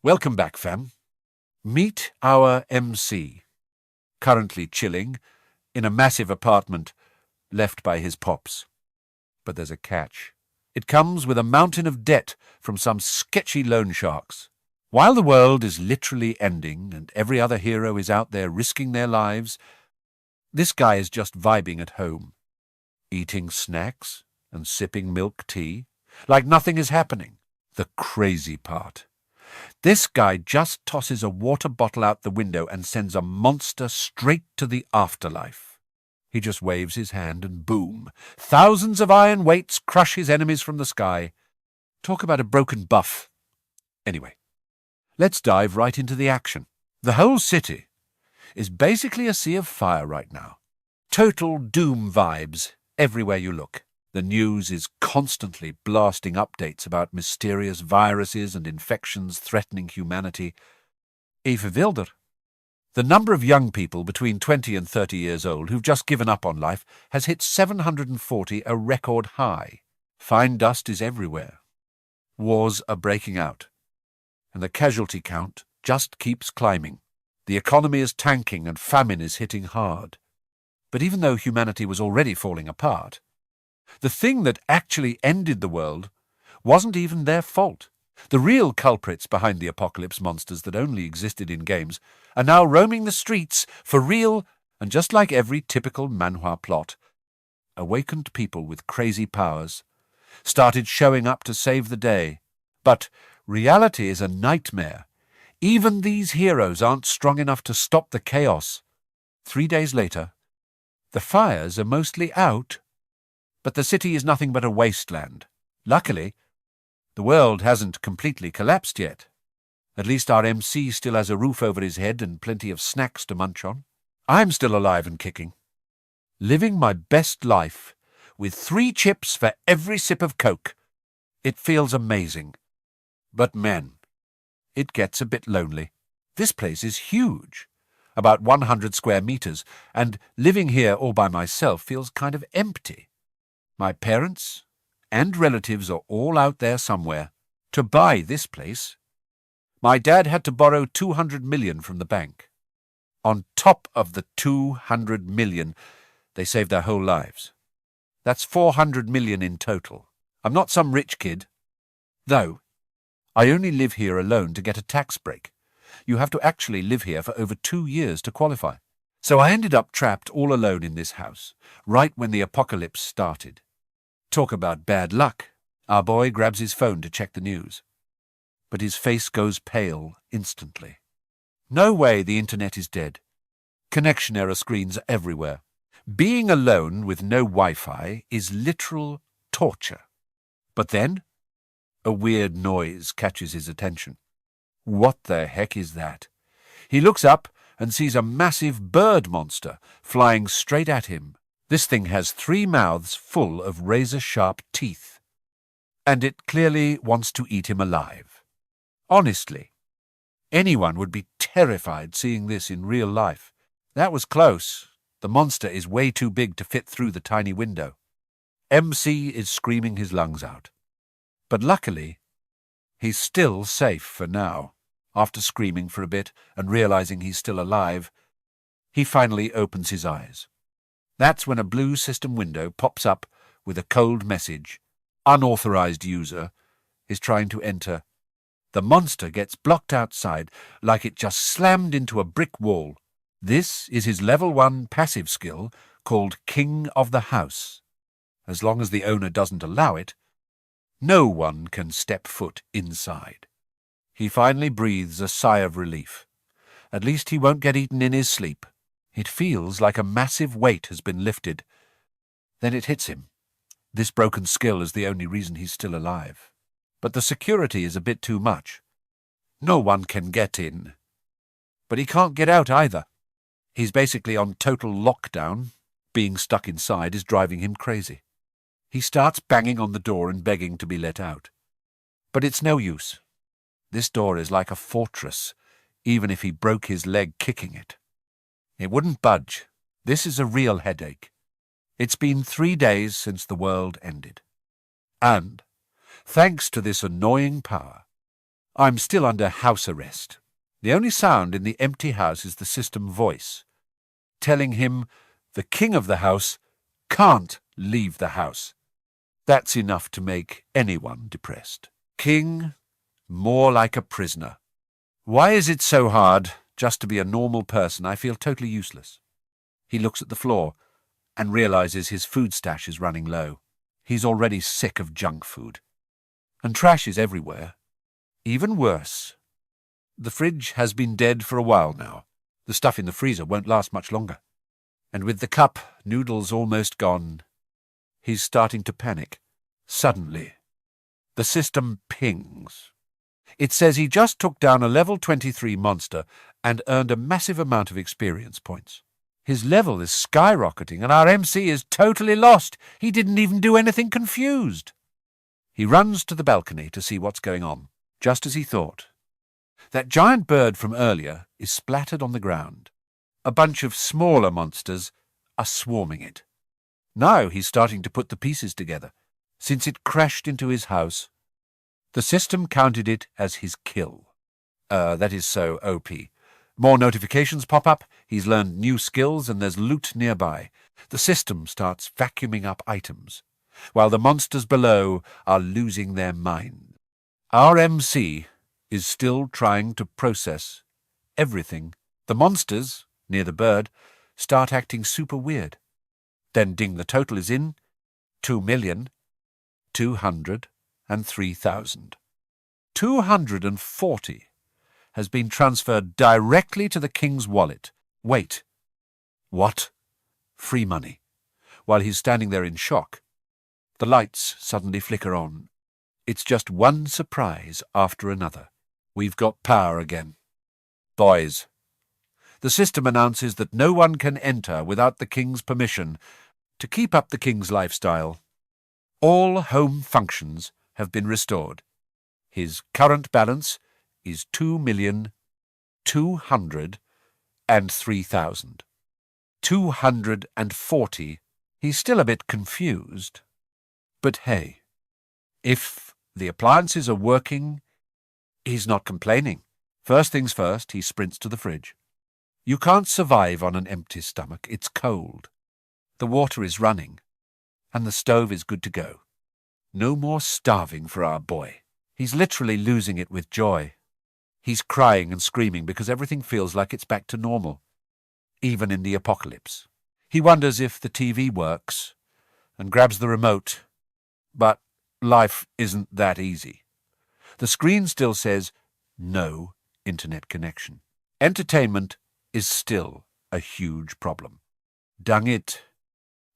Welcome back, fam. Meet our MC, currently chilling in a massive apartment left by his pops. But there's a catch. It comes with a mountain of debt from some sketchy loan sharks. While the world is literally ending and every other hero is out there risking their lives, this guy is just vibing at home, eating snacks and sipping milk tea, like nothing is happening. The crazy part. This guy just tosses a water bottle out the window and sends a monster straight to the afterlife. He just waves his hand and boom, thousands of iron weights crush his enemies from the sky. Talk about a broken buff. Anyway, let's dive right into the action. The whole city is basically a sea of fire right now. Total doom vibes everywhere you look. The news is constantly blasting updates about mysterious viruses and infections threatening humanity. Even wilder. The number of young people between 20 and 30 years old who've just given up on life has hit 740, a record high. Fine dust is everywhere. Wars are breaking out. And the casualty count just keeps climbing. The economy is tanking and famine is hitting hard. But even though humanity was already falling apart, the thing that actually ended the world wasn't even their fault. The real culprits behind the apocalypse monsters that only existed in games are now roaming the streets for real, and just like every typical Manhwa plot, awakened people with crazy powers started showing up to save the day. But reality is a nightmare. Even these heroes aren't strong enough to stop the chaos. 3 days later, the fires are mostly out, but the city is nothing but a wasteland. Luckily, the world hasn't completely collapsed yet. At least our MC still has a roof over his head and plenty of snacks to munch on. I'm still alive and kicking, living my best life with 3 chips for every sip of Coke. It feels amazing. But man, it gets a bit lonely. This place is huge, about 100 square meters, and living here all by myself feels kind of empty. My parents and relatives are all out there somewhere. To buy this place, my dad had to borrow 200 million from the bank. On top of the 200 million, they saved their whole lives. That's 400 million in total. I'm not some rich kid. Though, I only live here alone to get a tax break. You have to actually live here for over 2 years to qualify. So I ended up trapped all alone in this house, right when the apocalypse started. Talk about bad luck. Our boy grabs his phone to check the news. But his face goes pale instantly. No way the internet is dead. Connection error screens are everywhere. Being alone with no Wi-Fi is literal torture. But then, a weird noise catches his attention. What the heck is that? He looks up and sees a massive bird monster flying straight at him. This thing has 3 mouths full of razor-sharp teeth, and it clearly wants to eat him alive. Honestly, anyone would be terrified seeing this in real life. That was close. The monster is way too big to fit through the tiny window. MC is screaming his lungs out. But luckily, he's still safe for now. After screaming for a bit and realizing he's still alive, he finally opens his eyes. That's when a blue system window pops up with a cold message. Unauthorized user is trying to enter. The monster gets blocked outside like it just slammed into a brick wall. This is his level 1 passive skill called King of the House. As long as the owner doesn't allow it, no one can step foot inside. He finally breathes a sigh of relief. At least he won't get eaten in his sleep. It feels like a massive weight has been lifted. Then it hits him. This broken skill is the only reason he's still alive. But the security is a bit too much. No one can get in. But he can't get out either. He's basically on total lockdown. Being stuck inside is driving him crazy. He starts banging on the door and begging to be let out. But it's no use. This door is like a fortress, even if he broke his leg kicking it. It wouldn't budge. This is a real headache. It's been 3 days since the world ended. And, thanks to this annoying power, I'm still under house arrest. The only sound in the empty house is the system voice, telling him the king of the house can't leave the house. That's enough to make anyone depressed. King, more like a prisoner. Why is it so hard just to be a normal person? I feel totally useless. He looks at the floor and realizes his food stash is running low. He's already sick of junk food. And trash is everywhere. Even worse, the fridge has been dead for a while now. The stuff in the freezer won't last much longer. And with the cup noodles almost gone, he's starting to panic. Suddenly, the system pings. It says he just took down a level 23 monster and earned a massive amount of experience points. His level is skyrocketing and our MC is totally lost. He didn't even do anything confused. He runs to the balcony to see what's going on. Just as he thought. That giant bird from earlier is splattered on the ground. A bunch of smaller monsters are swarming it. Now he's starting to put the pieces together. Since it crashed into his house, the system counted it as his kill. That is so OP. More notifications pop up, he's learned new skills, and there's loot nearby. The system starts vacuuming up items, while the monsters below are losing their minds. Our MC is still trying to process everything. The monsters, near the bird, start acting super weird. Then ding, the total is in 2,203,000. 240 has been transferred directly to the king's wallet. Wait. What? Free money. While he's standing there in shock, the lights suddenly flicker on. It's just one surprise after another. We've got power again. Boys, the system announces that no one can enter without the king's permission to keep up the king's lifestyle. All home functions have been restored. His current balance is 2,203,000. 240. He's still a bit confused. But hey, if the appliances are working, he's not complaining. First things first, he sprints to the fridge. You can't survive on an empty stomach. It's cold. The water is running, and the stove is good to go. No more starving for our boy. He's literally losing it with joy. He's crying and screaming because everything feels like it's back to normal, even in the apocalypse. He wonders if the TV works and grabs the remote, but life isn't that easy. The screen still says, no internet connection. Entertainment is still a huge problem. Dang it.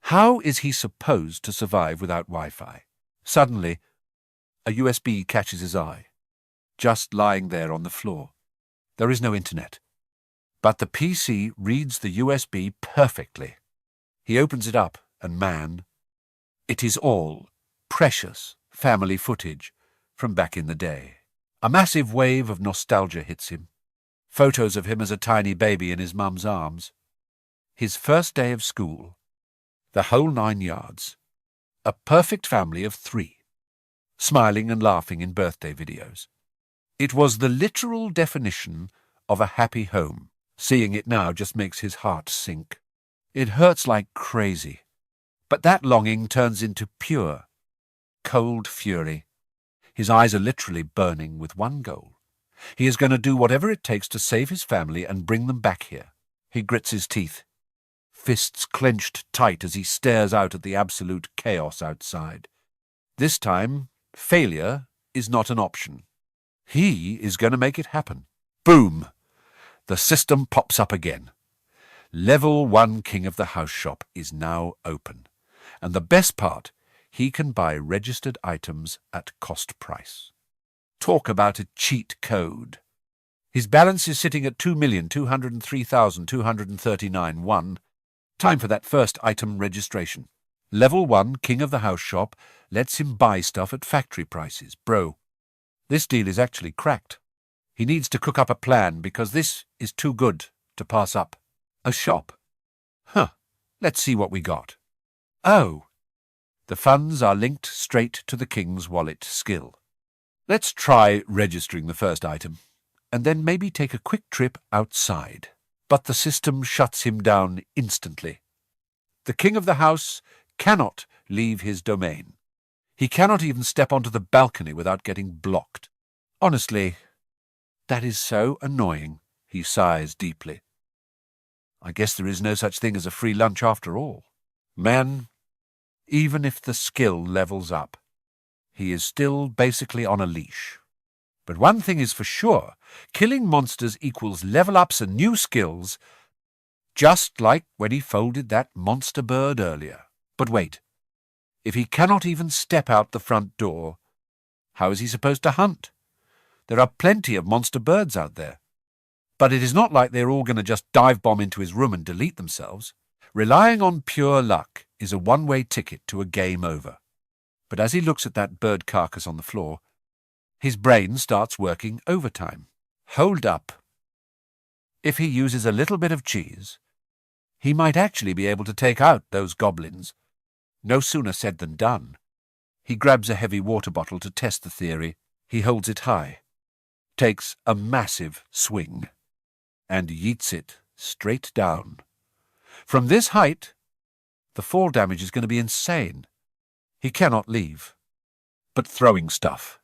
How is he supposed to survive without Wi-Fi? Suddenly, a USB catches his eye, just lying there on the floor. There is no internet, but the PC reads the USB perfectly. He opens it up, and man, it is all precious family footage from back in the day. A massive wave of nostalgia hits him. Photos of him as a tiny baby in his mum's arms. His first day of school. The whole 9 yards. A perfect family of 3. Smiling and laughing in birthday videos. It was the literal definition of a happy home. Seeing it now just makes his heart sink. It hurts like crazy. But that longing turns into pure, cold fury. His eyes are literally burning with one goal. He is going to do whatever it takes to save his family and bring them back here. He grits his teeth, fists clenched tight as he stares out at the absolute chaos outside. This time, failure is not an option. He is going to make it happen. Boom! The system pops up again. Level 1 King of the House shop is now open. And the best part, he can buy registered items at cost price. Talk about a cheat code. His balance is sitting at 2,203,239.1. Time for that first item registration. Level 1 King of the House shop lets him buy stuff at factory prices. Bro, this deal is actually cracked. He needs to cook up a plan because this is too good to pass up. A shop. Let's see what we got. Oh, the funds are linked straight to the king's wallet skill. Let's try registering the first item, and then maybe take a quick trip outside. But the system shuts him down instantly. The king of the house cannot leave his domain. He cannot even step onto the balcony without getting blocked. Honestly, that is so annoying, he sighs deeply. I guess there is no such thing as a free lunch after all. Man, even if the skill levels up, he is still basically on a leash. But one thing is for sure, killing monsters equals level-ups and new skills, just like when he folded that monster bird earlier. But wait, if he cannot even step out the front door, how is he supposed to hunt? There are plenty of monster birds out there. But it is not like they're all going to just dive-bomb into his room and delete themselves. Relying on pure luck is a one-way ticket to a game over. But as he looks at that bird carcass on the floor, his brain starts working overtime. Hold up. If he uses a little bit of cheese, he might actually be able to take out those goblins. No sooner said than done. He grabs a heavy water bottle to test the theory. He holds it high, takes a massive swing, and yeets it straight down. From this height, the fall damage is going to be insane. He cannot leave. But throwing stuff,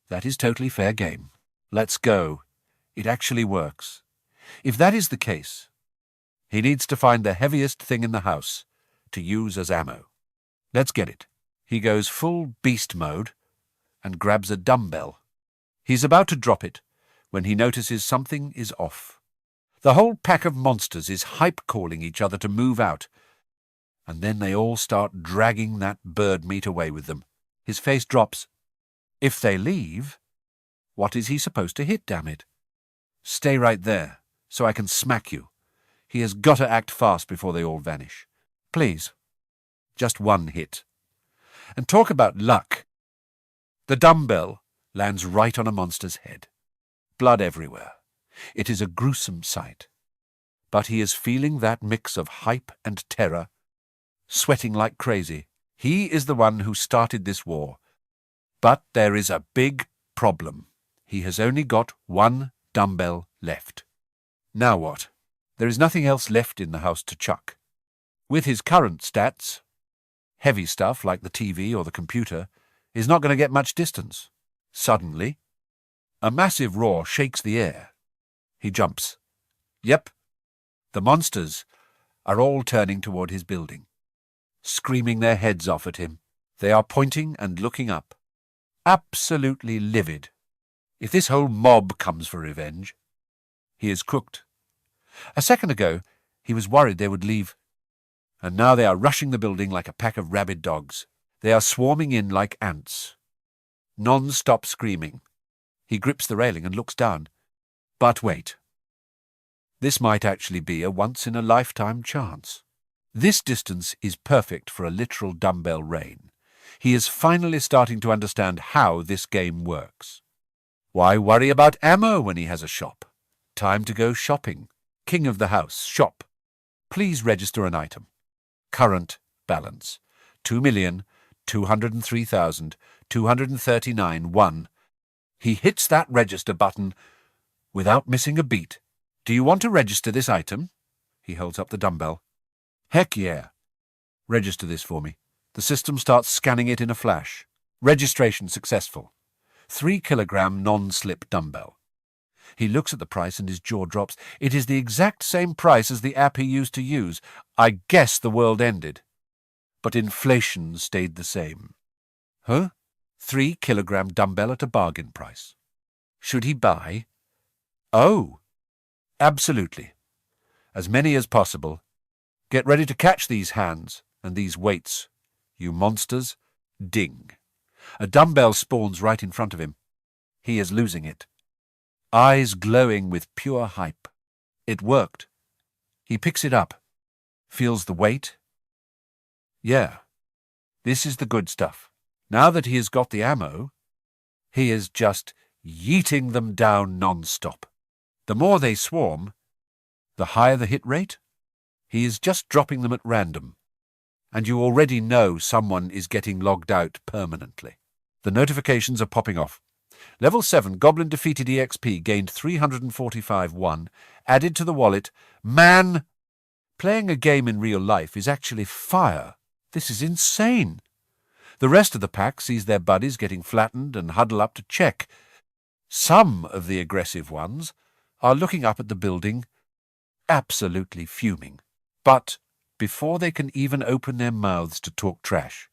that is totally fair game. Let's go. It actually works. If that is the case, he needs to find the heaviest thing in the house to use as ammo. Let's get it. He goes full beast mode and grabs a dumbbell. He's about to drop it when he notices something is off. The whole pack of monsters is hype-calling each other to move out, and then they all start dragging that bird meat away with them. His face drops. If they leave, what is he supposed to hit, damn it? Stay right there, so I can smack you. He has got to act fast before they all vanish. Please, just one hit. And talk about luck. The dumbbell lands right on a monster's head. Blood everywhere. It is a gruesome sight. But he is feeling that mix of hype and terror, sweating like crazy. He is the one who started this war. But there is a big problem. He has only got one dumbbell left. Now what? There is nothing else left in the house to chuck. With his current stats, heavy stuff like the TV or the computer is not going to get much distance. Suddenly, a massive roar shakes the air. He jumps. Yep, the monsters are all turning toward his building, screaming their heads off at him. They are pointing and looking up, absolutely livid. If this whole mob comes for revenge, he is cooked. A second ago, he was worried they would leave, and now they are rushing the building like a pack of rabid dogs. They are swarming in like ants, non-stop screaming. He grips the railing and looks down. But wait. This might actually be a once-in-a-lifetime chance. This distance is perfect for a literal dumbbell rain. He is finally starting to understand how this game works. Why worry about ammo when he has a shop? Time to go shopping. King of the house, shop. Please register an item. Current balance, 2,203,239.1. He hits that register button without missing a beat. Do you want to register this item? He holds up the dumbbell. Heck yeah. Register this for me. The system starts scanning it in a flash. Registration successful. 3-kilogram non-slip dumbbell. He looks at the price and his jaw drops. It is the exact same price as the app he used to use. I guess the world ended. But inflation stayed the same. Huh? 3-kilogram dumbbell at a bargain price. Should he buy? Oh, absolutely. As many as possible. Get ready to catch these hands and these weights. You monsters. Ding. A dumbbell spawns right in front of him. He is losing it. Eyes glowing with pure hype. It worked. He picks it up. Feels the weight. Yeah. This is the good stuff. Now that he has got the ammo, he is just yeeting them down non-stop. The more they swarm, the higher the hit rate. He is just dropping them at random, and you already know someone is getting logged out permanently. The notifications are popping off. Level 7, Goblin defeated EXP, gained 345 added to the wallet. Man! Playing a game in real life is actually fire. This is insane. The rest of the pack sees their buddies getting flattened and huddle up to check. Some of the aggressive ones are looking up at the building, absolutely fuming. But before they can even open their mouths to talk trash,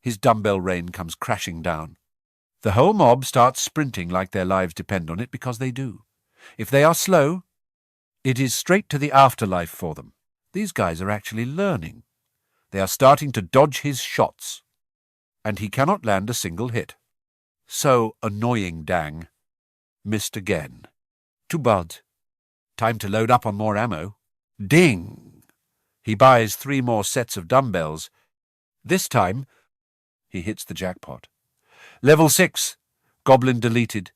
his dumbbell rain comes crashing down. The whole mob starts sprinting like their lives depend on it, because they do. If they are slow, it is straight to the afterlife for them. These guys are actually learning. They are starting to dodge his shots, and he cannot land a single hit. So annoying, dang. Missed again. Too bad. Time to load up on more ammo. Ding! He buys 3 more sets of dumbbells. This time, he hits the jackpot. Level 6, Goblin deleted,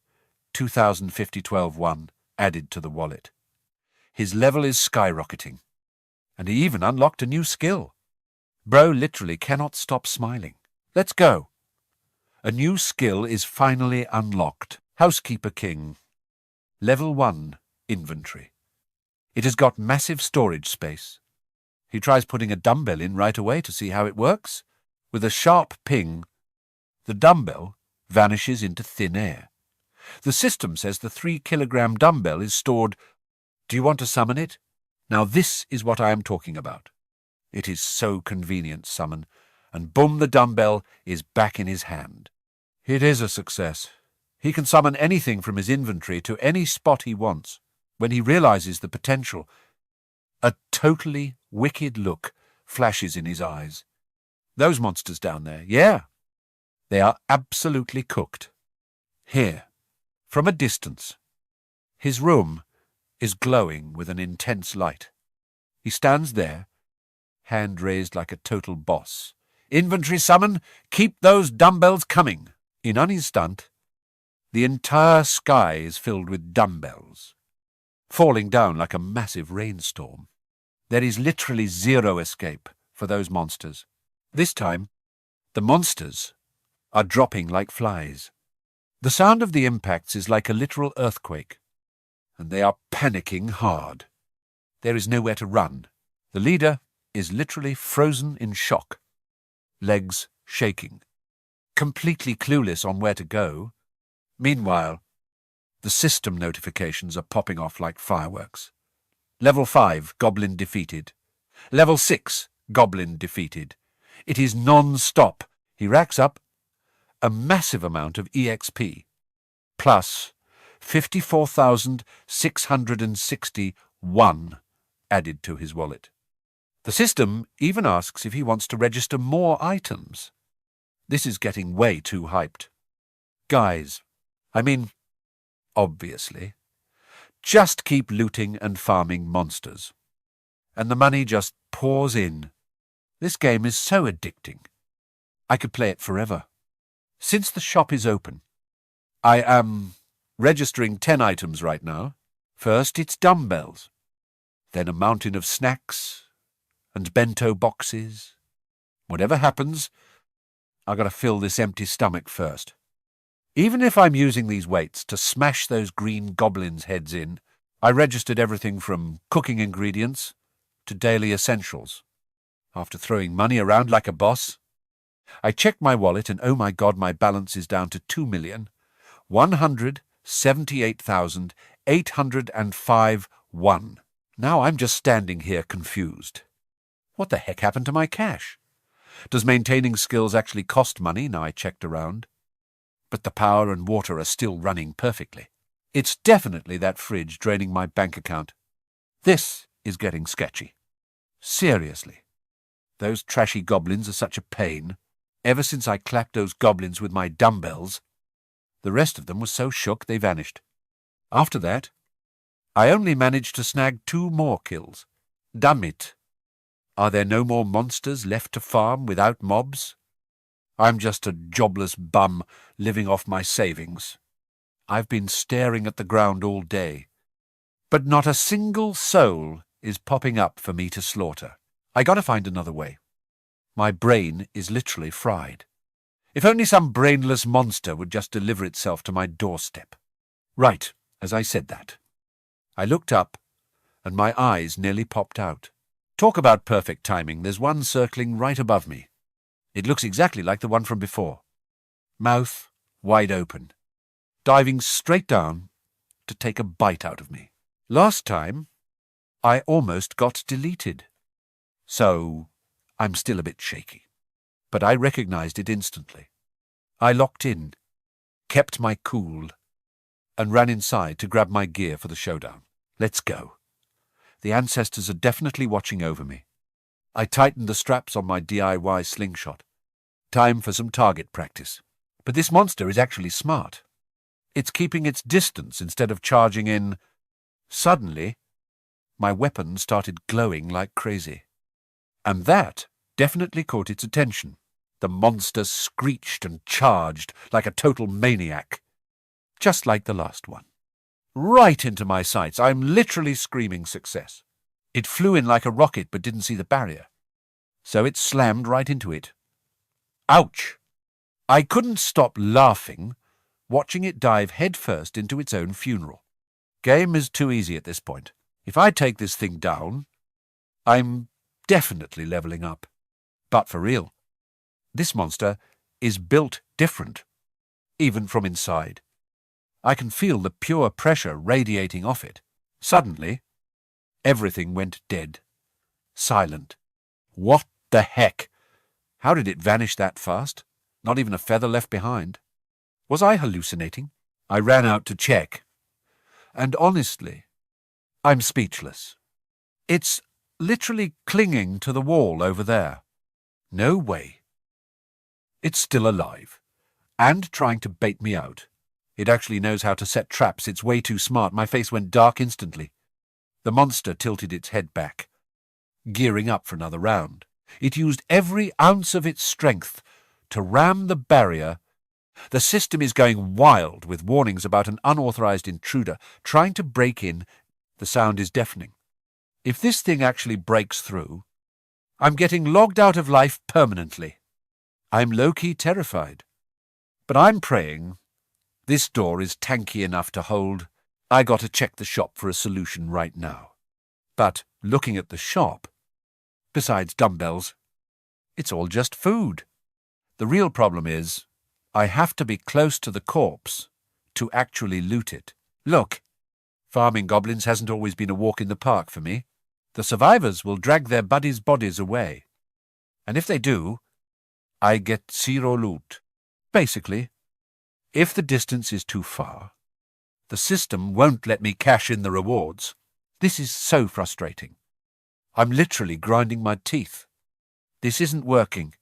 2050-12 added to the wallet. His level is skyrocketing, and he even unlocked a new skill. Bro literally cannot stop smiling. Let's go. A new skill is finally unlocked. Housekeeper King. Level 1, Inventory. It has got massive storage space. He tries putting a dumbbell in right away to see how it works. With a sharp ping, the dumbbell vanishes into thin air. The system says the 3-kilogram dumbbell is stored. Do you want to summon it? Now this is what I am talking about. It is so convenient, summon, and boom, the dumbbell is back in his hand. It is a success. He can summon anything from his inventory to any spot he wants. When he realizes the potential, a totally wicked look flashes in his eyes. Those monsters down there, yeah, they are absolutely cooked. Here, from a distance, his room is glowing with an intense light. He stands there, hand raised like a total boss. Inventory summon, keep those dumbbells coming. In an instant, the entire sky is filled with dumbbells, falling down like a massive rainstorm. There is literally zero escape for those monsters. This time, the monsters are dropping like flies. The sound of the impacts is like a literal earthquake, and they are panicking hard. There is nowhere to run. The leader is literally frozen in shock, legs shaking, completely clueless on where to go. Meanwhile, the system notifications are popping off like fireworks. Level 5, Goblin defeated. Level 6, Goblin defeated. It is non-stop. He racks up a massive amount of EXP, plus 54,661 added to his wallet. The system even asks if he wants to register more items. This is getting way too hyped. Guys, I mean, obviously, just keep looting and farming monsters, and the money just pours in. This game is so addicting. I could play it forever. Since the shop is open, I am registering 10 items right now. First, it's dumbbells, then a mountain of snacks and bento boxes. Whatever happens, I gotta fill this empty stomach first. Even if I'm using these weights to smash those green goblins' heads in, I registered everything from cooking ingredients to daily essentials. After throwing money around like a boss, I checked my wallet and oh my god, my balance is down to 2,178,805 won. Now I'm just standing here confused. What the heck happened to my cash? Does maintaining skills actually cost money now I checked around? But the power and water are still running perfectly. It's definitely that fridge draining my bank account. This is getting sketchy. Seriously. Those trashy goblins are such a pain. Ever since I clapped those goblins with my dumbbells, the rest of them was so shook they vanished. After that, I only managed to snag 2 more kills. Damn it. Are there no more monsters left to farm without mobs? I'm just a jobless bum living off my savings. I've been staring at the ground all day, but not a single soul is popping up for me to slaughter. I gotta find another way. My brain is literally fried. If only some brainless monster would just deliver itself to my doorstep. Right, as I said that, I looked up, and my eyes nearly popped out. Talk about perfect timing, there's one circling right above me. It looks exactly like the one from before. Mouth wide open, diving straight down to take a bite out of me. Last time, I almost got deleted. So, I'm still a bit shaky. But I recognized it instantly. I locked in, kept my cool, and ran inside to grab my gear for the showdown. Let's go. The ancestors are definitely watching over me. I tightened the straps on my DIY slingshot. Time for some target practice. But this monster is actually smart. It's keeping its distance instead of charging in. Suddenly, my weapon started glowing like crazy. And that definitely caught its attention. The monster screeched and charged like a total maniac. Just like the last one. Right into my sights. I'm literally screaming success. It flew in like a rocket but didn't see the barrier. So it slammed right into it. Ouch! I couldn't stop laughing, watching it dive headfirst into its own funeral. Game is too easy at this point. If I take this thing down, I'm definitely leveling up. But for real, this monster is built different, even from inside. I can feel the pure pressure radiating off it. Suddenly, everything went dead. Silent. What the heck? How did it vanish that fast? Not even a feather left behind. Was I hallucinating? I ran out to check. And honestly, I'm speechless. It's literally clinging to the wall over there. No way. It's still alive. And trying to bait me out. It actually knows how to set traps. It's way too smart. My face went dark instantly. The monster tilted its head back, gearing up for another round. It used every ounce of its strength to ram the barrier. The system is going wild with warnings about an unauthorized intruder trying to break in. The sound is deafening. If this thing actually breaks through, I'm getting logged out of life permanently. I'm low-key terrified. But I'm praying this door is tanky enough to hold. I gotta check the shop for a solution right now. But looking at the shop, besides dumbbells, it's all just food. The real problem is, I have to be close to the corpse to actually loot it. Look, farming goblins hasn't always been a walk in the park for me. The survivors will drag their buddies' bodies away. And if they do, I get zero loot. Basically, if the distance is too far, the system won't let me cash in the rewards. This is so frustrating. I'm literally grinding my teeth. This isn't working.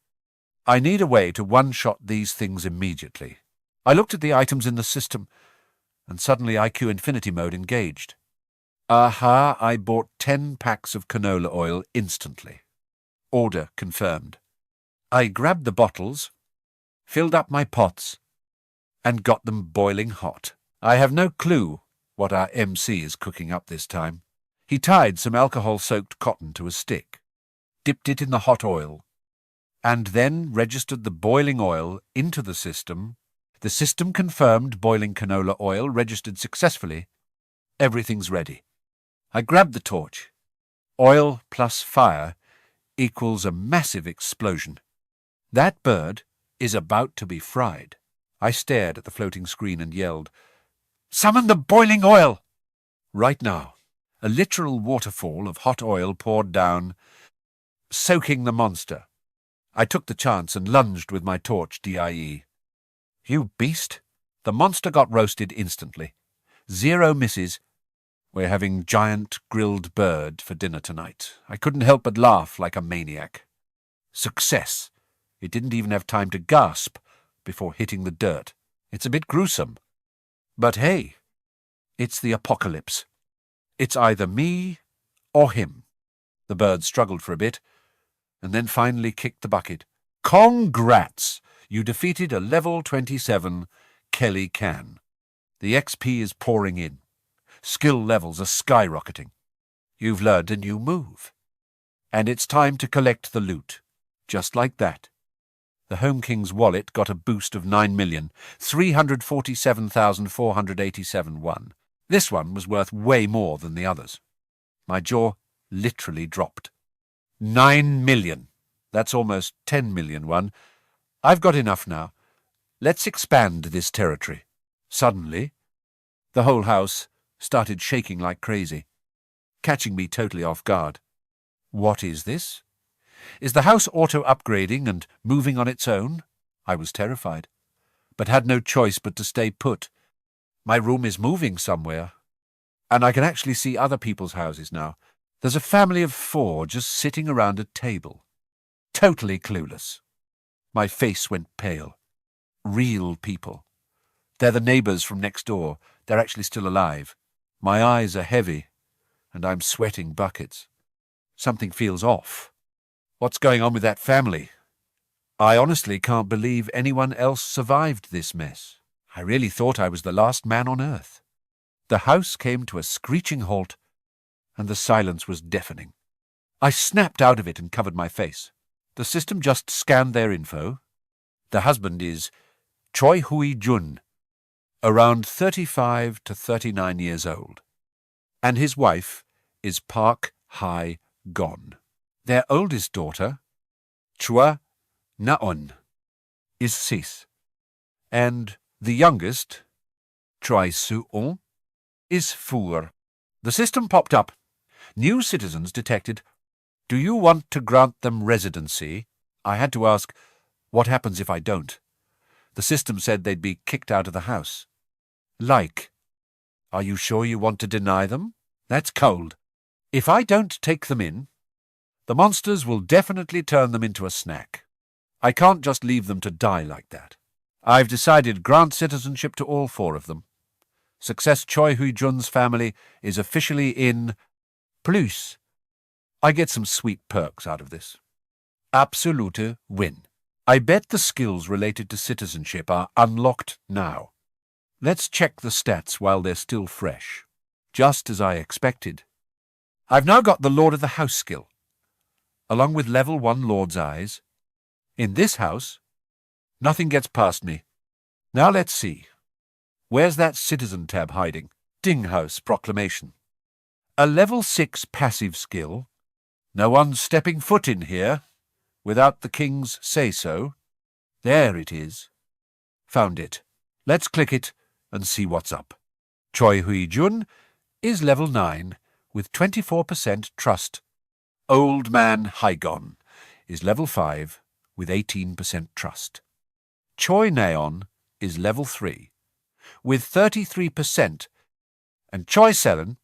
I need a way to one-shot these things immediately. I looked at the items in the system, and suddenly IQ Infinity Mode engaged. Aha, I bought 10 packs of canola oil instantly. Order confirmed. I grabbed the bottles, filled up my pots, and got them boiling hot. I have no clue what our MC is cooking up this time. He tied some alcohol-soaked cotton to a stick, dipped it in the hot oil, and then registered the boiling oil into the system. The system confirmed boiling canola oil registered successfully. Everything's ready. I grabbed the torch. Oil plus fire equals a massive explosion. That bird is about to be fried. I stared at the floating screen and yelled, "Summon the boiling oil!" Right now, a literal waterfall of hot oil poured down, soaking the monster. I took the chance and lunged with my torch DIE. You beast! The monster got roasted instantly. 0 misses. We're having giant grilled bird for dinner tonight. I couldn't help but laugh like a maniac. Success! It didn't even have time to gasp before hitting the dirt. It's a bit gruesome. But hey, it's the apocalypse. It's either me or him. The bird struggled for a bit, and then finally kicked the bucket. Congrats! You defeated a level 27 Kelly Can. The XP is pouring in. Skill levels are skyrocketing. You've learned a new move. And it's time to collect the loot. Just like that. The Home King's wallet got a boost of 9,347,487 won. This one was worth way more than the others. My jaw literally dropped. 9 million. That's almost 10 million won. I've got enough now. Let's expand this territory. Suddenly, the whole house started shaking like crazy, catching me totally off guard. What is this? Is the house auto-upgrading and moving on its own? I was terrified, but had no choice but to stay put. My room is moving somewhere, and I can actually see other people's houses now. There's a family of 4 just sitting around a table, totally clueless. My face went pale. Real people. They're the neighbours from next door. They're actually still alive. My eyes are heavy, and I'm sweating buckets. Something feels off. What's going on with that family? I honestly can't believe anyone else survived this mess. I really thought I was the last man on earth. The house came to a screeching halt, and the silence was deafening. I snapped out of it and covered my face. The system just scanned their info. The husband is Choi Hui-jun, around 35 to 39 years old, and his wife is Park Hae-gon. Their oldest daughter, Chua Naon, is 6, and the youngest, Choi Soo-on, is 4. The system popped up. New citizens detected. Do you want to grant them residency? I had to ask, what happens if I don't? The system said they'd be kicked out of the house. Like, are you sure you want to deny them? That's cold. If I don't take them in, the monsters will definitely turn them into a snack. I can't just leave them to die like that. I've decided grant citizenship to all 4 of them. Success Choi Hui-jun's family is officially in Plus. I get some sweet perks out of this. Absolute win. I bet the skills related to citizenship are unlocked now. Let's check the stats while they're still fresh. Just as I expected. I've now got the Lord of the House skill, along with level 1 Lord's Eyes. In this house, nothing gets past me. Now let's see. Where's that Citizen tab hiding? Dinghouse Proclamation. A level 6 passive skill. No one's stepping foot in here without the king's say-so. There it is. Found it. Let's click it and see what's up. Choi Hui-jun is level 9 with 24% trust. Old Man Hae-gon is level 5 with 18% trust. Choi Naon is level 3 with 33%, and Choi Selen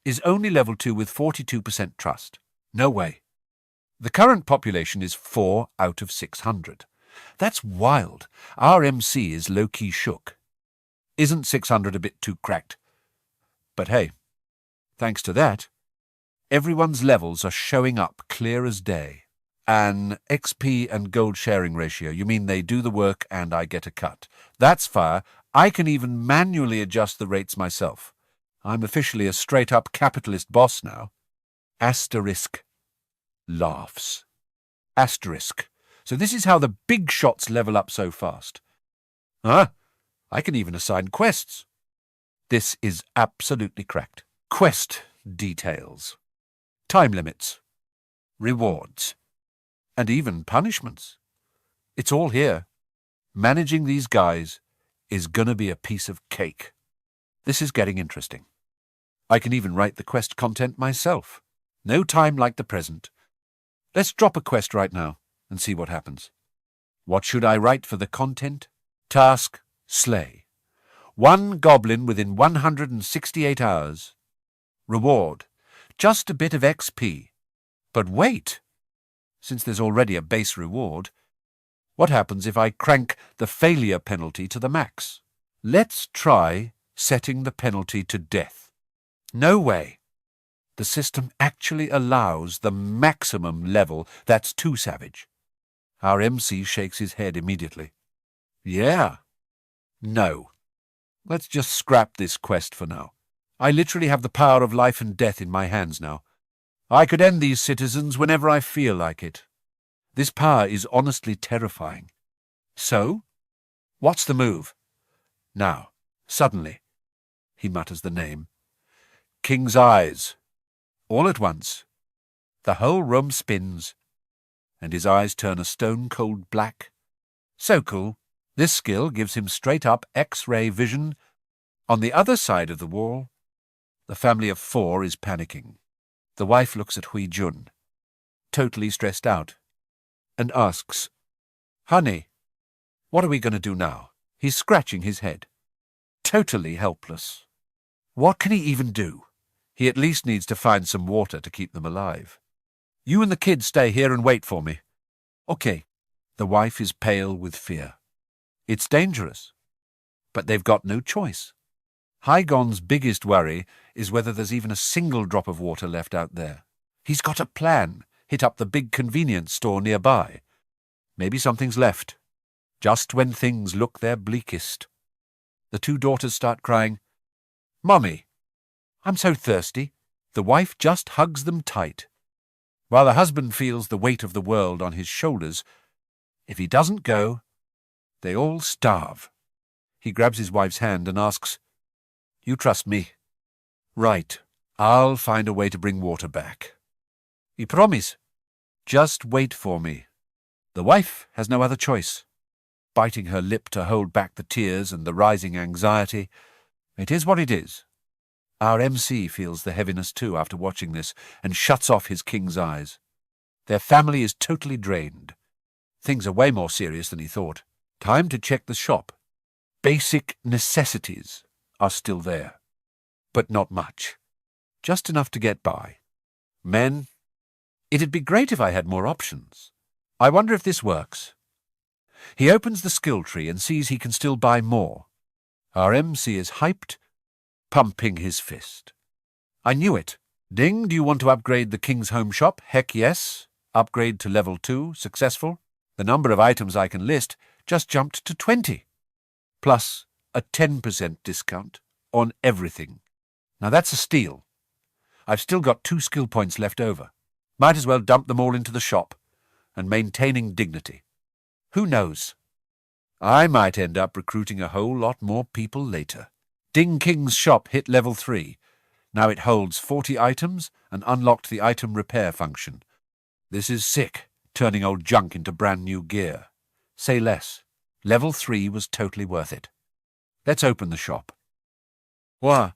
is only level 2 with 42% trust. No way. The current population is 4 out of 600. That's wild. Our MC is low-key shook. Isn't 600 a bit too cracked? But hey, thanks to that, everyone's levels are showing up clear as day. An XP and gold sharing ratio. You mean they do the work and I get a cut. That's fire. I can even manually adjust the rates myself. I'm officially a straight-up capitalist boss now. Asterisk laughs. Asterisk. So this is how the big shots level up so fast. Huh? I can even assign quests. This is absolutely cracked. Quest details. Time limits. Rewards. And even punishments. It's all here. Managing these guys is gonna be a piece of cake. This is getting interesting. I can even write the quest content myself. No time like the present. Let's drop a quest right now and see what happens. What should I write for the content? Task: slay 1 goblin within 168 hours. Reward: just a bit of XP. But wait! Since there's already a base reward, what happens if I crank the failure penalty to the max? Let's try setting the penalty to death. No way! The system actually allows the maximum level. That's too savage. Our MC shakes his head immediately. Yeah. No. Let's just scrap this quest for now. I literally have the power of life and death in my hands now. I could end these citizens whenever I feel like it. This power is honestly terrifying. So? What's the move? Now, suddenly, he mutters the name. King's eyes. All at once. The whole room spins, and his eyes turn a stone-cold black. So cool. This skill gives him straight-up X-ray vision. On the other side of the wall, the family of 4 is panicking. The wife looks at Hui Jun, totally stressed out, and asks, "Honey, what are we going to do now?" He's scratching his head, totally helpless. What can he even do? He at least needs to find some water to keep them alive. You and the kids stay here and wait for me. Okay. The wife is pale with fear. It's dangerous, but they've got no choice. Hai-Gon's biggest worry is whether there's even a single drop of water left out there. He's got a plan. Hit up the big convenience store nearby. Maybe something's left. Just when things look their bleakest. The 2 daughters start crying, "Mummy, I'm so thirsty." The wife just hugs them tight, while the husband feels the weight of the world on his shoulders. If he doesn't go, they all starve. He grabs his wife's hand and asks, "You trust me?" "Right. I'll find a way to bring water back." "You promise?" "Just wait for me." The wife has no other choice, biting her lip to hold back the tears and the rising anxiety. It is what it is. Our MC feels the heaviness too after watching this and shuts off his king's eyes. Their family is totally drained. Things are way more serious than he thought. Time to check the shop. Basic necessities are still there, but not much. Just enough to get by. Men, it'd be great if I had more options. I wonder if this works. He opens the skill tree and sees he can still buy more. Our MC is hyped, pumping his fist. I knew it. Ding, do you want to upgrade the King's Home Shop? Heck yes. Upgrade to level 2, successful. The number of items I can list just jumped to 20. Plus a 10% discount on everything. Now that's a steal. I've still got 2 skill points left over. Might as well dump them all into the shop. And maintaining dignity. Who knows? I might end up recruiting a whole lot more people later. Ding King's shop hit level 3. Now it holds 40 items and unlocked the item repair function. This is sick, turning old junk into brand new gear. Say less. Level 3 was totally worth it. Let's open the shop. Why?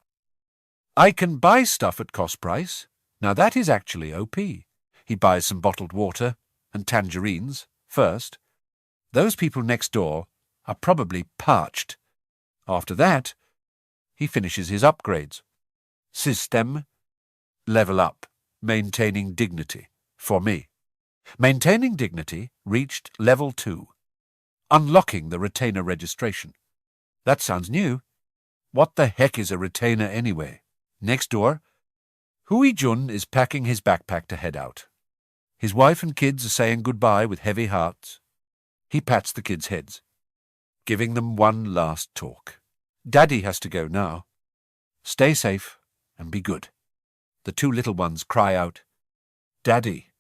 I can buy stuff at cost price. Now that is actually OP. He buys some bottled water and tangerines first. Those people next door are probably parched. After that, he finishes his upgrades. System, level up, maintaining dignity, for me. Maintaining dignity reached level 2. Unlocking the retainer registration. That sounds new. What the heck is a retainer anyway? Next door, Hui Jun is packing his backpack to head out. His wife and kids are saying goodbye with heavy hearts. He pats the kids' heads, giving them one last talk. Daddy has to go now. Stay safe and be good. The 2 little ones cry out, "Daddy,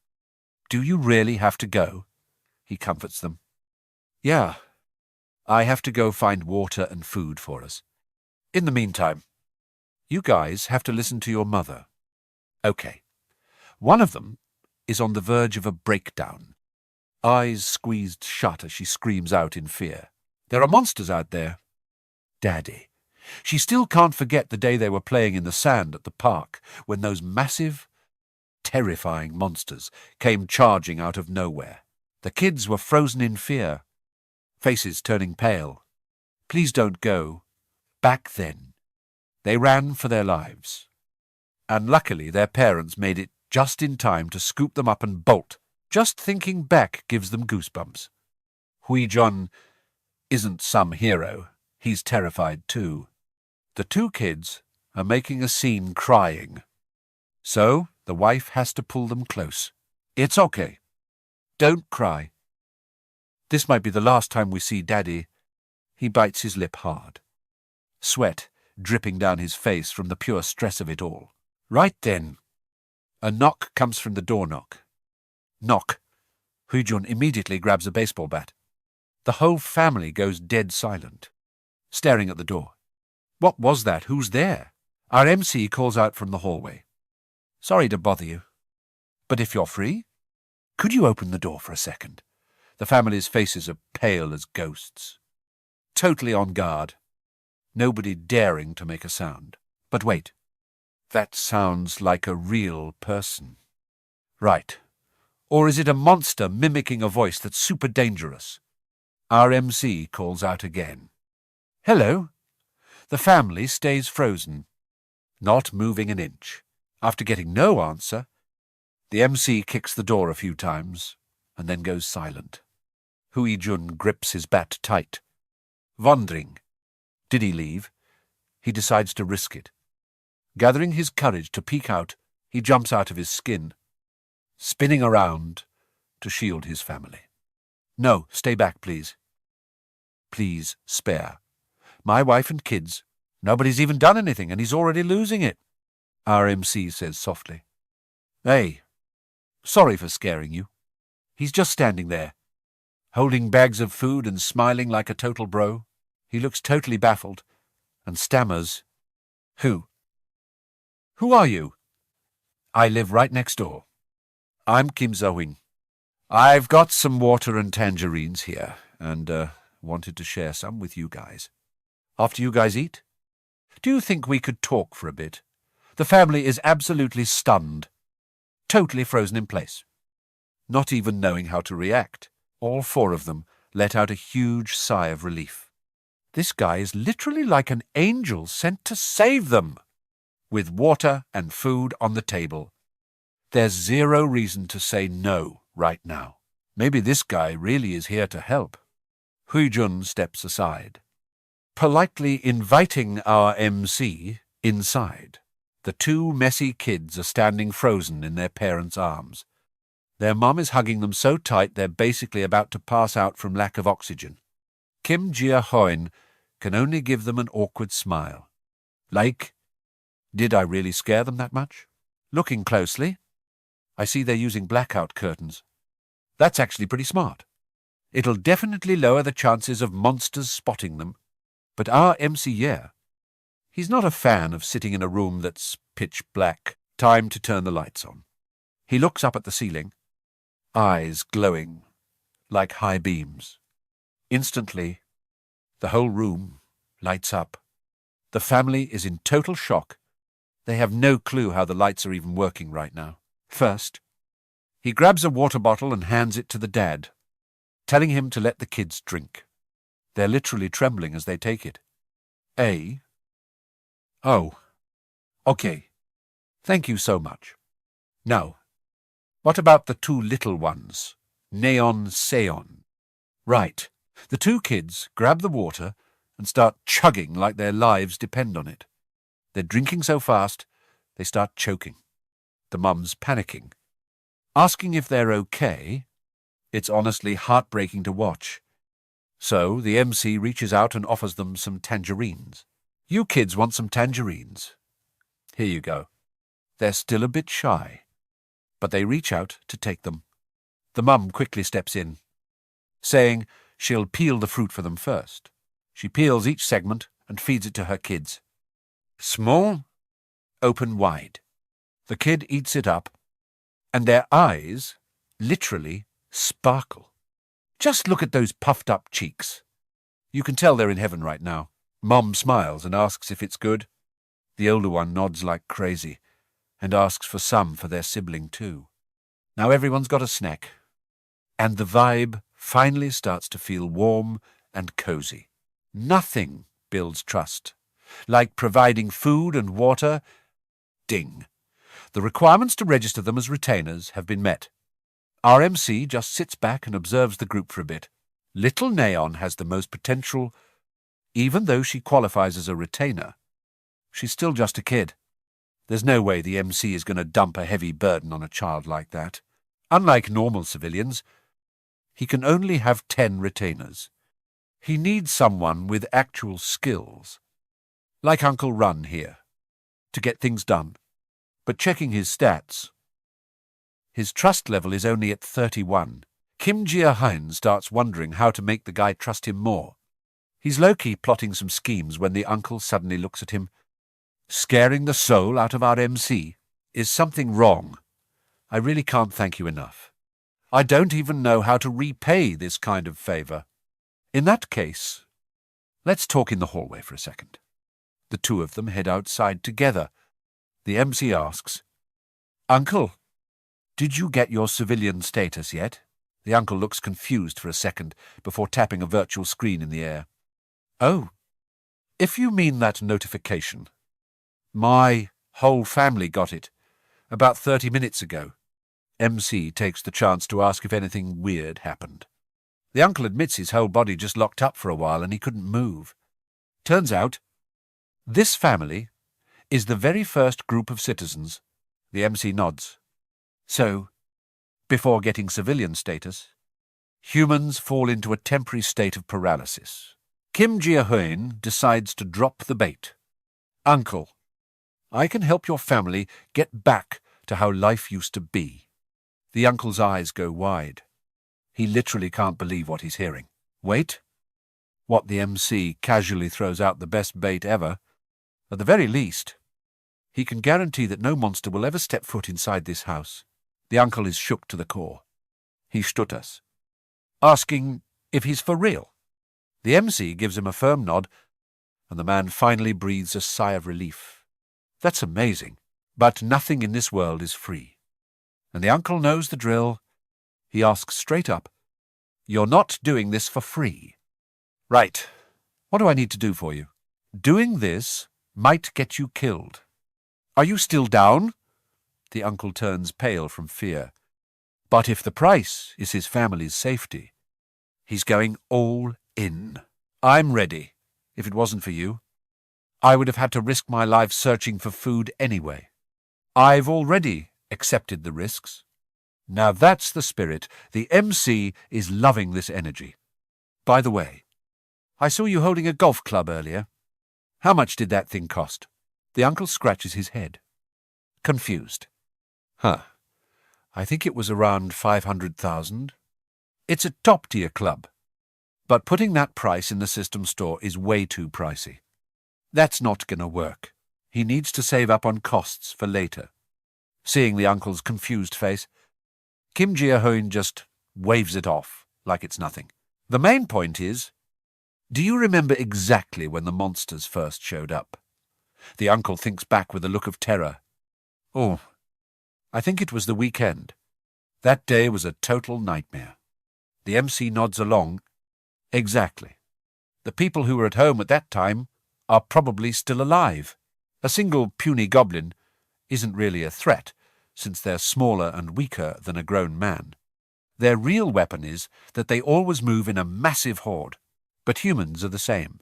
do you really have to go?" He comforts them. "Yeah, I have to go find water and food for us. In the meantime, you guys have to listen to your mother." Okay. One of them is on the verge of a breakdown. Eyes squeezed shut as she screams out in fear. There are monsters out there. Daddy. She still can't forget the day they were playing in the sand at the park when those massive, terrifying monsters came charging out of nowhere. The kids were frozen in fear, faces turning pale. Please don't go. Back then, they ran for their lives. And luckily their parents made it just in time to scoop them up and bolt. Just thinking back gives them goosebumps. Hui Jun isn't some hero. He's terrified too. The 2 kids are making a scene crying. So the wife has to pull them close. It's okay. Don't cry. This might be the last time we see Daddy. He bites his lip hard. Sweat dripping down his face from the pure stress of it all. Right then, a knock comes from the doorknock. Knock. Hui Jun immediately grabs a baseball bat. The whole family goes dead silent, staring at the door. What was that? Who's there? Our MC calls out from the hallway. Sorry to bother you, but if you're free, could you open the door for a second? The family's faces are pale as ghosts. Totally on guard. Nobody daring to make a sound. But wait. That sounds like a real person. Right. Or is it a monster mimicking a voice that's super dangerous? Our MC calls out again. Hello. The family stays frozen, not moving an inch. After getting no answer, the MC kicks the door a few times and then goes silent. Hui-jun grips his bat tight. Wondering, did he leave? He decides to risk it. Gathering his courage to peek out, he jumps out of his skin, spinning around to shield his family. No, stay back, please. Please spare. My wife and kids. Nobody's even done anything, and he's already losing it. Our MC says softly. Hey, sorry for scaring you. He's just standing there, holding bags of food and smiling like a total bro. He looks totally baffled and stammers. Who? Who are you? I live right next door. I'm Gia Huynh. I've got some water and tangerines here, and wanted to share some with you guys. After you guys eat? Do you think we could talk for a bit? The family is absolutely stunned, totally frozen in place, not even knowing how to react. All four of them let out a huge sigh of relief. This guy is literally like an angel sent to save them. With water and food on the table, there's zero reason to say no right now. Maybe this guy really is here to help. Hui-jun steps aside, politely inviting our MC inside. The two messy kids are standing frozen in their parents' arms. Their mum is hugging them so tight they're basically about to pass out from lack of oxygen. Gia Huynh can only give them an awkward smile. Like, did I really scare them that much? Looking closely, I see they're using blackout curtains. That's actually pretty smart. It'll definitely lower the chances of monsters spotting them. But our MC, yeah. He's not a fan of sitting in a room that's pitch black. Time to turn the lights on. He looks up at the ceiling, eyes glowing like high beams. Instantly, the whole room lights up. The family is in total shock. They have no clue how the lights are even working right now. First, he grabs a water bottle and hands it to the dad, telling him to let the kids drink. They're literally trembling as they take it. Oh, okay. Thank you so much. Now, what about the two little ones? Neon Seon. Right. The two kids grab the water and start chugging like their lives depend on it. They're drinking so fast, they start choking. The mum's panicking, asking if they're okay. It's honestly heartbreaking to watch. So the MC reaches out and offers them some tangerines. You kids want some tangerines? Here you go. They're still a bit shy, but they reach out to take them. The mum quickly steps in, saying she'll peel the fruit for them first. She peels each segment and feeds it to her kids. Small, open wide. The kid eats it up, and their eyes literally sparkle. Just look at those puffed-up cheeks. You can tell they're in heaven right now. Mom smiles and asks if it's good. The older one nods like crazy and asks for some for their sibling too. Now everyone's got a snack, and the vibe finally starts to feel warm and cozy. Nothing builds trust like providing food and water. Ding. The requirements to register them as retainers have been met. Our MC just sits back and observes the group for a bit. Little Neon has the most potential. Even though she qualifies as a retainer, she's still just a kid. There's no way the MC is going to dump a heavy burden on a child like that. Unlike normal civilians, he can only have 10 retainers. He needs someone with actual skills, like Uncle Run here, to get things done. But checking his stats, his trust level is only at 31. Gia Huynh starts wondering how to make the guy trust him more. He's low-key plotting some schemes when the uncle suddenly looks at him. Scaring the soul out of our MC? Is something wrong? I really can't thank you enough. I don't even know how to repay this kind of favour. In that case, let's talk in the hallway for a second. The two of them head outside together. The MC asks, Uncle, did you get your civilian status yet? The uncle looks confused for a second before tapping a virtual screen in the air. Oh, if you mean that notification. My whole family got it, about 30 minutes ago. MC takes the chance to ask if anything weird happened. The uncle admits his whole body just locked up for a while and he couldn't move. Turns out, this family is the very first group of citizens. The MC nods. So, before getting civilian status, humans fall into a temporary state of paralysis. Gia Huynh decides to drop the bait. Uncle, I can help your family get back to how life used to be. The uncle's eyes go wide. He literally can't believe what he's hearing. Wait. What the MC casually throws out the best bait ever. At the very least, he can guarantee that no monster will ever step foot inside this house. The uncle is shook to the core. He stutters, asking if he's for real. The MC gives him a firm nod, and the man finally breathes a sigh of relief. That's amazing, but nothing in this world is free. And the uncle knows the drill. He asks straight up, You're not doing this for free. Right. What do I need to do for you? Doing this might get you killed. Are you still down? The uncle turns pale from fear. But if the price is his family's safety, he's going all in. I'm ready. If it wasn't for you, I would have had to risk my life searching for food anyway. I've already accepted the risks. Now that's the spirit. The MC is loving this energy. By the way, I saw you holding a golf club earlier. How much did that thing cost? The uncle scratches his head. Confused. I think it was around 500,000. It's a top-tier club. But putting that price in the system store is way too pricey. That's not going to work. He needs to save up on costs for later. Seeing the uncle's confused face, Gia Huynh just waves it off like it's nothing. The main point is, do you remember exactly when the monsters first showed up? The uncle thinks back with a look of terror. Oh, I think it was the weekend. That day was a total nightmare. The MC nods along. Exactly. The people who were at home at that time are probably still alive. A single puny goblin isn't really a threat, since they're smaller and weaker than a grown man. Their real weapon is that they always move in a massive horde. But humans are the same.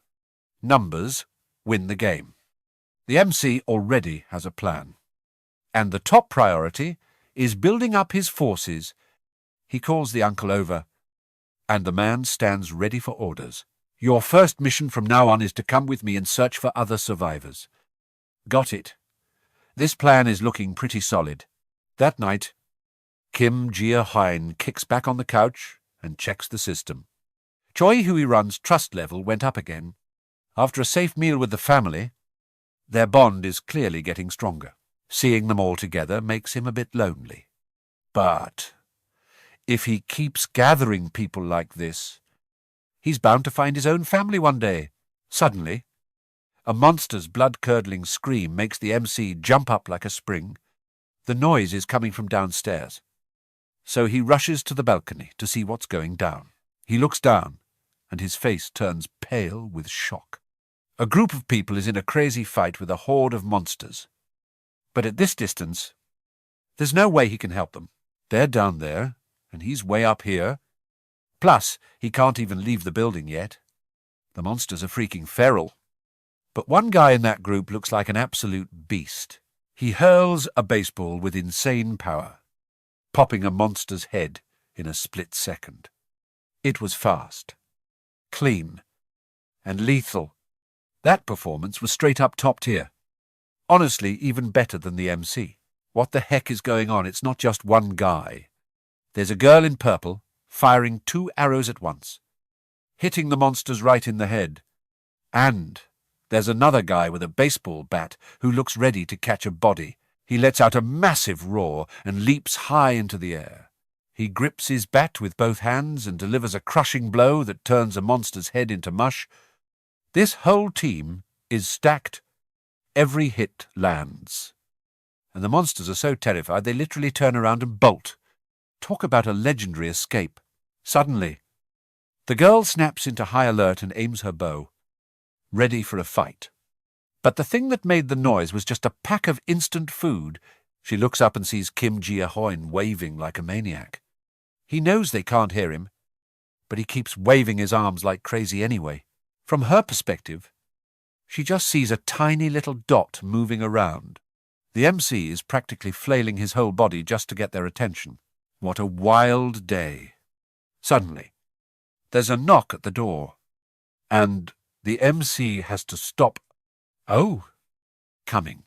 Numbers win the game. The MC already has a plan. And the top priority is building up his forces. He calls the uncle over, and the man stands ready for orders. Your first mission from now on is to come with me and search for other survivors. Got it. This plan is looking pretty solid. That night, Gia Huynh kicks back on the couch and checks the system. Choi Hui-run's trust level went up again. After a safe meal with the family, their bond is clearly getting stronger. Seeing them all together makes him a bit lonely. But if he keeps gathering people like this, he's bound to find his own family one day. Suddenly, a monster's blood-curdling scream makes the MC jump up like a spring. The noise is coming from downstairs. So he rushes to the balcony to see what's going down. He looks down, and his face turns pale with shock. A group of people is in a crazy fight with a horde of monsters. But at this distance, there's no way he can help them. They're down there, and he's way up here. Plus, he can't even leave the building yet. The monsters are freaking feral. But one guy in that group looks like an absolute beast. He hurls a baseball with insane power, popping a monster's head in a split second. It was fast, clean, and lethal. That performance was straight up top tier. Honestly, even better than the MC. What the heck is going on? It's not just one guy. There's a girl in purple, firing 2 arrows at once, hitting the monsters right in the head. And there's another guy with a baseball bat who looks ready to catch a body. He lets out a massive roar and leaps high into the air. He grips his bat with both hands and delivers a crushing blow that turns a monster's head into mush. This whole team is stacked. Every hit lands. And the monsters are so terrified they literally turn around and bolt. Talk about a legendary escape. Suddenly, the girl snaps into high alert and aims her bow, ready for a fight. But the thing that made the noise was just a pack of instant food. She looks up and sees Gia Huynh waving like a maniac. He knows they can't hear him, but he keeps waving his arms like crazy anyway. From her perspective, she just sees a tiny little dot moving around. The MC is practically flailing his whole body just to get their attention. What a wild day. Suddenly, there's a knock at the door, and the MC has to stop. Oh, coming.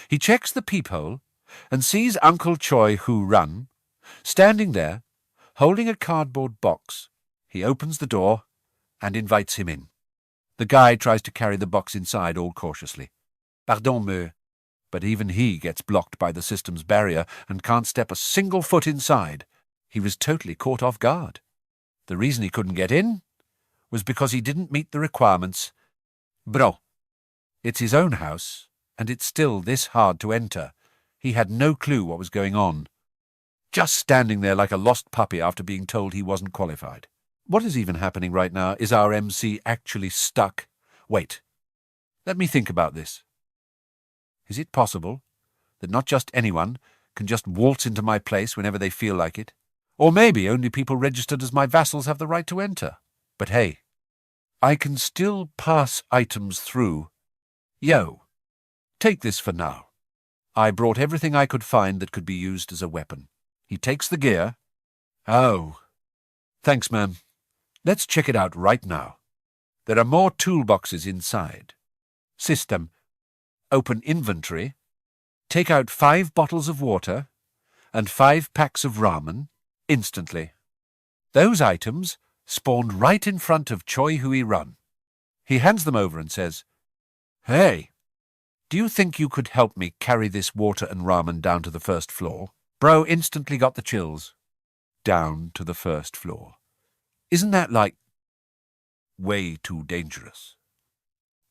He checks the peephole and sees Uncle Choi Who Run standing there, holding a cardboard box. He opens the door and invites him in. The guy tries to carry the box inside all cautiously. Pardon, me. But even he gets blocked by the system's barrier and can't step a single foot inside. He was totally caught off guard. The reason he couldn't get in was because he didn't meet the requirements. Bro, it's his own house, and it's still this hard to enter. He had no clue what was going on. Just standing there like a lost puppy after being told he wasn't qualified. What is even happening right now? Is our MC actually stuck? Wait, let me think about this. Is it possible that not just anyone can just waltz into my place whenever they feel like it? Or maybe only people registered as my vassals have the right to enter. But hey, I can still pass items through. Yo, take this for now. I brought everything I could find that could be used as a weapon. He takes the gear. Oh, thanks, ma'am. Let's check it out right now. There are more toolboxes inside. System. Open inventory. Take out 5 bottles of water and 5 packs of ramen instantly. Those items spawned right in front of Choi Hui Run. He hands them over and says, "Hey, do you think you could help me carry this water and ramen down to the first floor?" Bro instantly got the chills. Down to the first floor. Isn't that like way too dangerous?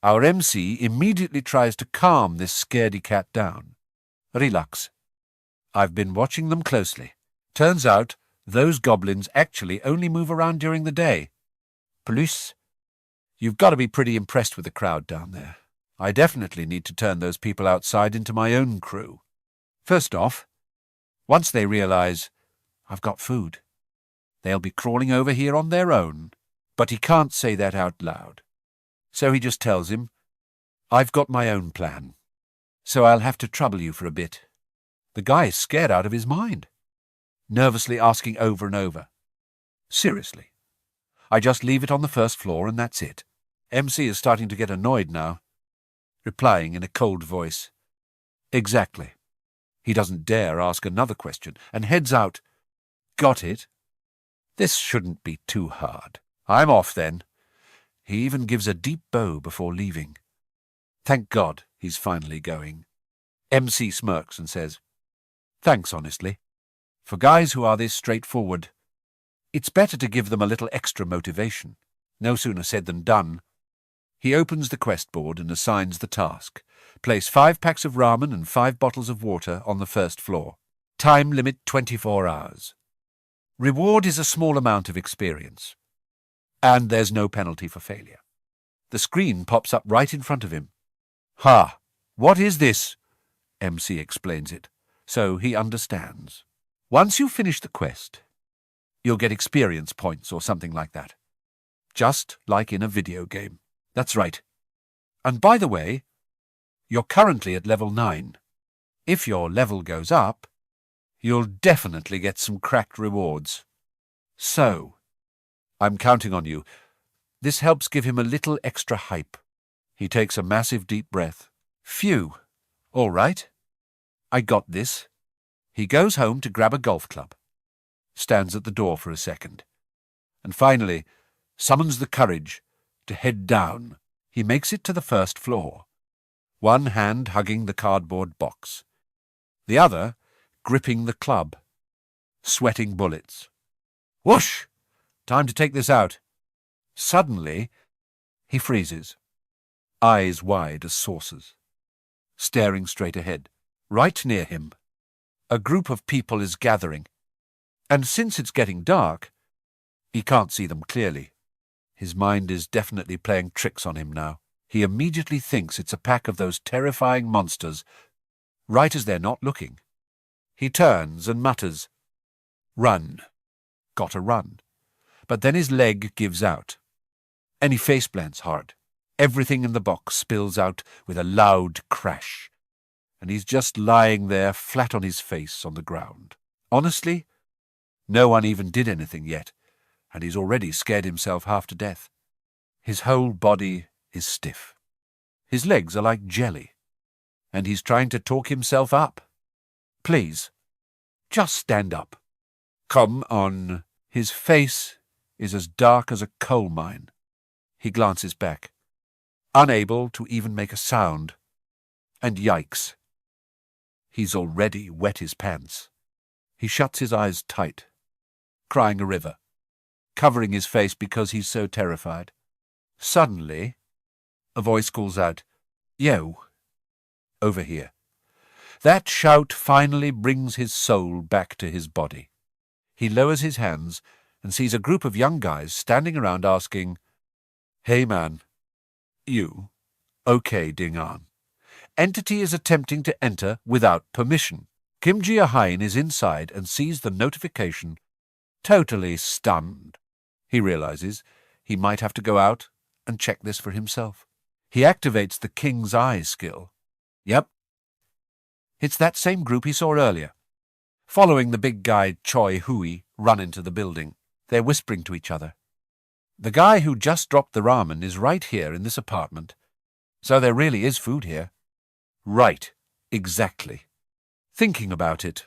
Our MC immediately tries to calm this scaredy cat down. Relax. I've been watching them closely. Turns out those goblins actually only move around during the day. Plus, you've got to be pretty impressed with the crowd down there. I definitely need to turn those people outside into my own crew. First off, once they realize I've got food, they'll be crawling over here on their own. But he can't say that out loud. So he just tells him, I've got my own plan, so I'll have to trouble you for a bit. The guy is scared out of his mind, nervously asking over and over, seriously, I just leave it on the first floor and that's it. MC is starting to get annoyed now, replying in a cold voice, exactly. He doesn't dare ask another question and heads out. Got it? This shouldn't be too hard. I'm off then. He even gives a deep bow before leaving. Thank God he's finally going. MC smirks and says, thanks, honestly. For guys who are this straightforward, it's better to give them a little extra motivation. No sooner said than done. He opens the quest board and assigns the task. Place 5 packs of ramen and 5 bottles of water on the first floor. Time limit 24 hours. Reward is a small amount of experience. And there's no penalty for failure. The screen pops up right in front of him. Ha! What is this? MC explains it, so he understands. Once you finish the quest, you'll get experience points or something like that. Just like in a video game. That's right. And by the way, you're currently at level 9. If your level goes up, you'll definitely get some cracked rewards. So, I'm counting on you. This helps give him a little extra hype. He takes a massive deep breath. Phew. All right. I got this. He goes home to grab a golf club. stands at the door for a second, and finally summons the courage to head down. He makes it to the first floor, one hand hugging the cardboard box, the other gripping the club, sweating bullets. Whoosh! Time to take this out. Suddenly, he freezes, eyes wide as saucers, staring straight ahead. Right near him, a group of people is gathering, and since it's getting dark, he can't see them clearly. His mind is definitely playing tricks on him now. He immediately thinks it's a pack of those terrifying monsters, right as they're not looking. He turns and mutters, "Run. Gotta run." But then his leg gives out, and he faceplants hard. Everything in the box spills out with a loud crash, and he's just lying there flat on his face on the ground. Honestly, no one even did anything yet, and he's already scared himself half to death. His whole body is stiff. His legs are like jelly, and he's trying to talk himself up. Please, just stand up. Come on. His face is as dark as a coal mine. He glances back, unable to even make a sound, and yikes. He's already wet his pants. He shuts his eyes tight, crying a river, covering his face because he's so terrified. Suddenly, a voice calls out, "Yo, over here." That shout finally brings his soul back to his body. He lowers his hands and sees a group of young guys standing around asking, "Hey man, you, okay Ding-an? Entity is attempting to enter without permission." Gia Huynh is inside and sees the notification, totally stunned. He realizes he might have to go out and check this for himself. He activates the King's Eye skill. Yep, it's that same group he saw earlier, following the big guy Choi Hui run into the building. They're whispering to each other. The guy who just dropped the ramen is right here in this apartment, so there really is food here. Right, exactly. Thinking about it,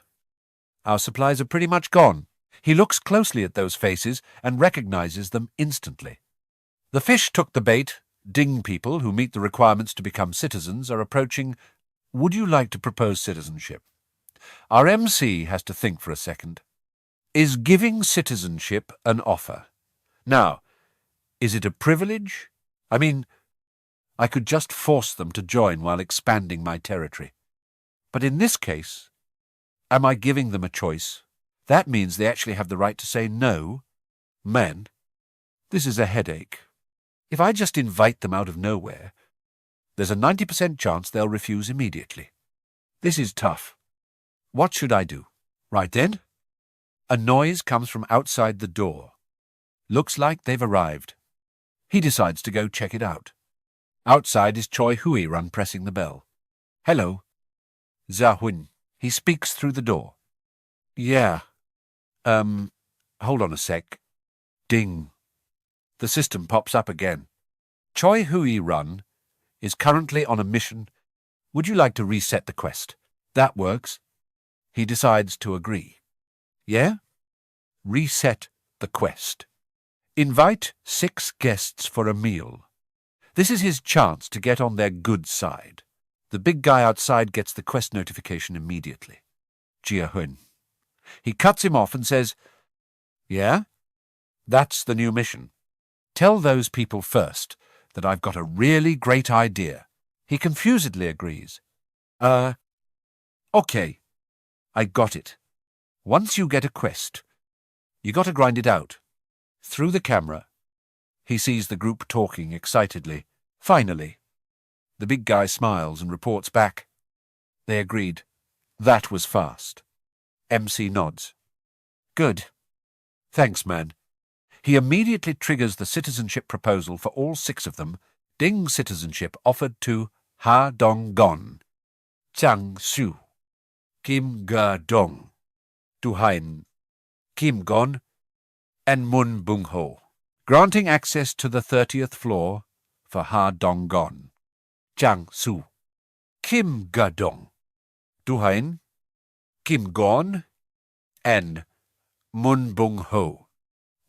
our supplies are pretty much gone. He looks closely at those faces and recognizes them instantly. The fish took the bait. Ding people who meet the requirements to become citizens are approaching. Would you like to propose citizenship? Our MC has to think for a second. Is giving citizenship an offer? Now, is it a privilege? I mean, I could just force them to join while expanding my territory. But in this case, am I giving them a choice? That means they actually have the right to say no. Man, this is a headache. If I just invite them out of nowhere, there's a 90% chance they'll refuse immediately. This is tough. What should I do? Right then, a noise comes from outside the door. Looks like they've arrived. He decides to go check it out. Outside is Choi Hui run pressing the bell. Hello. Gia Huynh. He speaks through the door. Yeah. Hold on a sec. Ding. The system pops up again. Choi Hui run is currently on a mission. Would you like to reset the quest? That works. He decides to agree. Yeah? Reset the quest. Invite 6 guests for a meal. This is his chance to get on their good side. The big guy outside gets the quest notification immediately. Gia Huynh. He cuts him off and says, Yeah? That's the new mission. Tell those people first that I've got a really great idea. He confusedly agrees. Okay. I got it. Once you get a quest, you got to grind it out. Through the camera, he sees the group talking excitedly. Finally, the big guy smiles and reports back. They agreed. That was fast. MC nods. Good. Thanks, man. He immediately triggers the citizenship proposal for all 6 of them. Ding citizenship offered to Ha Dong-gon, Chang Su, Kim Ga-dong, Du Huynh, Kim Gon, and Mun Bung-ho, granting access to the 30th floor for Ha Dong-gon, Chang Su, Kim Ga-dong, Du Huynh, Kim Gon, and Mun Bung Ho.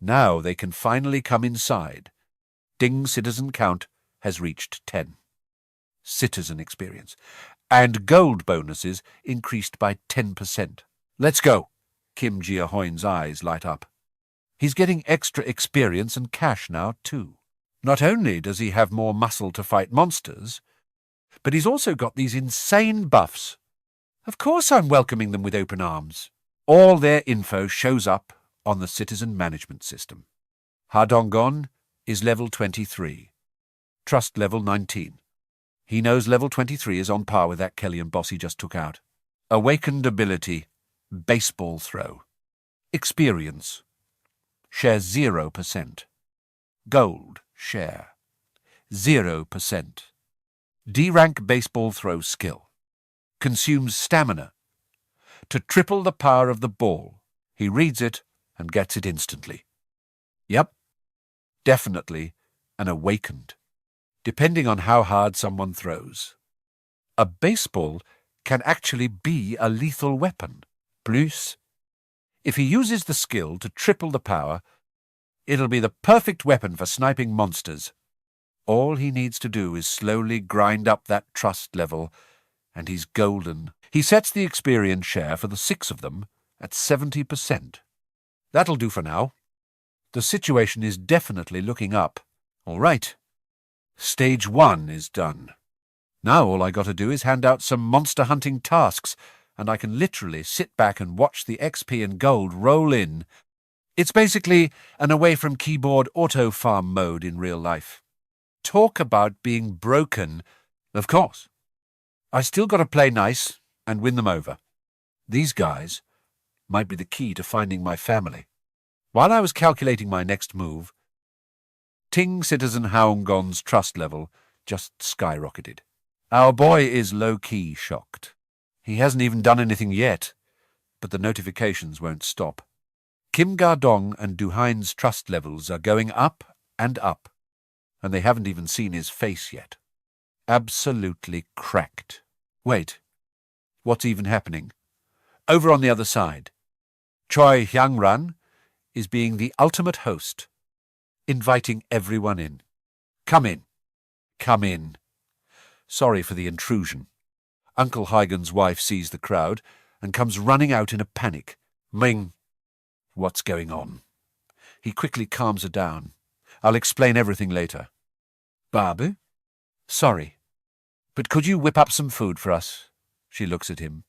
Now they can finally come inside. Ding citizen count has reached 10. Citizen experience. And gold bonuses increased by 10%. Let's go. Kim Gia Huynh eyes light up. He's getting extra experience and cash now, too. Not only does he have more muscle to fight monsters, but he's also got these insane buffs. Of course I'm welcoming them with open arms. All their info shows up on the citizen management system. Ha Donggon is level 23. Trust level 19. He knows level 23 is on par with that Kellyan boss he just took out. Awakened ability, baseball throw. Experience, share 0%. Gold, share, 0%. D-rank baseball throw skill. Consumes stamina. To triple the power of the ball. He reads it and gets it instantly. Yep, definitely an awakened, depending on how hard someone throws. A baseball can actually be a lethal weapon. Plus, if he uses the skill to triple the power, it'll be the perfect weapon for sniping monsters. All he needs to do is slowly grind up that trust level, and he's golden. He sets the experience share for the 6 of them at 70%. That'll do for now. The situation is definitely looking up. All right. Stage 1 is done. Now all I got to do is hand out some monster hunting tasks, and I can literally sit back and watch the XP and gold roll in. It's basically an away-from-keyboard auto-farm mode in real life. Talk about being broken. Of course. I still got to play nice and win them over. These guys might be the key to finding my family. While I was calculating my next move, Ting Citizen Haongon's trust level just skyrocketed. Our boy is low-key shocked. He hasn't even done anything yet, but the notifications won't stop. Kim Ga-dong and Du Hain's trust levels are going up and up, and they haven't even seen his face yet. Absolutely cracked. Wait, what's even happening? Over on the other side, Choi Hyang-ran is being the ultimate host, inviting everyone in. Come in. Come in. Sorry for the intrusion. Uncle Huygen's wife sees the crowd and comes running out in a panic. Ming, what's going on? He quickly calms her down. I'll explain everything later. Babu? Sorry, but could you whip up some food for us? She looks at him,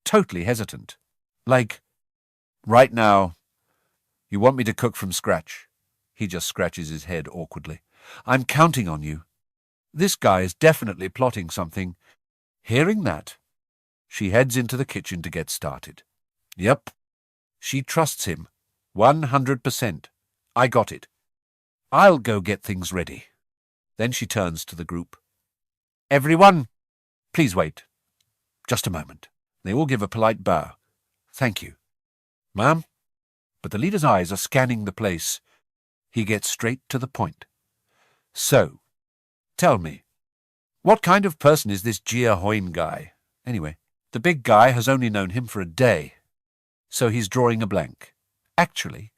totally hesitant. Like, right now, you want me to cook from scratch? He just scratches his head awkwardly. I'm counting on you. This guy is definitely plotting something. Hearing that, she heads into the kitchen to get started. Yep, she trusts him. 100%. I got it. I'll go get things ready. Then she turns to the group. Everyone, please wait. Just a moment. They all give a polite bow. Thank you. Ma'am? But the leader's eyes are scanning the place. He gets straight to the point. So, tell me, what kind of person is this Gia Huynh guy? Anyway, the big guy has only known him for a day, so he's drawing a blank. Actually,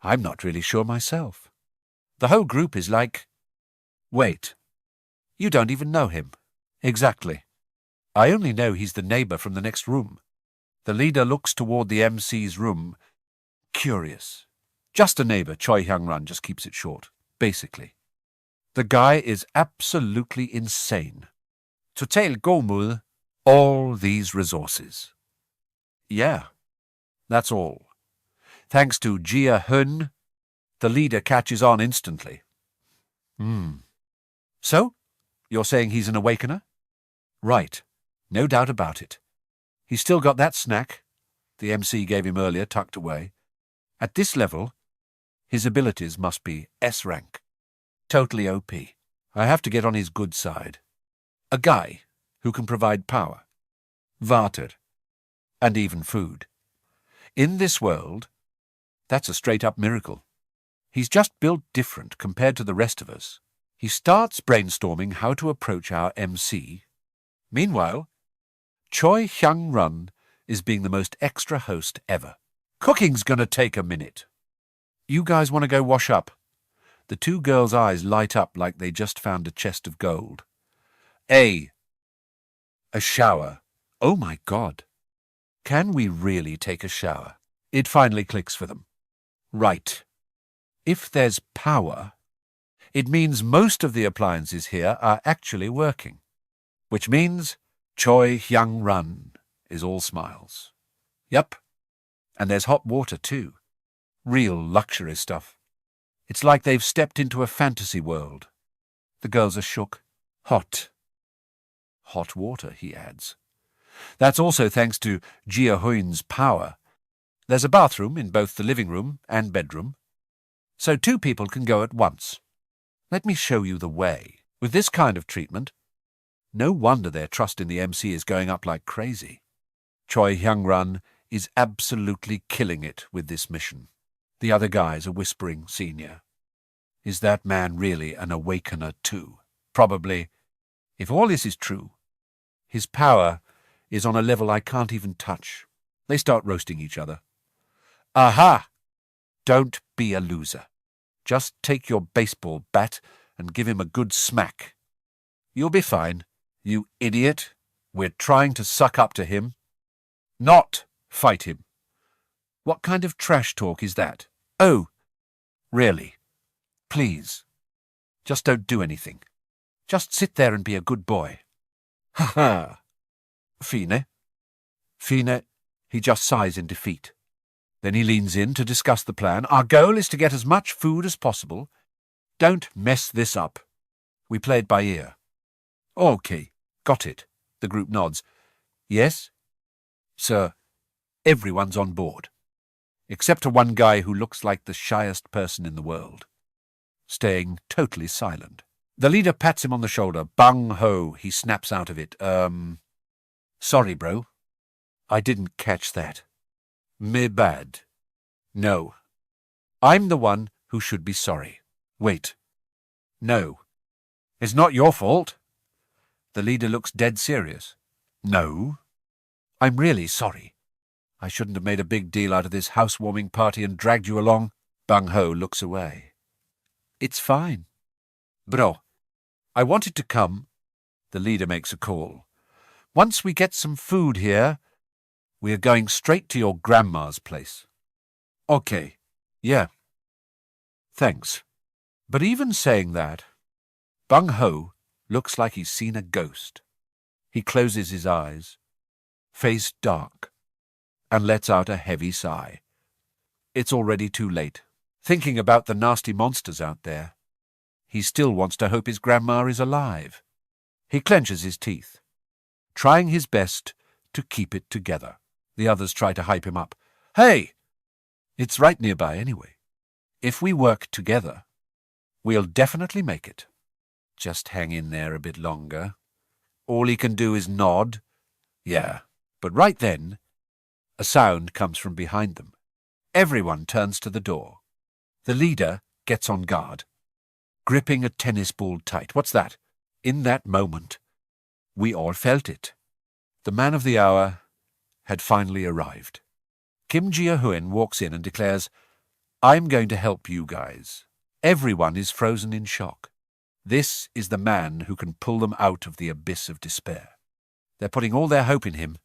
I'm not really sure myself. The whole group is like, wait, you don't even know him. Exactly. I only know he's the neighbor from the next room. The leader looks toward the MC's room, curious. Just a neighbor, Choi Hyang-ran just keeps it short, basically. The guy is absolutely insane. Total Gomul, all these resources. Yeah, that's all. Thanks to Gia Huynh, the leader catches on instantly. So, you're saying he's an awakener? Right, no doubt about it. He's still got that snack the MC gave him earlier tucked away. At this level, his abilities must be S rank. Totally OP. I have to get on his good side. A guy who can provide power, water, and even food. In this world, that's a straight-up miracle. He's just built different compared to the rest of us. He starts brainstorming how to approach our MC. Meanwhile, Choi Hyang-ran is being the most extra host ever. Cooking's gonna take a minute. You guys want to go wash up? The two girls' eyes light up like they just found a chest of gold. A shower. Oh my God. Can we really take a shower? It finally clicks for them. Right. If there's power, it means most of the appliances here are actually working. Which means Choi Hyung Run is all smiles. Yup. And there's hot water too. Real luxury stuff. It's like they've stepped into a fantasy world. The girls are shook. Hot. Hot water, he adds. That's also thanks to Gia Huyn's power. There's a bathroom in both the living room and bedroom, so two people can go at once. Let me show you the way. With this kind of treatment, no wonder their trust in the MC is going up like crazy. Choi Hyung-run is absolutely killing it with this mission. The other guys are whispering senior. Is that man really an awakener too? Probably. If all this is true, his power is on a level I can't even touch. They start roasting each other. Aha! Don't be a loser. Just take your baseball bat and give him a good smack. You'll be fine, you idiot. We're trying to suck up to him. Not fight him. What kind of trash talk is that? Oh, really? Please. Just don't do anything. Just sit there and be a good boy. Ha ha. Fine. He just sighs in defeat. Then he leans in to discuss the plan. Our goal is to get as much food as possible. Don't mess this up. We play it by ear. Okay, got it. The group nods. Yes? Sir, everyone's on board. Except for one guy who looks like the shyest person in the world. Staying totally silent. The leader pats him on the shoulder. Bung ho, he snaps out of it. Sorry, bro. I didn't catch that. Me bad. No. I'm the one who should be sorry. Wait. No. It's not your fault. The leader looks dead serious. No. I'm really sorry. I shouldn't have made a big deal out of this housewarming party and dragged you along. Bung ho looks away. It's fine. Bro, I wanted to come. The leader makes a call. Once we get some food here, we are going straight to your grandma's place. Okay, yeah. Thanks. But even saying that, Bung Ho looks like he's seen a ghost. He closes his eyes, face dark, and lets out a heavy sigh. It's already too late. Thinking about the nasty monsters out there, he still wants to hope his grandma is alive. He clenches his teeth, trying his best to keep it together. The others try to hype him up. Hey! It's right nearby anyway. If we work together, we'll definitely make it. Just hang in there a bit longer. All he can do is nod. Yeah, but right then, a sound comes from behind them. Everyone turns to the door. The leader gets on guard, gripping a tennis ball tight. What's that? In that moment, we all felt it. The man of the hour had finally arrived. Kim Gia Huynh walks in and declares, I'm going to help you guys. Everyone is frozen in shock. This is the man who can pull them out of the abyss of despair. They're putting all their hope in him.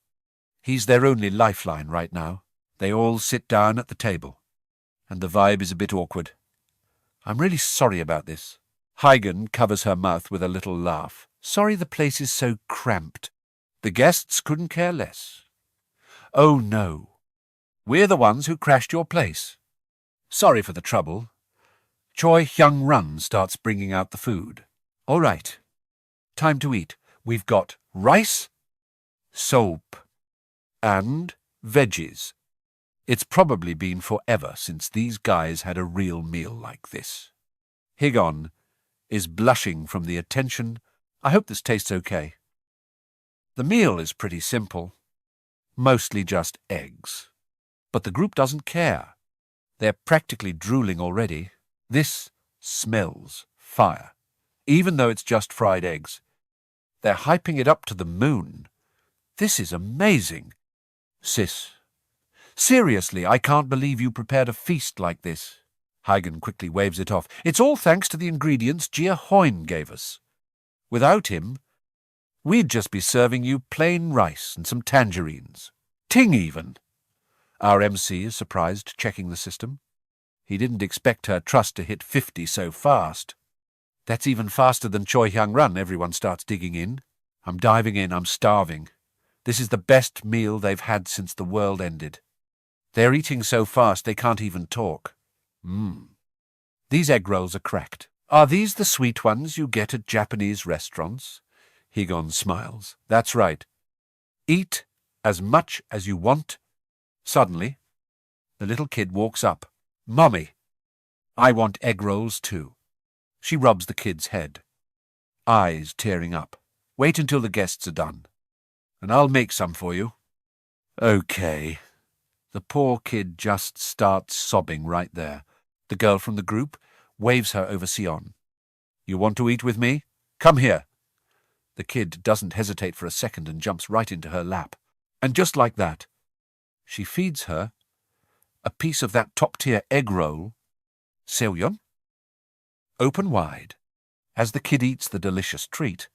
He's their only lifeline right now. They all sit down at the table, and the vibe is a bit awkward. I'm really sorry about this. Huynh covers her mouth with a little laugh. Sorry the place is so cramped. The guests couldn't care less. Oh no. We're the ones who crashed your place. Sorry for the trouble. Choi Hyung-run starts bringing out the food. All right. Time to eat. We've got rice, soap, and veggies. It's probably been forever since these guys had a real meal like this. Higon is blushing from the attention. I hope this tastes okay. The meal is pretty simple. Mostly just eggs. But the group doesn't care. They're practically drooling already. This smells fire. Even though it's just fried eggs. They're hyping it up to the moon. This is amazing. Sis, Seriously, I can't believe you prepared a feast like this. Huynh quickly waves it off. It's all thanks to the ingredients Gia Huynh gave us. Without him, we'd just be serving you plain rice and some tangerines. Ting even. Our MC is surprised, checking the system. He didn't expect her trust to hit 50 so fast. That's even faster than Choi Hyung Run, everyone starts digging in. I'm diving in, I'm starving. This is the best meal they've had since the world ended. They're eating so fast they can't even talk. These egg rolls are cracked. Are these the sweet ones you get at Japanese restaurants? Huynh smiles. That's right. Eat as much as you want. Suddenly, the little kid walks up. Mommy, I want egg rolls too. She rubs the kid's head. Eyes tearing up. Wait until the guests are done, and I'll make some for you. Okay. The poor kid just starts sobbing right there. The girl from the group waves her over Sion. You want to eat with me? Come here. The kid doesn't hesitate for a second and jumps right into her lap. And just like that, she feeds her a piece of that top-tier egg roll, Seoyeon, open wide. As the kid eats the delicious treat,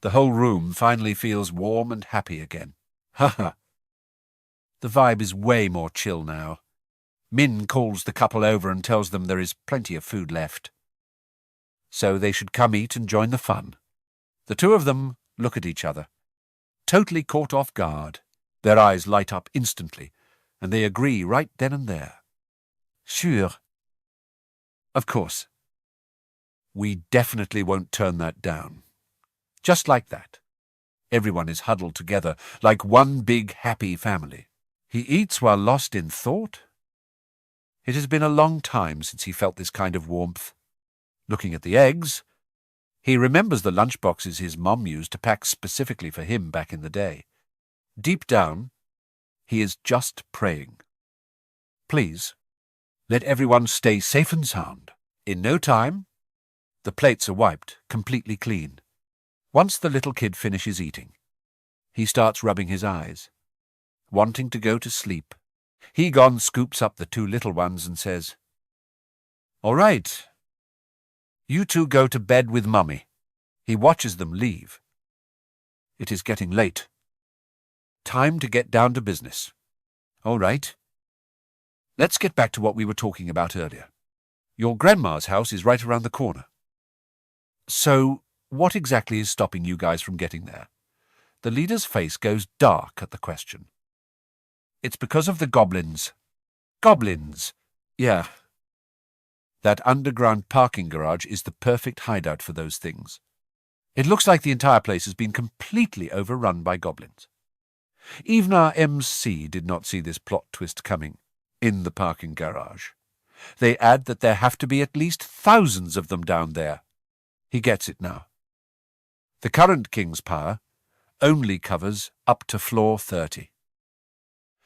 the whole room finally feels warm and happy again. Ha. The vibe is way more chill now. Min calls the couple over and tells them there is plenty of food left. So they should come eat and join the fun. The two of them look at each other, totally caught off guard. Their eyes light up instantly, and they agree right then and there. Sure. Of course. We definitely won't turn that down. Just like that. Everyone is huddled together like one big happy family. He eats while lost in thought. It has been a long time since he felt this kind of warmth. Looking at the eggs, he remembers the lunchboxes his mom used to pack specifically for him back in the day. Deep down, he is just praying. Please, let everyone stay safe and sound. In no time, the plates are wiped, completely clean. Once the little kid finishes eating, he starts rubbing his eyes, wanting to go to sleep. Huynh scoops up the two little ones and says, All right, you two go to bed with Mummy. He watches them leave. It is getting late. Time to get down to business. All right. Let's get back to what we were talking about earlier. Your grandma's house is right around the corner. So, what exactly is stopping you guys from getting there? The leader's face goes dark at the question. It's because of the goblins. Goblins! Yeah. That underground parking garage is the perfect hideout for those things. It looks like the entire place has been completely overrun by goblins. Even our MC did not see this plot twist coming in the parking garage. They add that there have to be at least thousands of them down there. He gets it now. The current King's power only covers up to floor 30.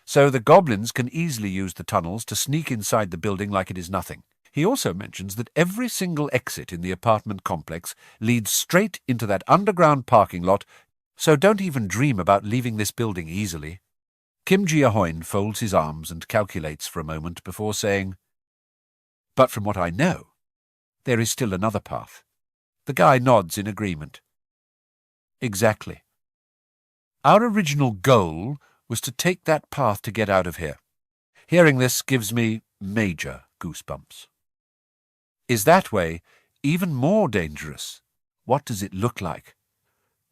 So the goblins can easily use the tunnels to sneak inside the building like it is nothing. He also mentions that every single exit in the apartment complex leads straight into that underground parking lot, so don't even dream about leaving this building easily. Kim Gia Huynh folds his arms and calculates for a moment before saying, But from what I know, there is still another path. The guy nods in agreement. Exactly. Our original goal was to take that path to get out of here. Hearing this gives me major goosebumps. Is that way even more dangerous? What does it look like?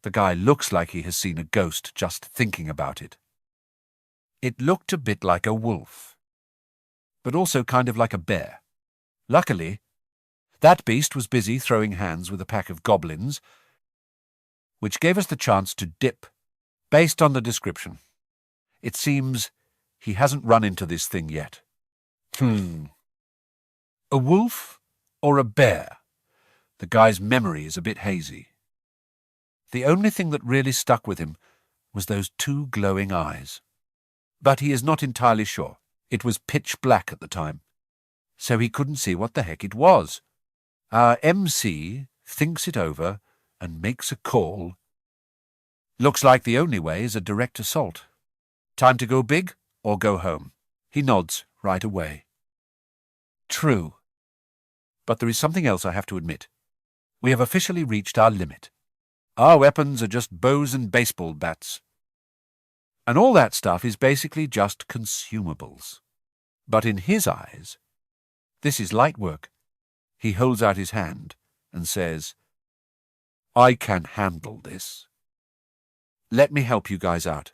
The guy looks like he has seen a ghost just thinking about it. It looked a bit like a wolf, but also kind of like a bear. Luckily, that beast was busy throwing hands with a pack of goblins, which gave us the chance to dip. Based on the description, it seems he hasn't run into this thing yet. A wolf or a bear? The guy's memory is a bit hazy. The only thing that really stuck with him was those two glowing eyes. But he is not entirely sure. It was pitch black at the time, so he couldn't see what the heck it was. Our MC thinks it over and makes a call. Looks like the only way is a direct assault. Time to go big or go home. He nods right away. True. But there is something else I have to admit. We have officially reached our limit. Our weapons are just bows and baseball bats. And all that stuff is basically just consumables. But in his eyes, this is light work. He holds out his hand and says, I can handle this. Let me help you guys out.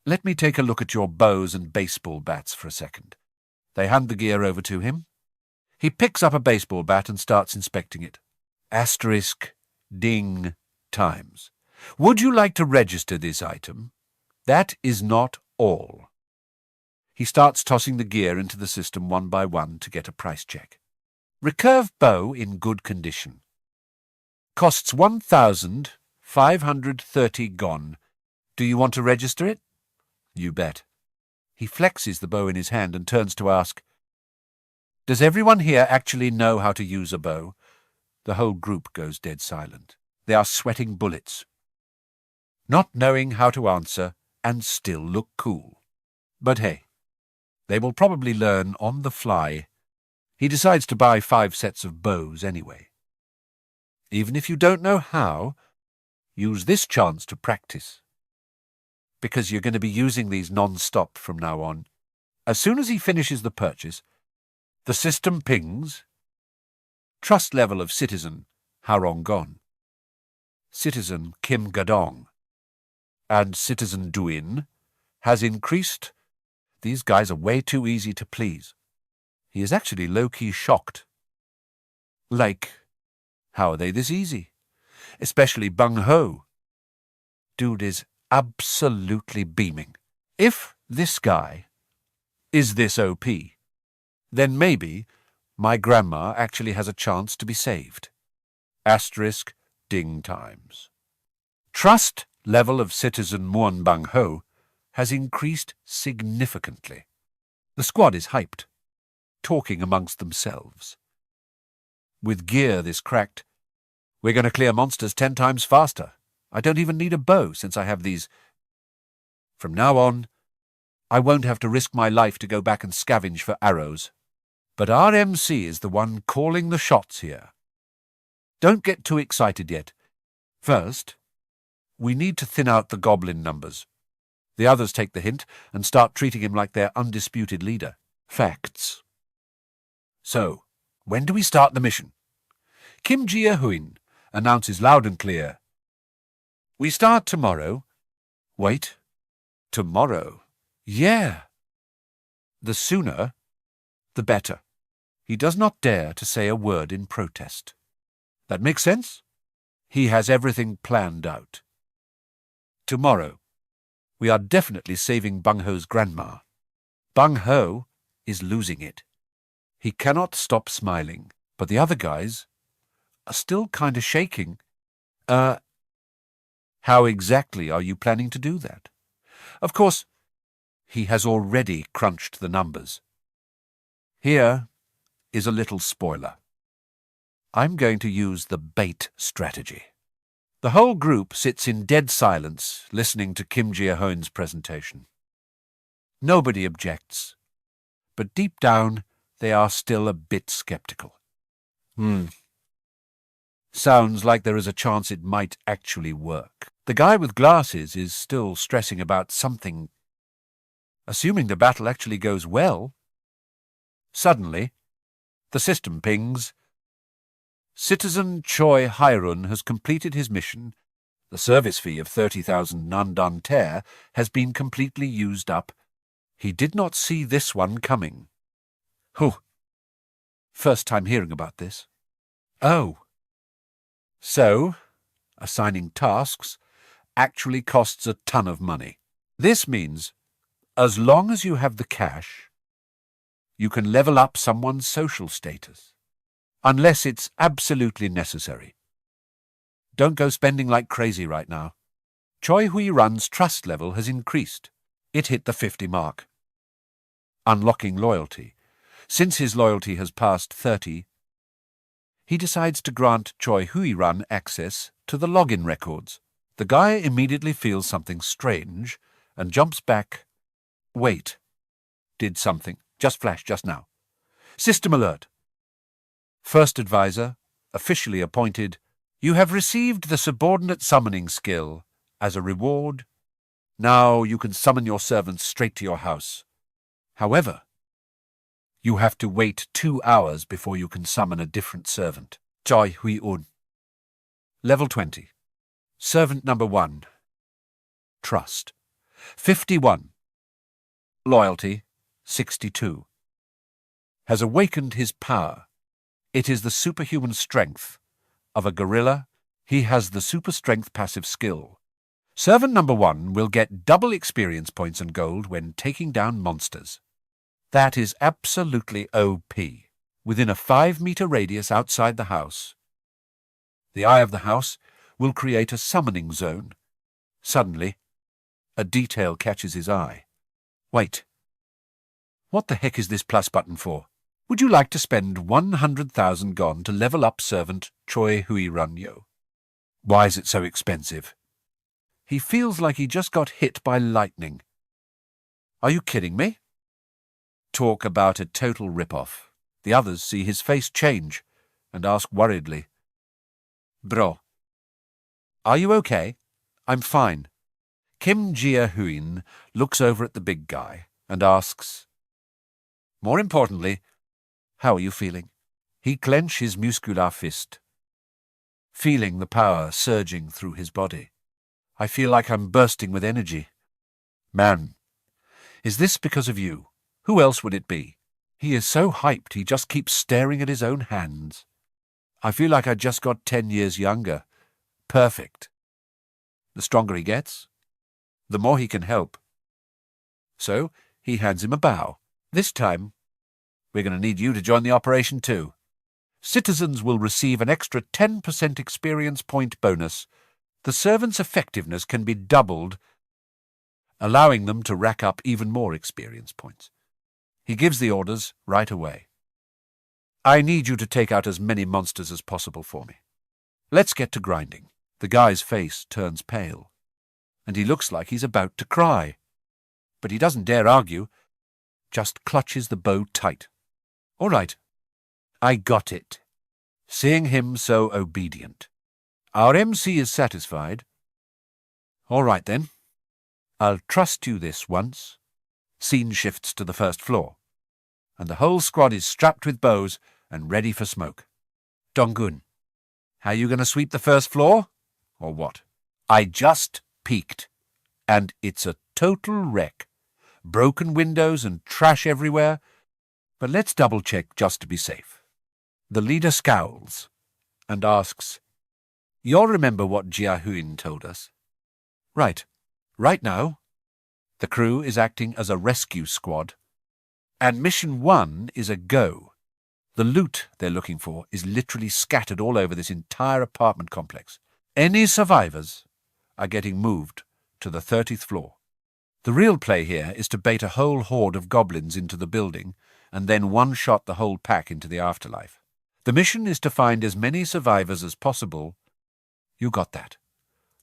Let me take a look at your bows and baseball bats for a second. They hand the gear over to him. He picks up a baseball bat and starts inspecting it. Asterisk, ding, times. Would you like to register this item? That is not all. He starts tossing the gear into the system one by one to get a price check. Recurve bow in good condition. Costs 1,530 gon. Do you want to register it? You bet. He flexes the bow in his hand and turns to ask, Does everyone here actually know how to use a bow? The whole group goes dead silent. They are sweating bullets, not knowing how to answer and still look cool. But hey, they will probably learn on the fly. He decides to buy 5 sets of bows anyway. Even if you don't know how, use this chance to practice, because you're going to be using these non-stop from now on. As soon as he finishes the purchase, the system pings, trust level of citizen Harong Gon, citizen Kim Gadong, and citizen Duin has increased. These guys are way too easy to please. He is actually low-key shocked. Like, how are they this easy? Especially Bung Ho. Dude is absolutely beaming. If this guy is this OP, then maybe my grandma actually has a chance to be saved. Asterisk, ding times. Trust level of citizen Muon Bung Ho has increased significantly. The squad is hyped, talking amongst themselves. With gear this cracked, we're going to clear monsters 10 times faster. I don't even need a bow since I have these. From now on, I won't have to risk my life to go back and scavenge for arrows. But our MC is the one calling the shots here. Don't get too excited yet. First, we need to thin out the goblin numbers. The others take the hint and start treating him like their undisputed leader. Facts. So, when do we start the mission? Kim Gia Huynh announces loud and clear. We start tomorrow. Wait. Tomorrow? Yeah. The sooner, the better. He does not dare to say a word in protest. That makes sense? He has everything planned out. Tomorrow, we are definitely saving Bung Ho's grandma. Bung Ho is losing it. He cannot stop smiling, but the other guys are still kind of shaking. How exactly are you planning to do that? Of course, he has already crunched the numbers. Here is a little spoiler. I'm going to use the bait strategy. The whole group sits in dead silence, listening to Kim Gia Huynh's presentation. Nobody objects, but deep down they are still a bit skeptical. Sounds like there is a chance it might actually work. The guy with glasses is still stressing about something. Assuming the battle actually goes well. Suddenly, the system pings. Citizen Choi Hairun has completed his mission. The service fee of 30,000 Nandan Ter has been completely used up. He did not see this one coming. Whew. First time hearing about this. Oh. So, assigning tasks actually costs a ton of money. This means, as long as you have the cash, you can level up someone's social status, unless it's absolutely necessary. Don't go spending like crazy right now. Choi Hui-run's trust level has increased. It hit the 50 mark. Unlocking loyalty. Since his loyalty has passed 30, he decides to grant Choi Hui-run access to the login records. The guy immediately feels something strange and jumps back. Wait. did something. Just flashed just now. System alert. First advisor, officially appointed. You have received the subordinate summoning skill. As a reward, now you can summon your servants straight to your house. However, you have to wait 2 hours before you can summon a different servant. Gia Huynh. Level 20. Servant number 1. Trust. 51. Loyalty. 62. Has awakened his power. It is the superhuman strength of a gorilla. He has the super strength passive skill. Servant number 1 will get double experience points and gold when taking down monsters. That is absolutely OP. Within a 5-meter radius outside the house. The eye of the house will create a summoning zone. Suddenly, a detail catches his eye. Wait. What the heck is this plus button for? Would you like to spend 100,000 GON to level up servant Choi Hui Runyo? Why is it so expensive? He feels like he just got hit by lightning. Are you kidding me? Talk about a total rip-off. The others see his face change and ask worriedly, Bro, are you okay? I'm fine. Kim Gia Huynh looks over at the big guy and asks, more importantly, how are you feeling? He clenches his muscular fist, feeling the power surging through his body. I feel like I'm bursting with energy. Man, is this because of you? Who else would it be? He is so hyped he just keeps staring at his own hands. I feel like I just got 10 years younger. Perfect. The stronger he gets, the more he can help. So he hands him a bow. This time, we're going to need you to join the operation too. Citizens will receive an extra 10% experience point bonus. The servant's effectiveness can be doubled, allowing them to rack up even more experience points. He gives the orders right away. I need you to take out as many monsters as possible for me. Let's get to grinding. The guy's face turns pale, and he looks like he's about to cry. But he doesn't dare argue, just clutches the bow tight. All right, I got it. Seeing him so obedient, our MC is satisfied. All right then, I'll trust you this once. Scene shifts to the first floor, and the whole squad is strapped with bows and ready for smoke. Donggun, how you going to sweep the first floor? Or what? I just peeked, and it's a total wreck. Broken windows and trash everywhere. But let's double-check just to be safe. The leader scowls and asks, You'll remember what Gia Huynh told us? Right now, the crew is acting as a rescue squad, and Mission 1 is a go. The loot they're looking for is literally scattered all over this entire apartment complex. Any survivors are getting moved to the 30th floor. The real play here is to bait a whole horde of goblins into the building and then one-shot the whole pack into the afterlife. The mission is to find as many survivors as possible. You got that.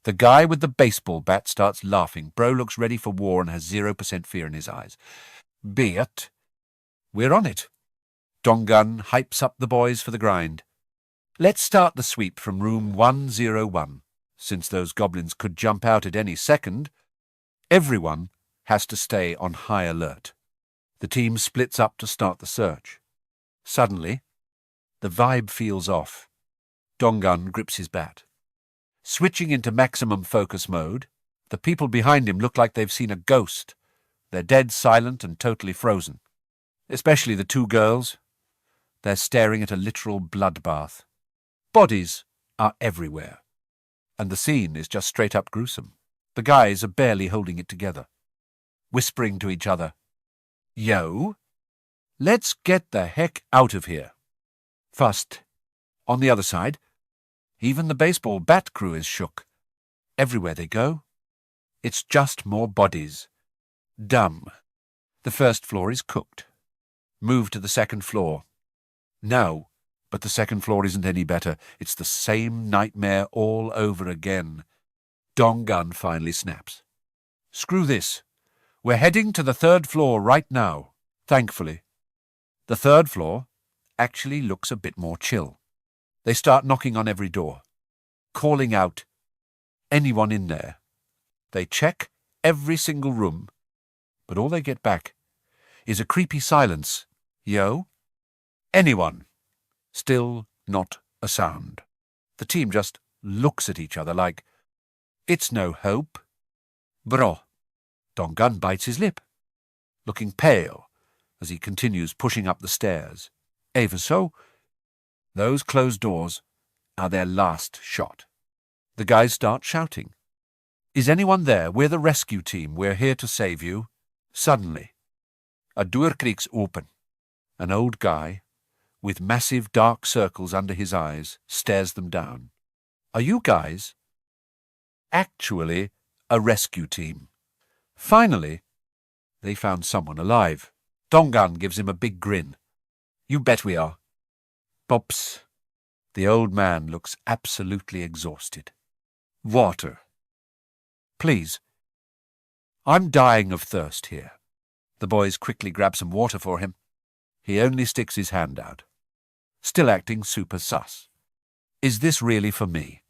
The guy with the baseball bat starts laughing. Bro looks ready for war and has 0% fear in his eyes. Be it. We're on it. Donggun hypes up the boys for the grind. Let's start the sweep from room 101. Since those goblins could jump out at any second, everyone has to stay on high alert. The team splits up to start the search. Suddenly, the vibe feels off. Donggun grips his bat. Switching into maximum focus mode, the people behind him look like they've seen a ghost. They're dead silent and totally frozen. Especially the two girls. They're staring at a literal bloodbath. Bodies are everywhere. And the scene is just straight up gruesome. The guys are barely holding it together, whispering to each other, Yo, let's get the heck out of here. First, on the other side, even the baseball bat crew is shook. Everywhere they go, it's just more bodies. Dumb. The first floor is cooked. Move to the second floor. No, but the second floor isn't any better. It's the same nightmare all over again. Donggun finally snaps. Screw this. We're heading to the third floor right now. thankfully. The third floor actually looks a bit more chill. They start knocking on every door, calling out, anyone in there. They check every single room, but all they get back is a creepy silence. Yo? Anyone? Still not a sound. The team just looks at each other like, it's no hope. Bro. Donggun bites his lip, looking pale as he continues pushing up the stairs. Even so, those closed doors are their last shot. The guys start shouting. Is anyone there? We're the rescue team. We're here to save you. Suddenly, a deur creaks open. An old guy, with massive dark circles under his eyes, stares them down. Are you guys actually a rescue team? Finally, they found someone alive. Donggun gives him a big grin. You bet we are. Pops. The old man looks absolutely exhausted. Water. Please. I'm dying of thirst here. The boys quickly grab some water for him. He only sticks his hand out, still acting super sus. Is this really for me?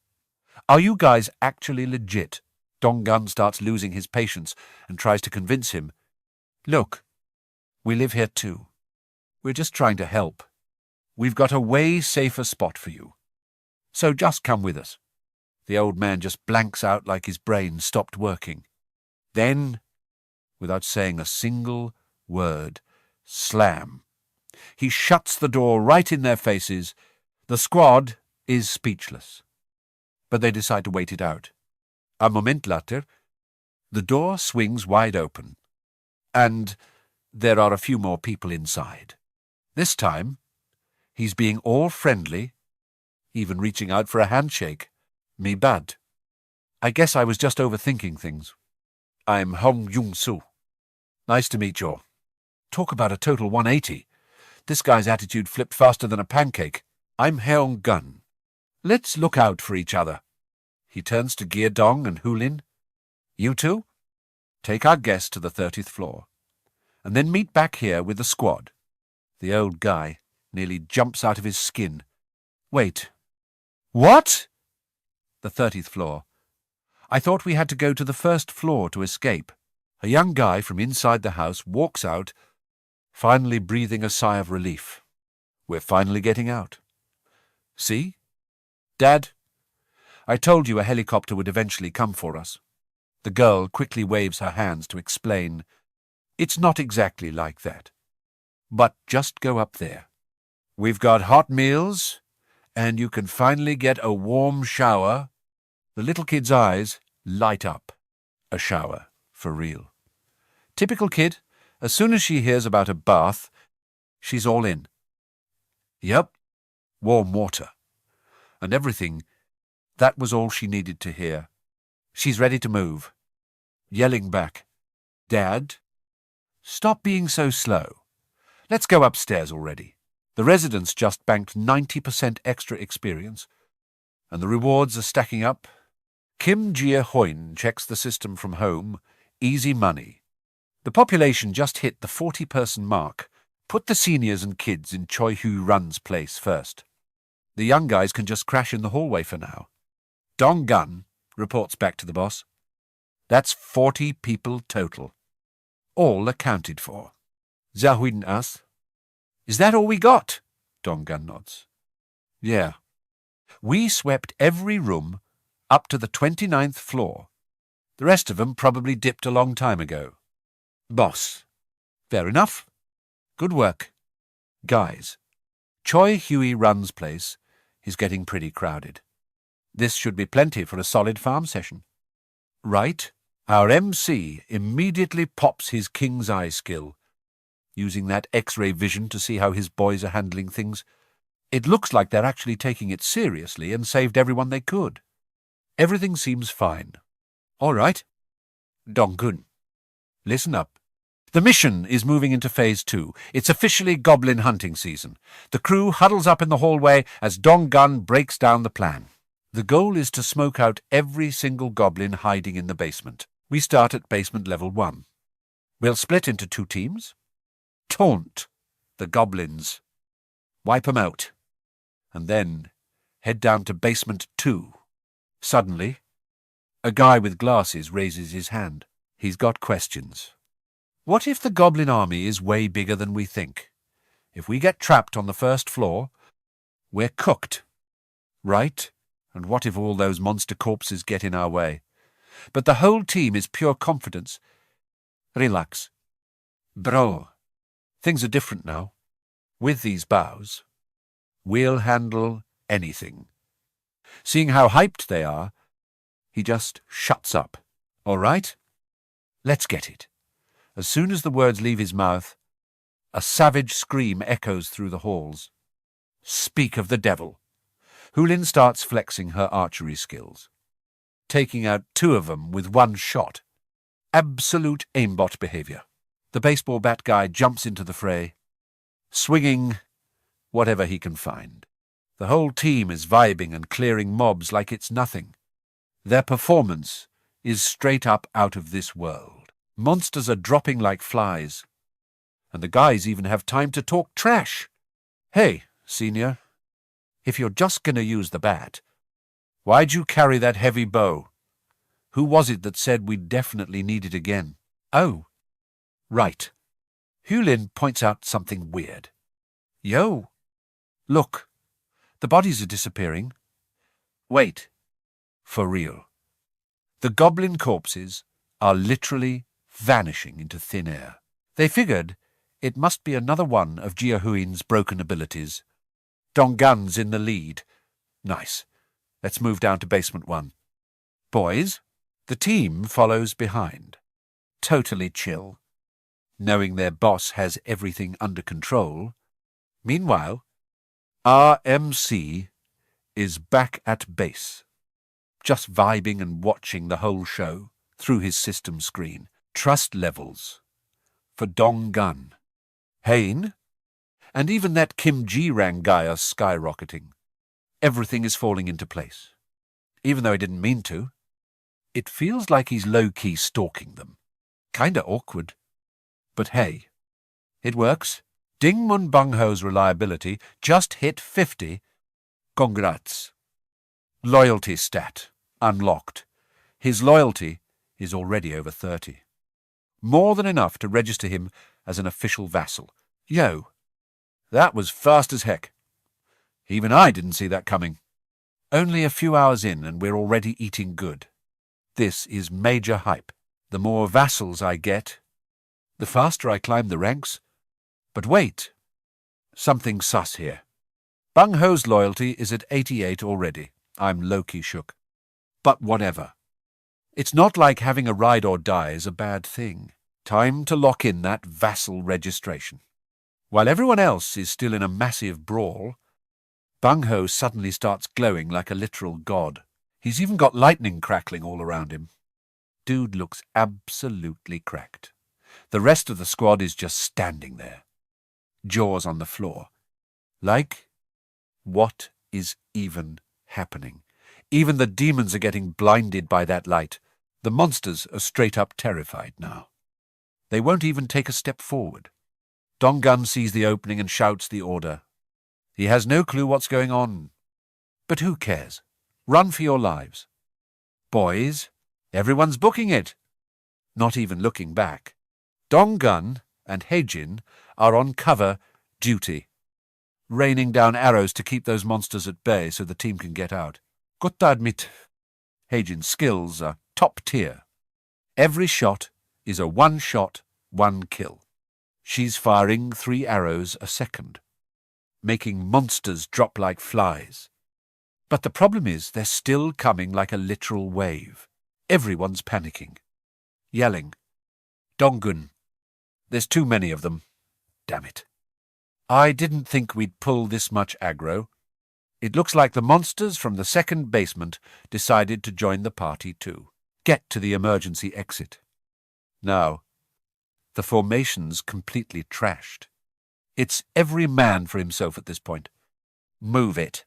Are you guys actually legit? Donggun starts losing his patience and tries to convince him. Look, we live here too. We're just trying to help. We've got a way safer spot for you. So just come with us. The old man just blanks out like his brain stopped working. Then, without saying a single word, slam. He shuts the door right in their faces. The squad is speechless. But they decide to wait it out. A moment later, the door swings wide open, and there are a few more people inside. This time, he's being all friendly, even reaching out for a handshake. Me bad. I guess I was just overthinking things. I'm Hong Jung-soo. Nice to meet you. Talk about a total 180. This guy's attitude flipped faster than a pancake. I'm Heong Gun. Let's look out for each other. He turns to Gia Dong and Hulin. You two? Take our guest to the 30th floor, and then meet back here with the squad. The old guy nearly jumps out of his skin. Wait. What? The 30th floor. I thought we had to go to the first floor to escape. A young guy from inside the house walks out, finally breathing a sigh of relief. We're finally getting out. See? Dad, I told you a helicopter would eventually come for us. The girl quickly waves her hands to explain. It's not exactly like that. But just go up there. We've got hot meals, and you can finally get a warm shower. The little kid's eyes light up. A shower, for real. Typical kid, as soon as she hears about a bath, she's all in. Yep, warm water. And everything, that was all she needed to hear. She's ready to move. Yelling back, Dad, stop being so slow. Let's go upstairs already. The residents just banked 90% extra experience, and the rewards are stacking up. Kim Gia Huynh checks the system from home. Easy money. The population just hit the 40-person mark. Put the seniors and kids in Choi Hu Run's place first. The young guys can just crash in the hallway for now. Donggun reports back to the boss. That's 40 people total. All accounted for. Gia Huynh asks, Is that all we got? Donggun nods. Yeah. We swept every room up to the 29th floor. The rest of them probably dipped a long time ago. Boss. Fair enough. Good work. Guys, Choi Hu Run's place is getting pretty crowded. This should be plenty for a solid farm session. Right? Our MC immediately pops his king's eye skill, using that X-ray vision to see how his boys are handling things. It looks like they're actually taking it seriously and saved everyone they could. Everything seems fine. All right. Donggun, listen up. The mission is moving into Phase 2. It's officially goblin hunting season. The crew huddles up in the hallway as Donggun breaks down the plan. The goal is to smoke out every single goblin hiding in the basement. We start at basement level 1. We'll split into 2 teams. taunt the goblins. Wipe 'em out. And then head down to basement 2. Suddenly, a guy with glasses raises his hand. He's got questions. What if the goblin army is way bigger than we think? If we get trapped on the first floor, we're cooked. Right? And what if all those monster corpses get in our way? But the whole team is pure confidence. Relax. Bro, things are different now. With these bows, we'll handle anything. Seeing how hyped they are, he just shuts up. All right? Let's get it. As soon as the words leave his mouth, a savage scream echoes through the halls. Speak of the devil. Hulin starts flexing her archery skills, taking out 2 of them with 1 shot. Absolute aimbot behavior. The baseball bat guy jumps into the fray, swinging whatever he can find. The whole team is vibing and clearing mobs like it's nothing. Their performance is straight up out of this world. Monsters are dropping like flies, and the guys even have time to talk trash. Hey, senior, if you're just going to use the bat, why'd you carry that heavy bow? Who was it that said we definitely need it again? Oh, right. Hulin points out something weird. Yo, look, the bodies are disappearing. Wait, for real. The goblin corpses are literally vanishing into thin air. They figured it must be another one of Gia Huyn's broken abilities. Donggun's in the lead. Nice. Let's move down to basement 1. Boys, the team follows behind. Totally chill, knowing their boss has everything under control. Meanwhile, our MC is back at base, just vibing and watching the whole show through his system screen. Trust levels for Donggun, Hain, and even that Kim Ji-rang guy are skyrocketing. Everything is falling into place. Even though he didn't mean to, it feels like he's low-key stalking them. Kinda awkward. But hey, it works. Dingmun Bungho's reliability just hit 50. Congrats. Loyalty stat unlocked. His loyalty is already over 30. More than enough to register him as an official vassal. Yo, that was fast as heck. Even I didn't see that coming. Only a few hours in and we're already eating good. This is major hype. The more vassals I get, the faster I climb the ranks. But wait, something sus here. Bungho's loyalty is at 88 already. I'm low-key shook. But whatever. It's not like having a ride or die is a bad thing. Time to lock in that vassal registration. While everyone else is still in a massive brawl, Bungho suddenly starts glowing like a literal god. He's even got lightning crackling all around him. Dude looks absolutely cracked. The rest of the squad is just standing there, jaws on the floor. Like, what is even happening? Even the demons are getting blinded by that light. The monsters are straight up terrified now. They won't even take a step forward. Donggun sees the opening and shouts the order. He has no clue what's going on. But who cares? Run for your lives. Boys, everyone's booking it. Not even looking back. Donggun and Heijin are on cover duty, raining down arrows to keep those monsters at bay so the team can get out. Gotta admit, Heijin's skills are top tier. Every shot is a 1-shot, 1-kill. She's firing 3 arrows a second, making monsters drop like flies. But the problem is they're still coming like a literal wave. Everyone's panicking, yelling, Donggun, there's too many of them. Damn it. I didn't think we'd pull this much aggro. It looks like the monsters from the second basement decided to join the party too. Get to the emergency exit. Now, the formation's completely trashed. It's every man for himself at this point. Move it.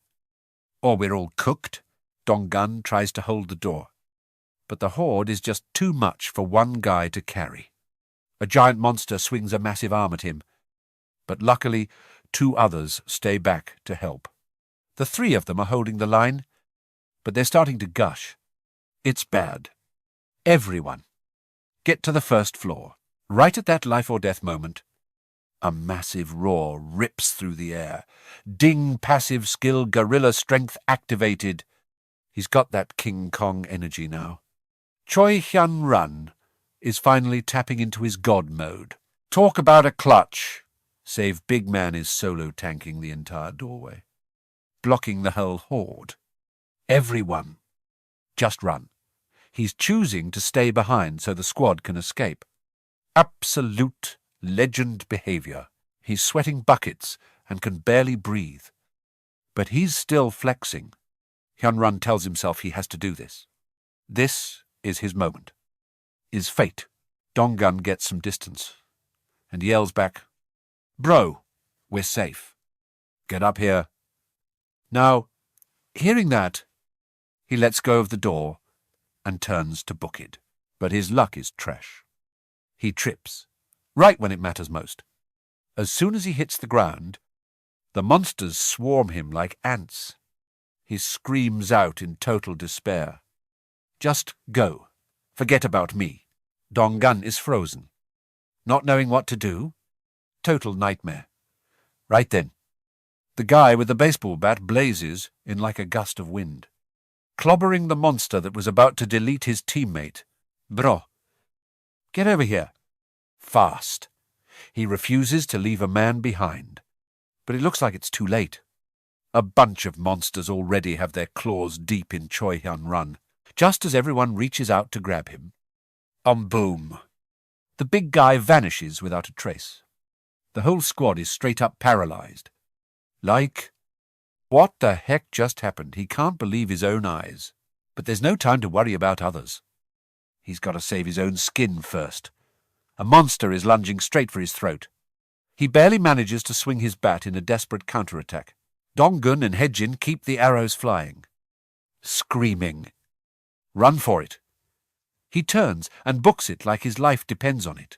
Or we're all cooked. Donggun tries to hold the door. But the horde is just too much for one guy to carry. A giant monster swings a massive arm at him. But luckily, 2 others stay back to help. The 3 of them are holding the line, but they're starting to gush. It's bad. Everyone, get to the first floor. Right at that life-or-death moment, a massive roar rips through the air. Ding passive skill gorilla strength activated. He's got that King Kong energy now. Choi Hyun-ran is finally tapping into his god mode. Talk about a clutch. Save Big Man is solo tanking the entire doorway, blocking the whole horde. Everyone, just run. He's choosing to stay behind so the squad can escape. Absolute legend behavior. He's sweating buckets and can barely breathe. But he's still flexing. Hyun-ran tells himself he has to do this. This is his moment. His fate. Dong-gun gets some distance and yells back, "Bro, we're safe. Get up here." Now, hearing that, he lets go of the door and turns to book it. But his luck is trash. He trips, right when it matters most. As soon as he hits the ground, the monsters swarm him like ants. He screams out in total despair. Just go. Forget about me. Dong-gun is frozen. Not knowing what to do? Total nightmare. Right then, the guy with the baseball bat blazes in like a gust of wind, clobbering the monster that was about to delete his teammate. Bro, get over here. Fast. He refuses to leave a man behind. But it looks like it's too late. A bunch of monsters already have their claws deep in Choi Hyun-ran. Just as everyone reaches out to grab him, boom. The big guy vanishes without a trace. The whole squad is straight up paralyzed. Like, what the heck just happened? He can't believe his own eyes. But there's no time to worry about others. He's got to save his own skin first. A monster is lunging straight for his throat. He barely manages to swing his bat in a desperate counterattack. Dong-gun and Hae-jin keep the arrows flying. Screaming. Run for it. He turns and books it like his life depends on it.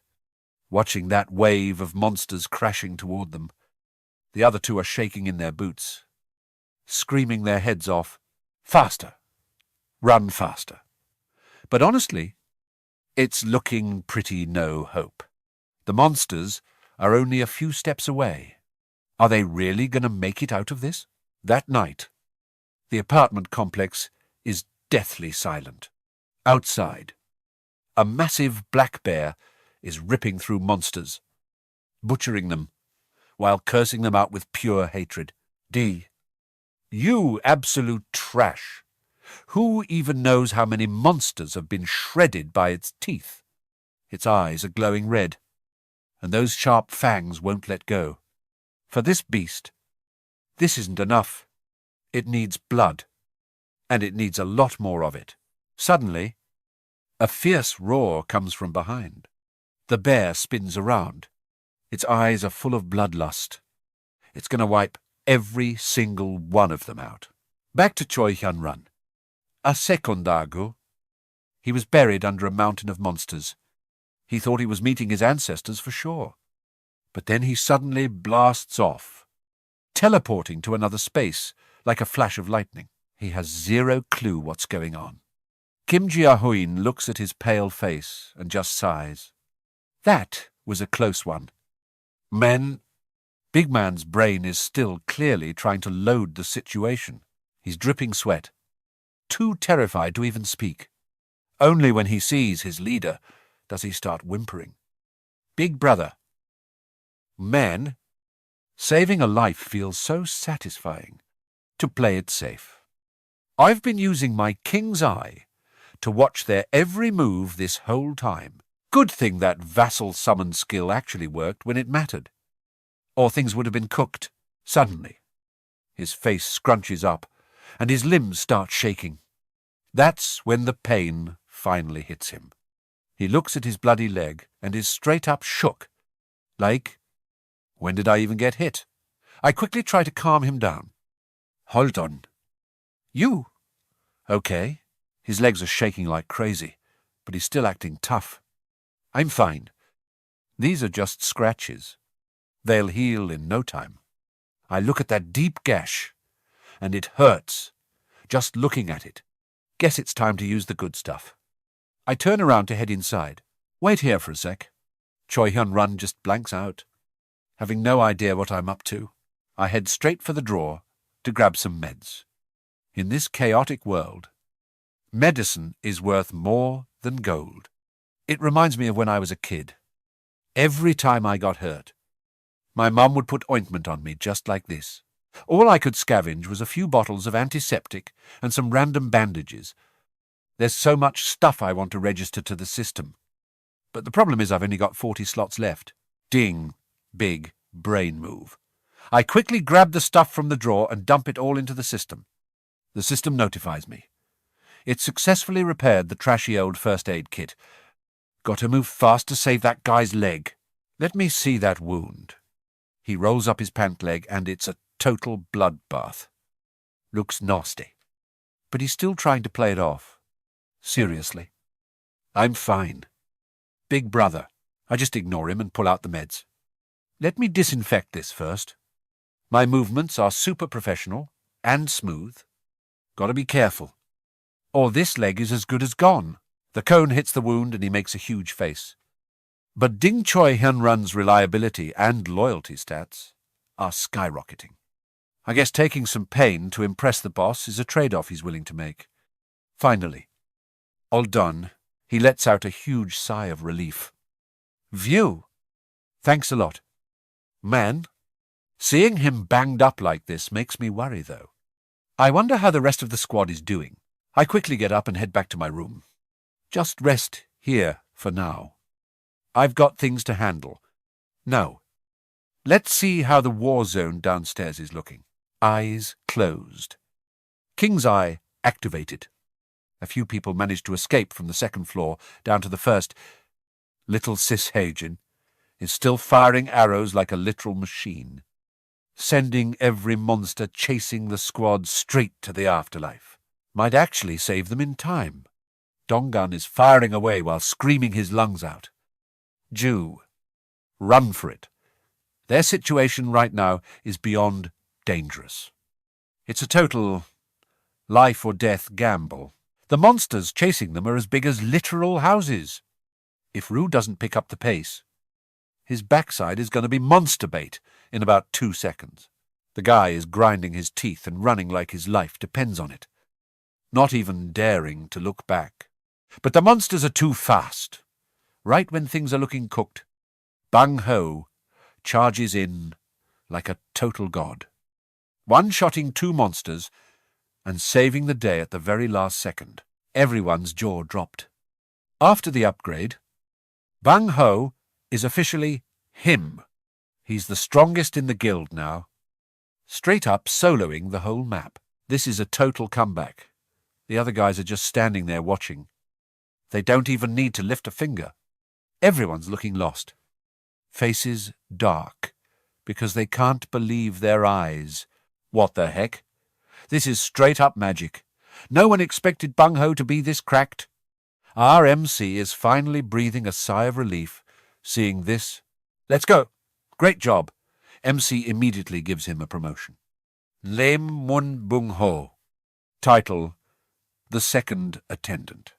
Watching that wave of monsters crashing toward them, the other 2 are shaking in their boots, screaming their heads off, "Faster! Run faster!" But honestly, it's looking pretty no hope. The monsters are only a few steps away. Are they really going to make it out of this? That night, the apartment complex is deathly silent. Outside, a massive black bear is ripping through monsters, butchering them, while cursing them out with pure hatred. D. You absolute trash! Who even knows how many monsters have been shredded by its teeth? Its eyes are glowing red, and those sharp fangs won't let go. For this beast, this isn't enough. It needs blood, and it needs a lot more of it. Suddenly, a fierce roar comes from behind. The bear spins around. Its eyes are full of bloodlust. It's going to wipe every single one of them out. Back to Choi Hyun-ran. A second ago, he was buried under a mountain of monsters. He thought he was meeting his ancestors for sure. But then he suddenly blasts off, teleporting to another space like a flash of lightning. He has zero clue what's going on. Gia Huynh looks at his pale face and just sighs. That was a close one. Big Man's brain is still clearly trying to load the situation. He's dripping sweat, too terrified to even speak. Only when he sees his leader does he start whimpering. Big brother. Men, saving a life feels so satisfying. To play it safe. I've been using my king's eye to watch their every move this whole time. Good thing that vassal summon skill actually worked when it mattered. Or things would have been cooked. Suddenly, his face scrunches up, and his limbs start shaking. That's when the pain finally hits him. He looks at his bloody leg and is straight up shook. Like, when did I even get hit? I quickly try to calm him down. Hold on. You? Okay. His legs are shaking like crazy, but he's still acting tough. I'm fine. These are just scratches. They'll heal in no time. I look at that deep gash, and it hurts, just looking at it. Guess it's time to use the good stuff. I turn around to head inside. Wait here for a sec. Choi Hyun-run just blanks out. Having no idea what I'm up to, I head straight for the drawer to grab some meds. In this chaotic world, medicine is worth more than gold. It reminds me of when I was a kid. Every time I got hurt, my mum would put ointment on me just like this. All I could scavenge was a few bottles of antiseptic and some random bandages. There's so much stuff I want to register to the system. But the problem is I've only got 40 slots left. Ding. Big brain move. I quickly grab the stuff from the drawer and dump it all into the system. The system notifies me. It successfully repaired the trashy old first aid kit. Got to move fast to save that guy's leg. Let me see that wound. He rolls up his pant leg and it's a total bloodbath. Looks nasty. But he's still trying to play it off. Seriously. I'm fine. Big brother. I just ignore him and pull out the meds. Let me disinfect this first. My movements are super professional and smooth. Gotta be careful, or this leg is as good as gone. The cone hits the wound and he makes a huge face. But Ding Choi Hyun-run's reliability and loyalty stats are skyrocketing. I guess taking some pain to impress the boss is a trade-off he's willing to make. Finally, all done, he lets out a huge sigh of relief. View. Thanks a lot. Man, seeing him banged up like this makes me worry, though. I wonder how the rest of the squad is doing. I quickly get up and head back to my room. Just rest here for now. I've got things to handle. Now, let's see how the war zone downstairs is looking. Eyes closed. King's Eye activated. A few people managed to escape from the second floor down to the first. Little Sis Haejin is still firing arrows like a literal machine, sending every monster chasing the squad straight to the afterlife. Might actually save them in time. Donggun is firing away while screaming his lungs out. Ju, run for it. Their situation right now is beyond dangerous. It's a total life-or-death gamble. The monsters chasing them are as big as literal houses. If Rue doesn't pick up the pace, his backside is going to be monster bait in about 2 seconds. The guy is grinding his teeth and running like his life depends on it, not even daring to look back. But the monsters are too fast. Right when things are looking cooked, Bang Ho charges in like a total god, one-shotting 2 monsters and saving the day at the very last second. Everyone's jaw dropped. After the upgrade, Bang Ho is officially him. He's the strongest in the guild now, straight up soloing the whole map. This is a total comeback. The other guys are just standing there watching. They don't even need to lift a finger. Everyone's looking lost. Faces dark, because they can't believe their eyes. What the heck? This is straight-up magic. No one expected Bang Ho to be this cracked. Our MC is finally breathing a sigh of relief, seeing this. Let's go. Great job. MC immediately gives him a promotion. Lim Mun Bung Ho. Title, The Second Attendant.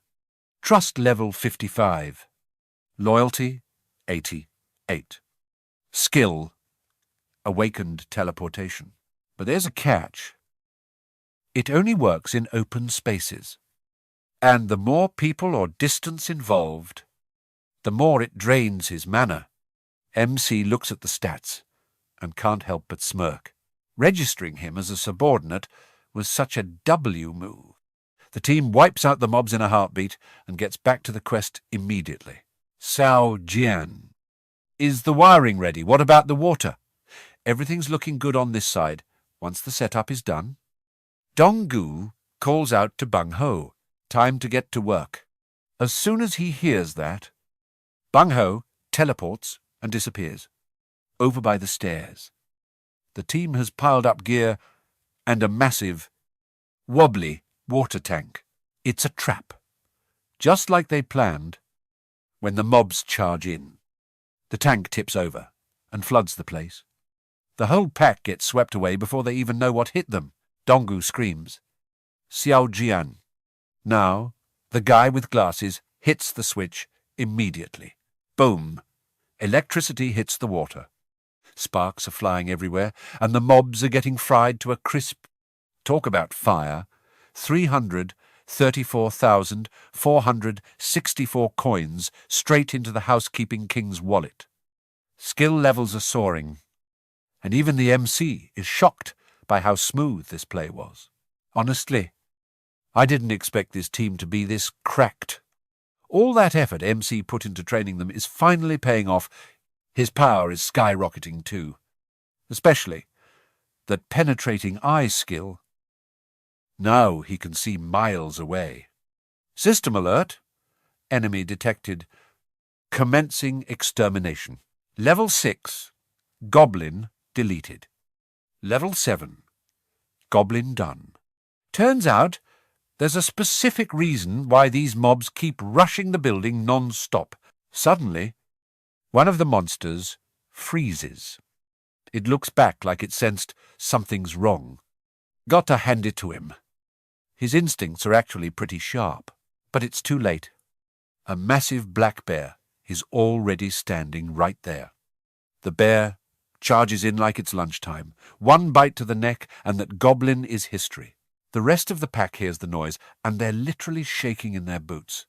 Trust level 55. Loyalty, 88. Skill, Awakened Teleportation. But there's a catch. It only works in open spaces. And the more people or distance involved, the more it drains his mana. MC looks at the stats and can't help but smirk. Registering him as a subordinate was such a W move. The team wipes out the mobs in a heartbeat and gets back to the quest immediately. Sao Jian. Is the wiring ready? What about the water? Everything's looking good on this side. Once the setup is done, Donggu calls out to Bang Ho. Time to get to work. As soon as he hears that, Bang Ho teleports and disappears, over by the stairs. The team has piled up gear and a massive, wobbly water tank. It's a trap, just like they planned when the mobs charge in. The tank tips over. and floods the place. The whole pack gets swept away before they even know what hit them. Donggu screams. Xiao Jian. Now, the guy with glasses hits the switch immediately. Boom! Electricity hits the water. Sparks are flying everywhere, and the mobs are getting fried to a crisp. Talk about fire. 334,464 coins straight into the housekeeping king's wallet. Skill levels are soaring, and even the MC is shocked by how smooth this play was. Honestly, I didn't expect this team to be this cracked. All that effort MC put into training them is finally paying off. His power is skyrocketing too. Especially that penetrating eye skill. Now he can see miles away. System alert. Enemy detected. Commencing extermination. Level 6. Goblin deleted. Level 7. Goblin done. Turns out there's a specific reason why these mobs keep rushing the building non-stop. Suddenly, one of the monsters freezes. It looks back like it sensed something's wrong. Got to hand it to him. His instincts are actually pretty sharp, but it's too late. A massive black bear is already standing right there. The bear charges in like it's lunchtime. One bite to the neck, and that goblin is history. The rest of the pack hears the noise, and they're literally shaking in their boots.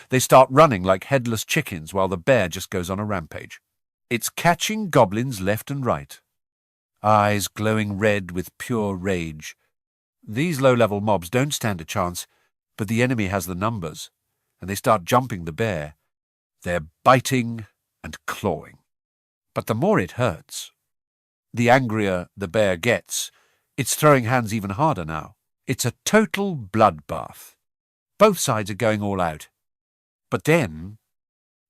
They start running like headless chickens while the bear just goes on a rampage. It's catching goblins left and right. Eyes glowing red with pure rage. These low-level mobs don't stand a chance, but the enemy has the numbers, and they start jumping the bear. They're biting and clawing. But the more it hurts, the angrier the bear gets. It's throwing hands even harder now. It's a total bloodbath. Both sides are going all out. But then,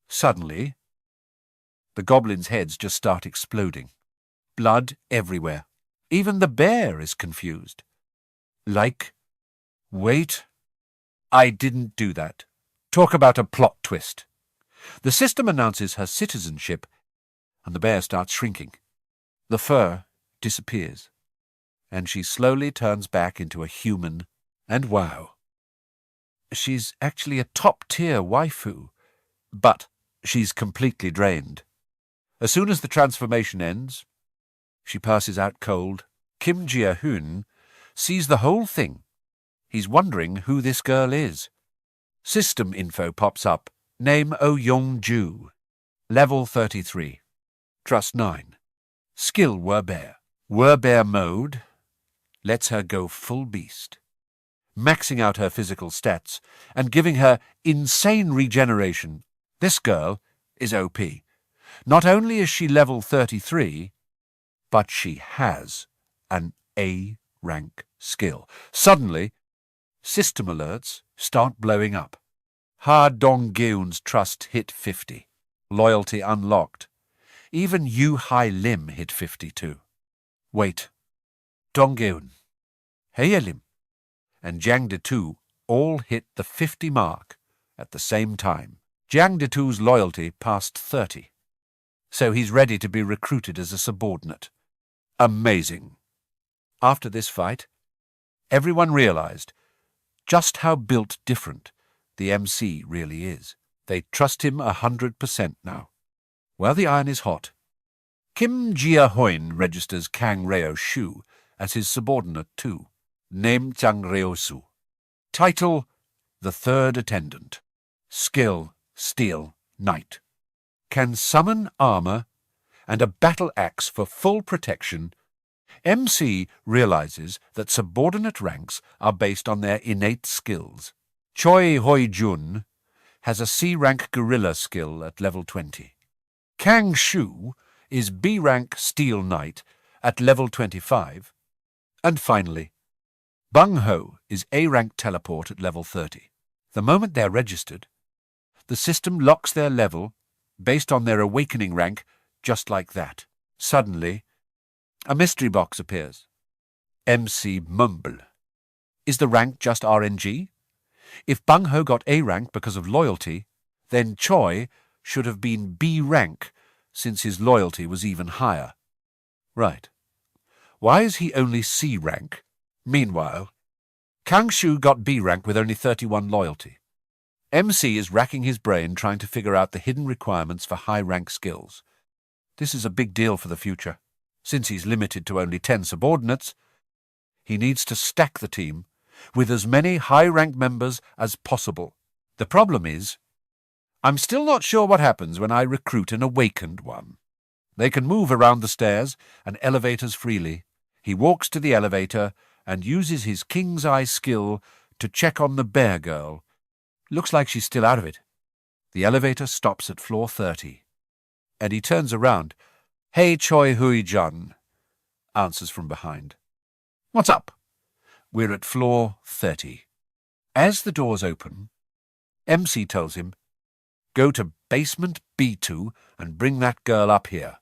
suddenly, the goblins' heads just start exploding. Blood everywhere. Even the bear is confused. Wait, I didn't do that. Talk about a plot twist. The system announces her citizenship, and the bear starts shrinking. The fur disappears, and she slowly turns back into a human, and wow. She's actually a top-tier waifu, but she's completely drained. As soon as the transformation ends, she passes out cold. Gia Huynh sees the whole thing. He's wondering who this girl is. System info pops up. Name Ju. Level 33. Trust 9. Skill Werbear. Werbear mode lets her go full beast, maxing out her physical stats and giving her insane regeneration. This girl is OP. Not only is she level 33, but she has an A-rank skill. Suddenly, system alerts start blowing up. Ha Donggeun's trust hit 50. Loyalty unlocked. Even Yu Hai Lim hit 52. Wait. Donggeun, Heye Lim, and Jiang Detu all hit the 50 mark at the same time. Jiang Detu's loyalty passed 30. So he's ready to be recruited as a subordinate. Amazing. After this fight, everyone realized just how built different the MC really is. They trust him 100% now. While the iron is hot, Gia Huynh registers Kang Reo Shu as his subordinate too. Name Chang Reosu. Title, The Third Attendant. Skill, Steel, Knight. Can summon armor and a battle axe for full protection. MC realizes that subordinate ranks are based on their innate skills. Choi Hoi Jun has a C-rank guerrilla skill at level 20. Kang Shu is B-rank Steel Knight at level 25. And finally, Bung Ho is A-rank teleport at level 30. The moment they're registered, the system locks their level based on their awakening rank just like that. Suddenly, a mystery box appears. MC Mumble. Is the rank just RNG? If Bung Ho got A rank because of loyalty, then Choi should have been B rank since his loyalty was even higher. Right. Why is he only C rank? Meanwhile, Kang Shu got B rank with only 31 loyalty. MC is racking his brain trying to figure out the hidden requirements for high-rank skills. This is a big deal for the future. Since he's limited to only 10 subordinates, he needs to stack the team with as many high-rank members as possible. The problem is, I'm still not sure what happens when I recruit an awakened one. They can move around the stairs and elevators freely. He walks to the elevator and uses his king's eye skill to check on the bear girl. Looks like she's still out of it. The elevator stops at floor 30. And he turns around. "Hey, Choi Hui-jun," answers from behind. "What's up?" "We're at floor 30. As the doors open, MC tells him, "Go to basement B2 and bring that girl up here."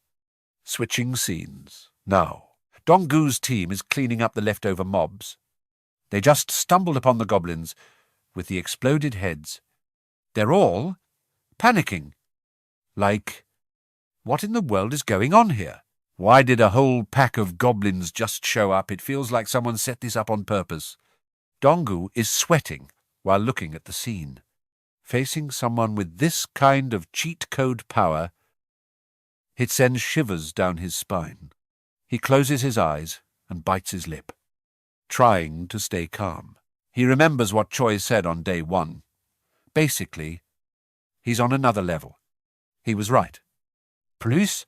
Switching scenes. Now, Donggu's team is cleaning up the leftover mobs. They just stumbled upon the goblins with the exploded heads. They're all panicking. Like, what in the world is going on here? Why did a whole pack of goblins just show up? It feels like someone set this up on purpose. Donggu is sweating while looking at the scene. Facing someone with this kind of cheat code power, it sends shivers down his spine. He closes his eyes and bites his lip, trying to stay calm. He remembers what Choi said on day 1. Basically, he's on another level. He was right. Plus,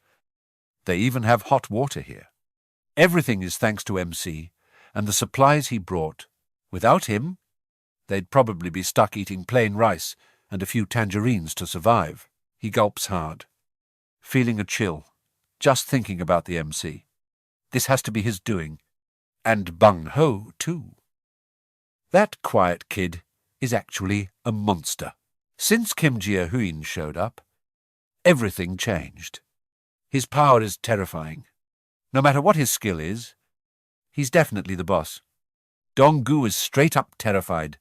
they even have hot water here. Everything is thanks to MC and the supplies he brought. Without him, they'd probably be stuck eating plain rice and a few tangerines to survive. He gulps hard, feeling a chill, just thinking about the MC. This has to be his doing. And Bung Ho, too. That quiet kid is actually a monster. Since Gia Huynh showed up, everything changed. His power is terrifying. No matter what his skill is, he's definitely the boss. Donggu is straight up terrified,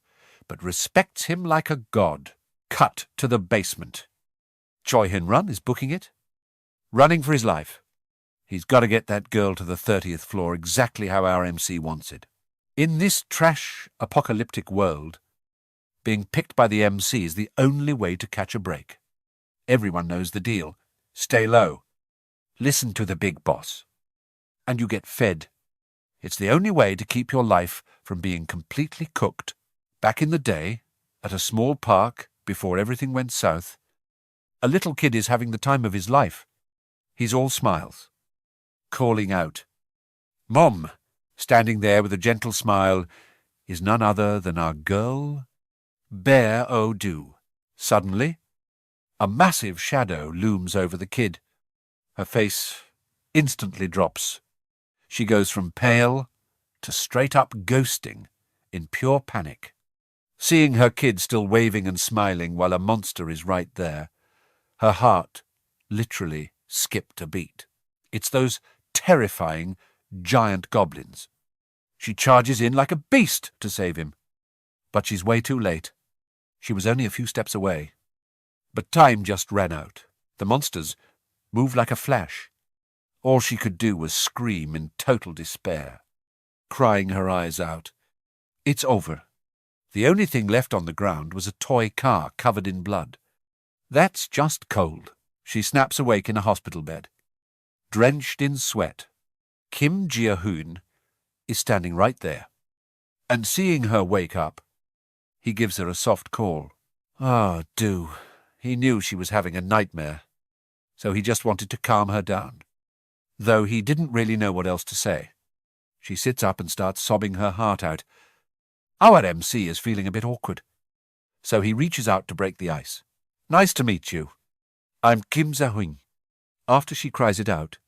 but respects him like a god. Cut to the basement. Choi Hin-run is booking it, running for his life. He's got to get that girl to the 30th floor exactly how our MC wants it. In this trash, apocalyptic world, being picked by the MC is the only way to catch a break. Everyone knows the deal. Stay low. Listen to the big boss. And you get fed. It's the only way to keep your life from being completely cooked. Back in the day, at a small park, before everything went south, a little kid is having the time of his life. He's all smiles, calling out. Mom, standing there with a gentle smile, is none other than our girl, Bear O'Du. Suddenly, a massive shadow looms over the kid. Her face instantly drops. She goes from pale to straight-up ghosting in pure panic. Seeing her kid still waving and smiling while a monster is right there, her heart literally skipped a beat. It's those terrifying giant goblins. She charges in like a beast to save him. But she's way too late. She was only a few steps away. But time just ran out. The monsters moved like a flash. All she could do was scream in total despair, crying her eyes out. It's over. The only thing left on the ground was a toy car covered in blood. That's just cold. She snaps awake in a hospital bed. Drenched in sweat, Gia Huynh is standing right there. And seeing her wake up, he gives her a soft call. Ah, Do. He knew she was having a nightmare, so he just wanted to calm her down. Though he didn't really know what else to say. She sits up and starts sobbing her heart out. Our MC is feeling a bit awkward, so he reaches out to break the ice. Nice to meet you. I'm Gia Huynh. After she cries it out,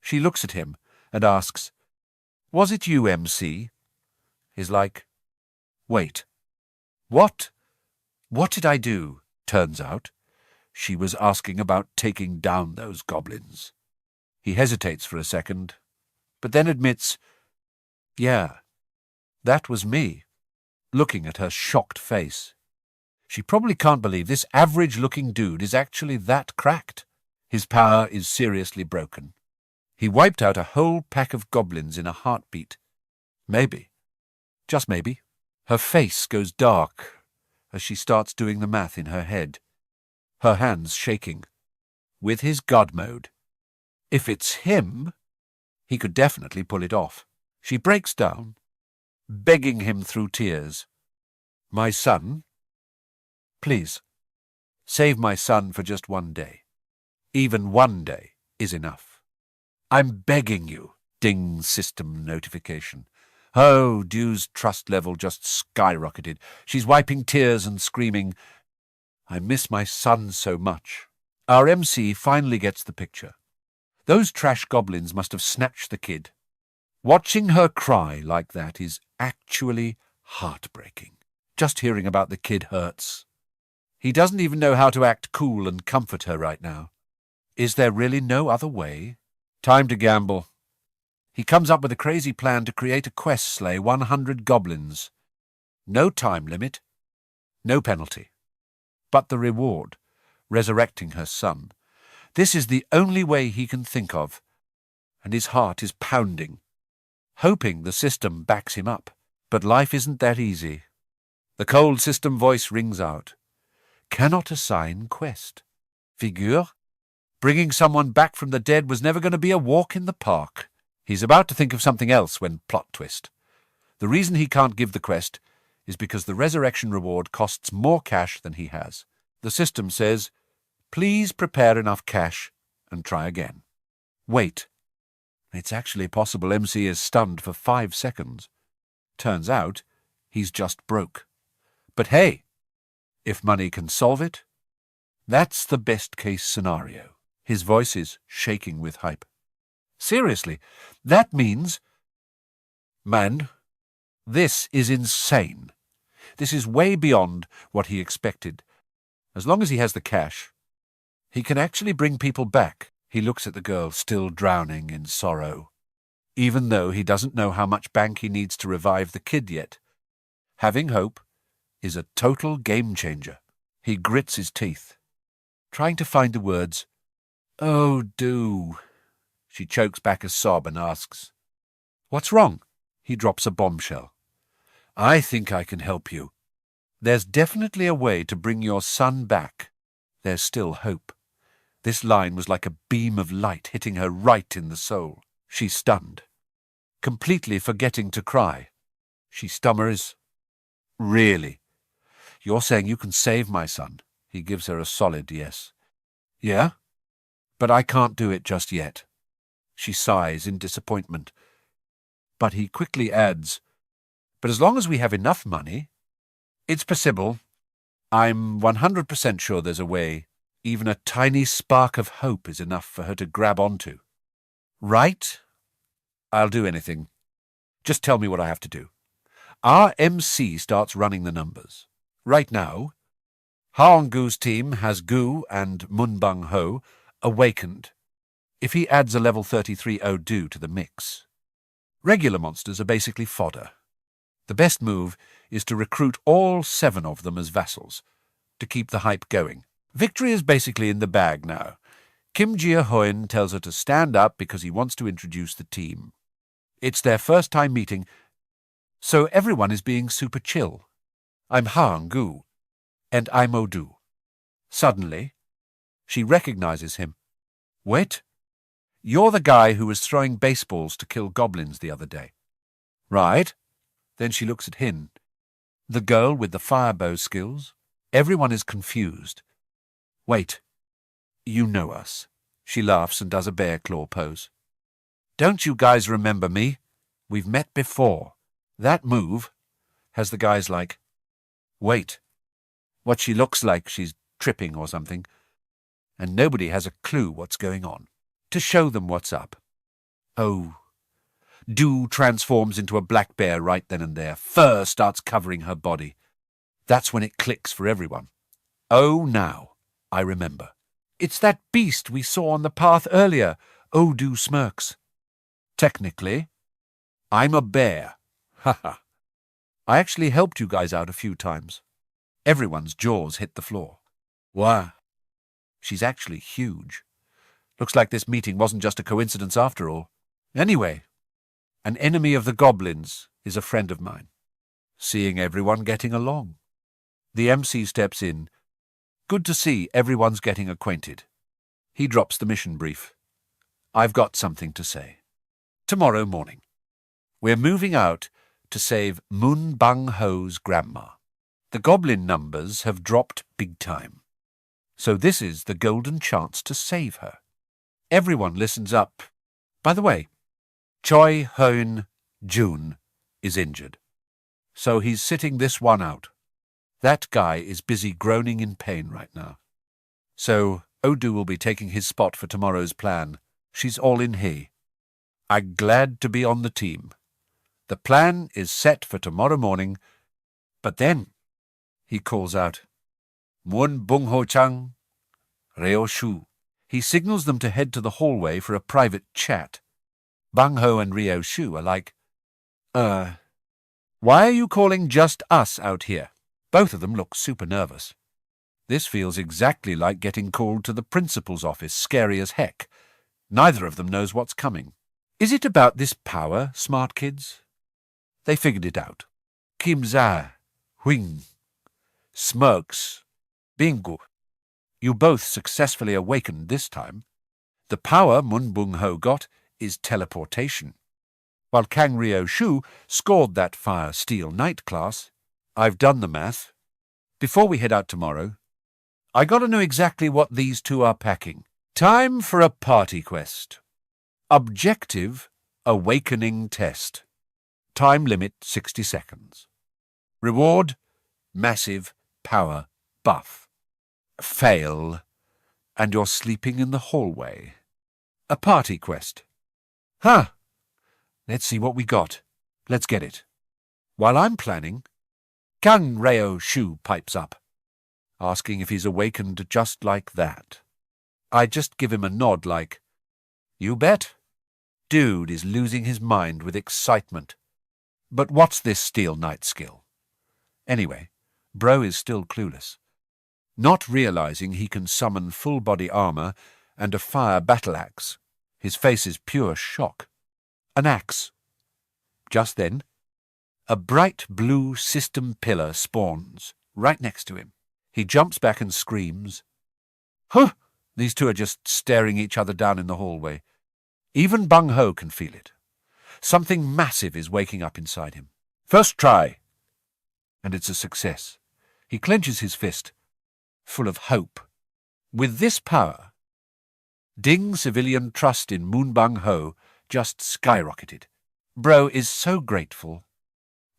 she looks at him and asks, Was it you, MC? He's like, Wait. What? What did I do? Turns out, she was asking about taking down those goblins. He hesitates for a second, but then admits, Yeah, that was me, looking at her shocked face. She probably can't believe this average-looking dude is actually that cracked. His power is seriously broken. He wiped out a whole pack of goblins in a heartbeat. Maybe, just maybe, her face goes dark as she starts doing the math in her head, her hands shaking. With his God mode, if it's him, he could definitely pull it off. She breaks down, begging him through tears. My son, please, save my son for just one day. Even one day is enough. I'm begging you. Ding system notification. Oh, Dew's trust level just skyrocketed. She's wiping tears and screaming, I miss my son so much. Our MC finally gets the picture. Those trash goblins must have snatched the kid. Watching her cry like that is actually heartbreaking. Just hearing about the kid hurts. He doesn't even know how to act cool and comfort her right now. Is there really no other way? Time to gamble. He comes up with a crazy plan to create a quest slay 100 goblins. No time limit, no penalty. But the reward, resurrecting her son. This is the only way he can think of, and his heart is pounding, hoping the system backs him up. But life isn't that easy. The cold system voice rings out. Cannot assign quest. Figure? Bringing someone back from the dead was never going to be a walk in the park. He's about to think of something else when plot twist. The reason he can't give the quest is because the resurrection reward costs more cash than he has. The system says, please prepare enough cash and try again. Wait. It's actually possible MC is stunned for 5 seconds. Turns out, he's just broke. But hey, if money can solve it, that's the best-case scenario. His voice is shaking with hype. Seriously, that means... Man, this is insane. This is way beyond what he expected. As long as he has the cash, he can actually bring people back. He looks at the girl, still drowning in sorrow. Even though he doesn't know how much bank he needs to revive the kid yet. Having hope is a total game-changer. He grits his teeth, trying to find the words. Oh, do. She chokes back a sob and asks, What's wrong? He drops a bombshell. I think I can help you. There's definitely a way to bring your son back. There's still hope. This line was like a beam of light hitting her right in the soul. She's stunned, completely forgetting to cry. She stammers, Really? You're saying you can save my son? He gives her a solid yes. Yeah? But I can't do it just yet. She sighs in disappointment. But he quickly adds, But as long as we have enough money, it's possible. I'm 100% sure there's a way. Even a tiny spark of hope is enough for her to grab onto. Right? I'll do anything. Just tell me what I have to do. Our MC starts running the numbers. Right now, Haongu's team has Gu and Munbang Ho awakened. If he adds a level 33 Odu to the mix. Regular monsters are basically fodder. The best move is to recruit all 7 of them as vassals, to keep the hype going. Victory is basically in the bag now. Gia Huynh tells her to stand up because he wants to introduce the team. It's their first time meeting, so everyone is being super chill. I'm Haongu, and I'm Odu. Suddenly, she recognizes him. Wait, you're the guy who was throwing baseballs to kill goblins the other day. Right. Then she looks at Hin, the girl with the firebow skills. Everyone is confused. Wait, you know us. She laughs and does a bear claw pose. Don't you guys remember me? We've met before. That move has the guys like, wait, what she looks like she's tripping or something, and nobody has a clue what's going on. To show them what's up. Oh. Du transforms into a black bear right then and there. Fur starts covering her body. That's when it clicks for everyone. Oh, now, I remember. It's that beast we saw on the path earlier. Odu smirks. Technically, I'm a bear. Haha. I actually helped you guys out a few times. Everyone's jaws hit the floor. Wow. She's actually huge. Looks like this meeting wasn't just a coincidence after all. Anyway, an enemy of the goblins is a friend of mine. Seeing everyone getting along. The MC steps in. Good to see everyone's getting acquainted. He drops the mission brief. I've got something to say. Tomorrow morning, we're moving out to save Moon Bung Ho's grandma. The goblin numbers have dropped big time. So this is the golden chance to save her. Everyone listens up. By the way, Choi Hoon Jun is injured. So he's sitting this one out. That guy is busy groaning in pain right now. So Odu will be taking his spot for tomorrow's plan. She's all in he. I'm glad to be on the team. The plan is set for tomorrow morning, but then he calls out, Mun Bung Ho Chang, Reo Shu. He signals them to head to the hallway for a private chat. Bung Ho and Reo Shu are like, why are you calling just us out here? Both of them look super nervous. This feels exactly like getting called to the principal's office, scary as heck. Neither of them knows what's coming. Is it about this power, smart kids? They figured it out. Kim Gia Huynh smirks. Bingo. You both successfully awakened this time. The power Mun Bung Ho got is teleportation. While Kang Reo Shu scored that Fire Steel Knight class, I've done the math. Before we head out tomorrow, I gotta know exactly what these two are packing. Time for a party quest. Objective, awakening test. Time limit 60 seconds. Reward, massive power buff. Fail, and you're sleeping in the hallway. A party quest. Huh. Let's see what we got. Let's get it. While I'm planning, Kang Reo Shu pipes up, asking if he's awakened just like that. I just give him a nod like, you bet. Dude is losing his mind with excitement. But what's this Steel Knight skill? Anyway, bro is still clueless. Not realizing he can summon full-body armor and a fire battle axe. His face is pure shock. An axe. Just then, a bright blue system pillar spawns right next to him. He jumps back and screams. Huh! These two are just staring each other down in the hallway. Even Bung Ho can feel it. Something massive is waking up inside him. First try. And it's a success. He clenches his fist, full of hope. With this power, Ding civilian trust in Moon Bung Ho just skyrocketed. Bro is so grateful.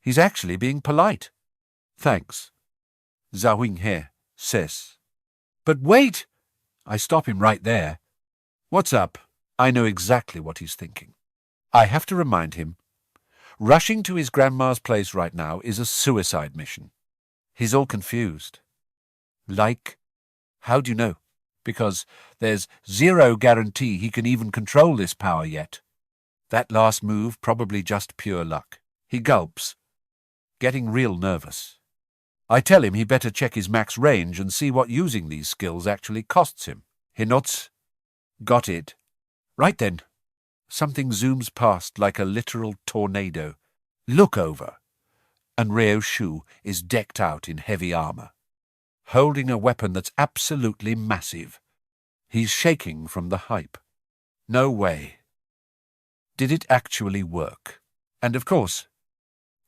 He's actually being polite. Thanks. Gia Huynh here says. But wait! I stop him right there. What's up? I know exactly what he's thinking. I have to remind him. Rushing to his grandma's place right now is a suicide mission. He's all confused. Like, how do you know? Because there's zero guarantee he can even control this power yet. That last move probably just pure luck. He gulps, getting real nervous. I tell him he better check his max range and see what using these skills actually costs him. He nods. Got it. Right then. Something zooms past like a literal tornado. Look over. And Reo Shu is decked out in heavy armor, holding a weapon that's absolutely massive. He's shaking from the hype. No way. Did it actually work? And of course,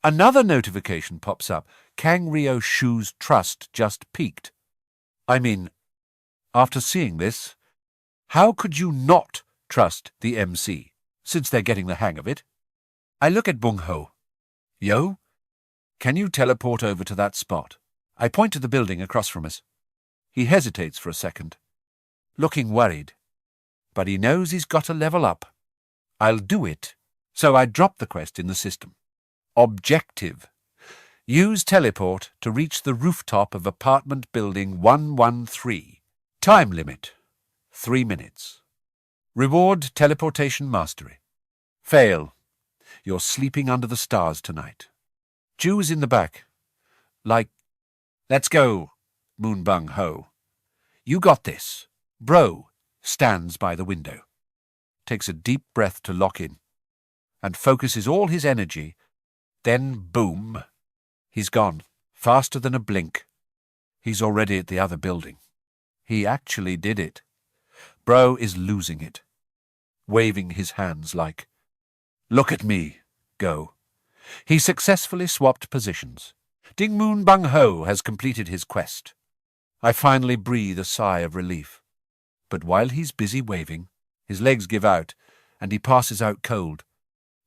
another notification pops up. Kang Reo Shu's trust just peaked. I mean, after seeing this, how could you not trust the MC, since they're getting the hang of it? I look at Bung Ho. Yo, can you teleport over to that spot? I point to the building across from us. He hesitates for a second, looking worried, but he knows he's got to level up. I'll do it. So I drop the quest in the system. Objective. Use teleport to reach the rooftop of apartment building 113. Time limit, 3 minutes. Reward teleportation mastery. Fail. You're sleeping under the stars tonight. Ju is in the back. Like, let's go, Moon Bung Ho. You got this. Bro stands by the window, takes a deep breath to lock in, and focuses all his energy. Then, boom, he's gone, faster than a blink. He's already at the other building. He actually did it. Bro is losing it, waving his hands like, "Look at me, go." He successfully swapped positions. Ding Moon Bung Ho has completed his quest. I finally breathe a sigh of relief. But while he's busy waving, his legs give out, and he passes out cold.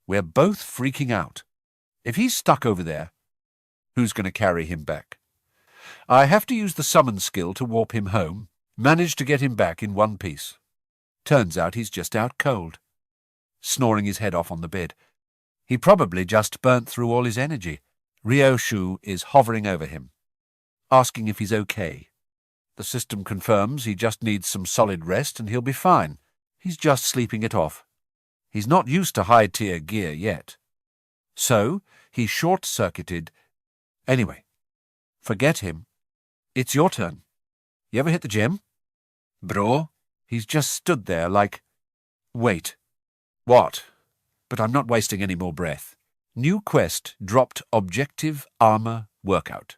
We're both freaking out. If he's stuck over there, who's going to carry him back? I have to use the summon skill to warp him home, manage to get him back in one piece. Turns out he's just out cold, snoring his head off on the bed. He probably just burnt through all his energy. Ryoshu is hovering over him, asking if he's okay. The system confirms he just needs some solid rest and he'll be fine. He's just sleeping it off. He's not used to high-tier gear yet. So, he's short-circuited. Anyway, forget him. It's your turn. You ever hit the gym? Bro? He's just stood there like, wait. What? But I'm not wasting any more breath. New quest dropped objective armor workout.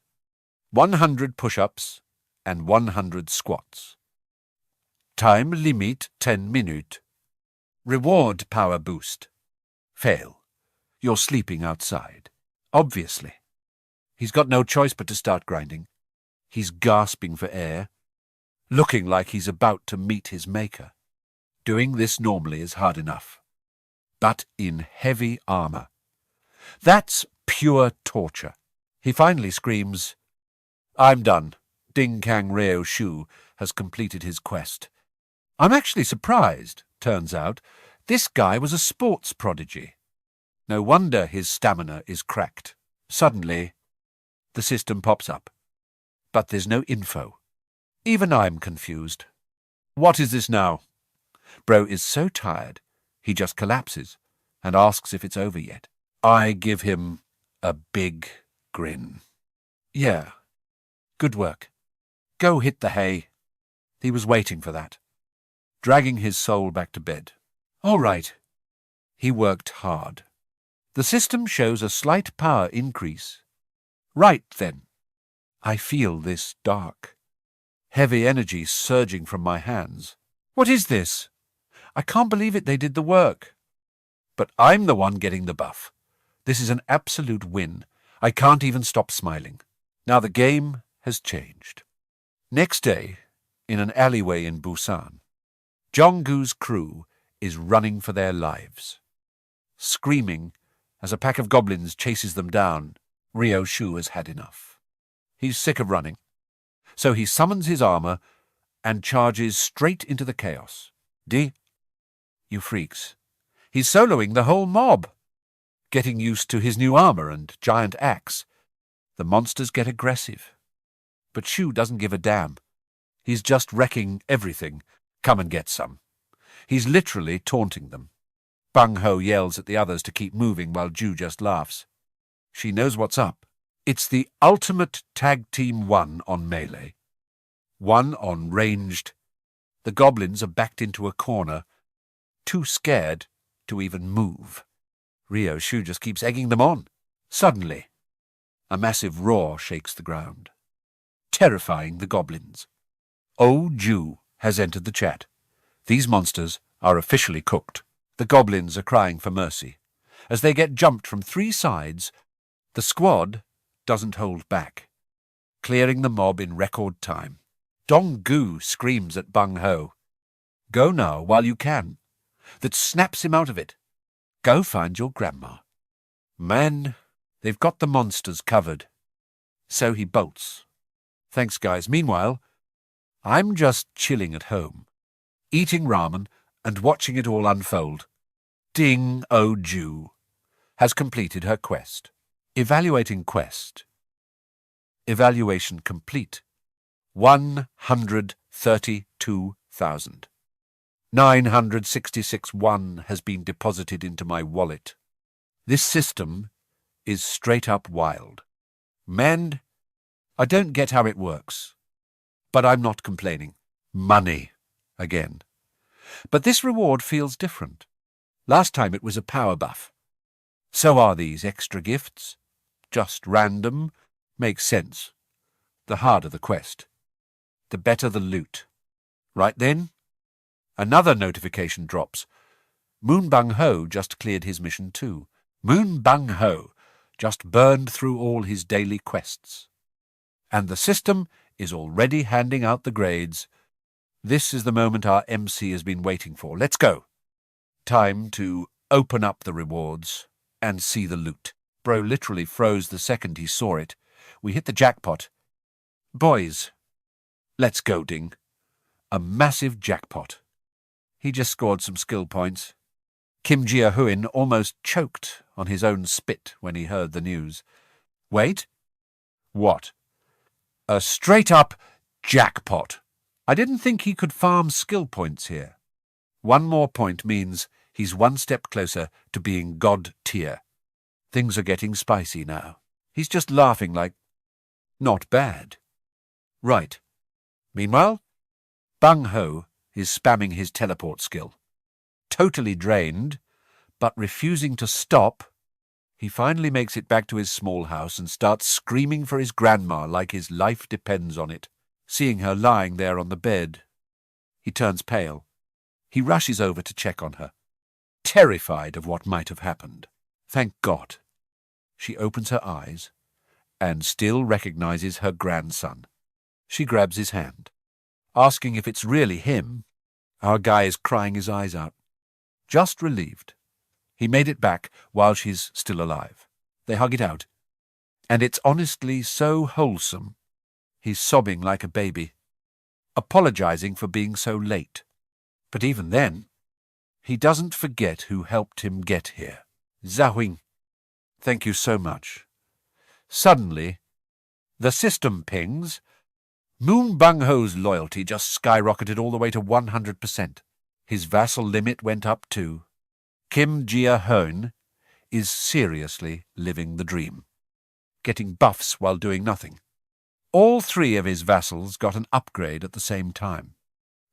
100 push-ups and 100 squats. Time limit 10 minutes. Reward power boost. Fail. You're sleeping outside. Obviously. He's got no choice but to start grinding. He's gasping for air, looking like he's about to meet his maker. Doing this normally is hard enough. But in heavy armor. That's pure torture. He finally screams, "I'm done. Ding Kang Reo Shu has completed his quest." I'm actually surprised, turns out. This guy was a sports prodigy. No wonder his stamina is cracked. Suddenly, the system pops up. But there's no info. Even I'm confused. What is this now? Bro is so tired, he just collapses and asks if it's over yet. I give him a big grin. Yeah, good work. Go hit the hay. He was waiting for that, dragging his soul back to bed. All right. He worked hard. The system shows a slight power increase. Right then. I feel this dark. Heavy energy surging from my hands. What is this? I can't believe it, they did the work. But I'm the one getting the buff. This is an absolute win. I can't even stop smiling. Now the game has changed. Next day, in an alleyway in Busan, Jong-gu's crew is running for their lives. Screaming as a pack of goblins chases them down, Ryoshu has had enough. He's sick of running, so he summons his armor and charges straight into the chaos. You freaks. He's soloing the whole mob, getting used to his new armor and giant axe. The monsters get aggressive. But Shu doesn't give a damn. He's just wrecking everything. Come and get some. He's literally taunting them. Bung Ho yells at the others to keep moving while Ju just laughs. She knows what's up. It's the ultimate tag team 1 on melee. 1 on ranged. The goblins are backed into a corner, too scared to even move. Ryoshu just keeps egging them on. Suddenly, a massive roar shakes the ground, terrifying the goblins. Oh Ju has entered the chat. These monsters are officially cooked. The goblins are crying for mercy. As they get jumped from 3 sides, the squad doesn't hold back, clearing the mob in record time. Dong-gu screams at Bung Ho. Go now while you can. That snaps him out of it. Go find your grandma. Man, they've got the monsters covered. So he bolts. Thanks, guys. Meanwhile, I'm just chilling at home, eating ramen and watching it all unfold. Ding Ju has completed her quest. Evaluating quest. Evaluation complete. 132,000. 966 won has been deposited into my wallet. This system is straight up wild. Man, I don't get how it works, but I'm not complaining. Money, again. But this reward feels different. Last time it was a power buff. So are these extra gifts. Just random. Makes sense. The harder the quest, the better the loot. Right then, another notification drops. Moon Bung Ho just cleared his mission too. Moon Bung Ho just burned through all his daily quests. And the system is already handing out the grades. This is the moment our MC has been waiting for. Let's go. Time to open up the rewards and see the loot. Bro literally froze the second he saw it. We hit the jackpot. Boys, let's go, Ding. A massive jackpot. He just scored some skill points. Gia Huynh almost choked on his own spit when he heard the news. Wait. What? A straight-up jackpot. I didn't think he could farm skill points here. One more point means he's one step closer to being God tier. Things are getting spicy now. He's just laughing like, not bad. Right. Meanwhile, Bung Ho is spamming his teleport skill. Totally drained, but refusing to stop, he finally makes it back to his small house and starts screaming for his grandma like his life depends on it. Seeing her lying there on the bed, he turns pale. He rushes over to check on her, terrified of what might have happened. Thank God. She opens her eyes and still recognizes her grandson. She grabs his hand, asking if it's really him. Our guy is crying his eyes out. Just relieved. He made it back while she's still alive. They hug it out. And it's honestly so wholesome. He's sobbing like a baby, apologizing for being so late. But even then, he doesn't forget who helped him get here. Gia Huynh, thank you so much. Suddenly, the system pings. Moon Bung Ho's loyalty just skyrocketed all the way to 100%. His vassal limit went up too. Gia Huynh is seriously living the dream, getting buffs while doing nothing. All three of his vassals got an upgrade at the same time.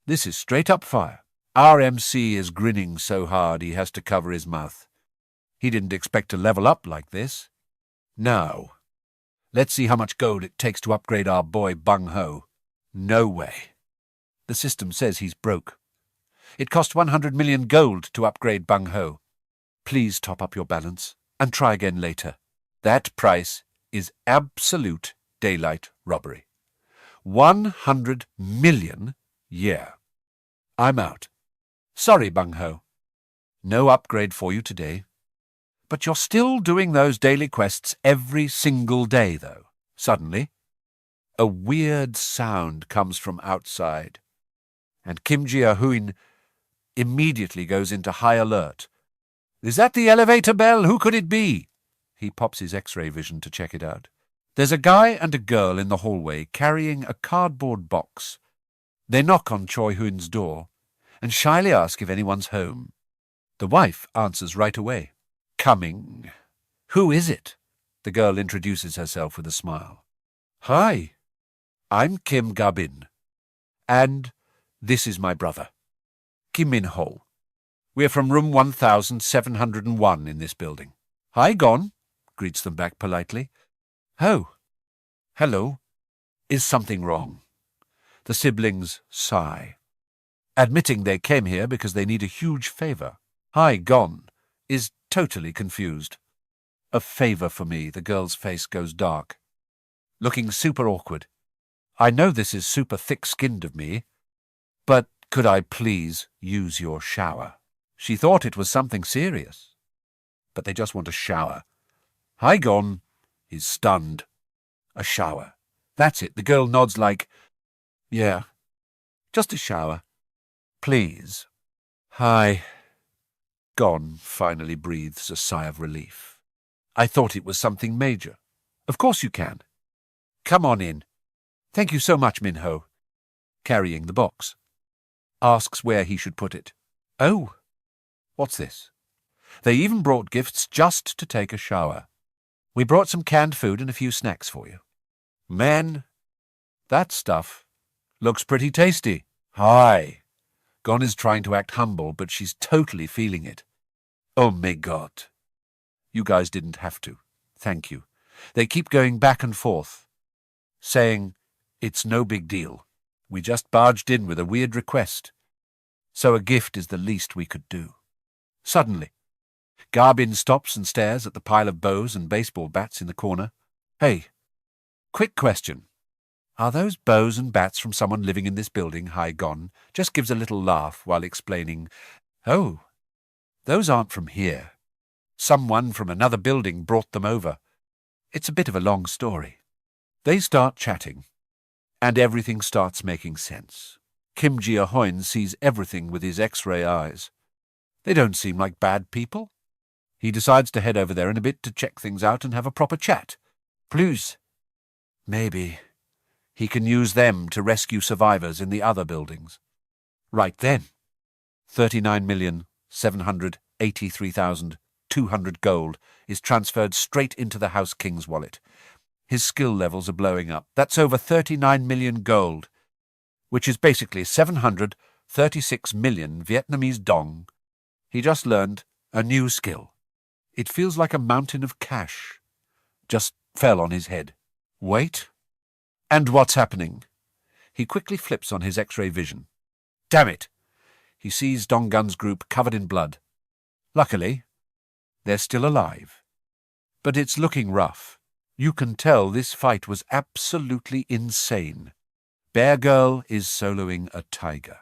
This is straight up fire. Our MC is grinning so hard he has to cover his mouth. He didn't expect to level up like this. Now, let's see how much gold it takes to upgrade our boy Bung Ho. No way. The system says he's broke. It cost 100 million gold to upgrade Bung Ho. Please top up your balance and try again later. That price is absolute daylight robbery. 100 million? Yeah. I'm out. Sorry, Bung Ho. No upgrade for you today. But you're still doing those daily quests every single day, though. Suddenly, a weird sound comes from outside, and Gia Huynh immediately goes into high alert. Is that the elevator bell? Who could it be? He pops his X-ray vision to check it out. There's a guy and a girl in the hallway carrying a cardboard box. They knock on Choi Hoon's door and shyly ask if anyone's home. The wife answers right away. Coming. Who is it? The girl introduces herself with a smile. Hi, I'm Kim Gabin, and this is my brother, Kim Min Ho. We're from room 1701 in this building. Hi, Gon, greets them back politely. Oh, hello. Is something wrong? The siblings sigh, admitting they came here because they need a huge favor. Hi, Gon is totally confused. A favor for me. The girl's face goes dark, looking super awkward. I know this is super thick-skinned of me, but could I please use your shower? She thought it was something serious, but they just want a shower. Hi, Gon is stunned. A shower. That's it. The girl nods like, yeah, just a shower. Please. Hi. Gon finally breathes a sigh of relief. I thought it was something major. Of course you can. Come on in. Thank you so much, Min Ho. Carrying the box. Asks where he should put it. Oh, what's this? They even brought gifts just to take a shower. We brought some canned food and a few snacks for you. Man, that stuff looks pretty tasty. Hi. Gon is trying to act humble, but she's totally feeling it. Oh my God. You guys didn't have to. Thank you. They keep going back and forth, saying, it's no big deal. We just barged in with a weird request. So a gift is the least we could do. Suddenly, Garbin stops and stares at the pile of bows and baseball bats in the corner. Hey, quick question. Are those bows and bats from someone living in this building? Hi, Gon just gives a little laugh while explaining, oh, those aren't from here. Someone from another building brought them over. It's a bit of a long story. They start chatting, and everything starts making sense. Gia Huynh sees everything with his X-ray eyes. They don't seem like bad people. He decides to head over there in a bit to check things out and have a proper chat. Plus, maybe he can use them to rescue survivors in the other buildings. Right then, 39,783,200 gold is transferred straight into the House King's wallet. His skill levels are blowing up. That's over 39 million gold, which is basically 736 million Vietnamese dong. He just learned a new skill. It feels like a mountain of cash just fell on his head. Wait. And what's happening? He quickly flips on his X-ray vision. Damn it! He sees Donggun's group covered in blood. Luckily, they're still alive. But it's looking rough. You can tell this fight was absolutely insane. Bear Girl is soloing a tiger.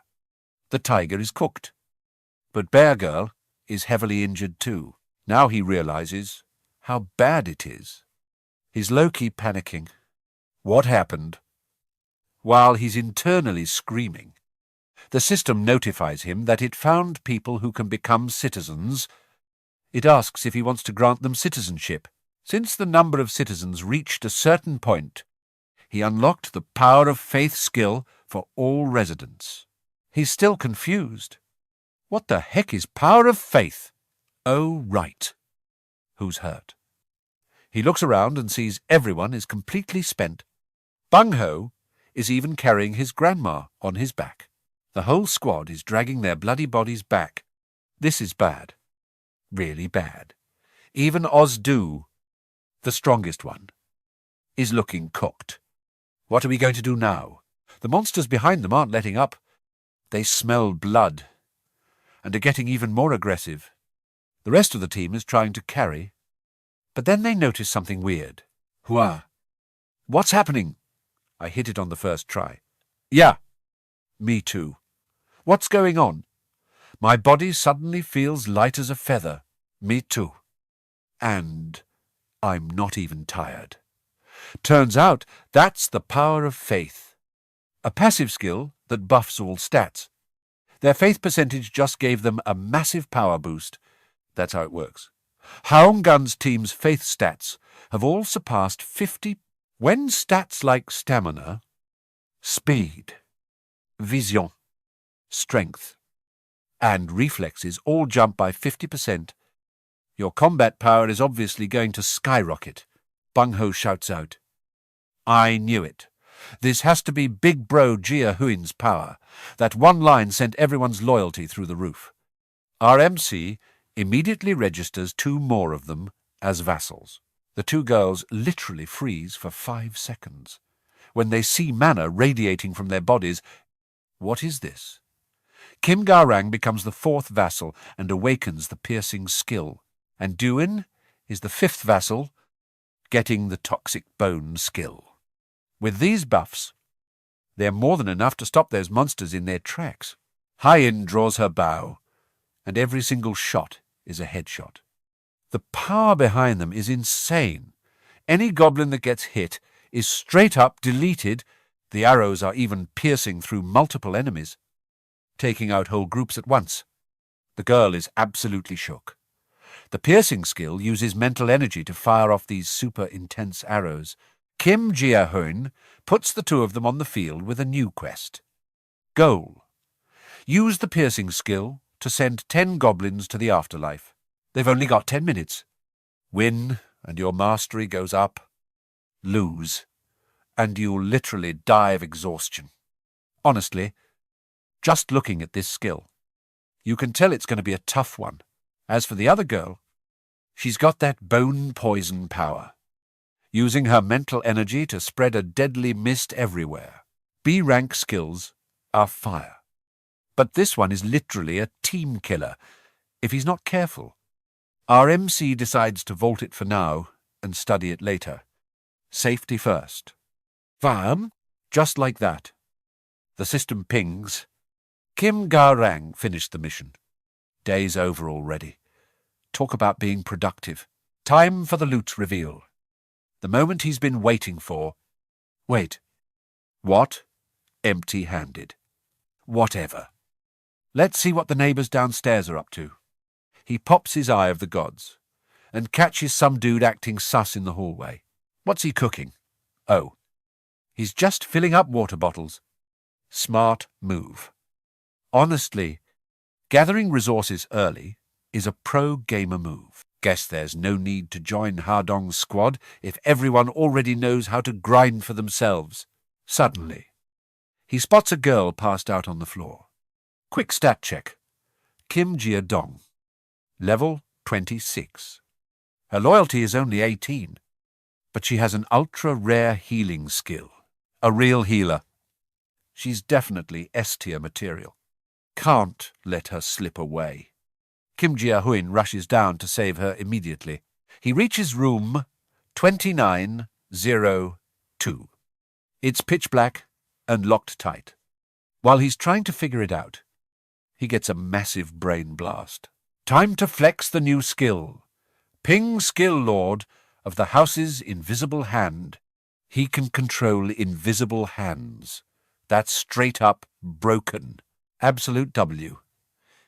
The tiger is cooked. But Bear Girl is heavily injured too. Now he realizes how bad it is. He's low-key panicking. What happened? While he's internally screaming, the system notifies him that it found people who can become citizens. It asks if he wants to grant them citizenship. Since the number of citizens reached a certain point, he unlocked the power of faith skill for all residents. He's still confused. What the heck is power of faith? Oh, right. Who's hurt? He looks around and sees everyone is completely spent. Bung Ho is even carrying his grandma on his back. The whole squad is dragging their bloody bodies back. This is bad. Really bad. Even Ozdu, the strongest one, is looking cooked. What are we going to do now? The monsters behind them aren't letting up. They smell blood and are getting even more aggressive. The rest of the team is trying to carry, but then they notice something weird. Hua. What's happening? I hit it on the first try. Yeah. Me too. What's going on? My body suddenly feels light as a feather. Me too. And I'm not even tired. Turns out that's the power of faith. A passive skill that buffs all stats. Their faith percentage just gave them a massive power boost. That's how it works. Haongun's team's faith stats have all surpassed 50. When stats like stamina, speed, vision, strength, and reflexes all jump by 50%, your combat power is obviously going to skyrocket. Bung Ho shouts out. I knew it. This has to be Big Bro Gia Huyn's power. That one line sent everyone's loyalty through the roof. Our MC immediately registers 2 more of them as vassals. The 2 girls literally freeze for 5 seconds. When they see mana radiating from their bodies, what is this? Kim Garang becomes the 4th vassal and awakens the piercing skill, and Duin is the 5th vassal, getting the toxic bone skill. With these buffs, they're more than enough to stop those monsters in their tracks. Hyen draws her bow, and every single shot is a headshot. The power behind them is insane. Any goblin that gets hit is straight up deleted. The arrows are even piercing through multiple enemies, taking out whole groups at once. The girl is absolutely shook. The piercing skill uses mental energy to fire off these super intense arrows. Gia Huynh puts the 2 of them on the field with a new quest. Goal. Use the piercing skill to send 10 goblins to the afterlife. They've only got 10 minutes. Win, and your mastery goes up. Lose, and you'll literally die of exhaustion. Honestly, just looking at this skill. You can tell it's going to be a tough one. As for the other girl, she's got that bone poison power, using her mental energy to spread a deadly mist everywhere. B-rank skills are fire. But this one is literally a team killer, if he's not careful. Our MC decides to vault it for now and study it later. Safety first. Bam! Just like that. The system pings. Kim Ga-rang finished the mission. Day's over already. Talk about being productive. Time for the loot reveal. The moment he's been waiting for. Wait. What? Empty-handed. Whatever. Let's see what the neighbours downstairs are up to. He pops his eye of the gods and catches some dude acting sus in the hallway. What's he cooking? Oh, he's just filling up water bottles. Smart move. Honestly, gathering resources early is a pro-gamer move. Guess there's no need to join Hardong's squad if everyone already knows how to grind for themselves. Suddenly, he spots a girl passed out on the floor. Quick stat check. Kim Gia Dong. Level 26. Her loyalty is only 18, but she has an ultra-rare healing skill. A real healer. She's definitely S-tier material. Can't let her slip away. Kim Gia Huynh rushes down to save her immediately. He reaches room 2902. It's pitch black and locked tight. While he's trying to figure it out, he gets a massive brain blast. Time to flex the new skill. Ping Skill Lord of the House's Invisible Hand. He can control invisible hands. That's straight up broken. Absolute W.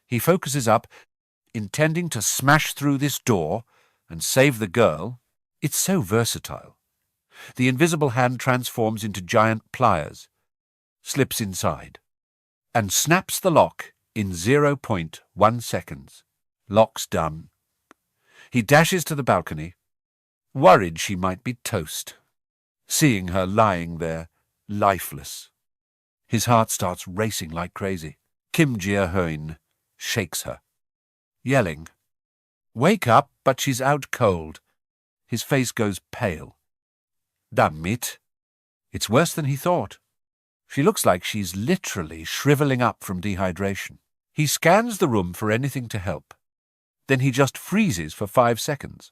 He focuses up, intending to smash through this door and save the girl. It's so versatile. The invisible hand transforms into giant pliers, slips inside, and snaps the lock in 0.1 seconds. Lock's done. He dashes to the balcony, worried she might be toast, seeing her lying there, lifeless. His heart starts racing like crazy. Kim Gia Huynh shakes her, yelling, "Wake up," but she's out cold. His face goes pale. Damn it. It's worse than he thought. She looks like she's literally shriveling up from dehydration. He scans the room for anything to help. Then he just freezes for 5 seconds.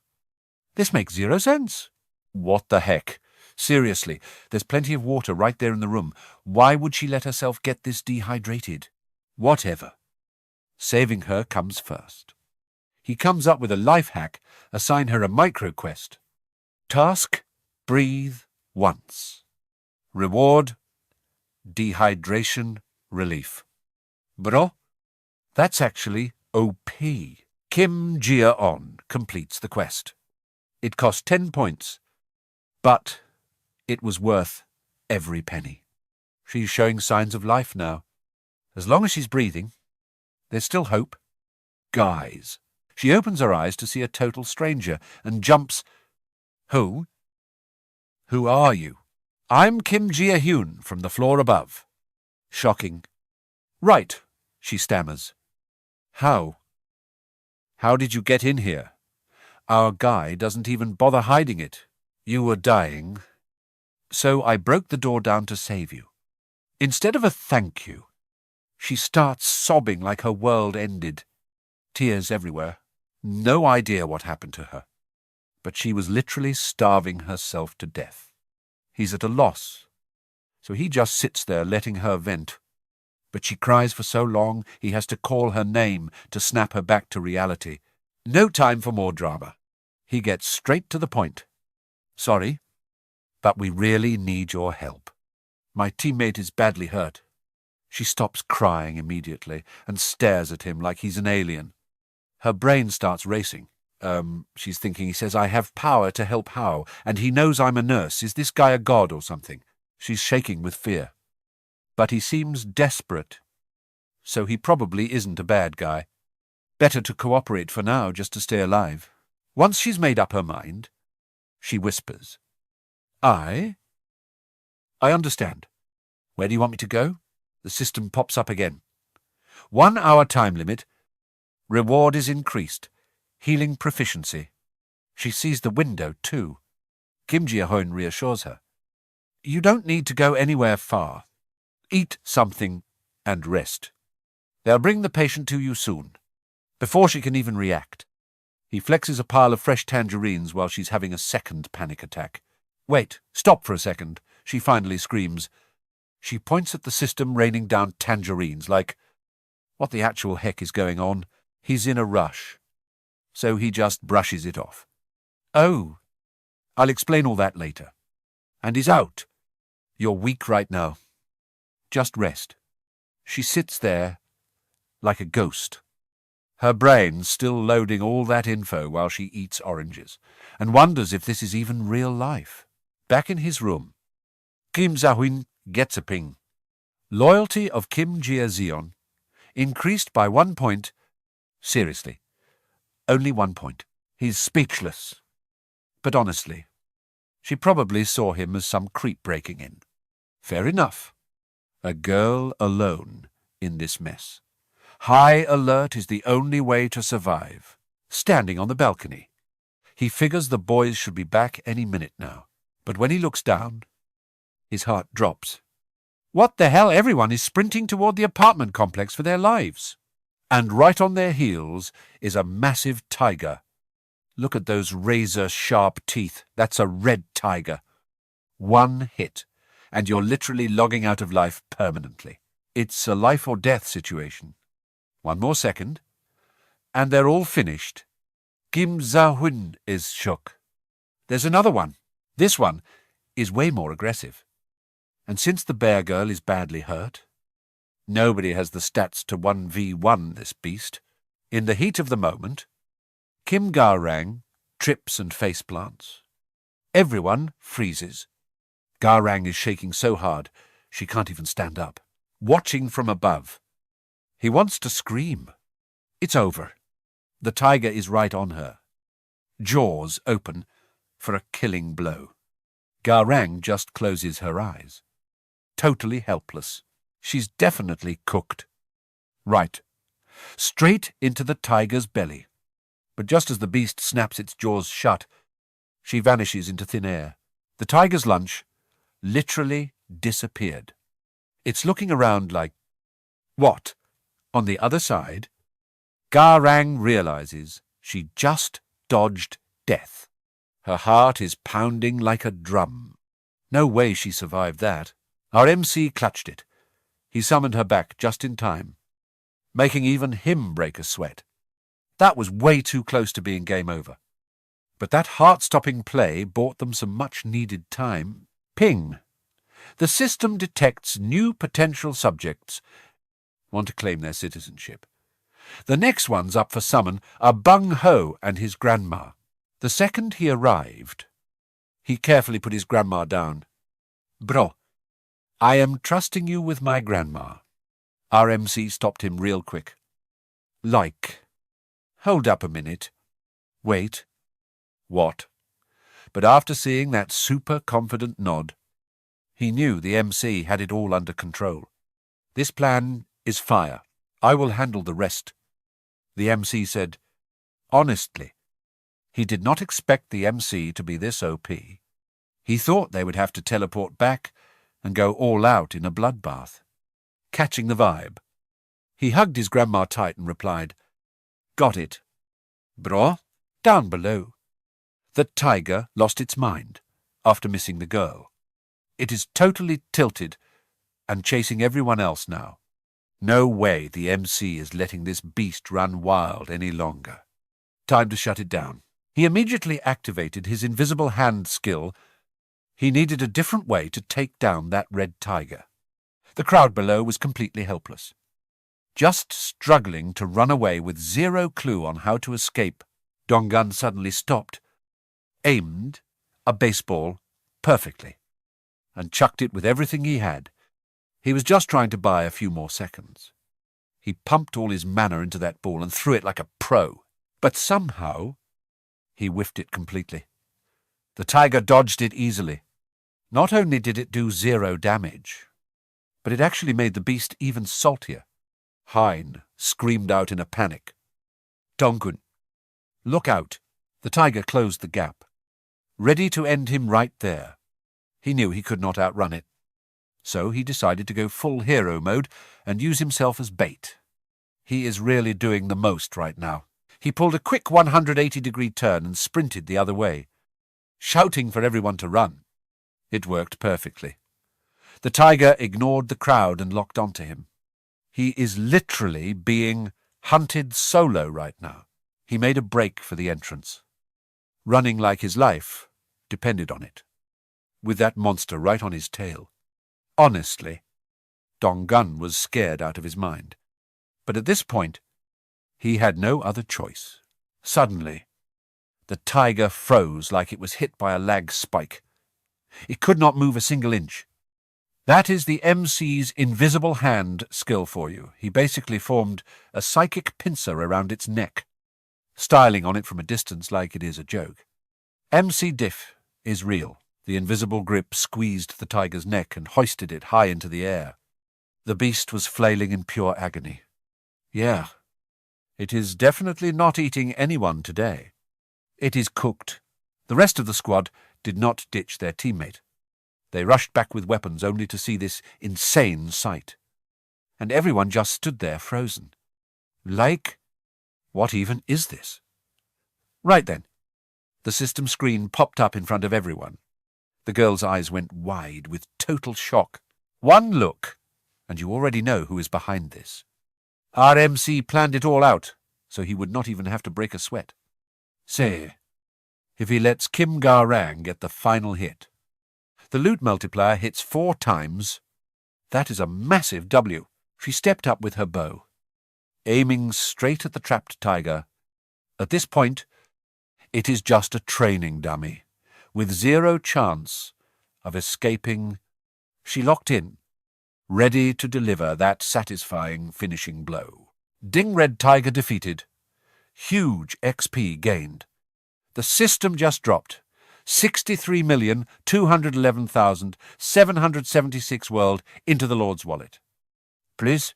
This makes 0 sense. What the heck? Seriously, there's plenty of water right there in the room. Why would she let herself get this dehydrated? Whatever. Saving her comes first. He comes up with a life hack, assign her a micro quest. Task, breathe once. Reward, dehydration relief. Bro, that's actually OP. Kim Gia-on completes the quest. It cost 10 points, but it was worth every penny. She's showing signs of life now. As long as she's breathing, there's still hope. Guys. She opens her eyes to see a total stranger and jumps. Who? Who are you? I'm Kim Gia Huynh from the floor above. Shocking. Right, she stammers. How? How did you get in here? Our guy doesn't even bother hiding it. You were dying, so I broke the door down to save you. Instead of a thank you, she starts sobbing like her world ended. Tears everywhere. No idea what happened to her. But she was literally starving herself to death. He's at a loss, so he just sits there letting her vent. But she cries for so long he has to call her name to snap her back to reality. No time for more drama. He gets straight to the point. Sorry, but we really need your help. My teammate is badly hurt. She stops crying immediately and stares at him like he's an alien. Her brain starts racing. She's thinking he says, I have power to help how, and he knows I'm a nurse. Is this guy a god or something? She's shaking with fear. But he seems desperate, so he probably isn't a bad guy. Better to cooperate for now, just to stay alive. Once she's made up her mind, she whispers, I understand. Where do you want me to go? The system pops up again. 1 hour time limit. Reward is increased. Healing proficiency. She sees the window, too. Gia Huynh reassures her. You don't need to go anywhere far. Eat something and rest. They'll bring the patient to you soon, before she can even react. He flexes a pile of fresh tangerines while she's having a second panic attack. Wait, stop for a second, she finally screams. She points at the system raining down tangerines like, what the actual heck is going on? He's in a rush. So he just brushes it off. Oh, I'll explain all that later. And he's out. You're weak right now. Just rest. She sits there like a ghost. Her brain still loading all that info while she eats oranges, and wonders if this is even real life. Back in his room, Gia Huynh gets a ping. Loyalty of Kim Gia-zeon increased by 1 point. Seriously, only 1 point. He's speechless. But honestly, she probably saw him as some creep breaking in. Fair enough. A girl alone in this mess. High alert is the only way to survive. Standing on the balcony. He figures the boys should be back any minute now. But when he looks down, his heart drops. What the hell? Everyone is sprinting toward the apartment complex for their lives. And right on their heels is a massive tiger. Look at those razor-sharp teeth. That's a red tiger. 1 hit, and you're literally logging out of life permanently. It's a life-or-death situation. 1 more second, and they're all finished. Kim Gia Huynh is shook. There's another one. This one is way more aggressive. And since the bear girl is badly hurt, nobody has the stats to 1v1 this beast. In the heat of the moment, Kim Ga-rang trips and faceplants. Everyone freezes. Ga-rang is shaking so hard she can't even stand up, watching from above. He wants to scream. It's over. The tiger is right on her. Jaws open for a killing blow. Ga-rang just closes her eyes. Totally helpless. She's definitely cooked. Right. Straight into the tiger's belly. But just as the beast snaps its jaws shut, she vanishes into thin air. The tiger's lunch literally disappeared. It's looking around like, what? On the other side, Ga-rang realizes she just dodged death. Her heart is pounding like a drum. No way she survived that. Our MC clutched it. He summoned her back just in time, making even him break a sweat. That was way too close to being game over. But that heart-stopping play bought them some much-needed time. Ping. The system detects new potential subjects. Want to claim their citizenship. The next ones up for summon are Bung Ho and his grandma. The second he arrived, he carefully put his grandma down. Bro, I am trusting you with my grandma. Our MC stopped him real quick. Like. Hold up a minute. Wait. What? But after seeing that super confident nod, he knew the MC had it all under control. This plan is fire. I will handle the rest. The MC said, honestly, he did not expect the MC to be this OP. He thought they would have to teleport back and go all out in a bloodbath. Catching the vibe, he hugged his grandma tight and replied, got it. Bro, down below. The tiger lost its mind after missing the girl. It is totally tilted and chasing everyone else now. No way the MC is letting this beast run wild any longer. Time to shut it down. He immediately activated his invisible hand skill. He needed a different way to take down that red tiger. The crowd below was completely helpless. Just struggling to run away with zero clue on how to escape. Donggun suddenly stopped, aimed a baseball perfectly, and chucked it with everything he had. He was just trying to buy a few more seconds. He pumped all his mana into that ball and threw it like a pro, but somehow he whiffed it completely. The tiger dodged it easily. Not only did it do 0 damage, but it actually made the beast even saltier. Huynh screamed out in a panic. Donggun, look out! The tiger closed the gap, ready to end him right there. He knew he could not outrun it, so he decided to go full hero mode and use himself as bait. He is really doing the most right now. He pulled a quick 180-degree turn and sprinted the other way, shouting for everyone to run. It worked perfectly. The tiger ignored the crowd and locked onto him. He is literally being hunted solo right now. He made a break for the entrance, running like his life depended on it, with that monster right on his tail. Honestly, Donggun was scared out of his mind. But at this point, he had no other choice. Suddenly, the tiger froze like it was hit by a lag spike. It could not move a single inch. That is the MC's invisible hand skill for you. He basically formed a psychic pincer around its neck, styling on it from a distance like it is a joke. MC Diff is real. The invisible grip squeezed the tiger's neck and hoisted it high into the air. The beast was flailing in pure agony. Yeah, it is definitely not eating anyone today. It is cooked. The rest of the squad did not ditch their teammate. They rushed back with weapons only to see this insane sight. And everyone just stood there frozen. Like, what even is this? Right then. The system screen popped up in front of everyone. The girl's eyes went wide with total shock. One look, and you already know who is behind this. Our MC planned it all out, so he would not even have to break a sweat. Say, if he lets Kim Ga-rang get the final hit. The loot multiplier hits 4 times. That is a massive W. She stepped up with her bow, aiming straight at the trapped tiger. At this point, it is just a training dummy, with 0 chance of escaping. She locked in, ready to deliver that satisfying finishing blow. Ding Red Tiger defeated. Huge XP gained. The system just dropped 63,211,776 world into the Lord's wallet. Please?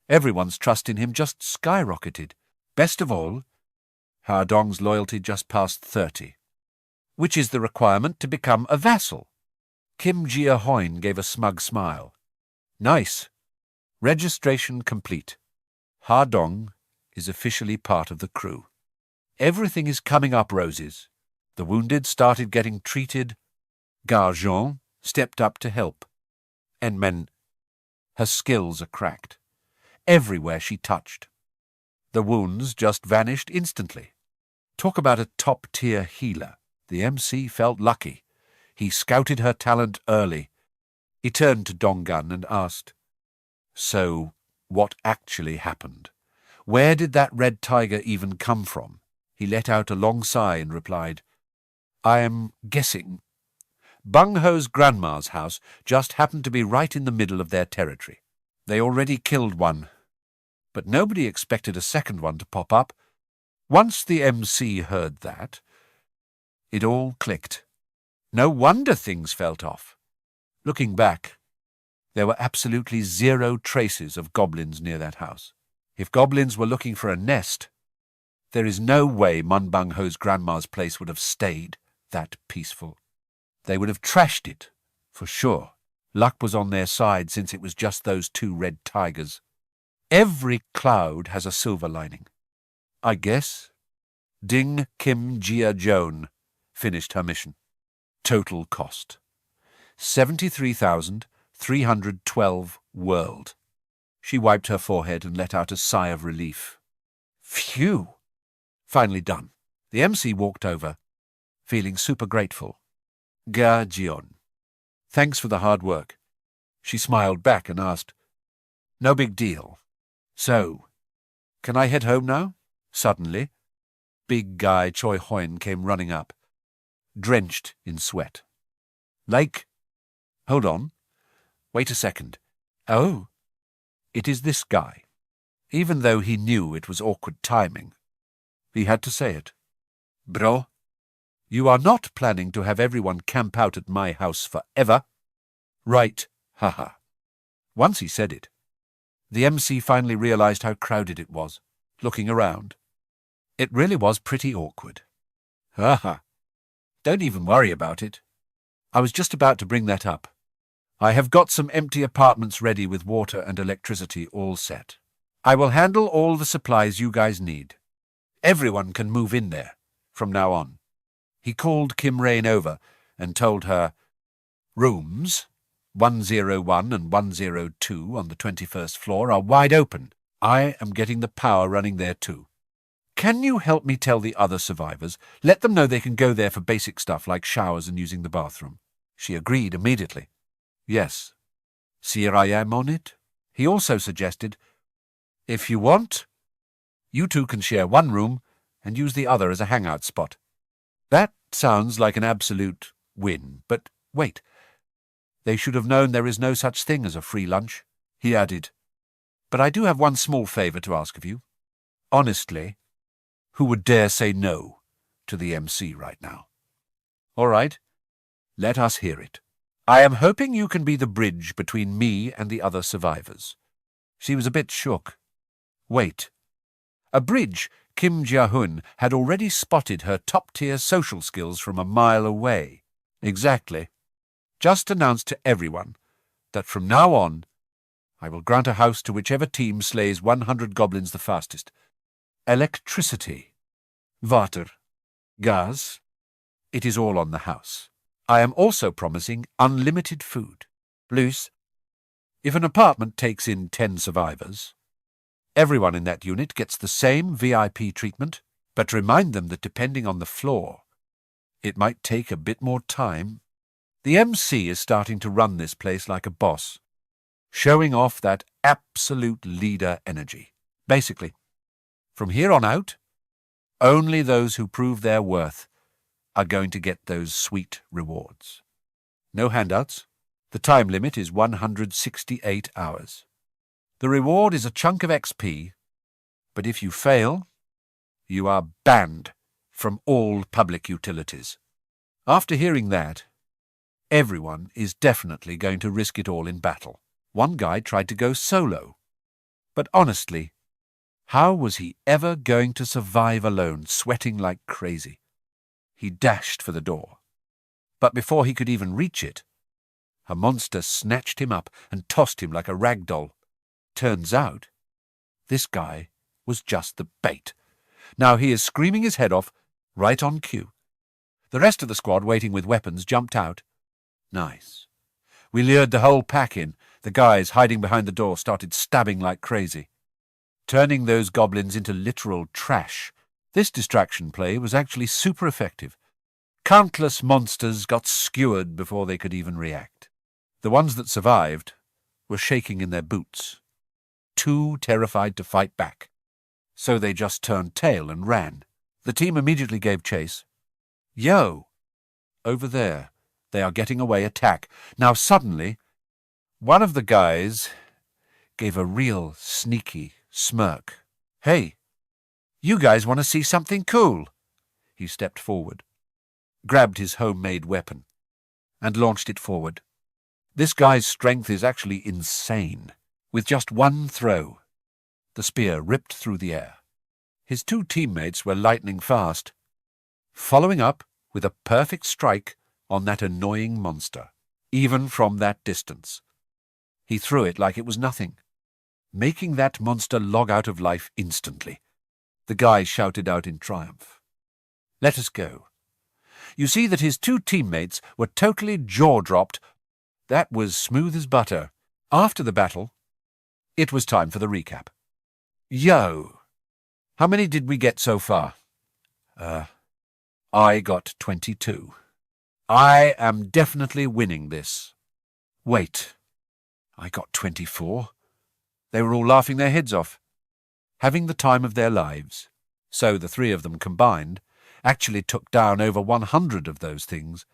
Everyone's trust in him just skyrocketed. Best of all, Ha Dong's loyalty just passed 30, which is the requirement to become a vassal. Kim Gia Huynh gave a smug smile. Nice. Registration complete. Ha Dong is officially part of the crew. Everything is coming up roses. The wounded started getting treated. Garjon stepped up to help. And her skills are cracked. Everywhere she touched. The wounds just vanished instantly. Talk about a top-tier healer. The MC felt lucky. He scouted her talent early. He turned to Donggun and asked, "So, what actually happened? Where did that red tiger even come from?" He let out a long sigh and replied, "I am guessing. Bung Ho's grandma's house just happened to be right in the middle of their territory. They already killed one, but nobody expected a second one to pop up. Once the MC heard that, it all clicked. No wonder things felt off. Looking back, there were absolutely 0 traces of goblins near that house. If goblins were looking for a nest, there is no way Mun Bung Ho's grandma's place would have stayed that peaceful. They would have trashed it, for sure. Luck was on their side since it was just those 2 red tigers. Every cloud has a silver lining. I guess Ding Kim Gia Joan finished her mission. Total cost 73,312 world. She wiped her forehead and let out a sigh of relief. Phew! Finally done. The MC walked over, feeling super grateful. Ga Jion, thanks for the hard work. She smiled back and asked, "No big deal. So, can I head home now?" Suddenly, big guy Choi Huynh came running up, drenched in sweat. Like, hold on. Wait a second. Oh, it is this guy. Even though he knew it was awkward timing, he had to say it. Bro, you are not planning to have everyone camp out at my house forever? Right, haha. Once he said it, The MC finally realized how crowded it was, looking around. It really was pretty awkward. Haha. Don't even worry about it. I was just about to bring that up. I have got some empty apartments ready with water and electricity all set. I will handle all the supplies you guys need. Everyone can move in there from now on. He called Kim Rain over and told her, rooms 101 and 102 on the 21st floor are wide open. I am getting the power running there too. Can you help me tell the other survivors? Let them know they can go there for basic stuff like showers and using the bathroom. She agreed immediately. Yes. Here I am on it. He also suggested, if you want, you two can share one room and use the other as a hangout spot. That sounds like an absolute win, but wait. They should have known there is no such thing as a free lunch, he added. But I do have one small favour to ask of you. Honestly, who would dare say no to the MC right now? All right, let us hear it. I am hoping you can be the bridge between me and the other survivors. She was a bit shook. Wait. A bridge Kim Gia Huynh had already spotted her top-tier social skills from a mile away. Exactly. Just announce to everyone that from now on, I will grant a house to whichever team slays 100 goblins the fastest. Electricity, water, gas, it is all on the house. I am also promising unlimited food. Plus, if an apartment takes in 10 survivors, everyone in that unit gets the same VIP treatment, but remind them that depending on the floor, it might take a bit more time. The MC is starting to run this place like a boss, showing off that absolute leader energy. Basically, from here on out, only those who prove their worth are going to get those sweet rewards. No handouts. The time limit is 168 hours. The reward is a chunk of XP, but if you fail, you are banned from all public utilities. After hearing that, everyone is definitely going to risk it all in battle. One guy tried to go solo. But honestly, how was he ever going to survive alone, sweating like crazy? He dashed for the door. But before he could even reach it, a monster snatched him up and tossed him like a rag doll. Turns out, this guy was just the bait. Now he is screaming his head off, right on cue. The rest of the squad, waiting with weapons, jumped out. Nice. We lured the whole pack in. The guys hiding behind the door started stabbing like crazy, turning those goblins into literal trash. This distraction play was actually super effective. Countless monsters got skewered before they could even react. The ones that survived were shaking in their boots, too terrified to fight back. So they just turned tail and ran. The team immediately gave chase. Yo! Over there. They are getting away. Attack. Now suddenly, one of the guys gave a real sneaky smirk. Hey, you guys want to see something cool? He stepped forward, grabbed his homemade weapon, and launched it forward. This guy's strength is actually insane. With just one throw, the spear ripped through the air. His two teammates were lightning fast, following up with a perfect strike on that annoying monster, even from that distance. He threw it like it was nothing, making that monster log out of life instantly. The guy shouted out in triumph. Let us go. You see that his two teammates were totally jaw-dropped. That was smooth as butter. After the battle, it was time for the recap. Yo! How many did we get so far? I got 22. I am definitely winning this. Wait, I got 24. They were all laughing their heads off, having the time of their lives. So the three of them combined actually took down over 100 of those things.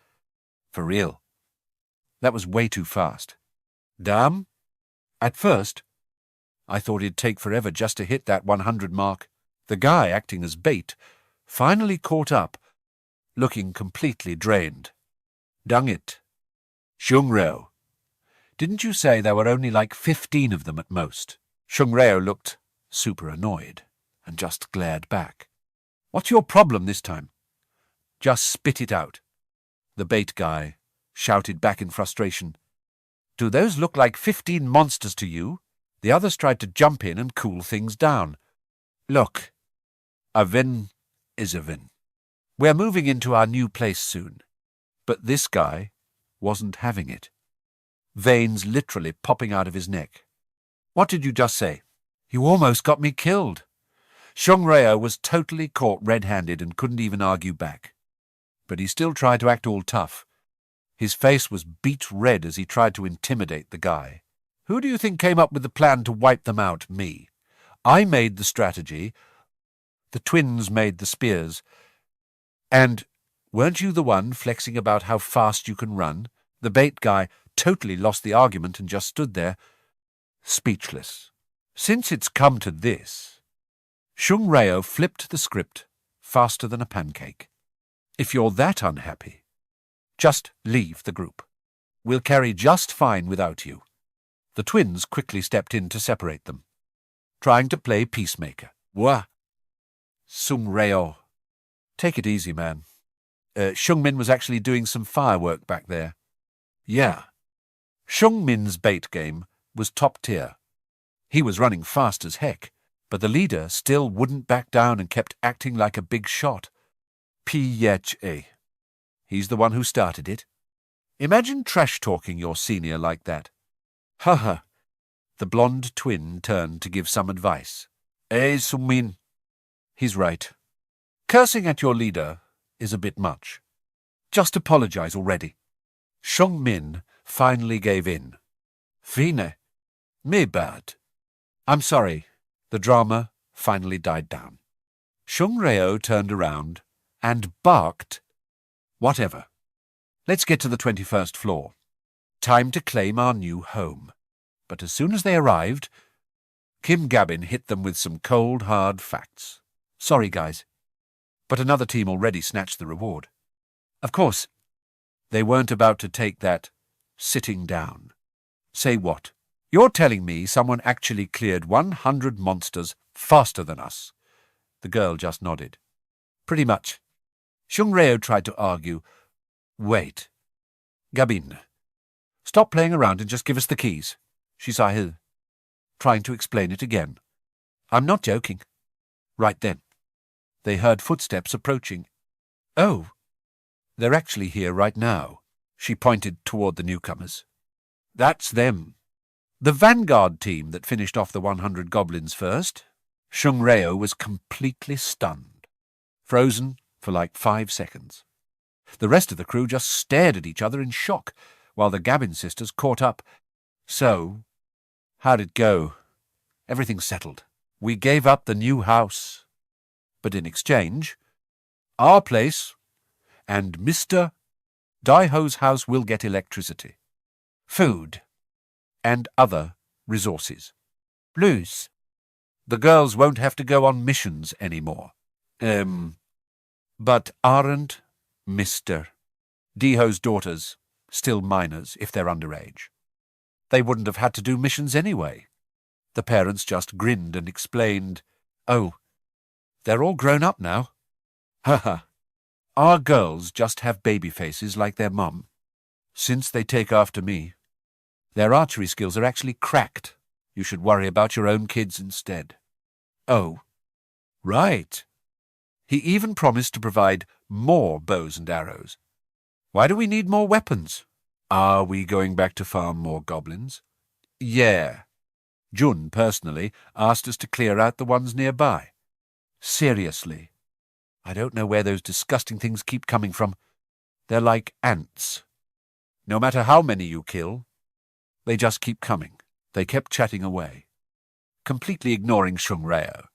For real. That was way too fast. Damn. At first, I thought it'd take forever just to hit that 100 mark. The guy acting as bait finally caught up, looking completely drained. Dang it. Xiong Rou, didn't you say there were only like 15 of them at most? Shung Reo looked super annoyed and just glared back. "What's your problem this time? Just spit it out." The bait guy shouted back in frustration. "Do those look like 15 monsters to you?" The others tried to jump in and cool things down. "Look, a win is a win. We're moving into our new place soon." But this guy wasn't having it. Veins literally popping out of his neck. "What did you just say?" "You almost got me killed." Shung Reo was totally caught red-handed and couldn't even argue back. But he still tried to act all tough. His face was beet red as he tried to intimidate the guy. "Who do you think came up with the plan to wipe them out? Me. I made the strategy. The twins made the spears. And weren't you the one flexing about how fast you can run?" The bait guy totally lost the argument and just stood there, speechless. Since it's come to this, Shung Reo flipped the script faster than a pancake. "If you're that unhappy, just leave the group. We'll carry just fine without you." The twins quickly stepped in to separate them, trying to play peacemaker. "Wah! Shung Reo. Take it easy, man. Shung Min was actually doing some firework back there." "Yeah." Shung Min's bait game was top tier. He was running fast as heck, but the leader still wouldn't back down and kept acting like a big shot. PHA. He's the one who started it. Imagine trash-talking your senior like that. Haha. The blonde twin turned to give some advice. Shung Min. He's right. Cursing at your leader is a bit much. Just apologize already. Shung Min finally gave in. Fine. Me bad. I'm sorry. The drama finally died down. Shung Reo turned around and barked. Whatever. Let's get to the 21st floor. Time to claim our new home. But as soon as they arrived, Kim Gabin hit them with some cold, hard facts. Sorry, guys, but another team already snatched the reward. Of course, they weren't about to take that sitting down. Say what? You're telling me someone actually cleared 100 monsters faster than us? The girl just nodded. Pretty much. Shung Reo tried to argue. Wait. Gabin, stop playing around and just give us the keys. Shisahil, trying to explain it again. I'm not joking. Right then. They heard footsteps approaching. Oh, they're actually here right now. She pointed toward the newcomers. That's them. The vanguard team that finished off the 100 goblins first. Shung Reo was completely stunned. Frozen for like 5 seconds. The rest of the crew just stared at each other in shock, while the Gabin sisters caught up. So, how'd it go? Everything settled. We gave up the new house. But in exchange, our place and Mr. Daiho's house will get electricity, food, and other resources. Plus, the girls won't have to go on missions anymore. But aren't Mr. Daiho's daughters still minors if they're underage? They wouldn't have had to do missions anyway. The parents just grinned and explained, Oh, they're all grown up now. Haha. Our girls just have baby faces like their mum. Since they take after me, their archery skills are actually cracked. You should worry about your own kids instead. Oh, right. He even promised to provide more bows and arrows. Why do we need more weapons? Are we going back to farm more goblins? Yeah. Jun, personally, asked us to clear out the ones nearby. Seriously. I don't know where those disgusting things keep coming from. They're like ants. No matter how many you kill, they just keep coming. They kept chatting away, completely ignoring Shung Reo,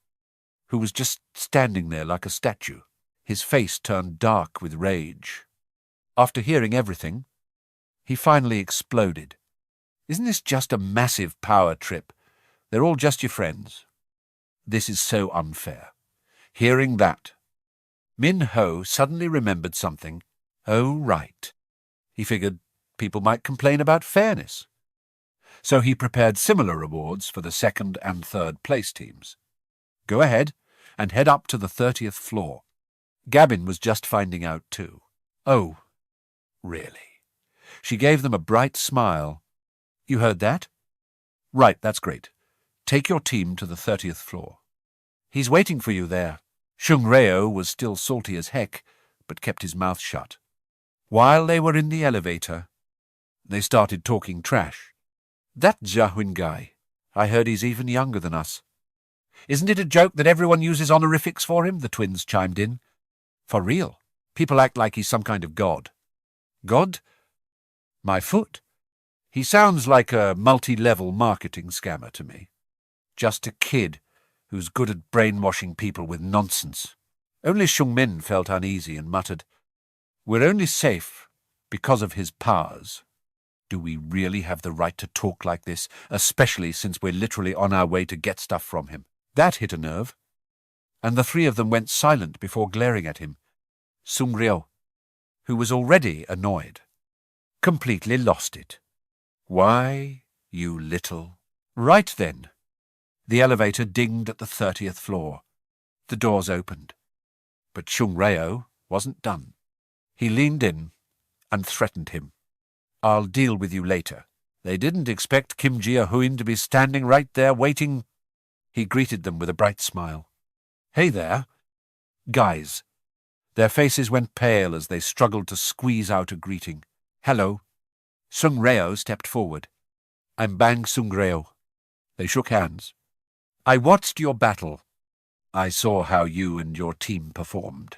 who was just standing there like a statue, his face turned dark with rage. After hearing everything, he finally exploded. Isn't this just a massive power trip? They're all just your friends. This is so unfair. Hearing that, Min Ho suddenly remembered something. Oh, right. He figured people might complain about fairness. so he prepared similar rewards for the second and third place teams. Go ahead and head up to the 30th floor. Gabin was just finding out too. Oh, really? She gave them a bright smile. You heard that? Right, that's great. Take your team to the 30th floor. He's waiting for you there. Shung Reo was still salty as heck, but kept his mouth shut. While they were in the elevator, they started talking trash. That Gia Huynh guy, I heard he's even younger than us. Isn't it a joke that everyone uses honorifics for him? The twins chimed in. For real. People act like he's some kind of god. God? My foot. He sounds like a multi-level marketing scammer to me. Just a kid who's good at brainwashing people with nonsense. Only Shung Min felt uneasy and muttered, We're only safe because of his powers. Do we really have the right to talk like this, especially since we're literally on our way to get stuff from him? That hit a nerve, and the three of them went silent before glaring at him. Sung Ryo, who was already annoyed, completely lost it. Why, you little... Right then. The elevator dinged at the 30th floor. The doors opened. But Shung Ryo wasn't done. He leaned in and threatened him. I'll deal with you later. They didn't expect Kim Gia Huynh to be standing right there waiting. He greeted them with a bright smile. Hey there. Guys. Their faces went pale as they struggled to squeeze out a greeting. Hello. Sung Reo stepped forward. I'm Bang Sung Reo. They shook hands. I watched your battle. I saw how you and your team performed.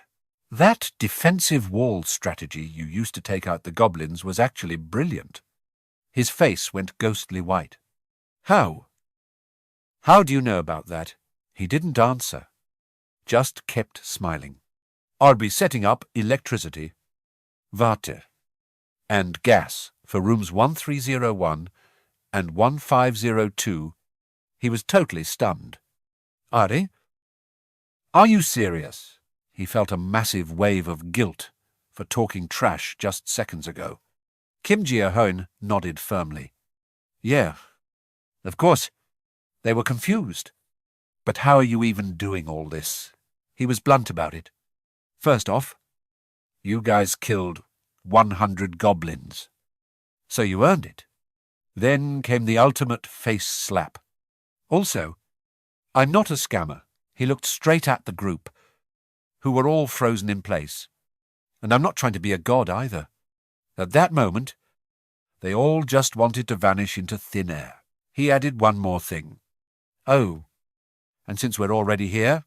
That defensive wall strategy you used to take out the goblins was actually brilliant. His face went ghostly white. How? How do you know about that? He didn't answer, just kept smiling. I'll be setting up electricity, water, and gas for rooms 1301 and 1502. He was totally stunned. Ari? Are you serious? He felt a massive wave of guilt for talking trash just seconds ago. Kim Gia Huynh nodded firmly. Yeah, of course. They were confused. But how are you even doing all this? He was blunt about it. First off, you guys killed 100 goblins. So you earned it. Then came the ultimate face slap. Also, I'm not a scammer. He looked straight at the group, who were all frozen in place. And I'm not trying to be a god either. At that moment, they all just wanted to vanish into thin air. He added one more thing. Oh, and since we're already here...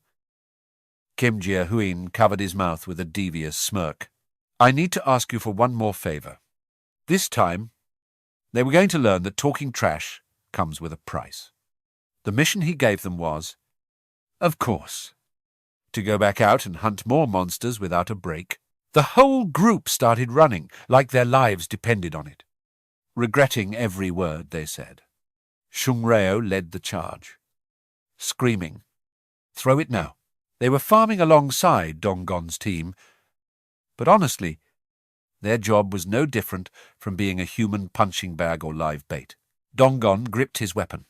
Kim Gia Huynh covered his mouth with a devious smirk. I need to ask you for one more favor. This time, they were going to learn that talking trash comes with a price. The mission he gave them was, of course, to go back out and hunt more monsters without a break. The whole group started running, like their lives depended on it, regretting every word they said. Shung Reo led the charge, screaming, Throw it now. They were farming alongside Donggon's team, but honestly, their job was no different from being a human punching bag or live bait. Donggon gripped his weapon,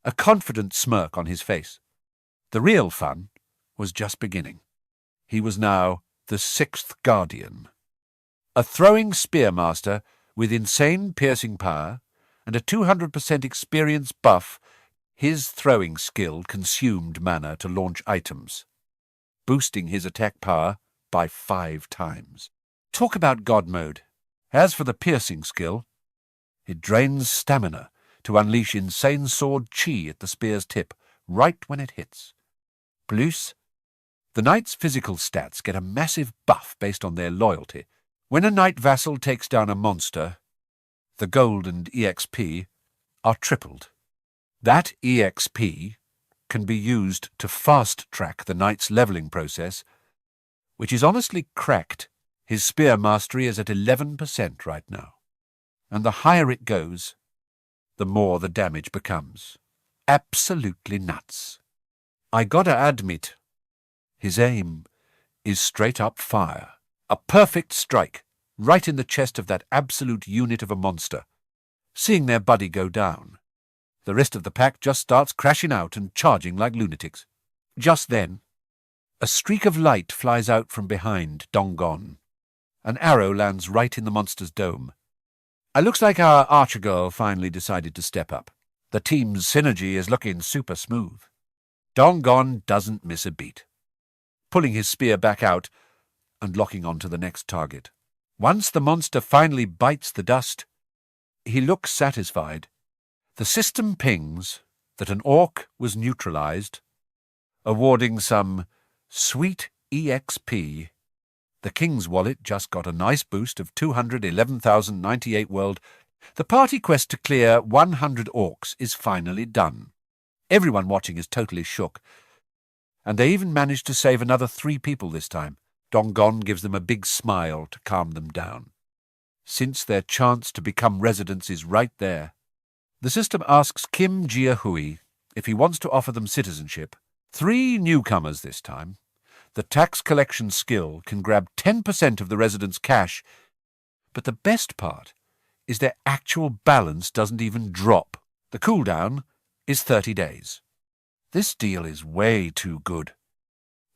a confident smirk on his face. The real fun was just beginning. He was now the 6th Guardian, a throwing spearmaster with insane piercing power and a 200% experience buff. His throwing skill consumed mana to launch items, boosting his attack power by 5 times. Talk about God mode. As for the piercing skill, it drains stamina to unleash insane sword chi at the spear's tip, right when it hits. Plus, the knight's physical stats get a massive buff based on their loyalty. When a knight vassal takes down a monster, the gold and EXP are tripled. That EXP can be used to fast-track the knight's leveling process, which is honestly cracked. His spear mastery is at 11% right now, and the higher it goes, the more the damage becomes. Absolutely nuts. I gotta admit, his aim is straight-up fire. A perfect strike, right in the chest of that absolute unit of a monster. seeing their buddy go down. The rest of the pack just starts crashing out and charging like lunatics. Just then, a streak of light flies out from behind Dong-gon. An arrow lands right in the monster's dome. It looks like our archer girl finally decided to step up. The team's synergy is looking super smooth. Dong-gon doesn't miss a beat, pulling his spear back out and locking onto the next target. Once the monster finally bites the dust, he looks satisfied. The system pings that an orc was neutralized, awarding some sweet EXP. The king's wallet just got a nice boost of 211,098 world. The party quest to clear 100 orcs is finally done. Everyone watching is totally shook, and they even managed to save another 3 people this time. Dong-gon gives them a big smile to calm them down, since their chance to become residents is right there. The system asks Gia Huynh if he wants to offer them citizenship. 3 newcomers this time. The tax collection skill can grab 10% of the residents' cash, but the best part is their actual balance doesn't even drop. The cooldown is 30 days. This deal is way too good.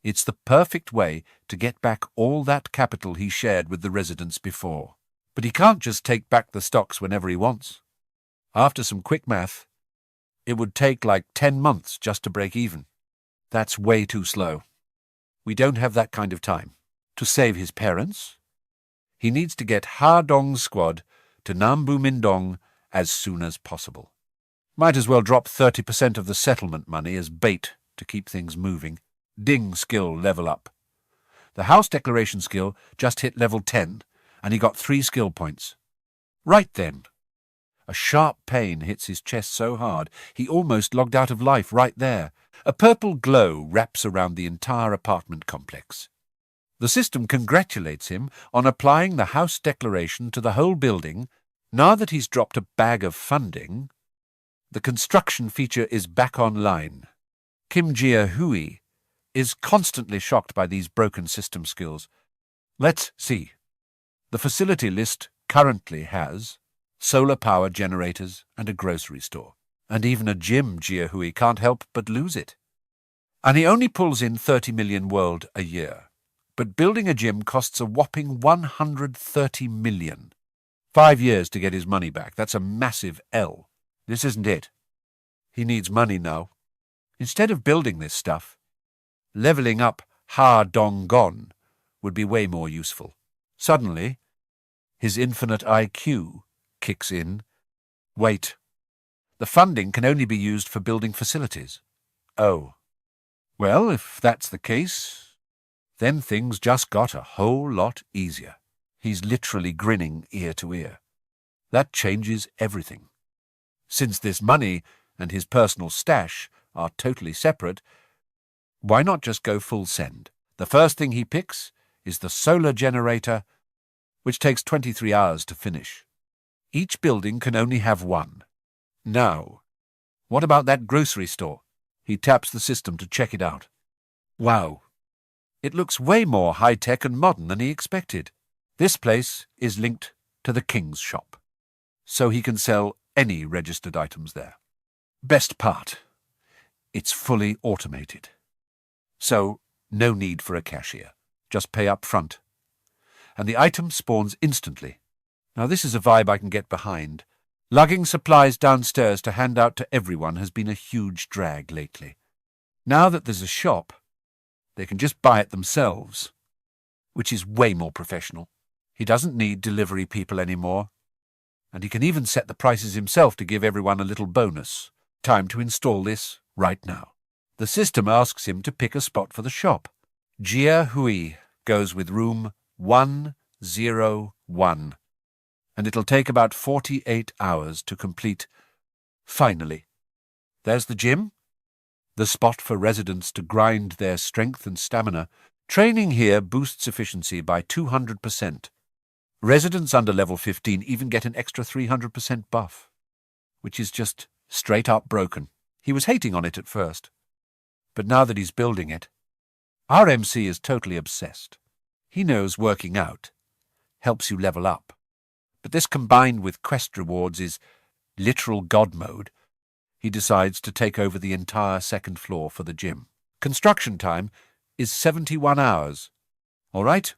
It's the perfect way to get back all that capital he shared with the residents before. But he can't just take back the stocks whenever he wants. After some quick math, it would take like 10 months just to break even. That's way too slow. We don't have that kind of time. To save his parents, he needs to get Ha Dong's squad to Nambu Mindong as soon as possible. Might as well drop 30% of the settlement money as bait to keep things moving. Ding skill level up. The house declaration skill just hit level 10, and he got 3 skill points. Right then. A sharp pain hits his chest so hard, he almost logged out of life right there. A purple glow wraps around the entire apartment complex. The system congratulates him on applying the house declaration to the whole building. Now that he's dropped a bag of funding, the construction feature is back online. Gia Huynh is constantly shocked by these broken system skills. Let's see. The facility list currently has solar power generators and a grocery store. And even a gym Gia Huynh can't help but lose it. And he only pulls in 30 million world a year. But building a gym costs a whopping 130 million. 5 years to get his money back. That's a massive L. This isn't it. He needs money now. Instead of building this stuff, leveling up Ha Dong-gon would be way more useful. Suddenly, his infinite IQ kicks in. Wait. The funding can only be used for building facilities. Oh. Well, if that's the case, then things just got a whole lot easier. He's literally grinning ear to ear. That changes everything. Since this money and his personal stash are totally separate, why not just go full send? The first thing he picks is the solar generator, which takes 23 hours to finish. Each building can only have one. Now, what about that grocery store? He taps the system to check it out. Wow. It looks way more high-tech and modern than he expected. This place is linked to the king's shop, so he can sell any registered items there. Best part, it's fully automated. So, no need for a cashier. Just pay up front. And the item spawns instantly. Now this is a vibe I can get behind. Lugging supplies downstairs to hand out to everyone has been a huge drag lately. Now that there's a shop, they can just buy it themselves, which is way more professional. He doesn't need delivery people anymore, and he can even set the prices himself to give everyone a little bonus. Time to install this right now. The system asks him to pick a spot for the shop. Gia Huynh goes with room 101. And it'll take about 48 hours to complete. Finally. There's the gym, the spot for residents to grind their strength and stamina. Training here boosts efficiency by 200%. Residents under level 15 even get an extra 300% buff, which is just straight up broken. He was hating on it at first, but now that he's building it, our MC is totally obsessed. He knows working out helps you level up. But this combined with quest rewards is literal god mode, he decides to take over the entire second floor for the gym. Construction time is 71 hours. All right,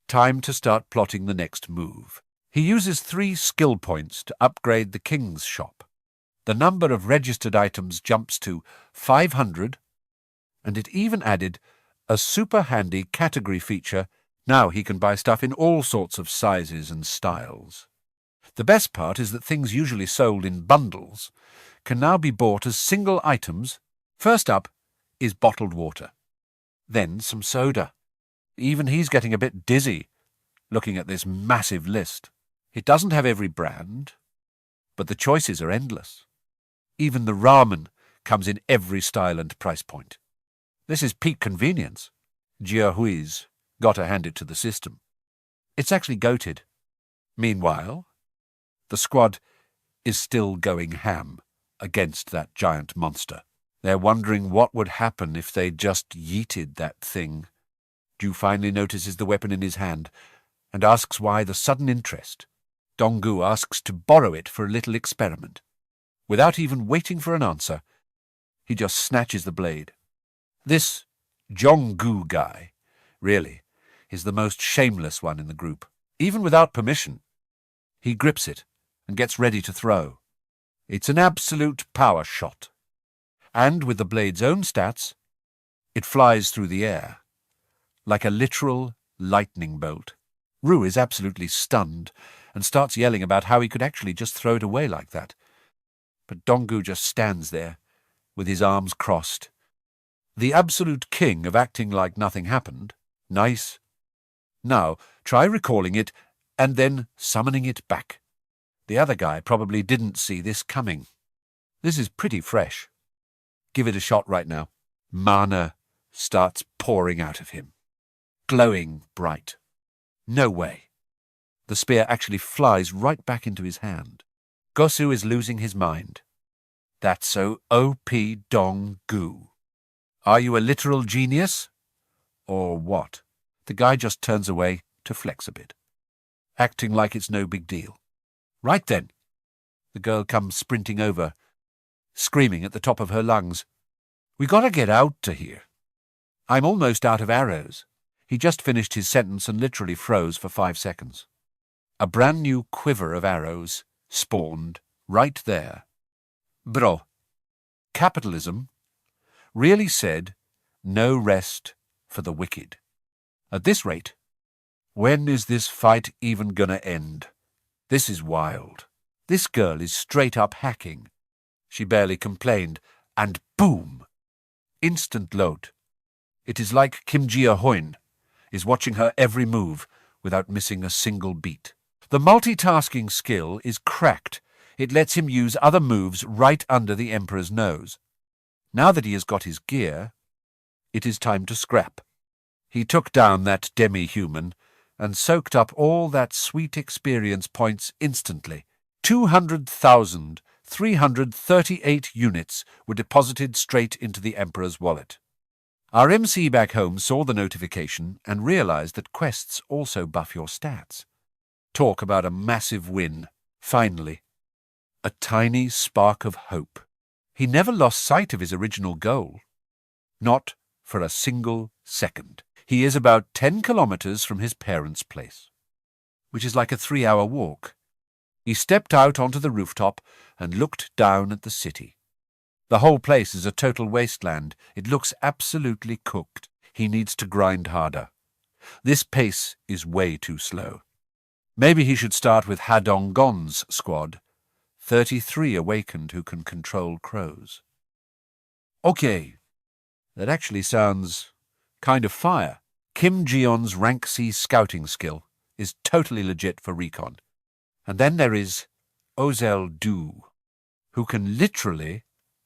time to start plotting the next move. He uses 3 skill points to upgrade the king's shop. The number of registered items jumps to 500, and it even added a super handy category feature. Now he can buy stuff in all sorts of sizes and styles. The best part is that things usually sold in bundles can now be bought as single items. First up is bottled water, then some soda. Even he's getting a bit dizzy looking at this massive list. It doesn't have every brand, but the choices are endless. Even the ramen comes in every style and price point. This is peak convenience. Gia Huynh's got to hand it to the system. It's actually goated. Meanwhile, the squad is still going ham against that giant monster. They're wondering what would happen if they just yeeted that thing. Ju finally notices the weapon in his hand and asks why the sudden interest. Donggu asks to borrow it for a little experiment. Without even waiting for an answer, he just snatches the blade. This Jonggu guy, really, is the most shameless one in the group. Even without permission, he grips it and gets ready to throw. It's an absolute power shot. And with the blade's own stats, it flies through the air like a literal lightning bolt. Ru is absolutely stunned and starts yelling about how he could actually just throw it away like that. But Donggu just stands there, with his arms crossed. The absolute king of acting like nothing happened. Nice. Now, try recalling it and then summoning it back. The other guy probably didn't see this coming. This is pretty fresh. Give it a shot right now. Mana starts pouring out of him. Glowing bright. No way. The spear actually flies right back into his hand. Gosu is losing his mind. That's so OP Dong-gu. Are you a literal genius? Or what? The guy just turns away to flex a bit, acting like it's no big deal. Right then. The girl comes sprinting over, screaming at the top of her lungs. We gotta get out to here. I'm almost out of arrows. He just finished his sentence and literally froze for 5 seconds. A brand new quiver of arrows spawned right there. Bro, capitalism really said no rest for the wicked. At this rate, when is this fight even gonna end? This is wild. This girl is straight up hacking. She barely complained, and boom! Instant load. It is like Gia Huynh is watching her every move without missing a single beat. The multitasking skill is cracked. It lets him use other moves right under the Emperor's nose. Now that he has got his gear, it is time to scrap. He took down that demi-human and soaked up all that sweet experience points instantly. 200,338 units were deposited straight into the Emperor's wallet. Our MC back home saw the notification and realized that quests also buff your stats. Talk about a massive win. Finally, a tiny spark of hope. He never lost sight of his original goal. Not for a single second. He is about 10 kilometers from his parents' place, which is like a 3-hour walk. He stepped out onto the rooftop and looked down at the city. The whole place is a total wasteland. It looks absolutely cooked. He needs to grind harder. This pace is way too slow. Maybe he should start with Ha-Dong-gon's squad, 33 awakened who can control crows. Okay, that actually sounds kind of fire. Kim Ji-yeon's rank C scouting skill is totally legit for recon. And then there is Ozel-do, who can literally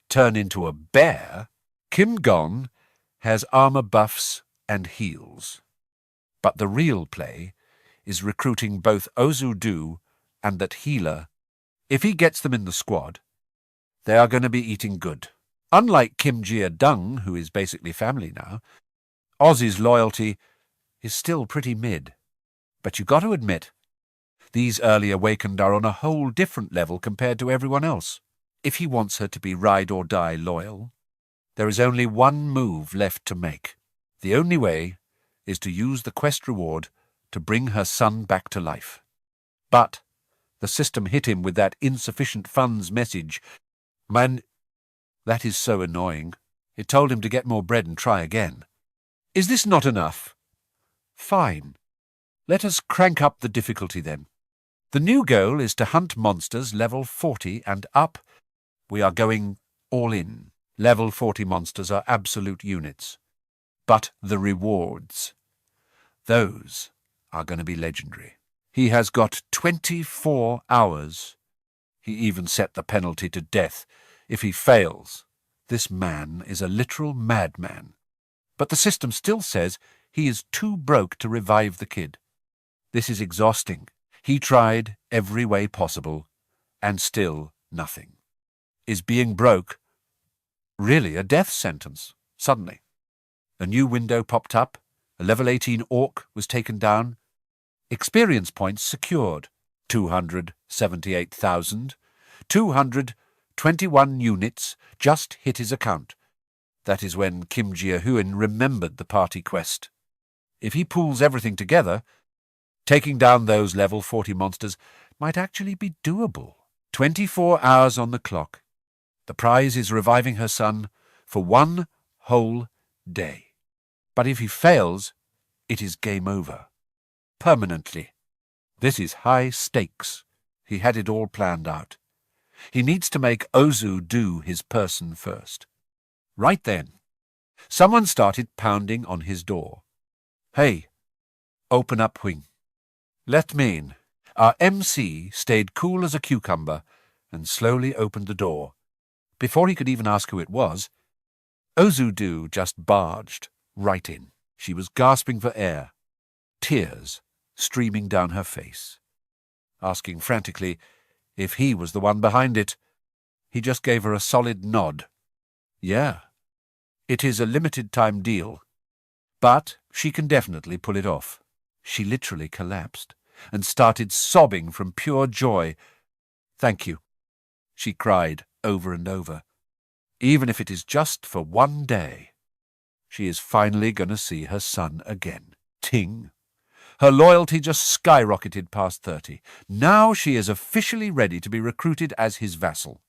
turn into a bear. Kim Gon has armor buffs and heals. But the real play is recruiting both Ozu-do and that healer. If he gets them in the squad, they are going to be eating good. Unlike Kim Jia-dung, who is basically family now, Ozzy's loyalty is still pretty mid. But you got to admit, These early awakened are on a whole different level compared to everyone else. If he wants her to be ride-or-die loyal, there is only one move left to make. The only way is to use the quest reward to bring her son back to life. But the system hit him with that insufficient funds message. That is so annoying. It told him to get more bread and try again. Is this not enough? Fine. Let us crank up the difficulty then. The new goal is to hunt monsters level 40 and up. We are going all in. Level 40 monsters are absolute units. But the rewards, those are going to be legendary. He has got 24 hours. He even set the penalty to death if he fails. This man is a literal madman. But the system still says he is too broke to revive the kid. This is exhausting. He tried every way possible, and still nothing. Is being broke really a death sentence? Suddenly, a new window popped up. A level 18 orc was taken down. Experience points secured. 278,000. 221 units just hit his account. That is when Gia Huynh remembered the party quest. If he pulls everything together, taking down those level 40 monsters might actually be doable. 24 hours on the clock. The prize is reviving her son for one whole day. But if he fails, it is game over. Permanently. This is high stakes. He had it all planned out. He needs to make Ozu do his person first. Right then, someone started pounding on his door. Hey, open up, Huynh. Let me in. Our MC stayed cool as a cucumber and slowly opened the door. Before he could even ask who it was, Ozu just barged right in. She was gasping for air, tears streaming down her face. Asking frantically if he was the one behind it, he just gave her a solid nod. Yeah, it is a limited-time deal, but she can definitely pull it off. She literally collapsed and started sobbing from pure joy. Thank you, she cried over and over. Even if it is just for one day, she is finally going to see her son again. Ting. Her loyalty just skyrocketed past 30. Now she is officially ready to be recruited as his vassal.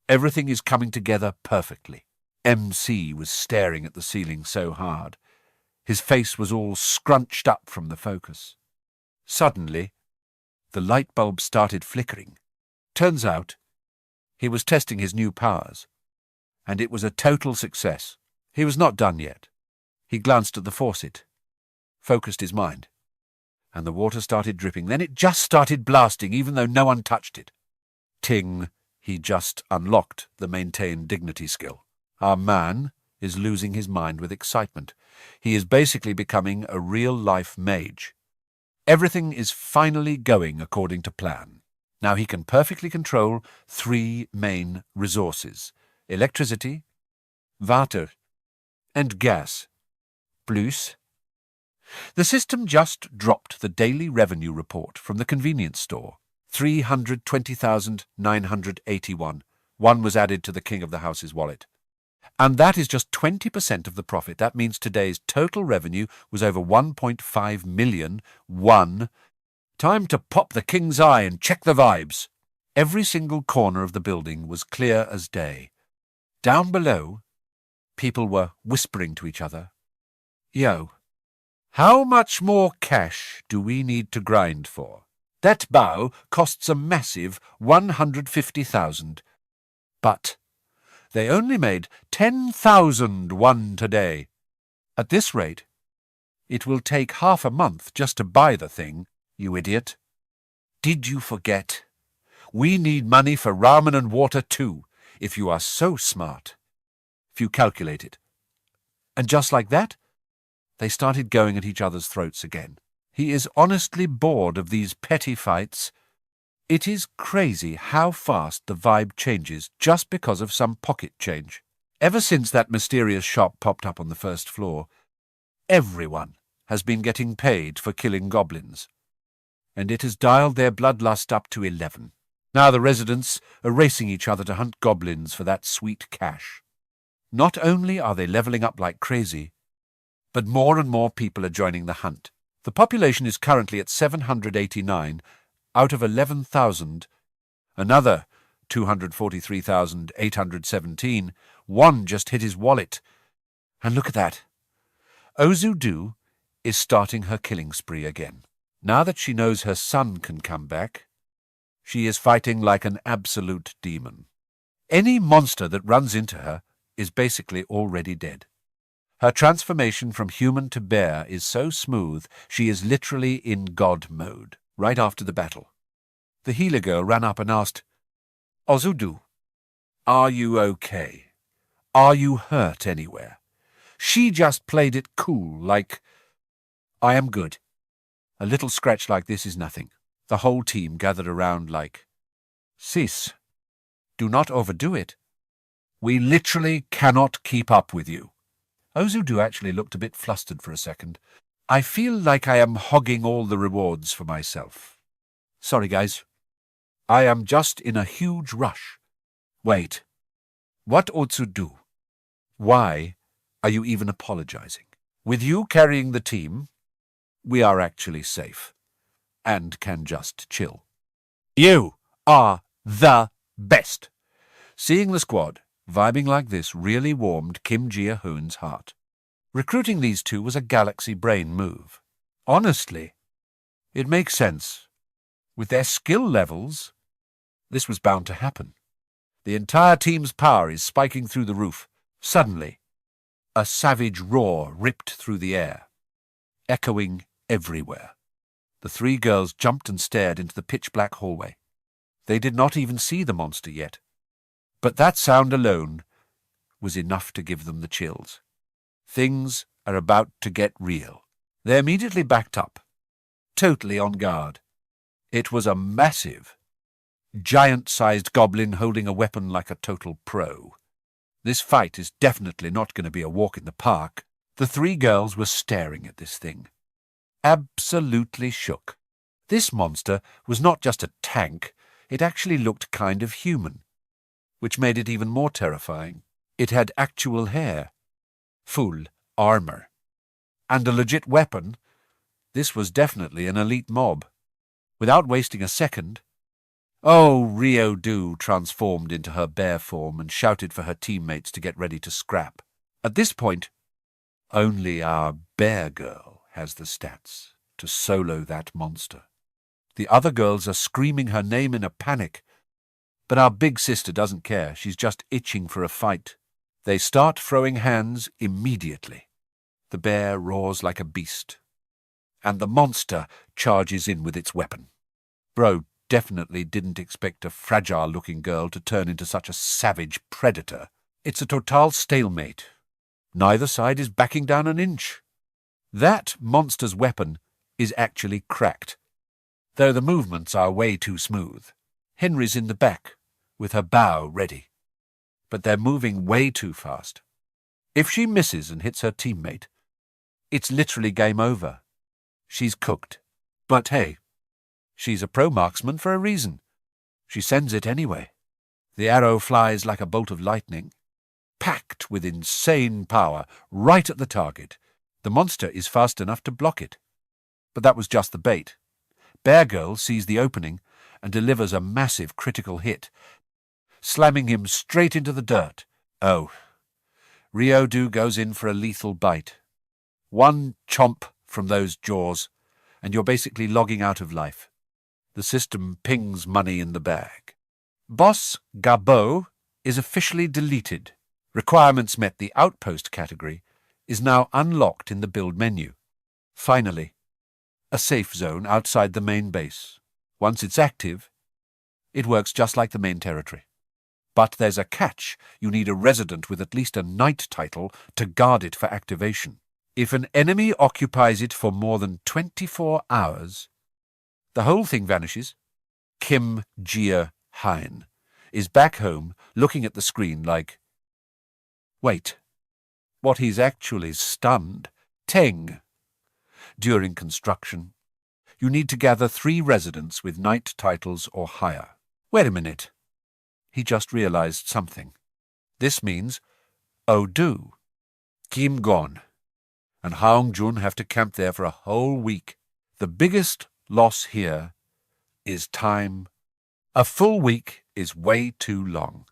Everything is coming together perfectly. MC was staring at the ceiling so hard. His face was all scrunched up from the focus. Suddenly, the light bulb started flickering. Turns out, he was testing his new powers, and it was a total success. He was not done yet. He glanced at the faucet, focused his mind, and the water started dripping. Then it just started blasting, even though no one touched it. Ting, he just unlocked the maintain dignity skill. Our man is losing his mind with excitement. He is basically becoming a real-life mage. Everything is finally going according to plan. Now he can perfectly control 3 main resources: electricity, water, and gas. Plus. The system just dropped the daily revenue report from the convenience store. 320,981. One was added to the king of the house's wallet. And that is just 20% of the profit. That means today's total revenue was over 1.5 million. Time to pop the king's eye and check the vibes. Every single corner of the building was clear as day. Down below, people were whispering to each other. Yo, how much more cash do we need to grind for? That bow costs a massive 150,000. But they only made 10,001 today. At this rate, it will take half a month just to buy the thing, you idiot. Did you forget? We need money for ramen and water too, if you are so smart. If you calculate it. And just like that, they started going at each other's throats again. He is honestly bored of these petty fights. It is crazy how fast the vibe changes just because of some pocket change. Ever since that mysterious shop popped up on the first floor, everyone has been getting paid for killing goblins. and it has dialed their bloodlust up to 11. Now the residents are racing each other to hunt goblins for that sweet cash. Not only are they leveling up like crazy, but more and more people are joining the hunt. The population is currently at 789 out of 11,000. Another 243,817. One just hit his wallet. And look at that. Ozu is starting her killing spree again. Now that she knows her son can come back, she is fighting like an absolute demon. Any monster that runs into her is basically already dead. Her transformation from human to bear is so smooth, she is literally in God mode, right after the battle. The healer girl ran up and asked, "Ozu, are you okay? Are you hurt anywhere?" She just played it cool, like, "I am good. A little scratch like this is nothing." The whole team gathered around like, "Sis, do not overdo it. We literally cannot keep up with you." Ozu actually looked a bit flustered for a second. "I feel like I am hogging all the rewards for myself. Sorry, guys. I am just in a huge rush." "Wait. What Otsu? Why are you even apologizing? With you carrying the team, we are actually safe and can just chill. You are the best." Seeing the squad vibing like this really warmed Kim Gia Huynh heart. Recruiting these two was a galaxy brain move. Honestly, it makes sense. With their skill levels, this was bound to happen. The entire team's power is spiking through the roof. Suddenly, a savage roar ripped through the air, echoing everywhere. The three girls jumped and stared into the pitch-black hallway. They did not even see the monster yet. But that sound alone was enough to give them the chills. Things are about to get real. They immediately backed up, totally on guard. It was a massive, giant-sized goblin holding a weapon like a total pro. This fight is definitely not going to be a walk in the park. The three girls were staring at this thing, absolutely shook. This monster was not just a tank, it actually looked kind of human, which made it even more terrifying. It had actual hair, full armor, and a legit weapon. This was definitely an elite mob. Without wasting a second, Ryo transformed into her bear form and shouted for her teammates to get ready to scrap. At this point, only our bear girl has the stats to solo that monster. The other girls are screaming her name in a panic, but our big sister doesn't care. She's just itching for a fight. They start throwing hands immediately. The bear roars like a beast, and the monster charges in with its weapon. Bro definitely didn't expect a fragile-looking girl to turn into such a savage predator. It's a total stalemate. Neither side is backing down an inch. That monster's weapon is actually cracked, though the movements are way too smooth. Henry's in the back, with her bow ready, but they're moving way too fast. If she misses and hits her teammate, it's literally game over. She's cooked. But hey, she's a pro marksman for a reason. She sends it anyway. The arrow flies like a bolt of lightning, packed with insane power, right at the target. The monster is fast enough to block it. But that was just the bait. Bear Girl sees the opening and delivers a massive critical hit, slamming him straight into the dirt. Oh, Ryo goes in for a lethal bite. One chomp from those jaws, and you're basically logging out of life. The system pings money in the bag. Boss Gabo is officially deleted. Requirements met. The outpost category is now unlocked in the build menu. Finally, a safe zone outside the main base. Once it's active, it works just like the main territory. But there's a catch. You need a resident with at least a knight title to guard it for activation. If an enemy occupies it for more than 24 hours, the whole thing vanishes. Kim Gia Huynh is back home looking at the screen like, wait, what he's actually stunned. Teng. During construction, You need to gather 3 residents with knight titles or higher. Wait a minute. He just realized something. This means Odu, Kim Gon, and Haung Jun have to camp there for a whole week. The biggest loss here is time. A full week is way too long.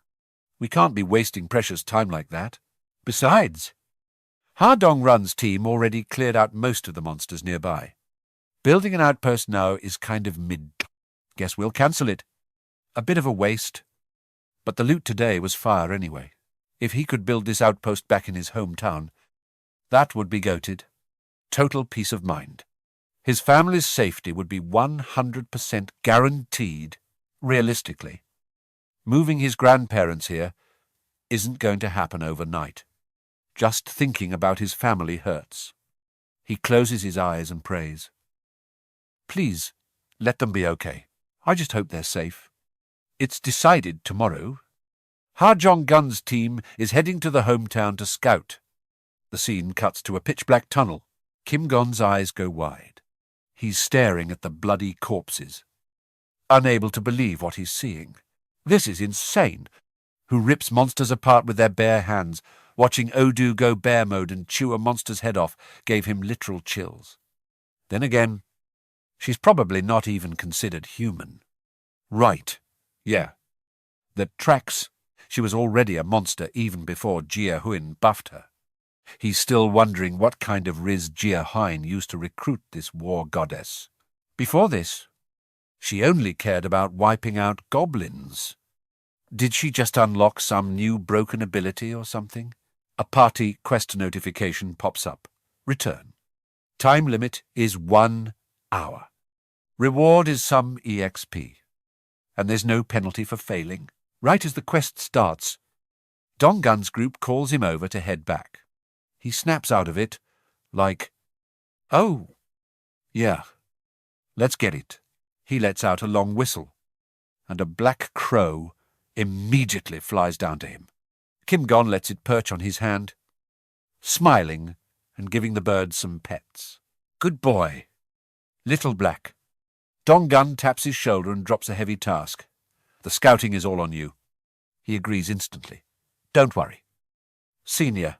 We can't be wasting precious time like that. Besides, Ha Dong-run's team already cleared out most of the monsters nearby. Building an outpost now is kind of mid. Guess we'll cancel it. A bit of a waste. But the loot today was fire anyway. If he could build this outpost back in his hometown, that would be goated. Total peace of mind. His family's safety would be 100% guaranteed, realistically. Moving his grandparents here isn't going to happen overnight. Just thinking about his family hurts. He closes his eyes and prays. Please, let them be okay. I just hope they're safe. It's decided tomorrow. Ha Jong-gun's team is heading to the hometown to scout. The scene cuts to a pitch-black tunnel. Kim Gon's eyes go wide. He's staring at the bloody corpses, unable to believe what he's seeing. This is insane. Who rips monsters apart with their bare hands? Watching Odu go bear mode and chew a monster's head off gave him literal chills. Then again, she's probably not even considered human. Right. Yeah. That tracks. She was already a monster even before Gia Huynh buffed her. He's still wondering what kind of Riz Gia Huynh used to recruit this war goddess. Before this, she only cared about wiping out goblins. Did she just unlock some new broken ability or something? A party quest notification pops up. Return. Time limit is 1 hour. Reward is some EXP. And there's no penalty for failing. Right as the quest starts, Dong-gun's group calls him over to head back. He snaps out of it, like, "Oh, yeah, let's get it." He lets out a long whistle, and a black crow immediately flies down to him. Kim Gon lets it perch on his hand, smiling and giving the bird some pets. Good boy. Little Black. Dong-gun taps his shoulder and drops a heavy task. The scouting is all on you. He agrees instantly. Don't worry. Senior.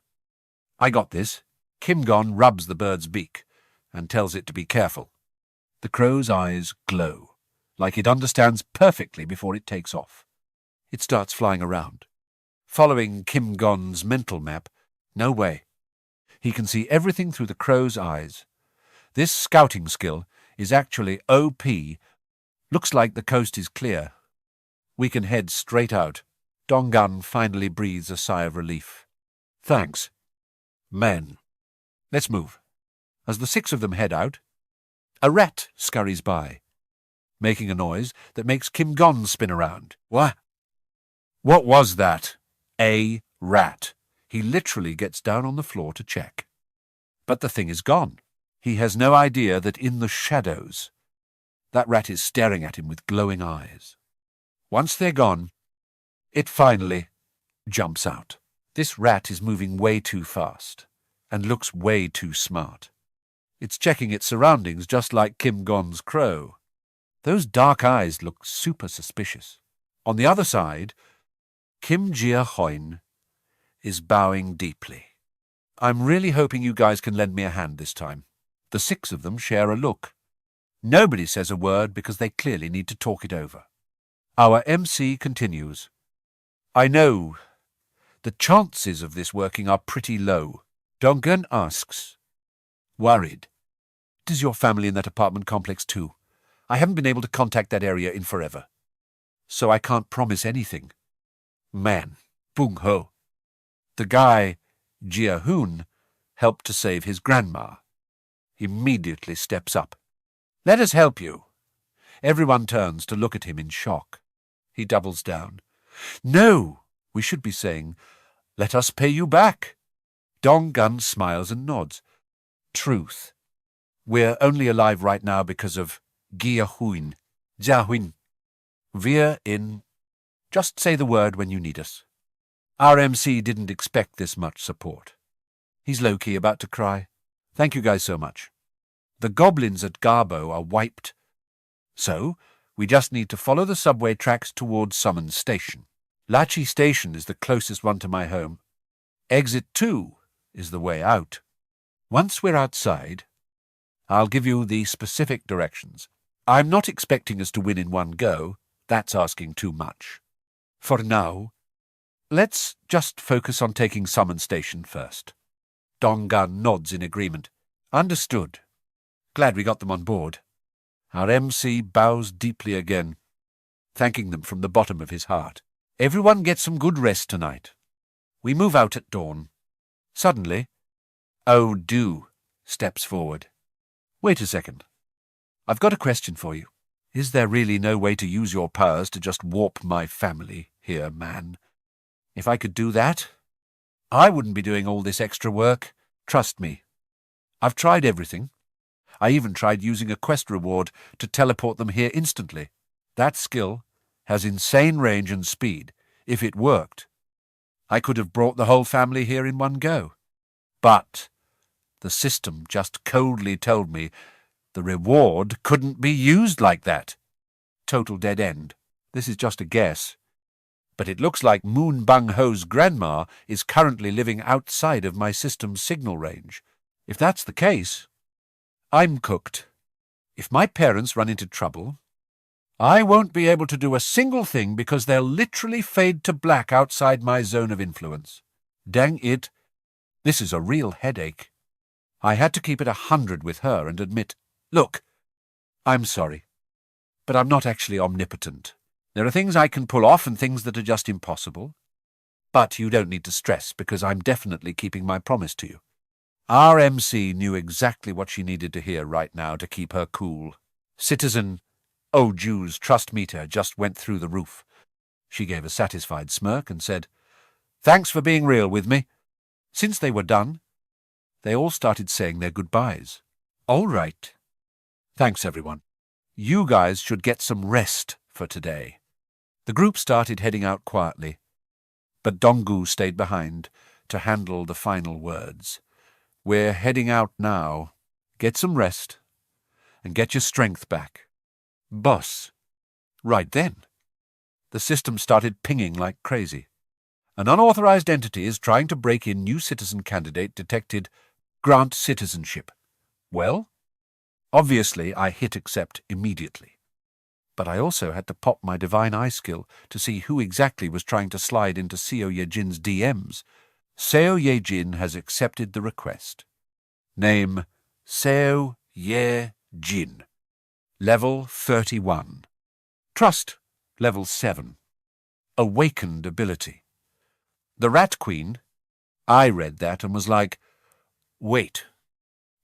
I got this. Kim Gon rubs the bird's beak and tells it to be careful. The crow's eyes glow, like it understands perfectly before it takes off. It starts flying around. Following Kim Gon's mental map, no way. He can see everything through the crow's eyes. This scouting skill is actually OP. Looks like the coast is clear. We can head straight out. Dong-gun finally breathes a sigh of relief. Thanks. Men. Let's move. As the 6 of them head out, a rat scurries by, making a noise that makes Kim Gon spin around. What? What was that? A rat. He literally gets down on the floor to check. But the thing is gone. He has no idea that in the shadows, that rat is staring at him with glowing eyes. Once they're gone, it finally jumps out. This rat is moving way too fast and looks way too smart. It's checking its surroundings just like Kim Gon's crow. Those dark eyes look super suspicious. On the other side, Kim Gia Huynh is bowing deeply. I'm really hoping you guys can lend me a hand this time. The 6 of them share a look. Nobody says a word because they clearly need to talk it over. Our MC continues. I know the chances of this working are pretty low. Dong-gun asks, worried. Does your family in that apartment complex too? I haven't been able to contact that area in forever, so I can't promise anything. Man, Bung Ho. The guy, Gia Huynh, helped to save his grandma. Immediately steps up. Let us help you. Everyone turns to look at him in shock. He doubles down. No, we should be saying, let us pay you back. Dong-gun smiles and nods. Truth. We're only alive right now because of Gia Huynh. Gia Huynh. We're in. Just say the word when you need us. Our MC didn't expect this much support. He's low-key about to cry. Thank you guys so much. The goblins at Garbo are wiped. So, we just need to follow the subway tracks towards Summon Station. Lachi Station is the closest one to my home. Exit 2 is the way out. Once we're outside, I'll give you the specific directions. I'm not expecting us to win in one go. That's asking too much. For now, let's just focus on taking Summon Station first. Donggun nods in agreement. Understood. Glad we got them on board. Our MC bows deeply again, thanking them from the bottom of his heart. Everyone gets some good rest tonight. We move out at dawn. Suddenly, Do steps forward. Wait a second. I've got a question for you. Is there really no way to use your powers to just warp my family here, man? If I could do that, I wouldn't be doing all this extra work. Trust me. I've tried everything. I even tried using a quest reward to teleport them here instantly. That skill has insane range and speed. If it worked, I could have brought the whole family here in one go. But the system just coldly told me the reward couldn't be used like that. Total dead end. This is just a guess. But it looks like Moon Bung Ho's grandma is currently living outside of my system's signal range. If that's the case, I'm cooked. If my parents run into trouble, I won't be able to do a single thing because they'll literally fade to black outside my zone of influence. Dang it, this is a real headache. I had to keep it 100 with her and admit, look, I'm sorry, but I'm not actually omnipotent. There are things I can pull off and things that are just impossible. But you don't need to stress because I'm definitely keeping my promise to you. Our MC knew exactly what she needed to hear right now to keep her cool. Citizen Oju's trust meter just went through the roof. She gave a satisfied smirk and said, "Thanks for being real with me." Since they were done, they all started saying their goodbyes. All right. Thanks, everyone. You guys should get some rest for today. The group started heading out quietly, but Donggu stayed behind to handle the final words. We're heading out now. Get some rest and get your strength back. Boss. Right then, the system started pinging like crazy. An unauthorized entity is trying to break in. New citizen candidate detected. Grant citizenship. Well, obviously I hit accept immediately. But I also had to pop my divine eye skill to see who exactly was trying to slide into Seo Yejin's DMs. Seo Yejin has accepted the request. Name Seo Yejin. Level 31. Trust, level 7. Awakened ability. The Rat Queen, I read that and was like, wait,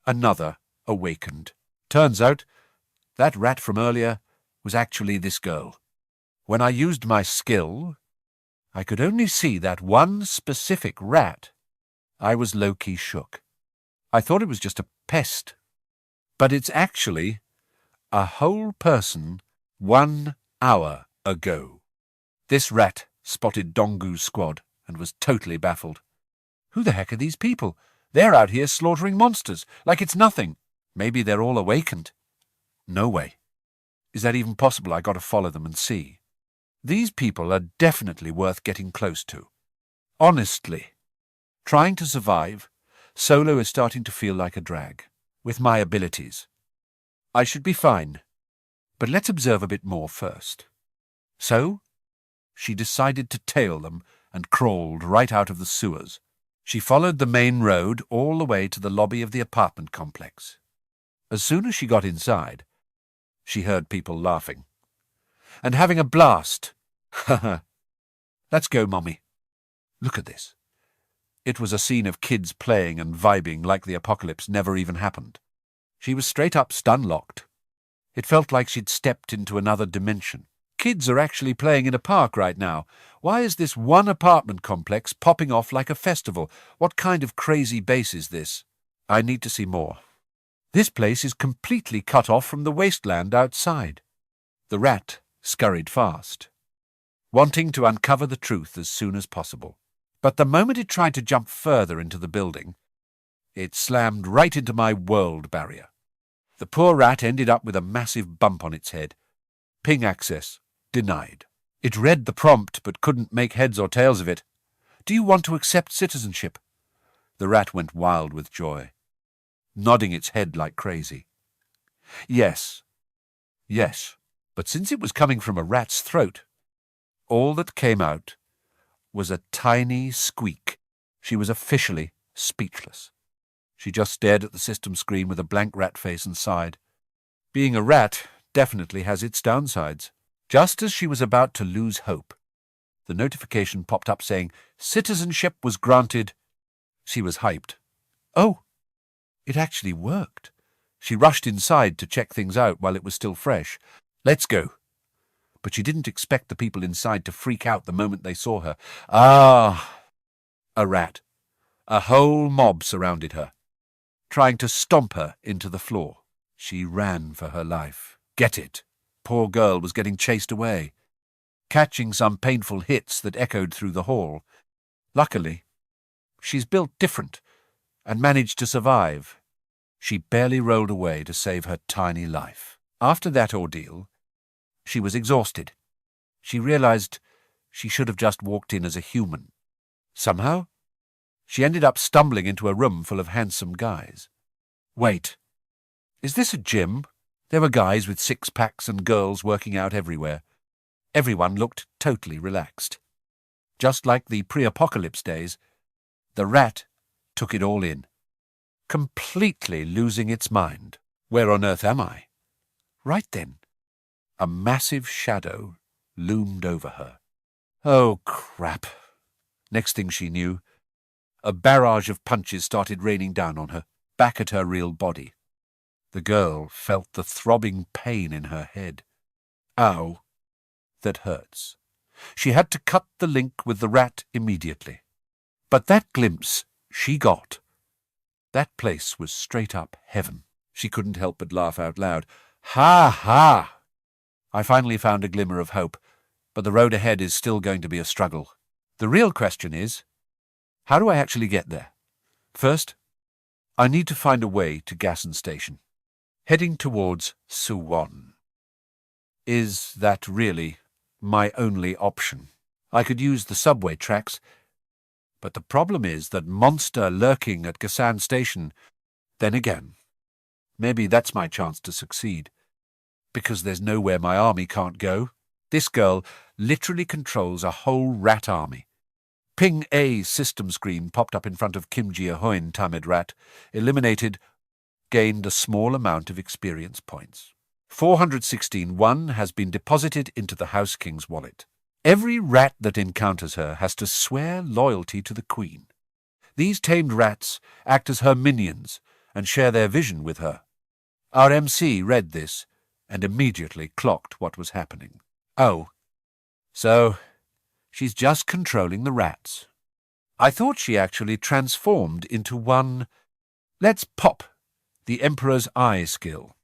another awakened. Turns out, that rat from earlier was actually this girl. When I used my skill, I could only see that one specific rat. I was low-key shook. I thought it was just a pest. But it's actually a whole person 1 hour ago. This rat spotted Donggu's squad and was totally baffled. Who the heck are these people? They're out here slaughtering monsters, like it's nothing. Maybe they're all awakened. No way. Is that even possible? I gotta follow them and see. These people are definitely worth getting close to. Honestly, trying to survive, solo is starting to feel like a drag. With my abilities, I should be fine. But let's observe a bit more first. So, she decided to tail them and crawled right out of the sewers. She followed the main road all the way to the lobby of the apartment complex. As soon as she got inside, she heard people laughing and having a blast. Haha. Let's go, Mommy. Look at this. It was a scene of kids playing and vibing like the apocalypse never even happened. She was straight up stun-locked. It felt like she'd stepped into another dimension. Kids are actually playing in a park right now. Why is this one apartment complex popping off like a festival? What kind of crazy base is this? I need to see more. This place is completely cut off from the wasteland outside. The rat scurried fast, wanting to uncover the truth as soon as possible. But the moment it tried to jump further into the building, it slammed right into my world barrier. The poor rat ended up with a massive bump on its head. Ping access denied. It read the prompt but couldn't make heads or tails of it. Do you want to accept citizenship? The rat went wild with joy, nodding its head like crazy. Yes. Yes. But since it was coming from a rat's throat, all that came out was a tiny squeak. She was officially speechless. She just stared at the system screen with a blank rat face and sighed. Being a rat definitely has its downsides. Just as she was about to lose hope, the notification popped up saying citizenship was granted. She was hyped. Oh, it actually worked. She rushed inside to check things out while it was still fresh. Let's go. But she didn't expect the people inside to freak out the moment they saw her. Ah, a rat. A whole mob surrounded her, trying to stomp her into the floor. She ran for her life. Get it. Poor girl was getting chased away, catching some painful hits that echoed through the hall. Luckily, she's built different and managed to survive. She barely rolled away to save her tiny life. After that ordeal, she was exhausted. She realized she should have just walked in as a human. Somehow, she ended up stumbling into a room full of handsome guys. Wait, is this a gym? There were guys with six-packs and girls working out everywhere. Everyone looked totally relaxed. Just like the pre-apocalypse days, the rat took it all in, completely losing its mind. Where on earth am I? Right then, a massive shadow loomed over her. Oh, crap. Next thing she knew, a barrage of punches started raining down on her, back at her real body. The girl felt the throbbing pain in her head. Ow, that hurts. She had to cut the link with the rat immediately. But that glimpse she got, that place was straight up heaven. She couldn't help but laugh out loud. Ha ha! I finally found a glimmer of hope, but the road ahead is still going to be a struggle. The real question is, how do I actually get there? First, I need to find a way to Gassen Station. Heading towards Suwon. Is that really my only option? I could use the subway tracks, but the problem is that monster lurking at Gassen Station. Then again, maybe that's my chance to succeed, because there's nowhere my army can't go. This girl literally controls a whole rat army. Ping A system screen popped up in front of Gia Huynh, Tamed Rat. Eliminated, gained a small amount of experience points. 416.1 has been deposited into the House King's wallet. Every rat that encounters her has to swear loyalty to the Queen. These tamed rats act as her minions and share their vision with her. Our MC read this and immediately clocked what was happening. Oh, so she's just controlling the rats. I thought she actually transformed into one. Let's pop the Emperor's Eye skill.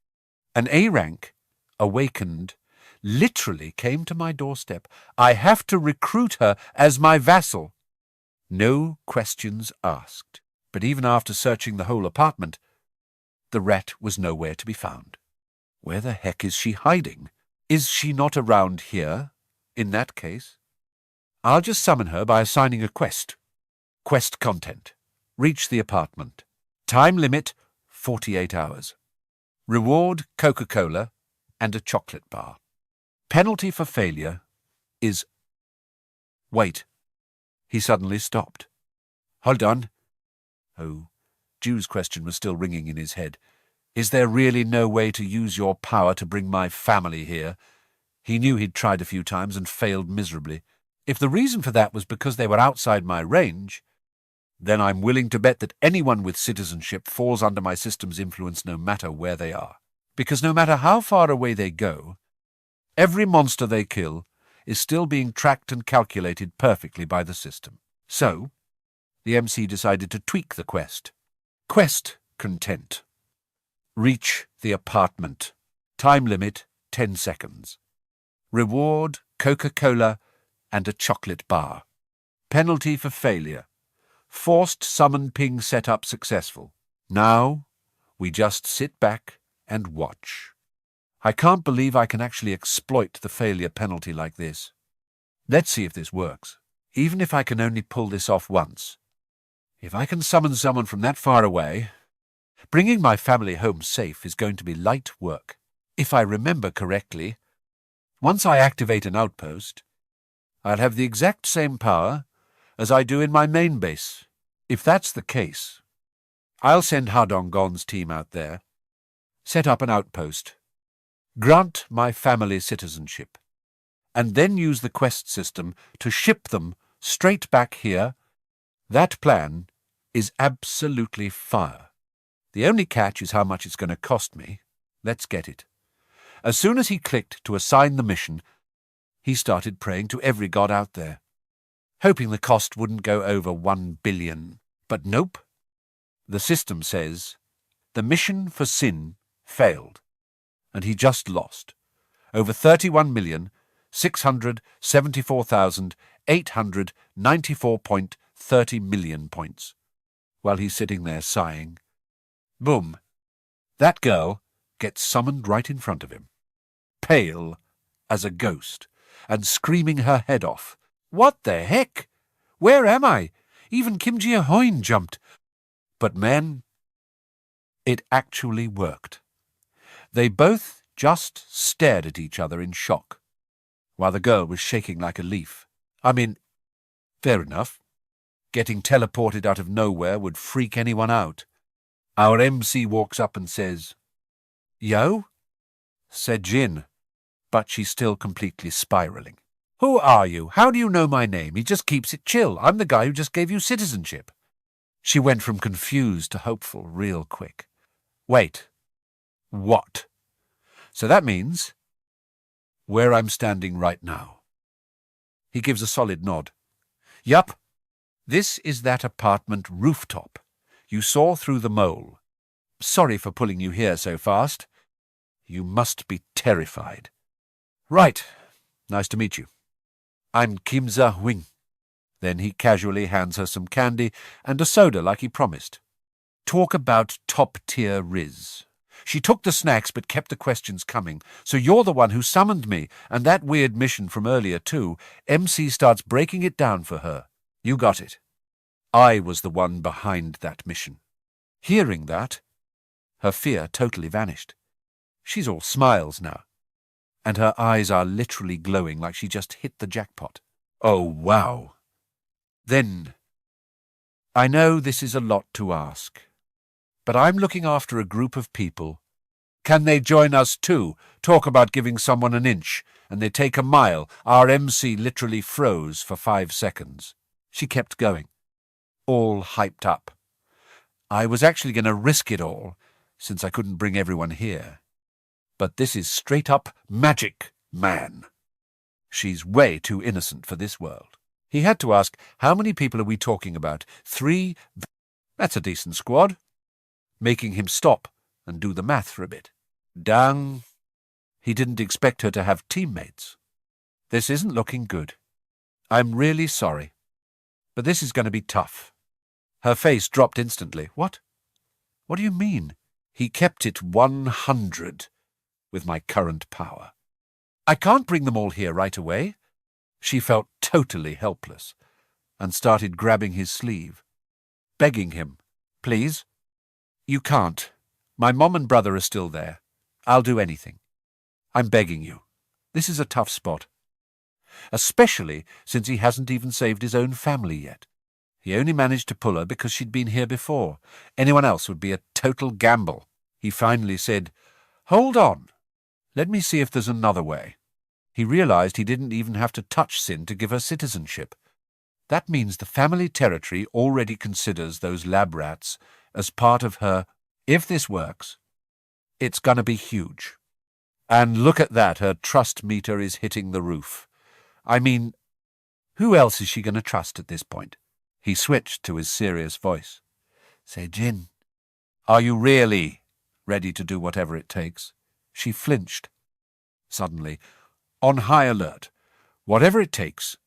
An A rank, awakened, literally came to my doorstep. I have to recruit her as my vassal. No questions asked. But even after searching the whole apartment, the rat was nowhere to be found. Where the heck is she hiding? Is she not around here? In that case, I'll just summon her by assigning a quest. Quest content. Reach the apartment. Time limit, 48 hours. Reward, Coca-Cola and a chocolate bar. Penalty for failure is... Wait. He suddenly stopped. Hold on. Oh, Jew's question was still ringing in his head. Is there really no way to use your power to bring my family here? He knew he'd tried a few times and failed miserably. If the reason for that was because they were outside my range, then I'm willing to bet that anyone with citizenship falls under my system's influence no matter where they are. Because no matter how far away they go, every monster they kill is still being tracked and calculated perfectly by the system. So, the MC decided to tweak the quest. Quest content. Reach the apartment. Time limit, 10 seconds. Reward, Coca-Cola and a chocolate bar. Penalty for failure. Forced summon ping setup successful. Now, we just sit back and watch. I can't believe I can actually exploit the failure penalty like this. Let's see if this works. Even if I can only pull this off once. If I can summon someone from that far away, bringing my family home safe is going to be light work. If I remember correctly, once I activate an outpost, I'll have the exact same power as I do in my main base. If that's the case, I'll send Hadonggon's team out there, set up an outpost, grant my family citizenship, and then use the quest system to ship them straight back here. That plan is absolutely fire. The only catch is how much it's going to cost me. Let's get it. As soon as he clicked to assign the mission, he started praying to every god out there, hoping the cost wouldn't go over 1 billion. But nope. The system says the mission for Sin failed, and he just lost over 31,674,894.30 million points, while he's sitting there sighing. Boom. That girl gets summoned right in front of him, pale as a ghost, and screaming her head off. What the heck? Where am I? Even Gia Huynh jumped. But men, it actually worked. They both just stared at each other in shock, while the girl was shaking like a leaf. I mean, fair enough. Getting teleported out of nowhere would freak anyone out. Our MC walks up and says, "Yo?" Said Jin, but she's still completely spiraling. "Who are you? How do you know my name? He just keeps it chill. I'm the guy who just gave you citizenship." She went from confused to hopeful real quick. Wait. What? So that means where I'm standing right now. He gives a solid nod. Yup. This is that apartment rooftop you saw through the mole. Sorry for pulling you here so fast. You must be terrified. Right. Nice to meet you. I'm Gia Huynh. Then he casually hands her some candy and a soda like he promised. Talk about top-tier Riz. She took the snacks but kept the questions coming. So you're the one who summoned me, and that weird mission from earlier too. MC starts breaking it down for her. You got it. I was the one behind that mission. Hearing that, her fear totally vanished. She's all smiles now, and her eyes are literally glowing like she just hit the jackpot. Oh, wow. Then, I know this is a lot to ask, but I'm looking after a group of people. Can they join us too? Talk about giving someone an inch, and they take a mile. Our MC literally froze for 5 seconds. She kept going, all hyped up. I was actually going to risk it all, since I couldn't bring everyone here. But this is straight-up magic, man. She's way too innocent for this world. He had to ask, how many people are we talking about? 3? That's a decent squad. Making him stop and do the math for a bit. Dang. He didn't expect her to have teammates. This isn't looking good. I'm really sorry, but this is going to be tough. Her face dropped instantly. What? What do you mean? He kept it 100 with my current power. I can't bring them all here right away. She felt totally helpless and started grabbing his sleeve, begging him, please. You can't. My mom and brother are still there. I'll do anything. I'm begging you. This is a tough spot. Especially since he hasn't even saved his own family yet. He only managed to pull her because she'd been here before. Anyone else would be a total gamble. He finally said, hold on. Let me see if there's another way. He realized he didn't even have to touch Sin to give her citizenship. That means the family territory already considers those lab rats as part of her. If this works, it's gonna be huge. And look at that, her trust meter is hitting the roof. I mean, who else is she gonna trust at this point? He switched to his serious voice. Say, Jin, are you really ready to do whatever it takes? She flinched. Suddenly, on high alert. Whatever it takes.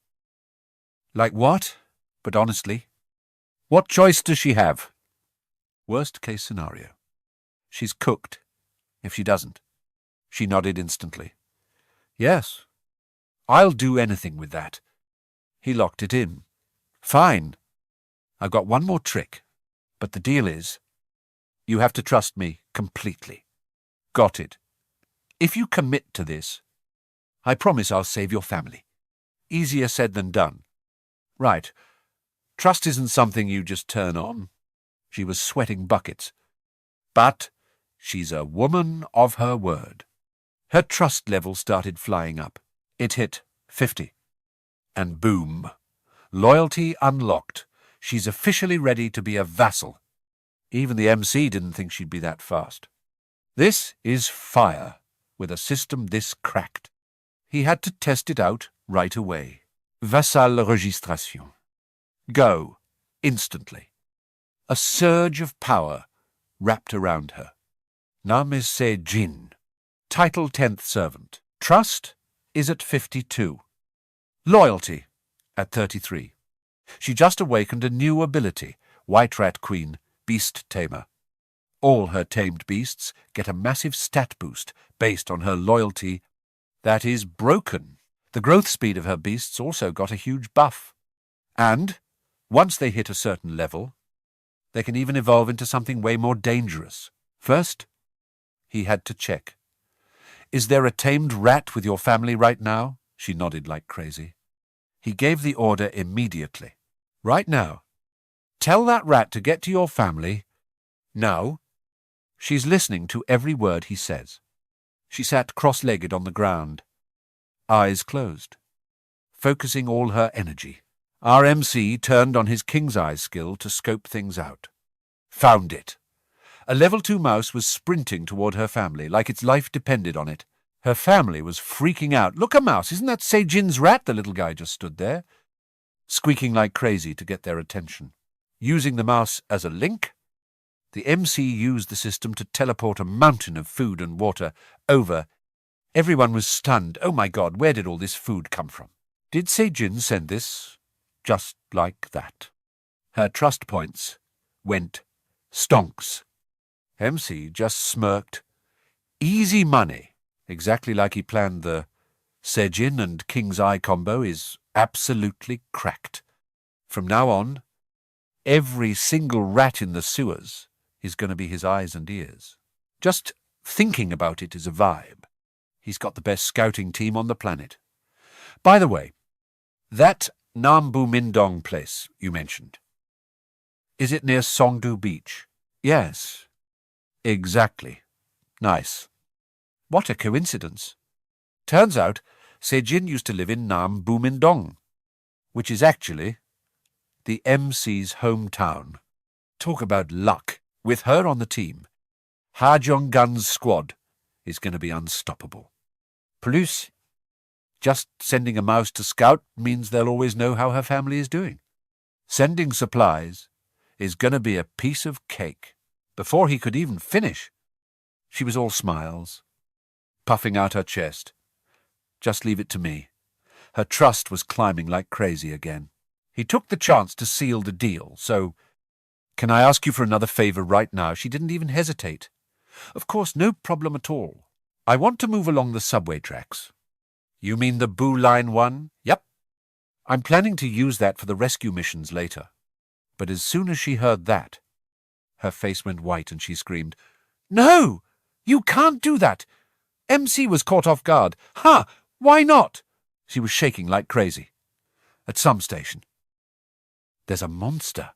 Like what? But honestly, what choice does she have? Worst case scenario. She's cooked. if she doesn't. She nodded instantly. Yes, I'll do anything with that. He locked it in. Fine. I've got one more trick, but the deal is, you have to trust me completely. Got it. If you commit to this, I promise I'll save your family. Easier said than done. Right. Trust isn't something you just turn on. She was sweating buckets. But she's a woman of her word. Her trust level started flying up. It hit 50. And boom. Loyalty unlocked. She's officially ready to be a vassal. Even the MC didn't think she'd be that fast. This is fire, with a system this cracked. He had to test it out right away. Vassal registration. Go, instantly. A surge of power wrapped around her. Nam is Se-jin. Title 10th servant. Trust is at 52. Loyalty at 33. She just awakened a new ability, White Rat Queen, Beast Tamer. All her tamed beasts get a massive stat boost based on her loyalty that is broken. The growth speed of her beasts also got a huge buff. And, once they hit a certain level, they can even evolve into something way more dangerous. First, he had to check. Is there a tamed rat with your family right now? She nodded like crazy. He gave the order immediately. Right now. Tell that rat to get to your family. Now. She's listening to every word he says. She sat cross-legged on the ground, eyes closed, focusing all her energy. Our MC turned on his King's Eye skill to scope things out. Found it. A level 2 mouse was sprinting toward her family, like its life depended on it. Her family was freaking out. Look, a mouse! Isn't that Se-jin's rat? The little guy just stood there, squeaking like crazy to get their attention. Using the mouse as a link, the MC used the system to teleport a mountain of food and water over. Everyone was stunned. Oh my God, where did all this food come from? Did Se-jin send this? Just like that. Her trust points went stonks. MC just smirked. Easy money. Exactly like he planned. The Se-jin and King's Eye combo is absolutely cracked. From now on, every single rat in the sewers is going to be his eyes and ears. Just thinking about it is a vibe. He's got the best scouting team on the planet. By the way, that Nambu Mindong place you mentioned, is it near Songdo Beach? Yes. Exactly. Nice. What a coincidence. Turns out Se-jin used to live in Nam Bu Mindong, which is actually the MC's hometown. Talk about luck. With her on the team, Ha Jong-gun's squad is going to be unstoppable. Plus, just sending a mouse to scout means they'll always know how her family is doing. Sending supplies is going to be a piece of cake. Before he could even finish, she was all smiles, puffing out her chest. Just leave it to me. Her trust was climbing like crazy again. He took the chance to seal the deal, so, can I ask you for another favor right now? She didn't even hesitate. Of course, no problem at all. I want to move along the subway tracks. You mean the Boo Line 1? Yep. I'm planning to use that for the rescue missions later. But as soon as she heard that, her face went white and she screamed, No! You can't do that! MC was caught off guard. Ha! Why not? She was shaking like crazy. At some station. There's a monster.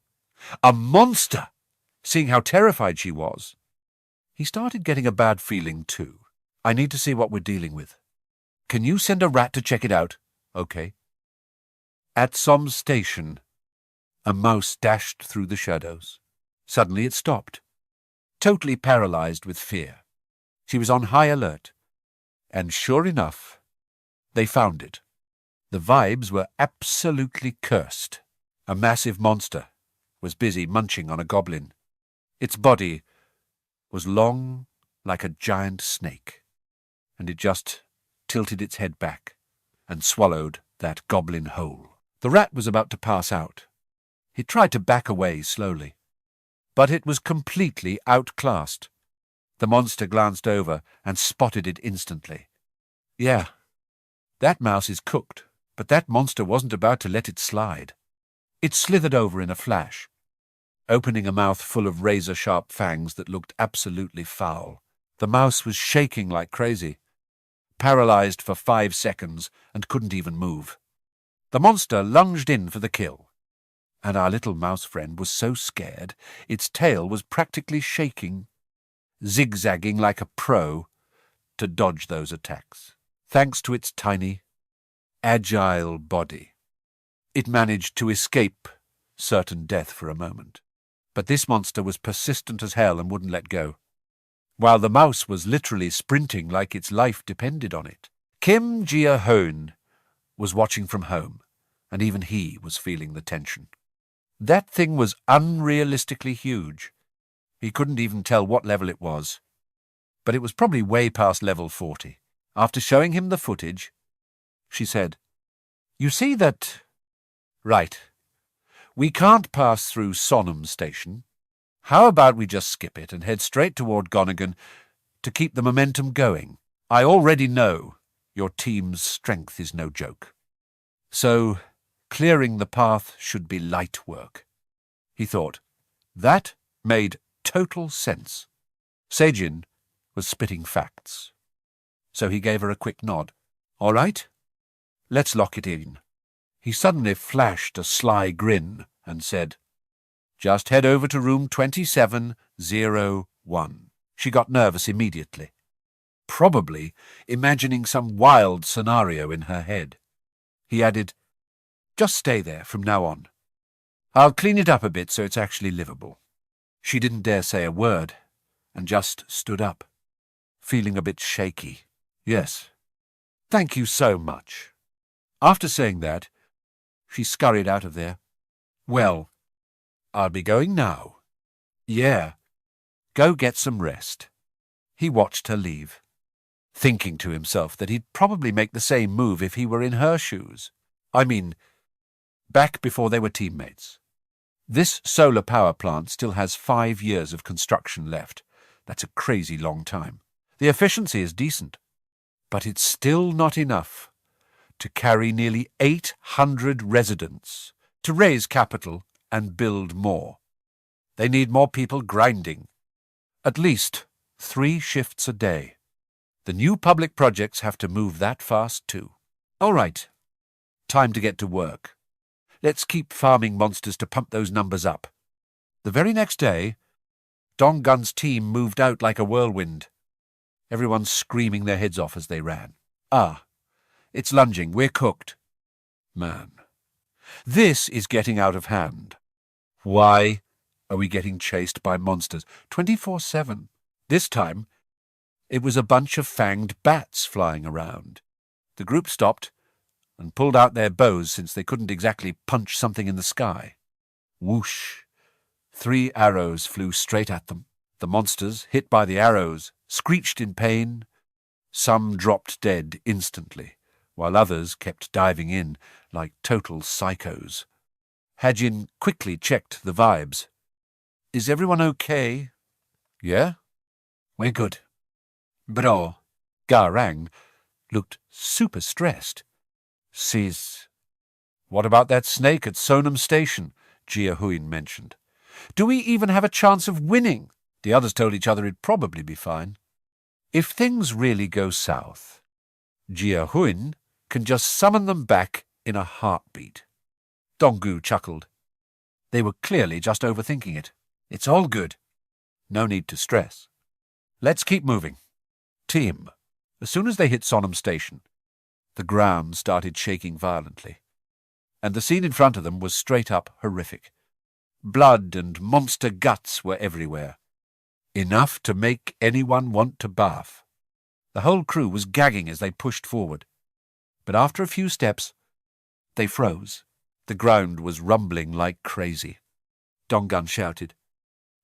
A monster! Seeing how terrified she was, he started getting a bad feeling too. I need to see what we're dealing with. Can you send a rat to check it out? Okay. At some station, a mouse dashed through the shadows. Suddenly it stopped, totally paralyzed with fear. She was on high alert. And sure enough, they found it. The vibes were absolutely cursed. A massive monster was busy munching on a goblin. Its body was long like a giant snake, and it just tilted its head back and swallowed that goblin whole. The rat was about to pass out. He tried to back away slowly, but it was completely outclassed. The monster glanced over and spotted it instantly. Yeah, that mouse is cooked, but that monster wasn't about to let it slide. It slithered over in a flash, opening a mouth full of razor-sharp fangs that looked absolutely foul. The mouse was shaking like crazy, paralyzed for 5 seconds and couldn't even move. The monster lunged in for the kill, and our little mouse friend was so scared its tail was practically shaking, zigzagging like a pro to dodge those attacks. Thanks to its tiny, agile body, it managed to escape certain death for a moment. But this monster was persistent as hell and wouldn't let go, while the mouse was literally sprinting like its life depended on it. Gia Huynh was watching from home, and even he was feeling the tension. That thing was unrealistically huge. He couldn't even tell what level it was, but it was probably way past level 40. After showing him the footage, she said, "You see that... Right. We can't pass through Sonham Station. How about we just skip it and head straight toward Gonigan to keep the momentum going? I already know your team's strength is no joke. So, clearing the path should be light work." He thought. That made total sense. Seijin was spitting facts. So he gave her a quick nod. "All right, let's lock it in." He suddenly flashed a sly grin and said, "Just head over to room 2701. She got nervous immediately, probably imagining some wild scenario in her head. He added, "Just stay there from now on. I'll clean it up a bit so it's actually livable." She didn't dare say a word and just stood up, feeling a bit shaky. "Yes, thank you so much." After saying that, she scurried out of there. "Well, I'll be going now." "Yeah, go get some rest." He watched her leave, thinking to himself that he'd probably make the same move if he were in her shoes. I mean, back before they were teammates. This solar power plant still has 5 years of construction left. That's a crazy long time. The efficiency is decent, but it's still not enough to carry nearly 800 residents, to raise capital and build more. They need more people grinding. At least 3 shifts a day. The new public projects have to move that fast too. All right, time to get to work. Let's keep farming monsters to pump those numbers up. The very next day, Donggun's team moved out like a whirlwind, everyone screaming their heads off as they ran. "Ah, it's lunging. We're cooked." Man, this is getting out of hand. Why are we getting chased by monsters 24/7? This time, it was a bunch of fanged bats flying around. The group stopped and pulled out their bows since they couldn't exactly punch something in the sky. Whoosh! 3 arrows flew straight at them. The monsters, hit by the arrows, screeched in pain. Some dropped dead instantly, while others kept diving in like total psychos. Hajin quickly checked the vibes. "Is everyone okay?" "Yeah, we're good." "Bro," Garang looked super stressed. "Sis, what about that snake at Sonham Station?" Gia Huynh mentioned. "Do we even have a chance of winning?" The others told each other it'd probably be fine. If things really go south, Gia Huynh can just summon them back in a heartbeat. Donggu chuckled. They were clearly just overthinking it. "It's all good. No need to stress. Let's keep moving." Team. As soon as they hit Sonham Station, the ground started shaking violently, and the scene in front of them was straight up horrific. Blood and monster guts were everywhere, enough to make anyone want to barf. The whole crew was gagging as they pushed forward, but after a few steps, they froze. The ground was rumbling like crazy. Donggun shouted,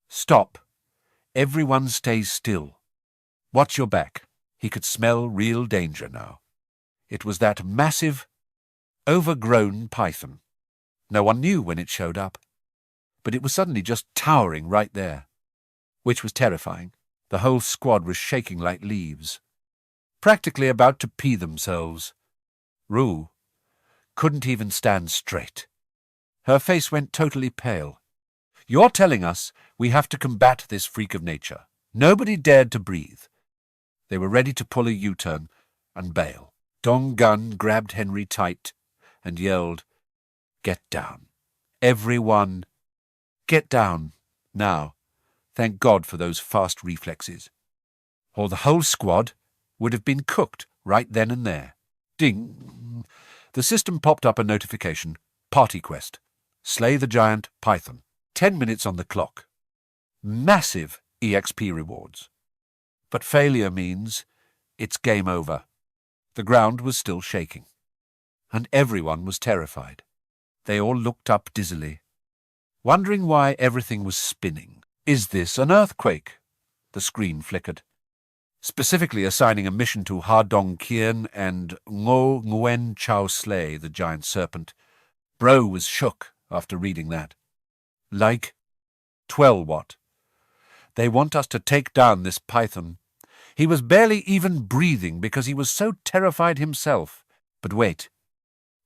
"Stop! Everyone stays still. Watch your back." He could smell real danger now. It was that massive, overgrown python. No one knew when it showed up, but it was suddenly just towering right there, which was terrifying. The whole squad was shaking like leaves, practically about to pee themselves. Rue couldn't even stand straight. Her face went totally pale. "You're telling us we have to combat this freak of nature." Nobody dared to breathe. They were ready to pull a U-turn and bail. Dong Gun grabbed Henry tight and yelled, "Get down. Everyone, get down, now." Thank God for those fast reflexes. Or the whole squad would have been cooked right then and there. Ding! The system popped up a notification. Party quest. Slay the giant python. 10 minutes on the clock. Massive EXP rewards. But failure means it's game over. The ground was still shaking. And everyone was terrified. They all looked up dizzily, wondering why everything was spinning. "Is this an earthquake?" The screen flickered, specifically assigning a mission to Ha Dong Kien and Ngo Nguyen Chao Slay, the giant serpent. Bro was shook after reading that. Like, 12 what? They want us to take down this python. He was barely even breathing because he was so terrified himself. But wait,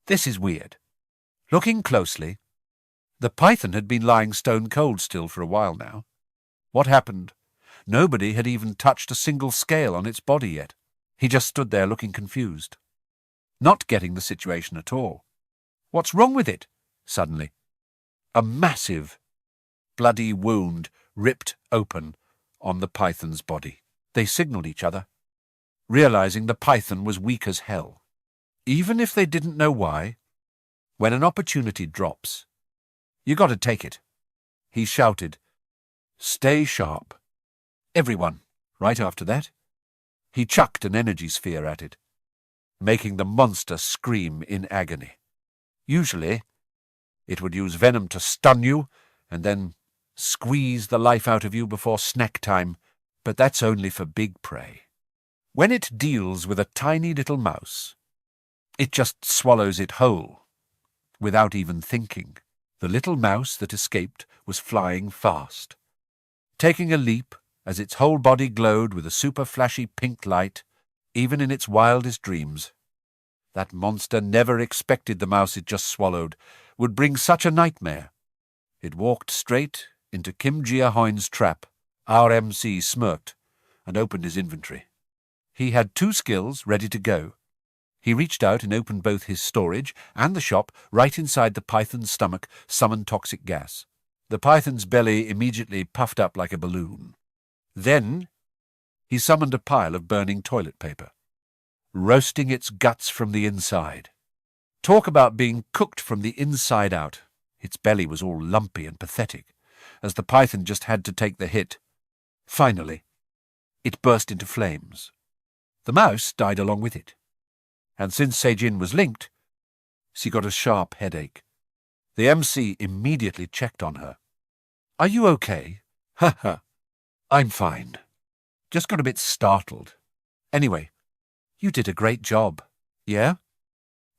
this is weird. Looking closely, the python had been lying stone cold still for a while now. What happened? Nobody had even touched a single scale on its body yet. He just stood there looking confused, not getting the situation at all. What's wrong with it? Suddenly, a massive, bloody wound ripped open on the python's body. They signaled each other, realizing the python was weak as hell. Even if they didn't know why, when an opportunity drops, you got to take it. He shouted, "Stay sharp." Everyone, right after that, he chucked an energy sphere at it, making the monster scream in agony. Usually, it would use venom to stun you and then squeeze the life out of you before snack time, but that's only for big prey. When it deals with a tiny little mouse, it just swallows it whole, without even thinking. The little mouse that escaped was flying fast, taking a leap as its whole body glowed with a super flashy pink light, even in its wildest dreams. That monster never expected the mouse it just swallowed would bring such a nightmare. It walked straight into Kim Gia Huynh's trap. Our MC smirked and opened his inventory. He had 2 skills ready to go. He reached out and opened both his storage and the shop right inside the python's stomach, summoned toxic gas. The python's belly immediately puffed up like a balloon. Then he summoned a pile of burning toilet paper, roasting its guts from the inside. Talk about being cooked from the inside out. Its belly was all lumpy and pathetic, as the python just had to take the hit. Finally, it burst into flames. The mouse died along with it. And since Seijin was linked, she got a sharp headache. The MC immediately checked on her. "Are you okay?" "Ha ha. I'm fine. Just got a bit startled. Anyway, you did a great job." "Yeah?"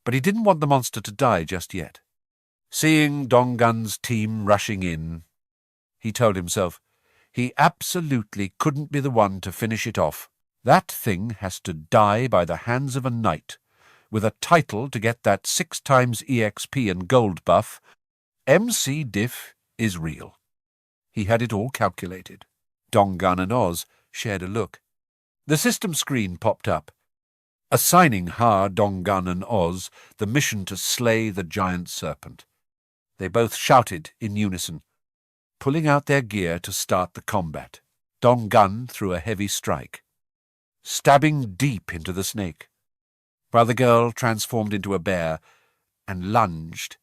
But he didn't want the monster to die just yet. Seeing Donggun's team rushing in, he told himself he absolutely couldn't be the one to finish it off. That thing has to die by the hands of a knight, with a title to get that 6 times EXP and gold buff. MC Diff is real. He had it all calculated. Donggun and Oz shared a look. The system screen popped up, assigning Ha, Donggun and Oz the mission to slay the giant serpent. They both shouted in unison, pulling out their gear to start the combat. Donggun threw a heavy strike, stabbing deep into the snake, while the girl transformed into a bear and lunged,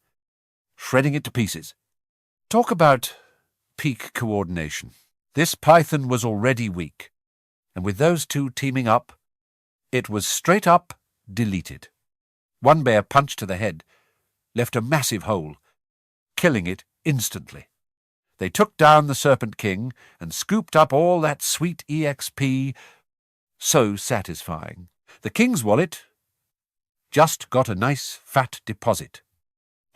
shredding it to pieces. Talk about peak coordination. This python was already weak, and with those 2 teaming up, it was straight up deleted. One bear punched to the head, left a massive hole, killing it instantly. They took down the Serpent King and scooped up all that sweet EXP. So satisfying. The king's wallet just got a nice fat deposit.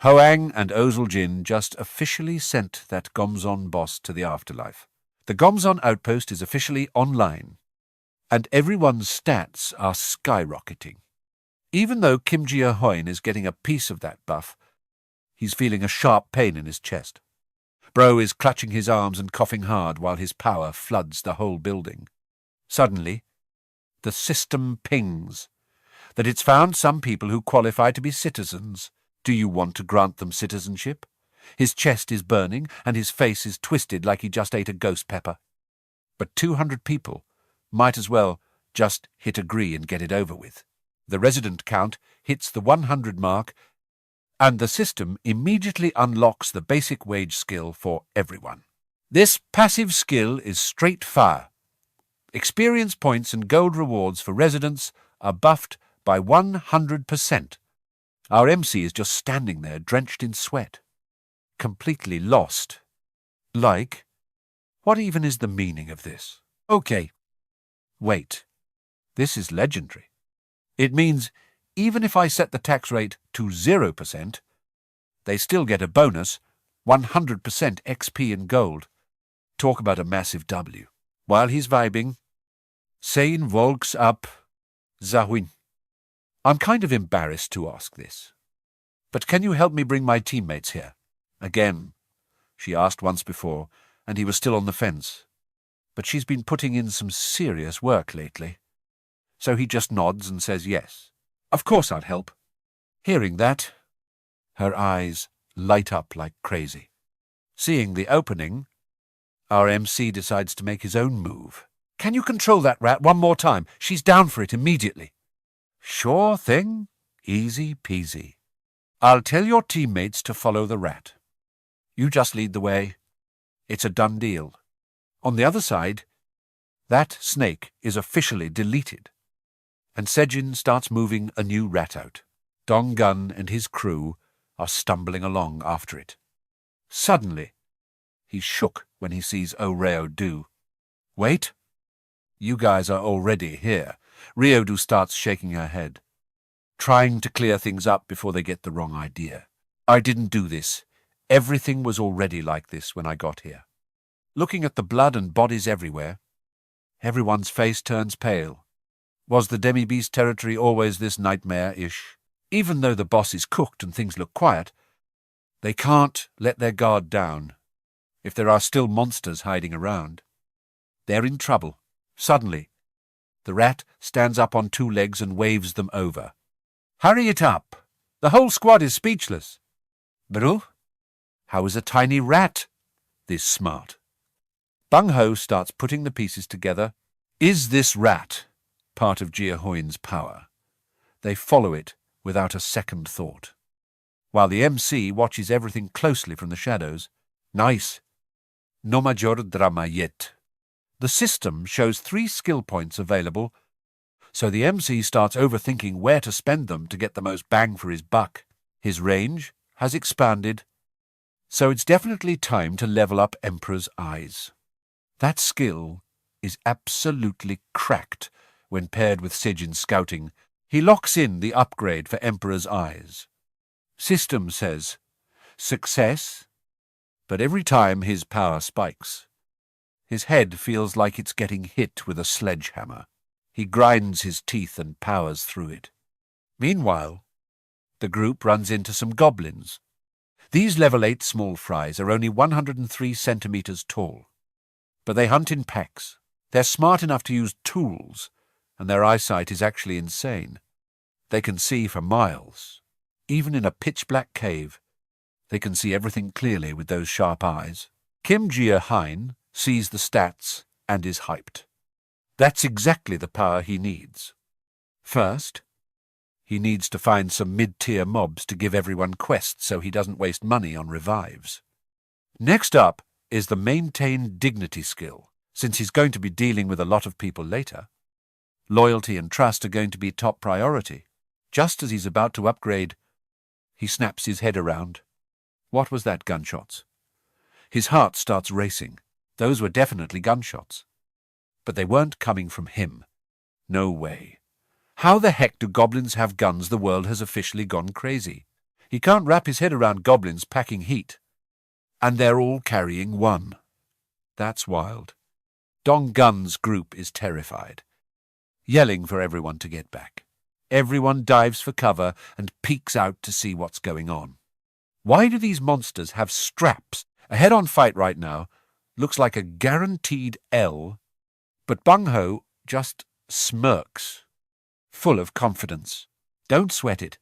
Hoang and Ozil Jin just officially sent that Gomzon boss to the afterlife. The Gomzon outpost is officially online, and everyone's stats are skyrocketing. Even though Gia Huynh is getting a piece of that buff, he's feeling a sharp pain in his chest. Bro is clutching his arms and coughing hard while his power floods the whole building. Suddenly, the system pings that it's found some people who qualify to be citizens. Do you want to grant them citizenship? His chest is burning and his face is twisted like he just ate a ghost pepper. But 200 people might as well just hit agree and get it over with. The resident count hits the 100 mark, and the system immediately unlocks the basic wage skill for everyone. This passive skill is straight fire. Experience points and gold rewards for residents are buffed by 100%. Our MC is just standing there, drenched in sweat, completely lost. Like, what even is the meaning of this? Okay, wait, this is legendary. It means even if I set the tax rate to 0%, they still get a bonus, 100% XP and gold. Talk about a massive W. While he's vibing, Sein volks up Gia Huynh. I'm kind of embarrassed to ask this, but can you help me bring my teammates here? Again, she asked once before, and he was still on the fence. But she's been putting in some serious work lately. So he just nods and says yes. Of course I'd help. Hearing that, her eyes light up like crazy. Seeing the opening, our MC decides to make his own move. Can you control that rat one more time? She's down for it immediately. Sure thing. Easy peasy. I'll tell your teammates to follow the rat. You just lead the way. It's a done deal. On the other side, that snake is officially deleted, and Sejin starts moving a new rat out. Donggun and his crew are stumbling along after it. Suddenly, he's shook when he sees Ryeodu. Wait, you guys are already here. Ryeodu starts shaking her head, trying to clear things up before they get the wrong idea. I didn't do this. Everything was already like this when I got here. Looking at the blood and bodies everywhere, everyone's face turns pale. Was the demi-beast territory always this nightmare-ish? Even though the boss is cooked and things look quiet, they can't let their guard down. If there are still monsters hiding around, they're in trouble. Suddenly, the rat stands up on two legs and waves them over. Hurry it up! The whole squad is speechless. Bro, how is a tiny rat this smart? Bung Ho starts putting the pieces together. Is this rat part of Gia Huynh's power? They follow it without a second thought, while the MC watches everything closely from the shadows. Nice. No major drama yet. The system shows 3 skill points available, so the MC starts overthinking where to spend them to get the most bang for his buck. His range has expanded, so it's definitely time to level up Emperor's Eyes. That skill is absolutely cracked when paired with Sejin's scouting. He locks in the upgrade for Emperor's Eyes. System says, success, but every time his power spikes, his head feels like it's getting hit with a sledgehammer. He grinds his teeth and powers through it. Meanwhile, the group runs into some goblins. These level 8 small fries are only 103 centimeters tall, but they hunt in packs. They're smart enough to use tools, and their eyesight is actually insane. They can see for miles. Even in a pitch-black cave, they can see everything clearly with those sharp eyes. Gia Huynh sees the stats and is hyped. That's exactly the power he needs. First, he needs to find some mid-tier mobs to give everyone quests so he doesn't waste money on revives. Next up is the Maintain Dignity skill. Since he's going to be dealing with a lot of people later, loyalty and trust are going to be top priority. Just as he's about to upgrade, he snaps his head around. What was that, gunshots? His heart starts racing. Those were definitely gunshots. But they weren't coming from him. No way. How the heck do goblins have guns? The world has officially gone crazy. He can't wrap his head around goblins packing heat. And they're all carrying one. That's wild. Dong Gun's group is terrified, yelling for everyone to get back. Everyone dives for cover and peeks out to see what's going on. Why do these monsters have straps? A head-on fight right now looks like a guaranteed L, but Bung Ho just smirks, full of confidence. Don't sweat it.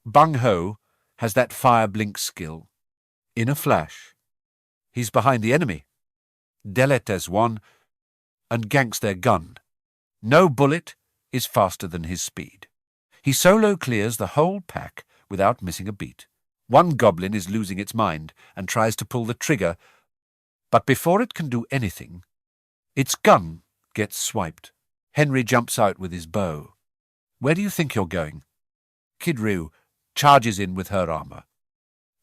Bung Ho has that fire blink skill. In a flash, he's behind the enemy, deletes one, and ganks their gun. No bullet is faster than his speed. He solo clears the whole pack without missing a beat. One goblin is losing its mind and tries to pull the trigger, but before it can do anything, its gun gets swiped. Henry jumps out with his bow. Where do you think you're going? Kid Ryu charges in with her armor,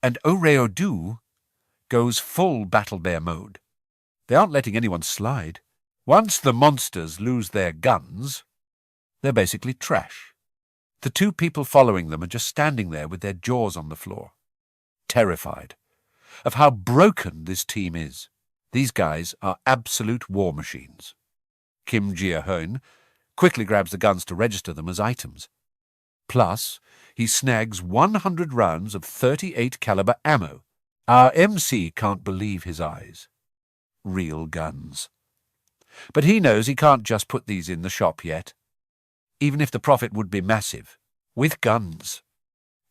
and Oreodu goes full Battle Bear mode. They aren't letting anyone slide. Once the monsters lose their guns, they're basically trash. The two people following them are just standing there with their jaws on the floor, terrified of how broken this team is. These guys are absolute war machines. Gia Huynh quickly grabs the guns to register them as items. Plus, he snags 100 rounds of 38 caliber ammo. Our MC can't believe his eyes. Real guns. But he knows he can't just put these in the shop yet. Even if the profit would be massive. With guns,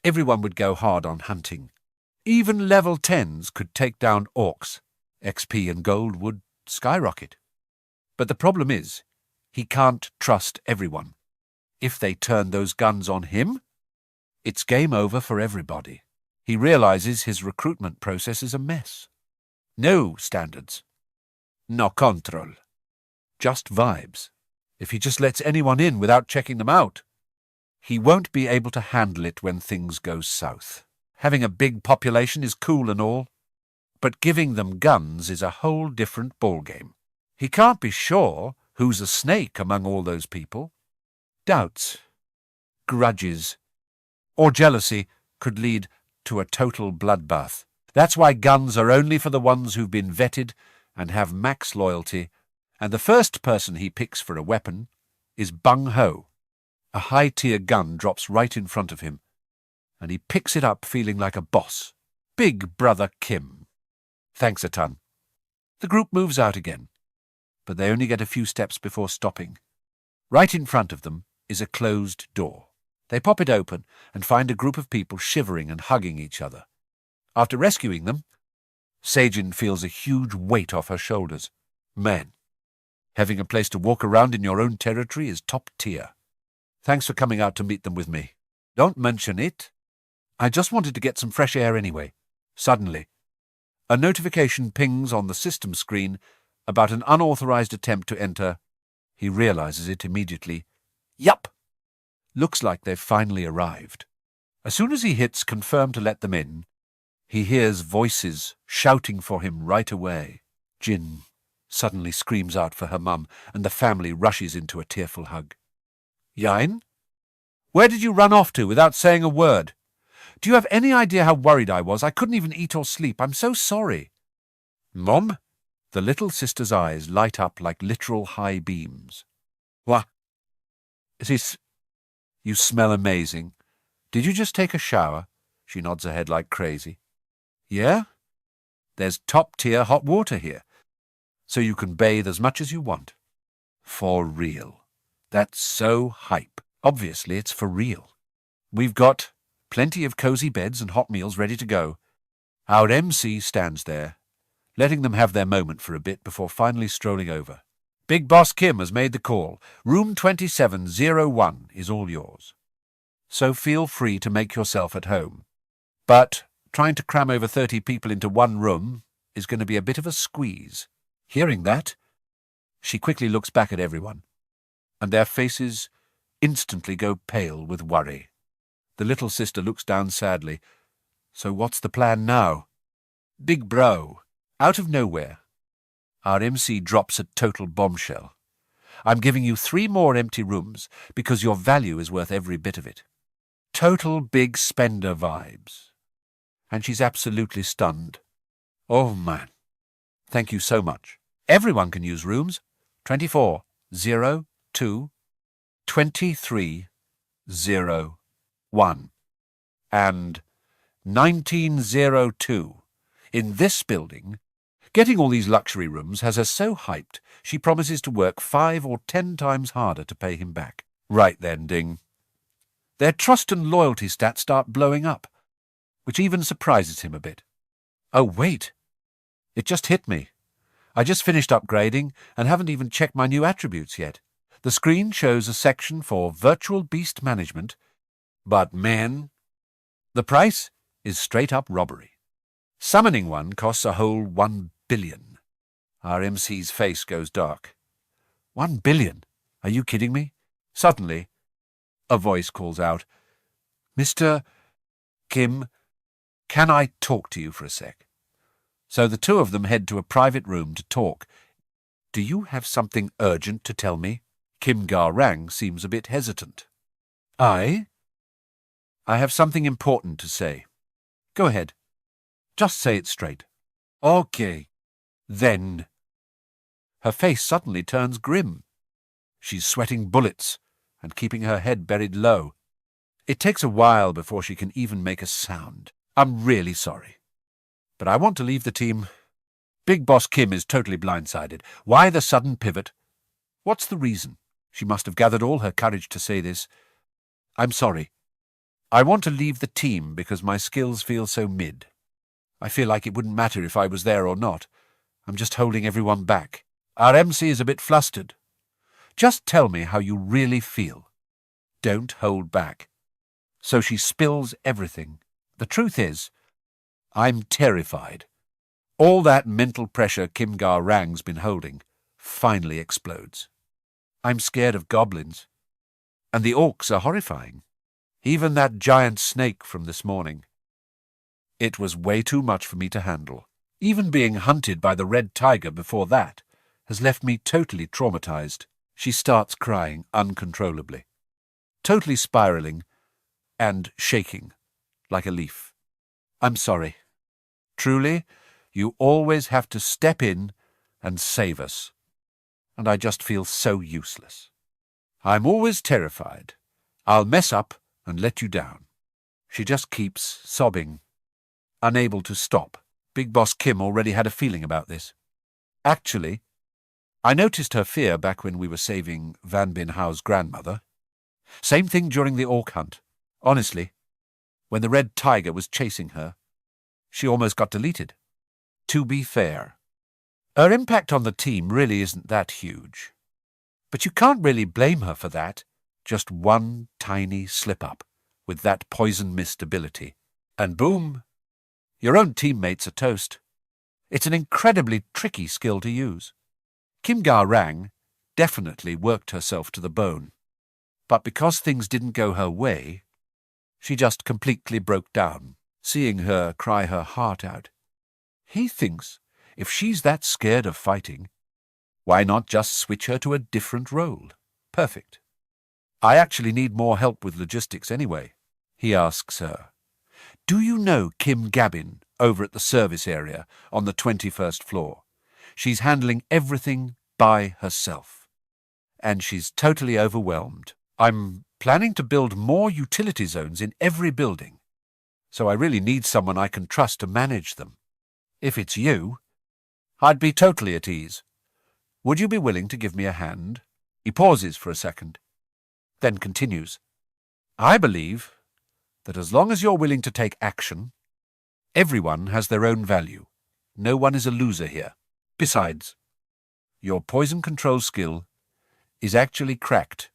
everyone would go hard on hunting. Even level 10s could take down orcs. XP and gold would skyrocket. But the problem is, he can't trust everyone. If they turn those guns on him, it's game over for everybody. He realizes his recruitment process is a mess. No standards. No control. Just vibes. If he just lets anyone in without checking them out, he won't be able to handle it when things go south. Having a big population is cool and all, but giving them guns is a whole different ballgame. He can't be sure who's a snake among all those people. Doubts, grudges, or jealousy could lead to a total bloodbath. That's why guns are only for the ones who've been vetted and have max loyalty, and the first person he picks for a weapon is Bung Ho. A high-tier gun drops right in front of him, and he picks it up feeling like a boss. Big Brother Kim. Thanks a ton. The group moves out again, but they only get a few steps before stopping. Right in front of them is a closed door. They pop it open and find a group of people shivering and hugging each other. After rescuing them, Seijin feels a huge weight off her shoulders. Man, having a place to walk around in your own territory is top tier. Thanks for coming out to meet them with me. Don't mention it. I just wanted to get some fresh air anyway. Suddenly, a notification pings on the system screen about an unauthorized attempt to enter. He realizes it immediately. Yup! Looks like they've finally arrived. As soon as he hits confirm to let them in, he hears voices shouting for him right away. Jin suddenly screams out for her mum, and the family rushes into a tearful hug. Yain? Where did you run off to without saying a word? Do you have any idea how worried I was? I couldn't even eat or sleep. I'm so sorry. Mom? The little sister's eyes light up like literal high beams. What? You smell amazing. Did you just take a shower? She nods her head like crazy. Yeah? There's top-tier hot water here, so you can bathe as much as you want. For real. That's so hype. Obviously, it's for real. We've got plenty of cozy beds and hot meals ready to go. Our MC stands there, letting them have their moment for a bit before finally strolling over. Big Boss Kim has made the call. Room 2701 is all yours. So feel free to make yourself at home. But trying to cram over 30 people into one room is going to be a bit of a squeeze. Hearing that, she quickly looks back at everyone, and their faces instantly go pale with worry. The little sister looks down sadly. So what's the plan now? Big bro, out of nowhere, our MC drops a total bombshell. I'm giving you 3 more empty rooms because your value is worth every bit of it. Total big spender vibes. And she's absolutely stunned. Oh man, thank you so much. Everyone can use rooms. 24, 0, 2, 23, 0, 1, and 1902. In this building, getting all these luxury rooms has her so hyped she promises to work 5 or 10 times harder to pay him back. Right then, Ding. Their trust and loyalty stats start blowing up, which even surprises him a bit. Oh, wait. It just hit me. I just finished upgrading and haven't even checked my new attributes yet. The screen shows a section for Virtual Beast Management, but man, the price is straight-up robbery. Summoning one costs a whole 1 billion. Our MC's face goes dark. 1 billion? Are you kidding me? Suddenly, a voice calls out, Mr. Kim, can I talk to you for a sec? So the two of them head to a private room to talk. Do you have something urgent to tell me? Kim Ga-rang seems a bit hesitant. I have something important to say. Go ahead. Just say it straight. Okay. Then. Her face suddenly turns grim. She's sweating bullets and keeping her head buried low. It takes a while before she can even make a sound. I'm really sorry. But I want to leave the team. Big Boss Kim is totally blindsided. Why the sudden pivot? What's the reason? She must have gathered all her courage to say this. I'm sorry. I want to leave the team because my skills feel so mid. I feel like it wouldn't matter if I was there or not. I'm just holding everyone back. Our MC is a bit flustered. Just tell me how you really feel. Don't hold back. So she spills everything. The truth is, I'm terrified. All that mental pressure Kim Ga-rang's been holding finally explodes. I'm scared of goblins. And the orcs are horrifying. Even that giant snake from this morning. It was way too much for me to handle. Even being hunted by the red tiger before that has left me totally traumatized. She starts crying uncontrollably, totally spiraling and shaking like a leaf. I'm sorry. Truly, you always have to step in and save us. And I just feel so useless. I'm always terrified. I'll mess up and let you down. She just keeps sobbing, unable to stop. Big Boss Kim already had a feeling about this. Actually, I noticed her fear back when we were saving Van Bin Hao's grandmother. Same thing during the orc hunt. Honestly, when the red tiger was chasing her, she almost got deleted. To be fair, her impact on the team really isn't that huge. But you can't really blame her for that. Just one tiny slip-up with that poison mist ability. And boom, your own teammates are toast. It's an incredibly tricky skill to use. Kim Ga-rang definitely worked herself to the bone. But because things didn't go her way, she just completely broke down, seeing her cry her heart out. He thinks if she's that scared of fighting, why not just switch her to a different role? Perfect. I actually need more help with logistics anyway, he asks her. Do you know Kim Gabin over at the service area on the 21st floor? She's handling everything by herself. And she's totally overwhelmed. I'm planning to build more utility zones in every building, so I really need someone I can trust to manage them. If it's you, I'd be totally at ease. Would you be willing to give me a hand? He pauses for a second, then continues. I believe that as long as you're willing to take action, everyone has their own value. No one is a loser here. Besides, your poison control skill is actually cracked.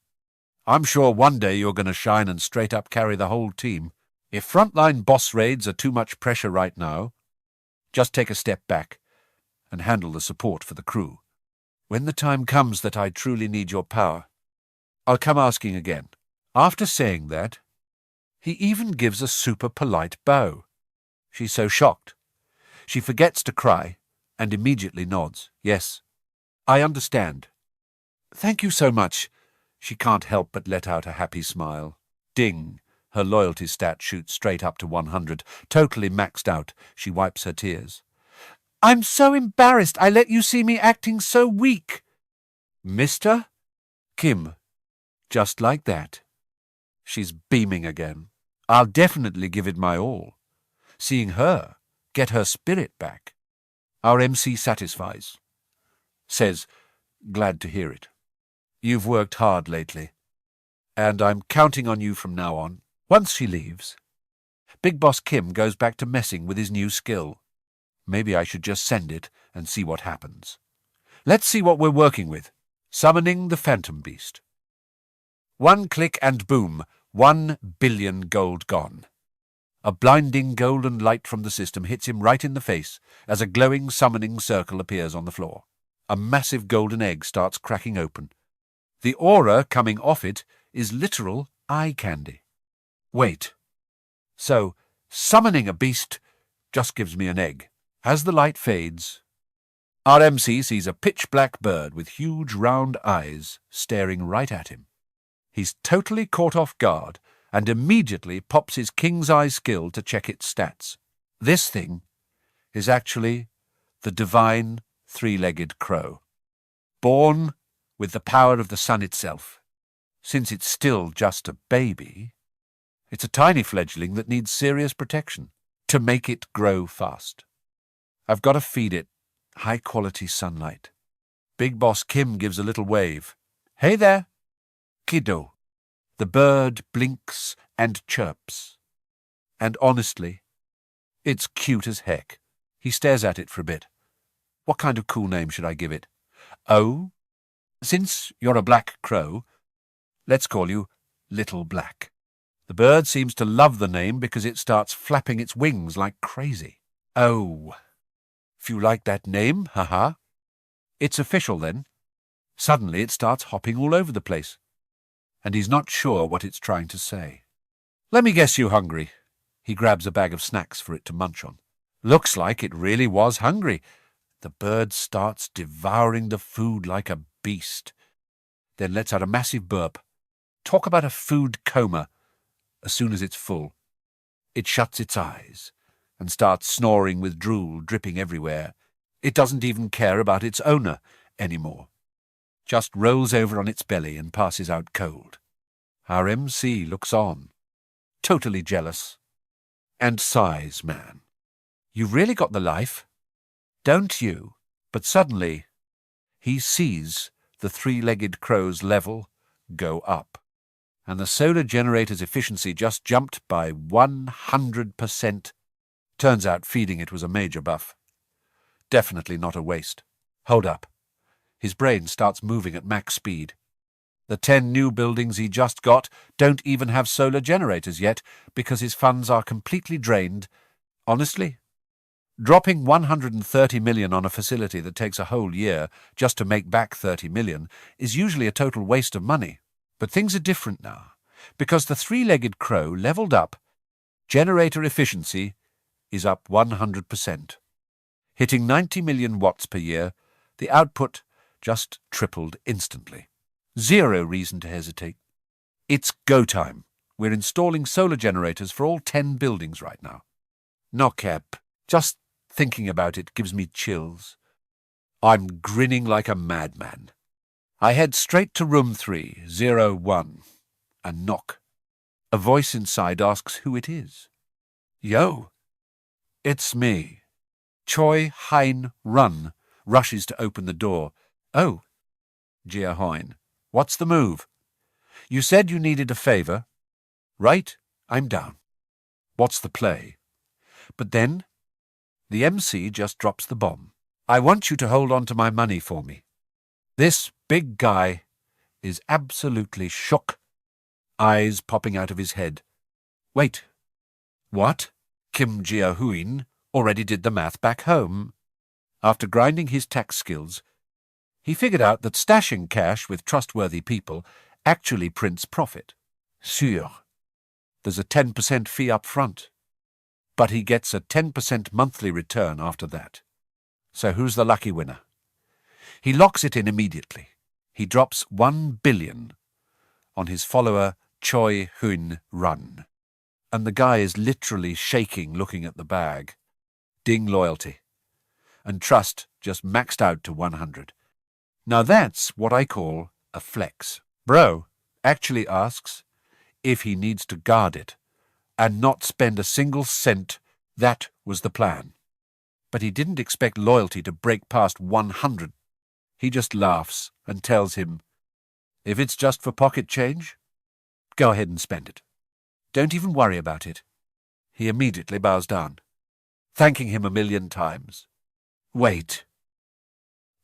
I'm sure one day you're going to shine and straight up carry the whole team. If frontline boss raids are too much pressure right now, just take a step back and handle the support for the crew. When the time comes that I truly need your power, I'll come asking again. After saying that, he even gives a super polite bow. She's so shocked. She forgets to cry and immediately nods. Yes, I understand. Thank you so much. She can't help but let out a happy smile. Ding! Her loyalty stat shoots straight up to 100. Totally maxed out, she wipes her tears. I'm so embarrassed I let you see me acting so weak. Mr. Kim, just like that. She's beaming again. I'll definitely give it my all. Seeing her get her spirit back. Our MC satisfies. Says, glad to hear it. You've worked hard lately, and I'm counting on you from now on. Once she leaves, Big Boss Kim goes back to messing with his new skill. Maybe I should just send it and see what happens. Let's see what we're working with. Summoning the Phantom Beast. 1 click and boom, 1 billion gold gone. A blinding golden light from the system hits him right in the face as a glowing summoning circle appears on the floor. A massive golden egg starts cracking open. The aura coming off it is literal eye candy. Wait. So, summoning a beast just gives me an egg. As the light fades, our MC sees a pitch-black bird with huge round eyes staring right at him. He's totally caught off guard and immediately pops his King's Eye skill to check its stats. This thing is actually the divine three-legged crow, born with the power of the sun itself. Since it's still just a baby, it's a tiny fledgling that needs serious protection to make it grow fast. I've got to feed it high-quality sunlight. Big Boss Kim gives a little wave. Hey there, kiddo. The bird blinks and chirps. And honestly, it's cute as heck. He stares at it for a bit. What kind of cool name should I give it? Oh, since you're a black crow, let's call you Little Black. The bird seems to love the name because it starts flapping its wings like crazy. Oh, if you like that name, haha. It's official then. Suddenly it starts hopping all over the place, and he's not sure what it's trying to say. Let me guess you hungry. He grabs a bag of snacks for it to munch on. Looks like it really was hungry. The bird starts devouring the food like a beast, then lets out a massive burp. Talk about a food coma. As soon as it's full, it shuts its eyes and starts snoring with drool dripping everywhere. It doesn't even care about its owner anymore. Just rolls over on its belly and passes out cold. Our MC looks on, totally jealous, and sighs, man. You've really got the life, don't you? But suddenly, he sees the three-legged crow's level go up, and the solar generator's efficiency just jumped by 100%. Turns out feeding it was a major buff. Definitely not a waste. Hold up. His brain starts moving at max speed. The 10 new buildings he just got don't even have solar generators yet because his funds are completely drained. Honestly, dropping 130 million on a facility that takes a whole year just to make back 30 million is usually a total waste of money. But things are different now, because the three-legged crow leveled up. Generator efficiency is up 100%. Hitting 90 million watts per year, the output just tripled instantly. Zero reason to hesitate. It's go time. We're installing solar generators for all 10 buildings right now. No cap. Just thinking about it gives me chills. I'm grinning like a madman. I head straight to room 301 and knock. A voice inside asks who it is. Yo, it's me. Choi Hein Run rushes to open the door. Oh, Gia Huynh, what's the move? You said you needed a favor. Right, I'm down. What's the play? But then, the MC just drops the bomb. I want you to hold on to my money for me. This big guy is absolutely shook, eyes popping out of his head. Wait, what? Kim Gia Huynh already did the math back home. After grinding his tax skills, he figured out that stashing cash with trustworthy people actually prints profit. Sûr. There's a 10% fee up front, but he gets a 10% monthly return after that. So who's the lucky winner? He locks it in immediately. He drops 1 billion on his follower Choi Huynh Run. And the guy is literally shaking looking at the bag. Ding loyalty. and trust just maxed out to 100. Now that's what I call a flex. Bro actually asks if he needs to guard it and not spend a single cent. That was the plan. But he didn't expect loyalty to break past 100. He just laughs and tells him, if it's just for pocket change, go ahead and spend it. Don't even worry about it. He immediately bows down, thanking him 1,000,000 times. Wait.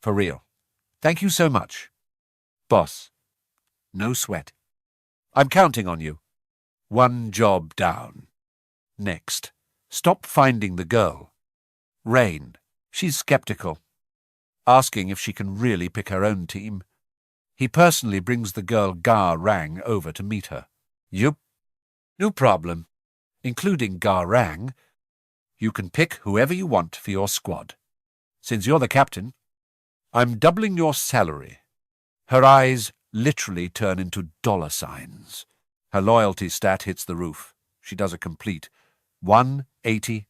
For real. Thank you so much. Boss. No sweat. I'm counting on you. One job down. Next. Stop finding the girl. Rain. She's skeptical, asking if she can really pick her own team. He personally brings the girl Gia Rang over to meet her. Yup. No problem. Including Gia Rang, you can pick whoever you want for your squad. Since you're the captain, I'm doubling your salary. Her eyes literally turn into dollar signs. Her loyalty stat hits the roof. She does a complete 180,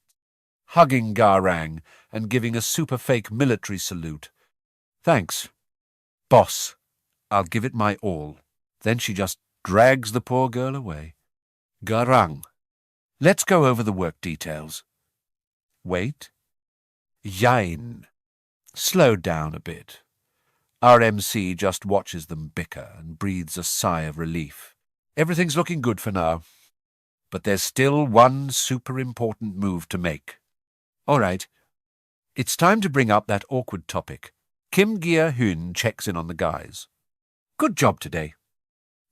hugging Gia Rang and giving a super fake military salute. Thanks, boss. I'll give it my all. Then she just drags the poor girl away. Gia Rang, let's go over the work details. Wait. Yain. Slow down a bit. Our MC just watches them bicker and breathes a sigh of relief. Everything's looking good for now. But there's still one super important move to make. All right. It's time to bring up that awkward topic. Gia Huynh checks in on the guys. Good job today.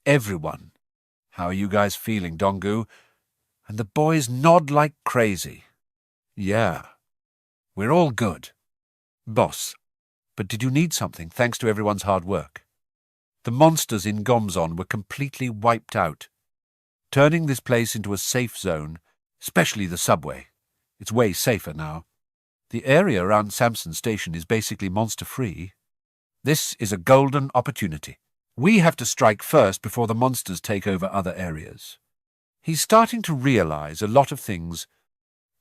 Everyone. How are you guys feeling, Donggu? And the boys nod like crazy. Yeah. We're all good. Boss. But did you need something thanks to everyone's hard work? The monsters in Gomzon were completely wiped out, turning this place into a safe zone, especially the subway. It's way safer now. The area around Samson Station is basically monster-free. This is a golden opportunity. We have to strike first before the monsters take over other areas. He's starting to realize a lot of things.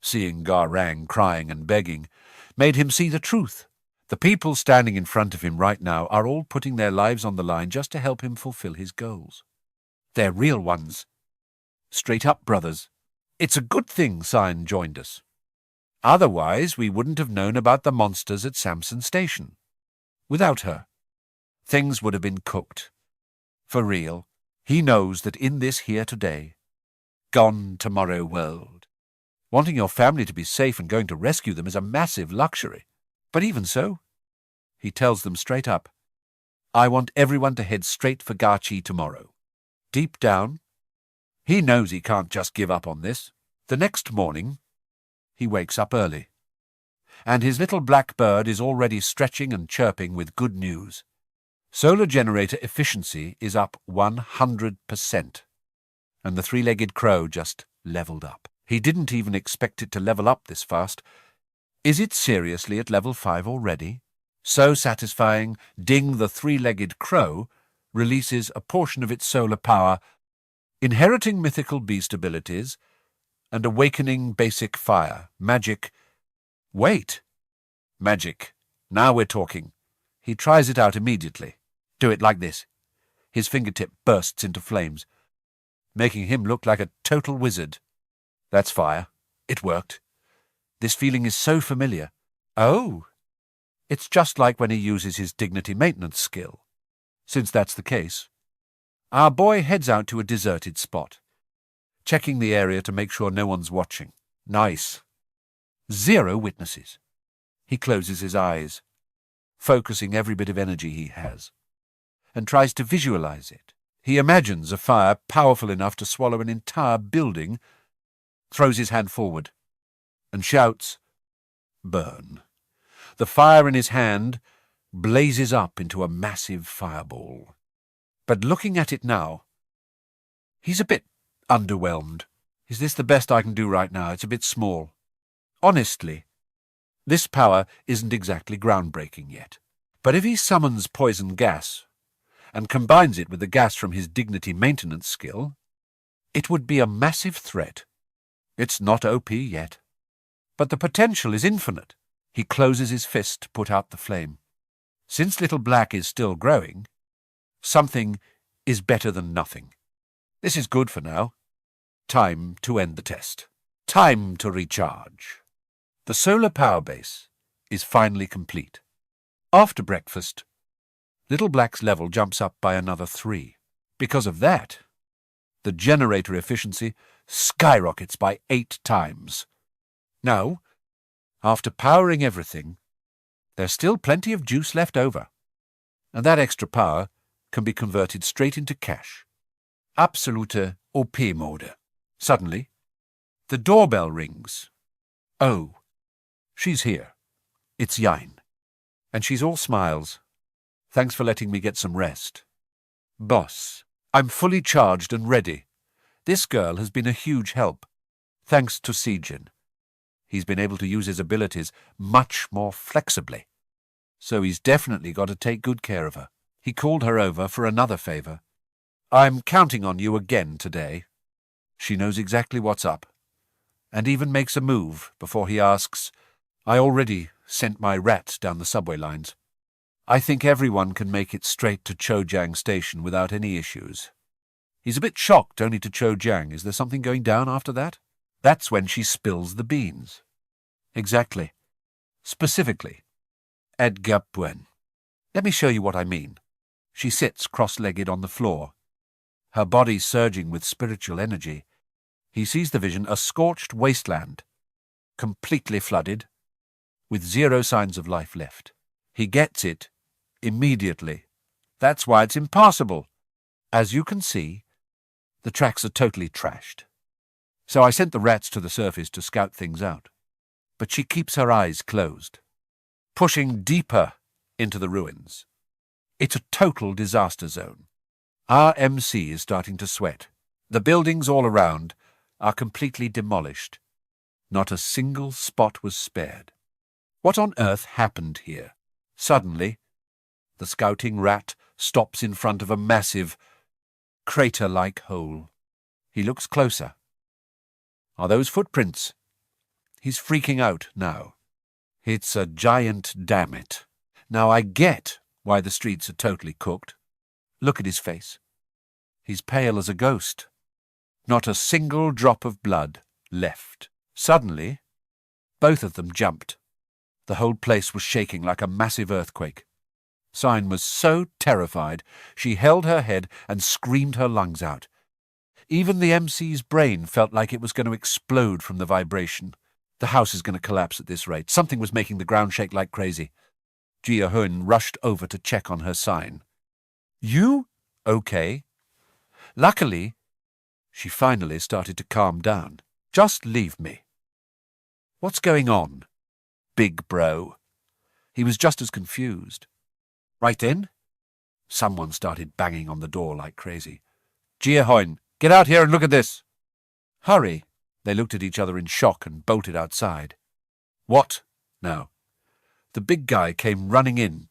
Seeing Gia Rang crying and begging made him see the truth. The people standing in front of him right now are all putting their lives on the line just to help him fulfill his goals. They're real ones. Straight up brothers. It's a good thing Sign joined us. Otherwise, we wouldn't have known about the monsters at Samson Station. Without her, things would have been cooked. For real, he knows that in this here today, gone tomorrow world, wanting your family to be safe and going to rescue them is a massive luxury. But even so, he tells them straight up, I want everyone to head straight for Gachi tomorrow. Deep down, he knows he can't just give up on this. The next morning, he wakes up early, and his little black bird is already stretching and chirping with good news. Solar generator efficiency is up 100%, and the three-legged crow just leveled up. He didn't even expect it to level up this fast. Is it seriously at level 5 already? So satisfying, Ding the three-legged crow releases a portion of its solar power, inheriting mythical beast abilities, and awakening basic fire, magic. Wait! Magic. Now we're talking. He tries it out immediately. Do it like this. His fingertip bursts into flames, making him look like a total wizard. That's fire. It worked. This feeling is so familiar. Oh! It's just like when he uses his dignity maintenance skill. Since that's the case, our boy heads out to a deserted spot, checking the area to make sure no one's watching. Nice. 0 witnesses. He closes his eyes, focusing every bit of energy he has, and tries to visualize it. He imagines a fire powerful enough to swallow an entire building, throws his hand forward, and shouts, burn. The fire in his hand blazes up into a massive fireball. But looking at it now, he's a bit underwhelmed. Is this the best I can do right now? It's a bit small. Honestly, this power isn't exactly groundbreaking yet. But if he summons poison gas and combines it with the gas from his dignity maintenance skill, it would be a massive threat. It's not OP yet, but the potential is infinite. He closes his fist to put out the flame. Since Little Black is still growing, something is better than nothing. This is good for now. Time to end the test. Time to recharge. The solar power base is finally complete. After breakfast, Little Black's level jumps up by another 3. Because of that, the generator efficiency skyrockets by 8 times. Now, after powering everything, there's still plenty of juice left over, and that extra power can be converted straight into cash. Absolute OP-Mode. Suddenly, the doorbell rings. Oh, she's here. It's Gia Huynh, and she's all smiles. Thanks for letting me get some rest. Boss, I'm fully charged and ready. This girl has been a huge help. Thanks to Sejin. He's been able to use his abilities much more flexibly. So he's definitely got to take good care of her. He called her over for another favor. I'm counting on you again today. She knows exactly what's up, and even makes a move before he asks. I already sent my rat down the subway lines. I think everyone can make it straight to Chojang Station without any issues. He's a bit shocked only to Chojang. Is there something going down after that? That's when she spills the beans. Exactly. Specifically, Edgar Puen. Let me show you what I mean. She sits cross-legged on the floor, her body surging with spiritual energy. He sees the vision, a scorched wasteland, completely flooded, with 0 signs of life left. He gets it immediately. That's why it's impossible. As you can see, the tracks are totally trashed. So I sent the rats to the surface to scout things out. But she keeps her eyes closed, pushing deeper into the ruins. It's a total disaster zone. Our MC is starting to sweat. The buildings all around are completely demolished. Not a single spot was spared. What on earth happened here? Suddenly, the scouting rat stops in front of a massive, crater-like hole. He looks closer. Are those footprints? He's freaking out now. It's a giant dammit. Now I get why the streets are totally cooked. Look at his face. He's pale as a ghost. Not a single drop of blood left. Suddenly, both of them jumped. The whole place was shaking like a massive earthquake. Sign was so terrified, she held her head and screamed her lungs out. Even the MC's brain felt like it was going to explode from the vibration. The house is going to collapse at this rate. Something was making the ground shake like crazy. Gia Huynh rushed over to check on her Sign. You? Okay. Luckily, she finally started to calm down. Just leave me. What's going on, big bro? He was just as confused. Right then, someone started banging on the door like crazy. Gia Huynh, get out here and look at this. Hurry. They looked at each other in shock and bolted outside. What now? The big guy came running in,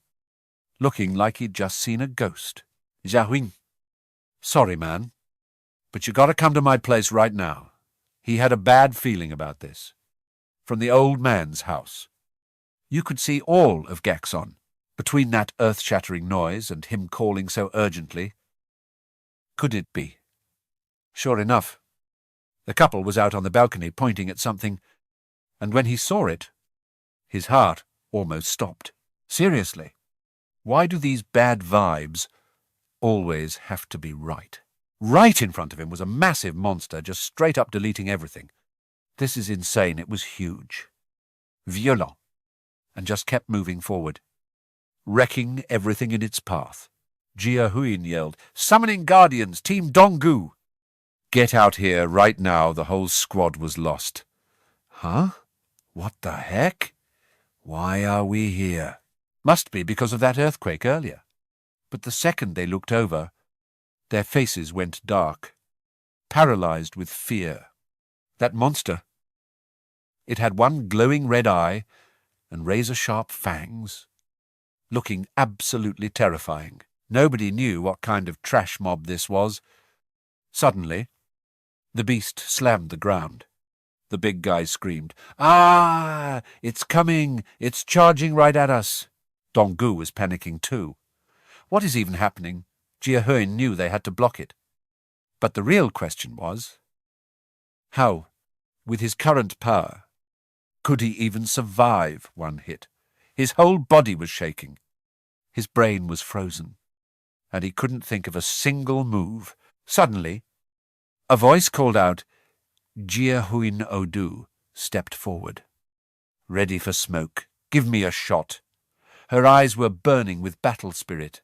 looking like he'd just seen a ghost. Gia Huynh. Sorry, man, but you gotta come to my place right now. He had a bad feeling about this. From the old man's house. You could see all of Gaxon, between that earth-shattering noise and him calling so urgently. Could it be? Sure enough, the couple was out on the balcony pointing at something, and when he saw it, his heart almost stopped. Seriously, why do these bad vibes always have to be right? Right in front of him was a massive monster just straight up deleting everything. This is insane. It was huge. Violent. And just kept moving forward, wrecking everything in its path. Gia Huynh yelled, "Summoning Guardians, Team Donggu!" Get out here right now. The whole squad was lost. Huh? What the heck? Why are we here? Must be because of that earthquake earlier. But the second they looked over, their faces went dark, paralyzed with fear. That monster. It had one glowing red eye and razor-sharp fangs, looking absolutely terrifying. Nobody knew what kind of trash mob this was. Suddenly, the beast slammed the ground. the big guy screamed. Ah! It's coming! It's charging right at us! Donggu was panicking too. What is even happening? Gia Huynh knew they had to block it. But the real question was, how, with his current power, could he even survive one hit? His whole body was shaking. His brain was frozen, and he couldn't think of a single move. Suddenly, a voice called out. Gia Huynh Odu stepped forward. Ready for smoke. Give me a shot. Her eyes were burning with battle spirit.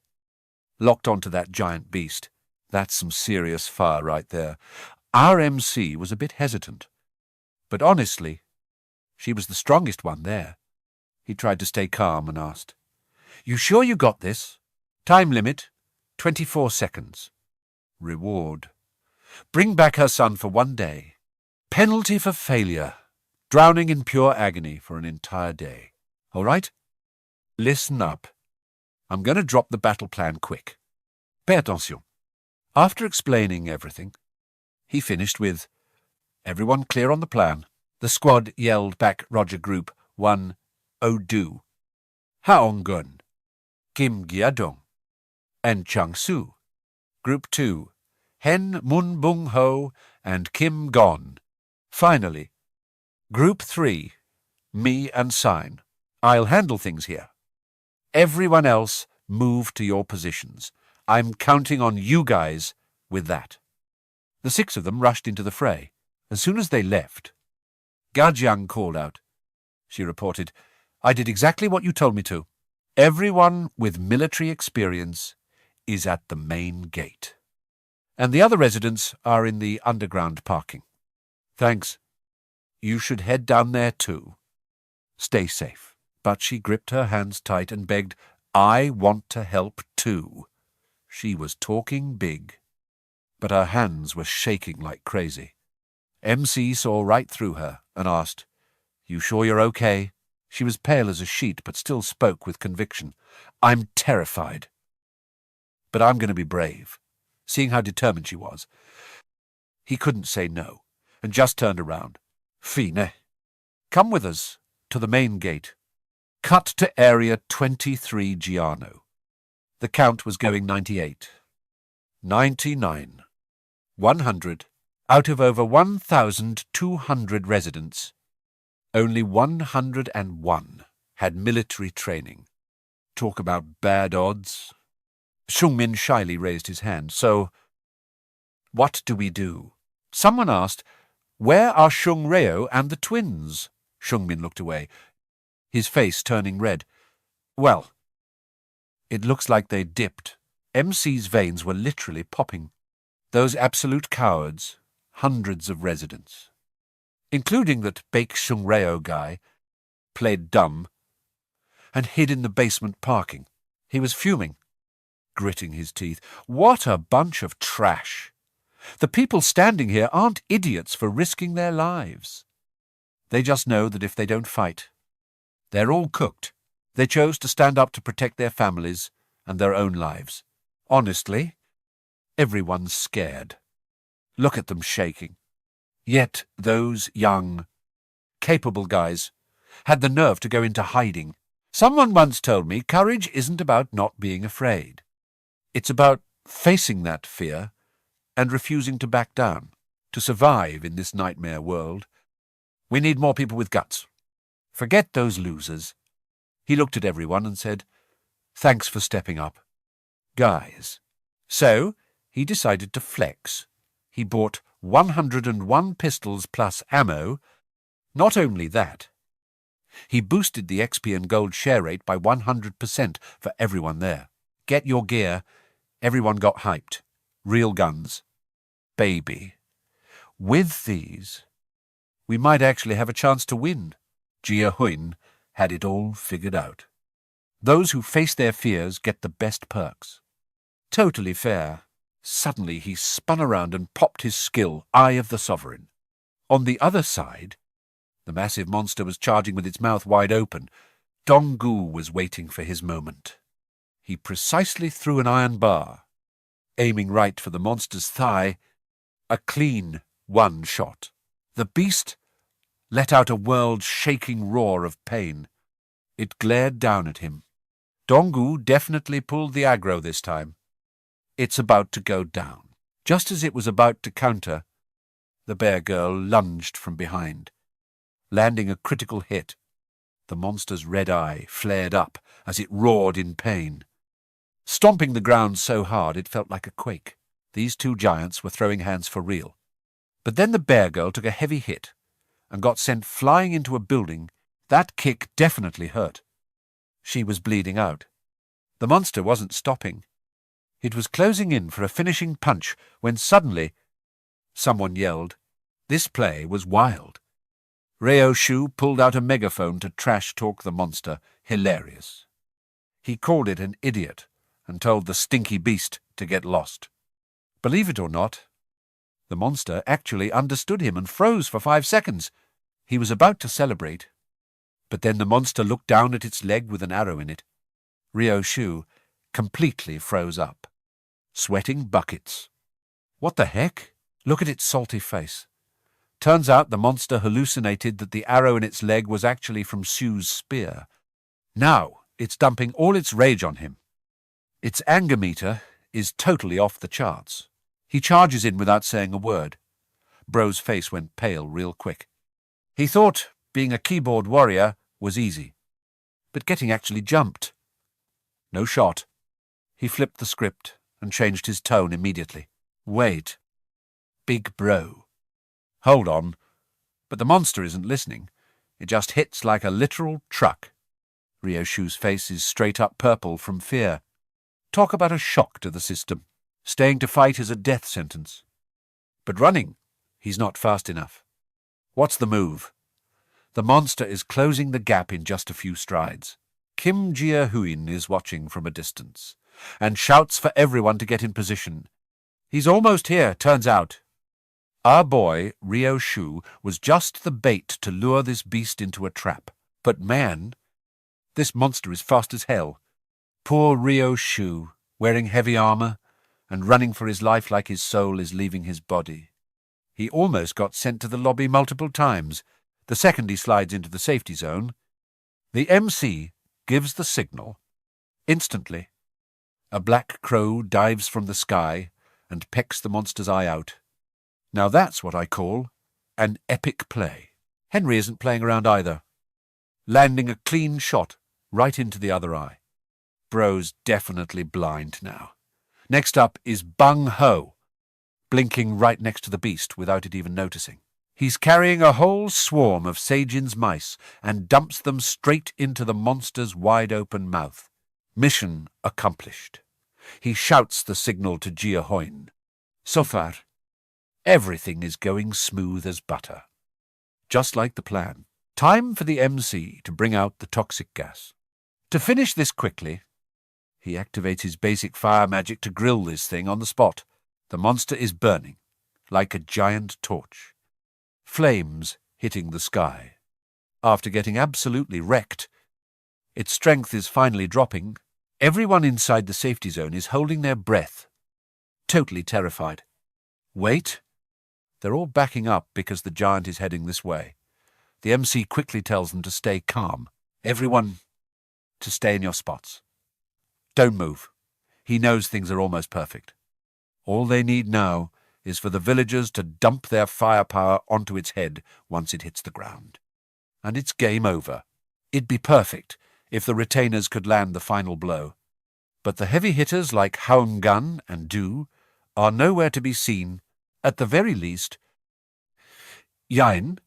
Locked onto that giant beast. That's some serious fire right there. Our MC was a bit hesitant. But honestly, she was the strongest one there. He tried to stay calm and asked, You sure you got this? Time limit, 24 seconds. Reward. Bring back her son for 1 day. Penalty for failure. Drowning in pure agony for an entire day. All right? Listen up. I'm going to drop the battle plan quick. Pay attention. After explaining everything, he finished with, Everyone clear on the plan? The squad yelled back Roger Group 1, Odu, Haongun, Kim Gyadong, and Chang Su. Group 2, Hen Mun Bung Ho and Kim Gon. Finally, Group 3, me and Sign. I'll handle things here. Everyone else move to your positions. I'm counting on you guys with that. The 6 of them rushed into the fray. As soon as they left, Gajiang called out. She reported, I did exactly what you told me to. Everyone with military experience is at the main gate. And the other residents are in the underground parking. Thanks. You should head down there too. Stay safe. But she gripped her hands tight and begged, I want to help too. She was talking big, but her hands were shaking like crazy. MC saw right through her and asked, You sure you're okay? She was pale as a sheet, but still spoke with conviction. I'm terrified. But I'm going to be brave, seeing how determined she was. He couldn't say no, and just turned around. Fine. Come with us to the main gate. Cut to area 23 Giano. The count was going 98. 99. 100. Out of over 1,200 residents, only 101 had military training. Talk about bad odds. Shungmin shyly raised his hand. So, what do we do? Someone asked, Where are Shung Reo and the twins? Shungmin looked away, his face turning red. Well, it looks like they dipped. MC's veins were literally popping. Those absolute cowards, hundreds of residents, including that Baek Shung Reo guy, played dumb and hid in the basement parking. He was fuming, gritting his teeth. What a bunch of trash! The people standing here aren't idiots for risking their lives. They just know that if they don't fight, they're all cooked. They chose to stand up to protect their families and their own lives. Honestly, everyone's scared. Look at them shaking. Yet those young, capable guys had the nerve to go into hiding. Someone once told me courage isn't about not being afraid. It's about facing that fear and refusing to back down. To survive in this nightmare world, we need more people with guts. Forget those losers. He looked at everyone and said, Thanks for stepping up. Guys. So, he decided to flex. He bought 101 pistols plus ammo. Not only that, he boosted the XP and GOLD share rate by 100% for everyone there. Get your gear. Everyone got hyped. Real guns. Baby. With these, we might actually have a chance to win. Gia Huynh had it all figured out. Those who face their fears get the best perks. Totally fair. Suddenly he spun around and popped his skill, Eye of the Sovereign. On the other side, the massive monster was charging with its mouth wide open. Donggu was waiting for his moment. He precisely threw an iron bar, aiming right for the monster's thigh, a clean one shot. The beast let out a world-shaking roar of pain. It glared down at him. Donggu definitely pulled the aggro this time. It's about to go down. Just as it was about to counter, the bear girl lunged from behind, landing a critical hit. The monster's red eye flared up as it roared in pain, stomping the ground so hard it felt like a quake. These two giants were throwing hands for real. But then the bear girl took a heavy hit and got sent flying into a building. That kick definitely hurt. She was bleeding out. The monster wasn't stopping. It was closing in for a finishing punch when suddenly someone yelled. This play was wild. Reo Shu pulled out a megaphone to trash-talk the monster. Hilarious. He called it an idiot and told the stinky beast to get lost. Believe it or not, the monster actually understood him and froze for 5 seconds. He was about to celebrate, but then the monster looked down at its leg with an arrow in it. Reo Shu completely froze up, sweating buckets. What the heck? Look at its salty face. Turns out the monster hallucinated that the arrow in its leg was actually from Shu's spear. Now it's dumping all its rage on him. Its anger meter is totally off the charts. He charges in without saying a word. Bro's face went pale real quick. He thought being a keyboard warrior was easy, but getting actually jumped. No shot. He flipped the script and changed his tone immediately. Wait. Big Bro. Hold on. But the monster isn't listening. It just hits like a literal truck. Reo Shu's face is straight up purple from fear. Talk about a shock to the system. Staying to fight is a death sentence. But running, he's not fast enough. What's the move? The monster is closing the gap in just a few strides. Gia Huynh is watching from a distance and shouts for everyone to get in position. He's almost here, turns out. Our boy, Reo Shu, was just the bait to lure this beast into a trap. But man, this monster is fast as hell. Poor Reo Shu, wearing heavy armor and running for his life like his soul is leaving his body. He almost got sent to the lobby multiple times. The second he slides into the safety zone, the MC gives the signal. Instantly, a black crow dives from the sky and pecks the monster's eye out. Now that's what I call an epic play. Henry isn't playing around either, landing a clean shot right into the other eye. Bro's definitely blind now. Next up is Bung Ho, blinking right next to the beast without it even noticing. He's carrying a whole swarm of Seijin's mice and dumps them straight into the monster's wide-open mouth. Mission accomplished. He shouts the signal to Gia Huynh. So far, everything is going smooth as butter. Just like the plan. Time for the MC to bring out the toxic gas. To finish this quickly, he activates his basic fire magic to grill this thing on the spot. The monster is burning, like a giant torch. Flames hitting the sky. After getting absolutely wrecked, its strength is finally dropping. Everyone inside the safety zone is holding their breath, totally terrified. Wait. They're all backing up because the giant is heading this way. The MC quickly tells them to stay calm. Everyone, to stay in your spots. Don't move. He knows things are almost perfect. All they need now is for the villagers to dump their firepower onto its head once it hits the ground. And it's game over. It'd be perfect if the retainers could land the final blow. But the heavy hitters like Haungan and Du are nowhere to be seen. At the very least, Yain,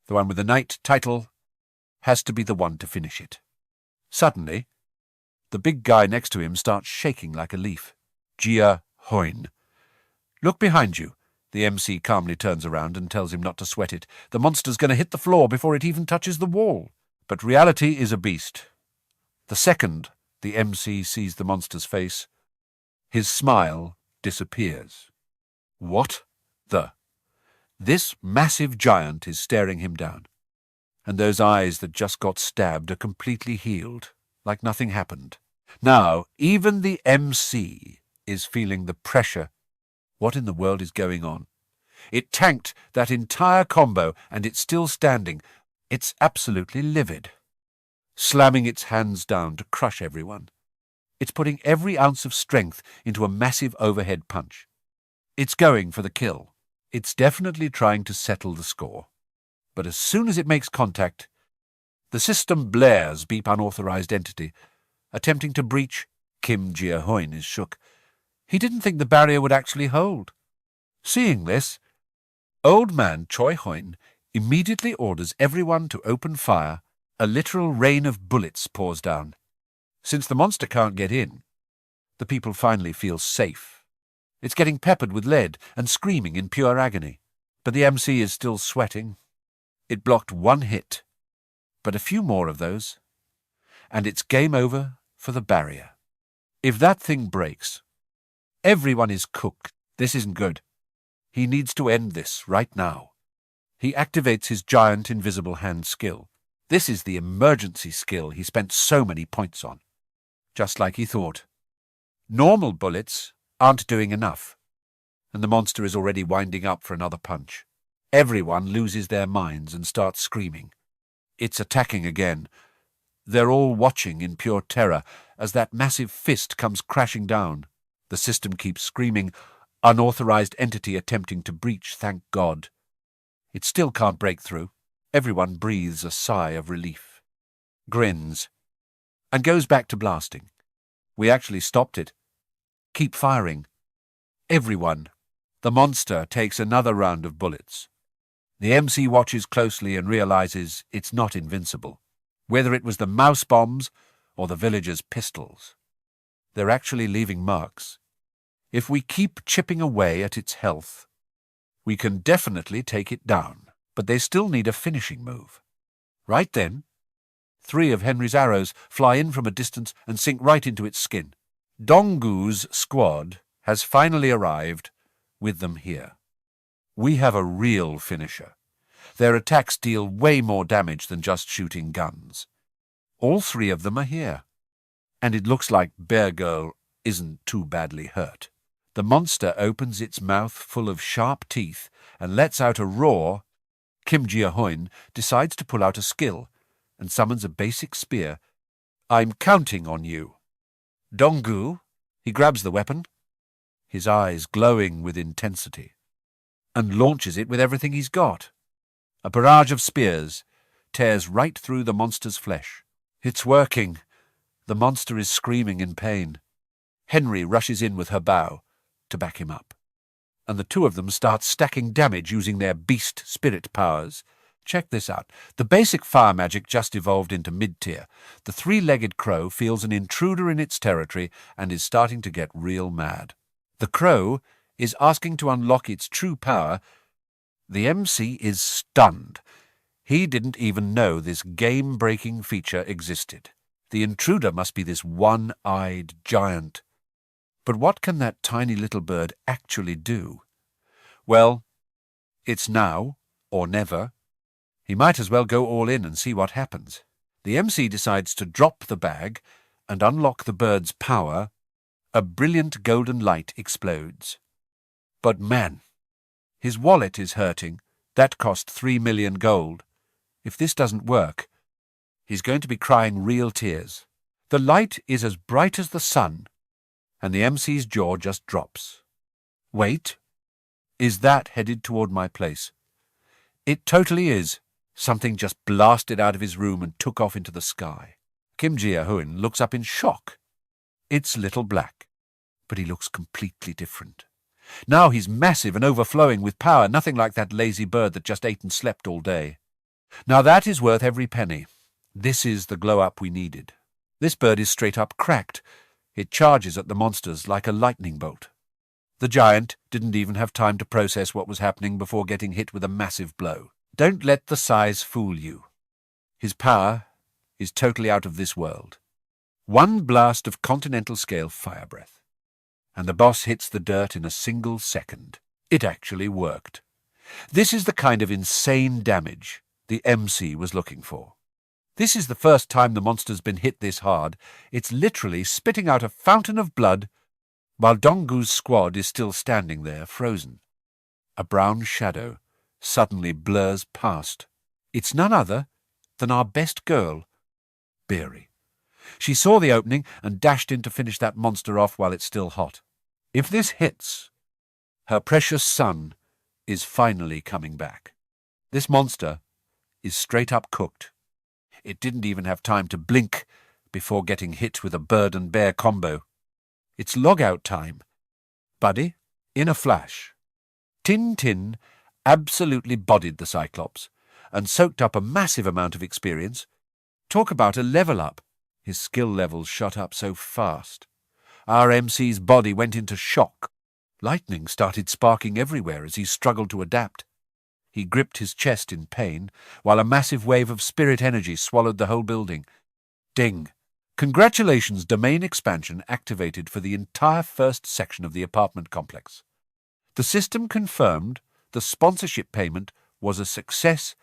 the one with the knight title, has to be the one to finish it. Suddenly, the big guy next to him starts shaking like a leaf. Gia Huynh. Look behind you. The MC calmly turns around and tells him not to sweat it. The monster's going to hit the floor before it even touches the wall. But reality is a beast. The second the MC sees the monster's face, his smile disappears. What the? This massive giant is staring him down, and those eyes that just got stabbed are completely healed, like nothing happened. Now, even the MC is feeling the pressure. What in the world is going on? It tanked that entire combo, and it's still standing. It's absolutely livid, slamming its hands down to crush everyone. It's putting every ounce of strength into a massive overhead punch. It's going for the kill. It's definitely trying to settle the score. But as soon as it makes contact, the system blares beep unauthorized entity. Attempting to breach, Gia Huynh is shook. He didn't think the barrier would actually hold. Seeing this, Old Man Choi Huynh immediately orders everyone to open fire. A literal rain of bullets pours down. Since the monster can't get in, the people finally feel safe. It's getting peppered with lead and screaming in pure agony. But the MC is still sweating. It blocked one hit, but a few more of those, and it's game over for the barrier. If that thing breaks, everyone is cooked. This isn't good. He needs to end this right now. He activates his giant invisible hand skill. This is the emergency skill he spent so many points on. Just like he thought. Normal bullets aren't doing enough, and the monster is already winding up for another punch. Everyone loses their minds and starts screaming. It's attacking again. They're all watching in pure terror as that massive fist comes crashing down. The system keeps screaming, unauthorized entity attempting to breach, thank God. It still can't break through. Everyone breathes a sigh of relief, grins, and goes back to blasting. We actually stopped it. Keep firing. Everyone. The monster takes another round of bullets. The MC watches closely and realizes it's not invincible, whether it was the mouse bombs or the villagers' pistols. They're actually leaving marks. If we keep chipping away at its health, we can definitely take it down, but they still need a finishing move. Right then, 3 of Henry's arrows fly in from a distance and sink right into its skin. Donggu's squad has finally arrived with them here. We have a real finisher. Their attacks deal way more damage than just shooting guns. All 3 of them are here, and it looks like Bear Girl isn't too badly hurt. The monster opens its mouth full of sharp teeth and lets out a roar. Gia Huynh decides to pull out a skill and summons a basic spear. I'm counting on you. Donggu, he grabs the weapon, his eyes glowing with intensity, and launches it with everything he's got. A barrage of spears tears right through the monster's flesh. It's working. The monster is screaming in pain. Henry rushes in with her bow to back him up, and the 2 of them start stacking damage using their beast spirit powers. Check this out. The basic fire magic just evolved into mid-tier. The 3-legged crow feels an intruder in its territory and is starting to get real mad. The crow is asking to unlock its true power. The MC is stunned. He didn't even know this game-breaking feature existed. The intruder must be this one-eyed giant. But what can that tiny little bird actually do? Well, it's now or never. He might as well go all in and see what happens. The MC decides to drop the bag and unlock the bird's power. A brilliant golden light explodes. But man, his wallet is hurting. That cost 3 million gold. If this doesn't work, he's going to be crying real tears. The light is as bright as the sun, and the MC's jaw just drops. Wait, is that headed toward my place? It totally is. Something just blasted out of his room and took off into the sky. Gia Huynh looks up in shock. It's Little Black, but he looks completely different. Now he's massive and overflowing with power, nothing like that lazy bird that just ate and slept all day. Now that is worth every penny. This is the glow-up we needed. This bird is straight up cracked. It charges at the monsters like a lightning bolt. The giant didn't even have time to process what was happening before getting hit with a massive blow. Don't let the size fool you. His power is totally out of this world. One blast of continental-scale fire breath, and the boss hits the dirt in a single second. It actually worked. This is the kind of insane damage the MC was looking for. This is the first time the monster's been hit this hard. It's literally spitting out a fountain of blood, while Donggu's squad is still standing there, frozen. A brown shadow suddenly blurs past. It's none other than our best girl, Beery. She saw the opening and dashed in to finish that monster off while it's still hot. If this hits, her precious son is finally coming back. This monster is straight up cooked. It didn't even have time to blink before getting hit with a bird and bear combo. It's log-out time. Buddy, in a flash. Tin Tin absolutely bodied the Cyclops and soaked up a massive amount of experience. Talk about a level up. His skill levels shot up so fast. Our MC's body went into shock. Lightning started sparking everywhere as he struggled to adapt. He gripped his chest in pain, while a massive wave of spirit energy swallowed the whole building. Ding! Congratulations, domain expansion activated for the entire first section of the apartment complex. The system confirmed the sponsorship payment was a success,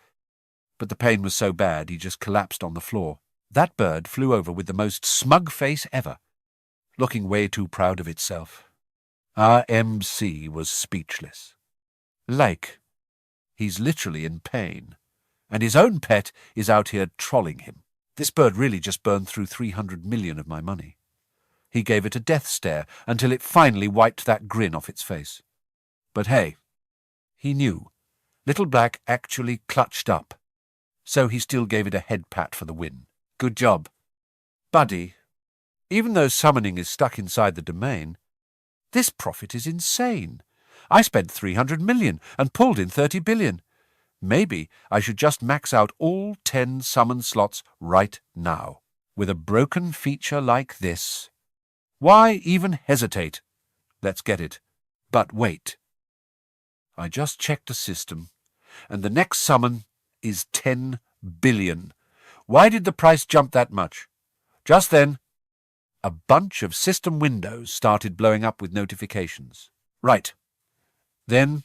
but the pain was so bad he just collapsed on the floor. That bird flew over with the most smug face ever, looking way too proud of itself. Our MC was speechless. He's literally in pain, and his own pet is out here trolling him. This bird really just burned through 300 million of my money. He gave it a death stare until it finally wiped that grin off its face. But hey, he knew. Little Black actually clutched up, so he still gave it a head pat for the win. Good job. Buddy, even though summoning is stuck inside the domain, this profit is insane. I spent 300 million and pulled in 30 billion. Maybe I should just max out all 10 summon slots right now. With a broken feature like this, why even hesitate? Let's get it. But wait. I just checked the system, and the next summon is 10 billion. Why did the price jump that much? Just then, a bunch of system windows started blowing up with notifications. Right. Then,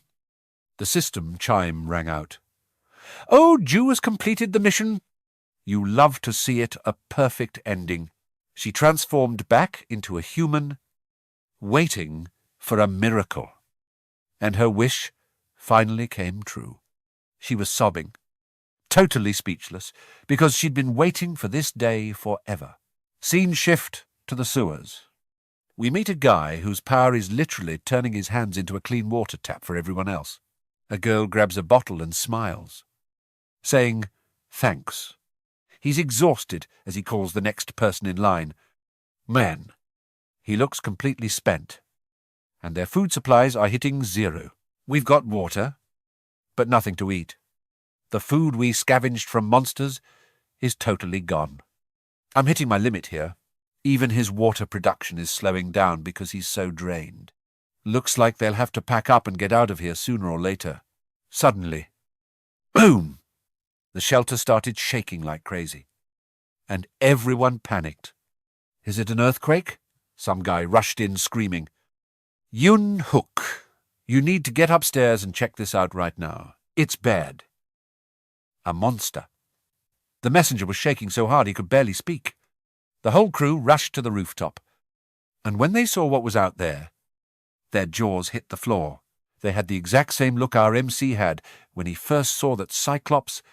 the system chime rang out. Oh, Jew has completed the mission. You love to see it, a perfect ending. She transformed back into a human, waiting for a miracle. And her wish finally came true. She was sobbing, totally speechless, because she'd been waiting for this day forever. Scene shift to the sewers. We meet a guy whose power is literally turning his hands into a clean water tap for everyone else. A girl grabs a bottle and smiles, saying thanks. He's exhausted as he calls the next person in line. Man, he looks completely spent, and their food supplies are hitting zero. We've got water, but nothing to eat. The food we scavenged from monsters is totally gone. I'm hitting my limit here. Even his water production is slowing down because he's so drained. Looks like they'll have to pack up and get out of here sooner or later. Suddenly, boom! The shelter started shaking like crazy, and everyone panicked. Is it an earthquake? Some guy rushed in screaming. Yun-hook, you need to get upstairs and check this out right now. It's bad. A monster. The messenger was shaking so hard he could barely speak. The whole crew rushed to the rooftop, and when they saw what was out there, their jaws hit the floor. They had the exact same look our MC had when he first saw that Cyclops...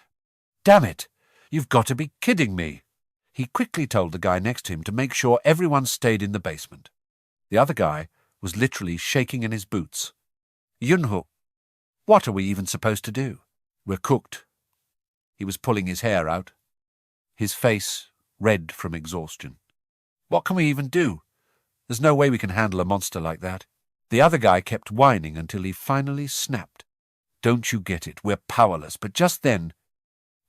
Damn it! You've got to be kidding me! He quickly told the guy next to him to make sure everyone stayed in the basement. The other guy was literally shaking in his boots. Yunho, what are we even supposed to do? We're cooked. He was pulling his hair out, his face red from exhaustion. What can we even do? There's no way we can handle a monster like that. The other guy kept whining until he finally snapped. Don't you get it? We're powerless. But just then,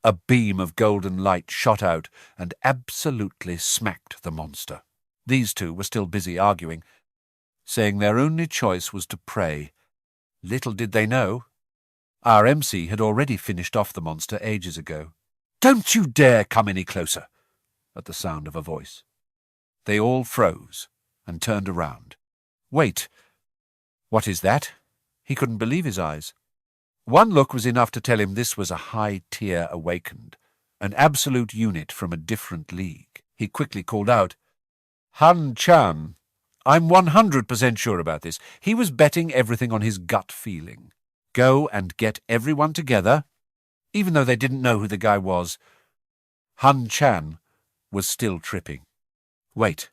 a beam of golden light shot out and absolutely smacked the monster. These two were still busy arguing, saying their only choice was to pray. Little did they know, our MC had already finished off the monster ages ago. Don't you dare come any closer! At the sound of a voice. They all froze and turned around. Wait, what is that? He couldn't believe his eyes. One look was enough to tell him this was a high tier awakened, an absolute unit from a different league. He quickly called out, Han-chan, I'm 100% sure about this. He was betting everything on his gut feeling. Go and get everyone together. Even though they didn't know who the guy was, Hun Chan was still tripping. Wait.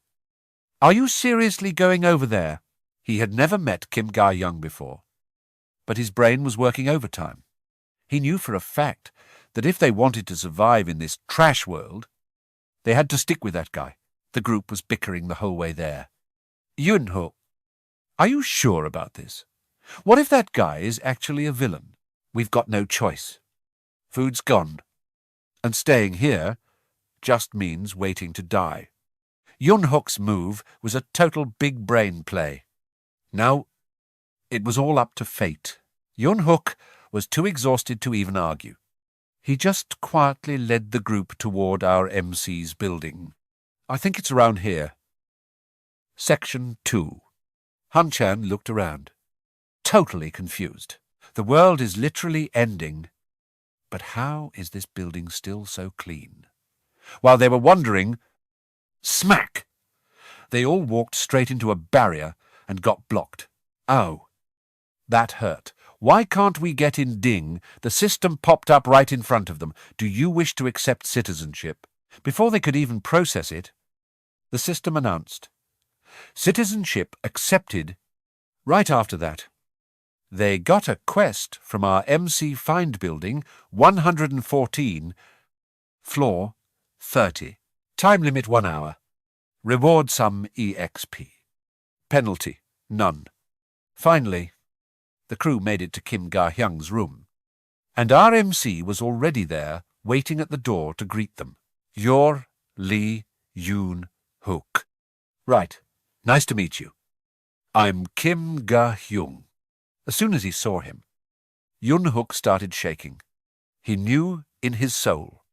Are you seriously going over there? He had never met Kim Ga-young before, but his brain was working overtime. He knew for a fact that if they wanted to survive in this trash world, they had to stick with that guy. The group was bickering the whole way there. Yunho, are you sure about this? What if that guy is actually a villain? We've got no choice. Food's gone, and staying here just means waiting to die. Yun-hook's move was a total big brain play. Now, it was all up to fate. Yun-hook was too exhausted to even argue. He just quietly led the group toward our MC's building. I think it's around here. Section 2. Hun Chan looked around, totally confused. The world is literally ending. But how is this building still so clean? While they were wondering, smack! They all walked straight into a barrier and got blocked. Oh, that hurt. Why can't we get in Ding? The system popped up right in front of them. Do you wish to accept citizenship? Before they could even process it, the system announced, citizenship accepted. Right after that, they got a quest from our MC Find building, 114, floor 30. Time limit 1 hour. Reward some EXP. Penalty, none. Finally, the crew made it to Kim Ga-hyung's room, and our MC was already there, waiting at the door to greet them. You're Lee Yoon-hook. Right. Nice to meet you. I'm Kim Ga-hyung. As soon as he saw him, Yun-hook started shaking. He knew in his soul.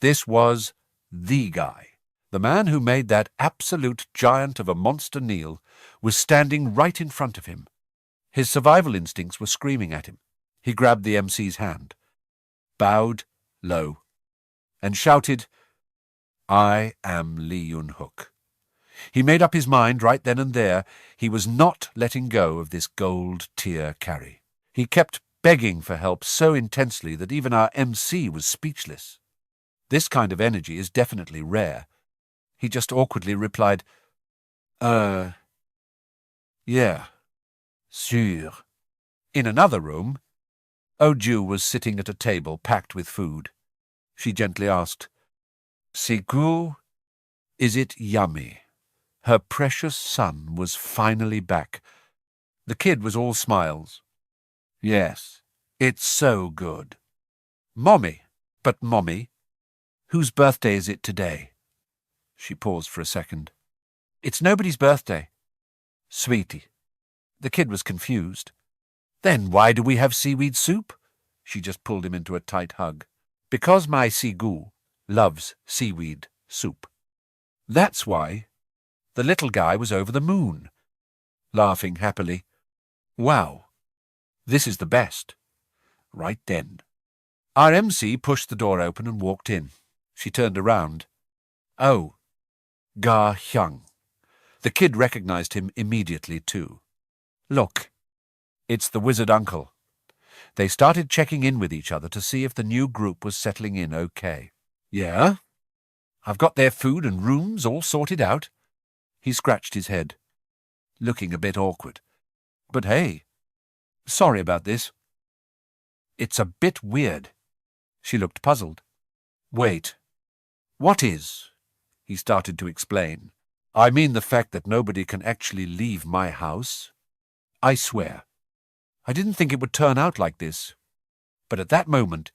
This was the guy. The man who made that absolute giant of a monster kneel was standing right in front of him. His survival instincts were screaming at him. He grabbed the MC's hand, bowed low, and shouted, I am Lee Yun-hook. He made up his mind right then and there. He was not letting go of this gold tier carry. He kept begging for help so intensely that even our MC was speechless. This kind of energy is definitely rare. He just awkwardly replied, yeah, sûr. In another room, Oh-ju was sitting at a table packed with food. She gently asked, Sigu, is it yummy? Her precious son was finally back. The kid was all smiles. Yes, it's so good. Mommy, but Mommy, whose birthday is it today? She paused for a second. It's nobody's birthday. Sweetie. The kid was confused. Then why do we have seaweed soup? She just pulled him into a tight hug. Because my Sigu loves seaweed soup. That's why. The little guy was over the moon, laughing happily. Wow, this is the best. Right then. Our MC pushed the door open and walked in. She turned around. Oh, Ga-hyung. The kid recognized him immediately, too. Look, it's the wizard uncle. They started checking in with each other to see if the new group was settling in okay. Yeah? I've got their food and rooms all sorted out. He scratched his head, looking a bit awkward. But hey, sorry about this. It's a bit weird. She looked puzzled. Wait, what is? He started to explain. I mean the fact that nobody can actually leave my house. I swear, I didn't think it would turn out like this. But at that moment,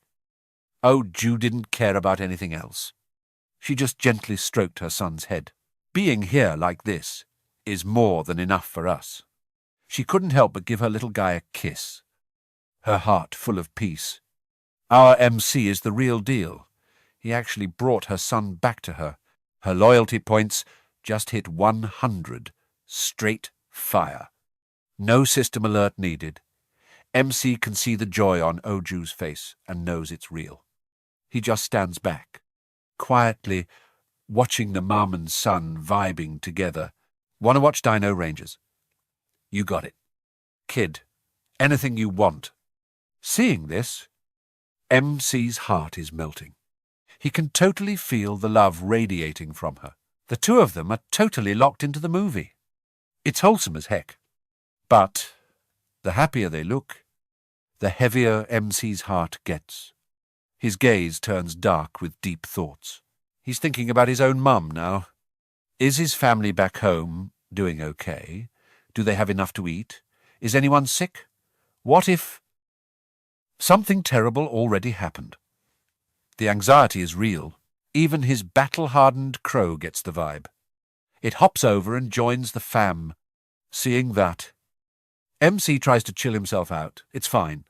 Oh-ju didn't care about anything else. She just gently stroked her son's head. Being here like this is more than enough for us. She couldn't help but give her little guy a kiss, her heart full of peace. Our MC is the real deal. He actually brought her son back to her. Her loyalty points just hit 100, straight fire. No system alert needed. MC can see the joy on Oh-ju's face and knows it's real. He just stands back, quietly watching the mum and son vibing together. Want to watch Dino Rangers? You got it. Kid, Anything you want. Seeing this, MC's heart is melting. He can totally feel the love radiating from her. The two of them are totally locked into the movie. It's wholesome as heck. But the happier they look, the heavier MC's heart gets. His gaze turns dark with deep thoughts. He's thinking about his own mum now. Is his family back home doing okay? Do they have enough to eat? Is anyone sick? What if... Something terrible already happened. The anxiety is real. Even his battle-hardened crow gets the vibe. It hops over and joins the fam. Seeing that, MC tries to chill himself out. It's fine.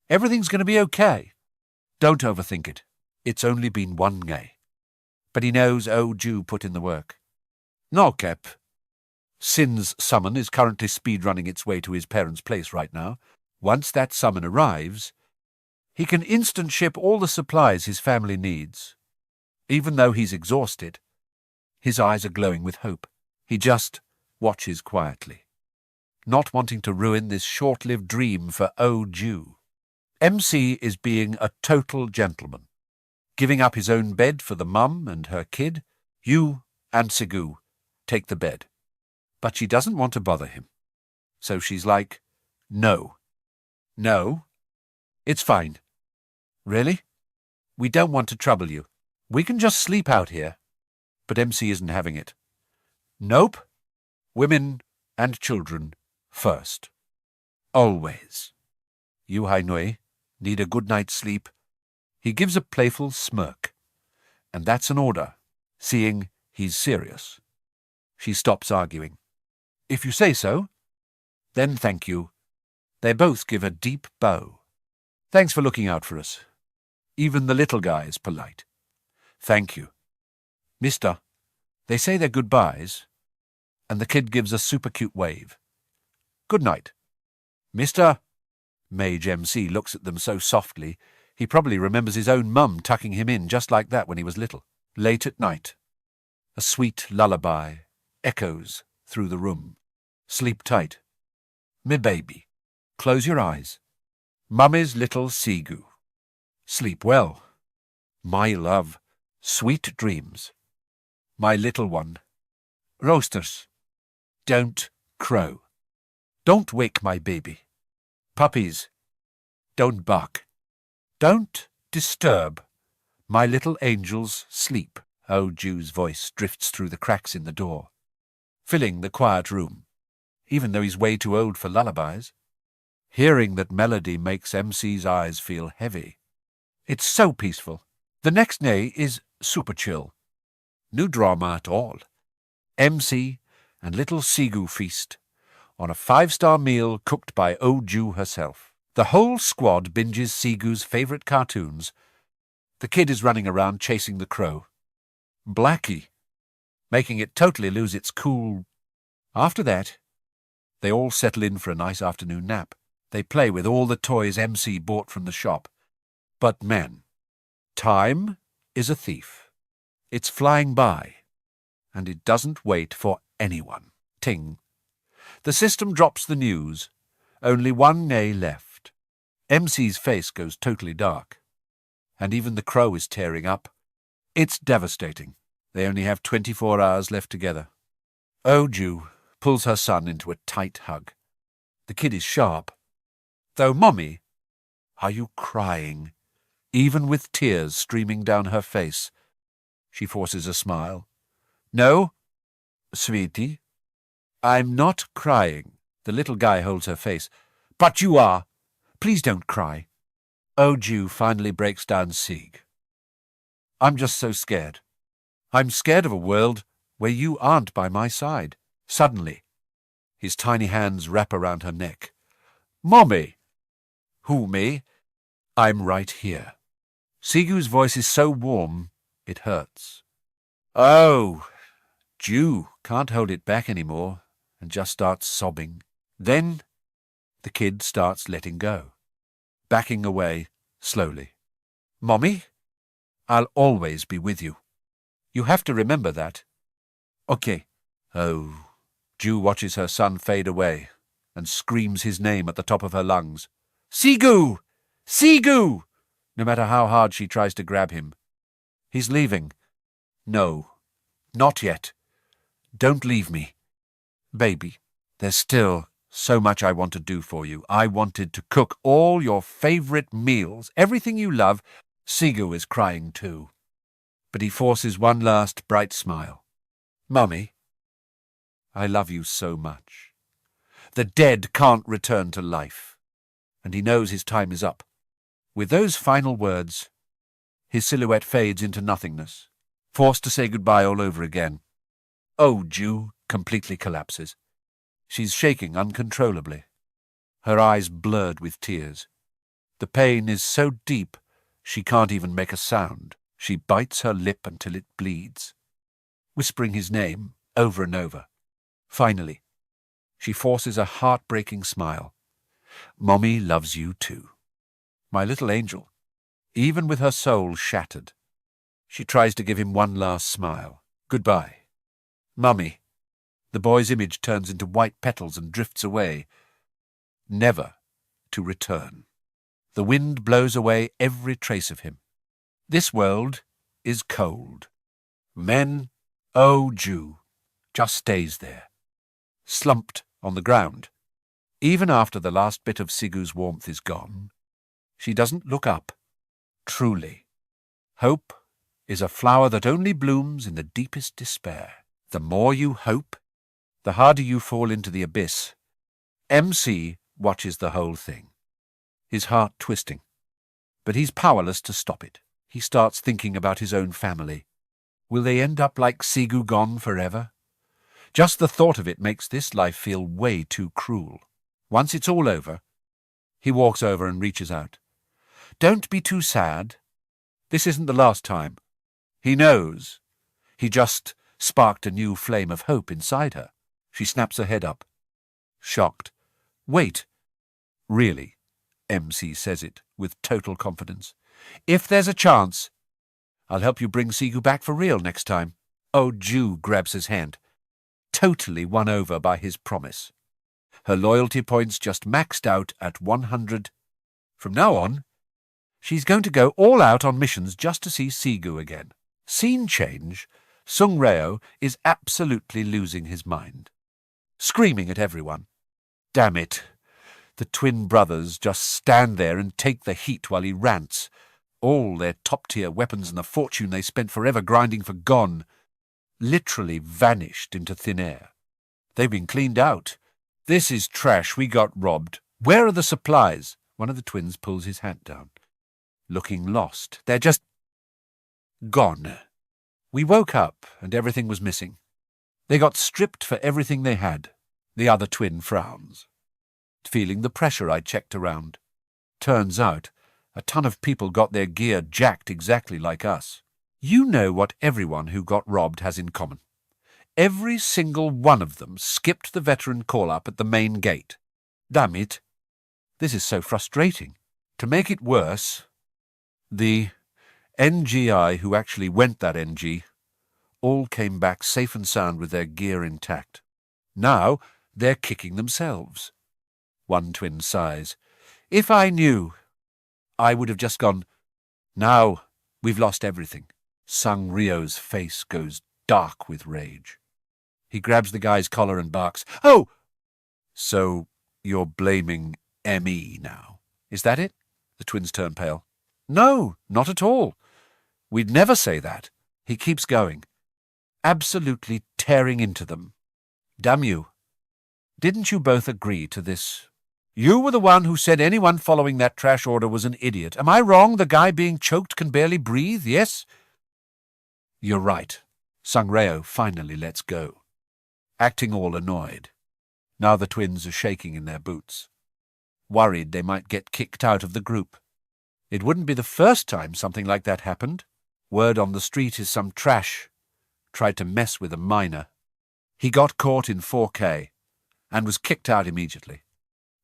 Everything's going to be okay. Don't overthink it. It's only been one day. But he knows Jew put in the work. No, Kep. Sin's summon is currently speed-running its way to his parents' place right now. Once that summon arrives, he can instant ship all the supplies his family needs. Even though he's exhausted, his eyes are glowing with hope. He just watches quietly, not wanting to ruin this short-lived dream for Jew. MC is being a total gentleman, giving up his own bed for the mum and her kid. You and Sigu take the bed. But she doesn't want to bother him. So she's like, no. No? It's fine. Really? We don't want to trouble you. We can just sleep out here. But MC isn't having it. Nope. Women and children first. Always. You, Hainui, need a good night's sleep. He gives a playful smirk. And that's an order, seeing he's serious. She stops arguing. If you say so, then thank you. They both give a deep bow. Thanks for looking out for us. Even the little guy is polite. Thank you. Mister, they say their goodbyes, and the kid gives a super cute wave. Good night. Mister, Mage MC looks at them so softly, he probably remembers his own mum tucking him in just like that when he was little. Late at night, a sweet lullaby echoes through the room. Sleep tight. Me baby. Close your eyes. Mummy's little Sigu. Sleep well. My love. Sweet dreams. My little one. Roasters. Don't crow. Don't wake my baby. Puppies. Don't bark. Don't disturb my little angel's sleep. Jew's voice drifts through the cracks in the door, filling the quiet room, even though he's way too old for lullabies. Hearing that melody makes MC's eyes feel heavy. It's so peaceful. The next day is super chill. No drama at all. MC and little Sigu feast on a 5-star meal cooked by Jew herself. The whole squad binges Sigu's favourite cartoons. The kid is running around chasing the crow. Blackie, making it totally lose its cool. After that, they all settle in for a nice afternoon nap. They play with all the toys MC bought from the shop. But man, time is a thief. It's flying by, and it doesn't wait for anyone. Ting. The system drops the news. Only one day left. MC's face goes totally dark, and even the crow is tearing up. It's devastating. They only have 24 hours left together. Jew pulls her son into a tight hug. The kid is sharp. Though, Mommy, are you crying? Even with tears streaming down her face. She forces a smile. No, sweetie, I'm not crying. The little guy holds her face. But you are. Please don't cry. Jew finally breaks down Sieg. I'm just so scared. I'm scared of a world where you aren't by my side. Suddenly, his tiny hands wrap around her neck. Mommy! Who, me? I'm right here. Sigu's voice is so warm, it hurts. Jew can't hold it back anymore and just starts sobbing. Then the kid starts letting go, backing away slowly. Mommy, I'll always be with you. You have to remember that. Okay. Jew watches her son fade away and screams his name at the top of her lungs. Sigu! Sigu! No matter how hard she tries to grab him. He's leaving. No, not yet. Don't leave me. Baby, there's still so much I want to do for you. I wanted to cook all your favorite meals, everything you love. Sigu is crying too. But he forces one last bright smile. Mummy, I love you so much. The dead can't return to life. And he knows his time is up. With those final words, his silhouette fades into nothingness, forced to say goodbye all over again. Oh, Ju completely collapses. She's shaking uncontrollably, her eyes blurred with tears. The pain is so deep she can't even make a sound. She bites her lip until it bleeds, whispering his name over and over. Finally, she forces a heartbreaking smile. Mommy loves you too. My little angel, even with her soul shattered. She tries to give him one last smile. Goodbye. Mummy. The boy's image turns into white petals and drifts away, never to return. The wind blows away every trace of him. This world is cold. Men, oh Ju, just stays there, slumped on the ground. Even after the last bit of Sigu's warmth is gone, she doesn't look up. Truly, hope is a flower that only blooms in the deepest despair. The more you hope, the harder you fall into the abyss. MC watches the whole thing, his heart twisting. But he's powerless to stop it. He starts thinking about his own family. Will they end up like Sigu, gone forever? Just the thought of it makes this life feel way too cruel. Once it's all over, he walks over and reaches out. Don't be too sad. This isn't the last time. He knows. He just sparked a new flame of hope inside her. She snaps her head up, shocked. Wait. Really, MC says it with total confidence. If there's a chance, I'll help you bring Sigu back for real next time. Oh, Ju grabs his hand, totally won over by his promise. Her loyalty points just maxed out at 100. From now on, she's going to go all out on missions just to see Sigu again. Scene change. Sung Reo is absolutely losing his mind, screaming at everyone. Damn it. The twin brothers just stand there and take the heat while he rants. All their top-tier weapons and the fortune they spent forever grinding for gone, literally vanished into thin air. They've been cleaned out. This is trash. We got robbed. Where are the supplies? One of the twins pulls his hat down, looking lost. They're just gone. We woke up and everything was missing. They got stripped for everything they had. The other twin frowns, feeling the pressure. I checked around. Turns out a ton of people got their gear jacked exactly like us. You know what everyone who got robbed has in common. Every single one of them skipped the veteran call-up at the main gate. Damn it. This is so frustrating. To make it worse, the NGI who actually went that NG all came back safe and sound with their gear intact. Now they're kicking themselves. One twin sighs. If I knew, I would have just gone. Now we've lost everything. Sung Rio's face goes dark with rage. He grabs the guy's collar and barks. Oh! So you're blaming ME now? Is that it? The twins turn pale. No, not at all. We'd never say that. He keeps going, absolutely tearing into them. Damn you. Didn't you both agree to this? You were the one who said anyone following that trash order was an idiot. Am I wrong? The guy being choked can barely breathe, yes? You're right. Sung Reo finally lets go, acting all annoyed. Now the twins are shaking in their boots, worried they might get kicked out of the group. It wouldn't be the first time something like that happened. Word on the street is some trash tried to mess with a miner. He got caught in 4K and was kicked out immediately.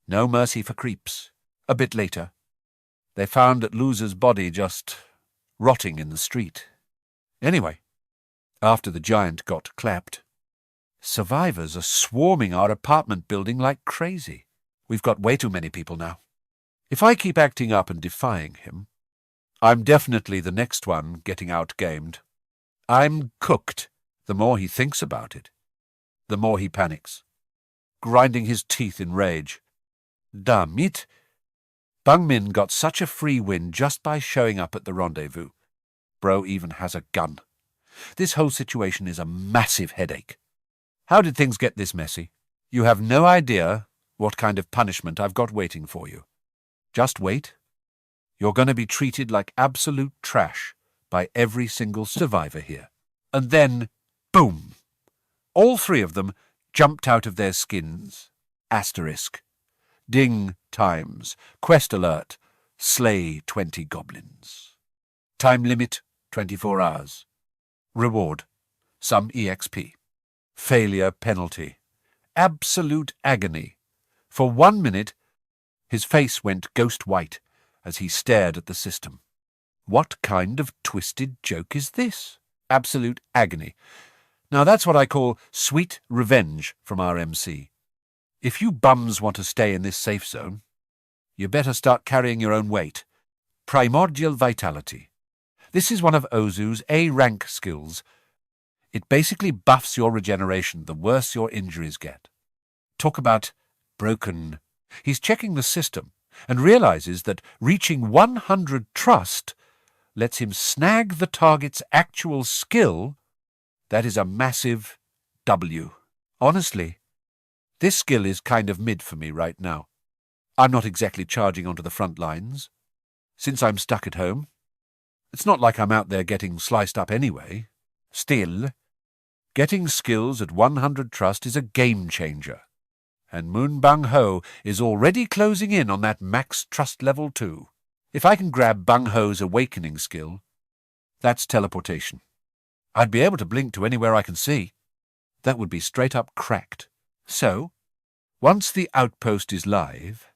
No mercy for creeps. A bit later, they found that Loser's body just rotting in the street. Anyway, after the giant got clapped, survivors are swarming our apartment building like crazy. We've got way too many people now. If I keep acting up and defying him, I'm definitely the next one getting outgamed. I'm cooked. The more he thinks about it, the more he panics, grinding his teeth in rage. Damn it! Bang Min got such a free win just by showing up at the rendezvous. Bro even has a gun. This whole situation is a massive headache. How did things get this messy? You have no idea what kind of punishment I've got waiting for you. Just wait. You're going to be treated like absolute trash by every single survivor here. And then, boom! All three of them jumped out of their skins. Asterisk. Ding times. Quest alert. Slay 20 goblins. Time limit 24 hours. Reward. Some EXP. Failure penalty. Absolute agony. For 1 minute, his face went ghost white as he stared at the system. What kind of twisted joke is this? Absolute agony. Now that's what I call sweet revenge from our MC. If you bums want to stay in this safe zone, you better start carrying your own weight. Primordial Vitality. This is one of Ozu's A-rank skills. It basically buffs your regeneration the worse your injuries get. Talk about broken. He's checking the system and realizes that reaching 100 trust lets him snag the target's actual skill. That is a massive W. Honestly, this skill is kind of mid for me right now. I'm not exactly charging onto the front lines. Since I'm stuck at home, it's not like I'm out there getting sliced up anyway. Still, getting skills at 100 trust is a game changer. And Moon Bang Ho is already closing in on that max trust level too. If I can grab Bang Ho's awakening skill, that's teleportation. I'd be able to blink to anywhere I can see. That would be straight up cracked. So, once the outpost is live,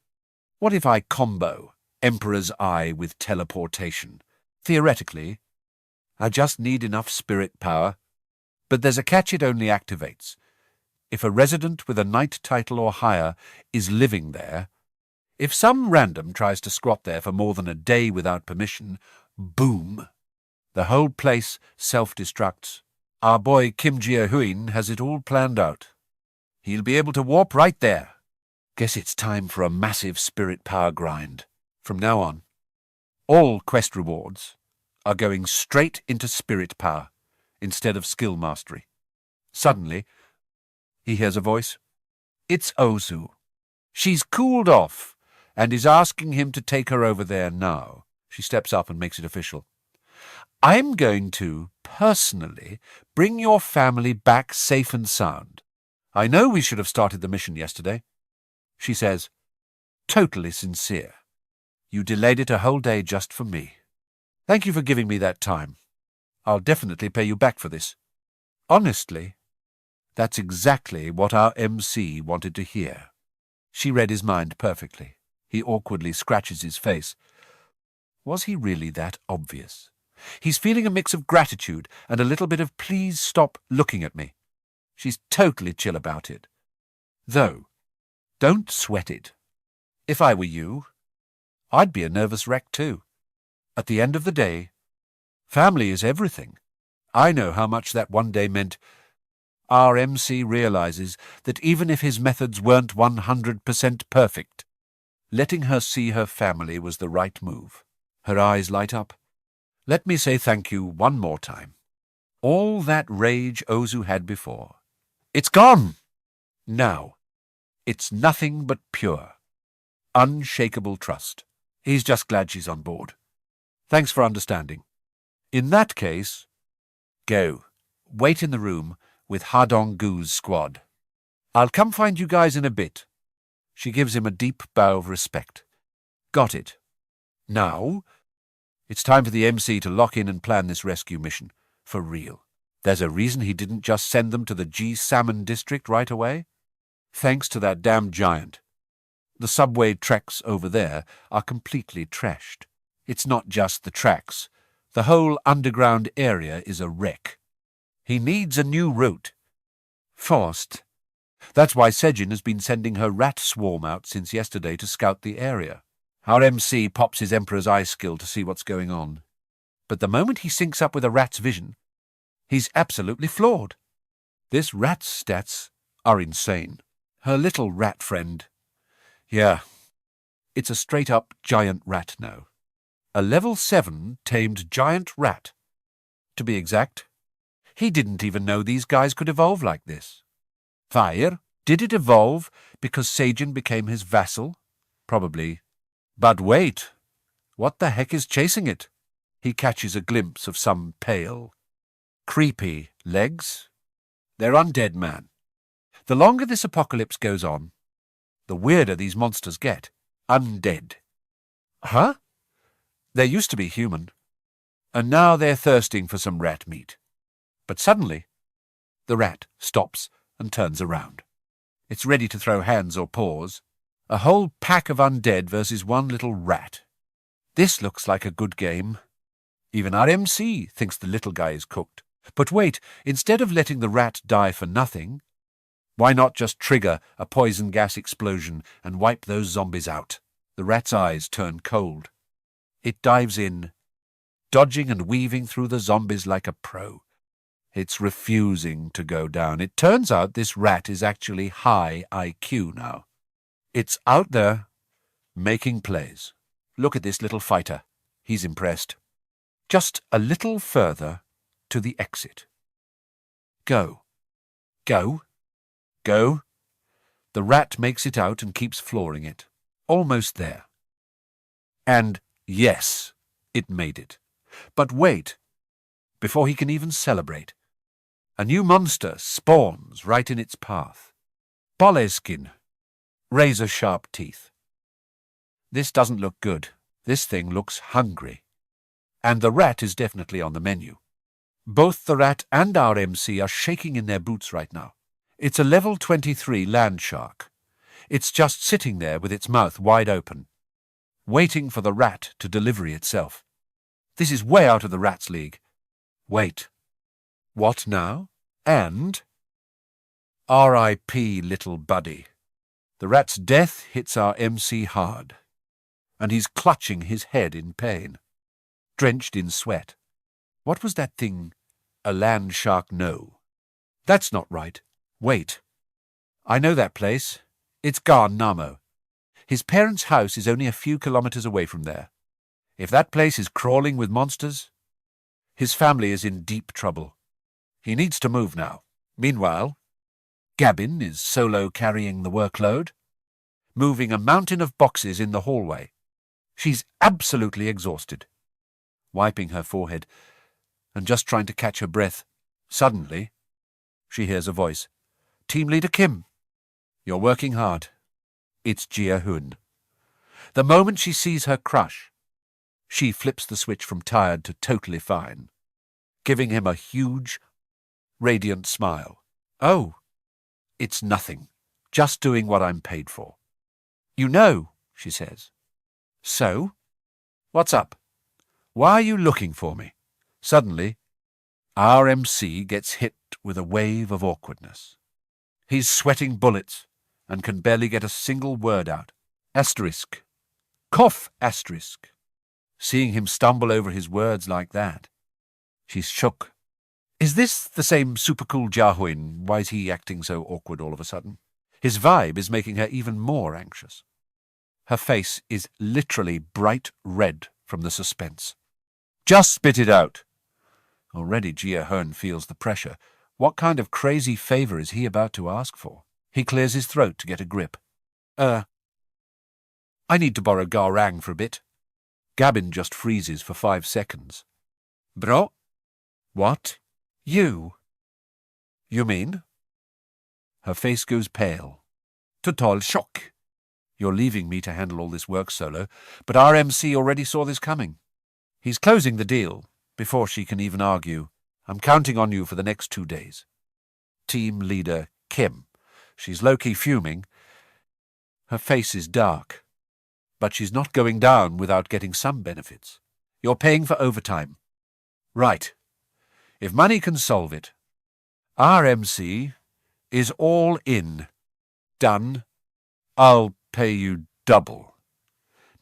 what if I combo Emperor's Eye with teleportation? Theoretically, I just need enough spirit power, but there's a catch: it only activates if a resident with a knight title or higher is living there. If some random tries to squat there for more than a day without permission, boom, the whole place self-destructs. Our boy Kim Gia Huynh has it all planned out. He'll be able to warp right there. Guess it's time for a massive spirit power grind. From now on, all quest rewards are going straight into spirit power instead of skill mastery. Suddenly, he hears a voice. It's Ozu. She's cooled off and is asking him to take her over there now. She steps up and makes it official. I'm going to, personally, bring your family back safe and sound. I know we should have started the mission yesterday. She says, totally sincere. You delayed it a whole day just for me. Thank you for giving me that time. I'll definitely pay you back for this. Honestly, that's exactly what our MC wanted to hear. She read his mind perfectly. He awkwardly scratches his face. Was he really that obvious? He's feeling a mix of gratitude and a little bit of please stop looking at me. She's totally chill about it. Though, don't sweat it. If I were you, I'd be a nervous wreck too. At the end of the day, family is everything. I know how much that one day meant. Our MC realizes that even if his methods weren't 100% perfect, letting her see her family was the right move. Her eyes light up. Let me say thank you one more time. All that rage Ozu had before, it's gone. Now, it's nothing but pure, unshakable trust. He's just glad she's on board. Thanks for understanding. In that case, go. Wait in the room with Hadong Gu's squad. I'll come find you guys in a bit. She gives him a deep bow of respect. Got it. Now, it's time for the MC to lock in and plan this rescue mission. For real. There's a reason he didn't just send them to the G Salmon district right away. Thanks to that damn giant. The subway tracks over there are completely trashed. It's not just the tracks. The whole underground area is a wreck. He needs a new route. First, That's why Sejin has been sending her rat swarm out since yesterday to scout the area. Our MC pops his Emperor's Eye skill to see what's going on. But the moment he syncs up with a rat's vision, he's absolutely floored. This rat's stats are insane. Her little rat friend. Yeah, it's a straight-up giant rat now. A level 7 tamed giant rat. To be exact, he didn't even know these guys could evolve like this. Fire, did it evolve because Sejin became his vassal? Probably. But wait, what the heck is chasing it? He catches a glimpse of some pale, creepy legs. They're undead, man. The longer this apocalypse goes on, the weirder these monsters get. Undead. Huh? They used to be human, and now they're thirsting for some rat meat. But suddenly, the rat stops and turns around. It's ready to throw hands or paws. A whole pack of undead versus one little rat. This looks like a good game. Even our MC thinks the little guy is cooked. But wait, instead of letting the rat die for nothing, why not just trigger a poison gas explosion and wipe those zombies out? The rat's eyes turn cold. It dives in, dodging and weaving through the zombies like a pro. It's refusing to go down. It turns out this rat is actually high IQ now. It's out there, making plays. Look at this little fighter. He's impressed. Just a little further to the exit. Go. Go. Go. The rat makes it out and keeps flooring it. Almost there. And yes, it made it. But wait, before he can even celebrate, a new monster spawns right in its path. Boleskin. Razor-sharp teeth. This doesn't look good. This thing looks hungry. And the rat is definitely on the menu. Both the rat and our MC are shaking in their boots right now. It's a level 23 land shark. It's just sitting there with its mouth wide open, waiting for the rat to delivery itself. This is way out of the rat's league. Wait. What now? And R.I.P. little buddy. The rat's death hits our MC hard, and he's clutching his head in pain, drenched in sweat. What was that thing a land shark know? That's not right. Wait. I know that place. It's Garn Namo. His parents' house is only a few kilometers away from there. If that place is crawling with monsters, his family is in deep trouble. He needs to move now. Meanwhile, Gabin is solo carrying the workload, moving a mountain of boxes in the hallway. She's absolutely exhausted, wiping her forehead and just trying to catch her breath. Suddenly, she hears a voice. Team Leader Kim, you're working hard. It's Gia Huynh. The moment she sees her crush, she flips the switch from tired to totally fine, giving him a huge, radiant smile. Oh, it's nothing. Just doing what I'm paid for. You know, she says. So? What's up? Why are you looking for me? Suddenly, our MC gets hit with a wave of awkwardness. He's sweating bullets and can barely get a single word out. Asterisk. Cough, asterisk. Seeing him stumble over his words like that, she's shook. Is this the same super cool Gia Huynh? Why is he acting so awkward all of a sudden? His vibe is making her even more anxious. Her face is literally bright red from the suspense. Just spit it out. Already Gia Huynh feels the pressure. What kind of crazy favor is he about to ask for? He clears his throat to get a grip. I need to borrow Garang for a bit. Gabin just freezes for 5 seconds. Bro? What? You? You mean? Her face goes pale. Total shock. You're leaving me to handle all this work solo, but our MC already saw this coming. He's closing the deal before she can even argue. I'm counting on you for the next 2 days. Team Leader Kim. She's low-key fuming. Her face is dark. But she's not going down without getting some benefits. You're paying for overtime. Right. If money can solve it. Our MC is all in. Done. I'll pay you double.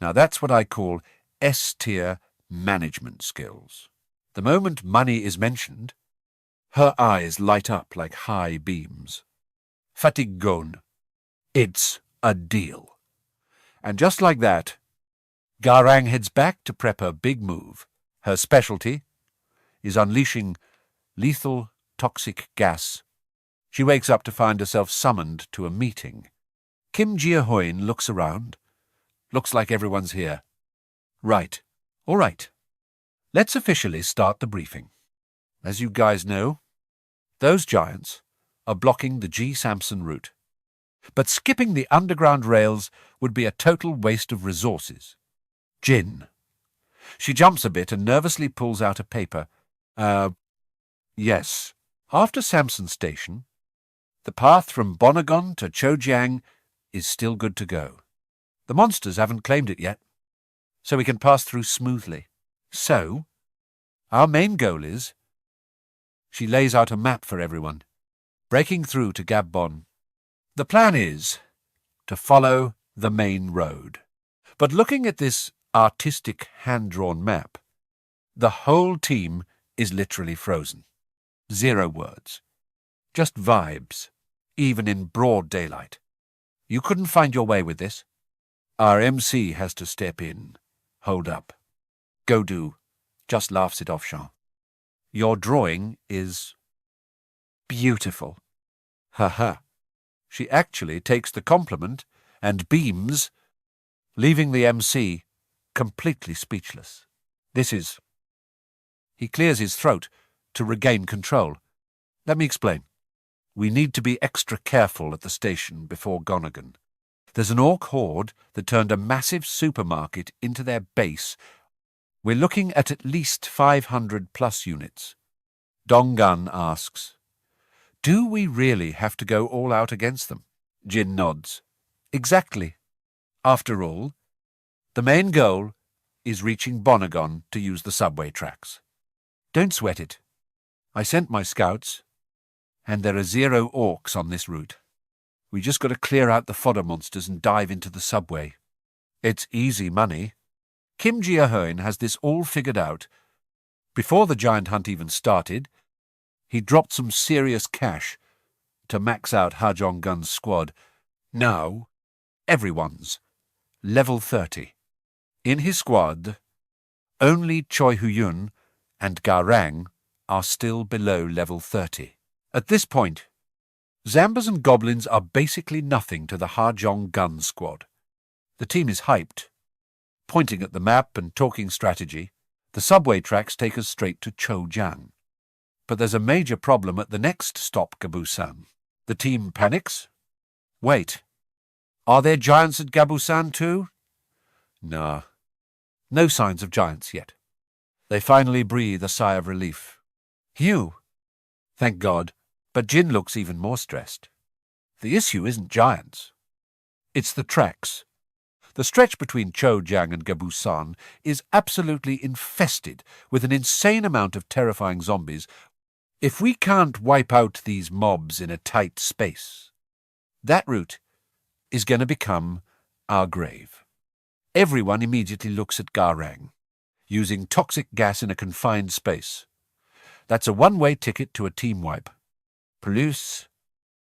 Now that's what I call S-tier management skills. The moment money is mentioned, her eyes light up like high beams. Fatigon. It's a deal. And just like that, Garang heads back to prep her big move. Her specialty is unleashing lethal toxic gas. She wakes up to find herself summoned to a meeting. Gia Huynh looks around. Looks like everyone's here. Right. All right. Let's officially start the briefing. As you guys know, those giants are blocking the G. Samson route. But skipping the underground rails would be a total waste of resources. Jin. She jumps a bit and nervously pulls out a paper. Yes. After Samson Station, the path from Bonagon to Chojiang is still good to go. The monsters haven't claimed it yet, so we can pass through smoothly. So, our main goal is... She lays out a map for everyone, breaking through to Gabbon. The plan is to follow the main road. But looking at this artistic hand-drawn map, the whole team is literally frozen. 0 words. Just vibes, even in broad daylight. You couldn't find your way with this? Our MC has to step in. Hold up. Go do. Just laughs it off, Jean. Your drawing is beautiful. Ha-ha. She actually takes the compliment and beams, leaving the MC completely speechless. This is... He clears his throat to regain control. Let me explain. We need to be extra careful at the station before Gonagon. There's an orc horde that turned a massive supermarket into their base. We're looking at least 500+ units. Donggun asks, do we really have to go all out against them? Jin nods. Exactly. After all, the main goal is reaching Bonagon to use the subway tracks. Don't sweat it. I sent my scouts, and there are 0 orcs on this route. We just got to clear out the fodder monsters and dive into the subway. It's easy money. Gia Huynh has this all figured out. Before the giant hunt even started, he dropped some serious cash to max out Ha Jong-gun's squad. Now, everyone's level 30. In his squad, only Choi Hu-yun and Garang are still below level 30. At this point, Zambas and goblins are basically nothing to the Ha Jong-gun squad. The team is hyped. Pointing at the map and talking strategy, the subway tracks take us straight to Chojiang. But there's a major problem at the next stop, Gabusan. The team panics. Wait, are there giants at Gabusan too? Nah, no signs of giants yet. They finally breathe a sigh of relief. Phew! Thank God, but Jin looks even more stressed. The issue isn't giants. It's the tracks. The stretch between Chojiang and Gabusan is absolutely infested with an insane amount of terrifying zombies. If we can't wipe out these mobs in a tight space, that route is going to become our grave. Everyone immediately looks at Garang, using toxic gas in a confined space. That's a one-way ticket to a team wipe. Plus,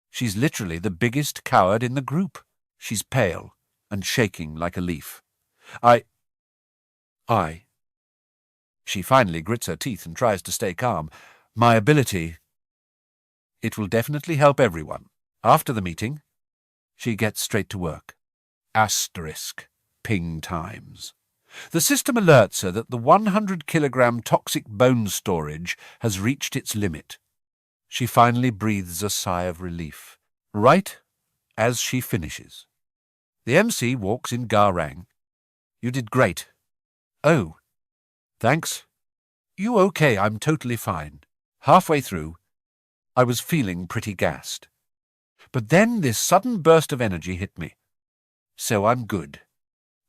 she's literally the biggest coward in the group. She's pale and shaking like a leaf. She finally grits her teeth and tries to stay calm. My ability... It will definitely help everyone. After the meeting, she gets straight to work. Asterisk. Ping times. The system alerts her that the 100-kilogram toxic bone storage has reached its limit. She finally breathes a sigh of relief, right as she finishes. The MC walks in Garang. You did great. Oh, thanks. You okay? I'm totally fine. Halfway through, I was feeling pretty gassed. But then this sudden burst of energy hit me. So I'm good.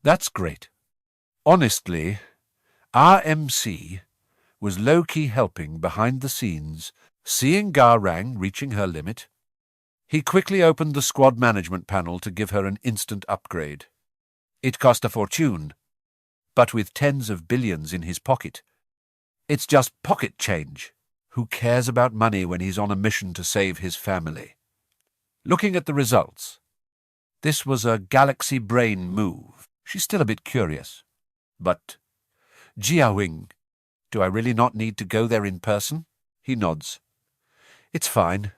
That's great. Honestly, our MC was low-key helping behind the scenes, seeing Garang reaching her limit. He quickly opened the squad management panel to give her an instant upgrade. It cost a fortune, but with tens of billions in his pocket, it's just pocket change. Who cares about money when he's on a mission to save his family? Looking at the results, this was a galaxy brain move. She's still a bit curious. But, Gia Huynh, do I really not need to go there in person? He nods. It's fine.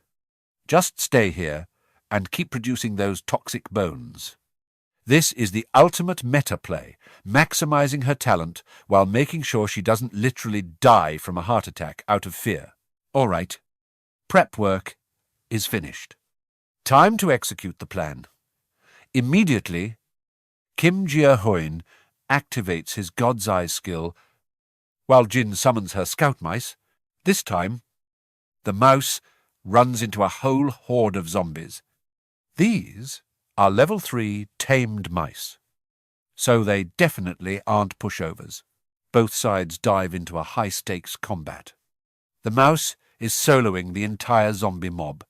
Just stay here and keep producing those toxic bones. This is the ultimate meta play, maximizing her talent while making sure she doesn't literally die from a heart attack out of fear. All right. Prep work is finished. Time to execute the plan. Immediately, Kim Gia Huynh activates his God's Eye skill while Jin summons her scout mice. This time, the mouse runs into a whole horde of zombies. These are level 3 tamed mice, so they definitely aren't pushovers. Both sides dive into a high-stakes combat. The mouse is soloing the entire zombie mob.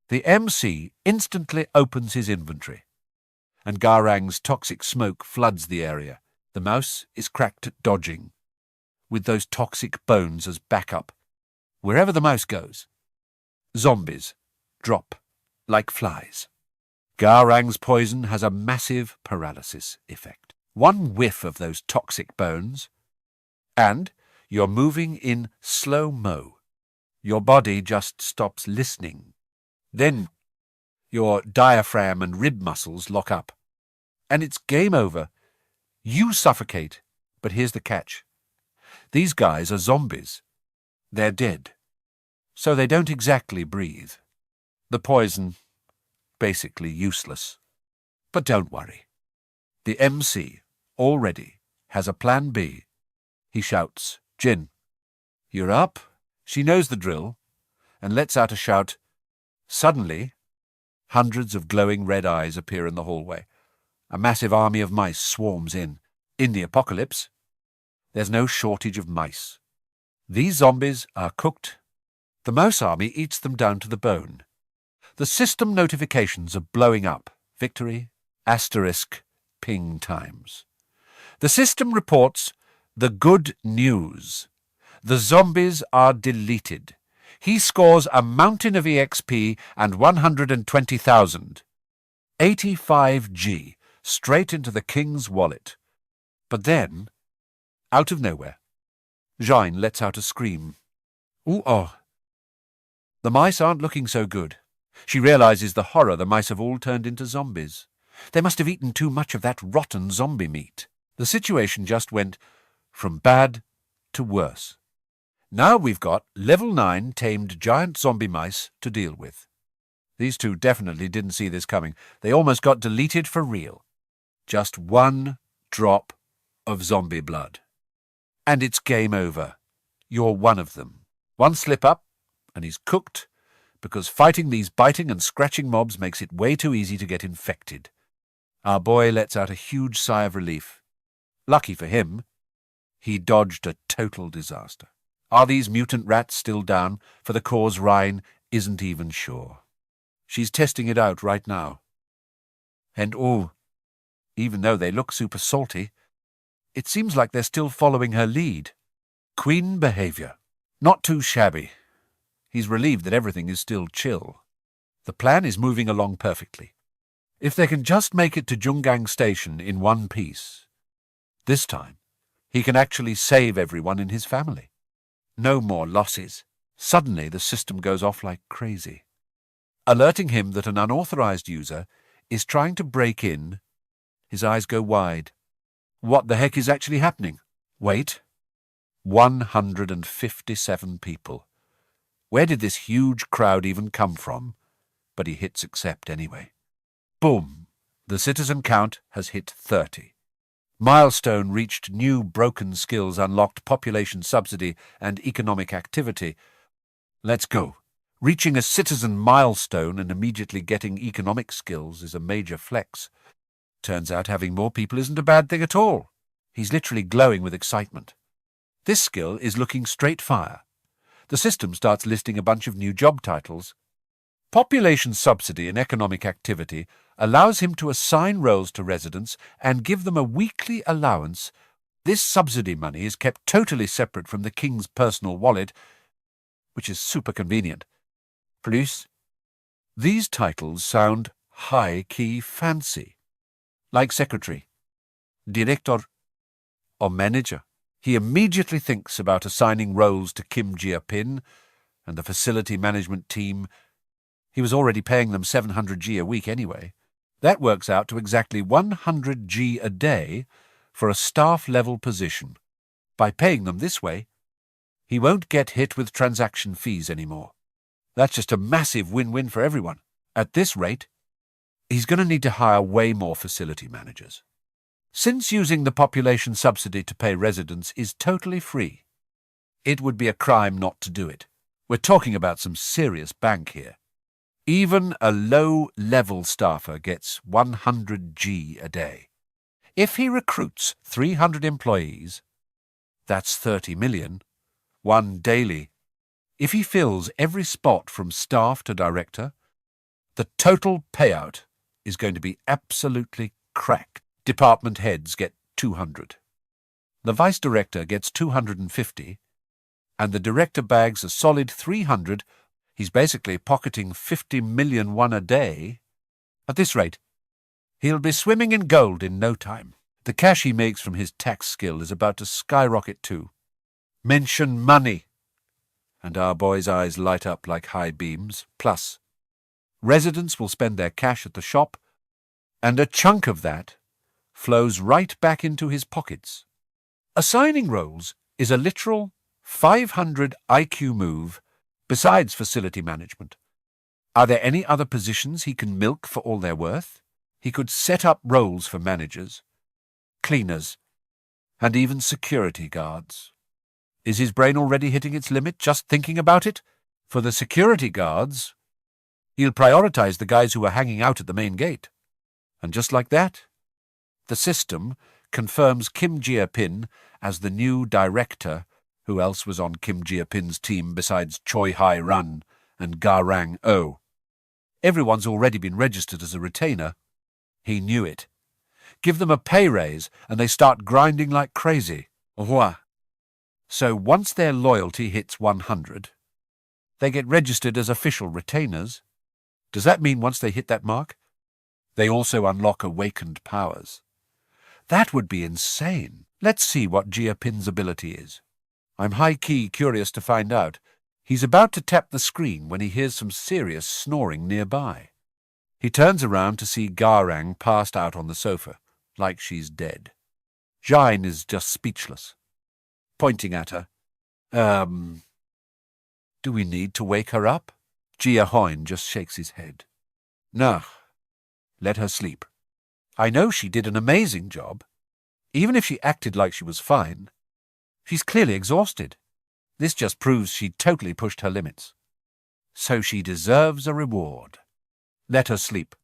The MC instantly opens his inventory, and Garang's toxic smoke floods the area. The mouse is cracked at dodging, with those toxic bones as backup. Wherever the mouse goes, zombies drop like flies. Garang's poison has a massive paralysis effect. One whiff of those toxic bones, and you're moving in slow-mo. Your body just stops listening. Then your diaphragm and rib muscles lock up, and it's game over. You suffocate, but here's the catch. These guys are zombies. They're dead, so they don't exactly breathe. The poison, basically useless. But don't worry. The MC already has a plan B. He shouts, "Jin, you're up." She knows the drill and lets out a shout. Suddenly, hundreds of glowing red eyes appear in the hallway. A massive army of mice swarms in. In the apocalypse, there's no shortage of mice. These zombies are cooked. The mouse army eats them down to the bone. The system notifications are blowing up. Victory, asterisk, ping times. The system reports the good news. The zombies are deleted. He scores a mountain of EXP and 120,000. 85G, straight into the king's wallet. But then, out of nowhere, Jeanne lets out a scream. Ooh-oh. The mice aren't looking so good. She realizes the horror. The mice have all turned into zombies. They must have eaten too much of that rotten zombie meat. The situation just went from bad to worse. Now we've got level 9 tamed giant zombie mice to deal with. These two definitely didn't see this coming. They almost got deleted for real. Just one drop of zombie blood. And it's game over. You're one of them. One slip up, and he's cooked, because fighting these biting and scratching mobs makes it way too easy to get infected. Our boy lets out a huge sigh of relief. Lucky for him, he dodged a total disaster. Are these mutant rats still down? For the cause Rhine isn't even sure. She's testing it out right now. And even though they look super salty, it seems like they're still following her lead. Queen behavior. Not too shabby. He's relieved that everything is still chill. The plan is moving along perfectly. If they can just make it to Jungang Station in one piece, this time he can actually save everyone in his family. No more losses. Suddenly the system goes off like crazy, alerting him that an unauthorized user is trying to break in. His eyes go wide. What the heck is actually happening? Wait. 157 people. Where did this huge crowd even come from? But he hits accept anyway. Boom! The citizen count has hit 30. Milestone reached. New broken skills unlocked. Population subsidy and economic activity. Let's go. Reaching a citizen milestone and immediately getting economic skills is a major flex. Turns out having more people isn't a bad thing at all. He's literally glowing with excitement. This skill is looking straight fire. The system starts listing a bunch of new job titles. Population subsidy in economic activity allows him to assign roles to residents and give them a weekly allowance. This subsidy money is kept totally separate from the king's personal wallet, which is super convenient. Plus, these titles sound high-key fancy, like secretary, director, or manager. He immediately thinks about assigning roles to Kim Gia-pin and the facility management team. He was already paying them 700 G a week anyway. That works out to exactly 100 G a day for a staff-level position. By paying them this way, he won't get hit with transaction fees anymore. That's just a massive win-win for everyone. At this rate, he's going to need to hire way more facility managers. Since using the population subsidy to pay residents is totally free, it would be a crime not to do it. We're talking about some serious bank here. Even a low-level staffer gets 100 G a day. If he recruits 300 employees, that's 30 million, one daily. If he fills every spot from staff to director, the total payout is going to be absolutely cracked. Department heads get 200. The vice director gets 250, and the director bags a solid 300. He's basically pocketing 50 million won a day. At this rate, he'll be swimming in gold in no time. The cash he makes from his tax skill is about to skyrocket too. Mention money, and our boy's eyes light up like high beams. Plus, residents will spend their cash at the shop, and a chunk of that flows right back into his pockets. Assigning roles is a literal 500 IQ move besides facility management. Are there any other positions he can milk for all they're worth? He could set up roles for managers, cleaners, and even security guards. Is his brain already hitting its limit just thinking about it? For the security guards, he'll prioritize the guys who are hanging out at the main gate. And just like that, the system confirms Kim Gia-pin as the new director. Who else was on Kim Gia-pin's team besides Choi Hai-ran and Garang-oh? Everyone's already been registered as a retainer. He knew it. Give them a pay raise and they start grinding like crazy. So once their loyalty hits 100, they get registered as official retainers. Does that mean once they hit that mark, they also unlock awakened powers? That would be insane. Let's see what Gia-pin's ability is. I'm high-key curious to find out. He's about to tap the screen when he hears some serious snoring nearby. He turns around to see Garang passed out on the sofa, like she's dead. Jain is just speechless, pointing at her. Do we need to wake her up? Gia Huynh just shakes his head. Nah, let her sleep. I know she did an amazing job. Even if she acted like she was fine, she's clearly exhausted. This just proves she totally pushed her limits. So she deserves a reward. Let her sleep.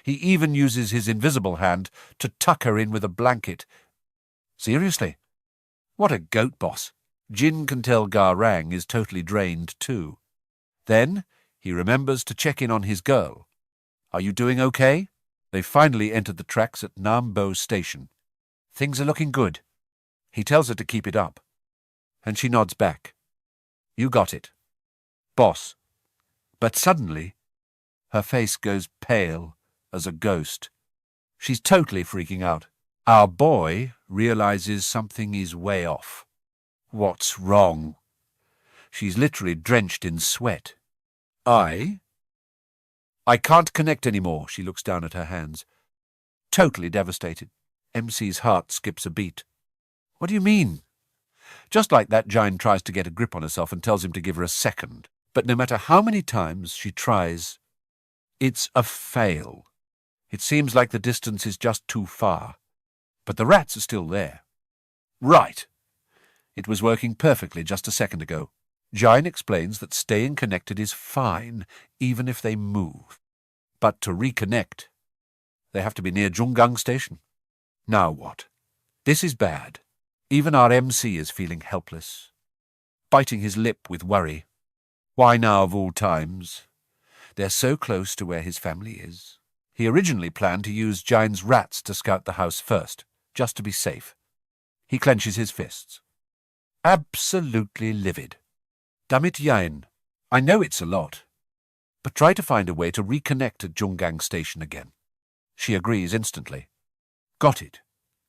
He even uses his invisible hand to tuck her in with a blanket. Seriously? What a goat boss. Jin can tell Garang is totally drained too. Then he remembers to check in on his girl. Are you doing okay? They finally entered the tracks at Nambo Station. Things are looking good. He tells her to keep it up, and she nods back. You got it, boss. But suddenly, her face goes pale as a ghost. She's totally freaking out. Our boy realizes something is way off. What's wrong? She's literally drenched in sweat. I can't connect anymore. She looks down at her hands. Totally devastated. MC's heart skips a beat. What do you mean? Just like that, Jain tries to get a grip on herself and tells him to give her a second. But no matter how many times she tries, it's a fail. It seems like the distance is just too far. But the rats are still there. Right. It was working perfectly just a second ago. Jain explains that staying connected is fine, even if they move. But to reconnect, they have to be near Zhonggang Station. Now what? This is bad. Even our MC is feeling helpless, biting his lip with worry. Why now of all times? They're so close to where his family is. He originally planned to use Giant's rats to scout the house first, just to be safe. He clenches his fists. Absolutely livid. Damn it, Yain. I know it's a lot, but try to find a way to reconnect at Jungang Station again. She agrees instantly. Got it.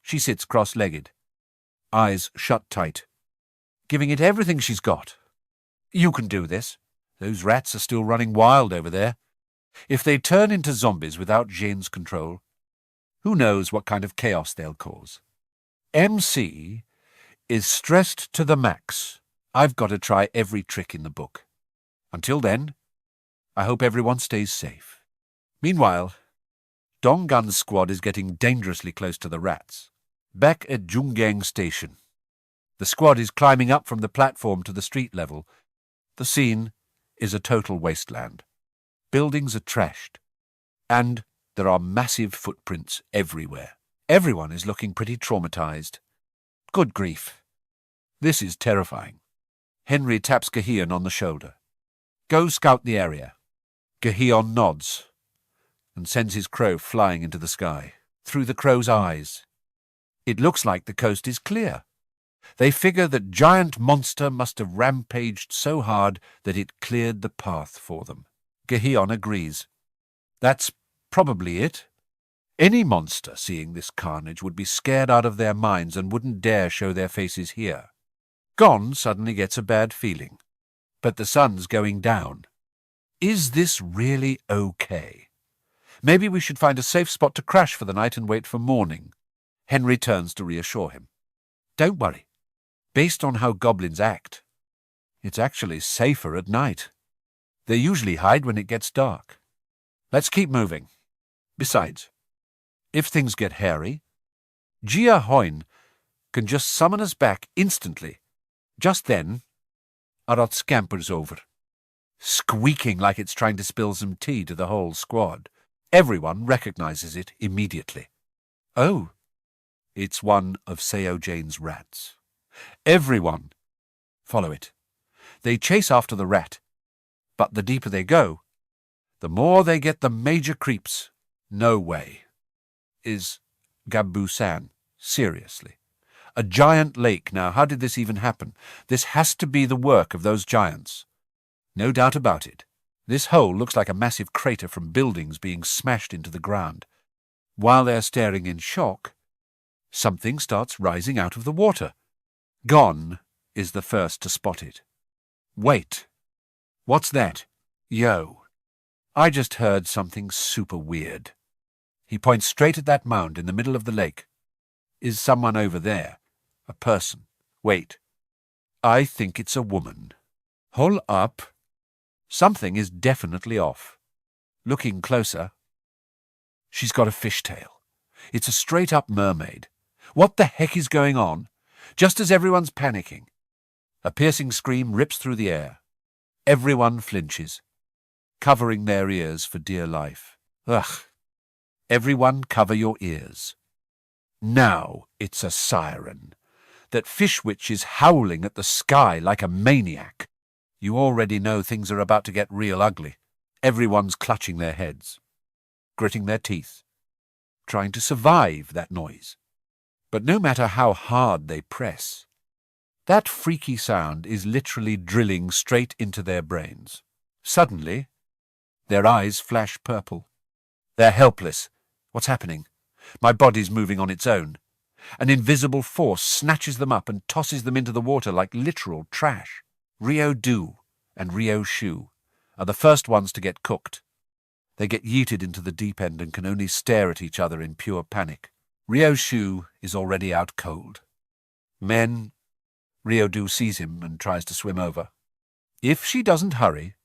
She sits cross-legged, eyes shut tight, giving it everything she's got. You can do this. Those rats are still running wild over there. If they turn into zombies without Jane's control, who knows what kind of chaos they'll cause. MC is stressed to the max. I've got to try every trick in the book. Until then, I hope everyone stays safe. Meanwhile, Donggun's squad is getting dangerously close to the rats. Back at Jungang Station, the squad is climbing up from the platform to the street level. The scene is a total wasteland. Buildings are trashed, and there are massive footprints everywhere. Everyone is looking pretty traumatized. Good grief. This is terrifying. Henry taps Gahion on the shoulder. Go scout the area. Gahion nods and sends his crow flying into the sky. Through the crow's eyes, it looks like the coast is clear. They figure that giant monster must have rampaged so hard that it cleared the path for them. Gahion agrees. That's probably it. Any monster seeing this carnage would be scared out of their minds and wouldn't dare show their faces here. Gon suddenly gets a bad feeling. But the sun's going down. Is this really okay? Maybe we should find a safe spot to crash for the night and wait for morning. Henry turns to reassure him. Don't worry. Based on how goblins act, it's actually safer at night. They usually hide when it gets dark. Let's keep moving. Besides, if things get hairy, Gia Huynh can just summon us back instantly. Just then, Arot scampers over, squeaking like it's trying to spill some tea to the whole squad. Everyone recognizes it immediately. Oh, it's one of Seo Jane's rats. Everyone follow it. They chase after the rat, but the deeper they go, the more they get the major creeps. No way. Is Gabu-san, seriously? A giant lake now. How did this even happen? This has to be the work of those giants. No doubt about it. This hole looks like a massive crater from buildings being smashed into the ground. While they're staring in shock, something starts rising out of the water. Gon is the first to spot it. Wait. What's that? Yo. I just heard something super weird. He points straight at that mound in the middle of the lake. Is someone over there? A person. Wait. I think it's a woman. Hold up. Something is definitely off. Looking closer. She's got a fishtail. It's a straight-up mermaid. What the heck is going on? Just as everyone's panicking, a piercing scream rips through the air. Everyone flinches, covering their ears for dear life. Ugh. Everyone cover your ears. Now it's a siren. That fish witch is howling at the sky like a maniac. You already know things are about to get real ugly. Everyone's clutching their heads, gritting their teeth, trying to survive that noise. But no matter how hard they press, that freaky sound is literally drilling straight into their brains. Suddenly, their eyes flash purple. They're helpless. What's happening? My body's moving on its own. An invisible force snatches them up and tosses them into the water like literal trash. Ryo Du and Ryo Shu are the first ones to get cooked. They get yeeted into the deep end and can only stare at each other in pure panic. Ryo Shu is already out cold. Ryo Du sees him and tries to swim over. If she doesn't hurry,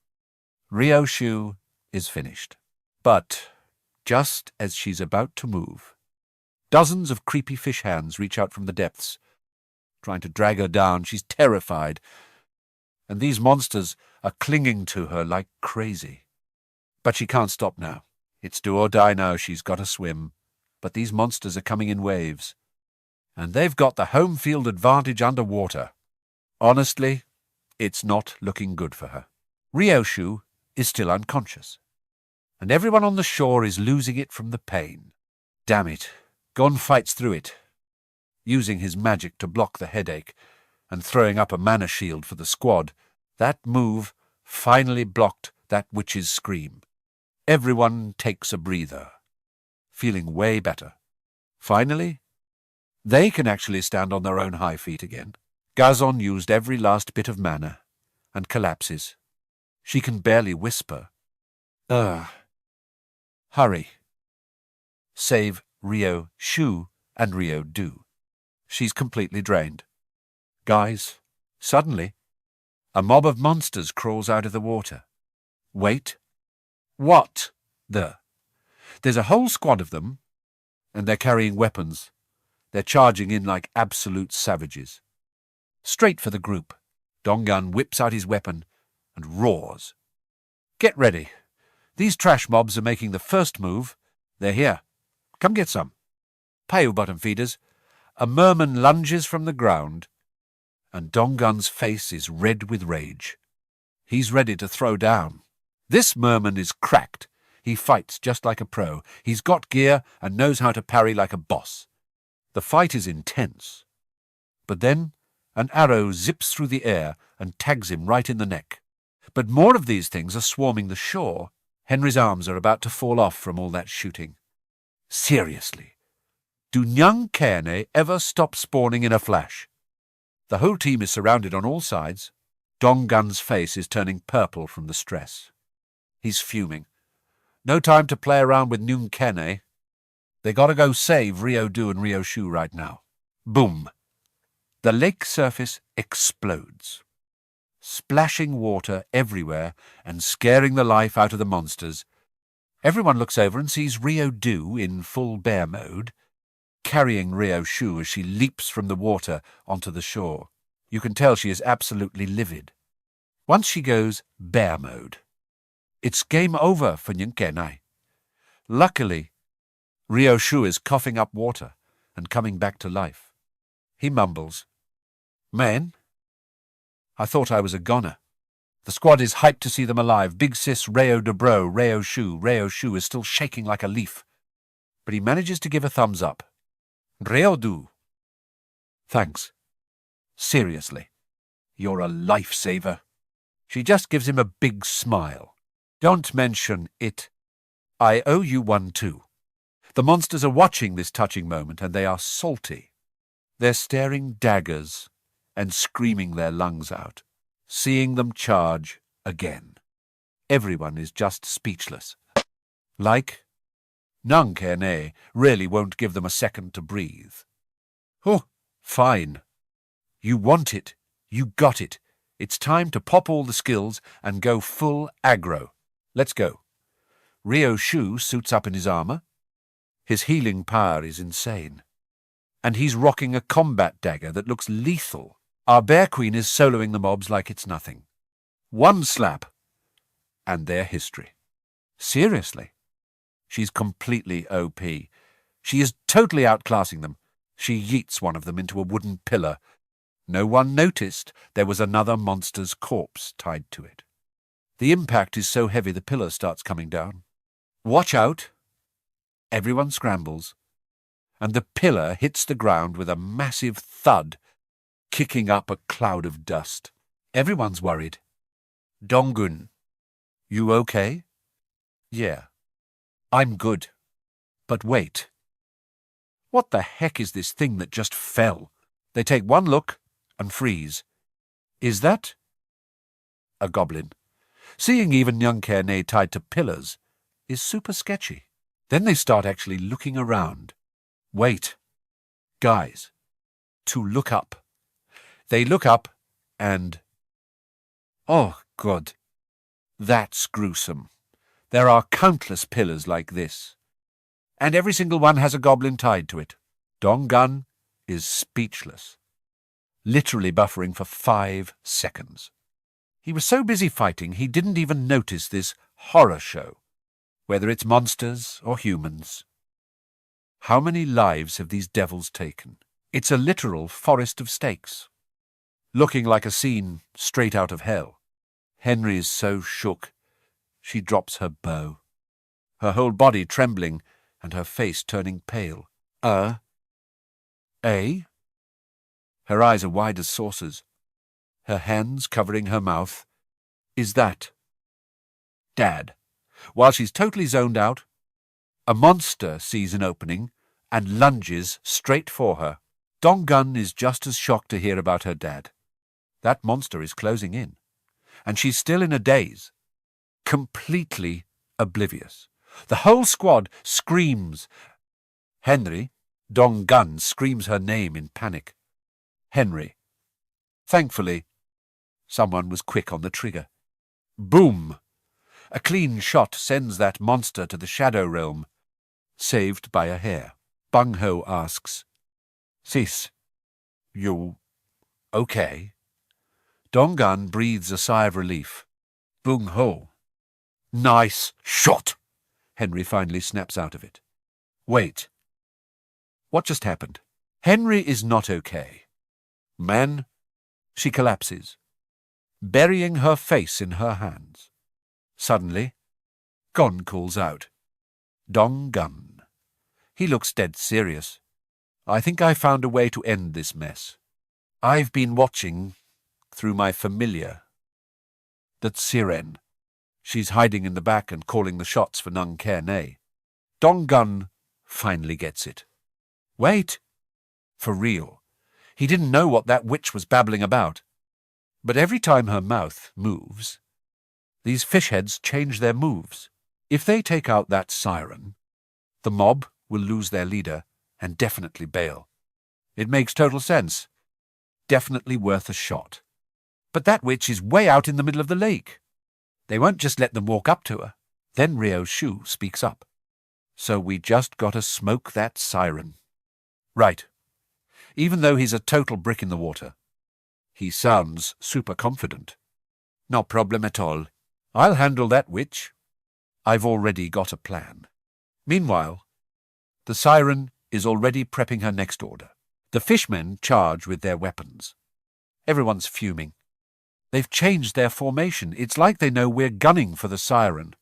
Ryo Shu is finished. But just as she's about to move, dozens of creepy fish hands reach out from the depths, trying to drag her down. She's terrified, and these monsters are clinging to her like crazy. But she can't stop now. It's do or die now. She's got to swim. But these monsters are coming in waves, and they've got the home field advantage underwater. Honestly, it's not looking good for her. Ryo Shu is still unconscious. and everyone on the shore is losing it from the pain. Damn it, Gon fights through it, using his magic to block the headache and throwing up a mana shield for the squad. That move finally blocked that witch's scream. Everyone takes a breather, feeling way better. Finally, they can actually stand on their own high feet again. Gazon used every last bit of mana and collapses. She can barely whisper. Hurry. Save Ryo Shu and Ryo Du. She's completely drained. Guys, suddenly, a mob of monsters crawls out of the water. Wait. What the? There's a whole squad of them, and they're carrying weapons. They're charging in like absolute savages. Straight for the group. Donggun whips out his weapon and roars. Get ready. These trash mobs are making the first move. They're here. Come get some. Pale bottom feeders. A merman lunges from the ground, and Donggun's face is red with rage. He's ready to throw down. This merman is cracked. He fights just like a pro. He's got gear and knows how to parry like a boss. The fight is intense. But then an arrow zips through the air and tags him right in the neck. But more of these things are swarming the shore. Henry's arms are about to fall off from all that shooting. Seriously, do Nyang Kerne ever stop spawning in a flash? The whole team is surrounded on all sides. Donggun's face is turning purple from the stress. He's fuming. No time to play around with Nyang Kerne. They gotta go save Ryo Du and Ryo Shu right now. Boom! The lake surface explodes, splashing water everywhere and scaring the life out of the monsters. Everyone looks over and sees Ryo Du in full bear mode, carrying Ryo Shu as she leaps from the water onto the shore. You can tell she is absolutely livid. Once she goes bear mode, it's game over for Nyangkenai. Luckily, Ryo Shu is coughing up water and coming back to life. He mumbles, "Man, I thought I was a goner." The squad is hyped to see them alive. Big sis Ryo Debro, Ryo Shu is still shaking like a leaf. But he manages to give a thumbs up. Ryo Du. Thanks. Seriously. You're a lifesaver. She just gives him a big smile. Don't mention it. I owe you one too. The monsters are watching this touching moment and they are salty. They're staring daggers and screaming their lungs out, seeing them charge again. Everyone is just speechless. Like, Nyang Kerne really won't give them a second to breathe. Oh, fine. You want it. You got it. It's time to pop all the skills and go full aggro. Let's go. Ryo Shu suits up in his armor. His healing power is insane. And he's rocking a combat dagger that looks lethal. Our Bear Queen is soloing the mobs like it's nothing. One slap, and they're history. Seriously. She's completely OP. She is totally outclassing them. She yeets one of them into a wooden pillar. No one noticed there was another monster's corpse tied to it. The impact is so heavy the pillar starts coming down. Watch out! Everyone scrambles, and the pillar hits the ground with a massive thud, kicking up a cloud of dust. Everyone's worried. Donggun, you okay? Yeah, I'm good. But wait. What the heck is this thing that just fell? They take one look and freeze. Is that a goblin? Seeing even Nyang Kerne tied to pillars is super sketchy. Then they start actually looking around. Wait. Guys. To look up. They look up and... Oh, God. That's gruesome. There are countless pillars like this. And every single one has a goblin tied to it. Donggun is speechless. Literally buffering for 5 seconds. He was so busy fighting he didn't even notice this horror show, whether it's monsters or humans. How many lives have these devils taken? It's a literal forest of stakes, looking like a scene straight out of hell. Henry is so shook, she drops her bow. her whole body trembling and her face turning pale. A? Her eyes are wide as saucers, her hands covering her mouth. Is that Dad? While she's totally zoned out, a monster sees an opening and lunges straight for her. Dong-gun is just as shocked to hear about her dad. That monster is closing in, and she's still in a daze, completely oblivious. The whole squad screams. Henry, Dong-gun screams her name in panic. Henry. Thankfully, someone was quick on the trigger. Boom! A clean shot sends that monster to the shadow realm, saved by a hair. Bung-ho asks, Sis, you okay? Dong-gun breathes a sigh of relief. Bung-ho. Nice shot! Henry finally snaps out of it. Wait. What just happened? Henry is not okay. Man, she collapses, burying her face in her hands. Suddenly, Gon calls out, Dong-gun. He looks dead serious. I think I found a way to end this mess. I've been watching through my familiar. That's Siren. She's hiding in the back and calling the shots for Nung Care-ne. Dong-gun finally gets it. Wait! For real. He didn't know what that witch was babbling about. But every time her mouth moves, these fish heads change their moves. If they take out that siren, the mob will lose their leader and definitely bail. It makes total sense. Definitely worth a shot. But that witch is way out in the middle of the lake. They won't just let them walk up to her. Then Ryo Shu speaks up. So we just gotta smoke that siren. Right. Even though he's a total brick in the water. He sounds super confident. No problem at all. I'll handle that witch. I've already got a plan. Meanwhile, the siren is already prepping her next order. The fishmen charge with their weapons. Everyone's fuming. They've changed their formation. It's like they know we're gunning for the siren.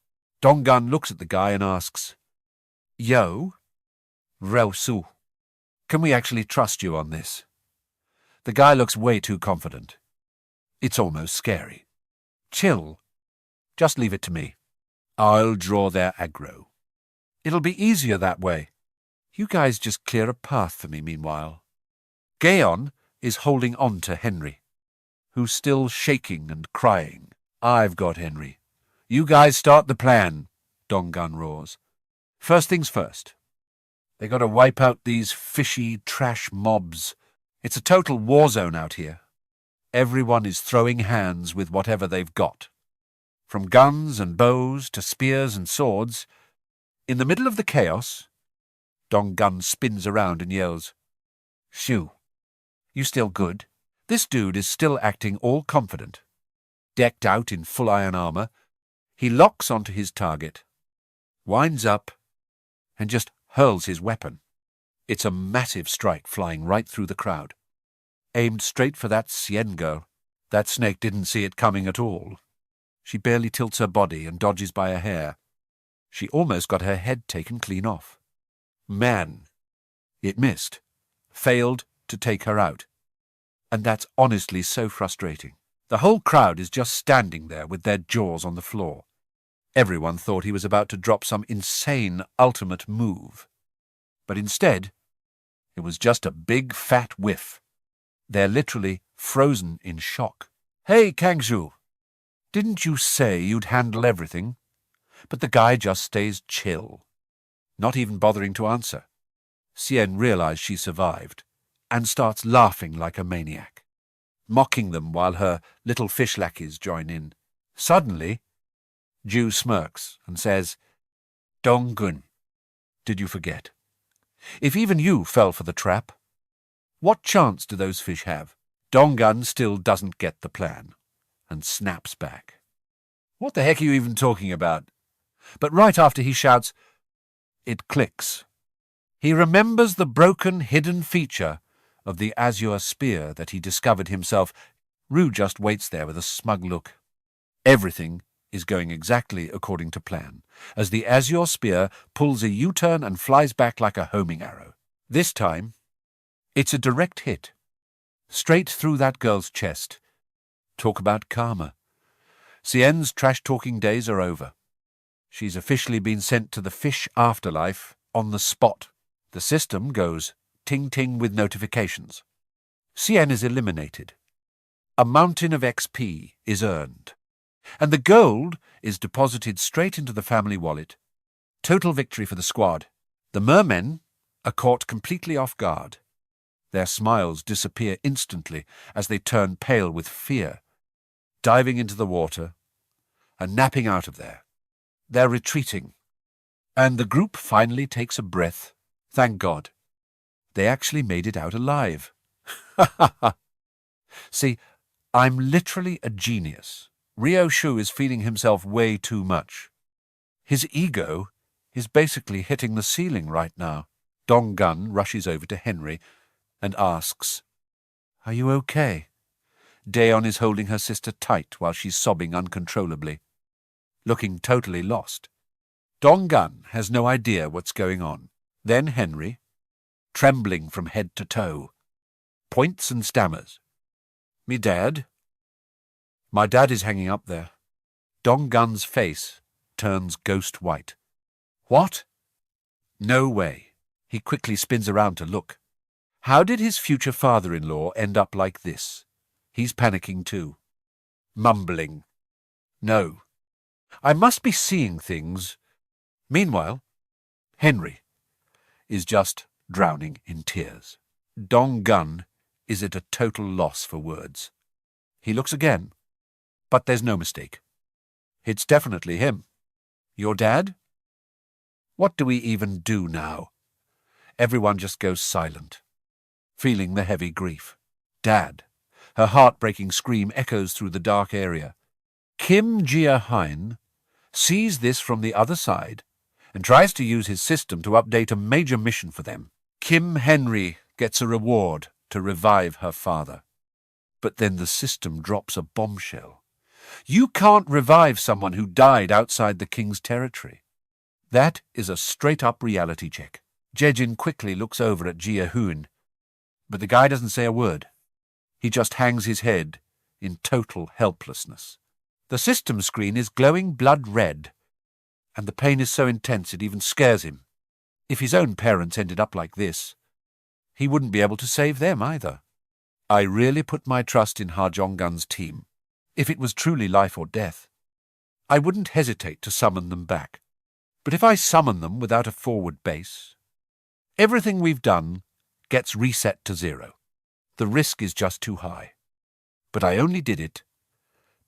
Dong-gun looks at the guy and asks, Yo? Ryo Shu, can we actually trust you on this? The guy looks way too confident. It's almost scary. Chill. Just leave it to me. I'll draw their aggro. It'll be easier that way. You guys just clear a path for me meanwhile. Gaon is holding on to Henry, who's still shaking and crying. I've got Henry. You guys start the plan, Dong-gun roars. First things first. They gotta wipe out these fishy trash mobs. It's a total war zone out here. Everyone is throwing hands with whatever they've got. From guns and bows to spears and swords. In the middle of the chaos, Dong-gun spins around and yells, Shu, you still good? This dude is still acting all confident. Decked out in full iron armor, he locks onto his target, winds up, and just hurls his weapon. It's a massive strike flying right through the crowd. Aimed straight for that Sien girl. That snake didn't see it coming at all. She barely tilts her body and dodges by a hair. She almost got her head taken clean off. Man, it missed. Failed to take her out. And that's honestly so frustrating. The whole crowd is just standing there with their jaws on the floor. Everyone thought he was about to drop some insane ultimate move. But instead, it was just a big fat whiff. They're literally frozen in shock. Hey, Kangzhu, didn't you say you'd handle everything? But the guy just stays chill, not even bothering to answer. Sien realizes she survived and starts laughing like a maniac, mocking them while her little fish lackeys join in. Suddenly, Ju smirks and says, Dong-gun, did you forget? If even you fell for the trap, what chance do those fish have? Dong-gun still doesn't get the plan and snaps back. What the heck are you even talking about? But right after he shouts, it clicks. He remembers the broken hidden feature of the azure spear that he discovered himself. Rue just waits there with a smug look. Everything is going exactly according to plan, as the azure spear pulls a U-turn and flies back like a homing arrow. This time, it's a direct hit. Straight through that girl's chest. Talk about karma. Cien's trash-talking days are over. She's officially been sent to the fish afterlife on the spot. The system goes ting-ting with notifications. Cien is eliminated. A mountain of XP is earned. And the gold is deposited straight into the family wallet. Total victory for the squad. The mermen are caught completely off guard. Their smiles disappear instantly as they turn pale with fear, diving into the water and napping out of there. They're retreating. And the group finally takes a breath. Thank God. They actually made it out alive. Ha ha ha. See, I'm literally a genius. Ryo Shu is feeling himself way too much. His ego is basically hitting the ceiling right now. Dong Gun rushes over to Henry and asks, "Are you okay?" Daeon is holding her sister tight while she's sobbing uncontrollably, looking totally lost. Dong Gun has no idea what's going on. Then Henry, trembling from head to toe, points and stammers. "Me dad?" "My dad is hanging up there." Dong Gun's face turns ghost white. "What?" "No way." He quickly spins around to look. How did his future father-in-law end up like this? He's panicking too. Mumbling. "No. I must be seeing things." Meanwhile, Henry is just drowning in tears. Dong Gun is at a total loss for words. He looks again, but there's no mistake. It's definitely him. "Your dad?" What do we even do now? Everyone just goes silent, feeling the heavy grief. "Dad." Her heartbreaking scream echoes through the dark area. Kim Gia Huynh sees this from the other side and tries to use his system to update a major mission for them. Kim Henry gets a reward to revive her father. But then the system drops a bombshell. You can't revive someone who died outside the king's territory. That is a straight-up reality check. Jejin quickly looks over at Gia Huynh, but the guy doesn't say a word. He just hangs his head in total helplessness. The system screen is glowing blood red, and the pain is so intense it even scares him. If his own parents ended up like this, he wouldn't be able to save them either. I really put my trust in Ha Jong-gun's team. If it was truly life or death, I wouldn't hesitate to summon them back. But if I summon them without a forward base, everything we've done gets reset to 0. The risk is just too high. But I only did it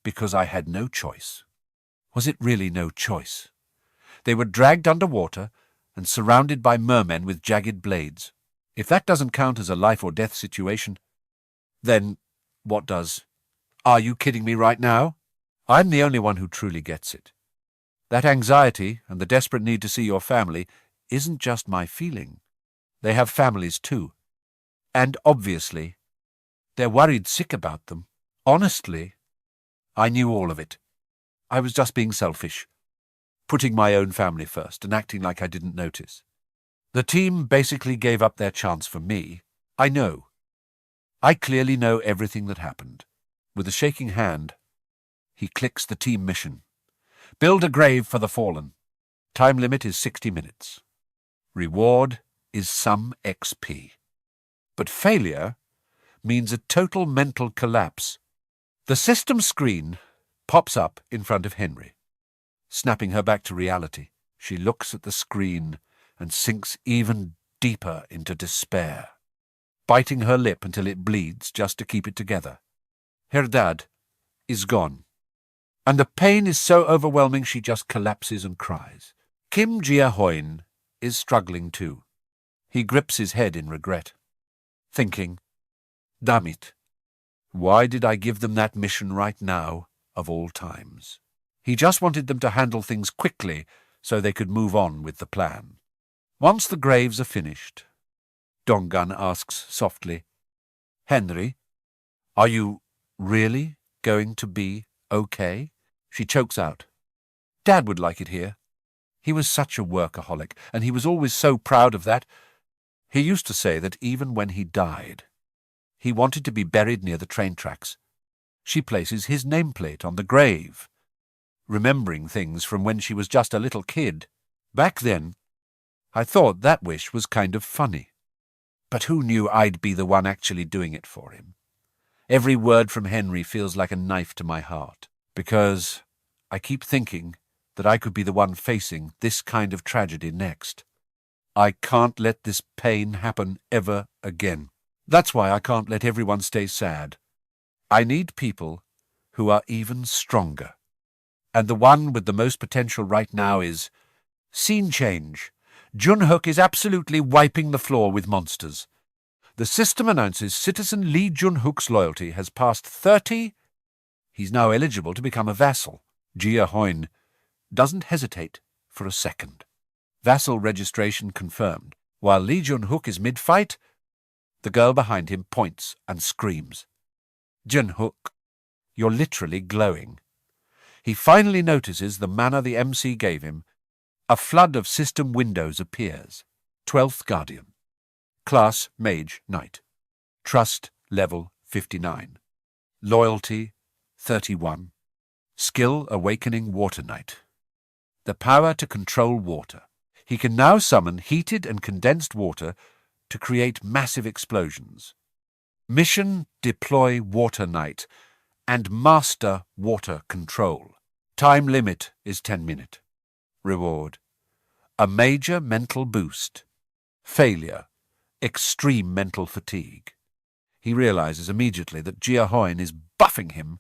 because I had no choice. Was it really no choice? They were dragged underwater and surrounded by mermen with jagged blades. If that doesn't count as a life-or-death situation, then what does? Are you kidding me right now? I'm the only one who truly gets it. That anxiety and the desperate need to see your family isn't just my feeling. They have families too. And obviously, they're worried sick about them. Honestly, I knew all of it. I was just being selfish, putting my own family first and acting like I didn't notice. The team basically gave up their chance for me. I know. I clearly know everything that happened. With a shaking hand, he clicks the team mission. Build a grave for the fallen. Time limit is 60 minutes. Reward is some XP. But failure means a total mental collapse. The system screen pops up in front of Henry. Snapping her back to reality, she looks at the screen and sinks even deeper into despair, biting her lip until it bleeds just to keep it together. Her dad is gone, and the pain is so overwhelming she just collapses and cries. Kim Gia Huynh is struggling too. He grips his head in regret, thinking, damn it, why did I give them that mission right now, of all times? He just wanted them to handle things quickly so they could move on with the plan. Once the graves are finished, Dong-gun asks softly, Henry, are you really going to be okay? She chokes out, Dad would like it here. He was such a workaholic, and he was always so proud of that. He used to say that even when he died, he wanted to be buried near the train tracks. She places his nameplate on the grave, remembering things from when she was just a little kid. Back then, I thought that wish was kind of funny. But who knew I'd be the one actually doing it for him? Every word from Henry feels like a knife to my heart, because I keep thinking that I could be the one facing this kind of tragedy next. I can't let this pain happen ever again. That's why I can't let everyone stay sad. I need people who are even stronger. And the one with the most potential right now is scene change. Junhook is absolutely wiping the floor with monsters. The system announces citizen Lee Junhook's loyalty has passed 30. He's now eligible to become a vassal. Gia Huynh doesn't hesitate for a second. Vassal registration confirmed. While Lee Junhook is mid-fight, the girl behind him points and screams. Junhook, you're literally glowing. He finally notices the manner the MC gave him. A flood of system windows appears. 12th Guardian. Class Mage Knight. Trust level 59. Loyalty 31. Skill Awakening Water Knight. The power to control water. He can now summon heated and condensed water to create massive explosions. Mission Deploy Water Knight and Master Water Control. Time limit is 10 minutes. Reward. A major mental boost. Failure. Extreme mental fatigue. He realizes immediately that Gia Huynh is buffing him.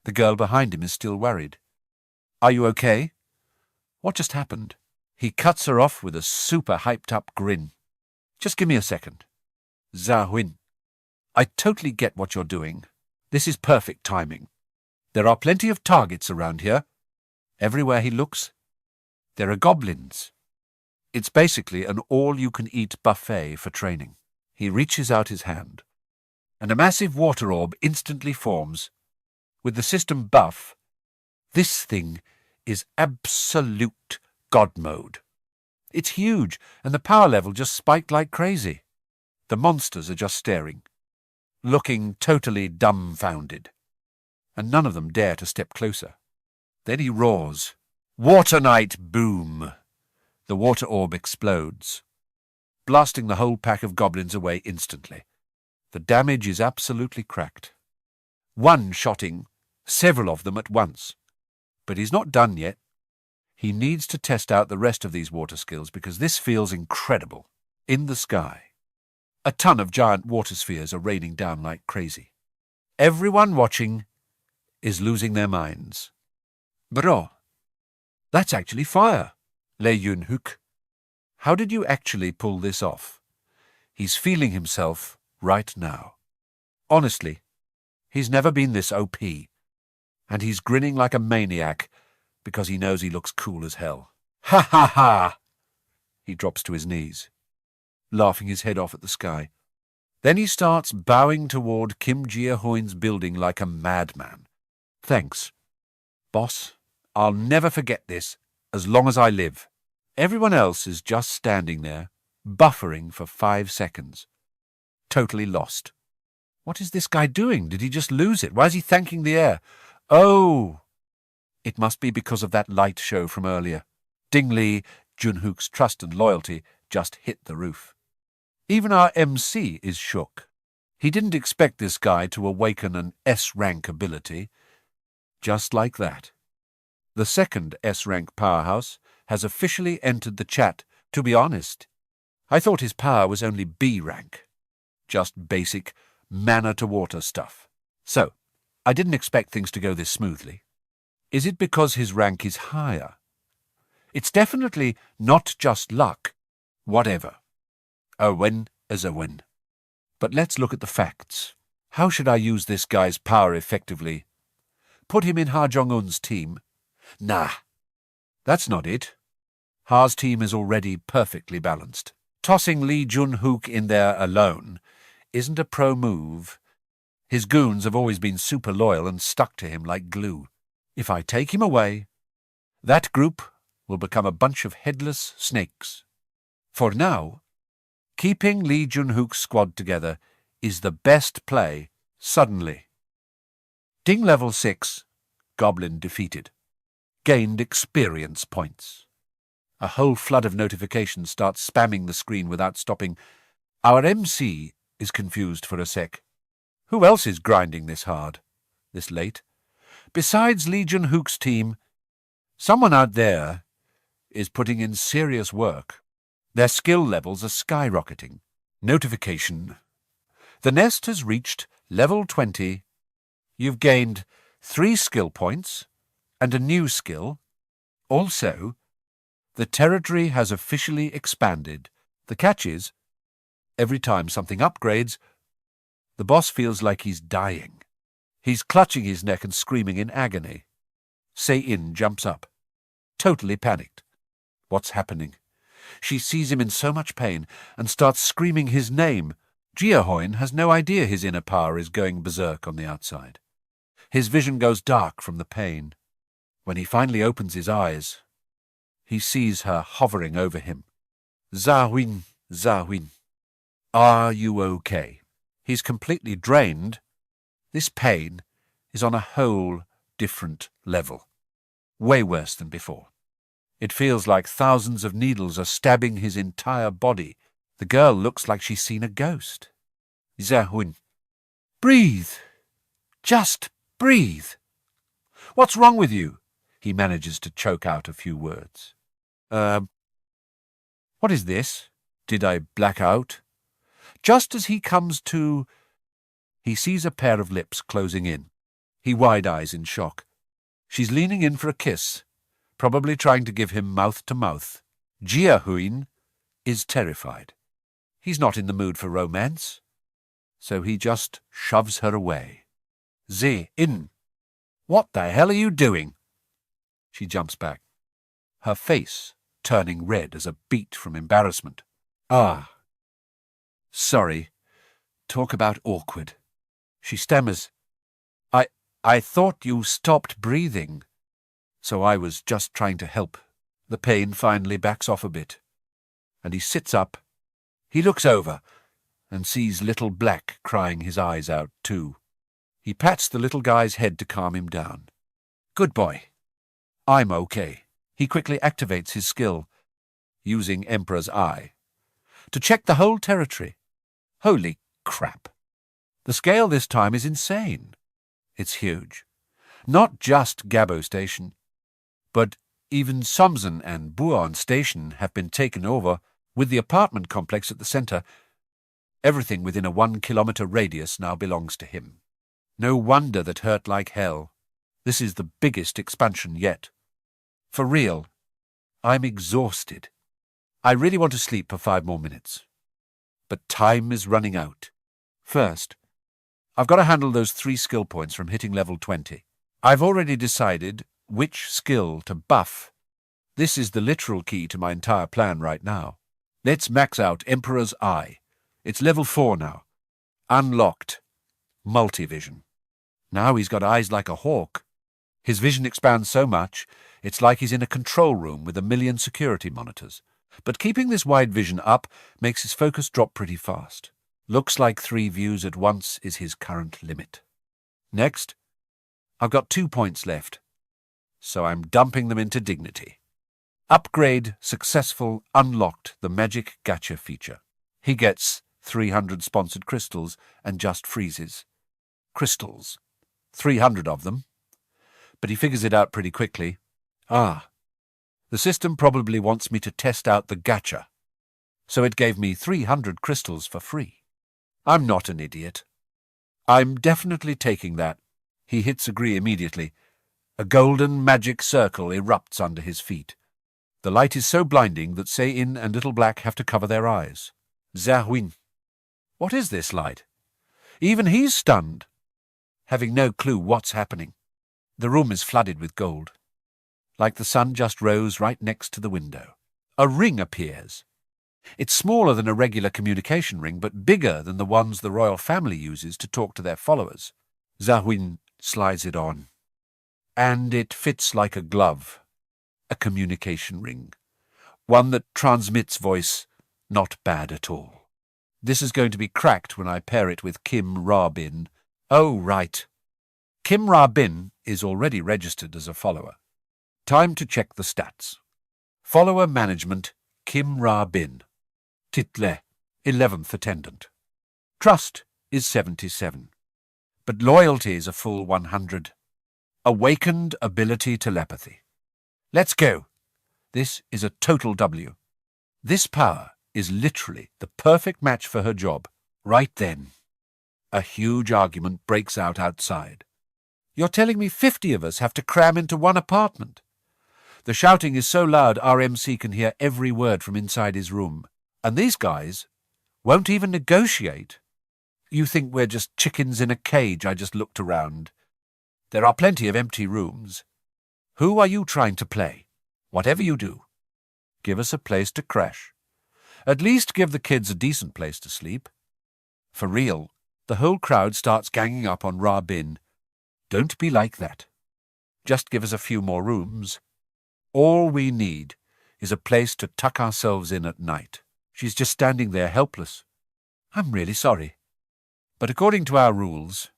The girl behind him is still worried. Are you okay? What just happened? He cuts her off with a super hyped-up grin. Just give me a second. Gia Huynh, I totally get what you're doing. This is perfect timing. There are plenty of targets around here. Everywhere he looks, there are goblins. It's basically an all-you-can-eat buffet for training. He reaches out his hand, and a massive water orb instantly forms. With the system buff, this thing is absolute God mode. It's huge, and the power level just spiked like crazy. The monsters are just staring, looking totally dumbfounded, and none of them dare to step closer. Then he roars. Water Knight boom! The water orb explodes, blasting the whole pack of goblins away instantly. The damage is absolutely cracked. One-shotting several of them at once. But he's not done yet. He needs to test out the rest of these water skills because this feels incredible. In the sky, a ton of giant water spheres are raining down like crazy. Everyone watching is losing their minds. Bro, that's actually fire. Lee Junhook, how did you actually pull this off? He's feeling himself right now. Honestly, he's never been this OP, and he's grinning like a maniac because he knows he looks cool as hell. Ha ha ha! He drops to his knees, laughing his head off at the sky. Then he starts bowing toward Kim Gia Huynh's building like a madman. Thanks, boss. I'll never forget this as long as I live. Everyone else is just standing there, buffering for 5 seconds. Totally lost. What is this guy doing? Did he just lose it? Why is he thanking the air? Oh! It must be because of that light show from earlier. Ding Lee Junhook's trust and loyalty just hit the roof. Even our MC is shook. He didn't expect this guy to awaken an S-rank ability. Just like that. The second S-rank powerhouse has officially entered the chat. To be honest, I thought his power was only B-rank. Just basic mana-to-water stuff. So, I didn't expect things to go this smoothly. Is it because his rank is higher? It's definitely not just luck. Whatever. A win is a win. But let's look at the facts. How should I use this guy's power effectively? Put him in Ha Jong-un's team? Nah, that's not it. Ha's team is already perfectly balanced. Tossing Lee Junhook in there alone isn't a pro move. His goons have always been super loyal and stuck to him like glue. If I take him away, That group will become a bunch of headless snakes. For now, keeping Lee Junhook's squad together is the best play suddenly. Ding level 6, Goblin defeated. Gained experience points. A whole flood of notifications starts spamming the screen without stopping. Our MC is confused for a sec. Who else is grinding this hard, this late? Besides Lee Junhook's team, someone out there is putting in serious work. Their skill levels are skyrocketing. Notification. The nest has reached level 20. You've gained 3 skill points and a new skill. Also, the territory has officially expanded. The catch is, every time something upgrades, the boss feels like he's dying. He's clutching his neck and screaming in agony. Sei-in jumps up, totally panicked. What's happening? She sees him in so much pain and starts screaming his name. Gia Huynh has no idea his inner power is going berserk on the outside. His vision goes dark from the pain. When he finally opens his eyes, he sees her hovering over him. Gia Huynh, Gia Huynh, are you okay? He's completely drained. This pain is on a whole different level. Way worse than before. It feels like thousands of needles are stabbing his entire body. The girl looks like she's seen a ghost. Gia Huynh, breathe. Just breathe. What's wrong with you? He manages to choke out a few words. What is this? Did I black out? Just as he comes to, he sees a pair of lips closing in. He wide-eyes in shock. She's leaning in for a kiss, probably trying to give him mouth-to-mouth. Gia Huynh is terrified. He's not in the mood for romance, so he just shoves her away. Sei-in, what the hell are you doing? She jumps back, her face turning red as a beet from embarrassment. Ah. Sorry. Talk about awkward. She stammers. I thought you stopped breathing, so I was just trying to help. The pain finally backs off a bit, and he sits up. He looks over and sees little Black crying his eyes out too. He pats the little guy's head to calm him down. Good boy. I'm okay. He quickly activates his skill, using Emperor's Eye, to check the whole territory. Holy crap. The scale this time is insane. It's huge. Not just Gabo Station, but even Somsen and Buon Station have been taken over, with the apartment complex at the center. Everything within a 1-kilometer radius now belongs to him. No wonder that hurt like hell. This is the biggest expansion yet. For real, I'm exhausted. I really want to sleep for 5 more minutes. But time is running out. First, I've got to handle those 3 skill points from hitting level 20. I've already decided which skill to buff. This is the literal key to my entire plan right now. Let's max out Emperor's Eye. It's level 4 now. Unlocked. Multivision. Now he's got eyes like a hawk. His vision expands so much, it's like he's in a control room with 1 million security monitors. But keeping this wide vision up makes his focus drop pretty fast. Looks like 3 views at once is his current limit. Next, I've got 2 points left, so I'm dumping them into dignity. Upgrade successful unlocked the magic gacha feature. He gets 300 sponsored crystals and just freezes. Crystals. 300 of them. But he figures it out pretty quickly. The system probably wants me to test out the gacha, so it gave me 300 crystals for free. I'm not an idiot. I'm definitely taking that. He hits agree immediately. A golden magic circle erupts under his feet. The light is so blinding that Sei-in and Little Black have to cover their eyes. Gia Huynh. What is this light? Even he's stunned, having no clue what's happening. The room is flooded with gold, like the sun just rose right next to the window. A ring appears. It's smaller than a regular communication ring, but bigger than the ones the royal family uses to talk to their followers. Gia Huynh slides it on, and it fits like a glove. A communication ring. One that transmits voice, not bad at all. This is going to be cracked when I pair it with Kim Ra-bin. Oh, right. Kim Ra-bin is already registered as a follower. Time to check the stats. Follower management, Kim Ra-bin. Title, 11th attendant. Trust is 77. But loyalty is a full 100. Awakened ability telepathy. Let's go. This is a total W. This power is literally the perfect match for her job. Right then, a huge argument breaks out outside. You're telling me 50 of us have to cram into one apartment? The shouting is so loud our MC can hear every word from inside his room. And these guys won't even negotiate. You think we're just chickens in a cage? I just looked around. There are plenty of empty rooms. Who are you trying to play? Whatever you do, give us a place to crash. At least give the kids a decent place to sleep. For real, the whole crowd starts ganging up on Ra-bin. Don't be like that. Just give us a few more rooms. All we need is a place to tuck ourselves in at night. She's just standing there helpless. I'm really sorry. But according to our rules,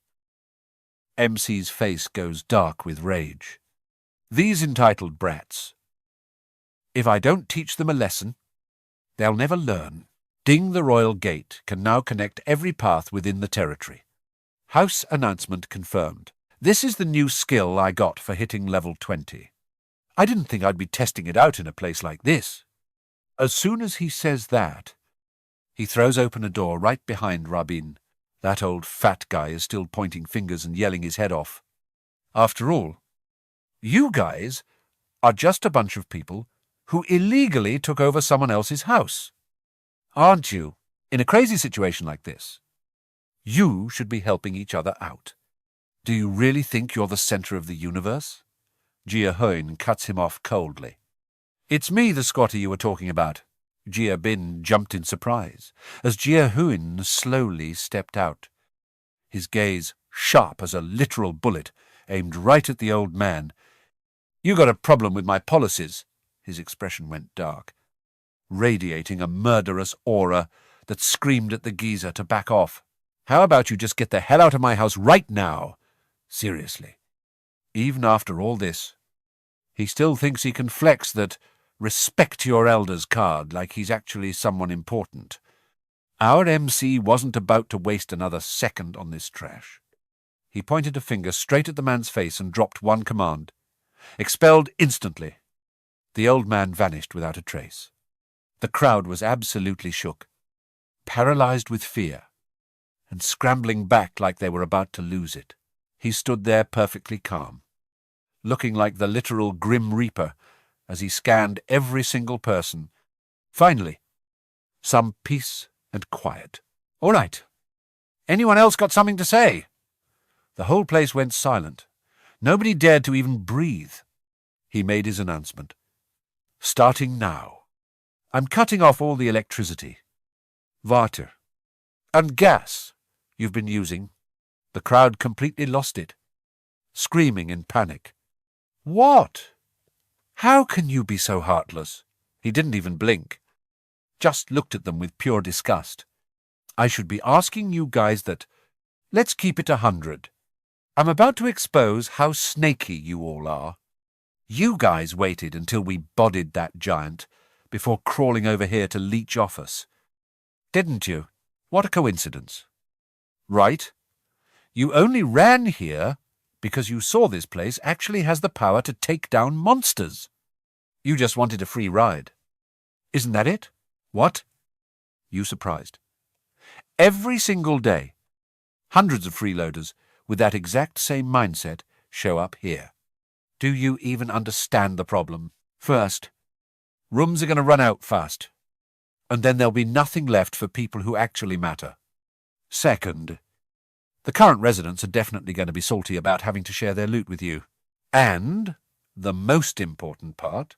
MC's face goes dark with rage. These entitled brats. If I don't teach them a lesson, they'll never learn. Ding the Royal Gate can now connect every path within the territory. House announcement confirmed. This is the new skill I got for hitting level 20. I didn't think I'd be testing it out in a place like this. As soon as he says that, he throws open a door right behind Ra-bin. That old fat guy is still pointing fingers and yelling his head off. After all, you guys are just a bunch of people who illegally took over someone else's house. Aren't you? In a crazy situation like this, you should be helping each other out. Do you really think you're the center of the universe? Gia Huynh cuts him off coldly. It's me, the squatter you were talking about. Gia Bin jumped in surprise as Gia Huynh slowly stepped out. His gaze sharp as a literal bullet, aimed right at the old man. You got a problem with my policies. His expression went dark, radiating a murderous aura that screamed at the geezer to back off. How about you just get the hell out of my house right now? Seriously. Even after all this, he still thinks he can flex that respect your elders card like he's actually someone important. Our MC wasn't about to waste another second on this trash. He pointed a finger straight at the man's face and dropped one command. Expelled instantly. The old man vanished without a trace. The crowd was absolutely shook, paralyzed with fear, and scrambling back like they were about to lose it. He stood there perfectly calm, looking like the literal Grim Reaper as he scanned every single person. Finally, some peace and quiet. All right. Anyone else got something to say? The whole place went silent. Nobody dared to even breathe. He made his announcement. Starting now. I'm cutting off all the electricity, water, and gas you've been using. The crowd completely lost it, screaming in panic. What? How can you be so heartless? He didn't even blink, just looked at them with pure disgust. I should be asking you guys that. Let's keep it 100. I'm about to expose how snaky you all are. You guys waited until we bodied that giant before crawling over here to leech off us. Didn't you? What a coincidence. Right? You only ran here because you saw this place actually has the power to take down monsters. You just wanted a free ride. Isn't that it? What? You surprised. Every single day, hundreds of freeloaders with that exact same mindset show up here. Do you even understand the problem? First, rooms are going to run out fast, and then there'll be nothing left for people who actually matter. Second, the current residents are definitely going to be salty about having to share their loot with you. And, the most important part,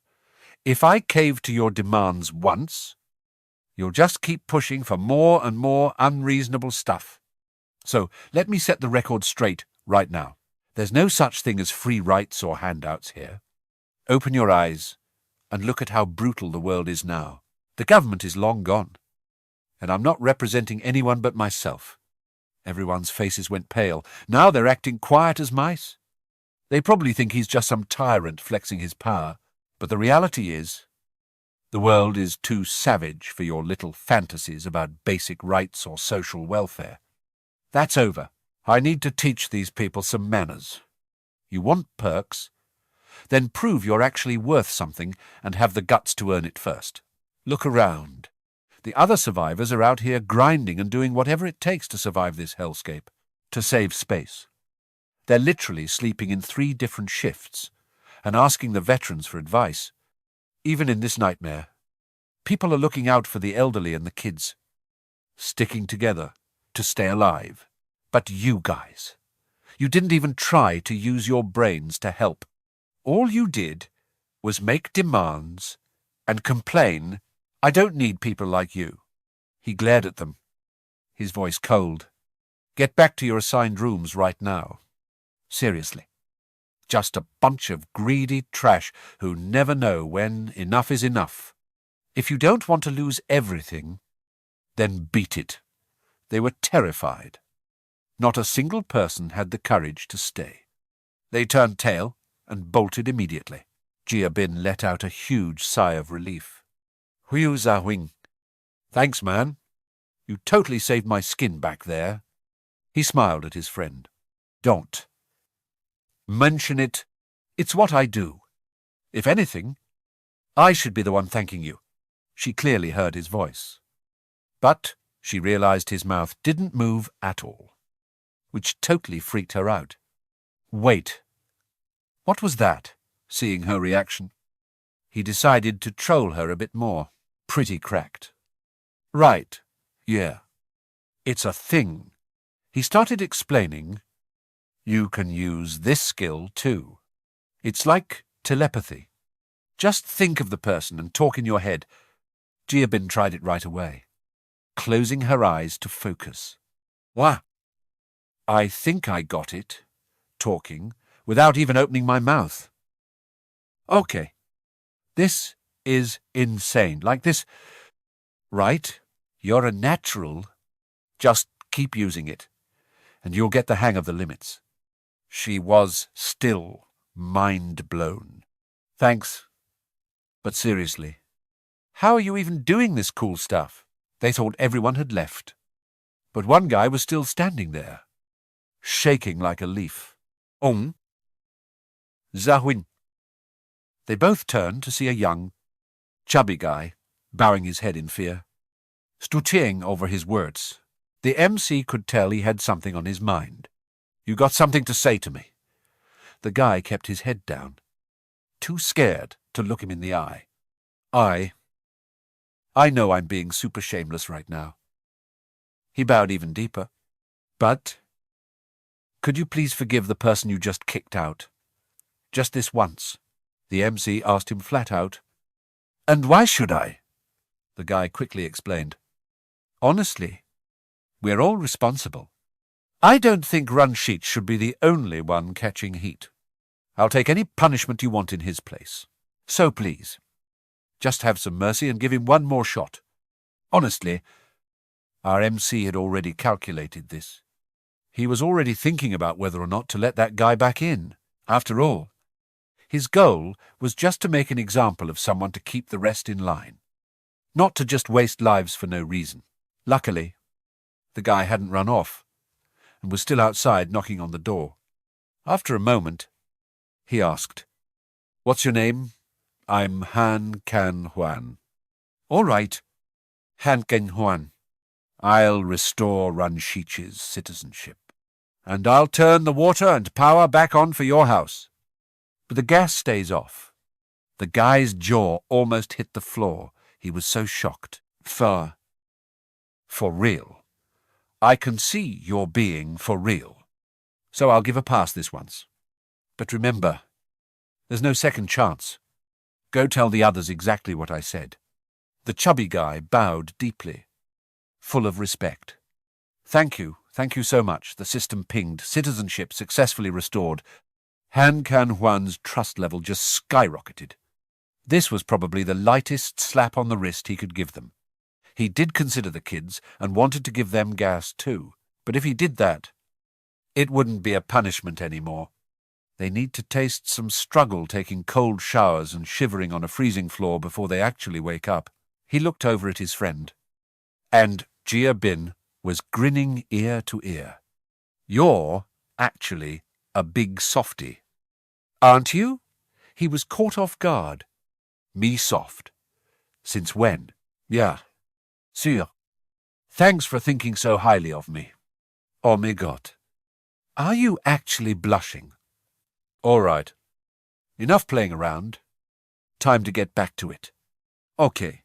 if I cave to your demands once, you'll just keep pushing for more and more unreasonable stuff. So, let me set the record straight right now. There's no such thing as free rights or handouts here. Open your eyes And look at how brutal the world is now. The government is long gone. And I'm not representing anyone but myself. Everyone's faces went pale. Now they're acting quiet as mice. They probably think he's just some tyrant flexing his power. But the reality is, the world is too savage for your little fantasies about basic rights or social welfare. That's over. I need to teach these people some manners. You want perks? Then prove you're actually worth something and have the guts to earn it first. Look around. The other survivors are out here grinding and doing whatever it takes to survive this hellscape, to save space. They're literally sleeping in 3 different shifts and asking the veterans for advice. Even in this nightmare, people are looking out for the elderly and the kids, sticking together to stay alive. But you guys, you didn't even try to use your brains to help. All you did was make demands and complain. I don't need people like you. He glared at them, his voice cold. Get back to your assigned rooms right now. Seriously. Just a bunch of greedy trash who never know when enough is enough. If you don't want to lose everything, then beat it. They were terrified. Not a single person had the courage to stay. They turned tail and bolted immediately. Gia Huynh let out a huge sigh of relief. Gia Huynh. Thanks, man. You totally saved my skin back there. He smiled at his friend. Don't mention it. It's what I do. If anything, I should be the one thanking you. She clearly heard his voice. But she realized his mouth didn't move at all, which totally freaked her out. Wait. What was that? Seeing her reaction, he decided to troll her a bit more. Pretty cracked. Right. Yeah. It's a thing. He started explaining. You can use this skill too. It's like telepathy. Just think of the person and talk in your head. Gia Huynh tried it right away, closing her eyes to focus. What? I think I got it, talking, without even opening my mouth. Okay. This is insane. Like this. Right? You're a natural. Just keep using it, and you'll get the hang of the limits. She was still mind blown. Thanks. But seriously, how are you even doing this cool stuff? They thought everyone had left. But one guy was still standing there, shaking like a leaf. Gia Huynh. They both turned to see a young, chubby guy, bowing his head in fear, stutting over his words. The MC could tell he had something on his mind. You got something to say to me? The guy kept his head down, too scared to look him in the eye. I know I'm being super shameless right now. He bowed even deeper. But could you please forgive the person you just kicked out? Just this once. The MC asked him flat out. And why should I? The guy quickly explained. Honestly, we're all responsible. I don't think Run-Sheet should be the only one catching heat. I'll take any punishment you want in his place. So please, just have some mercy and give him one more shot. Honestly, our MC had already calculated this. He was already thinking about whether or not to let that guy back in. After all, his goal was just to make an example of someone to keep the rest in line, not to just waste lives for no reason. Luckily, the guy hadn't run off and was still outside knocking on the door. After a moment, he asked, What's your name? I'm Han Can Huan. All right, Han Can Huan. I'll restore Run-Sheet's citizenship, and I'll turn the water and power back on for your house. But the gas stays off. The guy's jaw almost hit the floor. He was so shocked. For real. I can see you're being for real. So I'll give a pass this once. But remember, there's no second chance. Go tell the others exactly what I said. The chubby guy bowed deeply, full of respect. Thank you so much. The system pinged. Citizenship successfully restored. Han Can Huan's trust level just skyrocketed. This was probably the lightest slap on the wrist he could give them. He did consider the kids and wanted to give them gas too, but if he did that, it wouldn't be a punishment anymore. They need to taste some struggle taking cold showers and shivering on a freezing floor before they actually wake up. He looked over at his friend, and Gia Huynh was grinning ear to ear. "You're actually a big softy, aren't you?" He was caught off guard. "Me soft? Since when?" "Yeah, sûr. Thanks for thinking so highly of me." "Oh my God. Are you actually blushing?" "All right. Enough playing around. Time to get back to it." "Okay.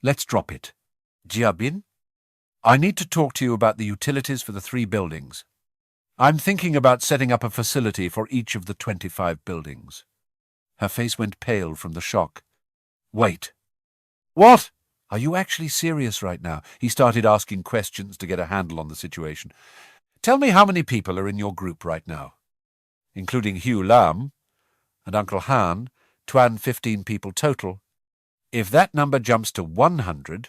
Let's drop it. Gia Huynh, I need to talk to you about the utilities for the 3 buildings. I'm thinking about setting up a facility for each of the 25 buildings." Her face went pale from the shock. "Wait. What? Are you actually serious right now?" He started asking questions to get a handle on the situation. "Tell me how many people are in your group right now, including Hugh Lam and Uncle Han, 15 people total. If that number jumps to 100,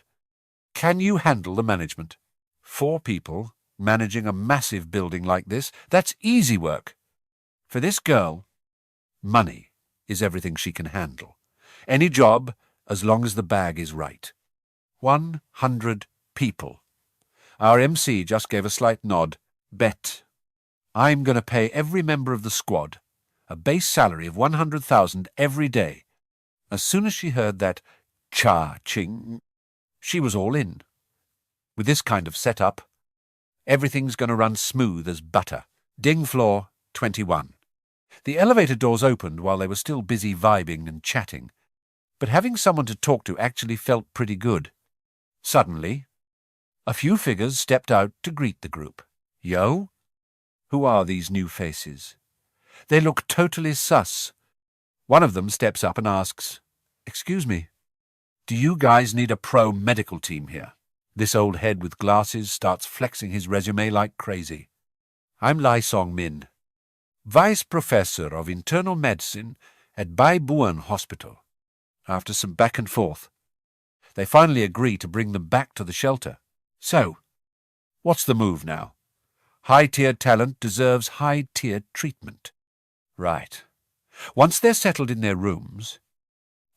can you handle the management? 4 people managing a massive building like this, that's easy work. For this girl, money is everything she can handle. Any job, as long as the bag is right. 100 people." Our MC just gave a slight nod. "Bet. I'm going to pay every member of the squad a base salary of 100,000 every day." As soon as she heard that cha-ching, she was all in. With this kind of setup, everything's going to run smooth as butter. Ding floor 21. The elevator doors opened while they were still busy vibing and chatting, but having someone to talk to actually felt pretty good. Suddenly, a few figures stepped out to greet the group. "Yo? Who are these new faces? They look totally sus." One of them steps up and asks, "Excuse me, do you guys need a pro medical team here?" This old head with glasses starts flexing his resume like crazy. "I'm Lai Song-min, Vice Professor of Internal Medicine at Bai Buan Hospital." After some back and forth, they finally agree to bring them back to the shelter. "So, what's the move now? High-tier talent deserves high-tier treatment." "Right. Once they're settled in their rooms,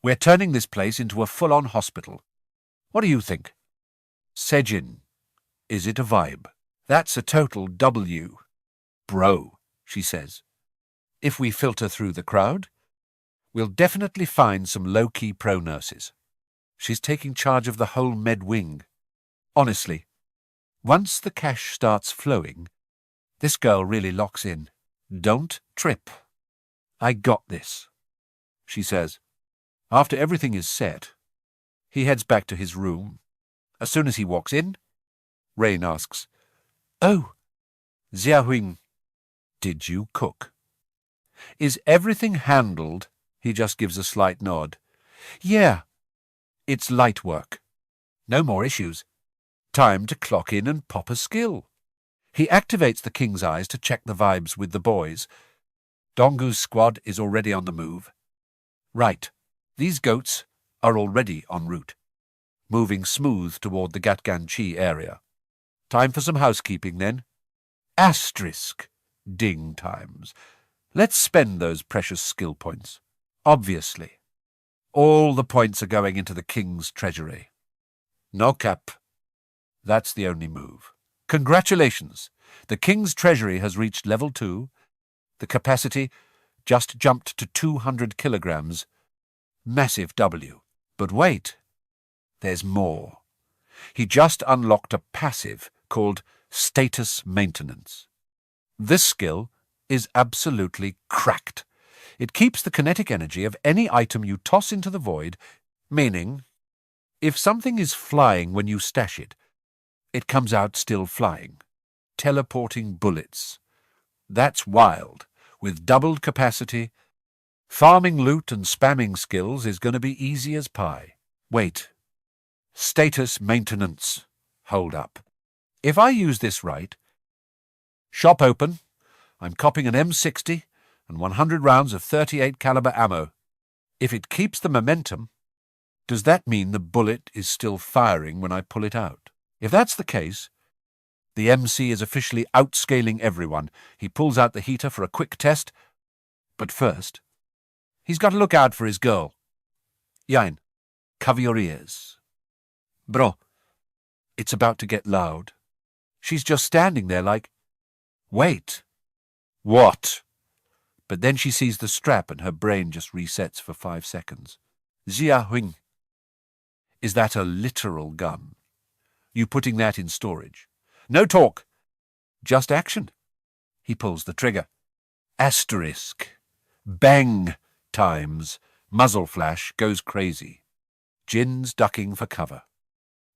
we're turning this place into a full-on hospital. What do you think?" "Sejin, is it a vibe?" "That's a total W. Bro," she says. "If we filter through the crowd, we'll definitely find some low-key pro-nurses." She's taking charge of the whole med wing. Honestly, once the cash starts flowing, this girl really locks in. "Don't trip. I got this," she says. After everything is set, he heads back to his room. As soon as he walks in, Rain asks, "Oh, Gia Huynh, did you cook?" "Is everything handled?" He just gives a slight nod. "Yeah, it's light work. No more issues. Time to clock in and pop a skill." He activates the King's Eyes to check the vibes with the boys. Donggu's squad is already on the move. Right, these goats are already en route, moving smooth toward the Gatganchi area. Time for some housekeeping, then. Asterisk. Ding times. Let's spend those precious skill points. Obviously. All the points are going into the King's treasury. No cap. That's the only move. Congratulations! The King's treasury has reached level 2. The capacity just jumped to 200 kilograms. Massive W. But wait, there's more. He just unlocked a passive called Status Maintenance. This skill is absolutely cracked. It keeps the kinetic energy of any item you toss into the void, meaning, if something is flying when you stash it, it comes out still flying. Teleporting bullets. That's wild. With doubled capacity, farming loot and spamming skills is going to be easy as pie. Wait. Status Maintenance. Hold up. If I use this right, shop open, I'm copping an M60 and 100 rounds of .38 caliber ammo. If it keeps the momentum, does that mean the bullet is still firing when I pull it out? If that's the case, the MC is officially outscaling everyone. He pulls out the heater for a quick test, but first, he's got to look out for his girl. Yain, cover your ears. Bro, it's about to get loud. She's just standing there like, wait. What? But then she sees the strap and her brain just resets for 5 seconds. Gia Huynh. Is that a literal gun? You putting that in storage? No talk. Just action. He pulls the trigger. Asterisk. Bang times. Muzzle flash goes crazy. Jin's ducking for cover.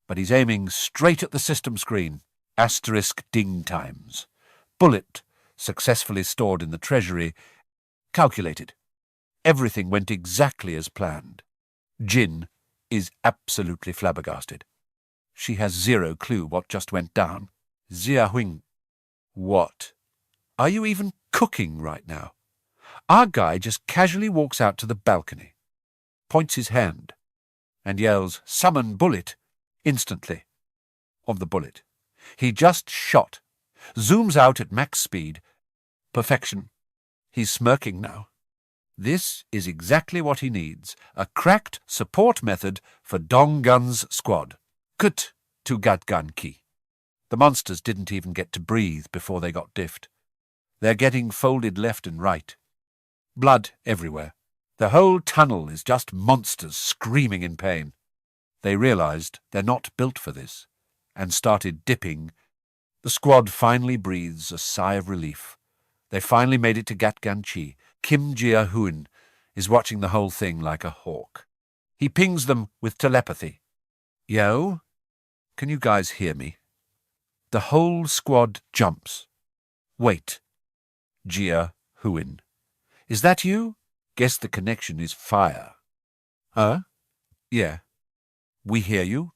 But he's aiming straight at the system screen. Asterisk ding times. Bullet successfully stored in the treasury. Calculated. Everything went exactly as planned. Jin is absolutely flabbergasted. She has zero clue what just went down. Gia Huynh. What? Are you even cooking right now? Our guy just casually walks out to the balcony, points his hand, and yells, "Summon bullet!" instantly. Of the bullet. He just shot. Zooms out at max speed. Perfection. He's smirking now. This is exactly what he needs. A cracked support method for Donggun's squad. Kut to Gadgan Ki. The monsters didn't even get to breathe before they got diffed. They're getting folded left and right. Blood everywhere. The whole tunnel is just monsters screaming in pain. They realized they're not built for this, and started dipping. The squad finally breathes a sigh of relief. They finally made it to Gatgan Chi. Kim Gia Huynh is watching the whole thing like a hawk. He pings them with telepathy. Yo? Can you guys hear me? The whole squad jumps. Wait. Gia Huynh. Is that you? Guess the connection is fire. Huh? Yeah. We hear you.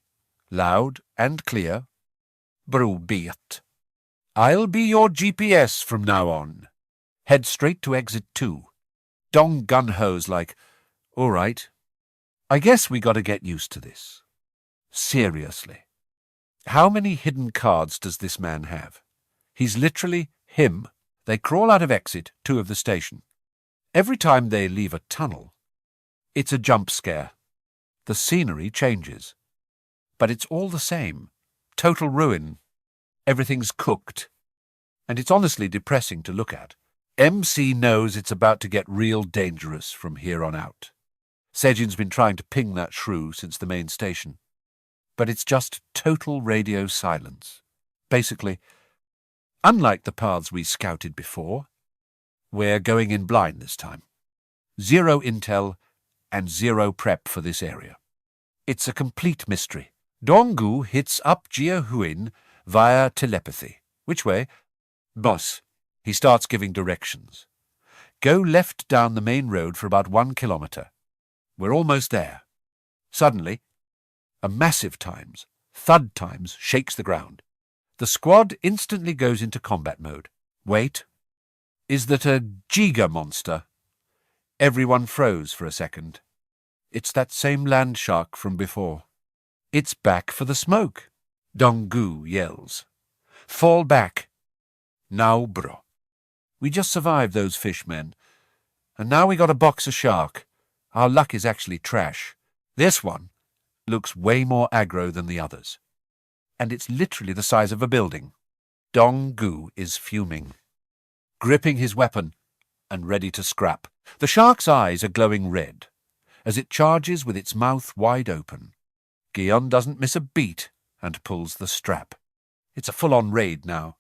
Loud and clear. Brubit. I'll be your GPS from now on. Head straight to exit 2. Dong Gun-Ho's like, all right. I guess we got to get used to this. Seriously. How many hidden cards does this man have? He's literally him. They crawl out of exit 2 of the station. Every time they leave a tunnel, it's a jump scare. The scenery changes. But it's all the same. Total ruin. Everything's cooked. And it's honestly depressing to look at. MC knows it's about to get real dangerous from here on out. Sejin's been trying to ping that shrew since the main station. But it's just total radio silence. Basically, unlike the paths we scouted before, we're going in blind this time. Zero intel and zero prep for this area. It's a complete mystery. Donggu hits up Gia Huynh via telepathy. Which way? Boss. He starts giving directions. Go left down the main road for about 1 kilometer. We're almost there. Suddenly, a massive times, thud times, shakes the ground. The squad instantly goes into combat mode. Wait. Is that a Giga monster? Everyone froze for a second. It's that same land shark from before. It's back for the smoke. Donggu yells. Fall back. Now, bro. We just survived those fishmen. And now we got to box a shark. Our luck is actually trash. This one looks way more aggro than the others. And it's literally the size of a building. Donggu is fuming, gripping his weapon and ready to scrap. The shark's eyes are glowing red as it charges with its mouth wide open. Gion doesn't miss a beat and pulls the strap. It's a full-on raid now.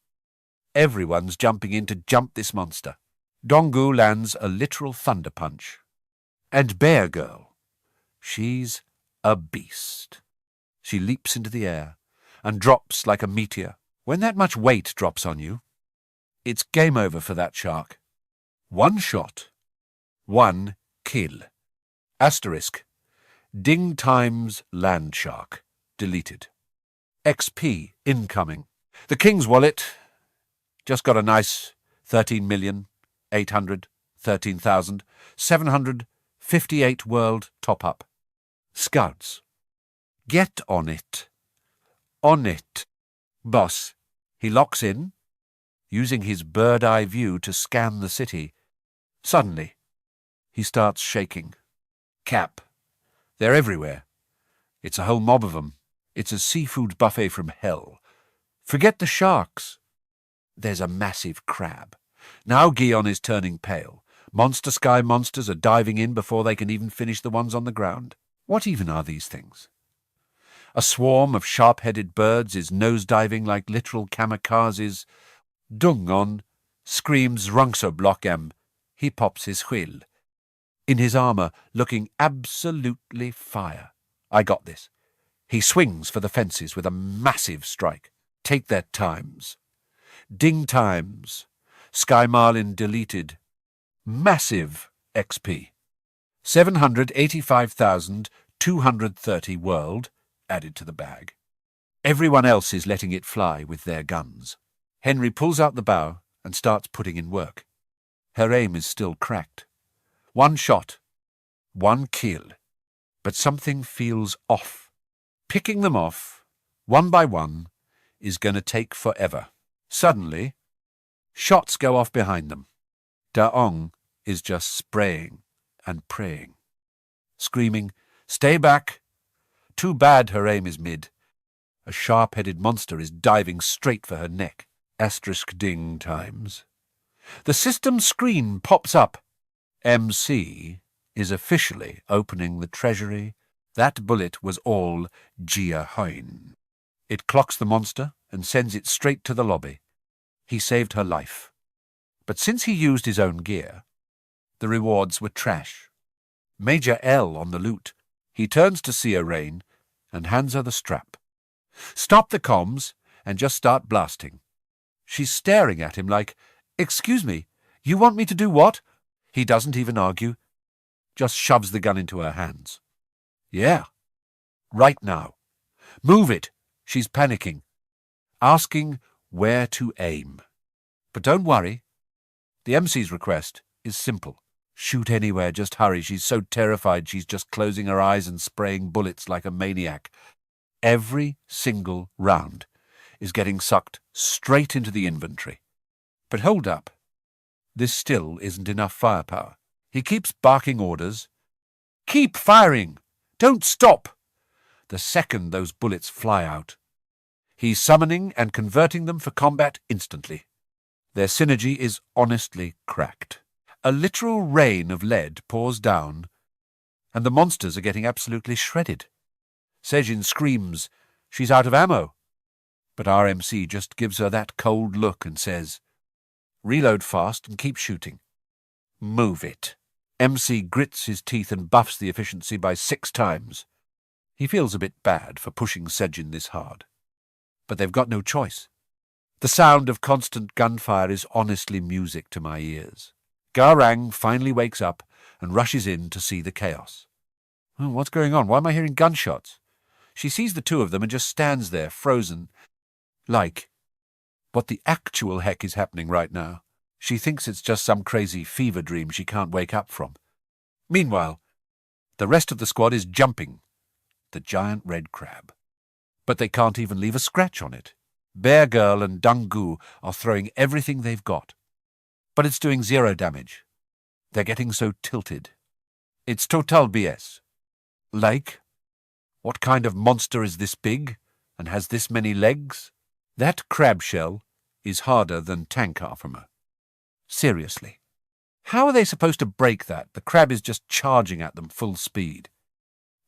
Everyone's jumping in to jump this monster. Donggu lands a literal thunder punch. And Bear Girl, she's a beast. She leaps into the air and drops like a meteor. When that much weight drops on you, it's game over for that shark. 1 shot, 1 kill. Asterisk. Ding times land shark. Deleted. XP incoming. The King's wallet just got a nice 13,813,754 58 world top-up. Scouts. Get on it. On it. Boss. He locks in, using his bird-eye view to scan the city. Suddenly, he starts shaking. Cap. They're everywhere. It's a whole mob of them. It's a seafood buffet from hell. Forget the sharks. There's a massive crab. Now Gion is turning pale. Monster sky monsters are diving in before they can even finish the ones on the ground. What even are these things? A swarm of sharp-headed birds is nosediving like literal kamikazes. Dungon screams Rungsoblock. He pops his wheel. In his armour, looking absolutely fire. I got this. He swings for the fences with a massive strike. Take their times. Ding times. Sky Marlin deleted. Massive XP. 785,230 world added to the bag. Everyone else is letting it fly with their guns. Henry pulls out the bow and starts putting in work. Her aim is still cracked. One shot. One kill. But something feels off. Picking them off, one by one, is going to take forever. Suddenly, shots go off behind them. Daong is just spraying and praying. Screaming, "Stay back!" Too bad her aim is mid. A sharp-headed monster is diving straight for her neck. Asterisk ding times. The system screen pops up. MC is officially opening the treasury. That bullet was all Gia Huynh. It clocks the monster and sends it straight to the lobby. He saved her life. But since he used his own gear, the rewards were trash. Major L on the loot. He turns to Sia Rain and hands her the strap. Stop the comms and just start blasting. She's staring at him like, "Excuse me, you want me to do what?" He doesn't even argue, just shoves the gun into her hands. Yeah, right now. Move it. She's panicking, asking where to aim. But don't worry. The MC's request is simple. Shoot anywhere, just hurry. She's so terrified she's just closing her eyes and spraying bullets like a maniac. Every single round is getting sucked straight into the inventory. But hold up. This still isn't enough firepower. He keeps barking orders. Keep firing! Don't stop! The second those bullets fly out, he's summoning and converting them for combat instantly. Their synergy is honestly cracked. A literal rain of lead pours down, and the monsters are getting absolutely shredded. Sejin screams she's out of ammo, but RMC just gives her that cold look and says, "Reload fast and keep shooting." Move it. MC grits his teeth and buffs the efficiency by 6 times. He feels a bit bad for pushing Sejin this hard. But they've got no choice. The sound of constant gunfire is honestly music to my ears. Garang finally wakes up and rushes in to see the chaos. Oh, what's going on? Why am I hearing gunshots? She sees the two of them and just stands there, frozen. Like, what the actual heck is happening right now? She thinks it's just some crazy fever dream she can't wake up from. Meanwhile, the rest of the squad is jumping the giant red crab. But they can't even leave a scratch on it. Bear Girl and Dungu are throwing everything they've got. But it's doing 0 damage. They're getting so tilted. It's total BS. Like, what kind of monster is this big and has this many legs? That crab shell is harder than tank armor. Seriously. How are they supposed to break that? The crab is just charging at them full speed,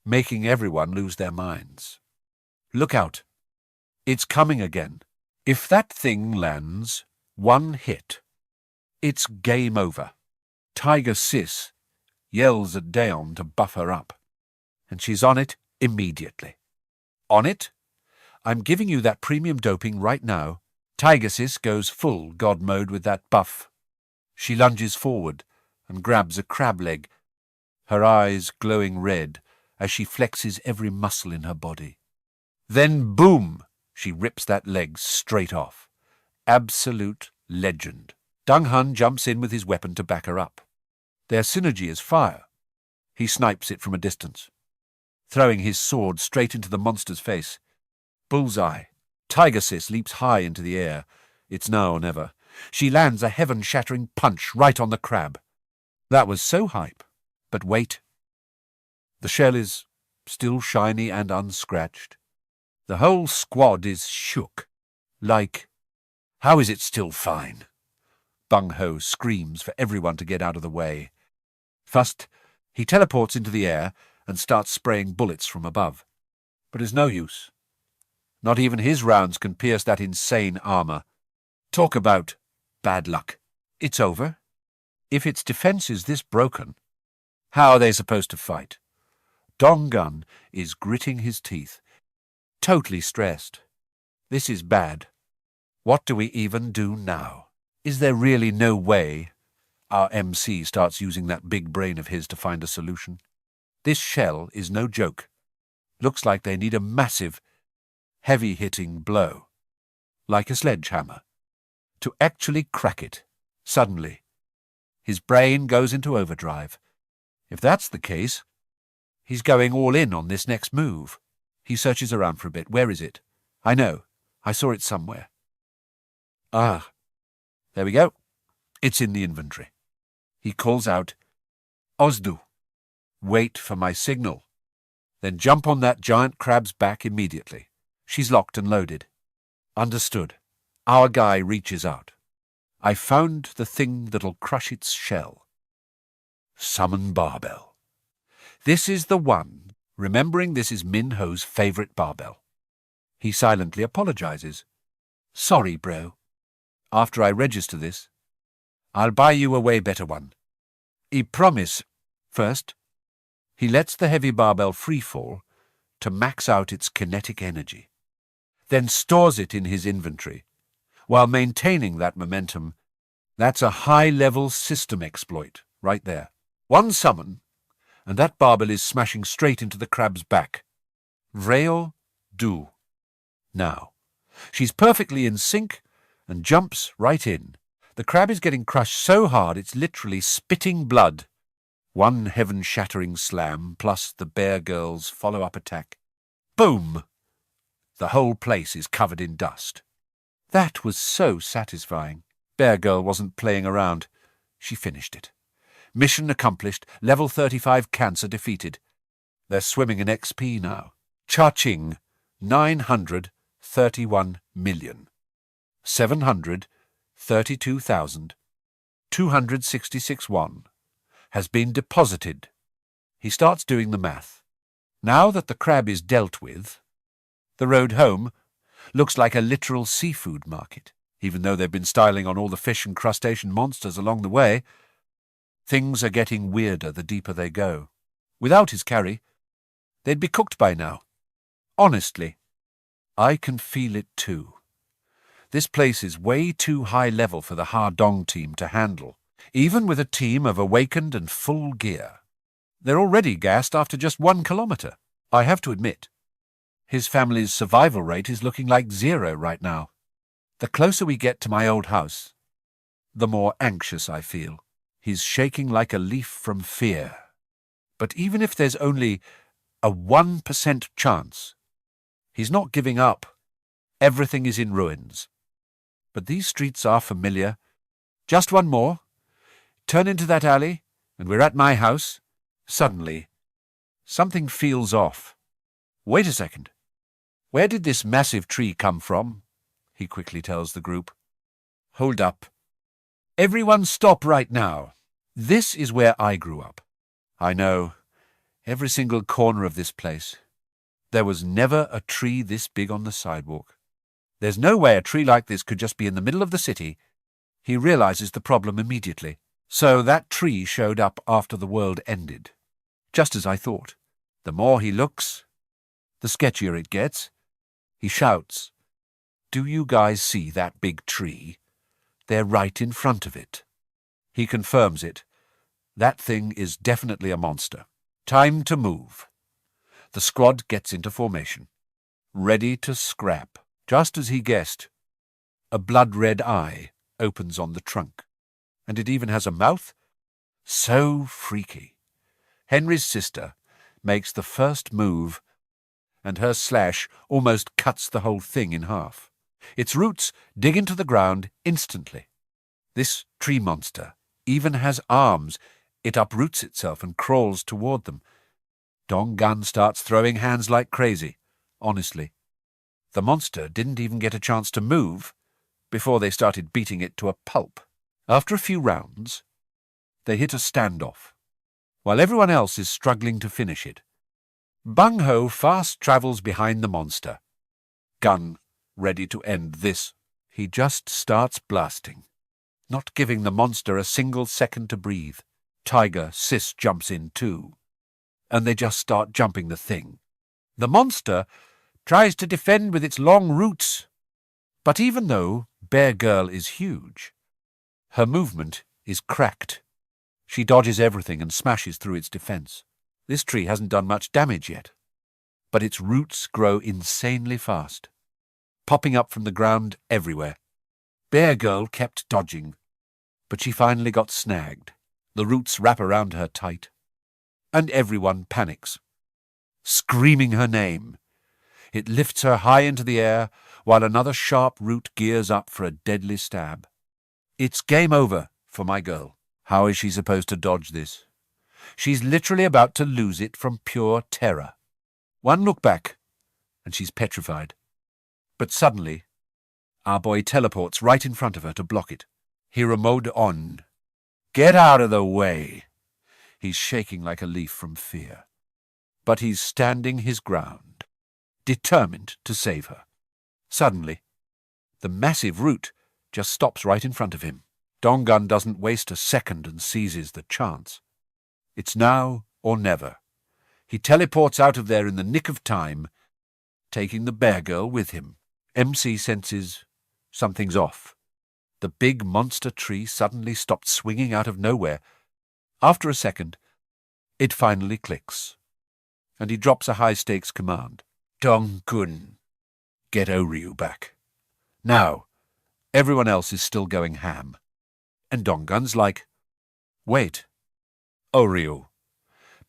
making everyone lose their minds. Look out. It's coming again. If that thing lands one hit, it's game over. Tiger Sis yells at Daeon to buff her up, and she's on it immediately. On it? I'm giving you that premium doping right now. Tiger Sis goes full god mode with that buff. She lunges forward and grabs a crab leg, her eyes glowing red as she flexes every muscle in her body. Then boom! She rips that leg straight off. Absolute legend. Dong Hun jumps in with his weapon to back her up. Their synergy is fire. He snipes it from a distance, throwing his sword straight into the monster's face. Bullseye. Tiger Sis leaps high into the air. It's now or never. She lands a heaven-shattering punch right on the crab. That was so hype. But wait. The shell is still shiny and unscratched. The whole squad is shook. Like, how is it still fine? Bung Ho screams for everyone to get out of the way. First, he teleports into the air and starts spraying bullets from above. But it's no use. Not even his rounds can pierce that insane armor. Talk about bad luck. It's over. If its defense is this broken, how are they supposed to fight? Dong Gun is gritting his teeth, totally stressed. This is bad. What do we even do now? Is there really no way our MC starts using that big brain of his to find a solution? This shell is no joke. Looks like they need a massive, heavy-hitting blow, like a sledgehammer, to actually crack it. Suddenly, his brain goes into overdrive. If that's the case, he's going all in on this next move. He searches around for a bit. Where is it? I know. I saw it somewhere. Ah, there we go. It's in the inventory. He calls out, Ozdu, wait for my signal. Then jump on that giant crab's back immediately. She's locked and loaded. Understood. Our guy reaches out. I found the thing that'll crush its shell. Summon barbell. This is the one, remembering this is Min Ho's favorite barbell. He silently apologizes. Sorry, bro. After I register this, I'll buy you a way better one. I promise. First, he lets the heavy barbell freefall to max out its kinetic energy, then stores it in his inventory, while maintaining that momentum. That's a high-level system exploit, right there. One summon, and that barbell is smashing straight into the crab's back. Vreo do. Now, she's perfectly in sync and jumps right in. The crab is getting crushed so hard it's literally spitting blood. One heaven-shattering slam, plus the bear girl's follow-up attack. Boom! The whole place is covered in dust. That was so satisfying. Bear Girl wasn't playing around. She finished it. Mission accomplished. Level 35 cancer defeated. They're swimming in XP now. Cha-ching. 931 million. 732,266 won has been deposited. He starts doing the math. Now that the crab is dealt with, the road home looks like a literal seafood market. Even though they've been styling on all the fish and crustacean monsters along the way, things are getting weirder the deeper they go. Without his carry, they'd be cooked by now. Honestly, I can feel it too. This place is way too high level for the Ha Dong team to handle, even with a team of awakened and full gear. They're already gassed after just 1 kilometer. I have to admit, his family's survival rate is looking like 0 right now. The closer we get to my old house, the more anxious I feel. He's shaking like a leaf from fear. But even if there's only a 1% chance, he's not giving up. Everything is in ruins. But these streets are familiar. Just one more. Turn into that alley, and we're at my house. Suddenly, something feels off. Wait a second. Where did this massive tree come from? He quickly tells the group. Hold up. Everyone stop right now. This is where I grew up. I know. Every single corner of this place. There was never a tree this big on the sidewalk. There's no way a tree like this could just be in the middle of the city. He realizes the problem immediately. So that tree showed up after the world ended. Just as I thought. The more he looks, the sketchier it gets. He shouts, Do you guys see that big tree? They're right in front of it. He confirms it. That thing is definitely a monster. Time to move. The squad gets into formation, ready to scrap. Just as he guessed, a blood-red eye opens on the trunk. And it even has a mouth? So freaky. Henry's sister makes the first move, and her slash almost cuts the whole thing in half. Its roots dig into the ground instantly. This tree monster even has arms. It uproots itself and crawls toward them. Dong Gun starts throwing hands like crazy. Honestly, the monster didn't even get a chance to move before they started beating it to a pulp. After a few rounds, they hit a standoff, while everyone else is struggling to finish it. Bung Ho fast travels behind the monster. Gun ready to end this. He just starts blasting, not giving the monster a single second to breathe. Tiger Sis jumps in too, and they just start jumping the thing. The monster tries to defend with its long roots, but even though Bear Girl is huge, her movement is cracked. She dodges everything and smashes through its defense. This tree hasn't done much damage yet, but its roots grow insanely fast, popping up from the ground everywhere. Bear Girl kept dodging, but she finally got snagged. The roots wrap around her tight, and everyone panics, screaming her name. It lifts her high into the air, while another sharp root gears up for a deadly stab. It's game over for my girl. How is she supposed to dodge this? She's literally about to lose it from pure terror. One look back, and she's petrified. But suddenly, our boy teleports right in front of her to block it. Hero mode on. Get out of the way. He's shaking like a leaf from fear. But he's standing his ground, determined to save her. Suddenly, the massive root just stops right in front of him. Donggun doesn't waste a second and seizes the chance. It's now or never. He teleports out of there in the nick of time, taking the Bear Girl with him. MC senses something's off. The big monster tree suddenly stopped swinging out of nowhere. After a second, it finally clicks, and he drops a high-stakes command. Dong-kun, get Oryu back. Now, everyone else is still going ham. And Donggun's like, wait, Oryu.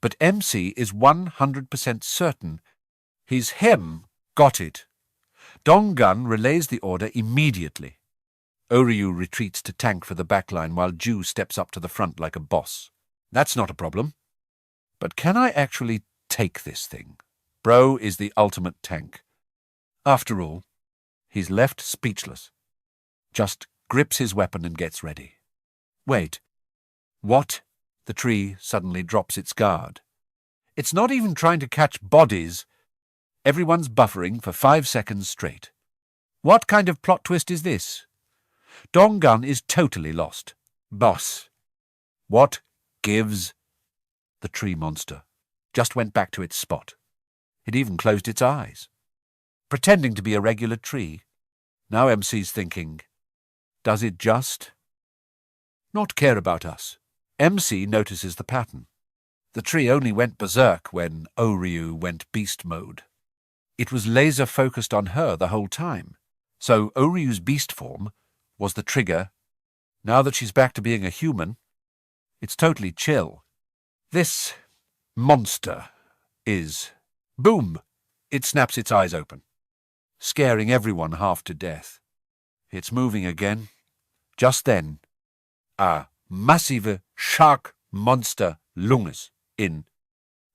But MC is 100% certain he's him got it. Donggun relays the order immediately. Oryu retreats to tank for the backline while Ju steps up to the front like a boss. That's not a problem. But can I actually take this thing? Bro is the ultimate tank. After all, he's left speechless. Just grips his weapon and gets ready. Wait. What? The tree suddenly drops its guard. It's not even trying to catch bodies. Everyone's buffering for 5 seconds straight. What kind of plot twist is this? Donggun is totally lost. Boss. What gives? The tree monster just went back to its spot. It even closed its eyes, pretending to be a regular tree. Now MC's thinking, does it just not care about us? MC notices the pattern. The tree only went berserk when Oryu went beast mode. It was laser-focused on her the whole time, so Oryu's beast form was the trigger. Now that she's back to being a human, it's totally chill. This monster is... Boom! It snaps its eyes open, scaring everyone half to death. It's moving again. Just then, a massive shark monster lunges in,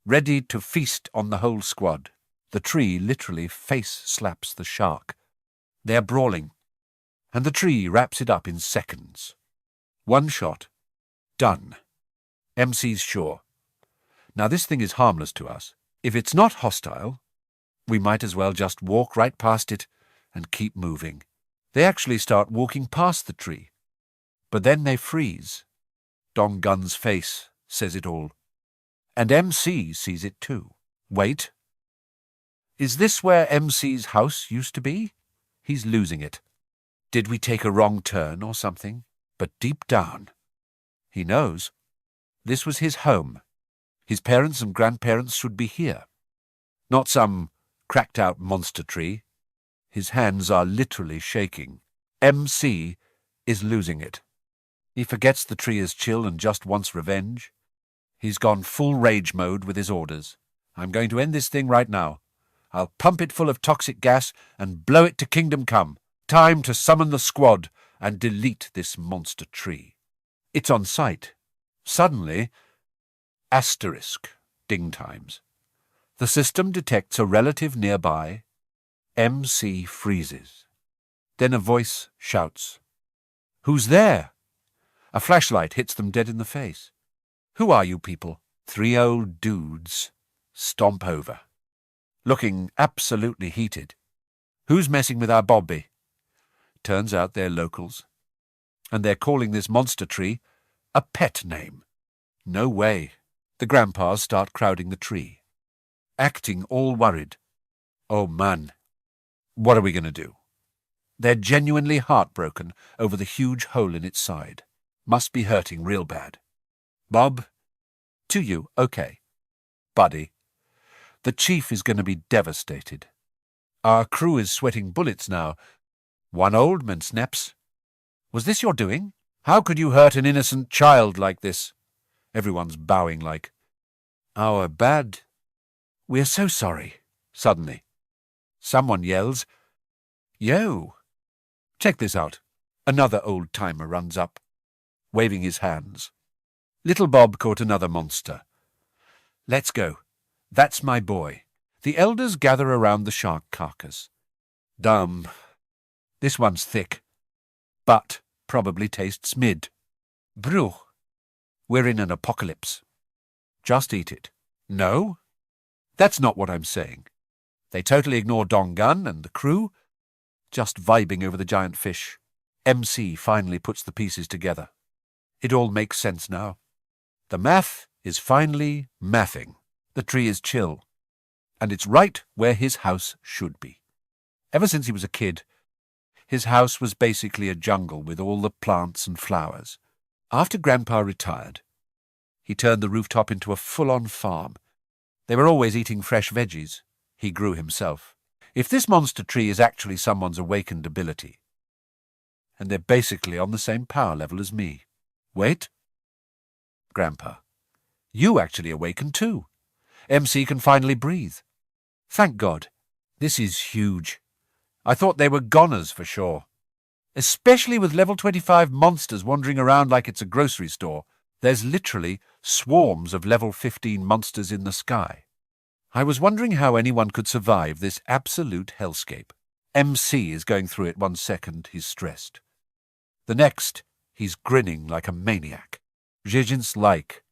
ready to feast on the whole squad. The tree literally face slaps the shark. They're brawling, and the tree wraps it up in seconds. One shot. Done. MC's sure. Now this thing is harmless to us. If it's not hostile, we might as well just walk right past it and keep moving. They actually start walking past the tree, but then they freeze. Donggun's face says it all. And MC sees it too. Wait. Is this where MC's house used to be? He's losing it. Did we take a wrong turn or something? But deep down, he knows. This was his home. His parents and grandparents should be here. Not some cracked-out monster tree. His hands are literally shaking. MC is losing it. He forgets the tree is chill and just wants revenge. He's gone full rage mode with his orders. I'm going to end this thing right now. I'll pump it full of toxic gas and blow it to kingdom come. Time to summon the squad and delete this monster tree. It's on sight. Suddenly, asterisk, ding times. The system detects a relative nearby. MC freezes. Then a voice shouts, "Who's there?" A flashlight hits them dead in the face. "Who are you people?" 3 old dudes stomp over, looking absolutely heated. "Who's messing with our Bobby?" Turns out they're locals, and they're calling this monster tree a pet name. No way. The grandpas start crowding the tree, acting all worried. Oh man, what are we going to do? They're genuinely heartbroken over the huge hole in its side. Must be hurting real bad. "Bob, to you, okay. Buddy, the chief is going to be devastated. Our crew is sweating bullets now. One old man snaps, 'Was this your doing? How could you hurt an innocent child like this?' Everyone's bowing like, 'Our bad. We're so sorry.' Suddenly, someone yells, 'Yo! Check this out.' Another old-timer runs up, waving his hands. Little Bob caught another monster. 'Let's go. That's my boy.' The elders gather around the shark carcass. Dumb. This one's thick, but probably tastes mid. Brew. We're in an apocalypse. Just eat it. No? That's not what I'm saying. They totally ignore Donggun and the crew, just vibing over the giant fish. MC finally puts the pieces together. It all makes sense now. The math is finally mathing. The tree is chill, and it's right where his house should be. Ever since he was a kid, his house was basically a jungle with all the plants and flowers. After Grandpa retired, he turned the rooftop into a full-on farm. They were always eating fresh veggies. He grew himself. If this monster tree is actually someone's awakened ability, and they're basically on the same power level as me. Wait. Grandpa, you actually awakened too. MC can finally breathe. Thank God. This is huge. I thought they were goners for sure. Especially with level 25 monsters wandering around like it's a grocery store. There's literally swarms of level 15 monsters in the sky. I was wondering how anyone could survive this absolute hellscape. MC is going through it 1 second, he's stressed. The next, he's grinning like a maniac. Zhijin's like,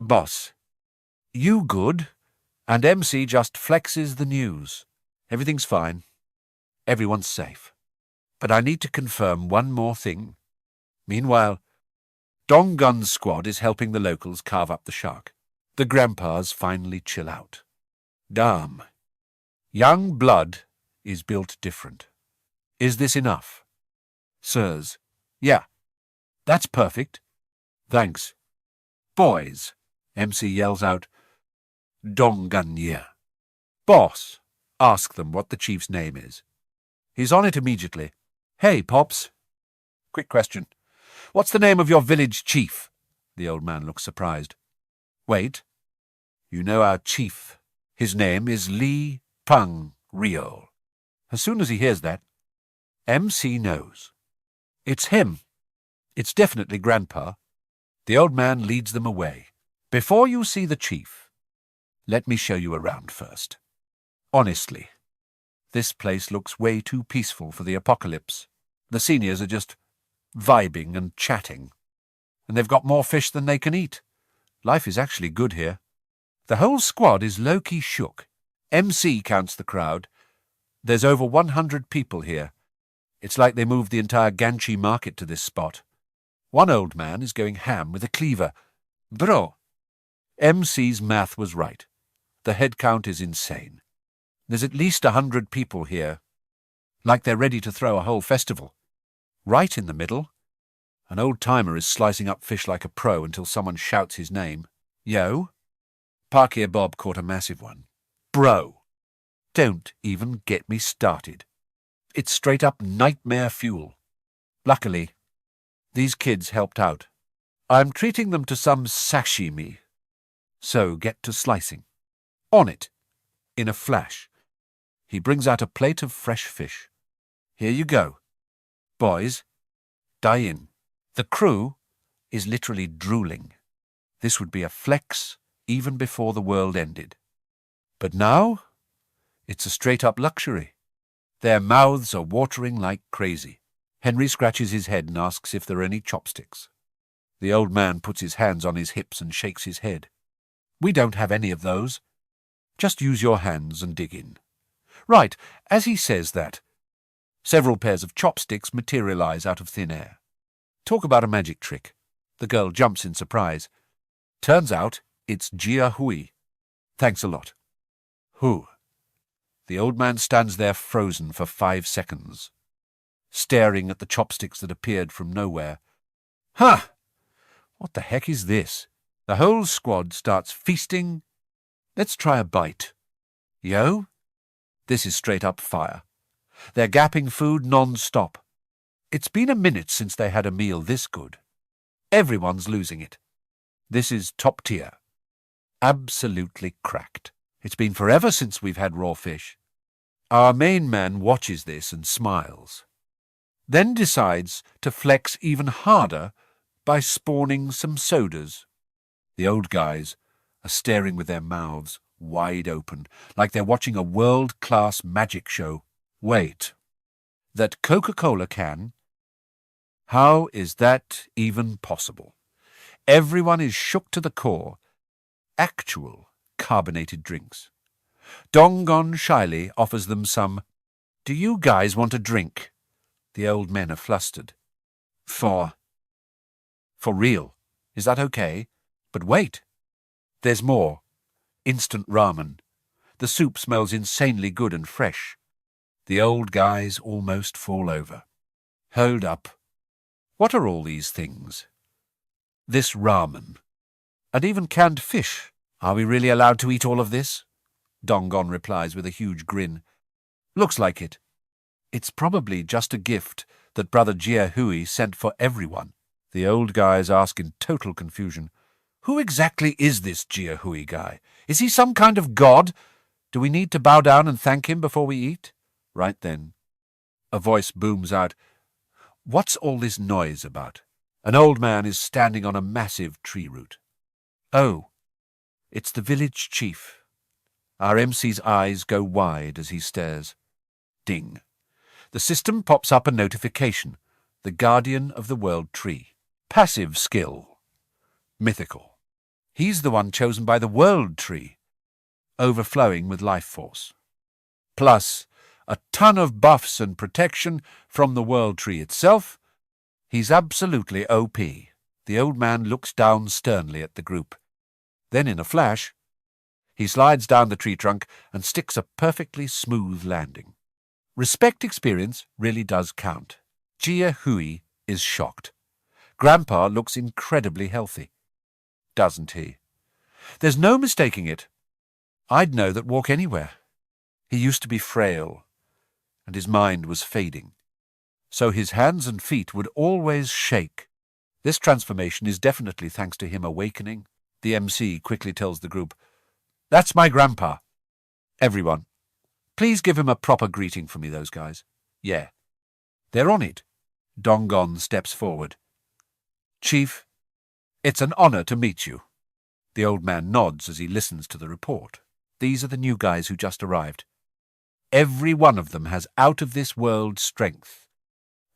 "Boss, you good?" And MC just flexes the news. Everything's fine. Everyone's safe. But I need to confirm one more thing. Meanwhile, Donggun's squad is helping the locals carve up the shark. The grandpas finally chill out. Damn. Young blood is built different. Is this enough? Sirs. Yeah. That's perfect. Thanks. Boys, MC yells out, "Donggun ye." Boss, ask them what the chief's name is. He's on it immediately. Hey, Pops. Quick question. What's the name of your village chief? The old man looks surprised. Wait. You know our chief. His name is Li Peng Rio. As soon as he hears that, MC knows. It's him. It's definitely Grandpa. The old man leads them away. Before you see the chief, let me show you around first. Honestly, this place looks way too peaceful for the apocalypse. The seniors are just vibing and chatting, and they've got more fish than they can eat. Life is actually good here. The whole squad is low-key shook. MC counts the crowd. There's over 100 people here. It's like they moved the entire Ganchi market to this spot. One old man is going ham with a cleaver. Bro, MC's math was right. The head count is insane. There's at least 100 people here, like they're ready to throw a whole festival. Right in the middle, an old-timer is slicing up fish like a pro until someone shouts his name. Yo? Park-Ear Bob caught a massive one. Bro, don't even get me started. It's straight-up nightmare fuel. Luckily, these kids helped out. I'm treating them to some sashimi. So get to slicing. On it, in a flash. He brings out a plate of fresh fish. Here you go. Boys, die in. The crew is literally drooling. This would be a flex even before the world ended. But now, it's a straight-up luxury. Their mouths are watering like crazy. Henry scratches his head and asks if there are any chopsticks. The old man puts his hands on his hips and shakes his head. We don't have any of those. Just use your hands and dig in. Right, as he says that, several pairs of chopsticks materialize out of thin air. Talk about a magic trick. The girl jumps in surprise. Turns out it's Gia Huynh. Thanks a lot. Who? The old man stands there frozen for 5 seconds, staring at the chopsticks that appeared from nowhere. Ha! What the heck is this? The whole squad starts feasting. Let's try a bite. Yo? This is straight up fire. They're gapping food non-stop. It's been a minute since they had a meal this good. Everyone's losing it. This is top tier. Absolutely cracked. It's been forever since we've had raw fish. Our main man watches this and smiles, then decides to flex even harder by spawning some sodas. The old guys are staring with their mouths wide open, like they're watching a world-class magic show. Wait, that Coca-Cola can? How is that even possible? Everyone is shook to the core. Actual carbonated drinks. Donggon shyly offers them some. Do you guys want a drink? The old men are flustered. For real. Is that okay? But wait. There's more. Instant ramen. The soup smells insanely good and fresh. The old guys almost fall over. Hold up. What are all these things? This ramen. And even canned fish. Are we really allowed to eat all of this? Donggon replies with a huge grin. Looks like it. It's probably just a gift that Brother Gia Huynh sent for everyone. The old guys ask in total confusion. Who exactly is this Gia Huynh guy? Is he some kind of god? Do we need to bow down and thank him before we eat? Right then, a voice booms out. What's all this noise about? An old man is standing on a massive tree root. Oh, it's the village chief. Our MC's eyes go wide as he stares. Ding. The system pops up a notification. The Guardian of the World Tree. Passive skill. Mythical. He's the one chosen by the World Tree. Overflowing with life force. Plus, a ton of buffs and protection from the World Tree itself. He's absolutely OP. The old man looks down sternly at the group. Then in a flash, he slides down the tree trunk and sticks a perfectly smooth landing. Respect experience really does count. Gia Huynh is shocked. Grandpa looks incredibly healthy. Doesn't he? There's no mistaking it. I'd know that walk anywhere. He used to be frail, and his mind was fading. So his hands and feet would always shake. This transformation is definitely thanks to him awakening. The MC quickly tells the group, That's my grandpa. Everyone, please give him a proper greeting for me, those guys. Yeah. They're on it. Donggon steps forward. Chief, it's an honor to meet you. The old man nods as he listens to the report. These are the new guys who just arrived. Every one of them has out-of-this-world strength,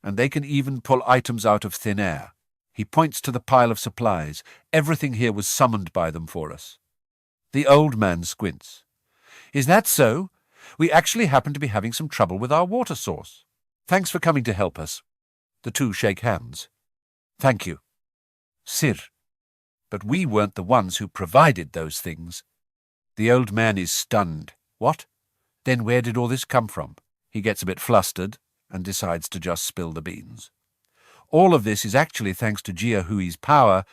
and they can even pull items out of thin air. He points to the pile of supplies. Everything here was summoned by them for us. The old man squints. Is that so? We actually happen to be having some trouble with our water source. Thanks for coming to help us. The two shake hands. Thank you. Sir. But we weren't the ones who provided those things. The old man is stunned. What? Then where did all this come from? He gets a bit flustered and decides to just spill the beans. All of this is actually thanks to Gia Huy's power.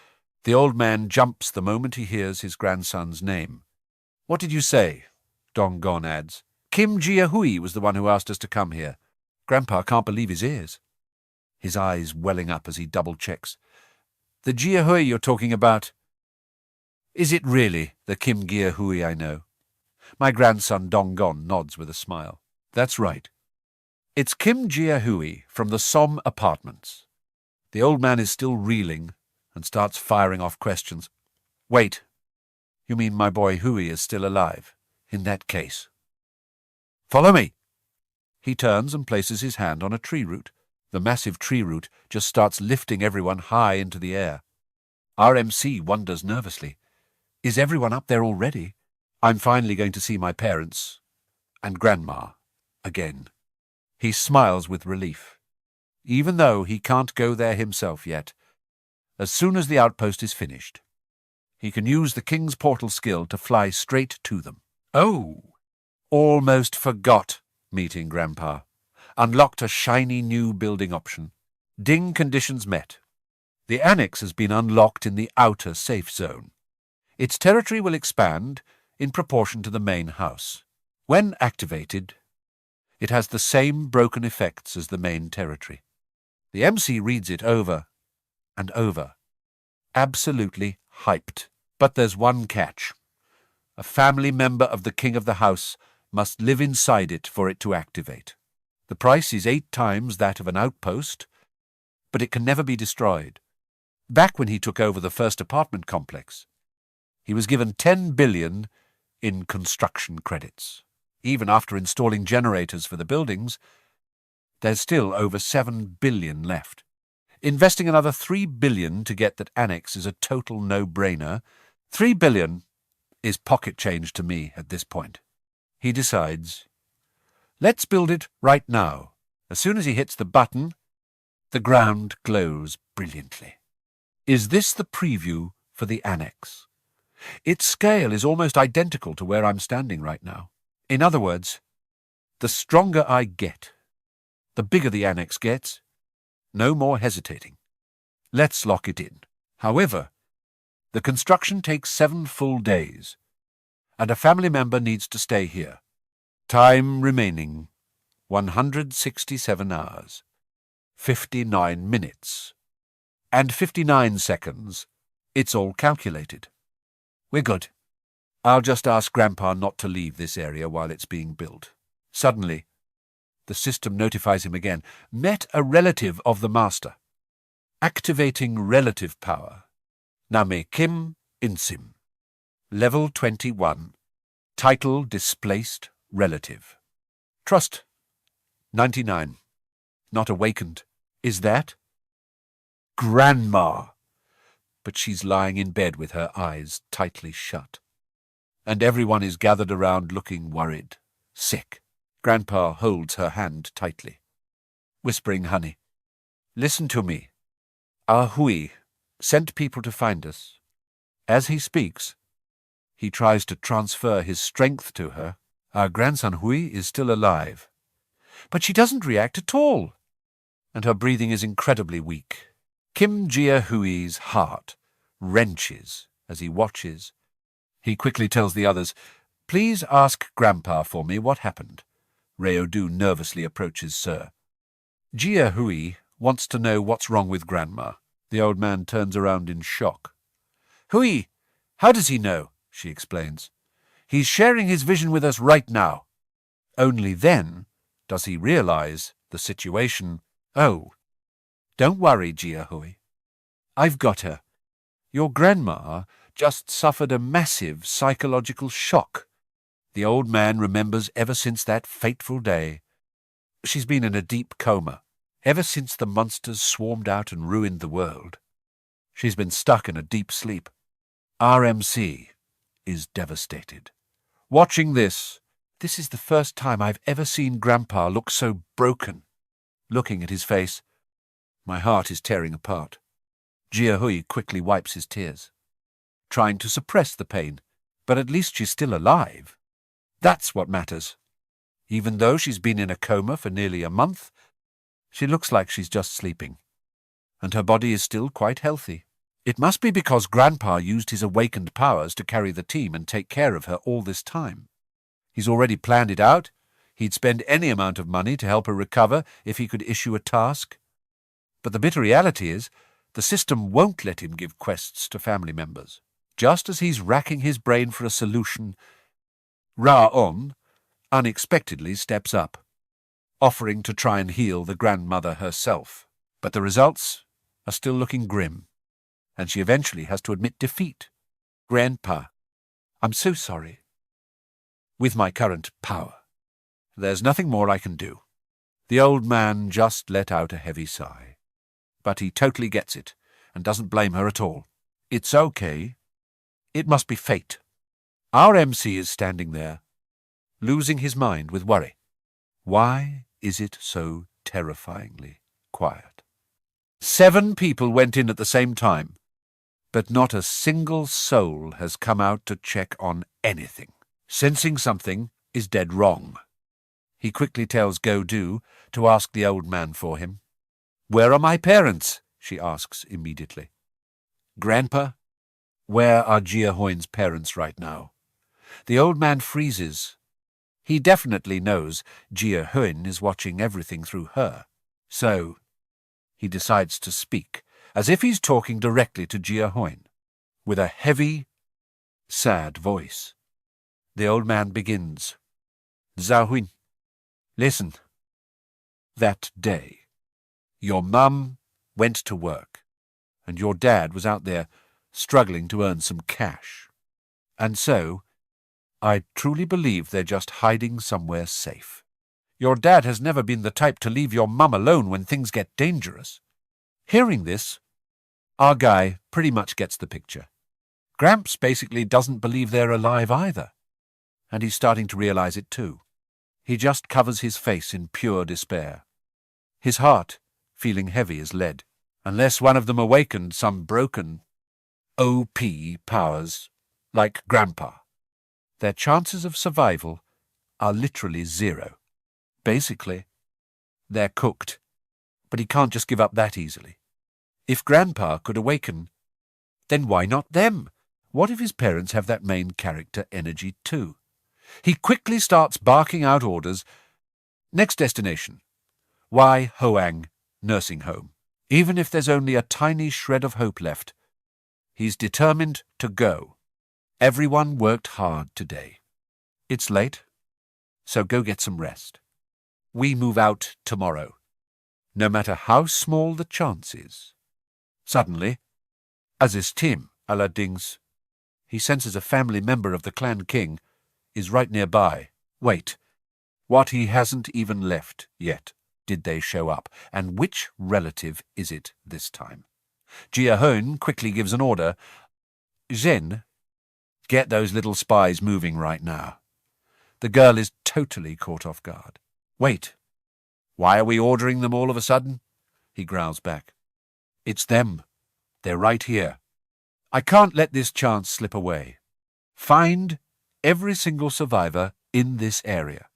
The old man jumps the moment he hears his grandson's name. What did you say? Donggon adds. Kim Gia Huynh was the one who asked us to come here. Grandpa can't believe his ears. His eyes welling up as he double-checks. The Gia Huynh you're talking about? Is it really the Kim Gia Hui I know? My grandson Donggon nods with a smile. That's right. It's Kim Gia Hui from the Som apartments. The old man is still reeling and starts firing off questions. Wait. You mean my boy Hui is still alive? In that case. Follow me. He turns and places his hand on a tree root. The massive tree root just starts lifting everyone high into the air. RMC wonders nervously. Is everyone up there already? I'm finally going to see my parents and Grandma again. He smiles with relief, even though he can't go there himself yet. As soon as the outpost is finished, he can use the King's Portal skill to fly straight to them. Oh! Almost forgot meeting Grandpa. Unlocked a shiny new building option. Ding conditions met. The annex has been unlocked in the outer safe zone. Its territory will expand in proportion to the main house. When activated, it has the same broken effects as the main territory. The MC reads it over and over. Absolutely hyped. But there's one catch. A family member of the king of the house must live inside it for it to activate. The price is 8 times that of an outpost, but it can never be destroyed. Back when he took over the first apartment complex, he was given 10 billion in construction credits. Even after installing generators for the buildings, there's still over 7 billion left. Investing another 3 billion to get that annex is a total no-brainer. 3 billion is pocket change to me at this point. He decides, let's build it right now. As soon as he hits the button, the ground glows brilliantly. Is this the preview for the annex? Its scale is almost identical to where I'm standing right now. In other words, the stronger I get, the bigger the annex gets. No more hesitating. Let's lock it in. However, the construction takes 7 full days, and a family member needs to stay here. Time remaining, 167 hours, 59 minutes, and 59 seconds. It's all calculated. We're good. I'll just ask Grandpa not to leave this area while it's being built. Suddenly, the system notifies him again. Met a relative of the master. Activating relative power. Name Kim Insim. Level 21. Title Displaced Relative. Trust 99. Not awakened. Is that? Grandma. But she's lying in bed with her eyes tightly shut. And everyone is gathered around looking worried, sick. Grandpa holds her hand tightly, whispering, honey, listen to me. Our Hui sent people to find us. As he speaks, he tries to transfer his strength to her. Our grandson Hui is still alive. But she doesn't react at all, and her breathing is incredibly weak. Kim Gia Hui's heart wrenches as he watches. He quickly tells the others, please ask Grandpa for me what happened. Reodu nervously approaches Sir. Gia Hui wants to know what's wrong with Grandma. The old man turns around in shock. Hui, how does he know? She explains. He's sharing his vision with us right now. Only then does he realize the situation. Oh, don't worry, Gia Hui. I've got her. Your grandma just suffered a massive psychological shock. The old man remembers ever since that fateful day. She's been in a deep coma, ever since the monsters swarmed out and ruined the world. She's been stuck in a deep sleep. RMC is devastated. Watching this is the first time I've ever seen Grandpa look so broken. Looking at his face, my heart is tearing apart. Gia Hui quickly wipes his tears, trying to suppress the pain, but at least she's still alive. That's what matters. Even though she's been in a coma for nearly a month, she looks like she's just sleeping, and her body is still quite healthy. It must be because Grandpa used his awakened powers to carry the team and take care of her all this time. He's already planned it out. He'd spend any amount of money to help her recover if he could issue a task. But the bitter reality is, the system won't let him give quests to family members. Just as he's racking his brain for a solution, Ra-on unexpectedly steps up, offering to try and heal the grandmother herself. But the results are still looking grim, and she eventually has to admit defeat. "Grandpa, I'm so sorry. With my current power, there's nothing more I can do." The old man just let out a heavy sigh. But he totally gets it, and doesn't blame her at all. It's okay. It must be fate. Our MC is standing there, losing his mind with worry. Why is it so terrifyingly quiet? 7 people went in at the same time, but not a single soul has come out to check on anything. Sensing something is dead wrong. He quickly tells Go-Do to ask the old man for him. "Where are my parents?" she asks immediately. "Grandpa, where are Gia Huynh parents right now?" The old man freezes. He definitely knows Gia Huynh is watching everything through her. So he decides to speak, as if he's talking directly to Gia Huynh, with a heavy, sad voice. The old man begins. "Gia Huynh, listen. That day, your mum went to work, and your dad was out there struggling to earn some cash. And so, I truly believe they're just hiding somewhere safe. Your dad has never been the type to leave your mum alone when things get dangerous." Hearing this, our guy pretty much gets the picture. Gramps basically doesn't believe they're alive either, and he's starting to realize it too. He just covers his face in pure despair, his heart feeling heavy as lead. Unless one of them awakened some broken OP powers like Grandpa, their chances of survival are literally 0. Basically, they're cooked, but he can't just give up that easily. If Grandpa could awaken, then why not them? What if his parents have that main character energy too? He quickly starts barking out orders. Next destination, Wai Hoang Nursing Home. Even if there's only a tiny shred of hope left, he's determined to go. Everyone worked hard today. It's late, so go get some rest. We move out tomorrow, no matter how small the chance is. Suddenly, Aziz Tim Aladdin's, he senses a family member of the clan king is right nearby. Wait, what, he hasn't even left yet. Did they show up? And which relative is it this time? Gia Huynh quickly gives an order. "Zhen, get those little spies moving right now." The girl is totally caught off guard. "Wait, why are we ordering them all of a sudden?" He growls back. "It's them. They're right here. I can't let this chance slip away. Find every single survivor in this area.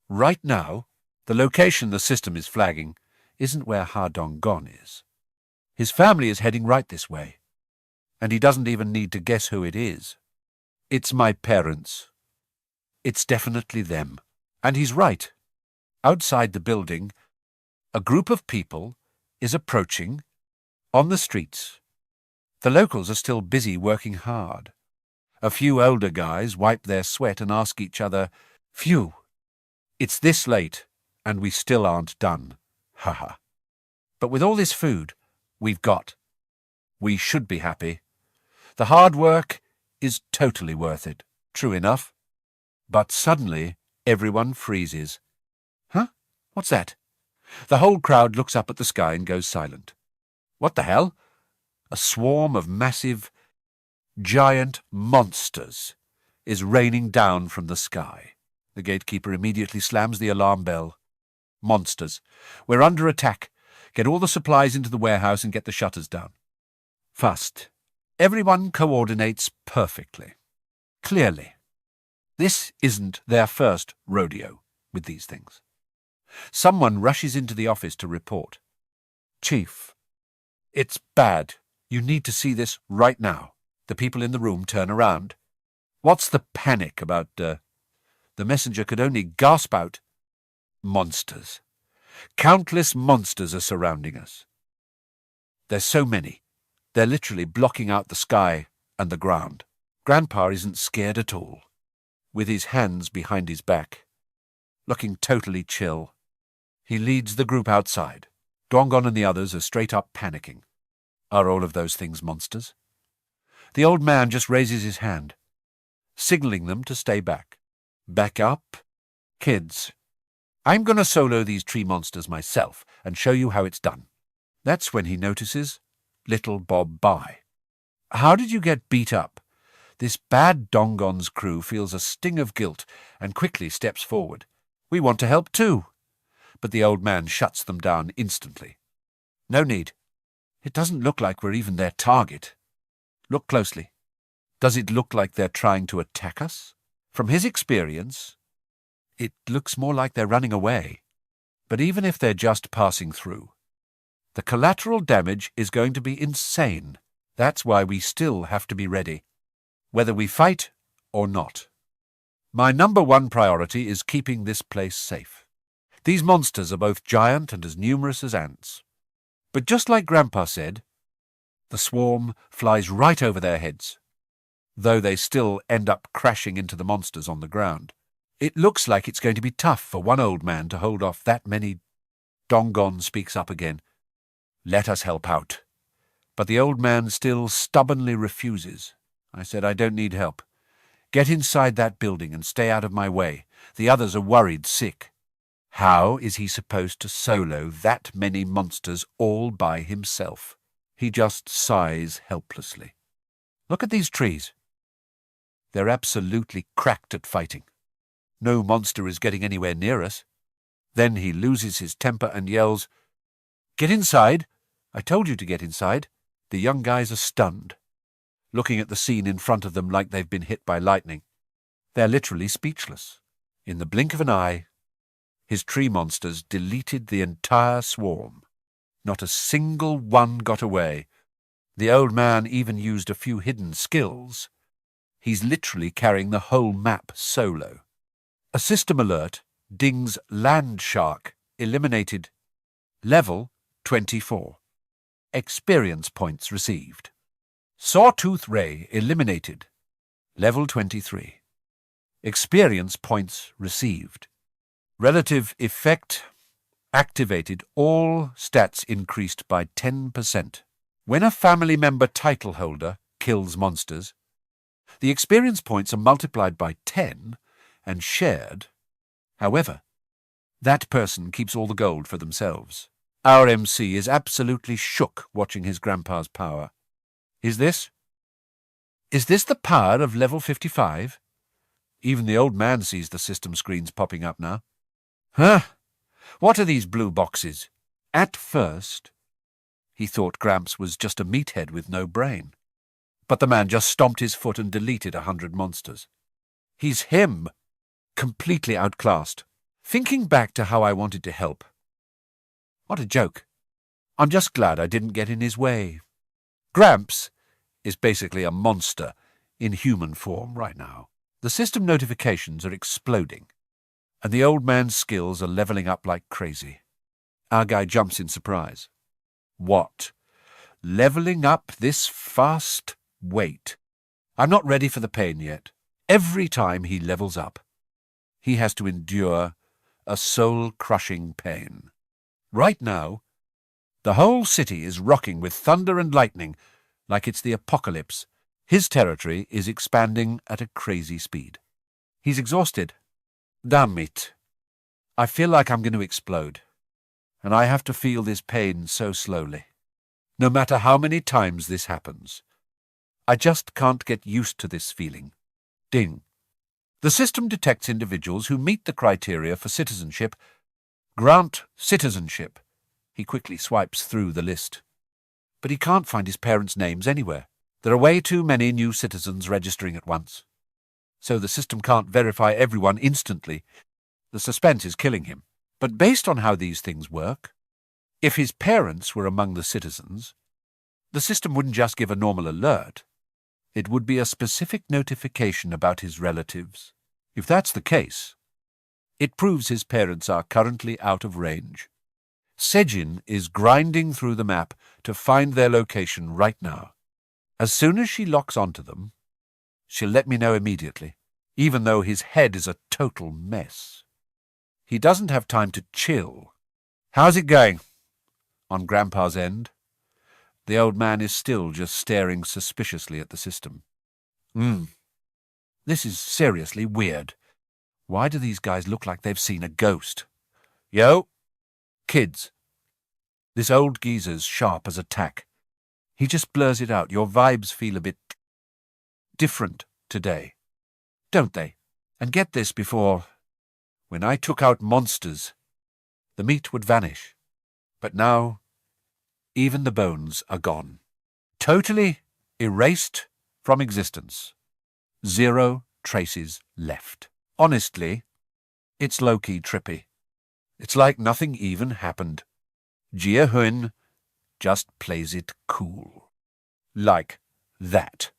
Right now, the location the system is flagging isn't where Ha Dong-gon is. His family is heading right this way, and he doesn't even need to guess who it is. It's my parents. It's definitely them." And he's right. Outside the building, a group of people is approaching on the streets. The locals are still busy working hard. A few older guys wipe their sweat and ask each other, "Phew, it's this late, and we still aren't done. Haha. But with all this food we've got, we should be happy. The hard work is totally worth it." True enough. But suddenly everyone freezes. Huh? What's that? The whole crowd looks up at the sky and goes silent. What the hell? A swarm of massive, giant monsters is raining down from the sky. The gatekeeper immediately slams the alarm bell. "Monsters, we're under attack. Get all the supplies into the warehouse and get the shutters down. Fast." Everyone coordinates perfectly. Clearly, this isn't their first rodeo with these things. Someone rushes into the office to report. "Chief, it's bad. You need to see this right now." The people in the room turn around. What's the panic about? The messenger could only gasp out, "Monsters. Countless monsters are surrounding us. There's so many. They're literally blocking out the sky and the ground. Grandpa isn't scared at all, with his hands behind his back, looking totally chill. He leads the group outside. Dwongon and the others are straight up panicking. Are all of those things monsters? The old man just raises his hand, signaling them to stay back. Back up. Kids, I'm going to solo these tree monsters myself and show you how it's done. That's when he notices little Bob Bye. How did you get beat up? This bad Dongon's crew feels a sting of guilt and quickly steps forward. We want to help too. But the old man shuts them down instantly. No need. It doesn't look like we're even their target. Look closely. Does it look like they're trying to attack us? From his experience, it looks more like they're running away. But even if they're just passing through, the collateral damage is going to be insane. That's why we still have to be ready, whether we fight or not. My number one priority is keeping this place safe. These monsters are both giant and as numerous as ants. But just like Grandpa said, the swarm flies right over their heads, though they still end up crashing into the monsters on the ground. It looks like it's going to be tough for one old man to hold off that many. Dongon speaks up again. Let us help out. But the old man still stubbornly refuses. I said, I don't need help. Get inside that building and stay out of my way. The others are worried sick. How is he supposed to solo that many monsters all by himself? He just sighs helplessly. Look at these trees. They're absolutely cracked at fighting. No monster is getting anywhere near us. Then he loses his temper and yells, Get inside! I told you to get inside. The young guys are stunned, looking at the scene in front of them like they've been hit by lightning. They're literally speechless. In the blink of an eye, his tree monsters deleted the entire swarm. Not a single one got away. The old man even used a few hidden skills. He's literally carrying the whole map solo. A system alert dings land shark eliminated. Level 24. Experience points received. Sawtooth ray eliminated. Level 23. Experience points received. Relative effect activated. All stats increased by 10%. When a family member title holder kills monsters, the experience points are multiplied by 10 and shared. However, that person keeps all the gold for themselves. Our MC is absolutely shook watching his grandpa's power. Is this the power of level 55? Even the old man sees the system screens popping up now. Huh? What are these blue boxes? At first, he thought Gramps was just a meathead with no brain. But the man just stomped his foot and deleted 100 monsters. He's him, completely outclassed. Thinking back to how I wanted to help. What a joke. I'm just glad I didn't get in his way. Gramps is basically a monster in human form right now. The system notifications are exploding, and the old man's skills are leveling up like crazy. Our guy jumps in surprise. What? Leveling up this fast? Wait. I'm not ready for the pain yet. Every time he levels up, he has to endure a soul-crushing pain. Right now, the whole city is rocking with thunder and lightning like it's the apocalypse. His territory is expanding at a crazy speed. He's exhausted. Damn it. I feel like I'm going to explode, and I have to feel this pain so slowly. No matter how many times this happens, I just can't get used to this feeling. Ding. The system detects individuals who meet the criteria for citizenship. Grant citizenship. He quickly swipes through the list. But he can't find his parents' names anywhere. There are way too many new citizens registering at once. So the system can't verify everyone instantly. The suspense is killing him. But based on how these things work, if his parents were among the citizens, the system wouldn't just give a normal alert. It would be a specific notification about his relatives. If that's the case, it proves his parents are currently out of range. Sejin is grinding through the map to find their location right now. As soon as she locks onto them, she'll let me know immediately, even though his head is a total mess. He doesn't have time to chill. How's it going? On Grandpa's end. The old man is still just staring suspiciously at the system. This is seriously weird. Why do these guys look like they've seen a ghost? Yo, kids. This old geezer's sharp as a tack. He just blurs it out. Your vibes feel a bit different today, don't they? And get this, before, when I took out monsters, the meat would vanish. But now, even the bones are gone. Totally erased from existence. 0 traces left. Honestly, it's low-key trippy. It's like nothing even happened. Gia Huynh just plays it cool. Like that.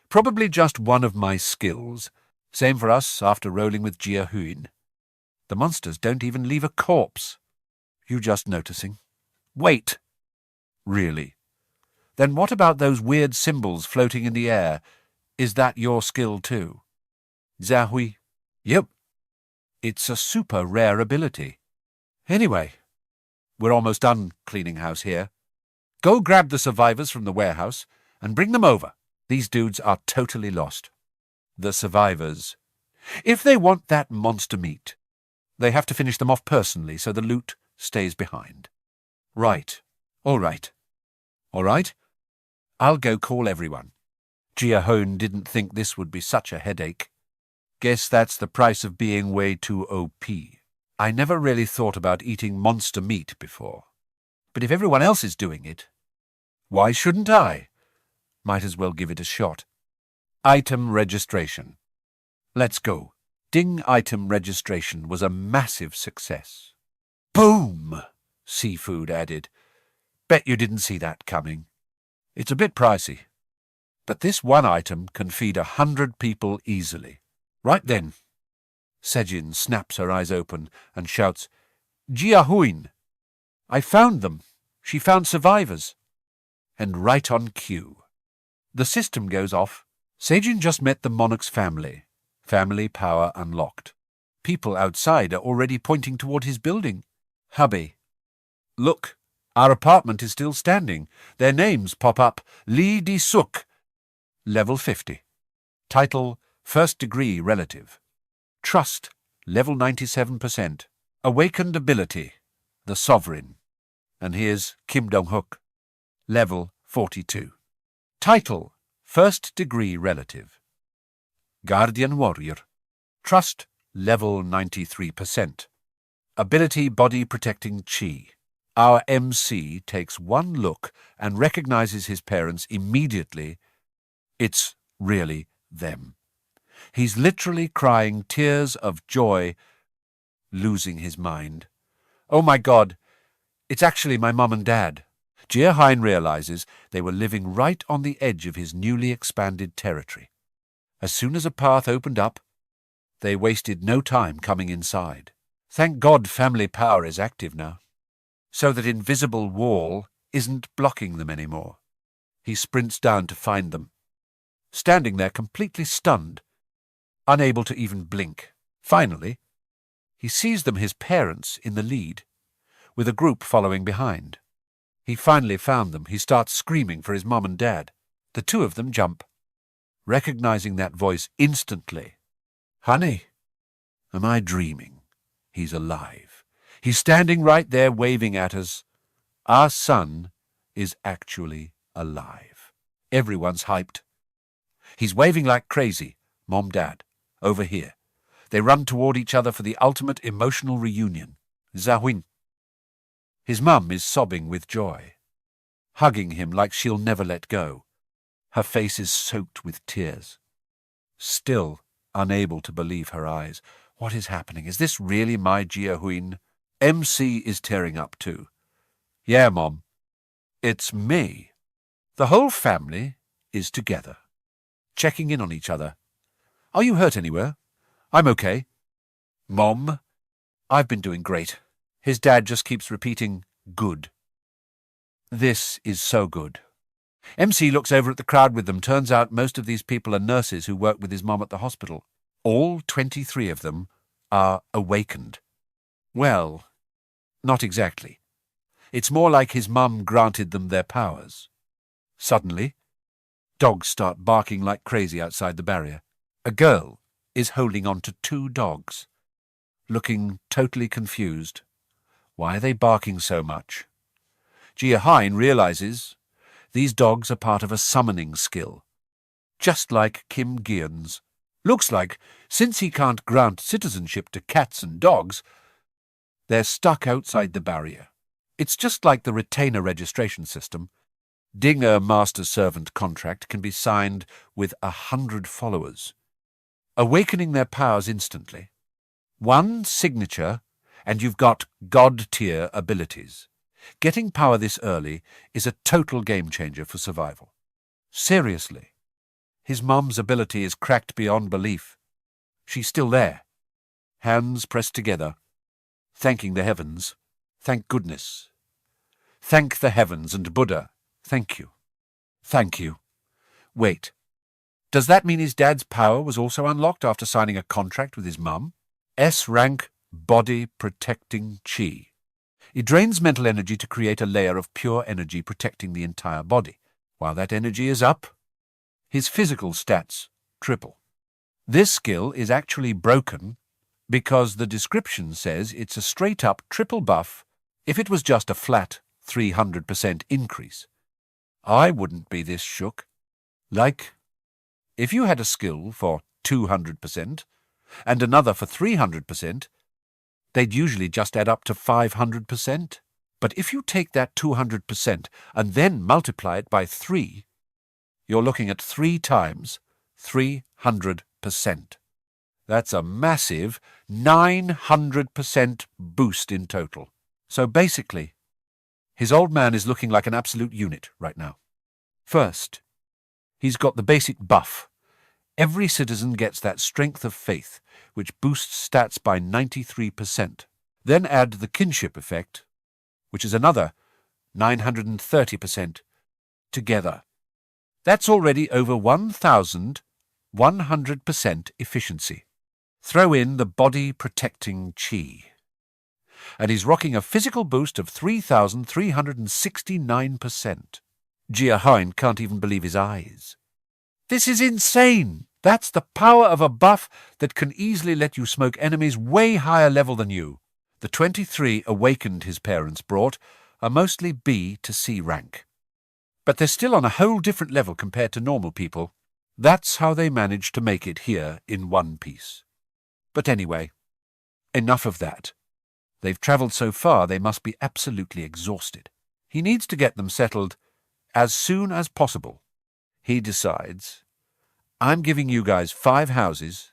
Probably just one of my skills. Same for us after rolling with Gia Huynh. The monsters don't even leave a corpse. You just noticing? Wait. Really? Then what about those weird symbols floating in the air? Is that your skill too? Gia Huynh? Yep. It's a super rare ability. Anyway, we're almost done cleaning house here. Go grab the survivors from the warehouse and bring them over. These dudes are totally lost. The survivors. If they want that monster meat, they have to finish them off personally so the loot stays behind. Right. All right. All right? I'll go call everyone. Gia Huynh didn't think this would be such a headache. Guess that's the price of being way too OP. I never really thought about eating monster meat before. But if everyone else is doing it, why shouldn't I? Might as well give it a shot. Item registration. Let's go. Ding item registration was a massive success. Boom! Seafood added. Bet you didn't see that coming. It's a bit pricey. But this one item can feed 100 people easily. Right then. Sejin snaps her eyes open and shouts, Gia Huynh! I found them. She found survivors. And right on cue. The system goes off. Sejin just met the monarch's family. Family power unlocked. People outside are already pointing toward his building. Hubby. Look, our apartment is still standing. Their names pop up. Lee Di-suk. Level 50. Title, First Degree Relative. Trust, level 97%. Awakened ability, the Sovereign. And here's Kim Dong-hook, level 42. Title, First Degree Relative. Guardian Warrior. Trust, level 93%. Ability, Body Protecting Chi. Our MC takes one look and recognizes his parents immediately. It's really them. He's literally crying tears of joy, losing his mind. Oh my God, it's actually my mum and dad. Gia Huynh realizes they were living right on the edge of his newly expanded territory. As soon as a path opened up, they wasted no time coming inside. Thank God family power is active now, so that invisible wall isn't blocking them anymore. He sprints down to find them, standing there completely stunned, unable to even blink. Finally, he sees them, his parents, in the lead, with a group following behind. He finally found them. He starts screaming for his mum and dad. The two of them jump, recognizing that voice instantly. Honey, am I dreaming? He's alive. He's standing right there waving at us. Our son is actually alive. Everyone's hyped. He's waving like crazy. Mom, Dad, over here. They run toward each other for the ultimate emotional reunion. Gia Huynh. His mum is sobbing with joy, hugging him like she'll never let go. Her face is soaked with tears. Still unable to believe her eyes. What is happening? Is this really my Gia Huynh? MC is tearing up too. Yeah, Mom. It's me. The whole family is together, checking in on each other. Are you hurt anywhere? I'm okay. Mom, I've been doing great. His dad just keeps repeating, good. This is so good. MC looks over at the crowd with them. Turns out most of these people are nurses who work with his mom at the hospital. All 23 of them are awakened. Well, not exactly. It's more like his mum granted them their powers. Suddenly, dogs start barking like crazy outside the barrier. A girl is holding on to 2 dogs, looking totally confused. Why are they barking so much? Gia Huynh realizes these dogs are part of a summoning skill, just like Kim Gion's. Looks like, since he can't grant citizenship to cats and dogs, they're stuck outside the barrier. It's just like the retainer registration system. Dinger master-servant contract can be signed with 100 followers, awakening their powers instantly. 1 signature, and you've got God-tier abilities. Getting power this early is a total game-changer for survival. Seriously. His mum's ability is cracked beyond belief. She's still there, hands pressed together, thanking the heavens. Thank goodness. Thank the heavens and Buddha. Thank you. Thank you. Wait. Does that mean his dad's power was also unlocked after signing a contract with his mum? S-rank body protecting chi. It drains mental energy to create a layer of pure energy protecting the entire body. While that energy is up, his physical stats triple. This skill is actually broken because the description says it's a straight-up triple buff if it was just a flat 300% increase. I wouldn't be this shook. Like, if you had a skill for 200% and another for 300%, they'd usually just add up to 500%. But if you take that 200% and then multiply it by 3, you're looking at 3 times 300%. That's a massive 900% boost in total. So basically, his old man is looking like an absolute unit right now. First, he's got the basic buff. Every citizen gets that strength of faith, which boosts stats by 93%. Then add the kinship effect, which is another 930% together. That's already over 1,100% efficiency. Throw in the body-protecting chi, and he's rocking a physical boost of 3,369%. Gia Huynh can't even believe his eyes. This is insane! That's the power of a buff that can easily let you smoke enemies way higher level than you. The 23 awakened his parents brought are mostly B to C rank. But they're still on a whole different level compared to normal people. That's how they managed to make it here in one piece. But anyway, enough of that. They've travelled so far they must be absolutely exhausted. He needs to get them settled as soon as possible. He decides, I'm giving you guys 5 houses.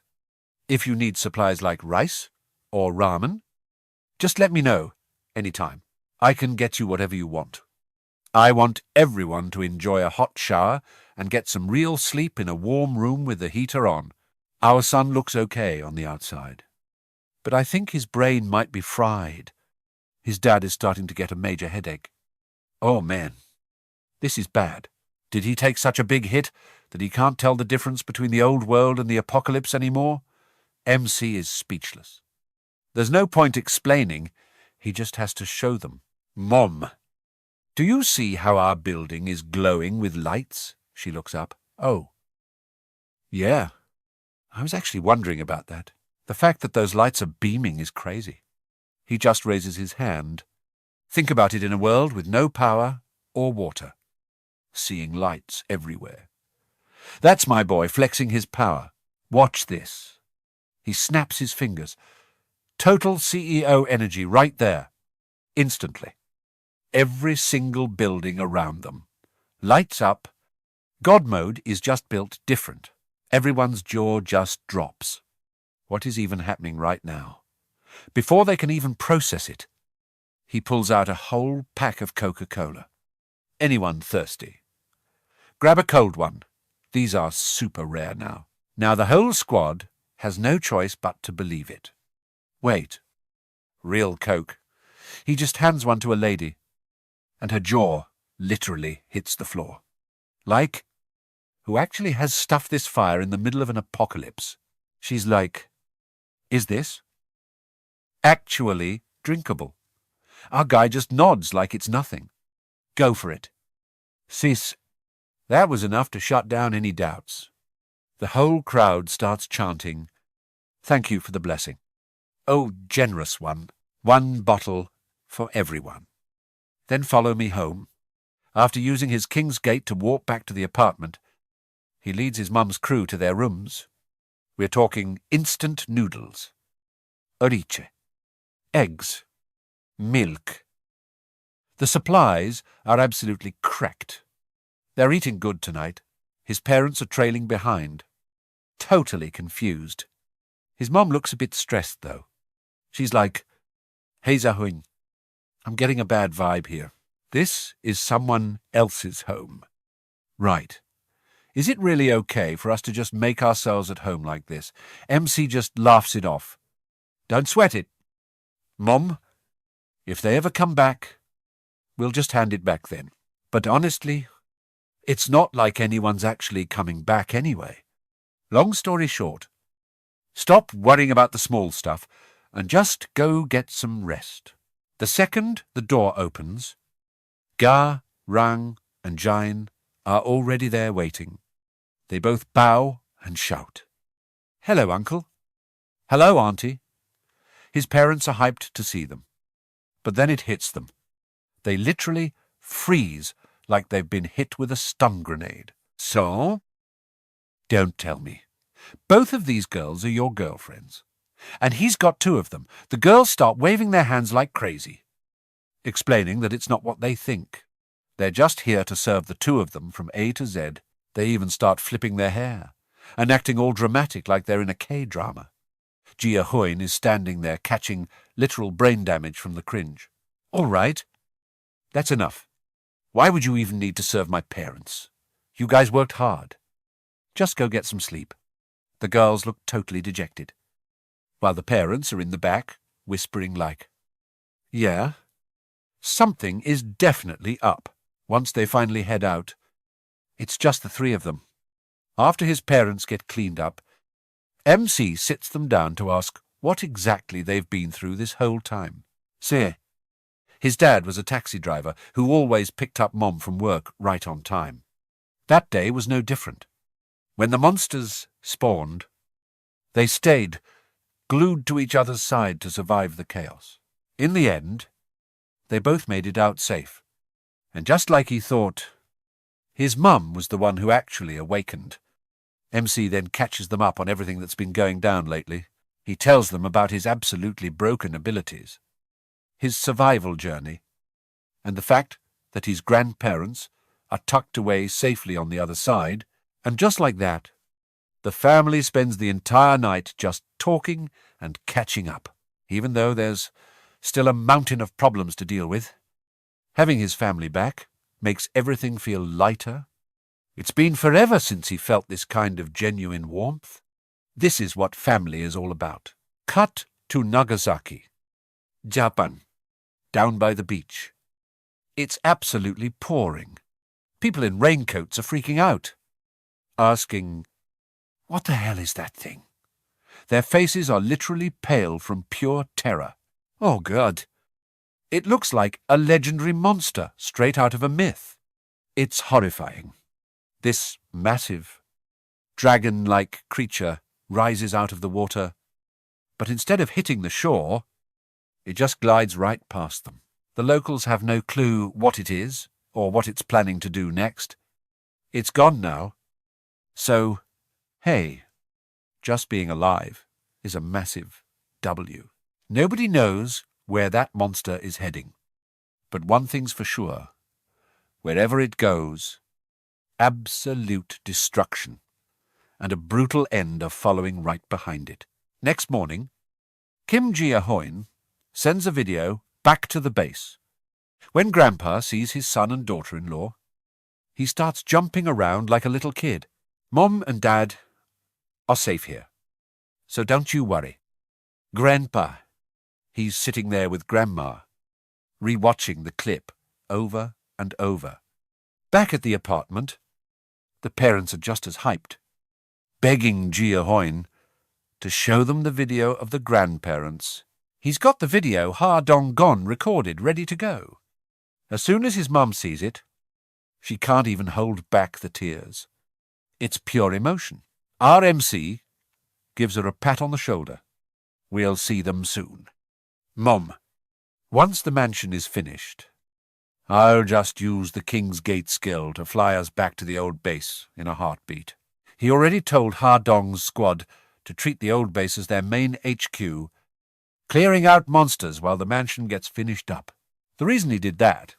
If you need supplies like rice or ramen, just let me know anytime. I can get you whatever you want. I want everyone to enjoy a hot shower and get some real sleep in a warm room with the heater on. Our son looks okay on the outside, but I think his brain might be fried. His dad is starting to get a major headache. Oh man, this is bad. Did he take such a big hit that he can't tell the difference between the old world and the apocalypse anymore? MC is speechless. There's no point explaining, he just has to show them. Mom, do you see how our building is glowing with lights? She looks up. Oh. Yeah. I was actually wondering about that. The fact that those lights are beaming is crazy. He just raises his hand. Think about it in a world with no power or water. Seeing lights everywhere. That's my boy flexing his power. Watch this. He snaps his fingers. Total CEO energy right there. Instantly. Every single building around them. Lights up. God mode is just built different. Everyone's jaw just drops. What is even happening right now? Before they can even process it, he pulls out a whole pack of Coca-Cola. Anyone thirsty? Grab a cold one. These are super rare now. Now the whole squad has no choice but to believe it. Wait. Real Coke. He just hands one to a lady, and her jaw literally hits the floor. Like, who actually has stuffed this fire in the middle of an apocalypse. She's like, is this actually drinkable? Our guy just nods like it's nothing. Go for it. Sis, that was enough to shut down any doubts. The whole crowd starts chanting, "Thank you for the blessing. Oh, generous one, 1 bottle for everyone." Then follow me home. After using his King's Gate to walk back to the apartment, he leads his mum's crew to their rooms. We're talking instant noodles, orice, eggs, milk. The supplies are absolutely cracked. They're eating good tonight. His parents are trailing behind, totally confused. His mum looks a bit stressed, though. She's like, "Hey, Gia Huynh, I'm getting a bad vibe here. This is someone else's home." Right. Is it really okay for us to just make ourselves at home like this? MC just laughs it off. Don't sweat it. Mom, if they ever come back, we'll just hand it back then. But honestly, it's not like anyone's actually coming back anyway. Long story short, stop worrying about the small stuff and just go get some rest. The second the door opens, Ga, Rang, and Jain are already there waiting. They both bow and shout. "Hello, Uncle." "Hello, Auntie." His parents are hyped to see them. But then it hits them. They literally freeze like they've been hit with a stun grenade. So? Don't tell me. Both of these girls are your girlfriends. And he's got 2 of them. The girls start waving their hands like crazy, explaining that it's not what they think. They're just here to serve the 2 of them from A to Z. They even start flipping their hair and acting all dramatic like they're in a K-drama. Gia Huynh is standing there catching literal brain damage from the cringe. All right, that's enough. Why would you even need to serve my parents? You guys worked hard. Just go get some sleep. The girls look totally dejected, while the parents are in the back, whispering like, "Yeah, something is definitely up." Once they finally head out, it's just the 3 of them. After his parents get cleaned up, MC sits them down to ask what exactly they've been through this whole time. Say, his dad was a taxi driver who always picked up Mom from work right on time. That day was no different. When the monsters spawned, they stayed glued to each other's side to survive the chaos. In the end, they both made it out safe. And just like he thought, his mum was the one who actually awakened. MC then catches them up on everything that's been going down lately. He tells them about his absolutely broken abilities, his survival journey, and the fact that his grandparents are tucked away safely on the other side. And just like that, the family spends the entire night just talking and catching up, even though there's still a mountain of problems to deal with. Having his family back makes everything feel lighter. It's been forever since he felt this kind of genuine warmth. This is what family is all about. Cut to Nagasaki, Japan, down by the beach. It's absolutely pouring. People in raincoats are freaking out, asking, "What the hell is that thing?" Their faces are literally pale from pure terror. Oh, God. It looks like a legendary monster straight out of a myth. It's horrifying. This massive, dragon-like creature rises out of the water, but instead of hitting the shore, it just glides right past them. The locals have no clue what it is or what it's planning to do next. It's gone now. So, hey, just being alive is a massive W. Nobody knows where that monster is heading. But one thing's for sure. Wherever it goes, absolute destruction, and a brutal end are following right behind it. Next morning, Kim Gia Huynh sends a video back to the base. When Grandpa sees his son and daughter-in-law, he starts jumping around like a little kid. Mom and Dad are safe here, so don't you worry. Grandpa, he's sitting there with Grandma, rewatching the clip over and over. Back at the apartment, The parents are just as hyped, begging Gia Huynh to show them the video of the grandparents. He's got the video Hardong recorded, ready to go. As soon as his mum sees it, she can't even hold back the tears. It's pure emotion. Our MC gives her a pat on the shoulder. We'll see them soon. Mom, once the mansion is finished, I'll just use the King's Gate skill to fly us back to the old base in a heartbeat. He already told Hardong's squad to treat the old base as their main HQ, clearing out monsters while the mansion gets finished up. The reason he did that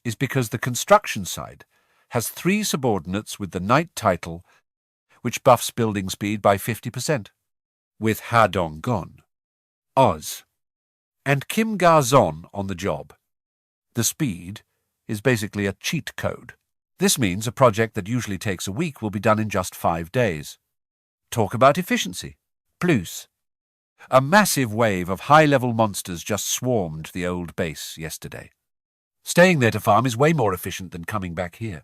is because the construction side has 3 subordinates with the Knight title, which buffs building speed by 50%. With Hardong gone, Oz, and Kim Ga-zon on the job, the speed is basically a cheat code. This means a project that usually takes a week will be done in just 5 days. Talk about efficiency. Plus, a massive wave of high-level monsters just swarmed the old base yesterday. Staying there to farm is way more efficient than coming back here.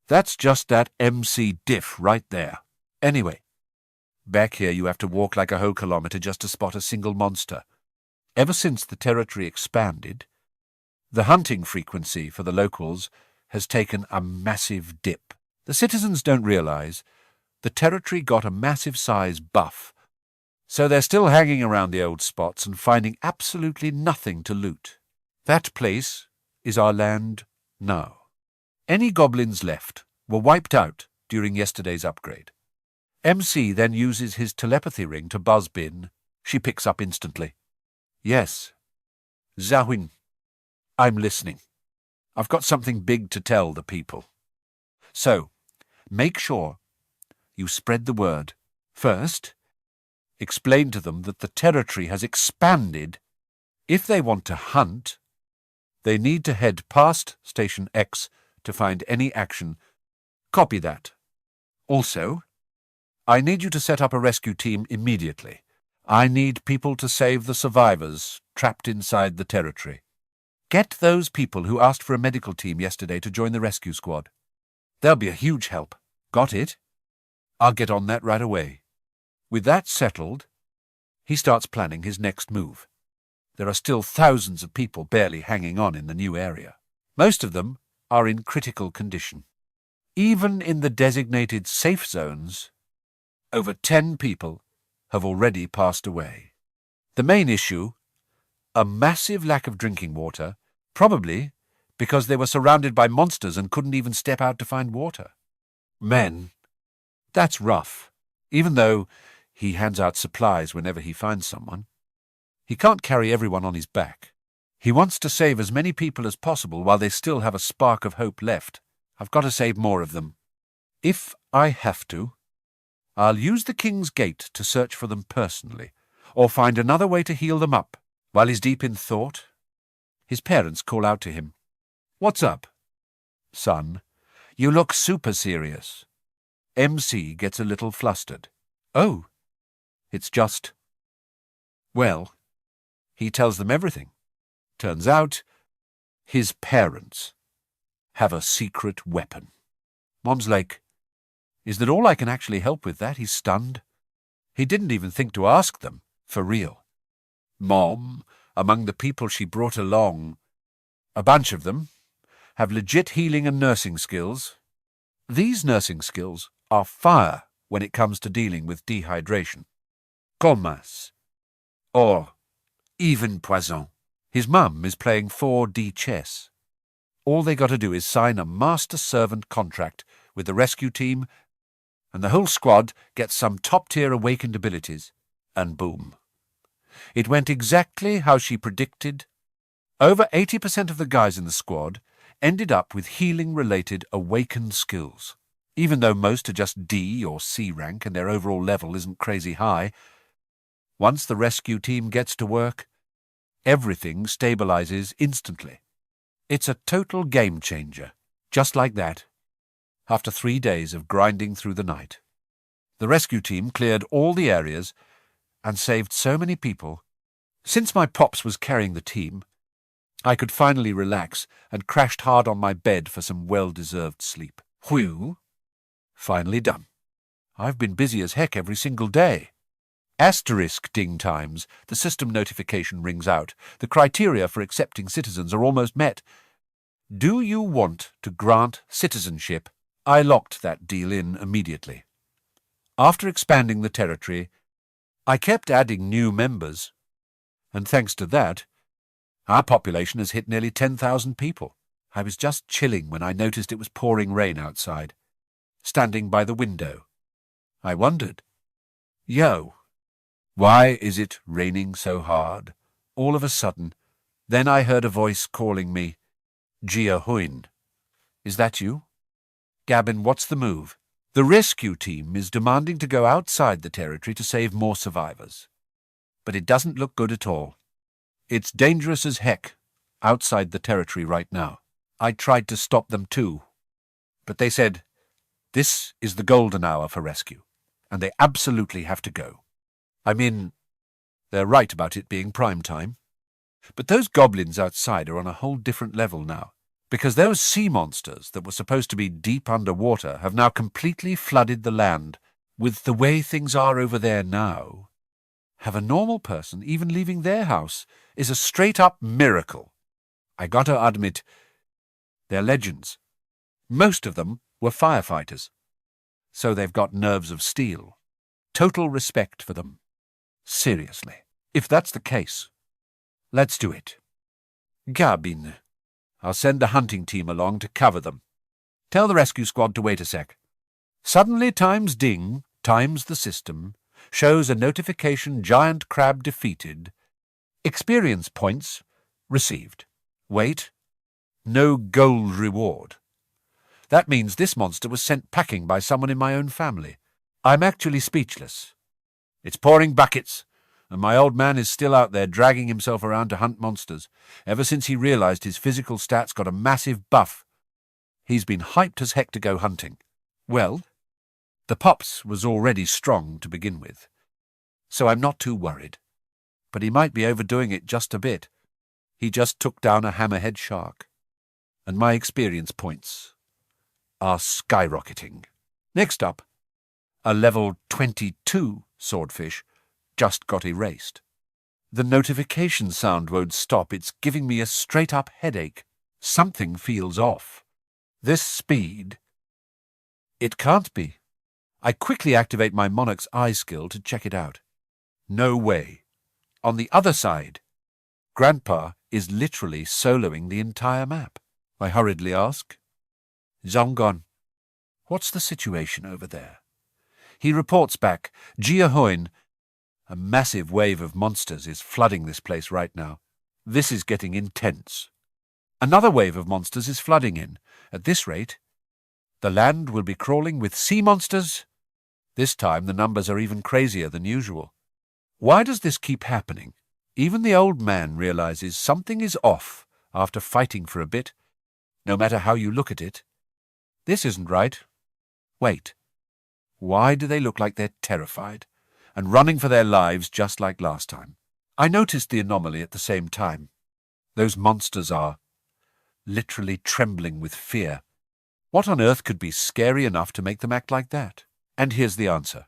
That's just that MC diff right there. Anyway, back here you have to walk like a whole kilometre just to spot a single monster. Ever since the territory expanded, the hunting frequency for the locals has taken a massive dip. The citizens don't realise the territory got a massive size buff, so they're still hanging around the old spots and finding absolutely nothing to loot. That place is our land now. Any goblins left were wiped out during yesterday's upgrade. MC then uses his telepathy ring to buzz Bin. She picks up instantly. Yes. Gia Huynh, I'm listening. I've got something big to tell the people. So, make sure you spread the word. First, explain to them that the territory has expanded. If they want to hunt, they need to head past Station X to find any action. Copy that. Also, I need you to set up a rescue team immediately. I need people to save the survivors trapped inside the territory. Get those people who asked for a medical team yesterday to join the rescue squad. They'll be a huge help. Got it? I'll get on that right away. With that settled, he starts planning his next move. There are still thousands of people barely hanging on in the new area. Most of them are in critical condition. Even in the designated safe zones, over 10 people have already passed away. The main issue, a massive lack of drinking water, probably because they were surrounded by monsters and couldn't even step out to find water. Men, that's rough. Even though he hands out supplies whenever he finds someone, he can't carry everyone on his back. He wants to save as many people as possible while they still have a spark of hope left. I've got to save more of them. If I have to, I'll use the King's Gate to search for them personally, or find another way to heal them up. While he's deep in thought, his parents call out to him. What's up? Son, you look super serious. MC gets a little flustered. Oh, it's just... Well, he tells them everything. Turns out, his parents have a secret weapon. Mom's like, is that all I can actually help with that? He's stunned. He didn't even think to ask them, for real. Mom, among the people she brought along, a bunch of them, have legit healing and nursing skills. These nursing skills are fire when it comes to dealing with dehydration. Comas. Or even poison. His mum is playing 4D chess. All they got to do is sign a master-servant contract with the rescue team, and the whole squad gets some top-tier awakened abilities, and boom. It went exactly how she predicted. Over 80% of the guys in the squad ended up with healing-related awakened skills. Even though most are just D or C rank and their overall level isn't crazy high, once the rescue team gets to work, everything stabilizes instantly. It's a total game changer, just like that. After 3 days of grinding through the night, the rescue team cleared all the areas and saved so many people. Since my pops was carrying the team, I could finally relax and crashed hard on my bed for some well-deserved sleep. Whew! Finally done. I've been busy as heck every single day. Asterisk ding times. The system notification rings out. The criteria for accepting citizens are almost met. Do you want to grant citizenship? I locked that deal in immediately. After expanding the territory, I kept adding new members, and thanks to that, our population has hit nearly 10,000 people. I was just chilling when I noticed it was pouring rain outside, standing by the window. I wondered, "Yo, why is it raining so hard?" All of a sudden, then I heard a voice calling me, "Gia Huynh. Is that you?" "Gabin, what's the move?" "The rescue team is demanding to go outside the territory to save more survivors. But it doesn't look good at all. It's dangerous as heck outside the territory right now. I tried to stop them too, but they said, this is the golden hour for rescue, and they absolutely have to go. I mean, they're right about it being prime time. But those goblins outside are on a whole different level now, because those sea monsters that were supposed to be deep underwater have now completely flooded the land. With the way things are over there now, have a normal person even leaving their house is a straight-up miracle. I gotta admit, they're legends. Most of them were firefighters, so they've got nerves of steel. Total respect for them. Seriously, if that's the case, let's do it. Gabin, I'll send a hunting team along to cover them. Tell the rescue squad to wait a sec. Suddenly times ding, times the system, shows a notification giant crab defeated. Experience points received. Wait. No gold reward. That means this monster was sent packing by someone in my own family. I'm actually speechless. It's pouring buckets, and my old man is still out there dragging himself around to hunt monsters, ever since he realized his physical stats got a massive buff. He's been hyped as heck to go hunting. Well, the Pops was already strong to begin with, so I'm not too worried. But he might be overdoing it just a bit. He just took down a hammerhead shark, and my experience points are skyrocketing. Next up, a level 22 swordfish just got erased. The notification sound won't stop. It's giving me a straight-up headache. Something feels off. This speed... It can't be. I quickly activate my Monarch's eye skill to check it out. No way. On the other side, Grandpa is literally soloing the entire map. I hurriedly ask, "Zongon, what's the situation over there?" He reports back, "Gia Huynh, a massive wave of monsters is flooding this place right now. This is getting intense. Another wave of monsters is flooding in. At this rate, the land will be crawling with sea monsters. This time the numbers are even crazier than usual. Why does this keep happening? Even the old man realizes something is off after fighting for a bit, no matter how you look at it. This isn't right. Wait. Why do they look like they're terrified and running for their lives just like last time? I noticed the anomaly at the same time. Those monsters are literally trembling with fear. What on earth could be scary enough to make them act like that? And here's the answer.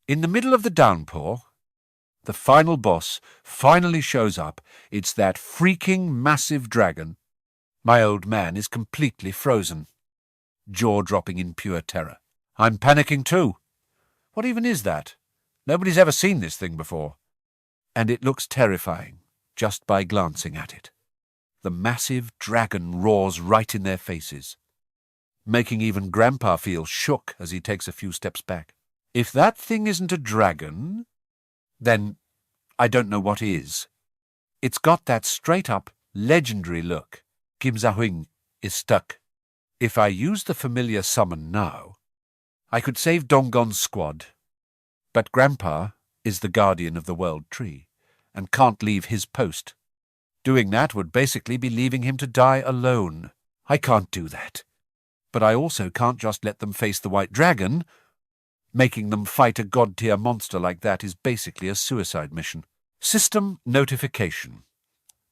In the middle of the downpour, the final boss finally shows up. It's that freaking massive dragon. My old man is completely frozen, jaw-dropping in pure terror. I'm panicking too. What even is that? Nobody's ever seen this thing before. And it looks terrifying just by glancing at it. The massive dragon roars right in their faces, making even Grandpa feel shook as he takes a few steps back. If that thing isn't a dragon, then I don't know what is. It's got that straight-up, legendary look. Gia Huynh is stuck. If I use the familiar summon now, I could save Donggon's squad, but Grandpa is the guardian of the World Tree and can't leave his post. Doing that would basically be leaving him to die alone. I can't do that. But I also can't just let them face the White Dragon. Making them fight a god-tier monster like that is basically a suicide mission. System notification.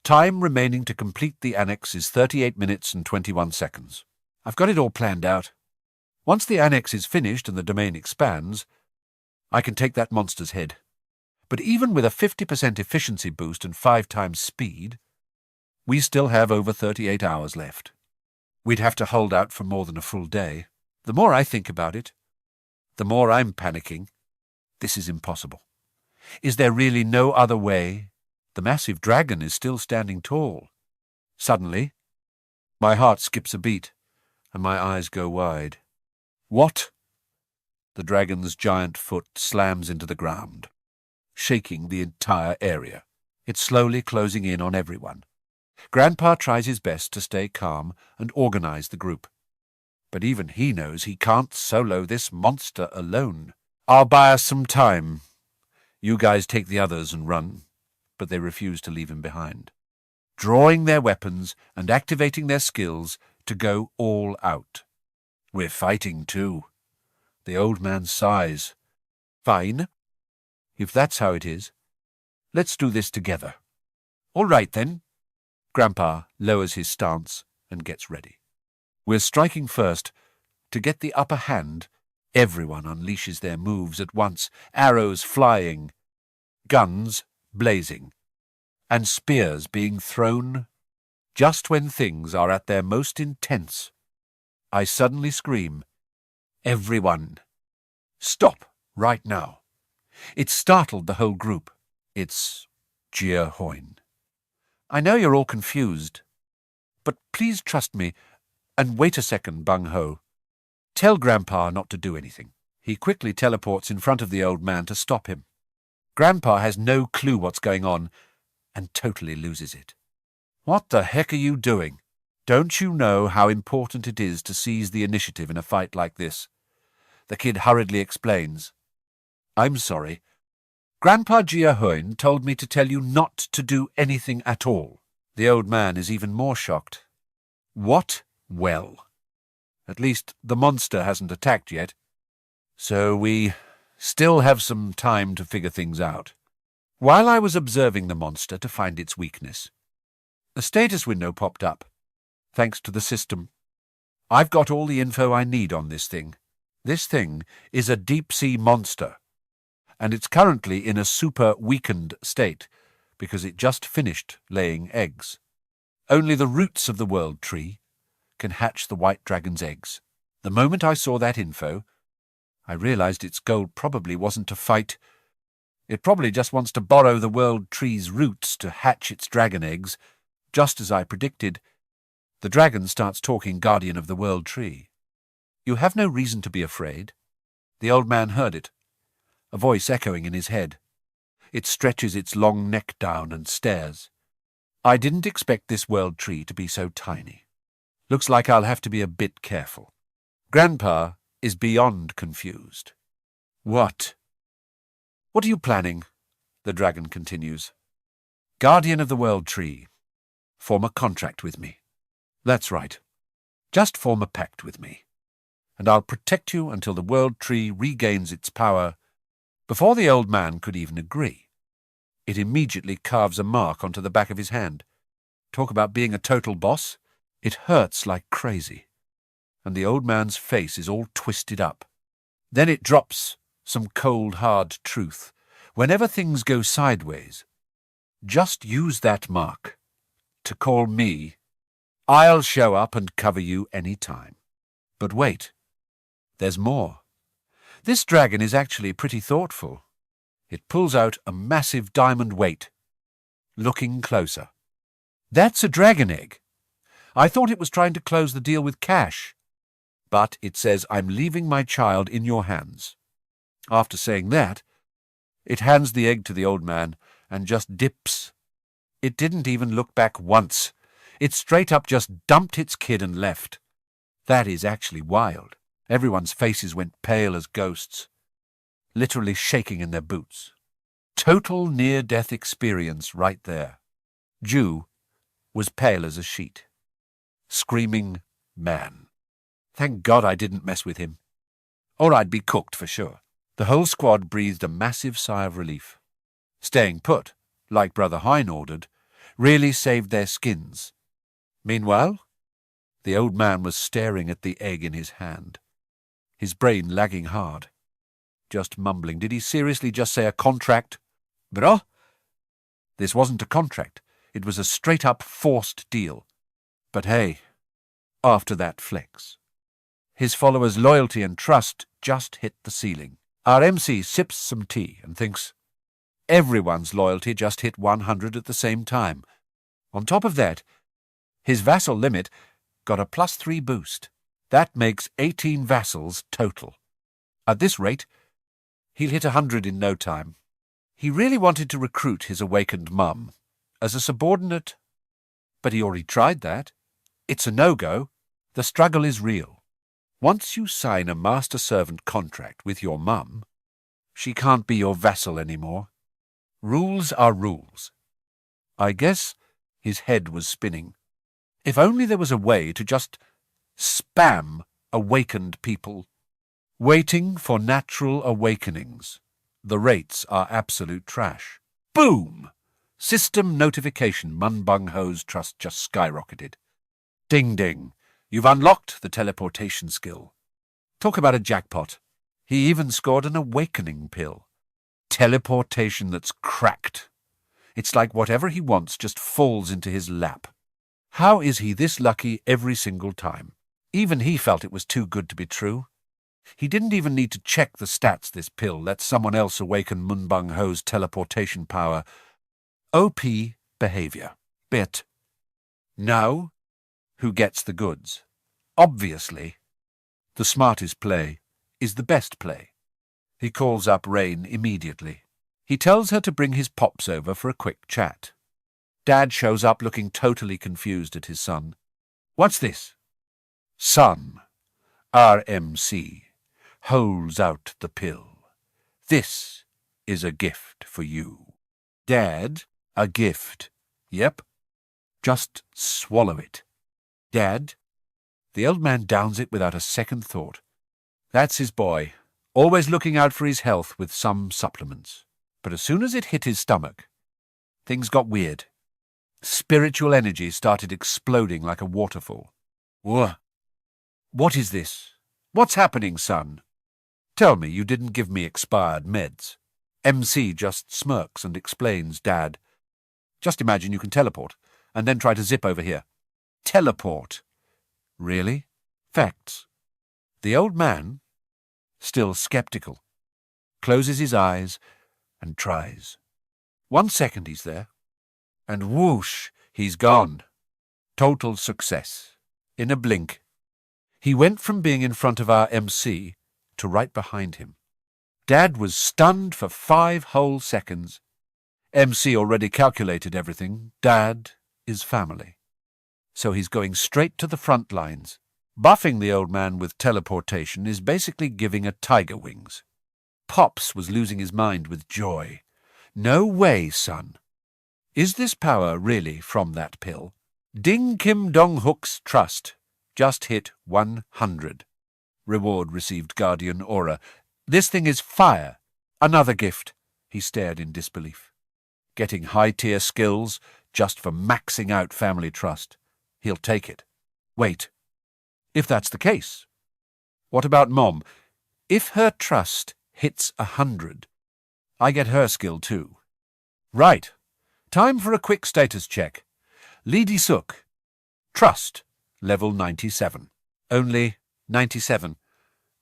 Time remaining to complete the annex is 38 minutes and 21 seconds. I've got it all planned out. Once the annex is finished and the domain expands, I can take that monster's head. But even with a 50% efficiency boost and 5 times speed, we still have over 38 hours left. We'd have to hold out for more than a full day. The more I think about it, the more I'm panicking. This is impossible. Is there really no other way? The massive dragon is still standing tall. Suddenly, my heart skips a beat, and my eyes go wide. What? The dragon's giant foot slams into the ground, shaking the entire area. It's slowly closing in on everyone. Grandpa tries his best to stay calm and organize the group. But even he knows he can't solo this monster alone. I'll buy us some time. You guys take the others and run. But they refuse to leave him behind, drawing their weapons and activating their skills to go all out. We're fighting too. The old man sighs. Fine. If that's how it is, let's do this together. All right, then. Grandpa lowers his stance and gets ready. We're striking first. To get the upper hand, everyone unleashes their moves at once, arrows flying, guns blazing, and spears being thrown. Just when things are at their most intense, I suddenly scream, "Everyone, stop right now." It startled the whole group. It's Gia Huynh. I know you're all confused, but please trust me, and wait a second, Bung Ho. Tell Grandpa not to do anything. He quickly teleports in front of the old man to stop him. Grandpa has no clue what's going on, and totally loses it. What the heck are you doing? Don't you know how important it is to seize the initiative in a fight like this? The kid hurriedly explains. I'm sorry. Grandpa Gia Huynh told me to tell you not to do anything at all. The old man is even more shocked. What? Well. At least the monster hasn't attacked yet. So we still have some time to figure things out. While I was observing the monster to find its weakness, a status window popped up. Thanks to the system, I've got all the info I need on this thing. This thing is a deep-sea monster, and it's currently in a super weakened state because it just finished laying eggs. Only the roots of the world tree can hatch the white dragon's eggs. The moment I saw that info, I realized its goal probably wasn't to fight. It probably just wants to borrow the world tree's roots to hatch its dragon eggs. Just as I predicted, the dragon starts talking guardian of the world tree. You have no reason to be afraid. The old man heard it, a voice echoing in his head. It stretches its long neck down and stares. I didn't expect this world tree to be so tiny. Looks like I'll have to be a bit careful. Grandpa is beyond confused. What? What are you planning? The dragon continues. Guardian of the world tree. Form a contract with me. That's right. Just form a pact with me, and I'll protect you until the world tree regains its power. Before the old man could even agree, it immediately carves a mark onto the back of his hand. Talk about being a total boss. It hurts like crazy, and the old man's face is all twisted up. Then it drops some cold, hard truth. Whenever things go sideways, just use that mark to call me. I'll show up and cover you any time. But wait, there's more. This dragon is actually pretty thoughtful. It pulls out a massive diamond weight. Looking closer. That's a dragon egg. I thought it was trying to close the deal with cash. But it says I'm leaving my child in your hands. After saying that, it hands the egg to the old man and just dips. It didn't even look back once. It straight up just dumped its kid and left. That is actually wild. Everyone's faces went pale as ghosts, literally shaking in their boots. Total near-death experience right there. Jew was pale as a sheet. Screaming, man. Thank God I didn't mess with him, or I'd be cooked for sure. The whole squad breathed a massive sigh of relief. Staying put, like Brother Huynh ordered, really saved their skins. Meanwhile, the old man was staring at the egg in his hand. his brain lagging hard. Just mumbling. Did he seriously just say a contract? Bro? This wasn't a contract. It was a straight-up forced deal. But hey, after that flex. His followers' loyalty and trust just hit the ceiling. Our MC sips some tea and thinks, everyone's loyalty just hit 100 at the same time. On top of that, his vassal limit got a +3 boost. That makes 18 vassals total. At this rate, he'll hit 100 in no time. He really wanted to recruit his awakened mum as a subordinate, but he already tried that. It's a no-go. The struggle is real. Once you sign a master-servant contract with your mum, she can't be your vassal anymore. Rules are rules. I guess his head was spinning. If only there was a way to just spam awakened people. Waiting for natural awakenings. The rates are absolute trash. Boom! System notification. Mun Bung Ho's trust just skyrocketed. Ding ding. You've unlocked the teleportation skill. Talk about a jackpot. He even scored an awakening pill. Teleportation that's cracked. It's like whatever he wants just falls into his lap. How is he this lucky every single time? Even he felt it was too good to be true. He didn't even need to check the stats this pill let someone else awaken Mun Bung Ho's teleportation power. OP behavior. Bit. Now, who gets the goods? Obviously, the smartest play is the best play. He calls up Rain immediately. He tells her to bring his pops over for a quick chat. Dad shows up looking totally confused at his son. What's this? Son, RMC, holds out the pill. This is a gift for you. Dad, a gift. Yep. Just swallow it. Dad? The old man downs it without a second thought. That's his boy, always looking out for his health with some supplements. But as soon as it hit his stomach, things got weird. Spiritual energy started exploding like a waterfall. Whoa. What is this? What's happening, son? Tell me you didn't give me expired meds. MC just smirks and explains, Dad. Just imagine you can teleport, and then try to zip over here. Teleport. Really? Facts. The old man, still skeptical, closes his eyes and tries. 1 second he's there, and whoosh, he's gone. Total success. In a blink. He went from being in front of our MC to right behind him. Dad was stunned for 5 whole seconds. MC already calculated everything. Dad is family. So he's going straight to the front lines. Buffing the old man with teleportation is basically giving a tiger wings. Pops was losing his mind with joy. No way, son. Is this power really from that pill? Ding Kim Dong Hook's trust just hit 100. Reward received Guardian Aura. This thing is fire. Another gift. He stared in disbelief. Getting high-tier skills just for maxing out family trust. He'll take it. Wait. If that's the case, what about Mom? If her trust hits 100, I get her skill too. Right. Time for a quick status check. Lidi Suk. Trust. Level 97. Only 97.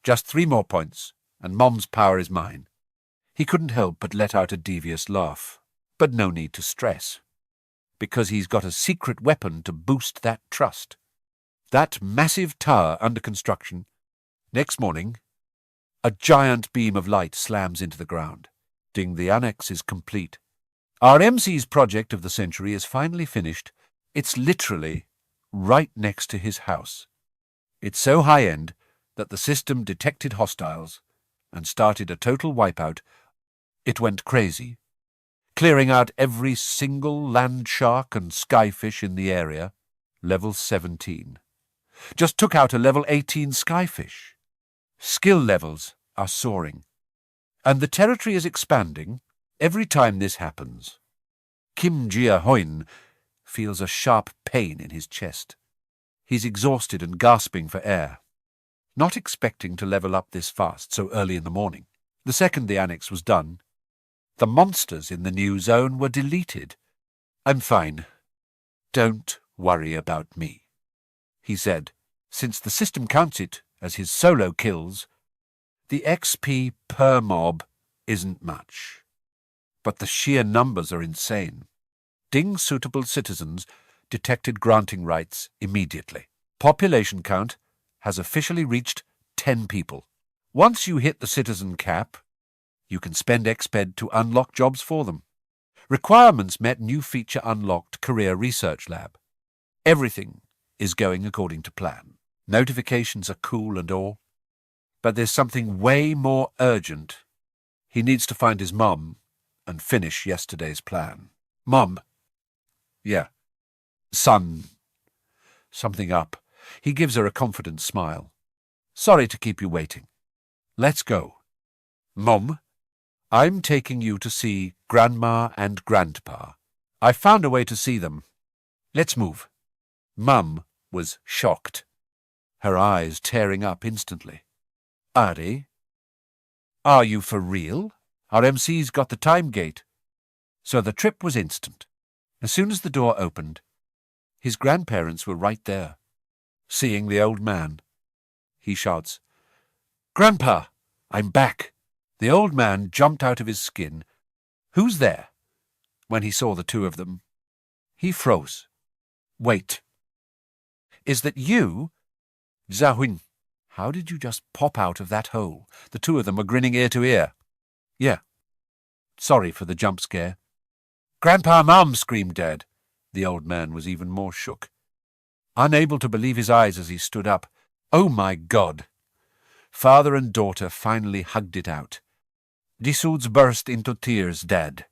Just 3 more points, and Mom's power is mine. He couldn't help but let out a devious laugh. But no need to stress. Because he's got a secret weapon to boost that trust. That massive tower under construction. Next morning, a giant beam of light slams into the ground. Ding, the annex is complete. Our MC's project of the century is finally finished. It's literally right next to his house. It's so high-end that the system detected hostiles and started a total wipeout. It went crazy, clearing out every single land shark and skyfish in the area. Level 17. Just took out a level 18 skyfish. Skill levels are soaring. And the territory is expanding every time this happens. Gia Huynh feels a sharp pain in his chest. He's exhausted and gasping for air. not expecting to level up this fast so early in the morning. The second the annex was done, the monsters in the new zone were deleted. "I'm fine. Don't worry about me," he said. Since the system counts it as his solo kills, the XP per mob isn't much. But the sheer numbers are insane. Ding-suitable citizens detected granting rights immediately. Population count has officially reached 10 people. Once you hit the citizen cap, you can spend XPED to unlock jobs for them. Requirements met new feature unlocked career research lab. Everything is going according to plan. Notifications are cool and all. But there's something way more urgent. He needs to find his mum and finish yesterday's plan. "Mum." "Yeah." "Son." Something up. He gives her a confident smile. "Sorry to keep you waiting. Let's go." "Mum, I'm taking you to see Grandma and Grandpa. I found a way to see them. Let's move." Mum was shocked, her eyes tearing up instantly. "Ari? Are you for real? Our MC's got the time gate." So the trip was instant. As soon as the door opened, his grandparents were right there. Seeing the old man, he shouts, "Grandpa, I'm back." The old man jumped out of his skin. "Who's there?" When he saw the two of them, he froze. "Wait. Is that you? Gia Huynh, how did you just pop out of that hole?" The two of them were grinning ear to ear. "Yeah. Sorry for the jump scare." "Grandpa, Mum!" screamed Dad. The old man was even more shook, unable to believe his eyes as he stood up. Oh my God! Father and daughter finally hugged it out. Disuds burst into tears. "Dad,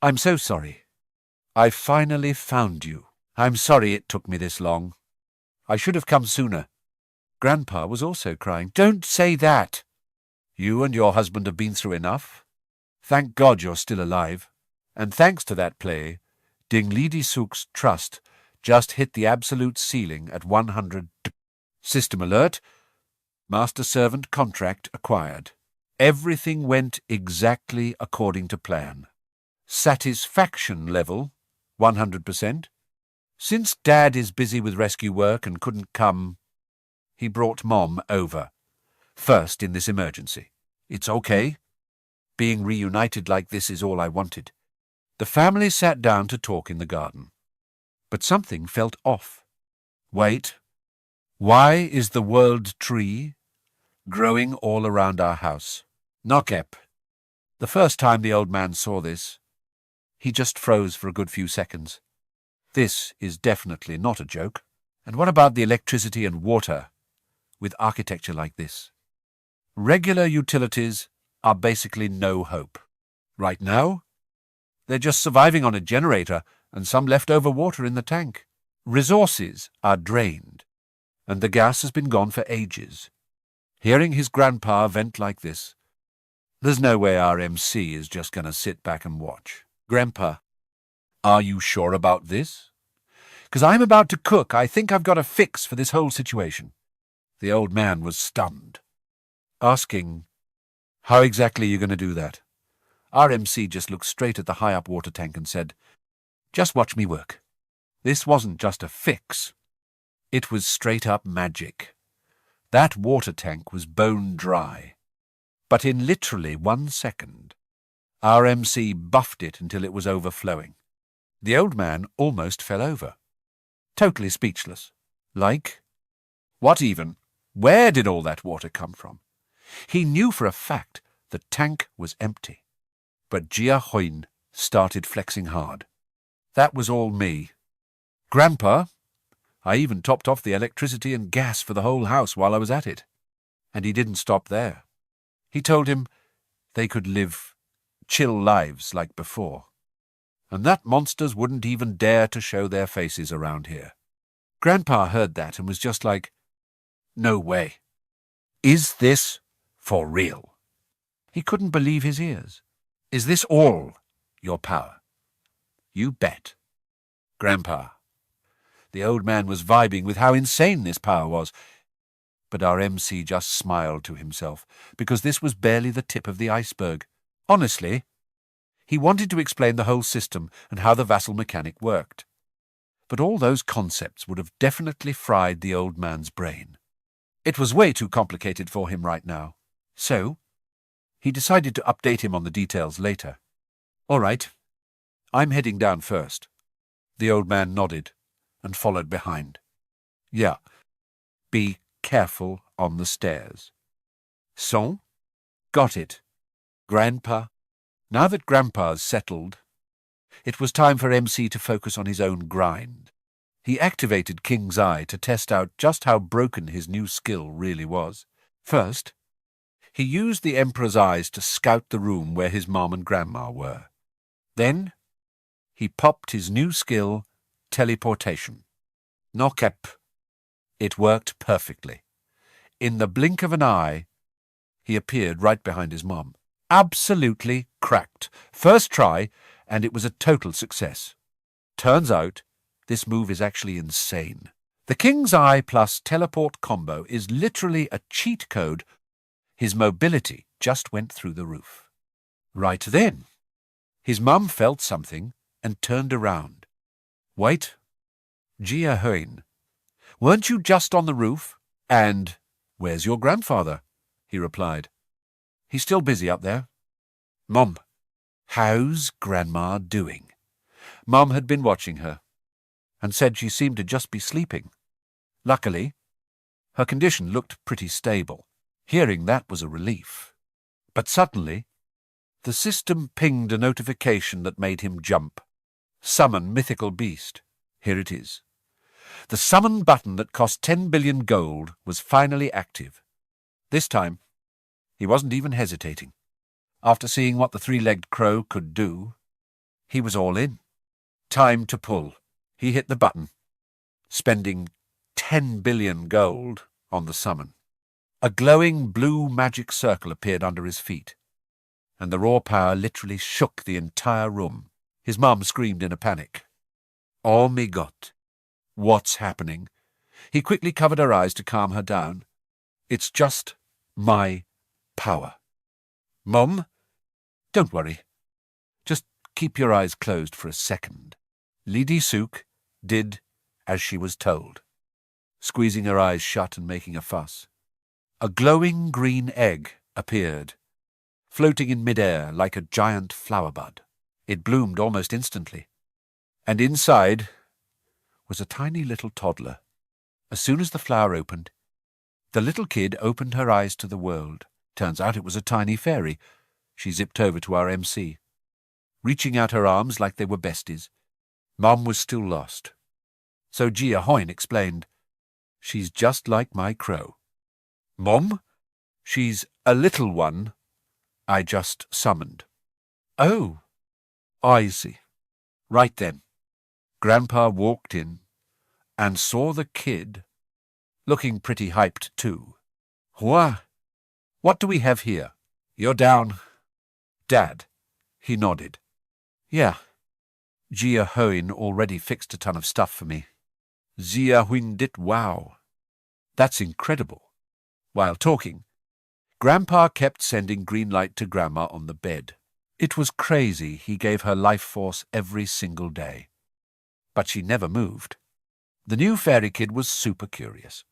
I'm so sorry. I finally found you. I'm sorry it took me this long. I should have come sooner." Grandpa was also crying. "Don't say that. You and your husband have been through enough. Thank God you're still alive. And thanks to that play, Dinglidi Sook's trust just hit the absolute ceiling at 100. System alert. Master servant contract acquired. Everything went exactly according to plan. Satisfaction level, 100%. Since Dad is busy with rescue work and couldn't come, he brought Mom over. First in this emergency. It's okay. Being reunited like this is all I wanted. The family sat down to talk in the garden. But something felt off. Wait. Why is the world tree growing all around our house? Nokep. The first time the old man saw this, he just froze for a good few seconds. This is definitely not a joke. And what about the electricity and water with architecture like this? Regular utilities are basically no hope. Right now, they're just surviving on a generator and some leftover water in the tank. Resources are drained, and the gas has been gone for ages. Hearing his grandpa vent like this, there's no way our MC is just going to sit back and watch. "Grandpa, are you sure about this? 'Cause I'm about to cook. I think I've got a fix for this whole situation." The old man was stunned, asking, "How exactly are you going to do that?" Our MC just looked straight at the high-up water tank and said, "Just watch me work." This wasn't just a fix. It was straight-up magic. That water tank was bone dry. But in literally 1 second, our MC buffed it until it was overflowing. The old man almost fell over, totally speechless. Like, what even? Where did all that water come from? He knew for a fact the tank was empty. But Gia Huynh started flexing hard. "That was all me. Grandpa, I even topped off the electricity and gas for the whole house while I was at it." And he didn't stop there. He told him they could live chill lives like before, and that monsters wouldn't even dare to show their faces around here. Grandpa heard that and was just like, "No way. Is this for real?" He couldn't believe his ears. "Is this all your power?" "You bet." "Grandpa." The old man was vibing with how insane this power was. But our MC just smiled to himself, because this was barely the tip of the iceberg. Honestly, he wanted to explain the whole system and how the vassal mechanic worked. But all those concepts would have definitely fried the old man's brain. It was way too complicated for him right now. So, he decided to update him on the details later. "All right, I'm heading down first." The old man nodded and followed behind. "Yeah, be careful on the stairs." "Son? Got it. Grandpa?" Now that Grandpa's settled, it was time for MC to focus on his own grind. He activated King's Eye to test out just how broken his new skill really was. First, he used the Emperor's eyes to scout the room where his mom and Grandma were. Then, he popped his new skill, teleportation. Knockep. It worked perfectly. In the blink of an eye, he appeared right behind his mom. Absolutely cracked. First try, and it was a total success. Turns out, this move is actually insane. The King's Eye plus teleport combo is literally a cheat code. His mobility just went through the roof. Right then, his mum felt something and turned around. "Wait, Gia Huynh, weren't you just on the roof? And where's your grandfather?" he replied. "He's still busy up there." "Mom, how's Grandma doing?" Mom had been watching her and said she seemed to just be sleeping. Luckily, her condition looked pretty stable. Hearing that was a relief. But suddenly, the system pinged a notification that made him jump. Summon mythical beast. Here it is. The summon button that cost 10 billion gold was finally active. This time, he wasn't even hesitating. After seeing what the three-legged crow could do, he was all in. Time to pull. He hit the button, spending 10 billion gold on the summon. A glowing blue magic circle appeared under his feet, and the raw power literally shook the entire room. His mum screamed in a panic. "Oh my God, what's happening?" He quickly covered her eyes to calm her down. "It's just my power." "Mum, don't worry. Just keep your eyes closed for a second." Lady Sook did as she was told, squeezing her eyes shut and making a fuss. A glowing green egg appeared, floating in mid-air like a giant flower bud. It bloomed almost instantly, and inside was a tiny little toddler. As soon as the flower opened, the little kid opened her eyes to the world. Turns out it was a tiny fairy. She zipped over to our MC, reaching out her arms like they were besties. Mum was still lost. So Gia Huynh explained, "She's just like my crow." "Mum, she's a little one I just summoned." "Oh, I see." Right then, Grandpa walked in and saw the kid, looking pretty hyped too. What do we have here?" "You're down." "Dad?" He nodded. "Yeah. Gia Huynh already fixed a ton of stuff for me." Gia Huynh did. Wow. That's incredible. While talking, Grandpa kept sending green light to Grandma on the bed. It was crazy he gave her life force every single day. But she never moved. The new fairy kid was super curious,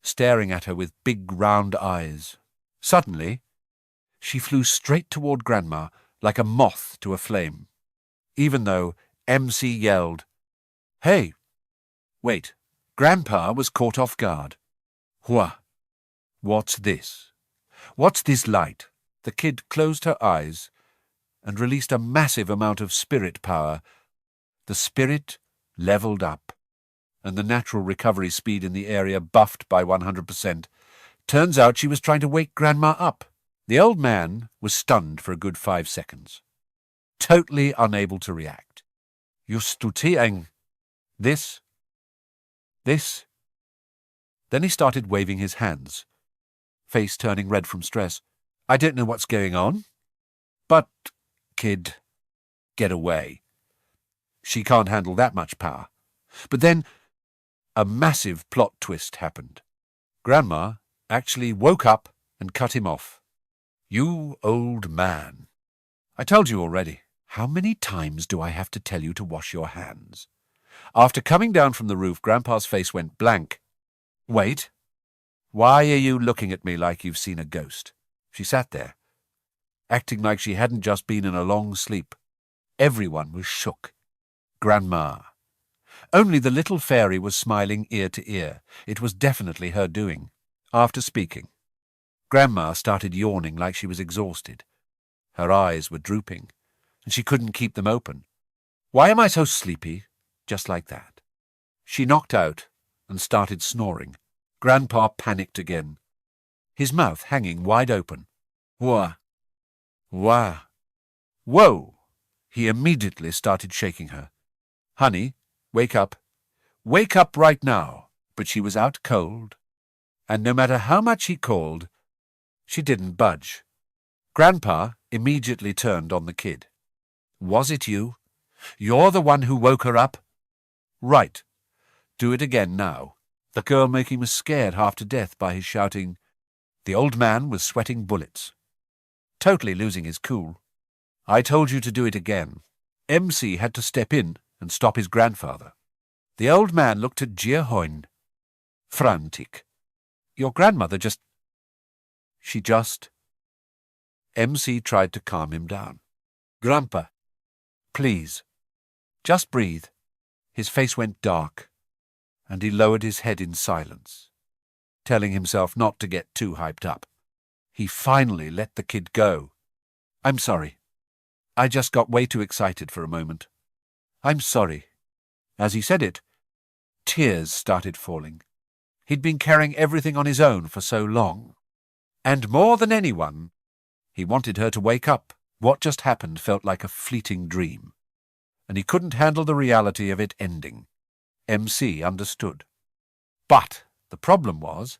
staring at her with big round eyes. Suddenly, she flew straight toward Grandma like a moth to a flame, even though MC yelled, "Hey, wait." Grandpa was caught off guard. What's this? What's this light?" The kid closed her eyes and released a massive amount of spirit power. The spirit leveled up, and the natural recovery speed in the area buffed by 100%. Turns out she was trying to wake Grandma up. The old man was stunned for a good 5 seconds, totally unable to react. "Justutieng. This. Then he started waving his hands, face turning red from stress. "I don't know what's going on. But, kid, get away. She can't handle that much power." But then, a massive plot twist happened. Grandma actually woke up and cut him off. "You old man. I told you already. How many times do I have to tell you to wash your hands?" After coming down from the roof, Grandpa's face went blank. "Wait. Why are you looking at me like you've seen a ghost?" She sat there, acting like she hadn't just been in a long sleep. Everyone was shook. Grandma. Only the little fairy was smiling ear to ear. It was definitely her doing. After speaking, Grandma started yawning like she was exhausted. Her eyes were drooping, and she couldn't keep them open. "Why am I so sleepy?" Just like that. She knocked out and started snoring. Grandpa panicked again, his mouth hanging wide open. "Wah! Wah! Whoa!" He immediately started shaking her. "Honey, wake up. Wake up right now." But she was out cold, and no matter how much he called, she didn't budge. Grandpa immediately turned on the kid. "Was it you? You're the one who woke her up?" "Right. Do it again now." The girl making was scared half to death by his shouting. The old man was sweating bullets, totally losing his cool. "I told you to do it again." MC had to step in and stop his grandfather. The old man looked at Gia Huynh, frantic. "Your grandmother just—" She just... MC tried to calm him down. "Grandpa, please, just breathe." His face went dark, and he lowered his head in silence, telling himself not to get too hyped up. He finally let the kid go. "I'm sorry. I just got way too excited for a moment. I'm sorry." As he said it, tears started falling. He'd been carrying everything on his own for so long. And more than anyone, he wanted her to wake up. What just happened felt like a fleeting dream, and he couldn't handle the reality of it ending. MC understood. But the problem was,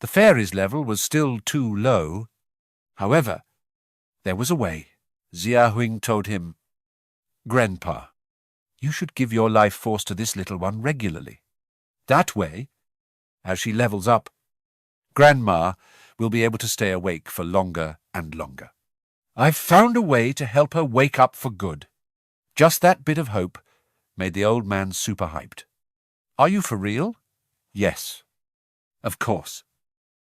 the fairies' level was still too low. However, there was a way. Gia Huynh told him, "Grandpa, you should give your life force to this little one regularly. That way, as she levels up, Grandma will be able to stay awake for longer and longer. I've found a way to help her wake up for good." Just that bit of hope made the old man super hyped. "Are you for real?" "Yes, of course."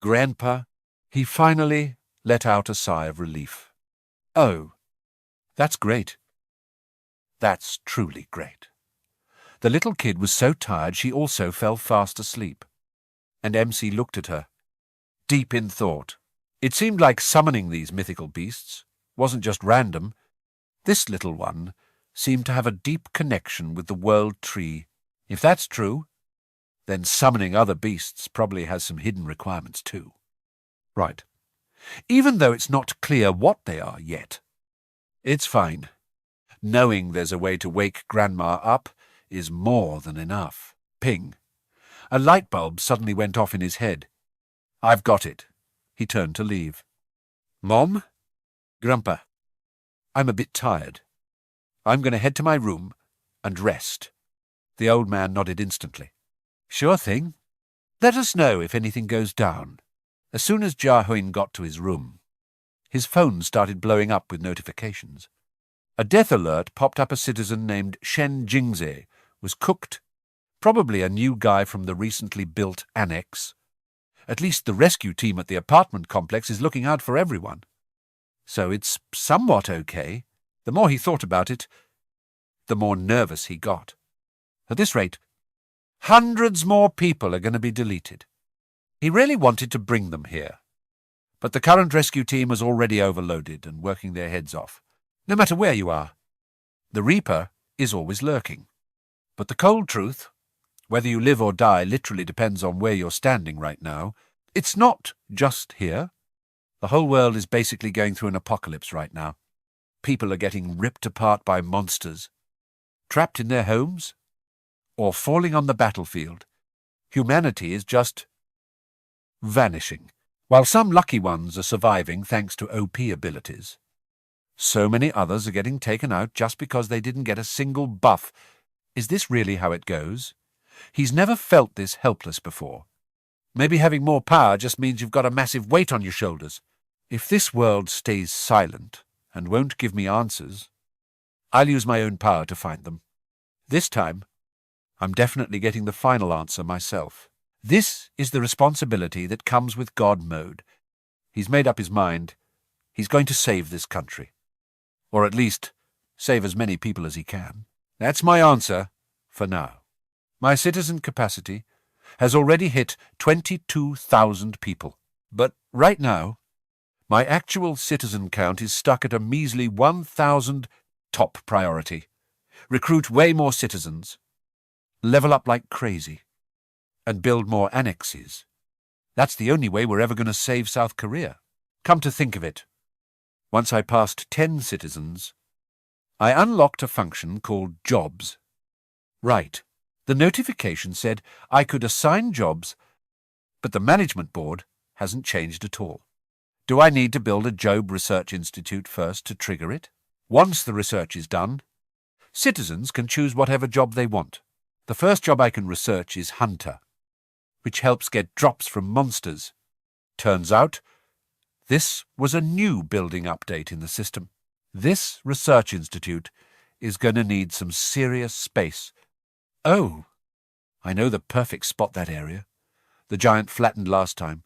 Grandpa, he finally let out a sigh of relief. "Oh, that's great. That's truly great." The little kid was so tired she also fell fast asleep, and MC looked at her, deep in thought. It seemed like summoning these mythical beasts wasn't just random. This little one seemed to have a deep connection with the world tree. If that's true, then summoning other beasts probably has some hidden requirements too. Right. Even though it's not clear what they are yet. It's fine. Knowing there's a way to wake Grandma up is more than enough. Ping. A light bulb suddenly went off in his head. "I've got it." He turned to leave. "Mom? Grandpa, I'm a bit tired. I'm going to head to my room and rest." The old man nodded instantly. "Sure thing. Let us know if anything goes down." As soon as Gia Huynh got to his room, his phone started blowing up with notifications. A death alert popped up. A citizen named Shen Jingze was cooked, probably a new guy from the recently built annex. At least the rescue team at the apartment complex is looking out for everyone. So it's somewhat okay. The more he thought about it, the more nervous he got. At this rate, hundreds more people are going to be deleted. He really wanted to bring them here, but the current rescue team was already overloaded and working their heads off. No matter where you are, the Reaper is always lurking. But the cold truth, whether you live or die, literally depends on where you're standing right now. It's not just here. The whole world is basically going through an apocalypse right now. People are getting ripped apart by monsters, trapped in their homes, or falling on the battlefield. Humanity is just vanishing. While some lucky ones are surviving thanks to OP abilities, so many others are getting taken out just because they didn't get a single buff. Is this really how it goes? He's never felt this helpless before. Maybe having more power just means you've got a massive weight on your shoulders. If this world stays silent and won't give me answers, I'll use my own power to find them. This time, I'm definitely getting the final answer myself. This is the responsibility that comes with God mode. He's made up his mind. He's going to save this country. Or at least, save as many people as he can. That's my answer for now. My citizen capacity has already hit 22,000 people. But right now, my actual citizen count is stuck at a measly 1,000. Top priority. Recruit way more citizens. Level up like crazy. And build more annexes. That's the only way we're ever going to save South Korea. Come to think of it, once I passed 10 citizens, I unlocked a function called jobs. Right. The notification said I could assign jobs, but the management board hasn't changed at all. Do I need to build a Job Research Institute first to trigger it? Once the research is done, citizens can choose whatever job they want. The first job I can research is Hunter, which helps get drops from monsters. Turns out, this was a new building update in the system. This research institute is going to need some serious space. Oh, I know the perfect spot, that area. The giant flattened last time.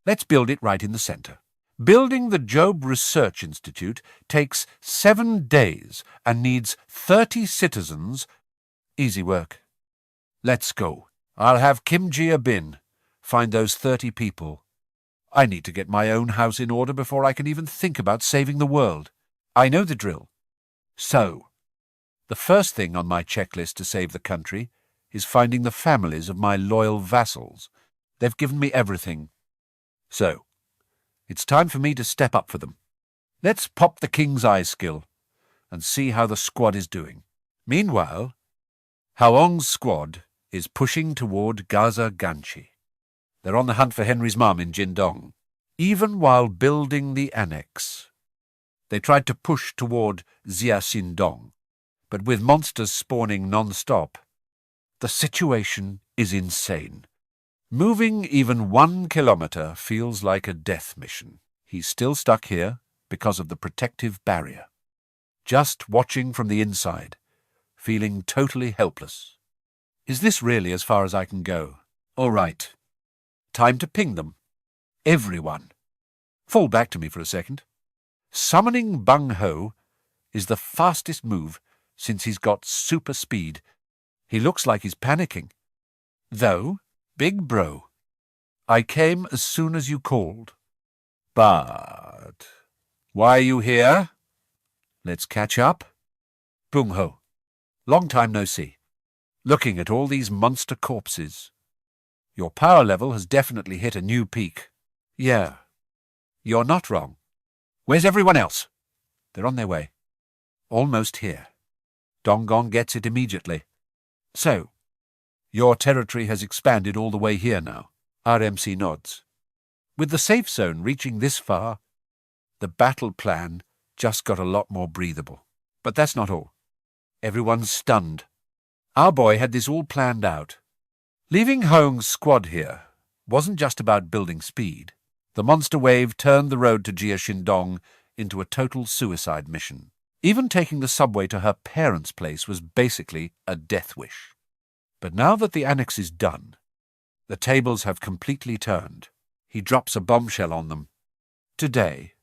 Let's build it right in the center. Building the Job Research Institute takes 7 days and needs 30 citizens. Easy work. Let's go. I'll have Kim Gia Bin find those 30 people. I need to get my own house in order before I can even think about saving the world. I know the drill. So, the first thing on my checklist to save the country is finding the families of my loyal vassals. They've given me everything. So, it's time for me to step up for them. Let's pop the King's Eye skill and see how the squad is doing. Meanwhile, Haong's squad is pushing toward Gaza Ganchi. They're on the hunt for Henry's mum in Jindong. Even while building the annex, they tried to push toward Xiaxindong, but with monsters spawning non-stop, the situation is insane. Moving even 1 kilometer feels like a death mission. He's still stuck here because of the protective barrier. Just watching from the inside, feeling totally helpless. Is this really as far as I can go? All right. Time to ping them. Everyone. Fall back to me for a second. Summoning Bung Ho is the fastest move since he's got super speed. He looks like he's panicking. Though, big bro, I came as soon as you called. But why are you here? Let's catch up. Bung Ho, long time no see. Looking at all these monster corpses. Your power level has definitely hit a new peak. Yeah, you're not wrong. Where's everyone else? They're on their way. Almost here. Dongong gets it immediately. So, your territory has expanded all the way here now. RMC nods. With the safe zone reaching this far, the battle plan just got a lot more breathable. But that's not all. Everyone's stunned. Our boy had this all planned out. Leaving Hoang's squad here wasn't just about building speed. The monster wave turned the road to Jiashindong into a total suicide mission. Even taking the subway to her parents' place was basically a death wish. But now that the annex is done, the tables have completely turned. He drops a bombshell on them. Today,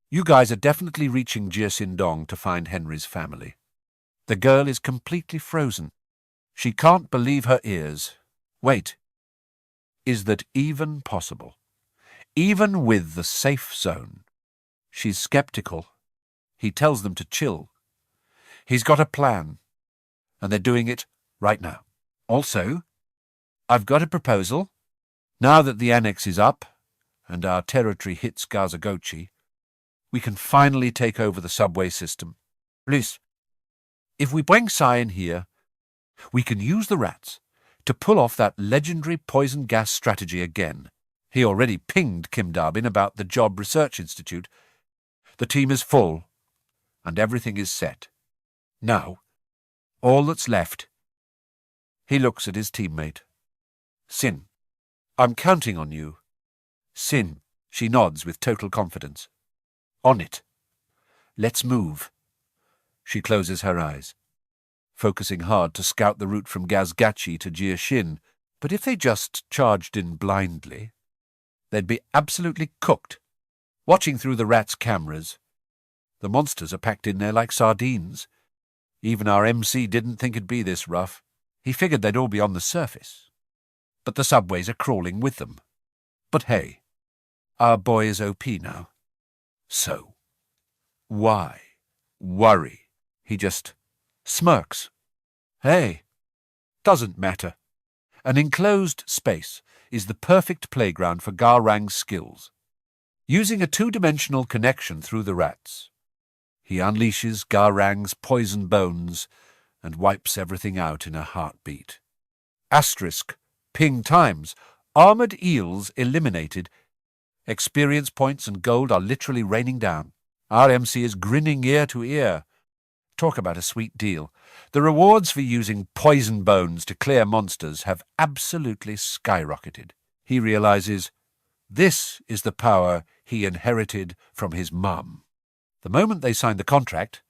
you guys are definitely reaching Jiashindong to find Henry's family. The girl is completely frozen. She can't believe her ears. Wait. Is that even possible? Even with the safe zone? She's skeptical. He tells them to chill. He's got a plan, and they're doing it right now. Also, I've got a proposal. Now that the annex is up, and our territory hits Gazagochi, we can finally take over the subway system. Please, if we bring Sai in here, we can use the rats to pull off that legendary poison gas strategy again. He already pinged Kim Darbin about the Job Research Institute. The team is full, and everything is set. Now, all that's left. He looks at his teammate. Sin, I'm counting on you. Sin, she nods with total confidence. On it. Let's move. She closes her eyes, focusing hard to scout the route from Gazgachi to Gia Huynh, but if they just charged in blindly, they'd be absolutely cooked. Watching through the rats' cameras, the monsters are packed in there like sardines. Even our MC didn't think it'd be this rough. He figured they'd all be on the surface. But the subways are crawling with them. But hey, our boy is OP now. So, why worry? He just smirks. Hey, doesn't matter. An enclosed space is the perfect playground for Garang's skills. Using a two-dimensional connection through the rats, he unleashes Garang's poison bones and wipes everything out in a heartbeat. Asterisk, ping times, armored eels eliminated. Experience points and gold are literally raining down. Our MC is grinning ear to ear. Talk about a sweet deal. The rewards for using poison bones to clear monsters have absolutely skyrocketed. He realizes this is the power he inherited from his mum. The moment they signed the contract,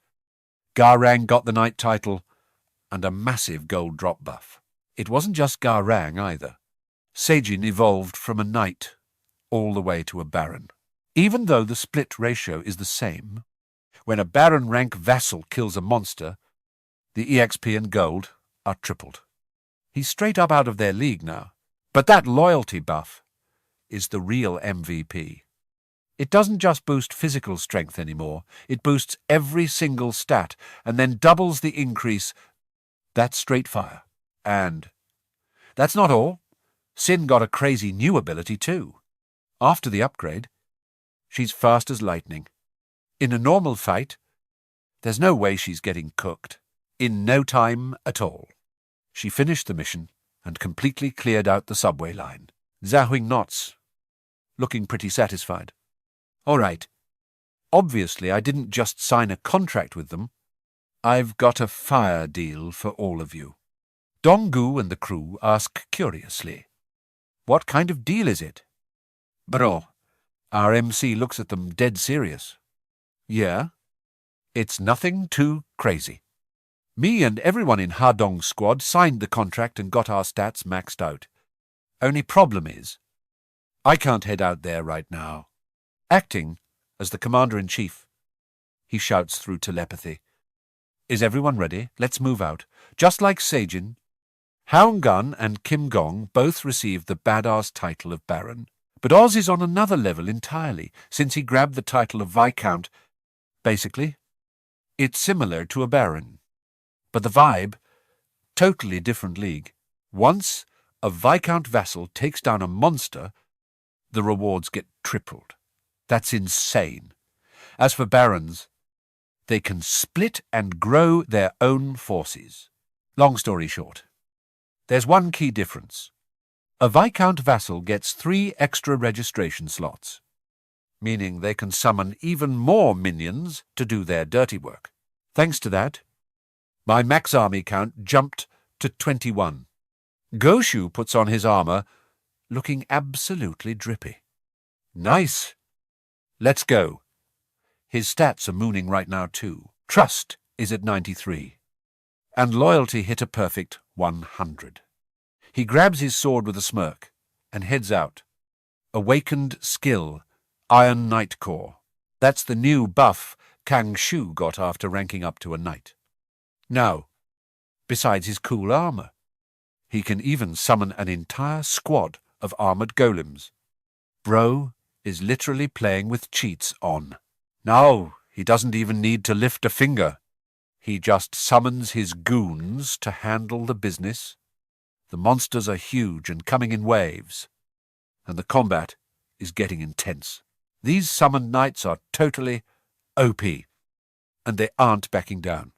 Garang got the knight title and a massive gold drop buff. It wasn't just Garang either. Seijin evolved from a knight all the way to a baron. Even though the split ratio is the same, when a baron rank vassal kills a monster, the EXP and gold are tripled. He's straight up out of their league now. But that loyalty buff is the real MVP. It doesn't just boost physical strength anymore. It boosts every single stat and then doubles the increase. That's straight fire. And that's not all. Sin got a crazy new ability too. After the upgrade, she's fast as lightning. In a normal fight, there's no way she's getting cooked. In no time at all. She finished the mission and completely cleared out the subway line. Gia Huynh nods, looking pretty satisfied. All right. Obviously, I didn't just sign a contract with them. I've got a fire deal for all of you. Donggu and the crew ask curiously, what kind of deal is it? Bro, our MC looks at them dead serious. Yeah, it's nothing too crazy. Me and everyone in Hadong's squad signed the contract and got our stats maxed out. Only problem is, I can't head out there right now. Acting as the commander-in-chief, he shouts through telepathy. Is everyone ready? Let's move out. Just like Seijin, Haungan and Kim Gong both received the badass title of Baron. But Oz is on another level entirely, since he grabbed the title of Viscount. Basically, it's similar to a Baron. But the vibe, totally different league. Once a Viscount vassal takes down a monster, the rewards get tripled. That's insane. As for Barons, they can split and grow their own forces. Long story short, there's one key difference. A Viscount vassal gets 3 extra registration slots, meaning they can summon even more minions to do their dirty work. Thanks to that, my max army count jumped to 21. Goshu puts on his armor, looking absolutely drippy. Nice. Let's go. His stats are mooning right now too. Trust is at 93. And loyalty hit a perfect 100. He grabs his sword with a smirk and heads out. Awakened skill, Iron Knight Core. That's the new buff Kang Shu got after ranking up to a knight. Now, besides his cool armor, he can even summon an entire squad of armored golems. Bro is literally playing with cheats on. Now, he doesn't even need to lift a finger. He just summons his goons to handle the business. The monsters are huge and coming in waves, and the combat is getting intense. These summoned knights are totally OP, and they aren't backing down.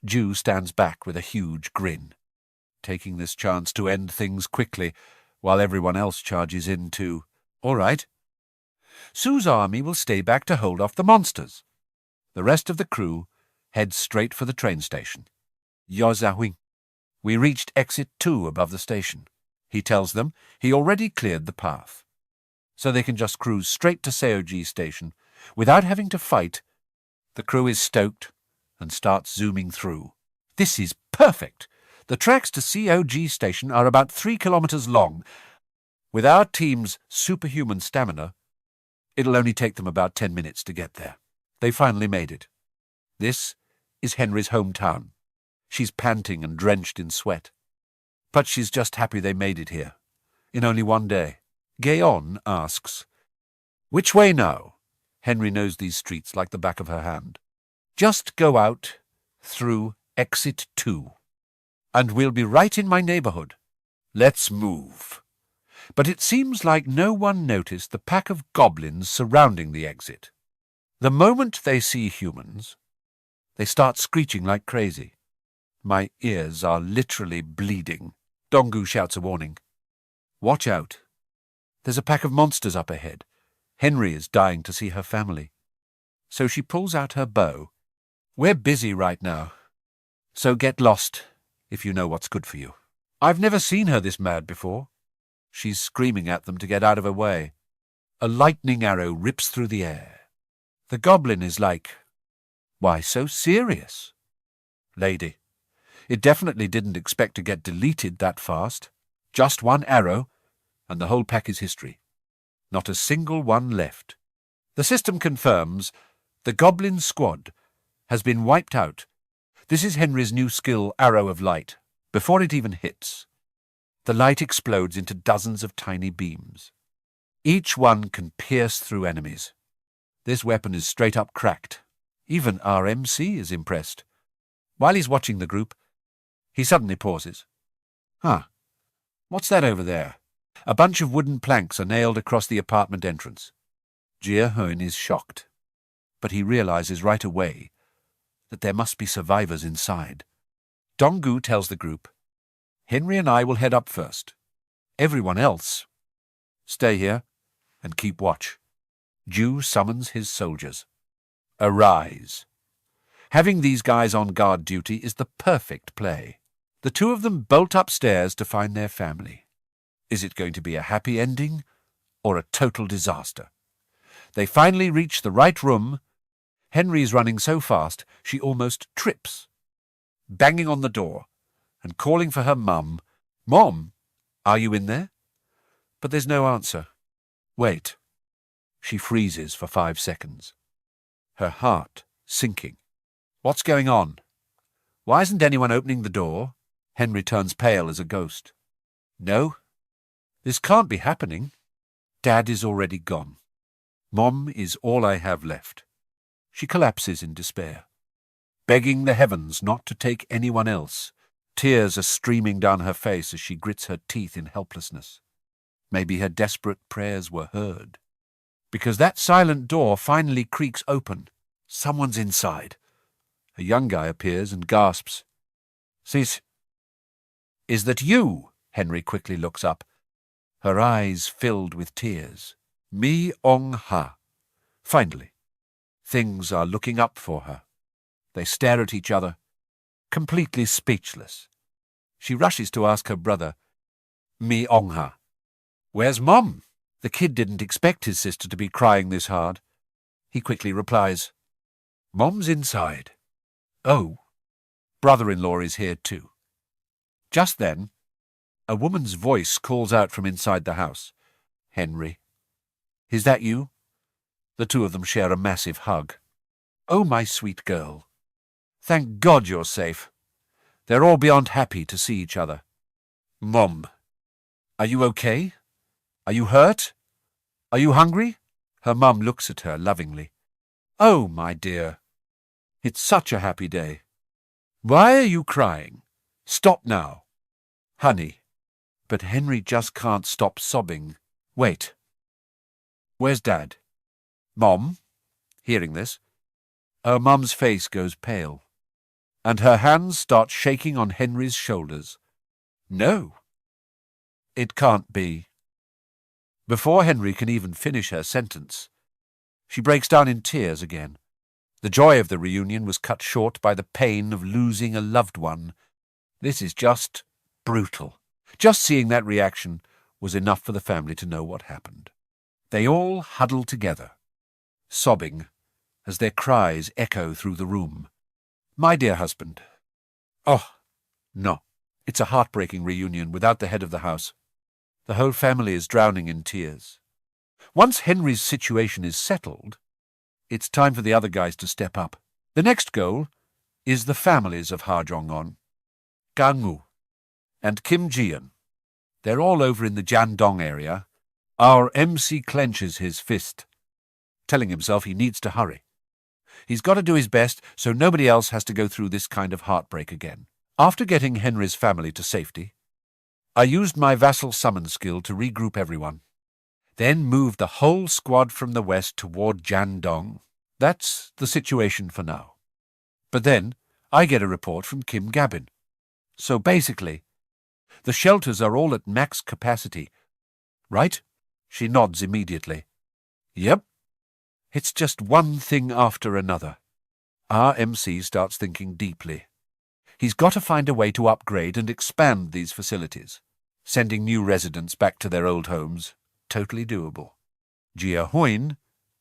Ju stands back with a huge grin, taking this chance to end things quickly, while everyone else charges in too. All right. Su's army will stay back to hold off the monsters. The rest of the crew heads straight for the train station. Gia Huynh. We reached exit 2 above the station. He tells them he already cleared the path, so they can just cruise straight to Seoji Station without having to fight. The crew is stoked and starts zooming through. This is perfect. The tracks to COG Station are about 3 kilometers long. With our team's superhuman stamina, it'll only take them about 10 minutes to get there. They finally made it. This is Henry's hometown. She's panting and drenched in sweat. But she's just happy they made it here, in only one day. Gaon asks, "Which way now?" Henry knows these streets like the back of her hand. "Just go out through exit 2, and we'll be right in my neighborhood. Let's move." But it seems like no one noticed the pack of goblins surrounding the exit. The moment they see humans, they start screeching like crazy. My ears are literally bleeding. Donggu shouts a warning. "Watch out. There's a pack of monsters up ahead. Henry is dying to see her family." So she pulls out her bow. "We're busy right now, so get lost if you know what's good for you." I've never seen her this mad before. She's screaming at them to get out of her way. A lightning arrow rips through the air. The goblin is like, "Why so serious?" "Lady, it definitely didn't expect to get deleted that fast. Just one arrow, and the whole pack is history. Not a single one left. The system confirms the goblin squad has been wiped out. This is Henry's new skill, Arrow of Light. Before it even hits, the light explodes into dozens of tiny beams. Each one can pierce through enemies. This weapon is straight up cracked. Even our MC is impressed. While he's watching the group, he suddenly pauses. What's that over there?" A bunch of wooden planks are nailed across the apartment entrance. Gia Huynh is shocked, but he realizes right away that there must be survivors inside. Donggu tells the group, "Henry and I will head up first. Everyone else, stay here and keep watch." Ju summons his soldiers. Arise. Having these guys on guard duty is the perfect play. The two of them bolt upstairs to find their family. Is it going to be a happy ending or a total disaster? They finally reach the right room. Henry is running so fast she almost trips, banging on the door and calling for her mum. "Mom, are you in there?" But there's no answer. Wait. She freezes for 5 seconds, her heart sinking. What's going on? Why isn't anyone opening the door? Henry turns pale as a ghost. No, this can't be happening. Dad is already gone. Mom is all I have left. She collapses in despair, begging the heavens not to take anyone else. Tears are streaming down her face as she grits her teeth in helplessness. Maybe her desperate prayers were heard. Because that silent door finally creaks open. Someone's inside. A young guy appears and gasps. "Sis, is that you?" Henry quickly looks up, her eyes filled with tears. Mi Ong Ha. Finally, things are looking up for her. They stare at each other, completely speechless. She rushes to ask her brother, Mi Ong Ha, "Where's Mom?" The kid didn't expect his sister to be crying this hard. He quickly replies, "Mom's inside." "Oh, brother-in-law is here too." Just then, a woman's voice calls out from inside the house. "Henry, is that you?" The two of them share a massive hug. "Oh, my sweet girl. Thank God you're safe." They're all beyond happy to see each other. "Mom, are you okay? Are you hurt? Are you hungry?" Her mum looks at her lovingly. "Oh, my dear. It's such a happy day. Why are you crying? Stop now. Honey." But Henry just can't stop sobbing. "Wait. Where's Dad?" "Mom?" Hearing this, her mum's face goes pale, and her hands start shaking on Henry's shoulders. "No. It can't be." Before Henry can even finish her sentence, she breaks down in tears again. The joy of the reunion was cut short by the pain of losing a loved one. This is just brutal. Just seeing that reaction was enough for the family to know what happened. They all huddled together, sobbing as their cries echo through the room. My dear husband. Oh, no. It's a heartbreaking reunion without the head of the house. The whole family is drowning in tears. Once Henry's situation is settled, it's time for the other guys to step up. The next goal is the families of Ha Jong-on, Gang-woo, and Kim Ji-yeon. They're all over in the Jandong area. Our MC clenches his fist, telling himself he needs to hurry. He's got to do his best so nobody else has to go through this kind of heartbreak again. After getting Henry's family to safety, I used my vassal summon skill to regroup everyone, then moved the whole squad from the west toward Jandong. That's the situation for now. But then I get a report from Kim Gabin. So basically, the shelters are all at max capacity, right? She nods immediately. Yep. It's just one thing after another. Our MC starts thinking deeply. He's got to find a way to upgrade and expand these facilities. Sending new residents back to their old homes, totally doable. Gia Huynh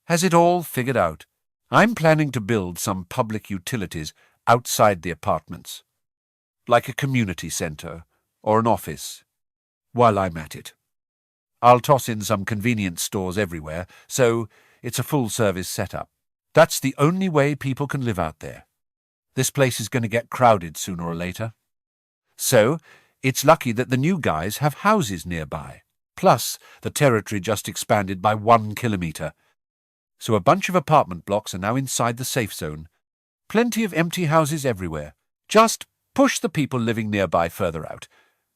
has it all figured out. I'm planning to build some public utilities outside the apartments, like a community centre or an office, while I'm at it. I'll toss in some convenience stores everywhere, so it's a full-service setup. That's the only way people can live out there. This place is going to get crowded sooner or later. So, it's lucky that the new guys have houses nearby. Plus, the territory just expanded by 1 kilometre. So a bunch of apartment blocks are now inside the safe zone. Plenty of empty houses everywhere. Just push the people living nearby further out,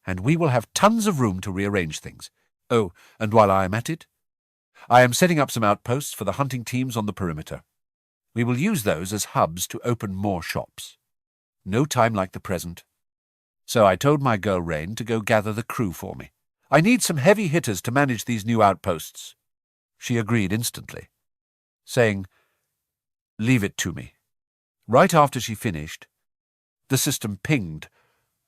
and we will have tons of room to rearrange things. Oh, and while I am at it, I am setting up some outposts for the hunting teams on the perimeter. We will use those as hubs to open more shops. No time like the present. So I told my girl Rain to go gather the crew for me. I need some heavy hitters to manage these new outposts. She agreed instantly, saying, "Leave it to me." Right after she finished, the system pinged,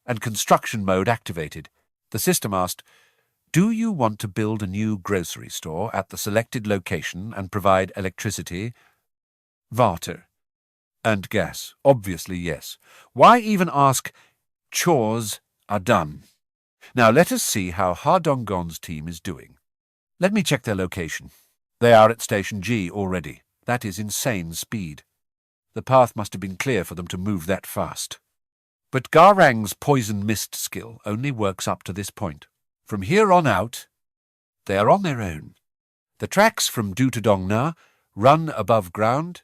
and construction mode activated. The system asked, "Do you want to build a new grocery store at the selected location and provide electricity, water, and gas?" Obviously, yes. Why even ask? Chores are done. Now let us see how Ha Dong-gon's team is doing. Let me check their location. They are at Station G already. That is insane speed. The path must have been clear for them to move that fast. But Garang's poison mist skill only works up to this point. From here on out, they are on their own. The tracks from Du to Dong Na run above ground,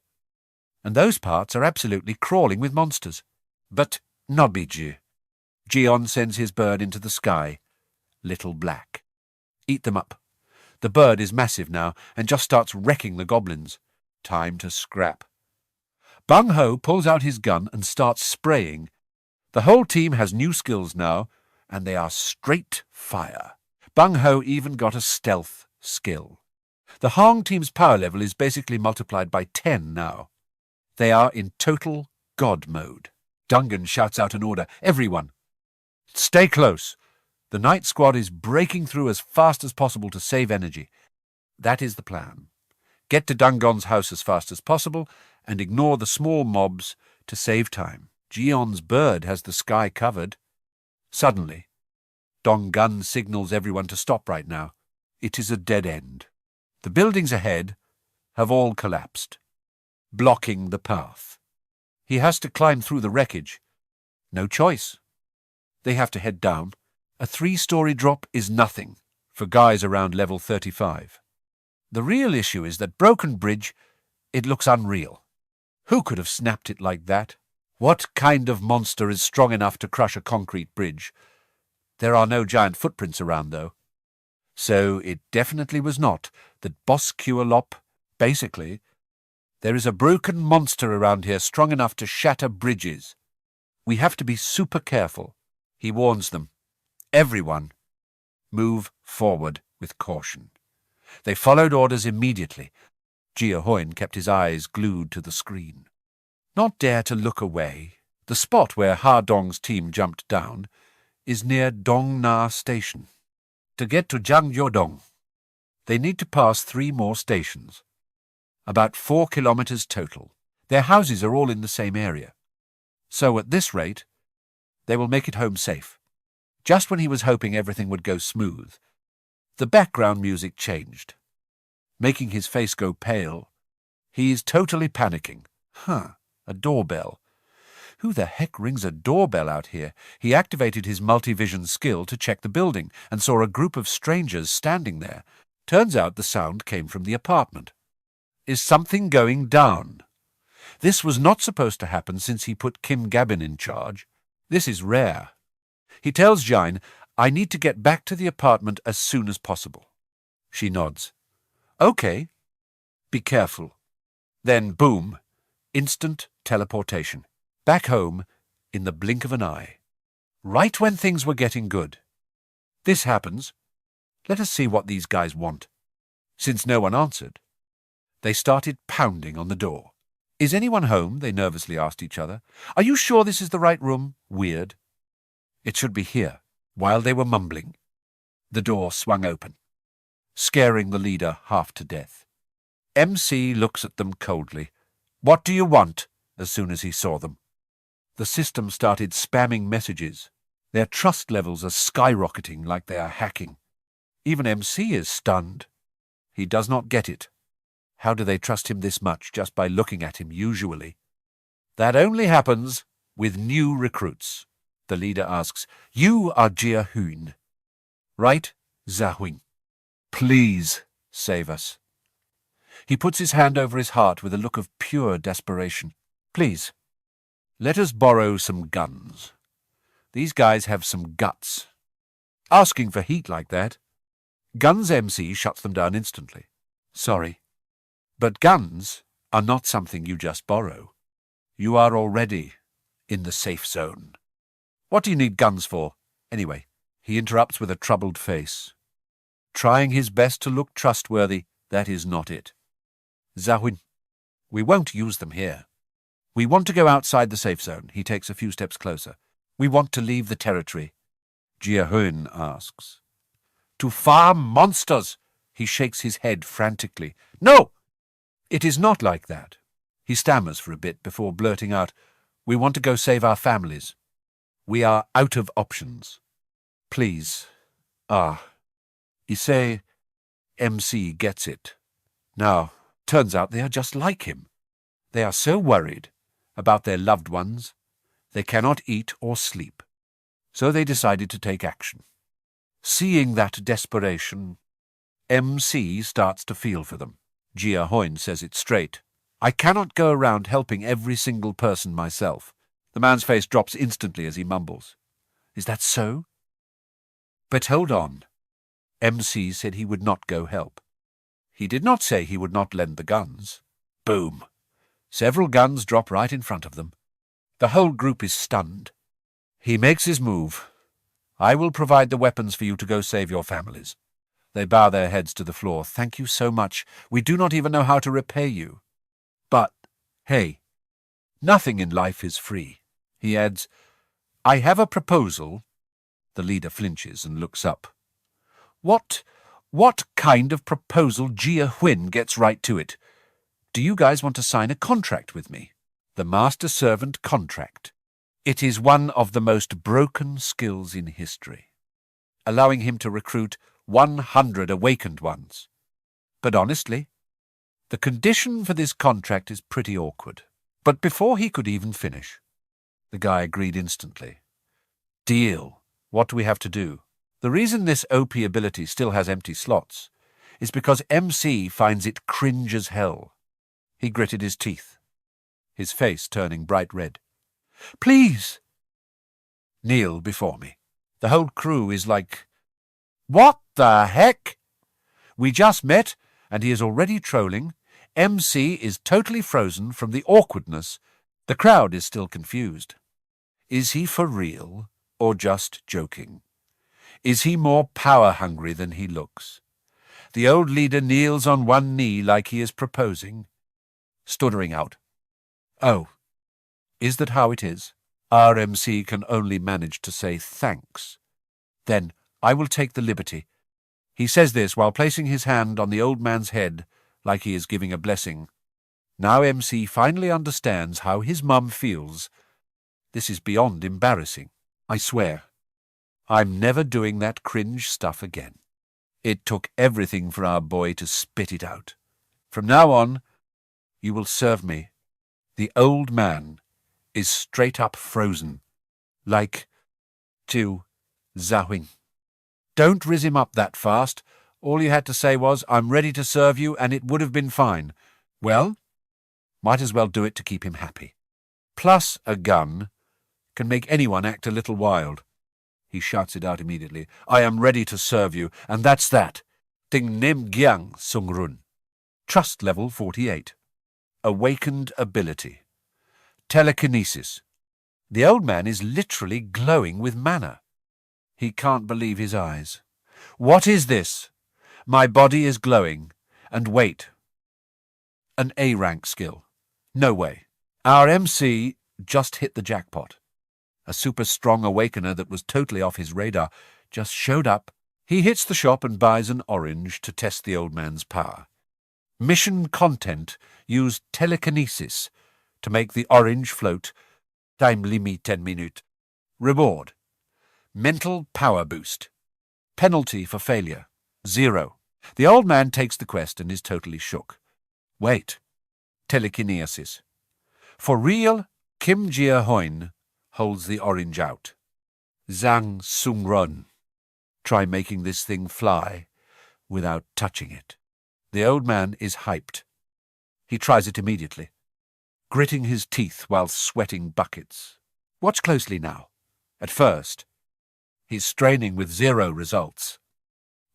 and those parts are absolutely crawling with monsters. But Nobiji. Jion sends his bird into the sky, Little Black. Eat them up. The bird is massive now and just starts wrecking the goblins. Time to scrap. Bung Ho pulls out his gun and starts spraying. The whole team has new skills now, and they are straight fire. Bung Ho even got a stealth skill. The Hong team's power level is basically multiplied by 10 now. They are in total God mode. Dungan shouts out an order. Everyone, stay close. The night squad is breaking through as fast as possible to save energy. That is the plan. Get to Dungan's house as fast as possible and ignore the small mobs to save time. Jion's bird has the sky covered. Suddenly, Donggun signals everyone to stop right now. It is a dead end. The buildings ahead have all collapsed, blocking the path. He has to climb through the wreckage. No choice. They have to head down. A 3-story drop is nothing for guys around level 35. The real issue is that broken bridge, it looks unreal. Who could have snapped it like that? What kind of monster is strong enough to crush a concrete bridge? There are no giant footprints around, though. So it definitely was not that Boss Kualop. Basically, there is a broken monster around here strong enough to shatter bridges. We have to be super careful. He warns them. Everyone, move forward with caution. They followed orders immediately. Gia Huynh kept his eyes glued to the screen. Not dare to look away. The spot where Ha Dong's team jumped down is near Dong Na Station. To get to Jangyodong, they need to pass 3 more stations. About 4 kilometers total. Their houses are all in the same area. So at this rate, they will make it home safe. Just when he was hoping everything would go smooth, the background music changed, making his face go pale. He is totally panicking. A doorbell. Who the heck rings a doorbell out here? He activated his multivision skill to check the building and saw a group of strangers standing there. Turns out the sound came from the apartment. Is something going down? This was not supposed to happen since he put Kim Gabin in charge. This is rare. He tells Jine, I need to get back to the apartment as soon as possible. She nods. Okay. Be careful. Then, boom, instant teleportation. Back home in the blink of an eye. Right when things were getting good. This happens. Let us see what these guys want. Since no one answered, they started pounding on the door. Is anyone home? They nervously asked each other. Are you sure this is the right room? Weird. It should be here. While they were mumbling, the door swung open, scaring the leader half to death. MC looks at them coldly. What do you want? As soon as he saw them. The system started spamming messages. Their trust levels are skyrocketing like they are hacking. Even MC is stunned. He does not get it. How do they trust him this much just by looking at him usually? That only happens with new recruits. The leader asks, You are Gia Huynh, right? Gia Huynh. Please save us. He puts his hand over his heart with a look of pure desperation. Please, let us borrow some guns. These guys have some guts. Asking for heat like that. Guns MC shuts them down instantly. Sorry. But guns are not something you just borrow. You are already in the safe zone. What do you need guns for, anyway? He interrupts with a troubled face. Trying his best to look trustworthy, that is not it. Gia Huynh, we won't use them here. We want to go outside the safe zone. He takes a few steps closer. We want to leave the territory. Gia Huynh asks. To farm monsters! He shakes his head frantically. No! It is not like that. He stammers for a bit before blurting out, We want to go save our families. We are out of options. Please. Issei MC gets it. Now, turns out they are just like him. They are so worried about their loved ones, they cannot eat or sleep. So they decided to take action. Seeing that desperation, MC starts to feel for them. Gia Huynh says it straight. I cannot go around helping every single person myself. The man's face drops instantly as he mumbles. Is that so? But hold on. MC said he would not go help. He did not say he would not lend the guns. Boom. Several guns drop right in front of them. The whole group is stunned. He makes his move. I will provide the weapons for you to go save your families. They bow their heads to the floor. Thank you so much. We do not even know how to repay you. But, hey, nothing in life is free. He adds, I have a proposal. The leader flinches and looks up. What kind of proposal? Gia Huynh gets right to it. Do you guys want to sign a contract with me? The master-servant contract. It is one of the most broken skills in history, allowing him to recruit 100 awakened ones. But honestly, the condition for this contract is pretty awkward. But before he could even finish, the guy agreed instantly. Deal. What do we have to do? The reason this OP ability still has empty slots is because MC finds it cringe as hell. He gritted his teeth, his face turning bright red. Please! Kneel before me. The whole crew is like, What the heck? We just met, and he is already trolling. MC is totally frozen from the awkwardness. The crowd is still confused. Is he for real, or just joking? Is he more power-hungry than he looks? The old leader kneels on one knee like he is proposing, stuttering out. Oh, is that how it is? RMC can only manage to say thanks. Then I will take the liberty. He says this while placing his hand on the old man's head like he is giving a blessing. Now MC finally understands how his mum feels. This is beyond embarrassing. I swear, I'm never doing that cringe stuff again. It took everything for our boy to spit it out. From now on, you will serve me. The old man is straight up frozen, like to Gia Huynh. Don't riz him up that fast. All you had to say was, I'm ready to serve you, and it would have been fine. Well, might as well do it to keep him happy. Plus a gun can make anyone act a little wild. He shouts it out immediately. I am ready to serve you, and that's that. Ting nem gyang sung run. Trust level 48. Awakened ability. Telekinesis. The old man is literally glowing with mana. He can't believe his eyes. What is this? My body is glowing. And wait. An A-rank skill. No way. Our MC just hit the jackpot. A super strong awakener that was totally off his radar just showed up. He hits the shop and buys an orange to test the old man's power. Mission content used telekinesis to make the orange float. Time limit 10 minutes. Reward. Mental power boost. Penalty for failure. 0. The old man takes the quest and is totally shook. Wait. Telekinesis. For real, Kim Gia Huynh holds the orange out. Zhang Sung Run. Try making this thing fly without touching it. The old man is hyped. He tries it immediately, gritting his teeth while sweating buckets. Watch closely now. At first, he's straining with 0 results.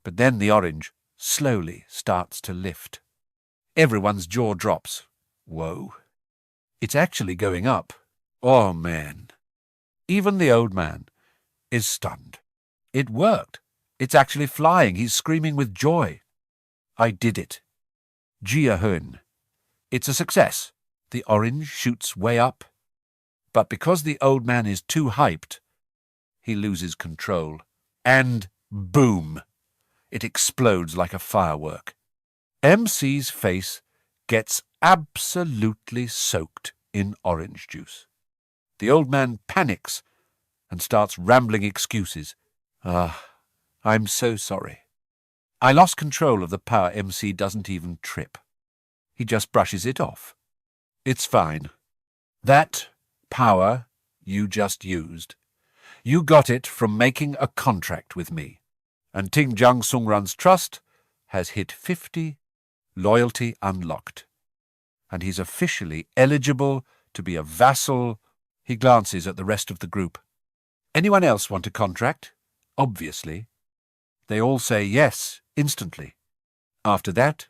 But then the orange slowly starts to lift. Everyone's jaw drops. Whoa. It's actually going up. Oh, man. Even the old man is stunned. It worked. It's actually flying. He's screaming with joy. I did it. Gia Huynh. It's a success. The orange shoots way up. But because the old man is too hyped, he loses control. And boom! It explodes like a firework. MC's face gets absolutely soaked in orange juice. The old man panics and starts rambling excuses. I'm so sorry. I lost control of the power. MC doesn't even trip. He just brushes it off. It's fine. That power you just used, you got it from making a contract with me. And Ting Jiang Sungran's trust has hit 50, loyalty unlocked. And he's officially eligible to be a vassal. He glances at the rest of the group. Anyone else want a contract? Obviously. They all say yes, instantly. After that,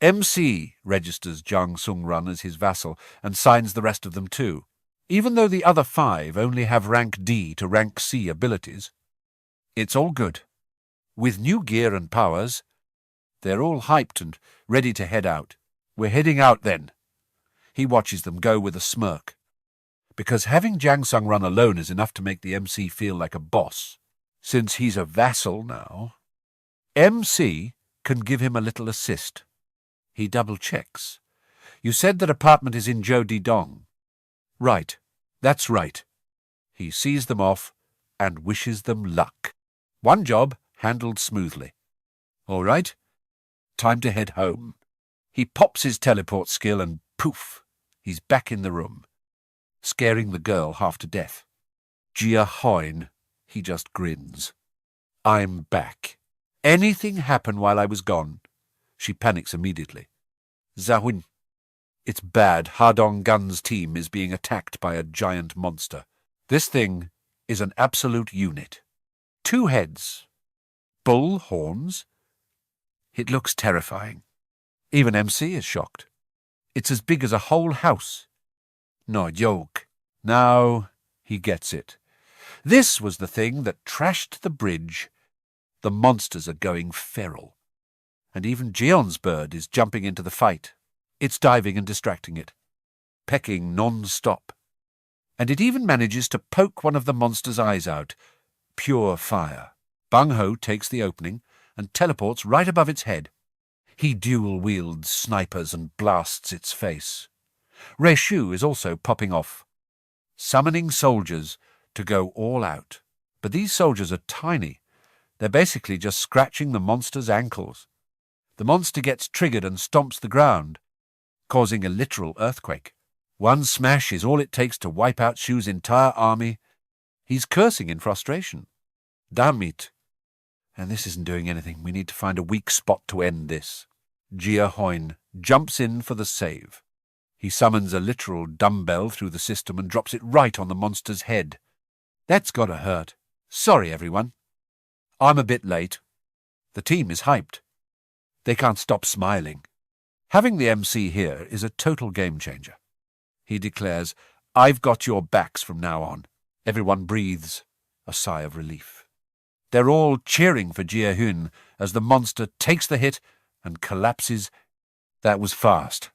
MC registers Jiang Sungran as his vassal and signs the rest of them too, even though the other 5 only have rank D to rank C abilities. It's all good. With new gear and powers, they're all hyped and ready to head out. We're heading out then. He watches them go with a smirk. Because having Jiang Sungran alone is enough to make the MC feel like a boss. Since he's a vassal now, MC can give him a little assist. He double-checks. You said that apartment is in Jodidong. Right, that's right. He sees them off and wishes them luck. One job handled smoothly. All right, time to head home. He pops his teleport skill and poof, he's back in the room, scaring the girl half to death. Gia Huynh, he just grins. I'm back. Anything happen while I was gone? She panics immediately. Gia Huynh, it's bad. Hadong Gun's team is being attacked by a giant monster. This thing is an absolute unit. 2 heads. Bull horns. It looks terrifying. Even MC is shocked. It's as big as a whole house. No joke. Now he gets it. This was the thing that trashed the bridge. The monsters are going feral. And even Jeon's bird is jumping into the fight. It's diving and distracting it, pecking non-stop. and it even manages to poke one of the monster's eyes out. Pure fire. Bung-ho takes the opening and teleports right above its head. He dual-wields snipers and blasts its face. Reshu is also popping off, summoning soldiers to go all out. But these soldiers are tiny. They're basically just scratching the monster's ankles. The monster gets triggered and stomps the ground, causing a literal earthquake. One smash is all it takes to wipe out Shu's entire army. He's cursing in frustration. Damn it. And this isn't doing anything. We need to find a weak spot to end this. Gia Huynh jumps in for the save. He summons a literal dumbbell through the system and drops it right on the monster's head. That's gotta hurt. Sorry, everyone. I'm a bit late. The team is hyped. They can't stop smiling. Having the MC here is a total game changer. He declares, "I've got your backs from now on." Everyone breathes a sigh of relief. They're all cheering for Gia Huynh as the monster takes the hit and collapses. That was fast.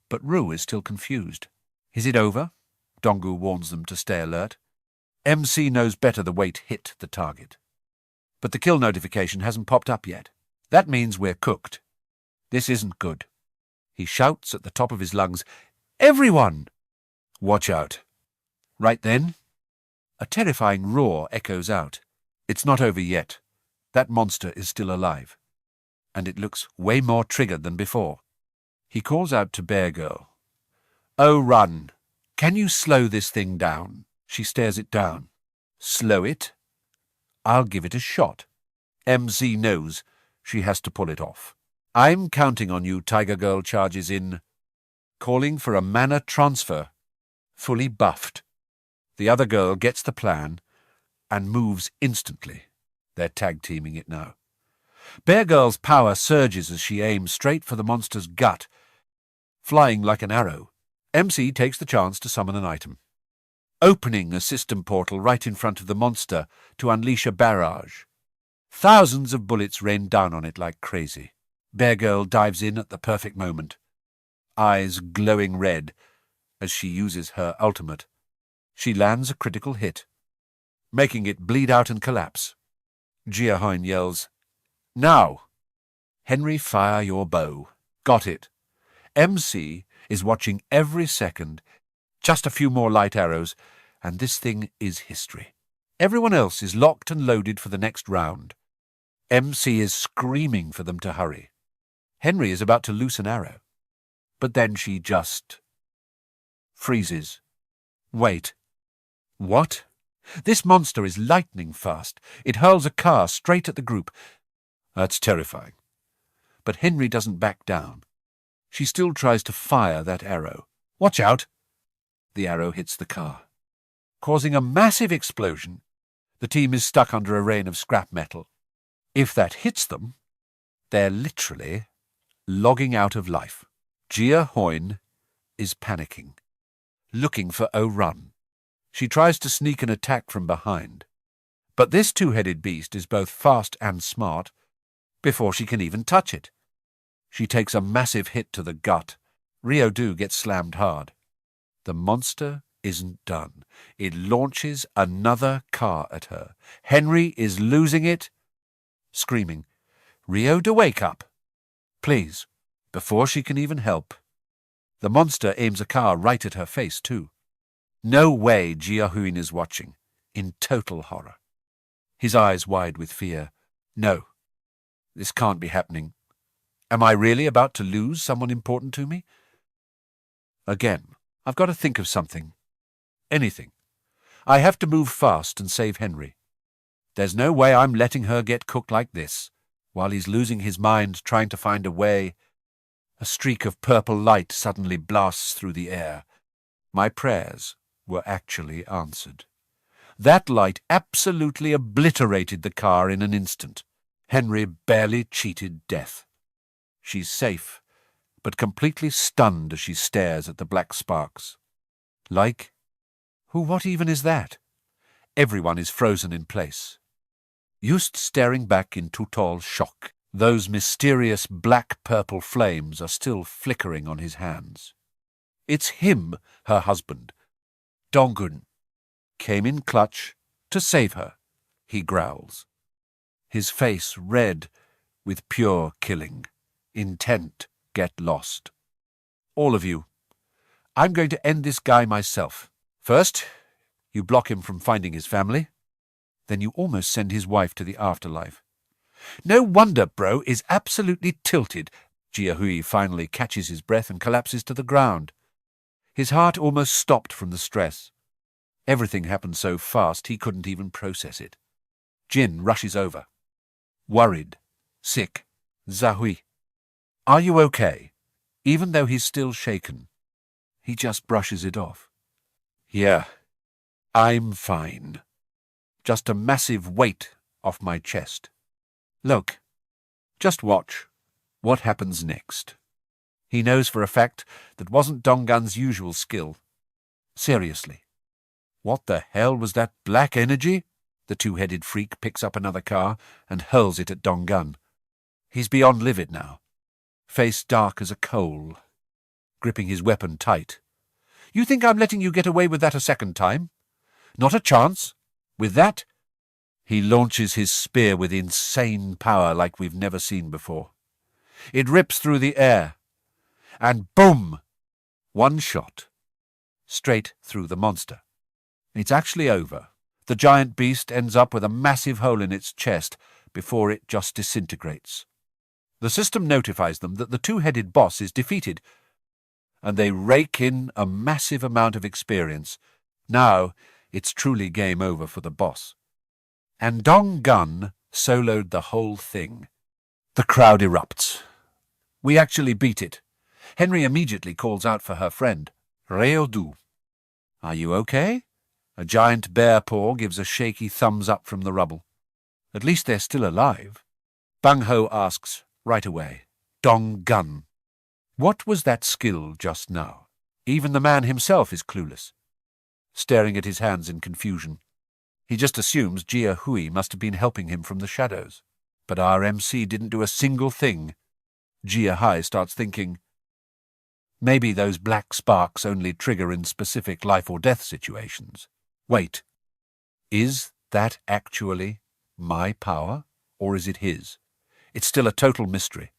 But Ru is still confused. Is it over? Donggu warns them to stay alert. MC knows better the weight hit the target. But the kill notification hasn't popped up yet. That means we're cooked. This isn't good. He shouts at the top of his lungs, "Everyone! Watch out." Right then, a terrifying roar echoes out. It's not over yet. That monster is still alive. And it looks way more triggered than before. He calls out to Bear Girl, "Oh, run! Can you slow this thing down?" She stares it down. "Slow it? I'll give it a shot." MC knows she has to pull it off. "I'm counting on you," Tiger Girl charges in, calling for a mana transfer, fully buffed. The other girl gets the plan and moves instantly. They're tag-teaming it now. Bear Girl's power surges as she aims straight for the monster's gut, flying like an arrow. MC takes the chance to summon an item, opening a system portal right in front of the monster to unleash a barrage. Thousands of bullets rain down on it like crazy. Bear Girl dives in at the perfect moment, eyes glowing red as she uses her ultimate. She lands a critical hit, making it bleed out and collapse. Gia Huynh yells, "Now! Henry, fire your bow." Got it. MC is watching every second. Just a few more light arrows, and this thing is history. Everyone else is locked and loaded for the next round. MC is screaming for them to hurry. Henry is about to loose an arrow, but then she just freezes. Wait. What? This monster is lightning fast. It hurls a car straight at the group. That's terrifying. But Henry doesn't back down. She still tries to fire that arrow. Watch out! The arrow hits the car, causing a massive explosion. The team is stuck under a rain of scrap metal. If that hits them, they're literally logging out of life. Gia Huynh is panicking, looking for O-Run. She tries to sneak an attack from behind. But this two-headed beast is both fast and smart before she can even touch it. She takes a massive hit to the gut. Ryo-do gets slammed hard. The monster isn't done. It launches another car at her. Henry is losing it, screaming, "Ryo-do, wake up! Please," before she can even help. The monster aims a car right at her face, too. No way Gia Huynh is watching, in total horror. His eyes wide with fear. No, this can't be happening. Am I really about to lose someone important to me? Again, I've got to think of something. Anything. I have to move fast and save Henry. There's no way I'm letting her get cooked like this, while he's losing his mind trying to find a way. A streak of purple light suddenly blasts through the air. My prayers were actually answered. That light absolutely obliterated the car in an instant. Henry barely cheated death. She's safe, but completely stunned as she stares at the black sparks. Like, what even is that? Everyone is frozen in place. Just staring back in total shock. Those mysterious black-purple flames are still flickering on his hands. It's him, her husband. Donggun came in clutch to save her, he growls, his face red with pure killing, intent get lost. All of you, I'm going to end this guy myself. First, you block him from finding his family, then you almost send his wife to the afterlife. No wonder Bro is absolutely tilted. Gia Huynh finally catches his breath and collapses to the ground. His heart almost stopped from the stress. Everything happened so fast he couldn't even process it. Jin rushes over. Worried, sick. Gia Huynh, are you okay? Even though he's still shaken, he just brushes it off. Yeah, I'm fine. Just a massive weight off my chest. Look, just watch what happens next. He knows for a fact that wasn't Donggun's usual skill. Seriously. What the hell was that black energy? The two-headed freak picks up another car and hurls it at Donggun. He's beyond livid now, face dark as a coal, gripping his weapon tight. You think I'm letting you get away with that a second time? Not a chance. With that, he launches his spear with insane power like we've never seen before. It rips through the air, and boom! One shot, straight through the monster. It's actually over. The giant beast ends up with a massive hole in its chest before it just disintegrates. The system notifies them that the two-headed boss is defeated, and they rake in a massive amount of experience. Now it's truly game over for the boss. And Donggun soloed the whole thing. The crowd erupts. We actually beat it. Henry immediately calls out for her friend, Reodu. Are you okay? A giant bear paw gives a shaky thumbs up from the rubble. At least they're still alive. Bang Ho asks, right away, Donggun. What was that skill just now? Even the man himself is clueless, staring at his hands in confusion. He just assumes Gia Huynh must have been helping him from the shadows. But our MC didn't do a single thing. Gia Huynh starts thinking, maybe those black sparks only trigger in specific life-or-death situations. Wait, is that actually my power, or is it his? It's still a total mystery.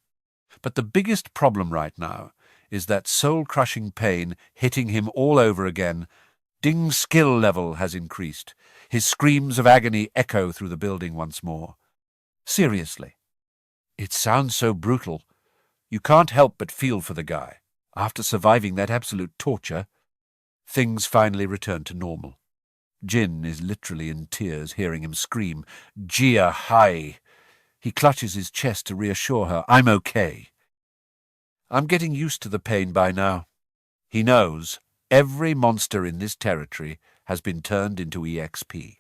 But the biggest problem right now is that soul-crushing pain hitting him all over again. Ding's skill level has increased. His screams of agony echo through the building once more. Seriously. It sounds so brutal. You can't help but feel for the guy. After surviving that absolute torture, things finally return to normal. Jin is literally in tears hearing him scream, Gia Huynh. He clutches his chest to reassure her, I'm okay. I'm getting used to the pain by now. He knows every monster in this territory has been turned into EXP.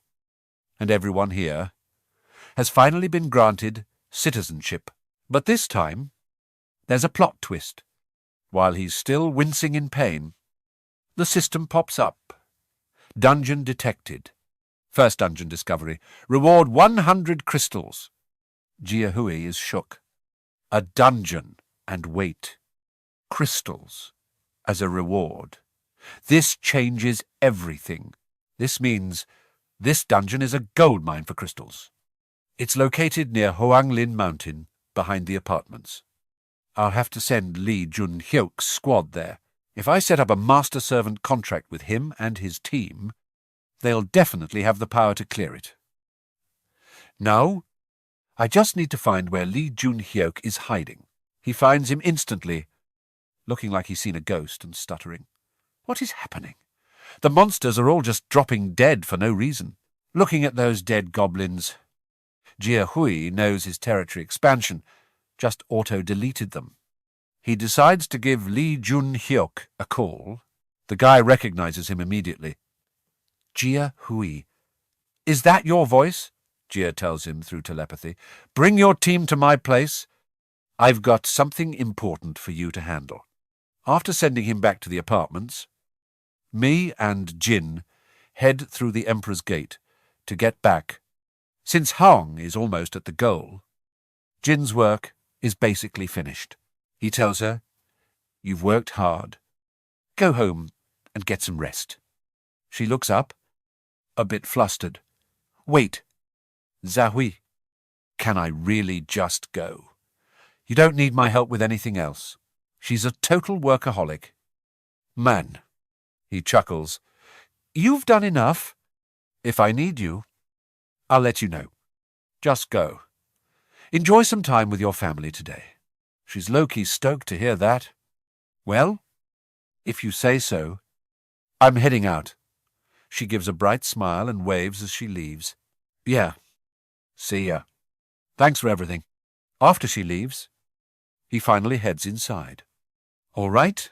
And everyone here has finally been granted citizenship. But this time, there's a plot twist. While he's still wincing in pain, the system pops up. Dungeon detected. First dungeon discovery. Reward 100 crystals. Gia Huynh is shook. A dungeon, and wait. Crystals as a reward. This changes everything. This means this dungeon is a gold mine for crystals. It's located near Hoanglin Mountain, behind the apartments. I'll have to send Lee Jun-hyuk's squad there. If I set up a master-servant contract with him and his team, they'll definitely have the power to clear it. Now, I just need to find where Lee Jun-hyuk is hiding. He finds him instantly, looking like he's seen a ghost and stuttering. What is happening? The monsters are all just dropping dead for no reason. Looking at those dead goblins, Gia Huynh knows his territory expansion just auto-deleted them. He decides to give Lee Jun-hyuk a call. The guy recognizes him immediately. Gia Huynh. Is that your voice? Gia tells him through telepathy. Bring your team to my place. I've got something important for you to handle. After sending him back to the apartments, me and Jin head through the Emperor's Gate to get back. Since Hong is almost at the goal, Jin's work is basically finished. He tells her, you've worked hard. Go home and get some rest. She looks up, a bit flustered. Wait, Gia Huynh, can I really just go? You don't need my help with anything else. She's a total workaholic. Man, he chuckles. You've done enough. If I need you, I'll let you know. Just go. Enjoy some time with your family today. She's low-key stoked to hear that. Well, if you say so, I'm heading out. She gives a bright smile and waves as she leaves. Yeah, see ya. Thanks for everything. After she leaves, he finally heads inside. All right,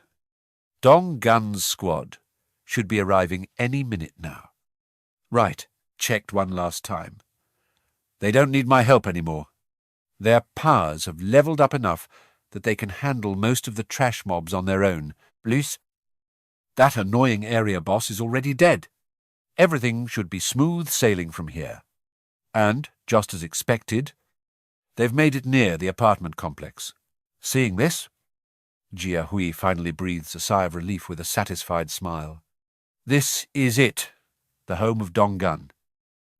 Dong Gun's squad should be arriving any minute now. Right, checked one last time. They don't need my help anymore. Their powers have leveled up enough that they can handle most of the trash mobs on their own. Plus, that annoying area boss is already dead. Everything should be smooth sailing from here. And, just as expected, they've made it near the apartment complex. Seeing this, Gia Huynh finally breathes a sigh of relief with a satisfied smile. This is it, the home of Dong Gun,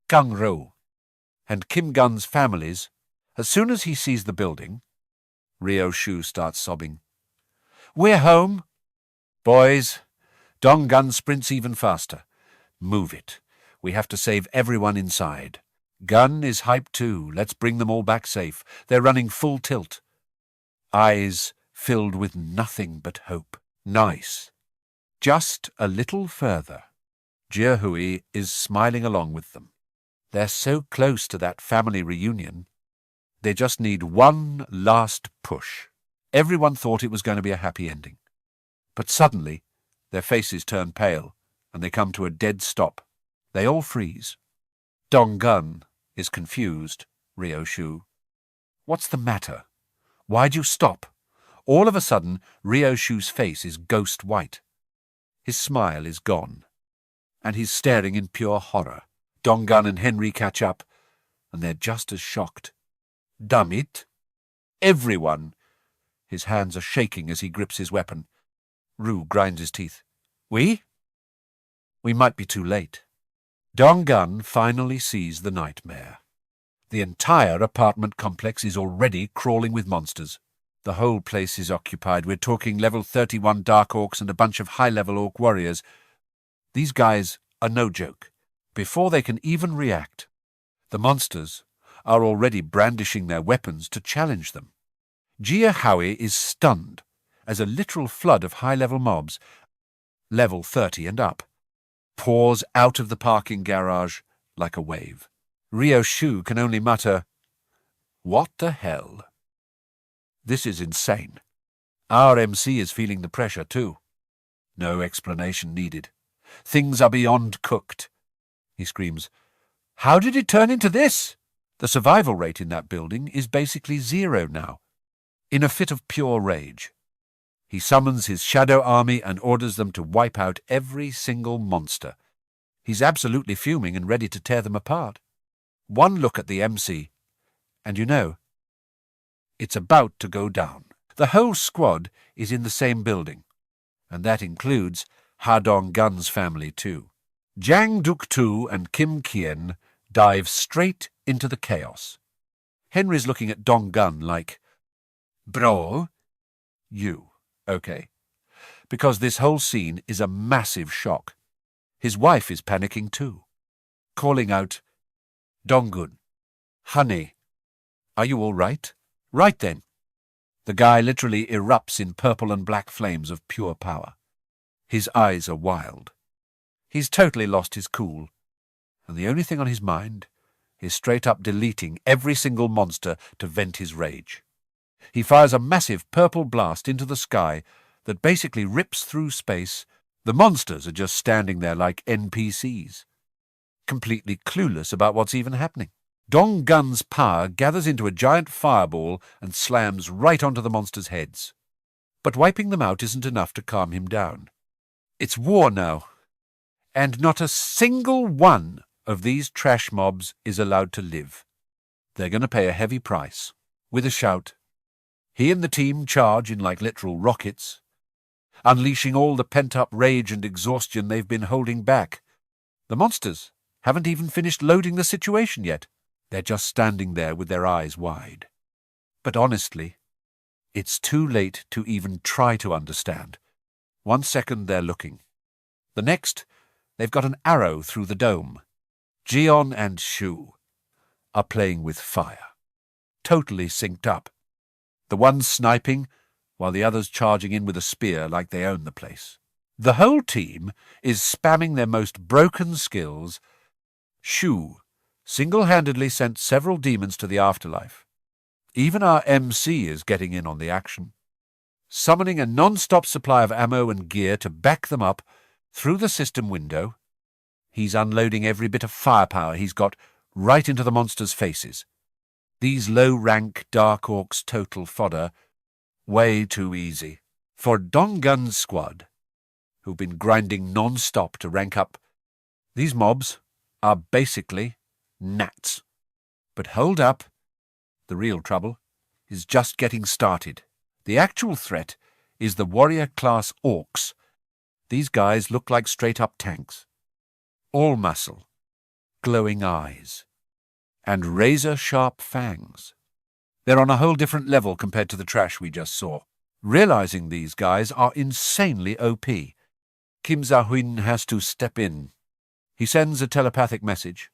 Kang Ro, and Kim Gun's families. As soon as he sees the building, Ryo Shu starts sobbing. We're home. Boys, Dong Gun sprints even faster. Move it. We have to save everyone inside. Gun is hyped too. Let's bring them all back safe. They're running full tilt. Eyes filled with nothing but hope. Nice. Just a little further. Gia Huynh is smiling along with them. They're so close to that family reunion. They just need one last push. Everyone thought it was going to be a happy ending. But suddenly, their faces turn pale, and they come to a dead stop. They all freeze. Dong Gun is confused, Ryo Shu. What's the matter? Why'd you stop? All of a sudden, Ryo Shu's face is ghost white. His smile is gone, and he's staring in pure horror. Dong Gun and Henry catch up, and they're just as shocked. Damn it! Everyone! His hands are shaking as he grips his weapon. Rue grinds his teeth. We might be too late. Dong Gun finally sees the nightmare. The entire apartment complex is already crawling with monsters. The whole place is occupied. We're talking level 31 Dark Orcs and a bunch of high-level Orc warriors. These guys are no joke. Before they can even react, the monsters are already brandishing their weapons to challenge them. Gia Huynh is stunned as a literal flood of high-level mobs, level 30 and up, pours out of the parking garage like a wave. Ryo Shu can only mutter, "What the hell?" This is insane. Our MC is feeling the pressure too. No explanation needed. Things are beyond cooked. He screams, "How did it turn into this?" The survival rate in that building is basically 0 now. In a fit of pure rage, he summons his shadow army and orders them to wipe out every single monster. He's absolutely fuming and ready to tear them apart. One look at the MC, and you know, it's about to go down. The whole squad is in the same building, and that includes Ha Dong Gun's family too. Jang Duk-tu and Kim Kien dive straight into the chaos. Henry's looking at Dong Gun like, "Bro, you, okay." Because this whole scene is a massive shock. His wife is panicking too, calling out, "Donggun, honey, are you all right?" Right then. The guy literally erupts in purple and black flames of pure power. His eyes are wild. He's totally lost his cool, and the only thing on his mind is straight up deleting every single monster to vent his rage. He fires a massive purple blast into the sky that basically rips through space. The monsters are just standing there like NPCs, completely clueless about what's even happening. Dong Gun's power gathers into a giant fireball and slams right onto the monsters' heads. But wiping them out isn't enough to calm him down. It's war now, and not a single one of these trash mobs is allowed to live. They're going to pay a heavy price. With a shout, he and the team charge in like literal rockets, unleashing all the pent-up rage and exhaustion they've been holding back. The monsters haven't even finished loading the situation yet. They're just standing there with their eyes wide. But honestly, it's too late to even try to understand. 1 second they're looking. The next, they've got an arrow through the dome. Gion and Shu are playing with fire. Totally synced up. The one sniping, while the others charging in with a spear like they own the place. The whole team is spamming their most broken skills. Shu single-handedly sent several demons to the afterlife. Even our MC is getting in on the action, summoning a non-stop supply of ammo and gear to back them up through the system window. He's unloading every bit of firepower he's got right into the monsters' faces. These low-rank Dark Orcs total fodder, way too easy. For Donggun's squad, who've been grinding non-stop to rank up, these mobs are basically gnats. But hold up. The real trouble is just getting started. The actual threat is the warrior-class orcs. These guys look like straight-up tanks. All muscle, glowing eyes, and razor-sharp fangs. They're on a whole different level compared to the trash we just saw. Realizing these guys are insanely OP, Gia Huynh has to step in. He sends a telepathic message.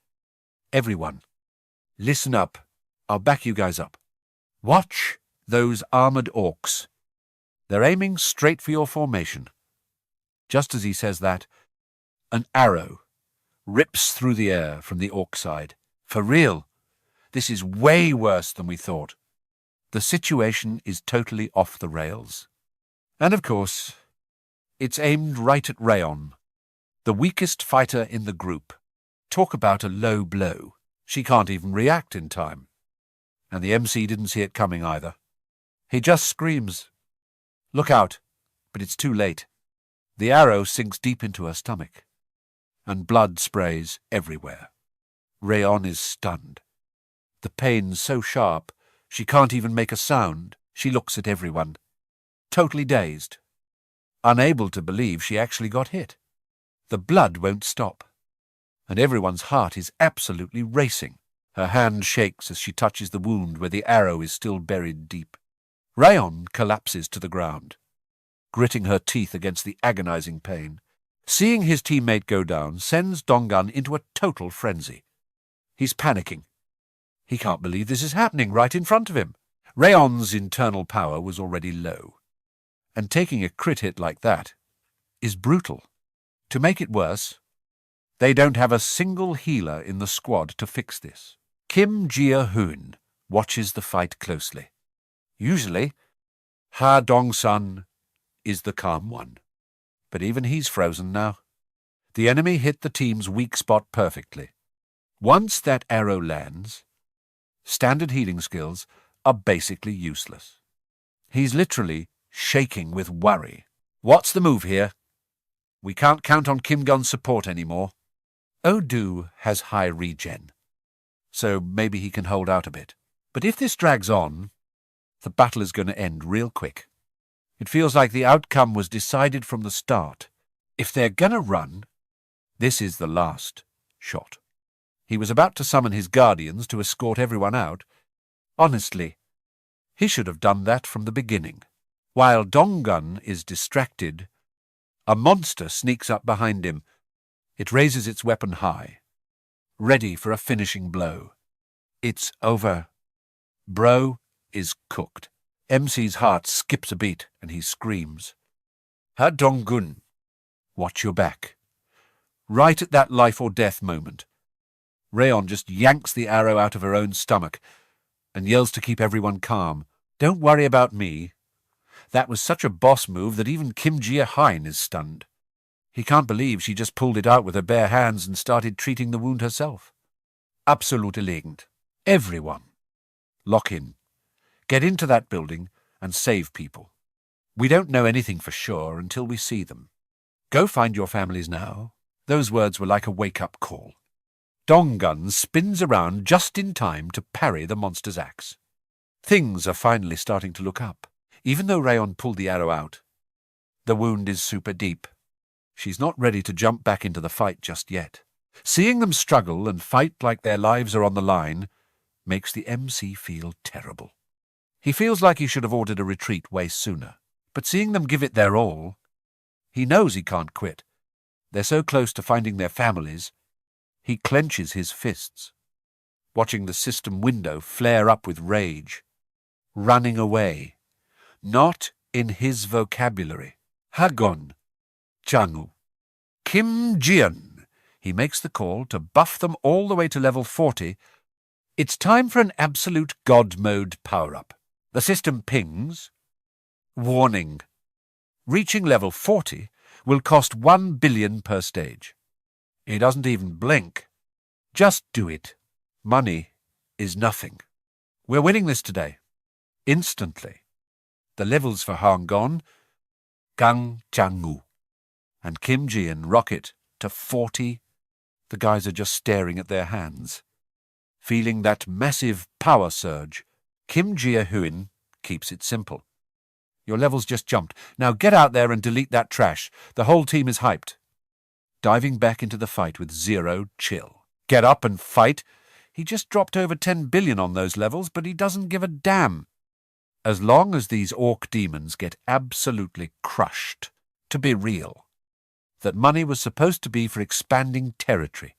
Everyone, listen up. I'll back you guys up. Watch those armored orcs. They're aiming straight for your formation. Just as he says that, an arrow rips through the air from the orc side. For real, this is way worse than we thought. The situation is totally off the rails. And of course, it's aimed right at Rayon, the weakest fighter in the group. Talk about a low blow. She can't even react in time. And the MC didn't see it coming either. He just screams, "Look out!" But it's too late. The arrow sinks deep into her stomach, and blood sprays everywhere. Rayon is stunned. The pain's so sharp, she can't even make a sound. She looks at everyone, totally dazed, unable to believe she actually got hit. The blood won't stop, and everyone's heart is absolutely racing. Her hand shakes as she touches the wound where the arrow is still buried deep. Rayon collapses to the ground, gritting her teeth against the agonizing pain. Seeing his teammate go down sends Donggun into a total frenzy. He's panicking. He can't believe this is happening right in front of him. Rayon's internal power was already low, and taking a crit hit like that is brutal. To make it worse, they don't have a single healer in the squad to fix this. Gia Huynh watches the fight closely. Usually, Ha Dong-sun is the calm one, but even he's frozen now. The enemy hit the team's weak spot perfectly. Once that arrow lands, standard healing skills are basically useless. He's literally shaking with worry. What's the move here? We can't count on Kim Gun's support anymore. Odu has high regen, so maybe he can hold out a bit. But if this drags on, the battle is going to end real quick. It feels like the outcome was decided from the start. If they're going to run, this is the last shot. He was about to summon his guardians to escort everyone out. Honestly, he should have done that from the beginning. While Donggun is distracted, a monster sneaks up behind him. It raises its weapon high, ready for a finishing blow. It's over. Bro is cooked. MC's heart skips a beat and he screams. Ha Donggun, watch your back. Right at that life or death moment, Rayon just yanks the arrow out of her own stomach and yells to keep everyone calm. Don't worry about me. That was such a boss move that even Gia Huynh is stunned. He can't believe she just pulled it out with her bare hands and started treating the wound herself. Absolut elegant. Everyone, lock in. Get into that building and save people. We don't know anything for sure until we see them. Go find your families now. Those words were like a wake-up call. Donggun spins around just in time to parry the monster's axe. Things are finally starting to look up. Even though Rayon pulled the arrow out, the wound is super deep. She's not ready to jump back into the fight just yet. Seeing them struggle and fight like their lives are on the line makes the MC feel terrible. He feels like he should have ordered a retreat way sooner, but seeing them give it their all, he knows he can't quit. They're so close to finding their families, he clenches his fists, watching the system window flare up with rage. Running away. Not in his vocabulary. Hagon. Changu. Kim Jian. He makes the call to buff them all the way to level 40. It's time for an absolute God mode power-up. The system pings. Warning. Reaching level 40 will cost 1 billion per stage. He doesn't even blink. Just do it. Money is nothing. We're winning this today. Instantly. The levels for Hangon, Gang Changu, and Kim Jian rocket to 40. The guys are just staring at their hands. Feeling that massive power surge, Kim Gia Huynh keeps it simple. Your levels just jumped. Now get out there and delete that trash. The whole team is hyped. Diving back into the fight with zero chill. Get up and fight. He just dropped over 10 billion on those levels, but he doesn't give a damn. As long as these orc demons get absolutely crushed, to be real. That money was supposed to be for expanding territory.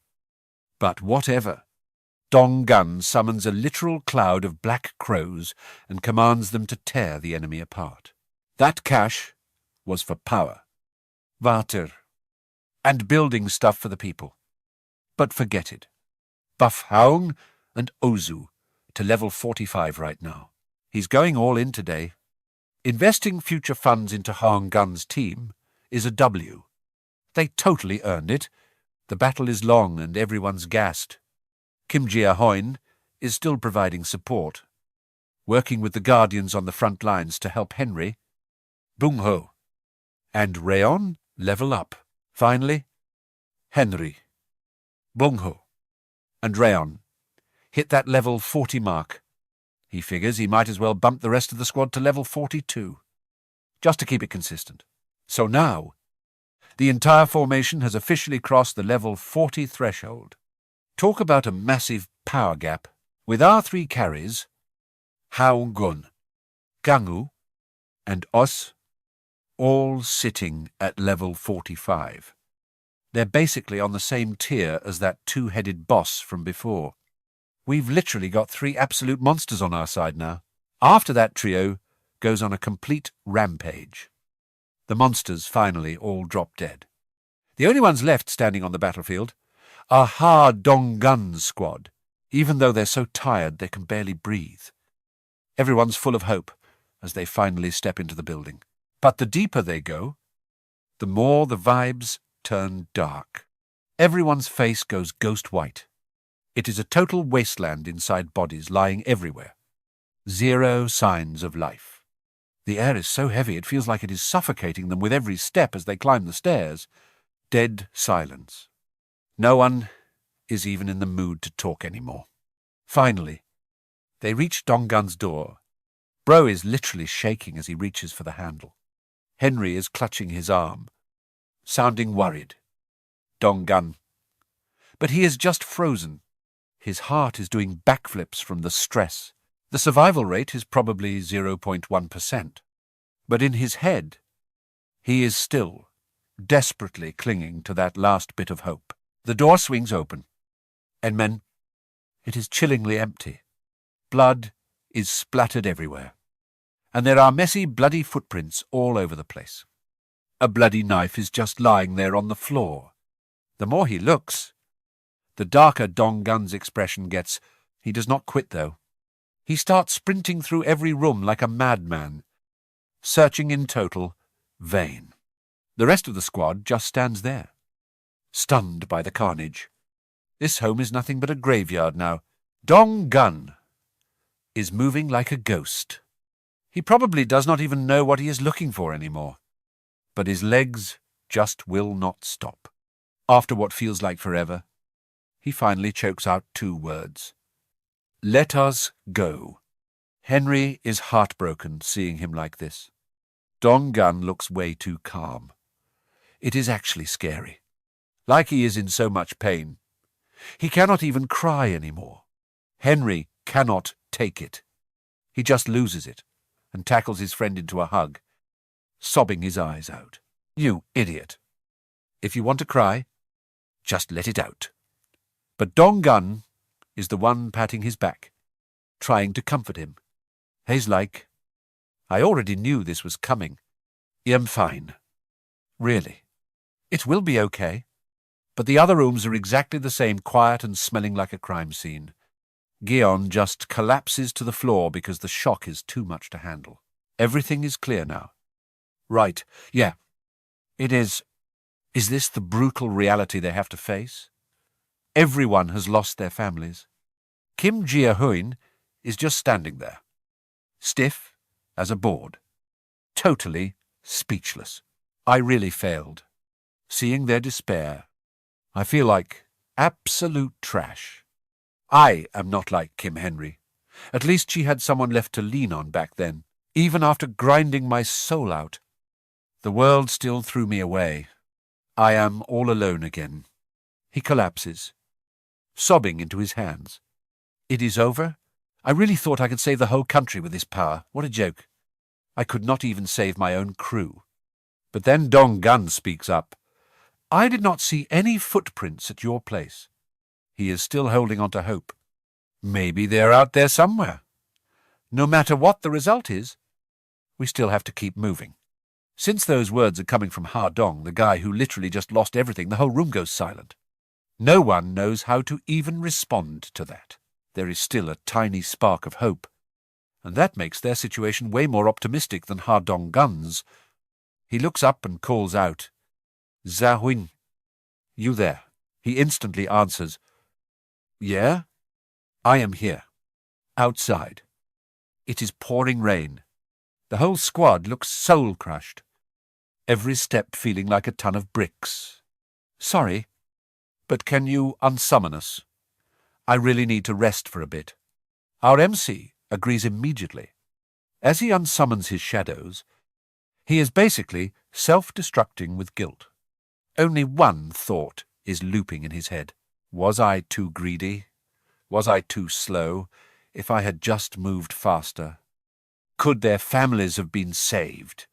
But whatever. Donggun summons a literal cloud of black crows and commands them to tear the enemy apart. That cash was for power, Vater, and building stuff for the people. But forget it. Buff Haung and Ozu to level 45 right now. He's going all in today. Investing future funds into Hangun's team is a W. They totally earned it. The battle is long and everyone's gassed. Kim Gia Huynh is still providing support, working with the Guardians on the front lines to help Henry, Bung Ho, and Rayon level up. Finally, Henry, Bung Ho, and Rayon hit that level 40 mark. He figures he might as well bump the rest of the squad to level 42, just to keep it consistent. So now, the entire formation has officially crossed the level 40 threshold. Talk about a massive power gap. With our three carries, Haogun, Gangu, and Os, all sitting at level 45. They're basically on the same tier as that two-headed boss from before. We've literally got three absolute monsters on our side now. After that trio goes on a complete rampage. The monsters finally all drop dead. The only ones left standing on the battlefield are Ha Donggun's squad, even though they're so tired they can barely breathe. Everyone's full of hope as they finally step into the building. But the deeper they go, the more the vibes turn dark. Everyone's face goes ghost white. It is a total wasteland inside bodies lying everywhere. Zero signs of life. The air is so heavy it feels like it is suffocating them with every step as they climb the stairs. Dead silence. No one is even in the mood to talk anymore. Finally, they reach Donggun's door. Bro is literally shaking as he reaches for the handle. Henry is clutching his arm, sounding worried. Donggun. But he is just frozen. His heart is doing backflips from the stress. The survival rate is probably 0.1%. But in his head, he is still desperately clinging to that last bit of hope. The door swings open. And men, it is chillingly empty. Blood is splattered everywhere. And there are messy, bloody footprints all over the place. A bloody knife is just lying there on the floor. The more he looks, the darker Donggun's expression gets. He does not quit, though. He starts sprinting through every room like a madman, searching in total vain. The rest of the squad just stands there, stunned by the carnage. This home is nothing but a graveyard now. Donggun is moving like a ghost. He probably does not even know what he is looking for anymore. But his legs just will not stop. After what feels like forever, he finally chokes out 2 words. Let us go. Henry is heartbroken seeing him like this. Donggun looks way too calm. It is actually scary. Like he is in so much pain. He cannot even cry anymore. Henry cannot take it. He just loses it and tackles his friend into a hug, sobbing his eyes out. You idiot. If you want to cry, just let it out. But Dong Gun is the one patting his back, trying to comfort him. He's like, I already knew this was coming. I'm fine. Really. It will be okay. But the other rooms are exactly the same, quiet and smelling like a crime scene. Gion just collapses to the floor because the shock is too much to handle. Everything is clear now. Right, yeah. It is. Is this the brutal reality they have to face? Everyone has lost their families. Kim Gia Huynh is just standing there, stiff as a board, totally speechless. I really failed. Seeing their despair, I feel like absolute trash. I am not like Kim Henry. At least she had someone left to lean on back then. Even after grinding my soul out, the world still threw me away. I am all alone again. He collapses, sobbing into his hands. It is over? I really thought I could save the whole country with this power. What a joke. I could not even save my own crew. But then Dong Gun speaks up. I did not see any footprints at your place. He is still holding on to hope. Maybe they're out there somewhere. No matter what the result is, we still have to keep moving. Since those words are coming from Ha Dong, the guy who literally just lost everything, the whole room goes silent. No one knows how to even respond to that. There is still a tiny spark of hope, and that makes their situation way more optimistic than Ha Dong Gun's. He looks up and calls out, Gia Huynh, you there? He instantly answers, Yeah? I am here. Outside. It is pouring rain. The whole squad looks soul-crushed. Every step feeling like a ton of bricks. Sorry, but can you unsummon us? I really need to rest for a bit. Our MC agrees immediately. As he unsummons his shadows, he is basically self-destructing with guilt. Only one thought is looping in his head. Was I too greedy? Was I too slow? If I had just moved faster? Could their families have been saved?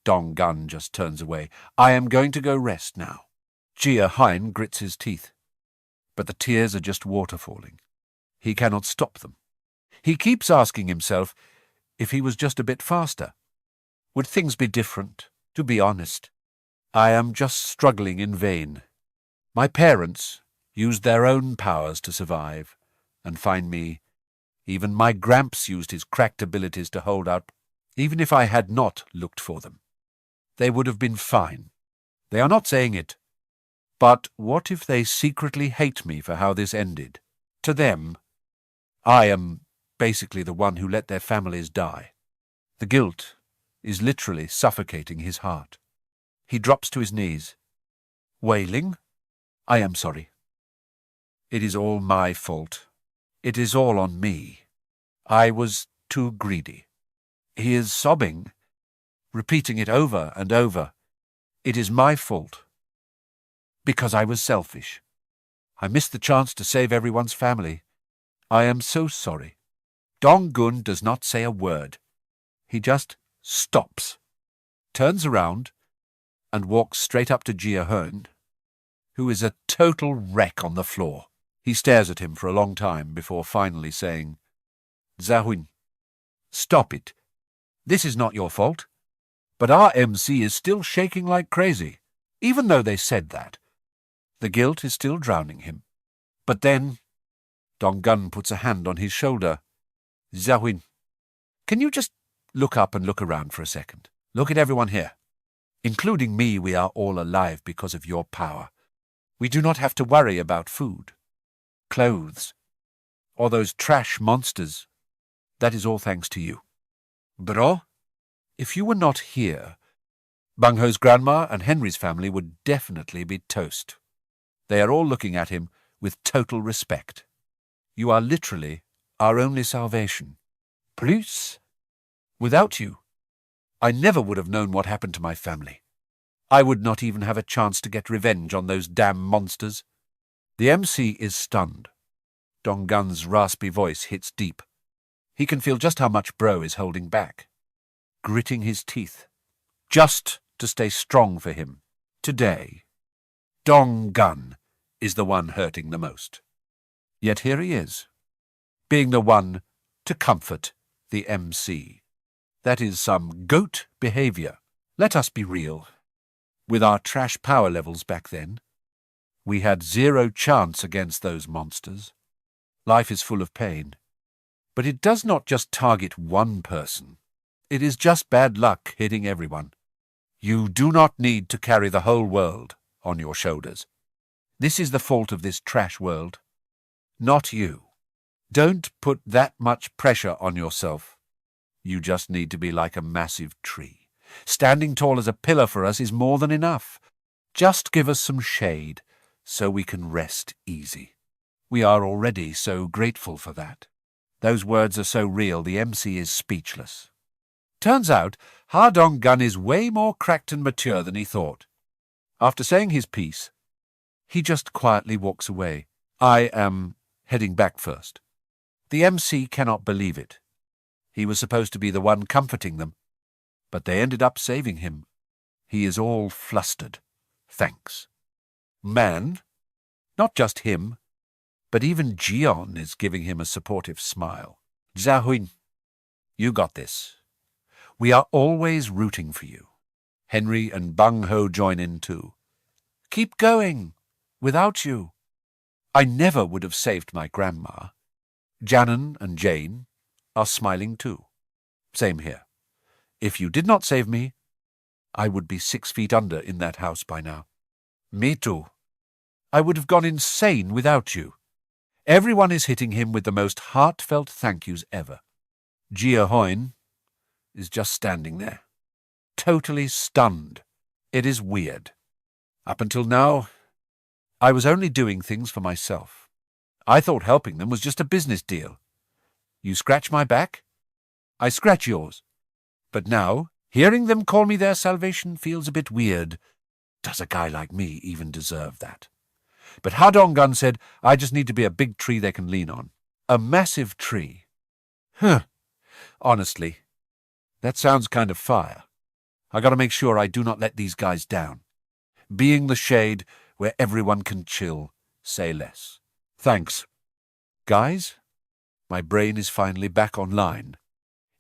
Dong Gun just turns away. I am going to go rest now. Gia Huynh grits his teeth. But the tears are just water falling. He cannot stop them. He keeps asking himself if he was just a bit faster. Would things be different? To be honest, I am just struggling in vain. My parents used their own powers to survive and find me. Even my Gramps used his cracked abilities to hold out. Even if I had not looked for them, they would have been fine. They are not saying it. But what if they secretly hate me for how this ended? To them, I am basically the one who let their families die. The guilt is literally suffocating his heart. He drops to his knees. Wailing? I am sorry. It is all my fault. It is all on me. I was too greedy. He is sobbing, repeating it over and over. It is my fault. Because I was selfish. I missed the chance to save everyone's family. I am so sorry. Dong Gun does not say a word. He just stops, turns around, and walks straight up to Gia Huynh, who is a total wreck on the floor. He stares at him for a long time before finally saying, Gia Huynh, stop it. This is not your fault. But our MC is still shaking like crazy, even though they said that. The guilt is still drowning him. But then, Dong Gun puts a hand on his shoulder. Gia Huynh, can you just look up and look around for a second? Look at everyone here. Including me, we are all alive because of your power. We do not have to worry about food, clothes, or those trash monsters. That is all thanks to you. Bro, if you were not here, Bung Ho's grandma and Henry's family would definitely be toast. They are all looking at him with total respect. You are literally our only salvation. Plus, without you, I never would have known what happened to my family. I would not even have a chance to get revenge on those damn monsters. The MC is stunned. Donggun's raspy voice hits deep. He can feel just how much Bro is holding back, gritting his teeth, just to stay strong for him. Today, Donggun is the one hurting the most. Yet here he is, being the one to comfort the MC. That is some goat behavior. Let us be real. With our trash power levels back then, we had zero chance against those monsters. Life is full of pain. But it does not just target one person. It is just bad luck hitting everyone. You do not need to carry the whole world on your shoulders. This is the fault of this trash world, not you. Don't put that much pressure on yourself. You just need to be like a massive tree. Standing tall as a pillar for us is more than enough. Just give us some shade so we can rest easy. We are already so grateful for that. Those words are so real, the MC is speechless. Turns out, Ha Donggun is way more cracked and mature than he thought. After saying his piece, he just quietly walks away. I am heading back first. The MC cannot believe it. He was supposed to be the one comforting them, but they ended up saving him. He is all flustered. Thanks. Man, not just him, but even Gion is giving him a supportive smile. Gia Huynh, you got this. We are always rooting for you. Henry and Bung Ho join in too. Keep going. Without you, I never would have saved my grandma. Janan and Jane are smiling too. Same here. If you did not save me, I would be 6 feet under in that house by now. Me too. I would have gone insane without you. Everyone is hitting him with the most heartfelt thank yous ever. Gia Huynh is just standing there, totally stunned. It is weird. Up until now, I was only doing things for myself. I thought helping them was just a business deal. You scratch my back, I scratch yours. But now, hearing them call me their salvation feels a bit weird. Does a guy like me even deserve that? But Ha Donggun said, I just need to be a big tree they can lean on. A massive tree. Honestly, that sounds kind of fire. I gotta make sure I do not let these guys down. Being the shade where everyone can chill, say less. Thanks. Guys, my brain is finally back online.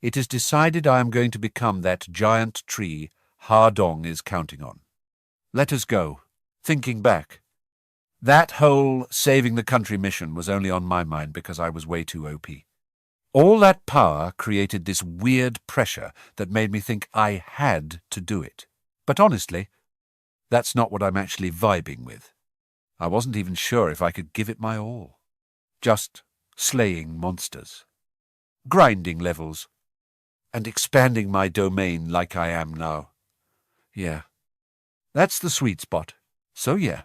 It is decided I am going to become that giant tree Ha Dong is counting on. Let us go. Thinking back. That whole saving the country mission was only on my mind because I was way too OP. All that power created this weird pressure that made me think I had to do it. But honestly, that's not what I'm actually vibing with. I wasn't even sure if I could give it my all. Just slaying monsters, grinding levels, and expanding my domain like I am now. Yeah, that's the sweet spot. So yeah.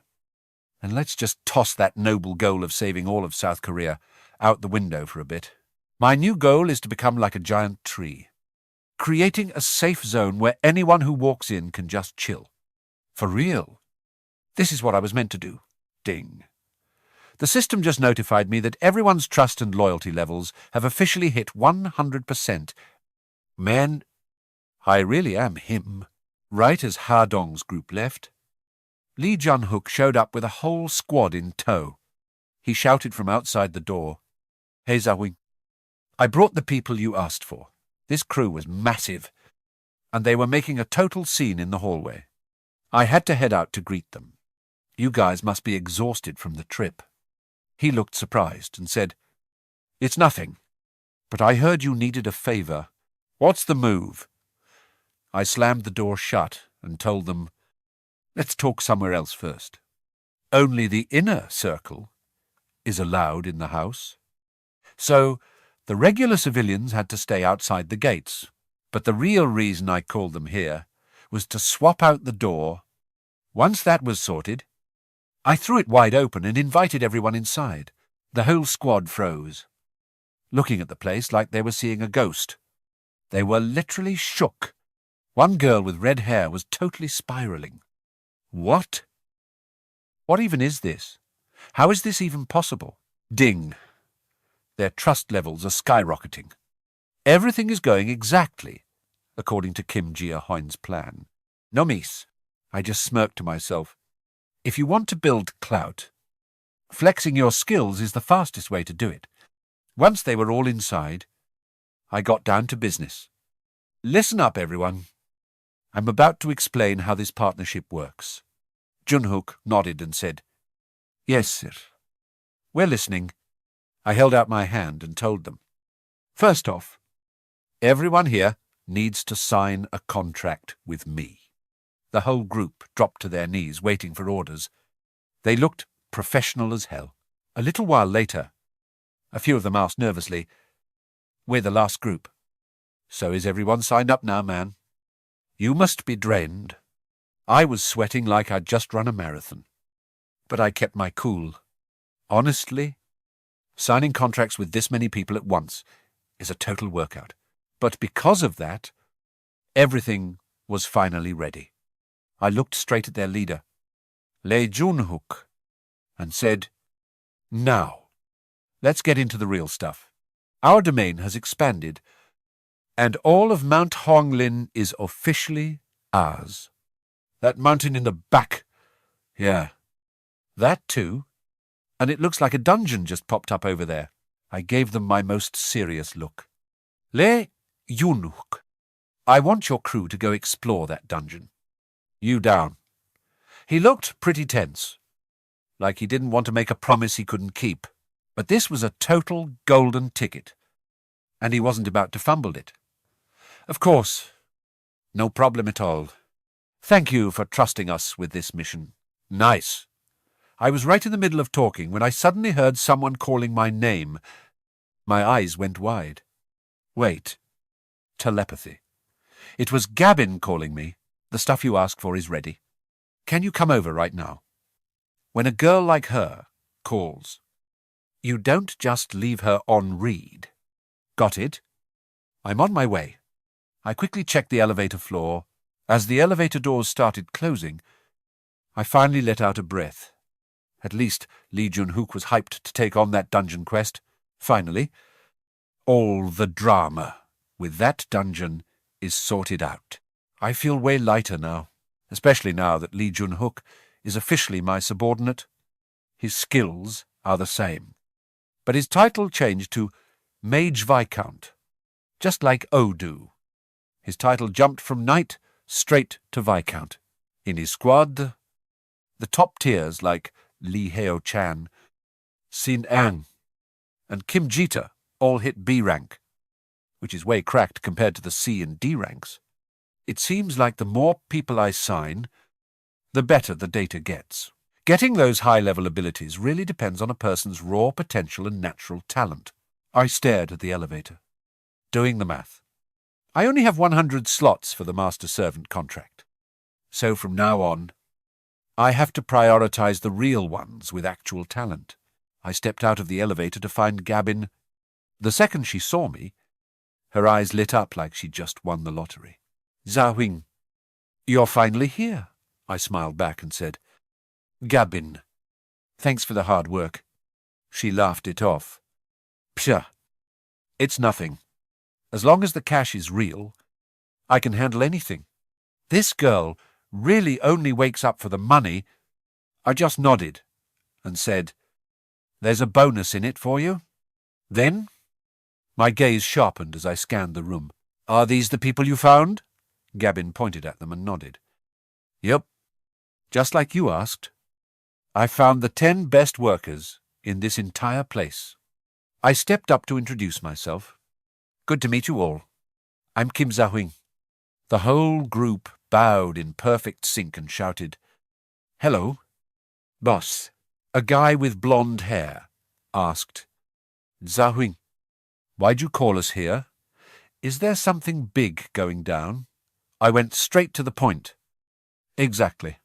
And let's just toss that noble goal of saving all of South Korea out the window for a bit. My new goal is to become like a giant tree, creating a safe zone where anyone who walks in can just chill. For real. This is what I was meant to do. Ding. The system just notified me that everyone's trust and loyalty levels have officially hit 100%. Man, I really am him. Right as Ha Dong's group left, Lee Jun-hook showed up with a whole squad in tow. He shouted from outside the door, Hey Gia Huynh, I brought the people you asked for. This crew was massive, and they were making a total scene in the hallway. I had to head out to greet them. You guys must be exhausted from the trip. He looked surprised and said, It's nothing, but I heard you needed a favor. What's the move? I slammed the door shut and told them, Let's talk somewhere else first. Only the inner circle is allowed in the house. So the regular civilians had to stay outside the gates, but the real reason I called them here was to swap out the door. Once that was sorted, I threw it wide open and invited everyone inside. The whole squad froze, looking at the place like they were seeing a ghost. They were literally shook. One girl with red hair was totally spiraling. What? What even is this? How is this even possible? Ding. Their trust levels are skyrocketing. Everything is going exactly according to Kim Gia Huynh plan. No miss. I just smirked to myself. If you want to build clout, flexing your skills is the fastest way to do it. Once they were all inside, I got down to business. Listen up, everyone. I'm about to explain how this partnership works. Junhook nodded and said, Yes, sir. We're listening. I held out my hand and told them. First off, everyone here needs to sign a contract with me. The whole group dropped to their knees, waiting for orders. They looked professional as hell. A little while later, a few of them asked nervously, We're the last group. So is everyone signed up now, man? You must be drained. I was sweating like I'd just run a marathon. But I kept my cool. Honestly, signing contracts with this many people at once is a total workout. But because of that, everything was finally ready. I looked straight at their leader, Lee Junhook, and said, Now, let's get into the real stuff. Our domain has expanded, and all of Mount Honglin is officially ours. That mountain in the back, yeah, that too, and it looks like a dungeon just popped up over there. I gave them my most serious look. Lee Junhook, I want your crew to go explore that dungeon. You down. He looked pretty tense, like he didn't want to make a promise he couldn't keep. But this was a total golden ticket, and he wasn't about to fumble it. Of course, no problem at all. Thank you for trusting us with this mission. Nice. I was right in the middle of talking when I suddenly heard someone calling my name. My eyes went wide. Wait. Telepathy. It was Gabin calling me. The stuff you asked for is ready. Can you come over right now? When a girl like her calls, you don't just leave her on read. Got it? I'm on my way. I quickly checked the elevator floor. As the elevator doors started closing, I finally let out a breath. At least Lee Junhook was hyped to take on that dungeon quest. Finally, all the drama with that dungeon is sorted out. I feel way lighter now, especially now that Lee Junhook is officially my subordinate. His skills are the same, but his title changed to Mage Viscount, just like Odu. His title jumped from Knight straight to Viscount. In his squad, the top tiers like Lee Heo-chan, Sin Ang, and Kim Jita all hit B rank, which is way cracked compared to the C and D ranks. It seems like the more people I sign, the better the data gets. Getting those high-level abilities really depends on a person's raw potential and natural talent. I stared at the elevator, doing the math. I only have 100 slots for the master-servant contract. So from now on, I have to prioritize the real ones with actual talent. I stepped out of the elevator to find Gabin. The second she saw me, her eyes lit up like she'd just won the lottery. Gia Huynh, you're finally here, I smiled back and said. Gabin, thanks for the hard work. She laughed it off. Psha, it's nothing. As long as the cash is real, I can handle anything. This girl really only wakes up for the money. I just nodded and said, There's a bonus in it for you. Then, my gaze sharpened as I scanned the room. Are these the people you found? Gabin pointed at them and nodded. Yep, just like you asked. I found the 10 best workers in this entire place. I stepped up to introduce myself. Good to meet you all. I'm Kim Gia Huynh. The whole group bowed in perfect sync and shouted, Hello, boss. A guy with blonde hair asked, Gia Huynh, why'd you call us here? Is there something big going down? I went straight to the point. Exactly.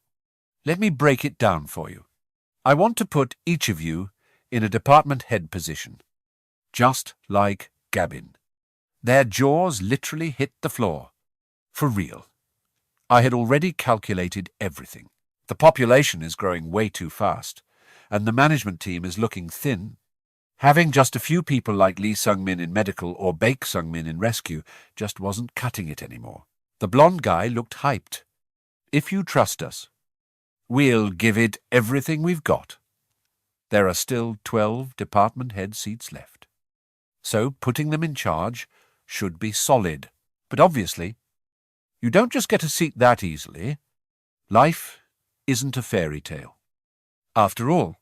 Let me break it down for you. I want to put each of you in a department head position, just like Gabin. Their jaws literally hit the floor. For real. I had already calculated everything. The population is growing way too fast. and the management team is looking thin. Having just a few people like Lee Sung-min in medical or Baek Sung-min in rescue just wasn't cutting it anymore. The blonde guy looked hyped. If you trust us, we'll give it everything we've got. There are still 12 department head seats left. So putting them in charge should be solid. But obviously, you don't just get a seat that easily. Life isn't a fairy tale. After all,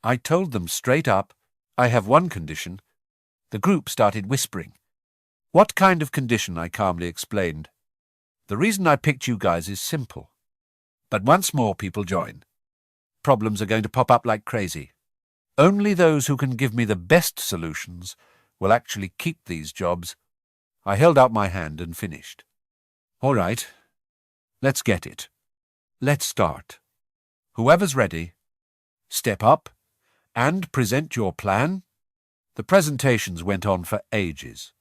I told them straight up, I have one condition. The group started whispering. What kind of condition, I calmly explained. The reason I picked you guys is simple. But once more people join, problems are going to pop up like crazy. Only those who can give me the best solutions will actually keep these jobs. I held out my hand and finished. All right, let's get it. Let's start. Whoever's ready, step up and present your plan. The presentations went on for ages,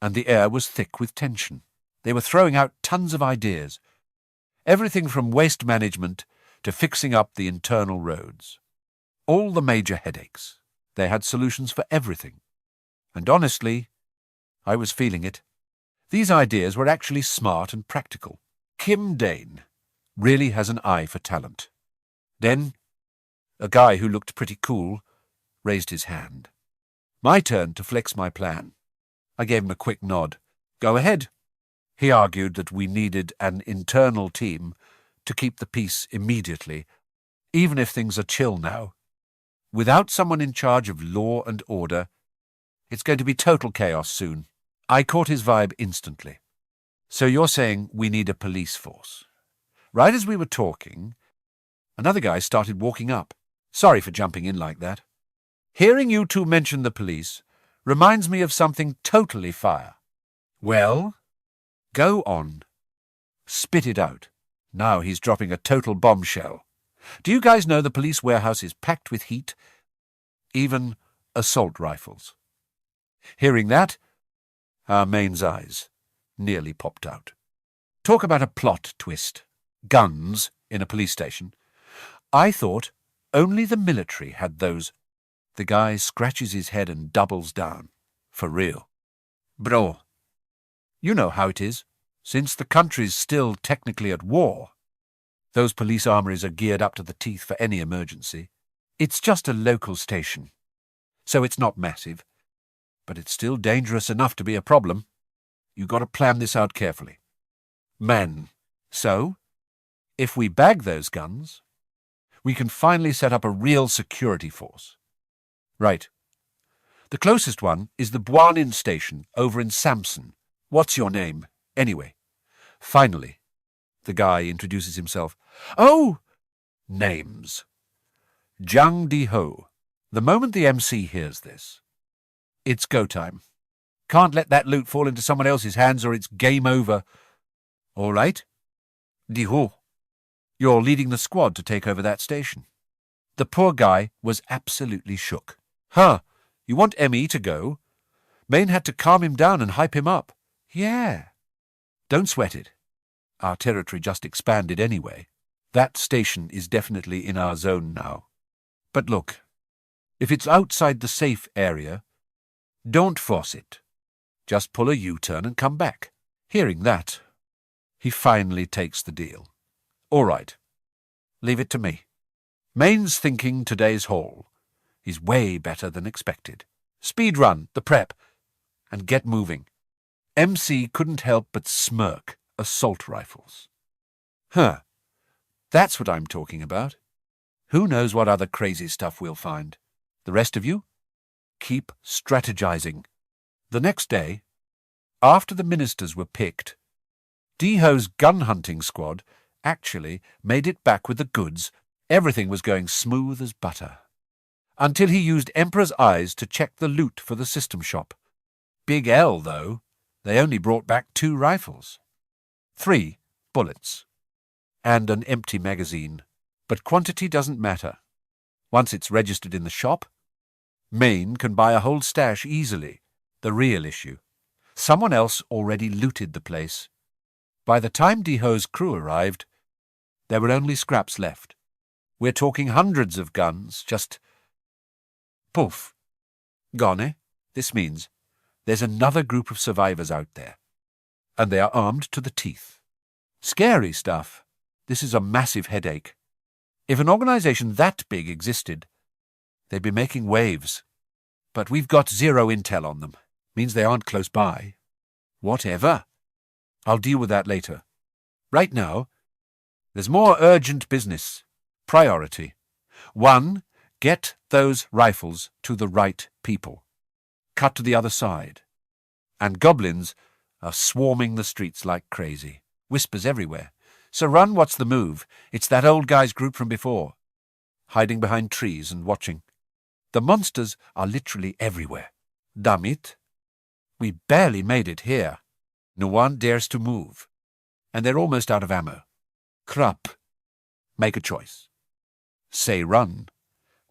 and the air was thick with tension. They were throwing out tons of ideas, everything from waste management to fixing up the internal roads. All the major headaches. They had solutions for everything. And honestly, I was feeling it. These ideas were actually smart and practical. Kim Dane really has an eye for talent. Then, a guy who looked pretty cool raised his hand. My turn to flex my plan. I gave him a quick nod. Go ahead. He argued that we needed an internal team to keep the peace immediately, even if things are chill now. Without someone in charge of law and order, it's going to be total chaos soon. I caught his vibe instantly. So you're saying we need a police force? Right as we were talking, another guy started walking up. Sorry for jumping in like that. Hearing you two mention the police reminds me of something totally fire. Well, go on. Spit it out. Now he's dropping a total bombshell. Do you guys know the police warehouse is packed with heat? Even assault rifles. Hearing that, our main's eyes nearly popped out. Talk about a plot twist. Guns in a police station. I thought only the military had those. The guy scratches his head and doubles down. For real. Bro, you know how it is. Since the country's still technically at war, those police armories are geared up to the teeth for any emergency. It's just a local station, so it's not massive, but it's still dangerous enough to be a problem. You got to plan this out carefully. Men, so, if we bag those guns, we can finally set up a real security force. Right. The closest one is the Buanin station over in Samson. What's your name, anyway? Finally, the guy introduces himself. Oh! Names. Jang Di-ho. The moment the MC hears this, it's go time. Can't let that loot fall into someone else's hands or it's game over. All right? Di-ho. You're leading the squad to take over that station. The poor guy was absolutely shook. Huh, you want ME to go? Main had to calm him down and hype him up. Yeah. Don't sweat it. Our territory just expanded anyway. That station is definitely in our zone now. But look, if it's outside the safe area, don't force it. Just pull a U-turn and come back. Hearing that, he finally takes the deal. All right, leave it to me. Main's thinking today's haul is way better than expected. Speed run, the prep, and get moving. MC couldn't help but smirk. Assault rifles. Huh, that's what I'm talking about. Who knows what other crazy stuff we'll find. The rest of you, keep strategizing. The next day, after the ministers were picked, Di-ho's gun hunting squad actually made it back with the goods. Everything was going smooth as butter. Until he used Emperor's eyes to check the loot for the system shop. Big L, though, they only brought back 2 rifles. 3 bullets. And an empty magazine. But quantity doesn't matter. Once it's registered in the shop, Main can buy a whole stash easily. The real issue. Someone else already looted the place. By the time Di-ho's crew arrived, there were only scraps left. We're talking hundreds of guns, just poof. Gone, eh? This means there's another group of survivors out there, and they are armed to the teeth. Scary stuff. This is a massive headache. If an organization that big existed, they'd be making waves. But we've got zero intel on them. Means they aren't close by. Whatever. I'll deal with that later. Right now, there's more urgent business. Priority. 1. Get those rifles to the right people. Cut to the other side. And goblins are swarming the streets like crazy. Whispers everywhere. So run, what's the move? It's that old guy's group from before. Hiding behind trees and watching. The monsters are literally everywhere. Damn it. We barely made it here. No one dares to move. And they're almost out of ammo. Crap. Make a choice. Say run.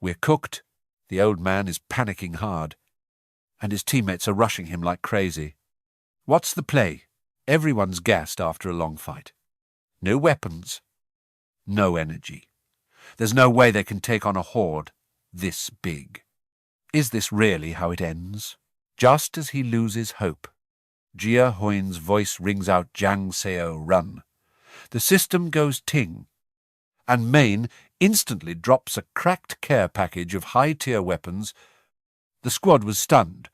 We're cooked. The old man is panicking hard. And his teammates are rushing him like crazy. What's the play? Everyone's gassed after a long fight. No weapons. No energy. There's no way they can take on a horde this big. Is this really how it ends? Just as he loses hope, Gia Huynh's voice rings out Jang Seo run. The system goes ting, and Main instantly drops a cracked care package of high-tier weapons. The squad was stunned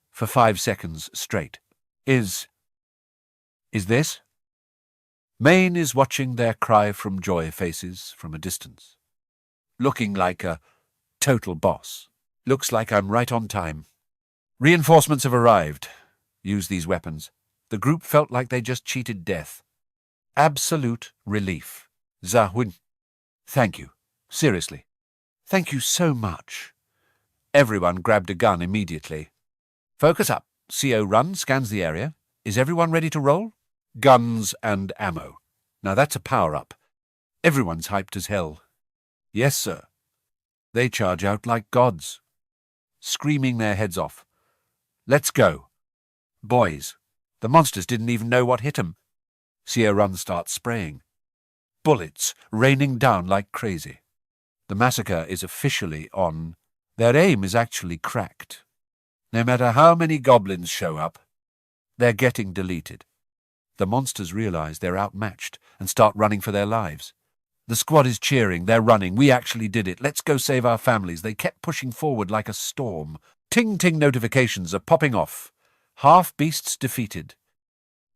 for 5 seconds straight. Is this? Main is watching their cry from joy faces from a distance. Looking like a total boss. Looks like I'm right on time. Reinforcements have arrived. Use these weapons. The group felt like they just cheated death. Absolute relief. Gia Huynh. Thank you. Seriously. Thank you so much. Everyone grabbed a gun immediately. Focus up. CO run, scans the area. Is everyone ready to roll? Guns and ammo. Now that's a power-up. Everyone's hyped as hell. Yes, sir. They charge out like gods, screaming their heads off. Let's go. Boys, the monsters didn't even know what hit 'em. CO run starts spraying. Bullets raining down like crazy. The massacre is officially on. Their aim is actually cracked. No matter how many goblins show up, they're getting deleted. The monsters realize they're outmatched and start running for their lives. The squad is cheering, they're running, we actually did it, let's go save our families. They kept pushing forward like a storm. Ting-ting notifications are popping off. Half-beasts defeated.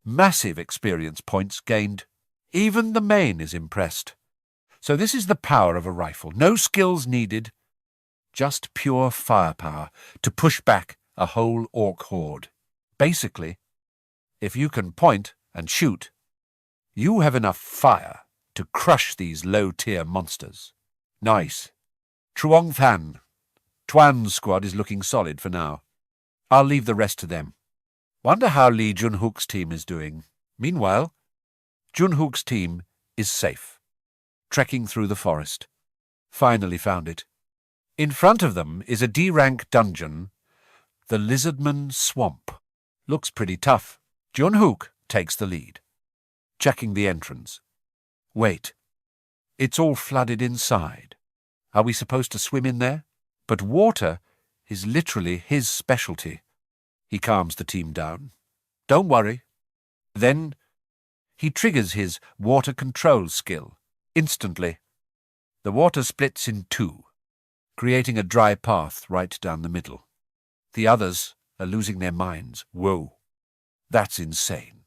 Massive experience points gained. Even the Main is impressed. So this is the power of a rifle. No skills needed. Just pure firepower to push back a whole orc horde. Basically, if you can point and shoot, you have enough fire to crush these low-tier monsters. Nice. Truong Than. Tuan's squad is looking solid for now. I'll leave the rest to them. Wonder how Lee Junhook's team is doing. Meanwhile, Junhook's team is safe, trekking through the forest. Finally found it. In front of them is a D-rank dungeon, the Lizardman Swamp. Looks pretty tough. Junhook takes the lead, checking the entrance. Wait, it's all flooded inside. Are we supposed to swim in there? But water is literally his specialty. He calms the team down. Don't worry. Then he triggers his water control skill. Instantly, the water splits in two, creating a dry path right down the middle. The others are losing their minds. Whoa, that's insane.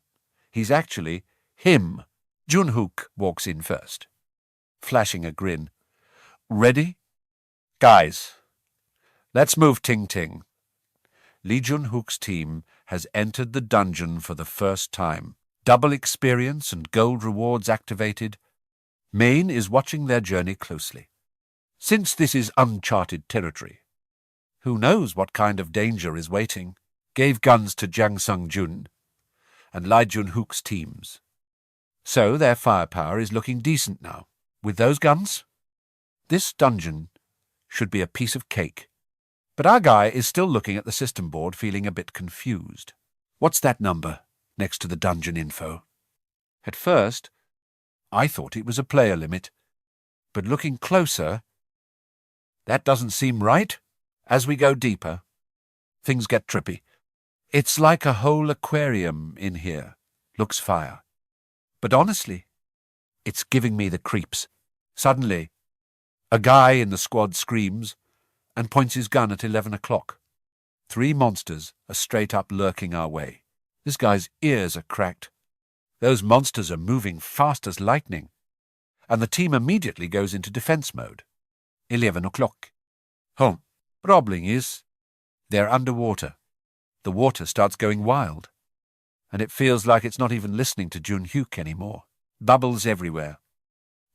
He's actually him. Junhook walks in first, flashing a grin. Ready? Guys, let's move Ting-Ting. Lee Junhook's team has entered the dungeon for the first time. Double experience and gold rewards activated. Main is watching their journey closely. Since this is uncharted territory, who knows what kind of danger is waiting? Gave guns to Jang Sung-jun and Lee Junhook's teams. So their firepower is looking decent now. With those guns, this dungeon should be a piece of cake. But our guy is still looking at the system board, feeling a bit confused. What's that number next to the dungeon info? At first, I thought it was a player limit, But looking closer, that doesn't seem right. As we go deeper, things get trippy. It's like a whole aquarium in here. Looks fire. But honestly, it's giving me the creeps. Suddenly, a guy in the squad screams and points his gun at 11 o'clock. 3 monsters are straight up lurking our way. This guy's ears are cracked. Those monsters are moving fast as lightning. And the team immediately goes into defense mode. 11 o'clock. Problem is, they're underwater. The water starts going wild. And it feels like it's not even listening to Junhook anymore. Bubbles everywhere.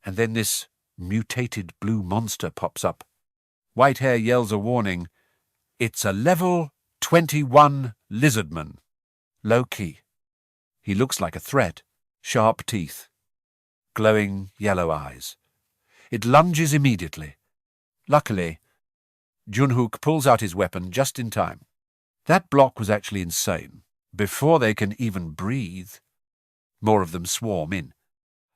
And then this mutated blue monster pops up. Whitehair yells a warning. It's a level 21 lizardman. Low key. He looks like a threat. Sharp teeth. Glowing yellow eyes. It lunges immediately. Luckily, Junhook pulls out his weapon just in time. That block was actually insane. Before they can even breathe, more of them swarm in.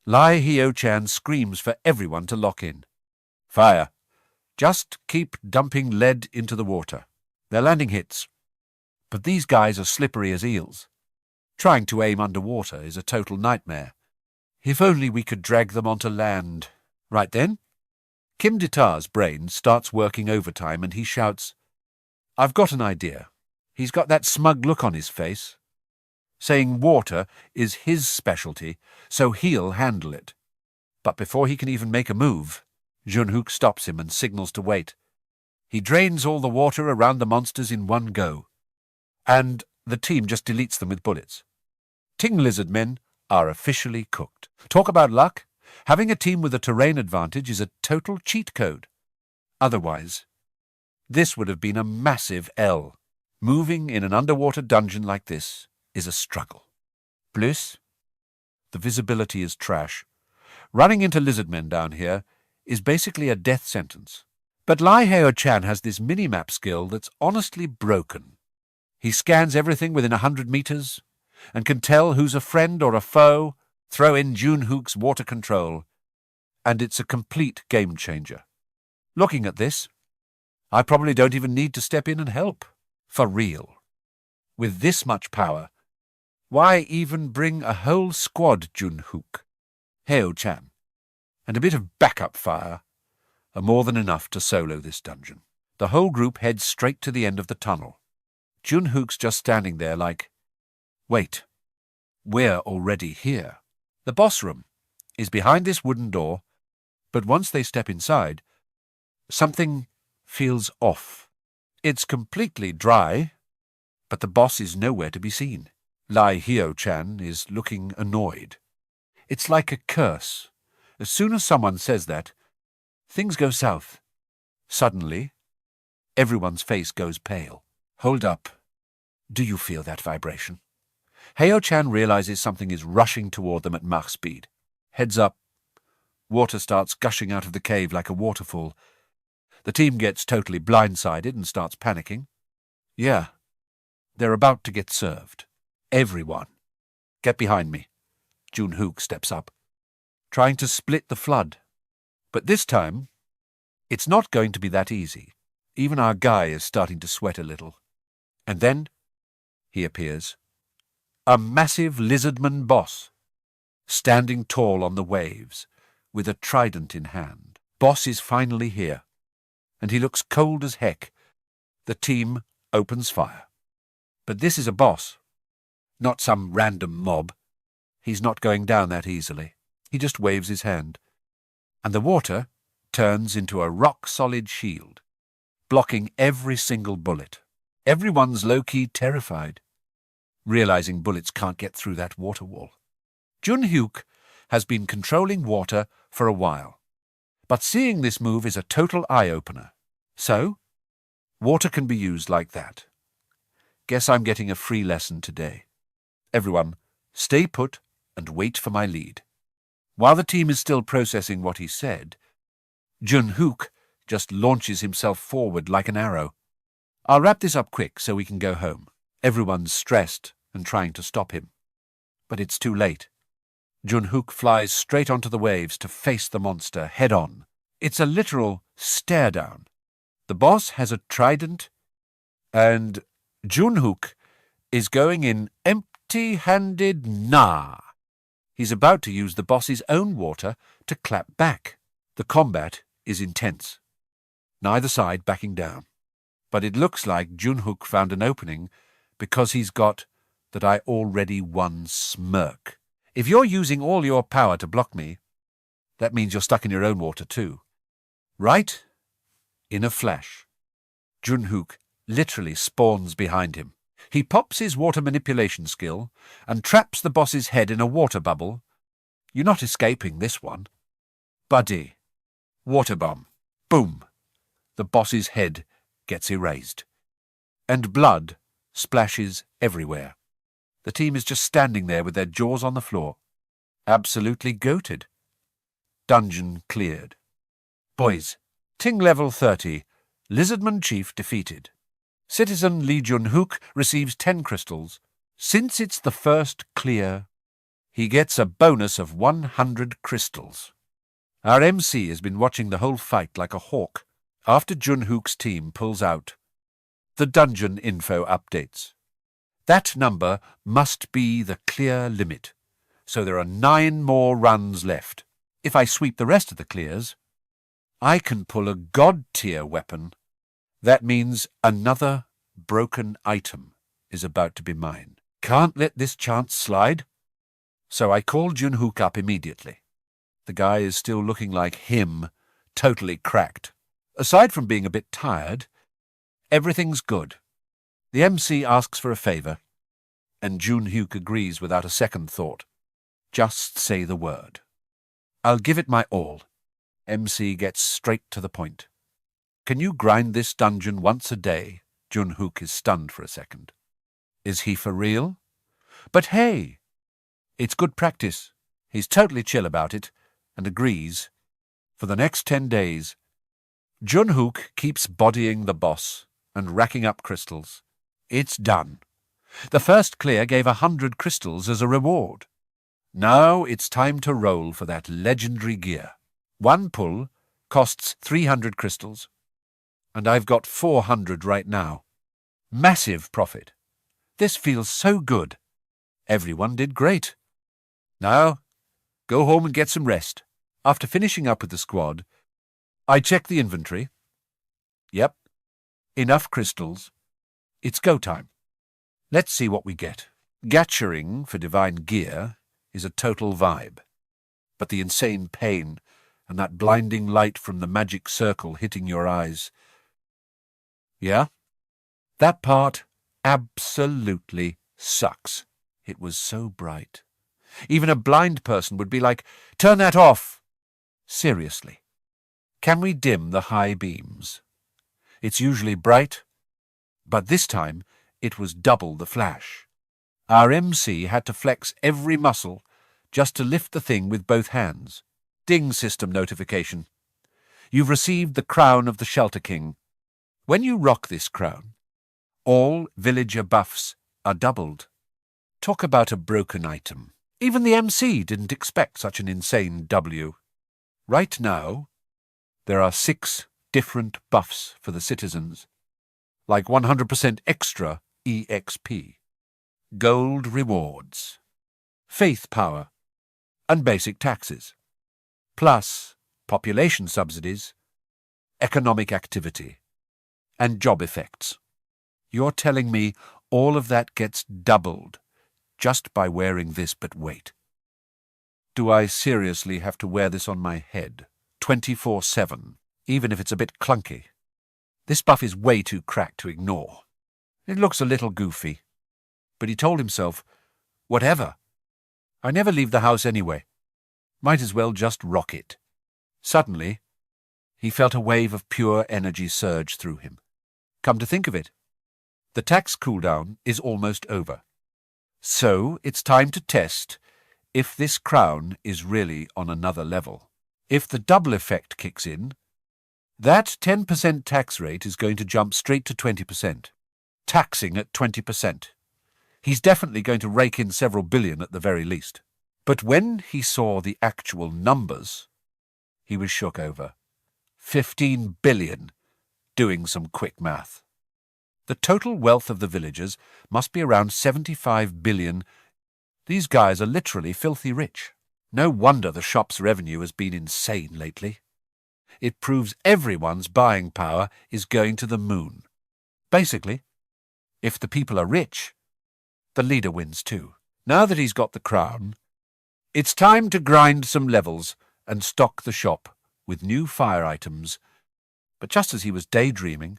Lai Hyo-chan screams for everyone to lock in. Fire. Just keep dumping lead into the water. They're landing hits. But these guys are slippery as eels. Trying to aim underwater is a total nightmare. If only we could drag them onto land. Right then, Kim Ditar's brain starts working overtime and he shouts, I've got an idea. He's got that smug look on his face, saying water is his specialty, so he'll handle it. But before he can even make a move, Junhook stops him and signals to wait. He drains all the water around the monsters in one go, and the team just deletes them with bullets. Ting lizard men are officially cooked. Talk about luck. Having a team with a terrain advantage is a total cheat code. Otherwise, this would have been a massive L. Moving in an underwater dungeon like this is a struggle. Plus, the visibility is trash. Running into lizardmen down here is basically a death sentence. But Lai Hyo-chan has this mini-map skill that's honestly broken. He scans everything within 100 meters and can tell who's a friend or a foe. Throw in Junhook's water control, and it's a complete game changer. Looking at this, I probably don't even need to step in and help. For real. With this much power, why even bring a whole squad, Junhook? Hyo-chan, and a bit of backup fire are more than enough to solo this dungeon. The whole group heads straight to the end of the tunnel. Junhook's just standing there like, wait, we're already here. The boss room is behind this wooden door, but once they step inside, something feels off. It's completely dry, but the boss is nowhere to be seen. Lai Hyo-chan is looking annoyed. It's like a curse. As soon as someone says that, things go south. Suddenly, everyone's face goes pale. Hold up. Do you feel that vibration? Hyo-chan realizes something is rushing toward them at Mach speed. Heads up. Water starts gushing out of the cave like a waterfall. The team gets totally blindsided and starts panicking. Yeah, they're about to get served. Everyone. Get behind me. Junhook steps up, trying to split the flood. But this time, it's not going to be that easy. Even our guy is starting to sweat a little. And then, he appears. A massive lizardman boss, standing tall on the waves, with a trident in hand. Boss is finally here, and he looks cold as heck. The team opens fire. But this is a boss, not some random mob. He's not going down that easily. He just waves his hand, and the water turns into a rock-solid shield, blocking every single bullet. Everyone's low-key terrified, realizing bullets can't get through that water wall. Junhook has been controlling water for a while, but seeing this move is a total eye-opener. So, water can be used like that. Guess I'm getting a free lesson today. Everyone, stay put and wait for my lead. While the team is still processing what he said, Junhook just launches himself forward like an arrow. I'll wrap this up quick so we can go home. Everyone's stressed and trying to stop him. But it's too late. Junhook flies straight onto the waves to face the monster head-on. It's a literal stare-down. The boss has a trident, and Junhook is going in empty-handed nah. He's about to use the boss's own water to clap back. The combat is intense. Neither side backing down. But it looks like Junhook found an opening because he's got that I already won smirk. If you're using all your power to block me, that means you're stuck in your own water too. Right? In a flash, Junhook literally spawns behind him. He pops his water manipulation skill and traps the boss's head in a water bubble. You're not escaping this one. Buddy. Water bomb. Boom. The boss's head gets erased. And blood splashes everywhere. The team is just standing there with their jaws on the floor. Absolutely goated. Dungeon cleared. Boys, Ting level 30. Lizardman Chief defeated. Citizen Lee Junhook receives 10 crystals. Since it's the first clear, he gets a bonus of 100 crystals. Our MC has been watching the whole fight like a hawk. After Junhook's team pulls out, the dungeon info updates. That number must be the clear limit, so there are 9 more runs left. If I sweep the rest of the clears, I can pull a god-tier weapon. That means another broken item is about to be mine. Can't let this chance slide. So I call Junhook up immediately. The guy is still looking like him, totally cracked. Aside from being a bit tired, everything's good. The MC asks for a favour, and Junhook agrees without a second thought. Just say the word. I'll give it my all. MC gets straight to the point. Can you grind this dungeon once a day? Junhook is stunned for a second. Is he for real? But hey, it's good practice. He's totally chill about it and agrees. For the next 10 days, Junhook keeps bodying the boss and racking up crystals. It's done. The first clear gave 100 crystals as a reward. Now it's time to roll for that legendary gear. One pull costs 300 crystals, and I've got 400 right now. Massive profit. This feels so good. Everyone did great. Now, go home and get some rest. After finishing up with the squad, I check the inventory. Yep, enough crystals. It's go time. Let's see what we get. Gatchering for divine gear is a total vibe. But the insane pain and that blinding light from the magic circle hitting your eyes. Yeah? That part absolutely sucks. It was so bright. Even a blind person would be like, turn that off! Seriously. Can we dim the high beams? It's usually bright, but this time it was double the flash. Our MC had to flex every muscle just to lift the thing with both hands. Ding system notification. You've received the crown of the Shelter King. When you rock this crown, all villager buffs are doubled. Talk about a broken item. Even the MC didn't expect such an insane W. Right now, there are 6 different buffs for the citizens, like 100% extra EXP, gold rewards, faith power, and basic taxes, plus population subsidies, economic activity, and job effects. You're telling me all of that gets doubled just by wearing this, but wait. Do I seriously have to wear this on my head, 24/7, even if it's a bit clunky? This buff is way too cracked to ignore. It looks a little goofy, but he told himself, whatever. I never leave the house anyway. Might as well just rock it. Suddenly, he felt a wave of pure energy surge through him. Come to think of it, the tax cooldown is almost over. So it's time to test if this crown is really on another level. If the double effect kicks in, that 10% tax rate is going to jump straight to 20%. Taxing at 20%. He's definitely going to rake in several billion at the very least. But when he saw the actual numbers, he was shook over. 15 billion, doing some quick math. The total wealth of the villagers must be around 75 billion. These guys are literally filthy rich. No wonder the shop's revenue has been insane lately. It proves everyone's buying power is going to the moon. Basically, if the people are rich, the leader wins too. Now that he's got the crown, it's time to grind some levels and stock the shop with new fire items. But just as he was daydreaming,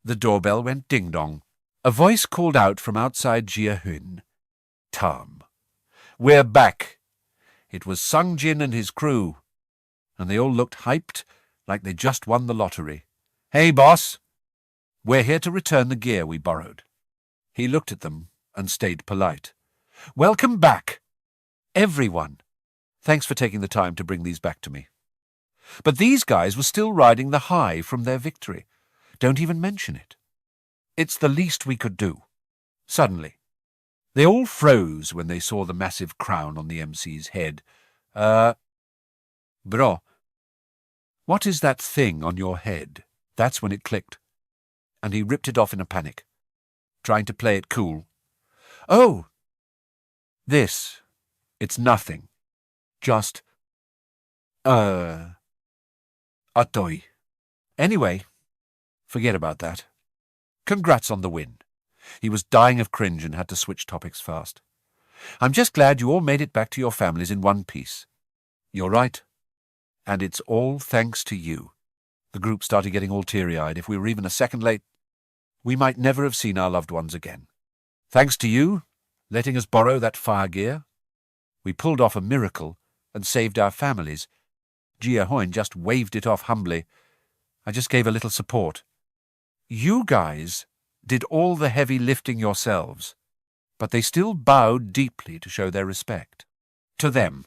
the doorbell went ding-dong. A voice called out from outside Gia Huynh. "Tom, we're back." It was Sungjin and his crew, and they all looked hyped like they just won the lottery. "Hey, boss. We're here to return the gear we borrowed." He looked at them and stayed polite. "Welcome back, everyone. Thanks for taking the time to bring these back to me." But these guys were still riding the high from their victory. Don't even mention it. It's the least we could do. Suddenly, they all froze when they saw the massive crown on the MC's head. Bro, what is that thing on your head?" That's when it clicked, and he ripped it off in a panic, trying to play it cool. "Oh, this. It's nothing. Just, Atoi. Anyway, forget about that. Congrats on the win." He was dying of cringe and had to switch topics fast. "I'm just glad you all made it back to your families in one piece." "You're right. And it's all thanks to you." The group started getting all teary-eyed. If we were even a second late, we might never have seen our loved ones again. "Thanks to you, letting us borrow that fire gear. We pulled off a miracle and saved our families." Gia Huynh just waved it off humbly. I just gave a little support. "You guys did all the heavy lifting yourselves, but they still bowed deeply to show their respect. To them,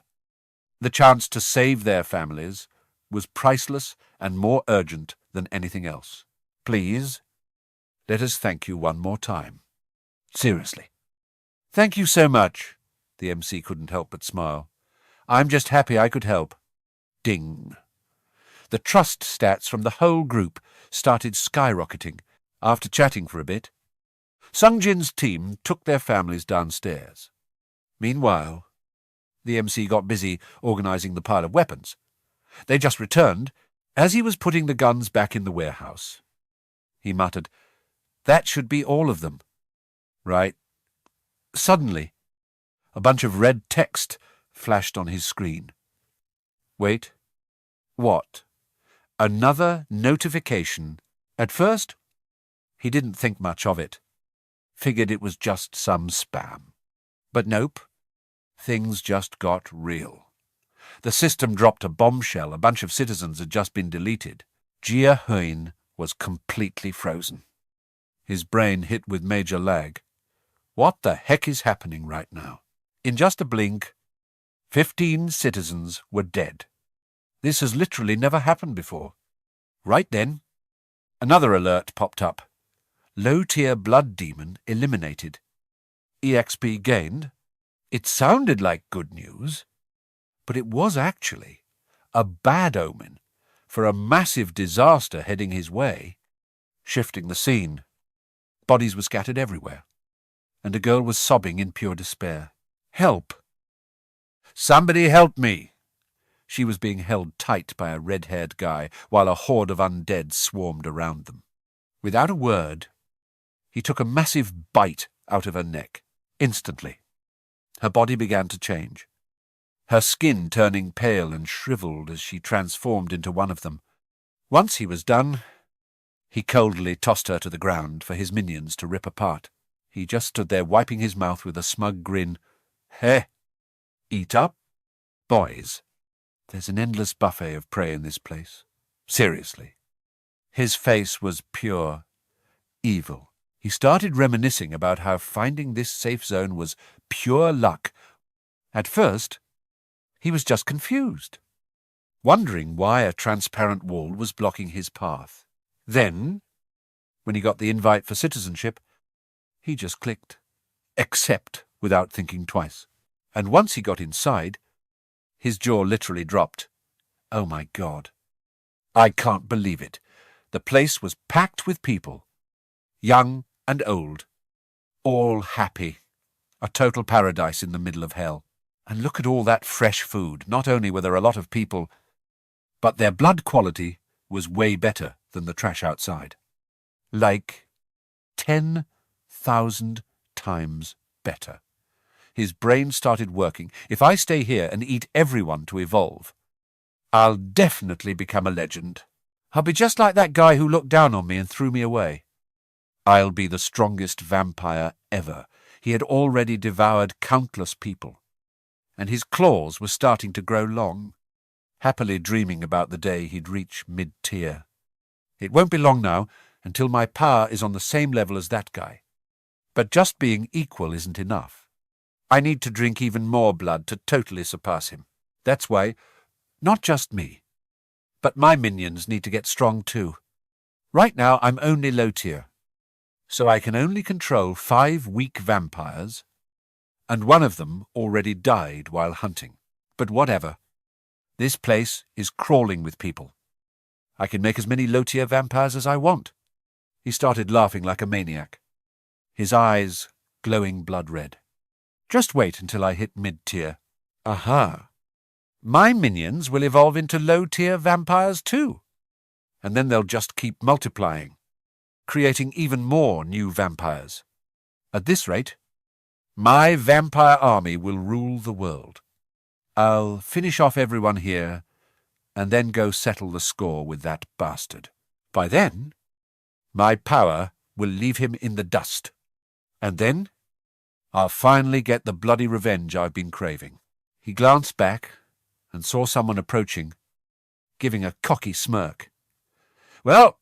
the chance to save their families was priceless and more urgent than anything else. Please, let us thank you one more time. Seriously." "Thank you so much." The MC couldn't help but smile. "I'm just happy I could help." Ding. The trust stats from the whole group started skyrocketing. After chatting for a bit, Sungjin's team took their families downstairs. Meanwhile, the MC got busy organizing the pile of weapons. They just returned as he was putting the guns back in the warehouse. He muttered, "That should be all of them." "Right." Suddenly, a bunch of red text flashed on his screen. Wait. What? Another notification. At first, he didn't think much of it. Figured it was just some spam. But nope. Things just got real. The system dropped a bombshell. A bunch of citizens had just been deleted. Gia Huynh was completely frozen. His brain hit with major lag. What the heck is happening right now? In just a blink, 15 citizens were dead. This has literally never happened before. Right then, another alert popped up. Low-tier blood demon eliminated. EXP gained. It sounded like good news, but it was actually a bad omen for a massive disaster heading his way. Shifting the scene, bodies were scattered everywhere, and a girl was sobbing in pure despair. "Help! Somebody help me!" She was being held tight by a red-haired guy while a horde of undead swarmed around them. Without a word, he took a massive bite out of her neck. Instantly, her body began to change, her skin turning pale and shriveled as she transformed into one of them. Once he was done, he coldly tossed her to the ground for his minions to rip apart. He just stood there wiping his mouth with a smug grin. "Heh, eat up, boys. There's an endless buffet of prey in this place. Seriously." His face was pure evil. He started reminiscing about how finding this safe zone was pure luck. At first, he was just confused, wondering why a transparent wall was blocking his path. Then, when he got the invite for citizenship, he just clicked accept without thinking twice. And once he got inside, his jaw literally dropped. Oh my God. I can't believe it. The place was packed with people, young and old, all happy. A total paradise in the middle of hell. And look at all that fresh food. Not only were there a lot of people, but their blood quality was way better than the trash outside. Like 10,000 times better. His brain started working. If I stay here and eat everyone to evolve, I'll definitely become a legend. I'll be just like that guy who looked down on me and threw me away. I'll be the strongest vampire ever. He had already devoured countless people, and his claws were starting to grow long, happily dreaming about the day he'd reach mid-tier. It won't be long now until my power is on the same level as that guy. But just being equal isn't enough. I need to drink even more blood to totally surpass him. That's why, not just me, but my minions need to get strong too. Right now I'm only low tier, so I can only control 5 weak vampires, and one of them already died while hunting. But whatever. This place is crawling with people. I can make as many low-tier vampires as I want. He started laughing like a maniac, his eyes glowing blood red. Just wait until I hit mid-tier. Aha! My minions will evolve into low-tier vampires too, and then they'll just keep multiplying, creating even more new vampires. At this rate, my vampire army will rule the world. I'll finish off everyone here, and then go settle the score with that bastard. By then, my power will leave him in the dust, and then I'll finally get the bloody revenge I've been craving. He glanced back and saw someone approaching, giving a cocky smirk. Well,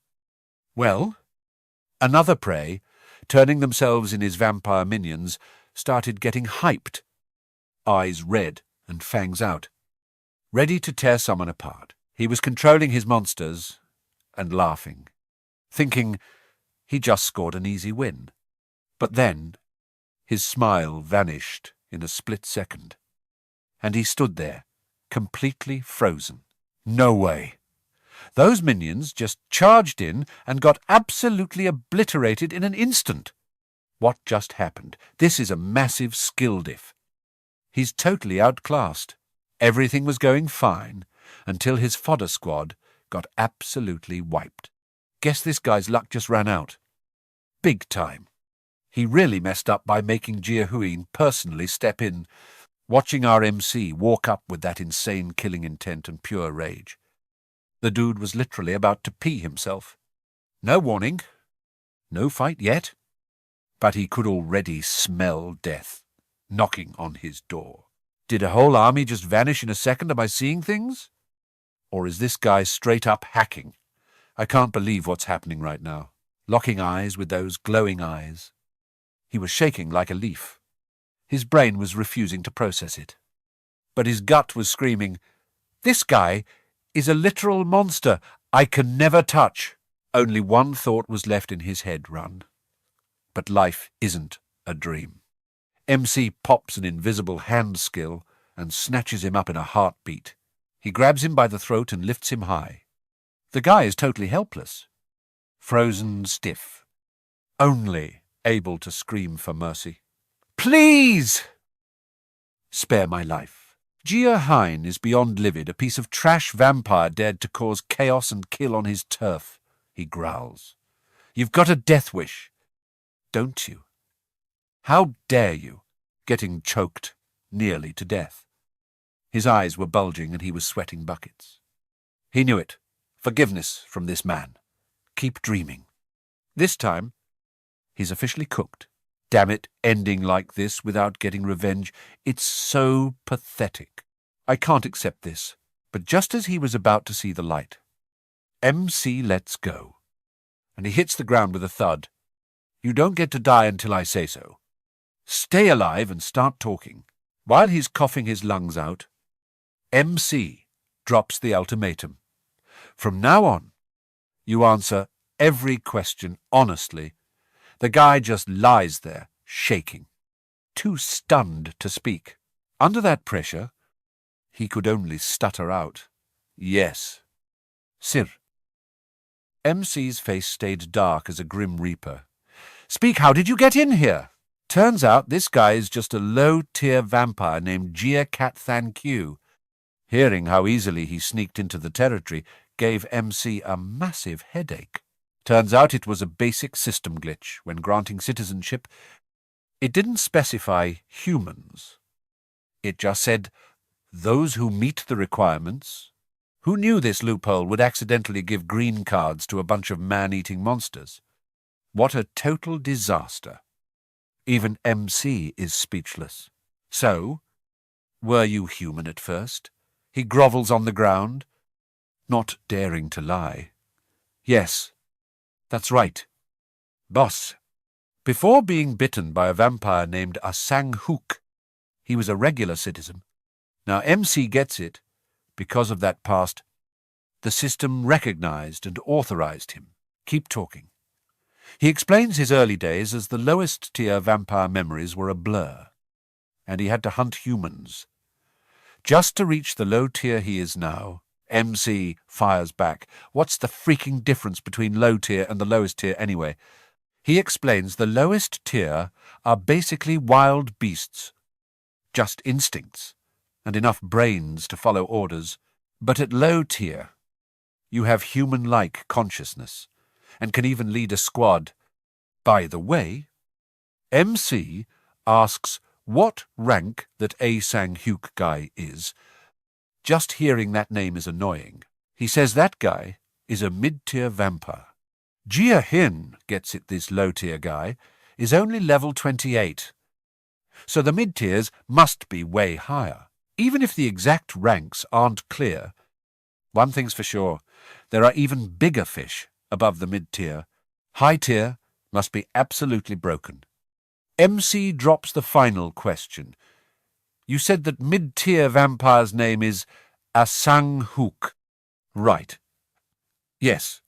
another prey, turning themselves in his vampire minions, started getting hyped, eyes red and fangs out, ready to tear someone apart. He was controlling his monsters and laughing, thinking he just scored an easy win. But then his smile vanished in a split second, and he stood there, completely frozen. No way. Those minions just charged in and got absolutely obliterated in an instant. What just happened? This is a massive skill diff. He's totally outclassed. Everything was going fine until his fodder squad got absolutely wiped. Guess this guy's luck just ran out. Big time. He really messed up by making Gia Huynh personally step in, watching our MC walk up with that insane killing intent and pure rage. The dude was literally about to pee himself. No warning. No fight yet. But he could already smell death knocking on his door. Did a whole army just vanish in a second? Am I seeing things? Or is this guy straight up hacking? I can't believe what's happening right now. Locking eyes with those glowing eyes. He was shaking like a leaf. His brain was refusing to process it. But his gut was screaming, "This guy is a literal monster I can never touch." Only one thought was left in his head, run. But life isn't a dream. MC pops an invisible hand skill and snatches him up in a heartbeat. He grabs him by the throat and lifts him high. The guy is totally helpless, frozen stiff, only able to scream for mercy. "Please! Spare my life." Gia Huynh is beyond livid, a piece of trash vampire dared to cause chaos and kill on his turf. He growls. "You've got a death wish, don't you? How dare you?" Getting choked nearly to death. His eyes were bulging and he was sweating buckets. He knew it. Forgiveness from this man. Keep dreaming. This time, he's officially cooked. Damn it, ending like this without getting revenge. It's so pathetic. I can't accept this. But just as he was about to see the light, MC lets go, and he hits the ground with a thud. "You don't get to die until I say so. Stay alive and start talking." While he's coughing his lungs out, MC drops the ultimatum. From now on, you answer every question honestly. The guy just lies there, shaking, too stunned to speak. Under that pressure, he could only stutter out, "Yes, Sir." MC's face stayed dark as a grim reaper. "Speak, how did you get in here?" "Turns out this guy is just a low-tier vampire named Gia Huynh." Hearing how easily he sneaked into the territory gave MC a massive headache. Turns out it was a basic system glitch when granting citizenship. It didn't specify humans. It just said, those who meet the requirements. Who knew this loophole would accidentally give green cards to a bunch of man-eating monsters? What a total disaster. Even MC is speechless. "So, were you human at first?" He grovels on the ground, not daring to lie. "Yes, that's right. Boss, before being bitten by a vampire named Asang-hook, he was a regular citizen. Now MC gets it. Because of that past, the system recognized and authorized him. Keep talking." He explains his early days as the lowest-tier vampire memories were a blur, and he had to hunt humans. Just to reach the low tier he is now, MC fires back. "What's the freaking difference between low tier and the lowest tier anyway?" He explains the lowest tier are basically wild beasts. Just instincts, and enough brains to follow orders. But at low tier, you have human-like consciousness, and can even lead a squad. By the way, MC asks what rank that Asang-hook guy is. Just hearing that name is annoying. He says that guy is a mid-tier vampire. Gia Huynh gets it. This low-tier guy is only level 28. So the mid-tiers must be way higher. Even if the exact ranks aren't clear, one thing's for sure, there are even bigger fish above the mid-tier. High tier must be absolutely broken. MC drops the final question. "You said that mid-tier vampire's name is Asang-hook." "Right. Yes,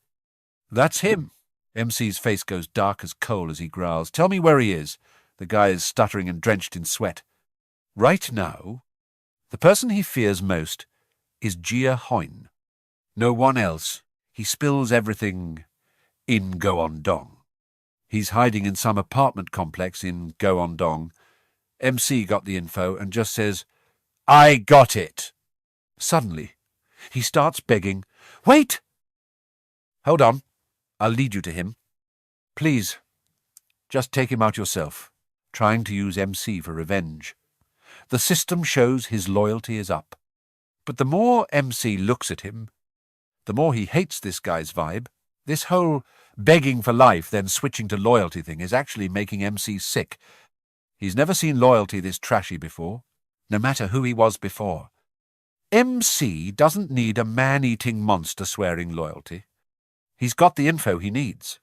that's him." MC's face goes dark as coal as he growls. "Tell me where he is." The guy is stuttering and drenched in sweat. Right now, the person he fears most is Gia Huynh. No one else. He spills everything in Goondong. He's hiding in some apartment complex in Goondong. MC got the info and just says, "I got it." Suddenly, he starts begging, "Wait!" "Hold on. I'll lead you to him. Please, just take him out yourself," trying to use MC for revenge. The system shows his loyalty is up. But the more MC looks at him, the more he hates this guy's vibe. This whole begging for life, then switching to loyalty thing is actually making MC sick. He's never seen loyalty this trashy before, no matter who he was before. MC doesn't need a man-eating monster swearing loyalty. He's got the info he needs.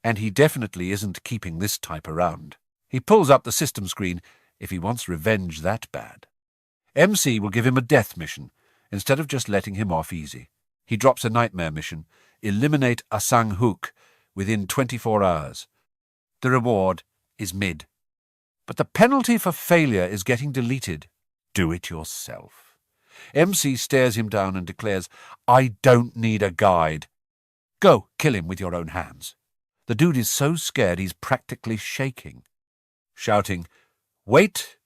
And he definitely isn't keeping this type around. He pulls up the system screen if he wants revenge that bad. MC will give him a death mission, instead of just letting him off easy. He drops a nightmare mission, eliminate Asang-hook within 24 hours. The reward is mid. But the penalty for failure is getting deleted. Do it yourself. MC stares him down and declares, "I don't need a guide. Go, kill him with your own hands." The dude is so scared he's practically shaking, shouting, "Wait,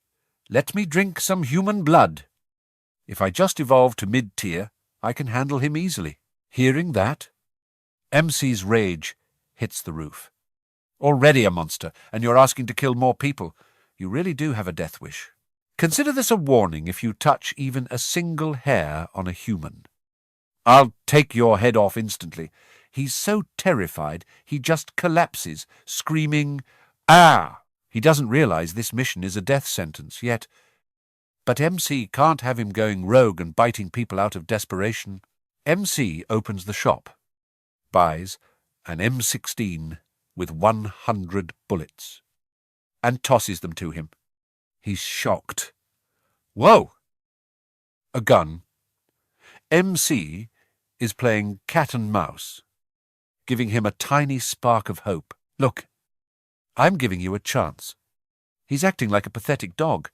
let me drink some human blood. If I just evolve to mid-tier, I can handle him easily." Hearing that, MC's rage hits the roof. "Already a monster, and you're asking to kill more people. You really do have a death wish. Consider this a warning if you touch even a single hair on a human. I'll take your head off instantly." He's so terrified he just collapses, screaming, "Ah!" He doesn't realize this mission is a death sentence yet. But MC can't have him going rogue and biting people out of desperation. MC opens the shop, buys an M16 with 100 bullets, and tosses them to him. He's shocked. Whoa! A gun. MC is playing cat and mouse, giving him a tiny spark of hope. "Look, I'm giving you a chance." He's acting like a pathetic dog,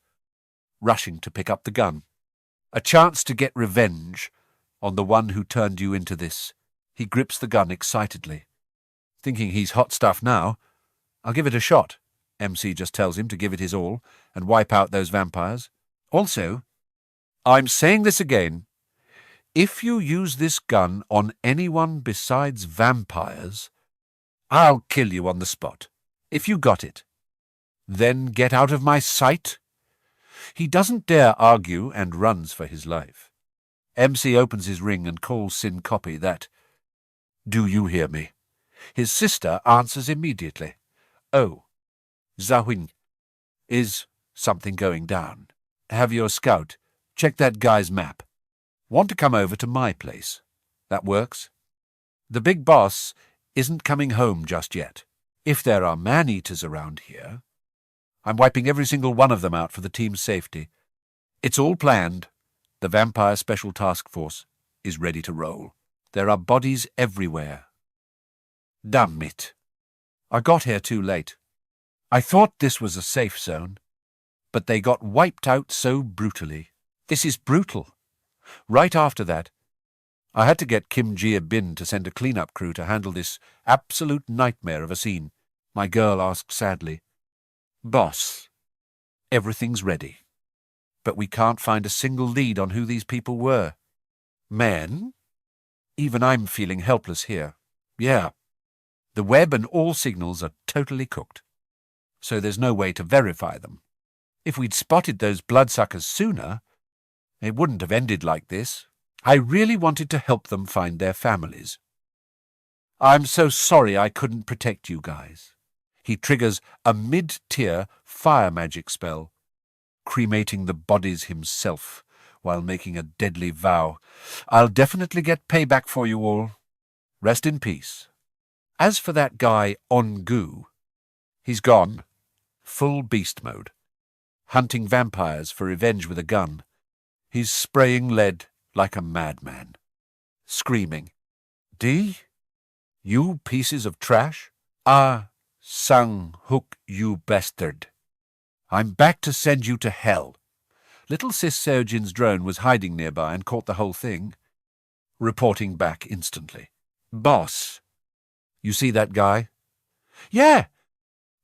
rushing to pick up the gun. "A chance to get revenge on the one who turned you into this He grips the gun excitedly. Thinking he's hot stuff now. I'll give it a shot. MC just tells him to give it his all and wipe out those vampires. Also, I'm saying this again. If you use this gun on anyone besides vampires, I'll kill you on the spot. If you got it. Then get out of my sight. He doesn't dare argue and runs for his life. MC opens his ring and calls Sin Copy that, "Do you hear me?" His sister answers immediately. "Oh, Gia Huynh, is something going down? Have your scout check that guy's map. Want to come over to my place? That works. The big boss isn't coming home just yet. If there are man-eaters around here, I'm wiping every single one of them out for the team's safety. It's all planned. The Vampire Special Task Force is ready to roll. There are bodies everywhere. Damn it. I got here too late. I thought this was a safe zone, but they got wiped out so brutally. This is brutal. Right after that, I had to get Kim Gia Bin to send a cleanup crew to handle this absolute nightmare of a scene. My girl asked sadly, "Boss, everything's ready, but we can't find a single lead on who these people were. Men? Even I'm feeling helpless here. Yeah, the web and all signals are totally cooked, so there's no way to verify them. If we'd spotted those bloodsuckers sooner, it wouldn't have ended like this. I really wanted to help them find their families. I'm so sorry I couldn't protect you guys." He triggers a mid-tier fire magic spell, cremating the bodies himself while making a deadly vow. "I'll definitely get payback for you all. Rest in peace." As for that guy Ongu, he's gone, full beast mode, hunting vampires for revenge with a gun. He's spraying lead like a madman, screaming, "D, you pieces of trash? Ah, Sang Hook, you bastard. I'm back to send you to hell." Little Sis Seojin's drone was hiding nearby and caught the whole thing, reporting back instantly. "Boss, you see that guy?" "Yeah,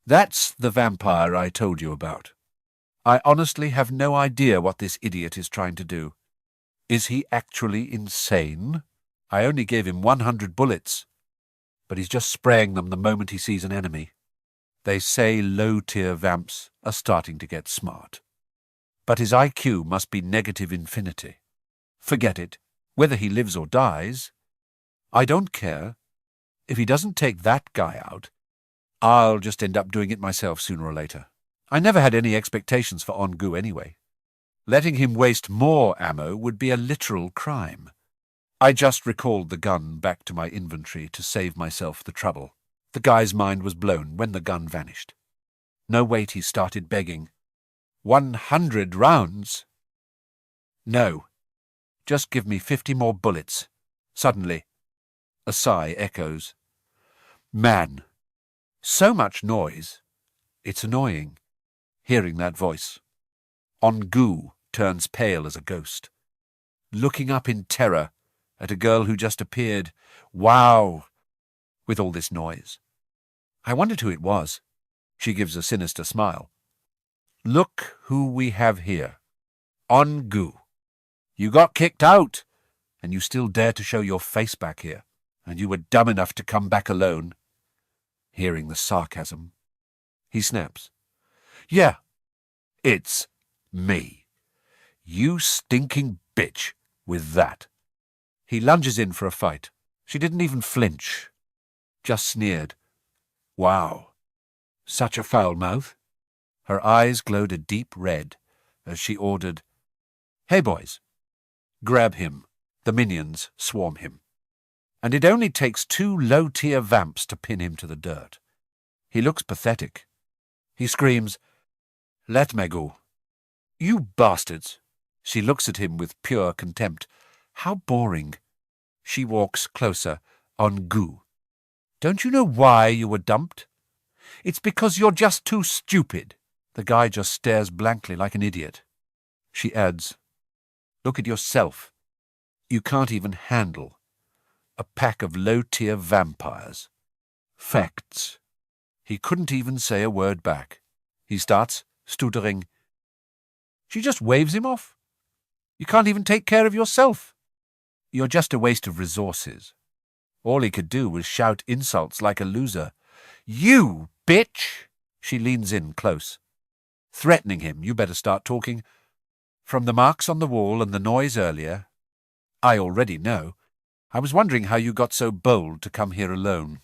that's the vampire I told you about. I honestly have no idea what this idiot is trying to do. Is he actually insane? I only gave him 100 bullets, but he's just spraying them the moment he sees an enemy. They say low-tier vamps are starting to get smart. But his IQ must be negative infinity. Forget it. Whether he lives or dies, I don't care. If he doesn't take that guy out, I'll just end up doing it myself sooner or later. I never had any expectations for Ongu anyway. Letting him waste more ammo would be a literal crime. I just recalled the gun back to my inventory to save myself the trouble. The guy's mind was blown when the gun vanished. No wait, he started begging. 100 rounds? No. Just give me 50 more bullets. Suddenly, a sigh echoes. Man, so much noise. It's annoying, hearing that voice. Ongu turns pale as a ghost, looking up in terror at a girl who just appeared. Wow! With all this noise. I wondered who it was. She gives a sinister smile. Look who we have here. Ongu. You got kicked out, and you still dare to show your face back here, and you were dumb enough to come back alone. Hearing the sarcasm, he snaps. Yeah, it's me. You stinking bitch with that. He lunges in for a fight. She didn't even flinch, just sneered. Wow, such a foul mouth. Her eyes glowed a deep red as she ordered, Hey boys, grab him. The minions swarm him. And it only takes 2 low-tier vamps to pin him to the dirt. He looks pathetic. He screams, Let me go. You bastards. She looks at him with pure contempt. How boring. She walks closer, Ongu. Don't you know why you were dumped? It's because you're just too stupid. The guy just stares blankly like an idiot. She adds, Look at yourself. You can't even handle A pack of low-tier vampires. Facts. He couldn't even say a word back. He starts, stuttering. She just waves him off. You can't even take care of yourself. You're just a waste of resources. All he could do was shout insults like a loser. You bitch! She leans in close, threatening him. You better start talking. From the marks on the wall and the noise earlier, I already know. I was wondering how you got so bold to come here alone.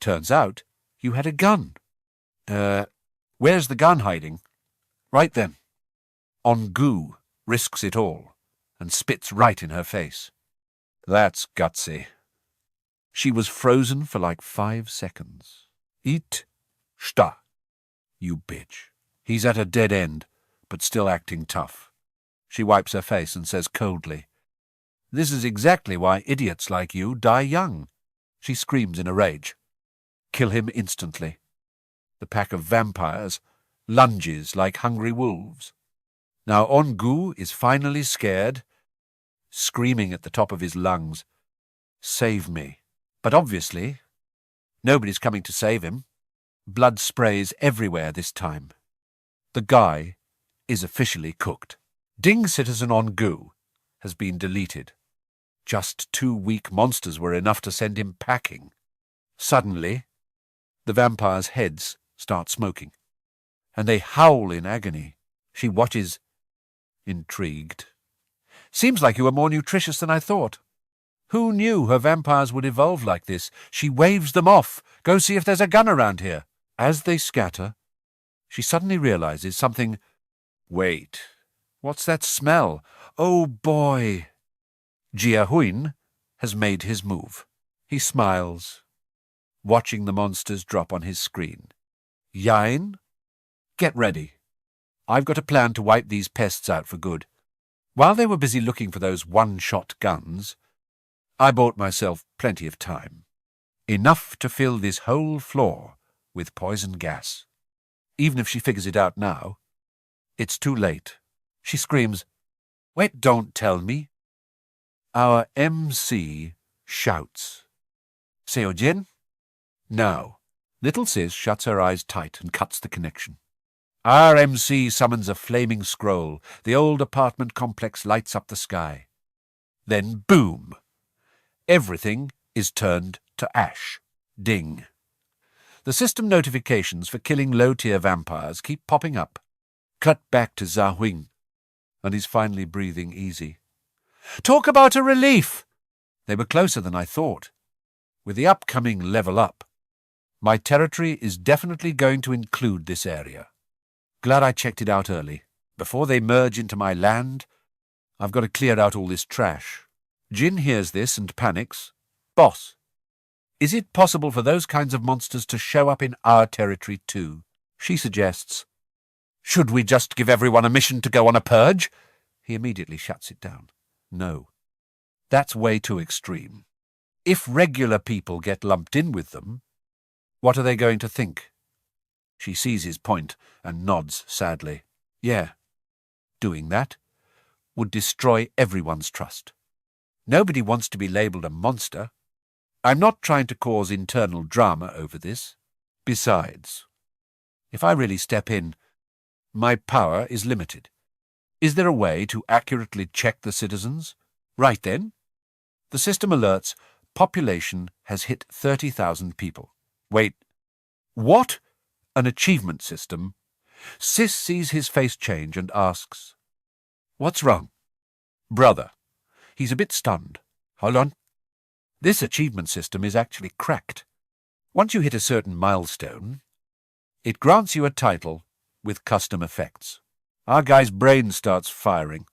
Turns out you had a gun. Where's the gun hiding? Right then. Ongu risks it all and spits right in her face. That's gutsy. She was frozen for like 5 seconds. Eat. Sta. You bitch. He's at a dead end, but still acting tough. She wipes her face and says coldly, This is exactly why idiots like you die young. She screams in a rage. Kill him instantly. The pack of vampires lunges like hungry wolves. Now Ongu is finally scared, screaming at the top of his lungs, Save me. But obviously, nobody's coming to save him. Blood sprays everywhere this time. The guy is officially cooked. Ding Citizen Ongu has been deleted. Just 2 weak monsters were enough to send him packing. Suddenly, the vampires' heads start smoking, and they howl in agony. She watches, intrigued. Seems like you were more nutritious than I thought. Who knew her vampires would evolve like this? She waves them off. Go see if there's a gun around here. As they scatter, she suddenly realizes something. Wait, what's that smell? Oh boy! Gia Huynh has made his move. He smiles, watching the monsters drop on his screen. Yain, get ready. I've got a plan to wipe these pests out for good. While they were busy looking for those one-shot guns, I bought myself plenty of time. Enough to fill this whole floor with poison gas. Even if she figures it out now, it's too late. She screams, Wait, don't tell me. Our MC shouts. Seojin? No. Little Sis shuts her eyes tight and cuts the connection. Our MC summons a flaming scroll. The old apartment complex lights up the sky. Then boom! Everything is turned to ash. Ding. The system notifications for killing low-tier vampires keep popping up. Cut back to Gia Huynh, and he's finally breathing easy. Talk about a relief! They were closer than I thought. With the upcoming level up, my territory is definitely going to include this area. Glad I checked it out early. Before they merge into my land, I've got to clear out all this trash. Jin hears this and panics. Boss, is it possible for those kinds of monsters to show up in our territory too? She suggests. Should we just give everyone a mission to go on a purge? He immediately shuts it down. No. That's way too extreme. If regular people get lumped in with them, what are they going to think? She sees his point and nods sadly. Yeah, doing that would destroy everyone's trust. Nobody wants to be labelled a monster. I'm not trying to cause internal drama over this. Besides, if I really step in, my power is limited. Is there a way to accurately check the citizens? Right then. The system alerts population has hit 30,000 people. Wait, what? An achievement system? Sis sees his face change and asks, What's wrong? Brother. He's a bit stunned. Hold on. This achievement system is actually cracked. Once you hit a certain milestone, it grants you a title with custom effects. Our guy's brain starts firing.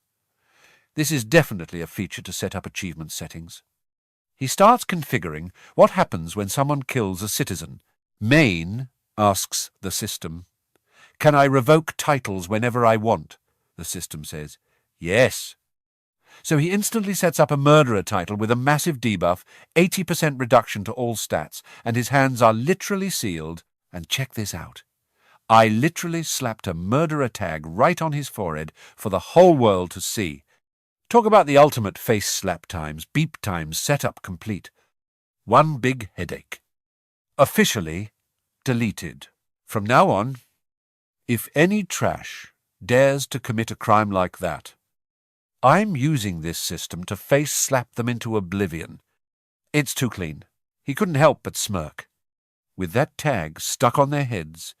This is definitely a feature to set up achievement settings. He starts configuring what happens when someone kills a citizen. Main asks the system, Can I revoke titles whenever I want? The system says, Yes. So he instantly sets up a murderer title with a massive debuff, 80% reduction to all stats, and his hands are literally sealed. And check this out. I literally slapped a murderer tag right on his forehead for the whole world to see. Talk about the ultimate face slap times, beep times, setup complete. One big headache. Officially deleted. From now on, if any trash dares to commit a crime like that, I'm using this system to face-slap them into oblivion. It's too clean. He couldn't help but smirk. With that tag stuck on their heads,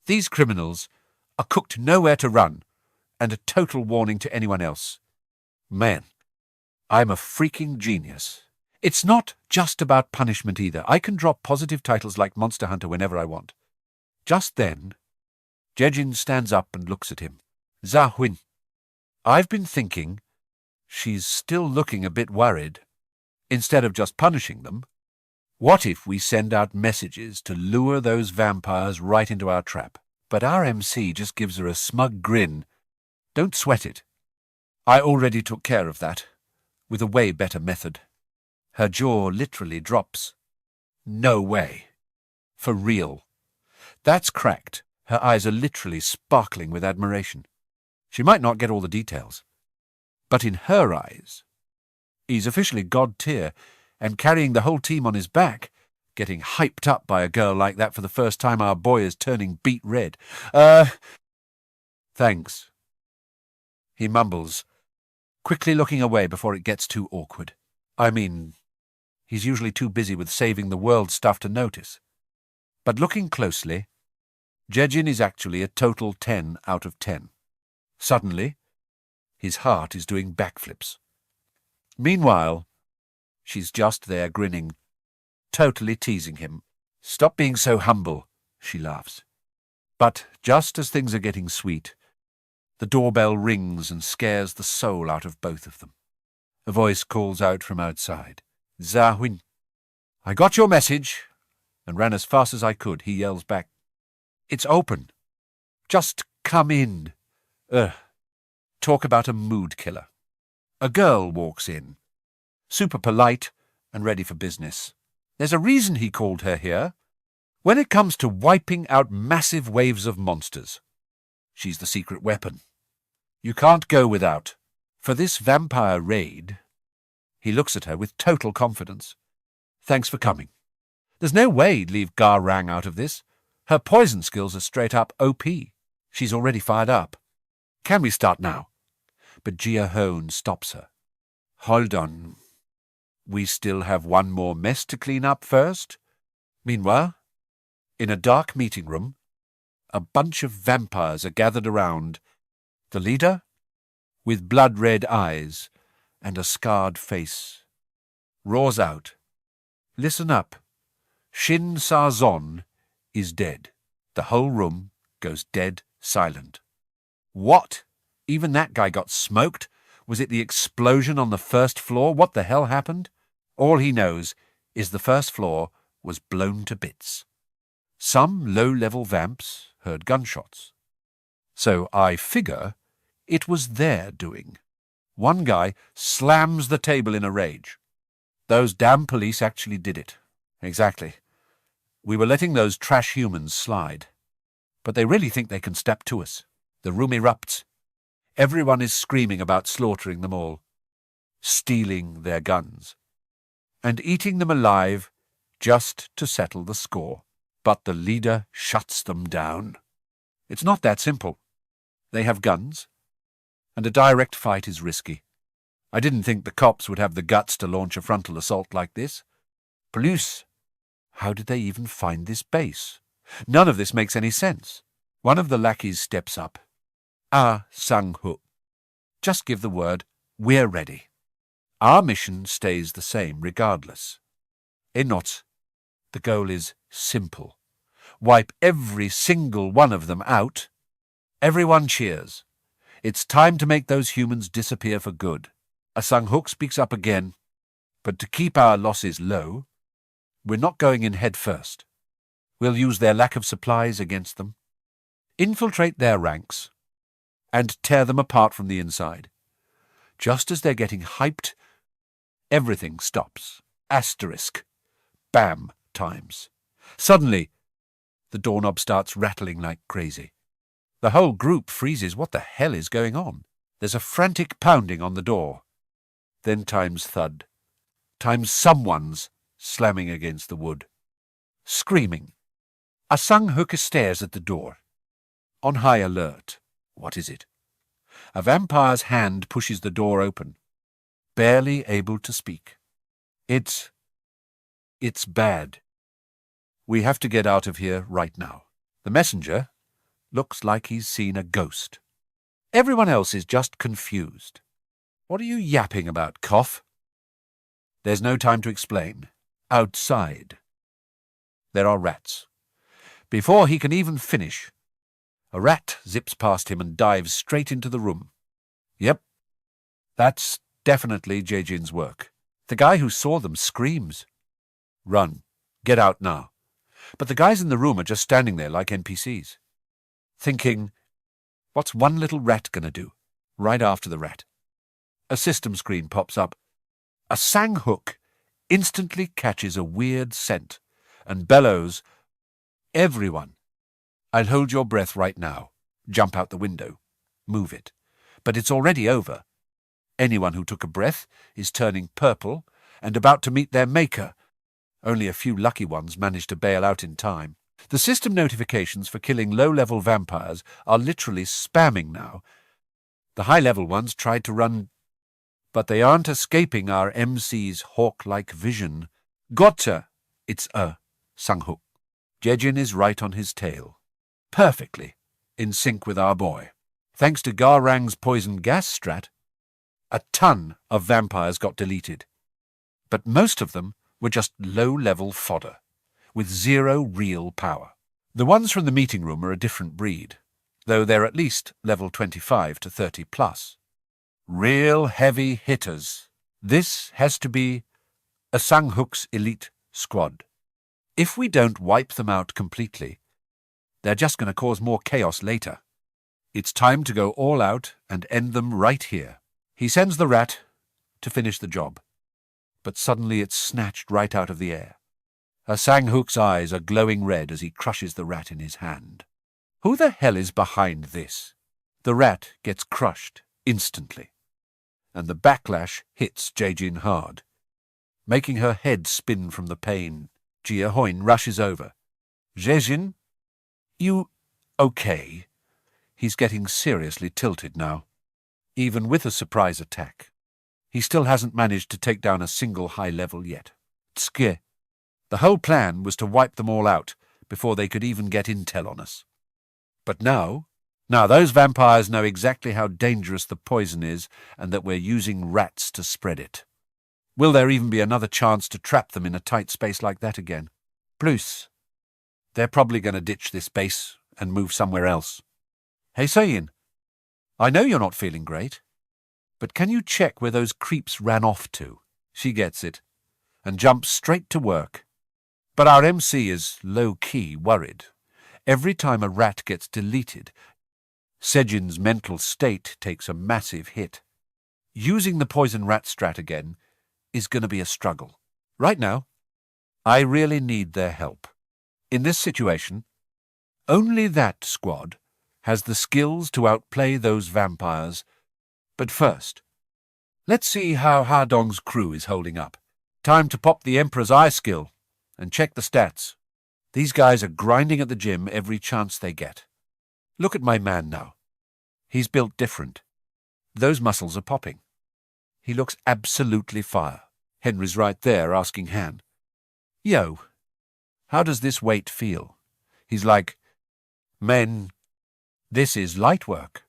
these criminals are cooked nowhere to run, and a total warning to anyone else. Man, I'm a freaking genius. It's not just about punishment either. I can drop positive titles like Monster Hunter whenever I want. Just then, Jejin stands up and looks at him. Gia Huynh, I've been thinking she's still looking a bit worried. Instead of just punishing them, what if we send out messages to lure those vampires right into our trap? But our MC just gives her a smug grin. Don't sweat it. I already took care of that, with a way better method. Her jaw literally drops. No way. For real. That's cracked. Her eyes are literally sparkling with admiration. She might not get all the details, but in her eyes, he's officially god tier, and carrying the whole team on his back, getting hyped up by a girl like that for the first time our boy is turning beet red. Thanks. He mumbles, quickly looking away before it gets too awkward. I mean, he's usually too busy with saving the world stuff to notice. But looking closely, Jejin is actually a total 10 out of 10. Suddenly, his heart is doing backflips. Meanwhile, she's just there grinning, totally teasing him. Stop being so humble, she laughs. But just as things are getting sweet, the doorbell rings and scares the soul out of both of them. A voice calls out from outside. Gia Huynh. I got your message, and ran as fast as I could. He yells back. It's open. Just come in. Talk about a mood killer. A girl walks in, super polite and ready for business. There's a reason he called her here. When it comes to wiping out massive waves of monsters, she's the secret weapon. You can't go without. For this vampire raid, he looks at her with total confidence. Thanks for coming. There's no way he'd leave Garang out of this. Her poison skills are straight up OP. She's already fired up. Can we start now? But Gia Huynh stops her. Hold on. We still have one more mess to clean up first. Meanwhile, in a dark meeting room, a bunch of vampires are gathered around. The leader, with blood-red eyes and a scarred face, roars out, Listen up. Shin Sa-zon is dead. The whole room goes dead silent. What? Even that guy got smoked? Was it the explosion on the first floor? What the hell happened? All he knows is the first floor was blown to bits. Some low-level vamps heard gunshots. So I figure it was their doing. One guy slams the table in a rage. Those damn police actually did it. Exactly. We were letting those trash humans slide. But they really think they can step to us. The room erupts. Everyone is screaming about slaughtering them all, stealing their guns, and eating them alive just to settle the score. But the leader shuts them down. It's not that simple. They have guns, and a direct fight is risky. I didn't think the cops would have the guts to launch a frontal assault like this. Police, how did they even find this base? None of this makes any sense. One of the lackeys steps up. Sang-hu. Just give the word, we're ready. Our mission stays the same regardless. Not. The goal is simple. Wipe every single one of them out. Everyone cheers. It's time to make those humans disappear for good. Sang-hu speaks up again. But to keep our losses low, we're not going in head first. We'll use their lack of supplies against them, infiltrate their ranks, and tear them apart from the inside. Just as they're getting hyped, everything stops. Asterisk. Bam times. Suddenly, the doorknob starts rattling like crazy. The whole group freezes. What the hell is going on? There's a frantic pounding on the door. Then times thud. Times someone's slamming against the wood. Screaming. A Sang-hook stares at the door. On high alert. What is it? A vampire's hand pushes the door open. Barely able to speak. It's bad. We have to get out of here right now. The messenger looks like he's seen a ghost. Everyone else is just confused. What are you yapping about, Cough? There's no time to explain. Outside. There are rats. Before he can even finish, a rat zips past him and dives straight into the room. Yep, that's definitely Jejin's work. The guy who saw them screams. Run. Get out now. But the guys in the room are just standing there like NPCs. Thinking, what's one little rat gonna do? Right after the rat. A system screen pops up. A Sang-hook instantly catches a weird scent and bellows, everyone. I'll hold your breath right now. Jump out the window. Move it. But it's already over. Anyone who took a breath is turning purple and about to meet their maker. Only a few lucky ones managed to bail out in time. The system notifications for killing low-level vampires are literally spamming now. The high-level ones tried to run, but they aren't escaping our MC's hawk-like vision. Gotcha! It's a Sang-hook. Jejin is right on his tail. Perfectly in sync with our boy. Thanks to Garang's poison gas strat, a ton of vampires got deleted. But most of them were just low-level fodder, with zero real power. The ones from the meeting room are a different breed, though they're at least level 25 to 30 plus. Real heavy hitters. This has to be a Sang-hook's elite squad. If we don't wipe them out completely, they're just going to cause more chaos later. It's time to go all out and end them right here. He sends the rat to finish the job, but suddenly it's snatched right out of the air. A Sang-hook's eyes are glowing red as he crushes the rat in his hand. Who the hell is behind this? The rat gets crushed instantly, and the backlash hits Jejin hard, making her head spin from the pain. Gia Huynh rushes over. Jejin? You okay? He's getting seriously tilted now. Even with a surprise attack, he still hasn't managed to take down a single high level yet. Tske. The whole plan was to wipe them all out before they could even get intel on us. But now those vampires know exactly how dangerous the poison is and that we're using rats to spread it. Will there even be another chance to trap them in a tight space like that again? Plus, they're probably going to ditch this base and move somewhere else. Hey, Sayin, I know you're not feeling great, but can you check where those creeps ran off to? She gets it, and jumps straight to work. But our MC is low-key worried. Every time a rat gets deleted, Sejin's mental state takes a massive hit. Using the poison rat strat again is going to be a struggle. Right now, I really need their help. In this situation, only that squad has the skills to outplay those vampires. But first, let's see how Hadong's crew is holding up. Time to pop the Emperor's Eye skill and check the stats. These guys are grinding at the gym every chance they get. Look at my man now. He's built different. Those muscles are popping. He looks absolutely fire. Henry's right there asking Han, Yo, how does this weight feel? He's like, Men, this is light work.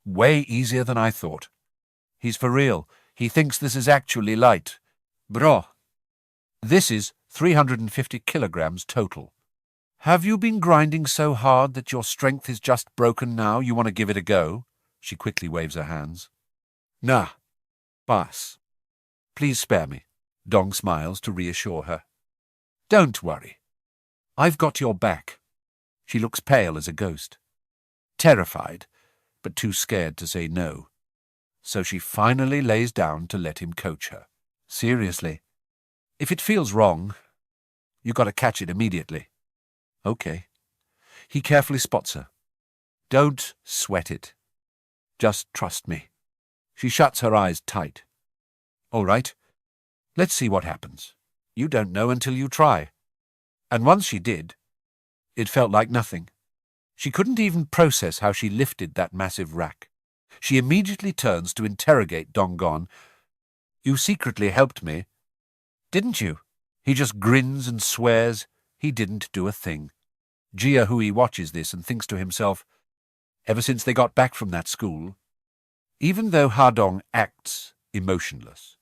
Way easier than I thought. He's for real. He thinks this is actually light. Bro, this is 350 kilograms total. Have you been grinding so hard that your strength is just broken now? You want to give it a go? She quickly waves her hands. Nah, pass. Please spare me. Dong smiles to reassure her. Don't worry. I've got your back. She looks pale as a ghost. Terrified, but too scared to say no. So she finally lays down to let him coach her. Seriously, if it feels wrong, you got to catch it immediately. Okay. He carefully spots her. Don't sweat it. Just trust me. She shuts her eyes tight. All right, let's see what happens. You don't know until you try. And once she did, it felt like nothing. She couldn't even process how she lifted that massive rack. She immediately turns to interrogate Donggon. You secretly helped me, didn't you? He just grins and swears he didn't do a thing. Gia Huynh watches this and thinks to himself, ever since they got back from that school, even though Hadong acts emotionless,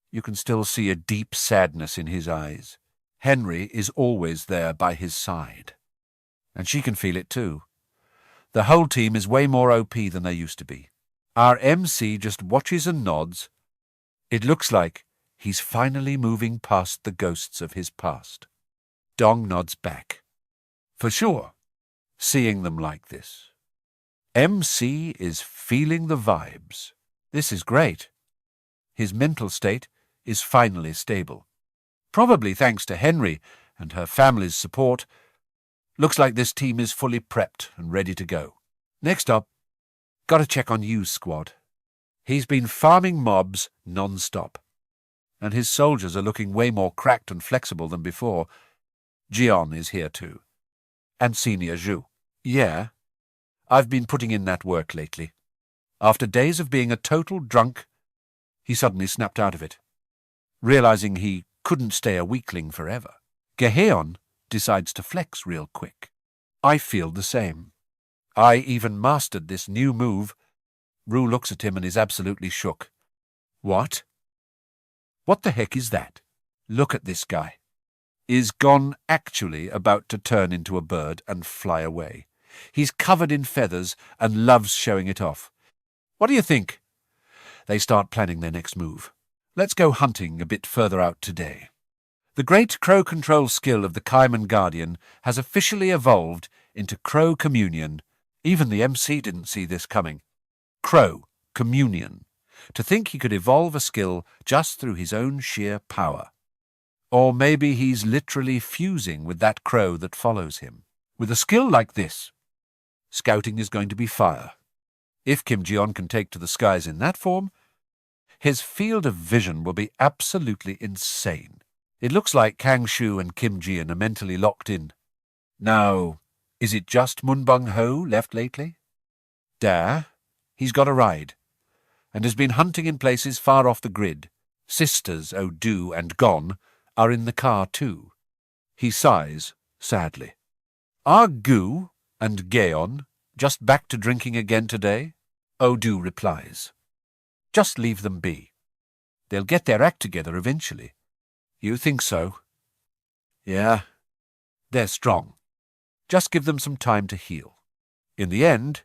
you can still see a deep sadness in his eyes. Henry is always there by his side. And she can feel it too. The whole team is way more OP than they used to be. Our MC just watches and nods. It looks like he's finally moving past the ghosts of his past. Dong nods back. For sure, seeing them like this. MC is feeling the vibes. This is great. His mental state is finally stable. Probably thanks to Henry and her family's support. Looks like this team is fully prepped and ready to go. Next up, gotta check on Yu's squad. He's been farming mobs non-stop. And his soldiers are looking way more cracked and flexible than before. Jion is here too. And Senior Zhu. Yeah, I've been putting in that work lately. After days of being a total drunk, he suddenly snapped out of it, realizing he couldn't stay a weakling forever. Geheon decides to flex real quick. I feel the same. I even mastered this new move. Ru looks at him and is absolutely shook. What? What the heck is that? Look at this guy. Is Gon actually about to turn into a bird and fly away? He's covered in feathers and loves showing it off. What do you think? They start planning their next move. Let's go hunting a bit further out today. The great crow control skill of the Kaiman Guardian has officially evolved into Crow Communion. Even the MC didn't see this coming. Crow Communion. To think he could evolve a skill just through his own sheer power. Or maybe he's literally fusing with that crow that follows him. With a skill like this, scouting is going to be fire. If Kim Jion can take to the skies in that form, his field of vision will be absolutely insane. It looks like Kang Shu and Kim Jian are mentally locked in. Now, is it just Munbong Ho left lately? Da, he's got a ride, and has been hunting in places far off the grid. Sisters Odu and Gon are in the car too. He sighs sadly. Are Gu and Gaeon just back to drinking again today? Odu replies. Just leave them be. They'll get their act together eventually. You think so? Yeah. They're strong. Just give them some time to heal. In the end,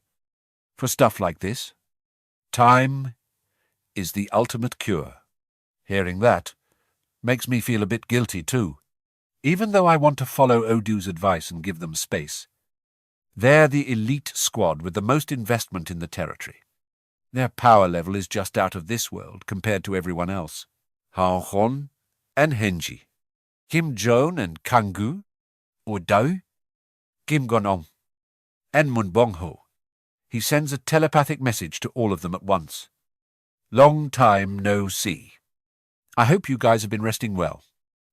for stuff like this, time is the ultimate cure. Hearing that makes me feel a bit guilty too. Even though I want to follow Odu's advice and give them space, they're the elite squad with the most investment in the territory. Their power level is just out of this world compared to everyone else. Hao Hon and Henji, Kim Joan and Kanggu, Dao, Kim Gonong, and Munbong Ho. He sends a telepathic message to all of them at once. Long time no see. I hope you guys have been resting well.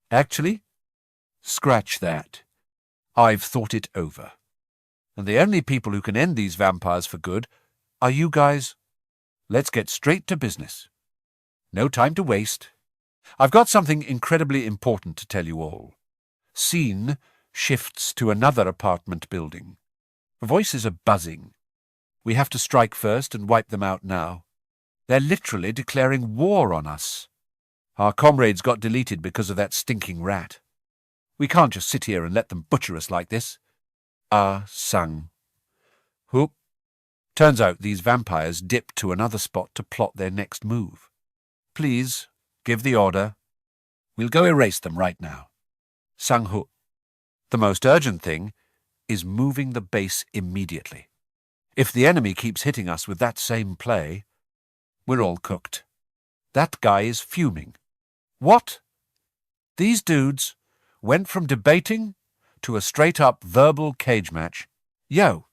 Actually, scratch that. I've thought it over. And the only people who can end these vampires for good are you guys. Let's get straight to business. No time to waste. I've got something incredibly important to tell you all. Scene shifts to another apartment building. Voices are buzzing. We have to strike first and wipe them out now. They're literally declaring war on us. Our comrades got deleted because of that stinking rat. We can't just sit here and let them butcher us like this. Sang. Whoop. Turns out these vampires dipped to another spot to plot their next move. Please, give the order. We'll go erase them right now. Sang-hu. The most urgent thing is moving the base immediately. If the enemy keeps hitting us with that same play, we're all cooked. That guy is fuming. What? These dudes went from debating to a straight-up verbal cage match. Yo,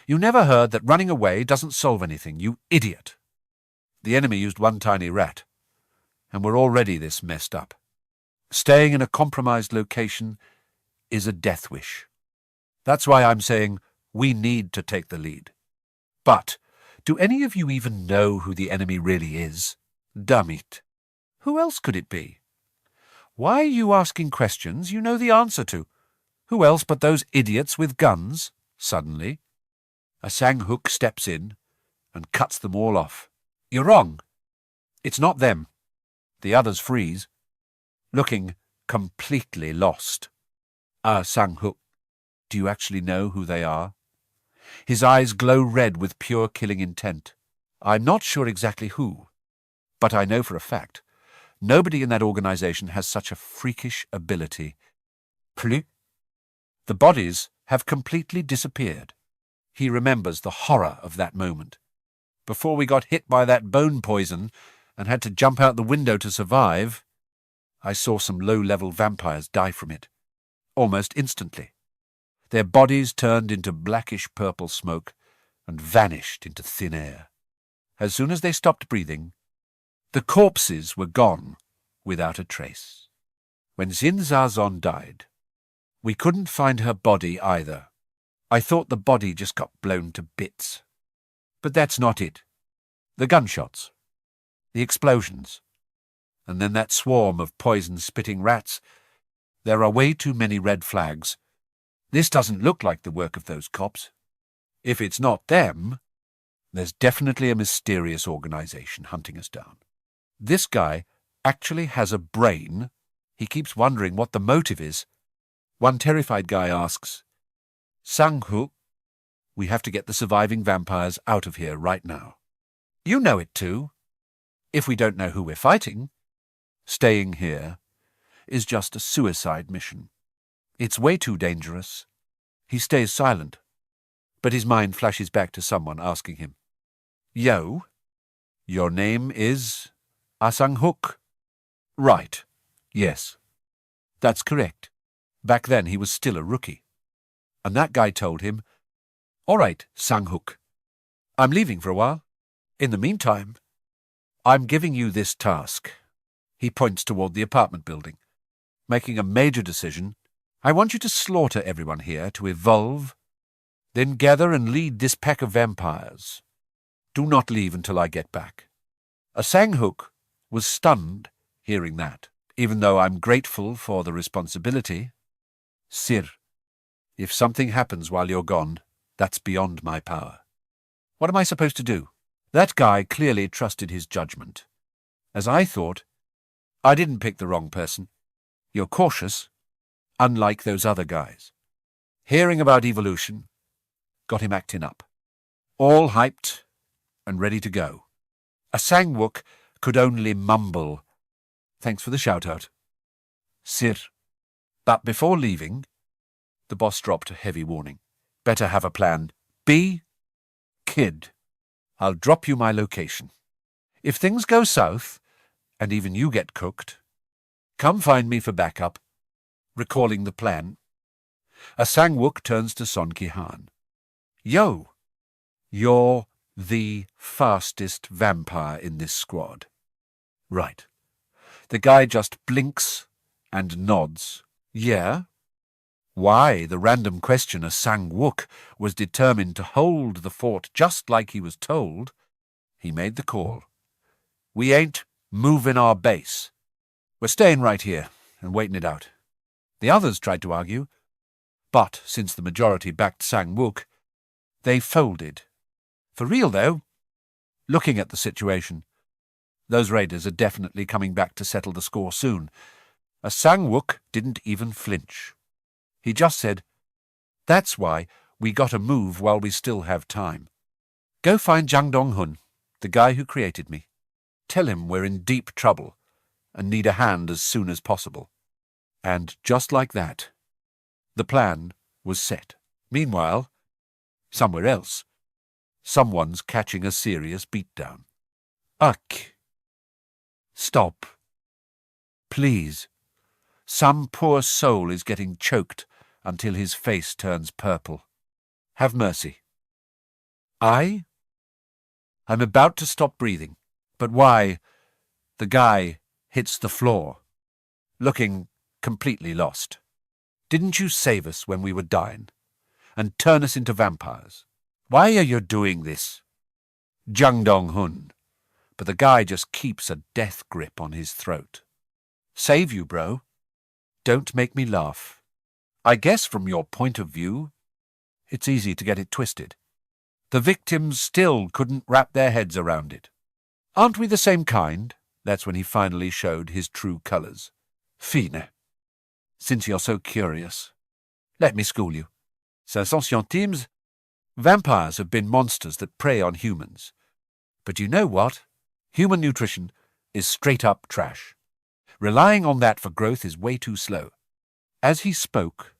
you never heard that running away doesn't solve anything, you idiot. The enemy used one tiny rat, and we're already this messed up. Staying in a compromised location is a death wish. That's why I'm saying we need to take the lead. But do any of you even know who the enemy really is? Damn it. Who else could it be? Why are you asking questions you know the answer to? Who else but those idiots with guns? Suddenly, a Sang-hook steps in and cuts them all off. You're wrong. It's not them. The others freeze, looking completely lost. Sang-hook, do you actually know who they are? His eyes glow red with pure killing intent. I'm not sure exactly who, but I know for a fact nobody in that organization has such a freakish ability. Plus, the bodies have completely disappeared. He remembers the horror of that moment. Before we got hit by that bone poison and had to jump out the window to survive, I saw some low-level vampires die from it, almost instantly. Their bodies turned into blackish-purple smoke and vanished into thin air. As soon as they stopped breathing, the corpses were gone without a trace. When Xin Zazon died, we couldn't find her body either. I thought the body just got blown to bits. But that's not it. The gunshots, the explosions, and then that swarm of poison-spitting rats. There are way too many red flags. This doesn't look like the work of those cops. If it's not them, there's definitely a mysterious organization hunting us down. This guy actually has a brain. He keeps wondering what the motive is. One terrified guy asks, Sang-hook, we have to get the surviving vampires out of here right now. You know it too. If we don't know who we're fighting, staying here is just a suicide mission. It's way too dangerous. He stays silent, but his mind flashes back to someone asking him, Yo, your name is Sang-hook? Right, yes, that's correct. Back then he was still a rookie. And that guy told him, All right, Sang-hook, I'm leaving for a while. In the meantime, I'm giving you this task. He points toward the apartment building. Making a major decision. I want you to slaughter everyone here to evolve, then gather and lead this pack of vampires. Do not leave until I get back. A Sang-hook was stunned hearing that, even though I'm grateful for the responsibility. Sir, if something happens while you're gone, that's beyond my power. What am I supposed to do? That guy clearly trusted his judgment. As I thought, I didn't pick the wrong person. You're cautious, unlike those other guys. Hearing about evolution got him acting up. All hyped and ready to go. A Sang-hook could only mumble, Thanks for the shout-out. Sir. But before leaving, the boss dropped a heavy warning. Better have a plan. B. Kid. I'll drop you my location. If things go south, and even you get cooked, come find me for backup. Recalling the plan, a Sang-hook turns to Son Ki-han. Yo, you're the fastest vampire in this squad. Right. The guy just blinks and nods. Yeah? Why, the random questioner Sang-hook was determined to hold the fort just like he was told. He made the call. We ain't moving our base. We're staying right here and waiting it out. The others tried to argue, but since the majority backed Sang-hook, they folded. For real, though, looking at the situation, those raiders are definitely coming back to settle the score soon. A Sang-hook didn't even flinch. He just said, That's why we gotta move while we still have time. Go find Jang Dong-hun, the guy who created me. Tell him we're in deep trouble and need a hand as soon as possible. And just like that, the plan was set. Meanwhile, somewhere else, someone's catching a serious beatdown. Ugh. Stop. Please. Some poor soul is getting choked until his face turns purple. Have mercy. I'm about to stop breathing, but why? The guy hits the floor. looking completely lost. "Didn't you save us when we were dying, and turn us into vampires? Why are you doing this?" Jung Dong-hun. But the guy just keeps a death grip on his throat. "Save you, bro. Don't make me laugh. I guess from your point of view, it's easy to get it twisted. The victims still couldn't wrap their heads around it. Aren't we the same kind?" That's when he finally showed his true colours. "Fine. Since you're so curious, let me school you. 500 centimes. Vampires have been monsters that prey on humans. But you know what? Human nutrition is straight-up trash. Relying on that for growth is way too slow." As he spoke,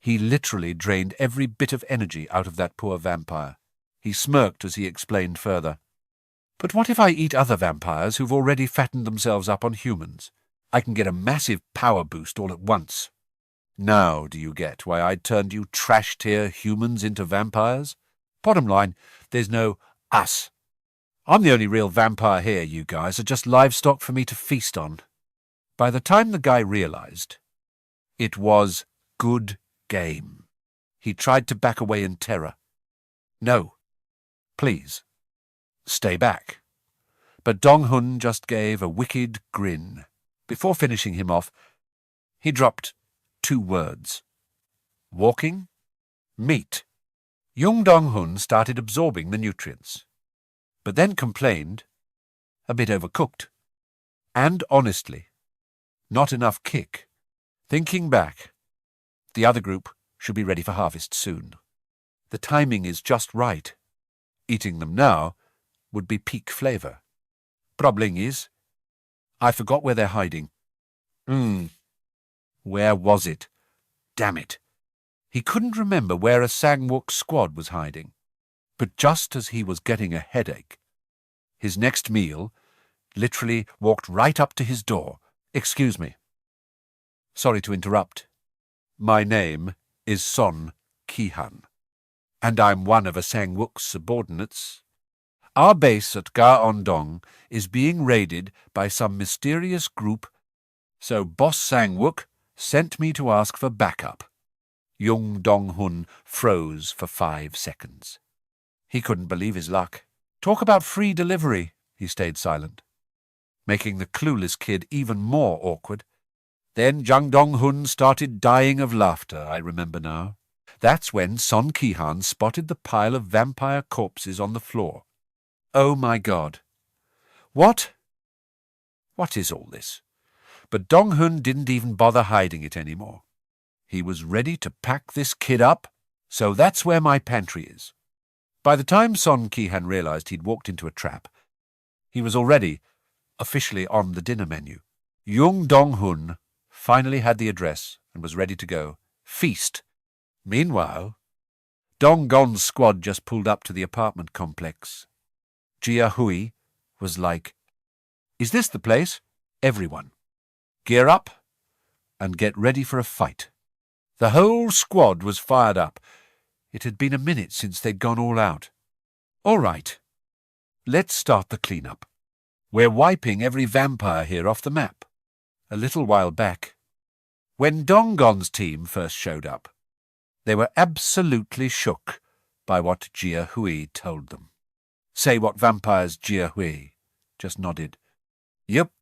he literally drained every bit of energy out of that poor vampire. He smirked as he explained further. "But what if I eat other vampires who've already fattened themselves up on humans? I can get a massive power boost all at once. Now do you get why I turned you trash-tier humans into vampires? Bottom line, there's no us. I'm the only real vampire here. You guys are just livestock for me to feast on." By the time the guy realized, it was good game. He tried to back away in terror. "No. Please. Stay back." But Dong-hun just gave a wicked grin. Before finishing him off, he dropped 2 words. "Walking? Meat." Young Dong-hun started absorbing the nutrients, but then complained, a bit overcooked. And honestly, not enough kick. Thinking back, the other group should be ready for harvest soon. The timing is just right. Eating them now would be peak flavor. Problem is, I forgot where they're hiding. Where was it? Damn it. He couldn't remember where a Sangwook squad was hiding. But just as he was getting a headache, his next meal literally walked right up to his door. "Excuse me. Sorry to interrupt. My name is Son Ki-han, and I'm one of a Sangwook's subordinates. Our base at Ga-on-dong is being raided by some mysterious group, so Boss Sangwook sent me to ask for backup." Young Dong-hun froze for 5 seconds. He couldn't believe his luck. Talk about free delivery. He stayed silent, making the clueless kid even more awkward. Then Jung Dong-hun started dying of laughter, I remember now. That's when Son Ki-han spotted the pile of vampire corpses on the floor. Oh my God. What is all this? But Dong-hun didn't even bother hiding it anymore. He was ready to pack this kid up, so that's where my pantry is. By the time Son Ki-han realized he'd walked into a trap, he was already officially on the dinner menu. Young Dong-hun finally had the address and was ready to go. Feast. Meanwhile, Dong-gon's squad just pulled up to the apartment complex. Gia Huynh was like, "Is this the place? Everyone, gear up and get ready for a fight." The whole squad was fired up. It had been a minute since they'd gone all out. "All right, let's start the cleanup. We're wiping every vampire here off the map." A little while back, when Dong-gon's team first showed up, they were absolutely shook by what Gia Huynh told them. "Say what vampires, Gia Huynh?" Just nodded. "Yep,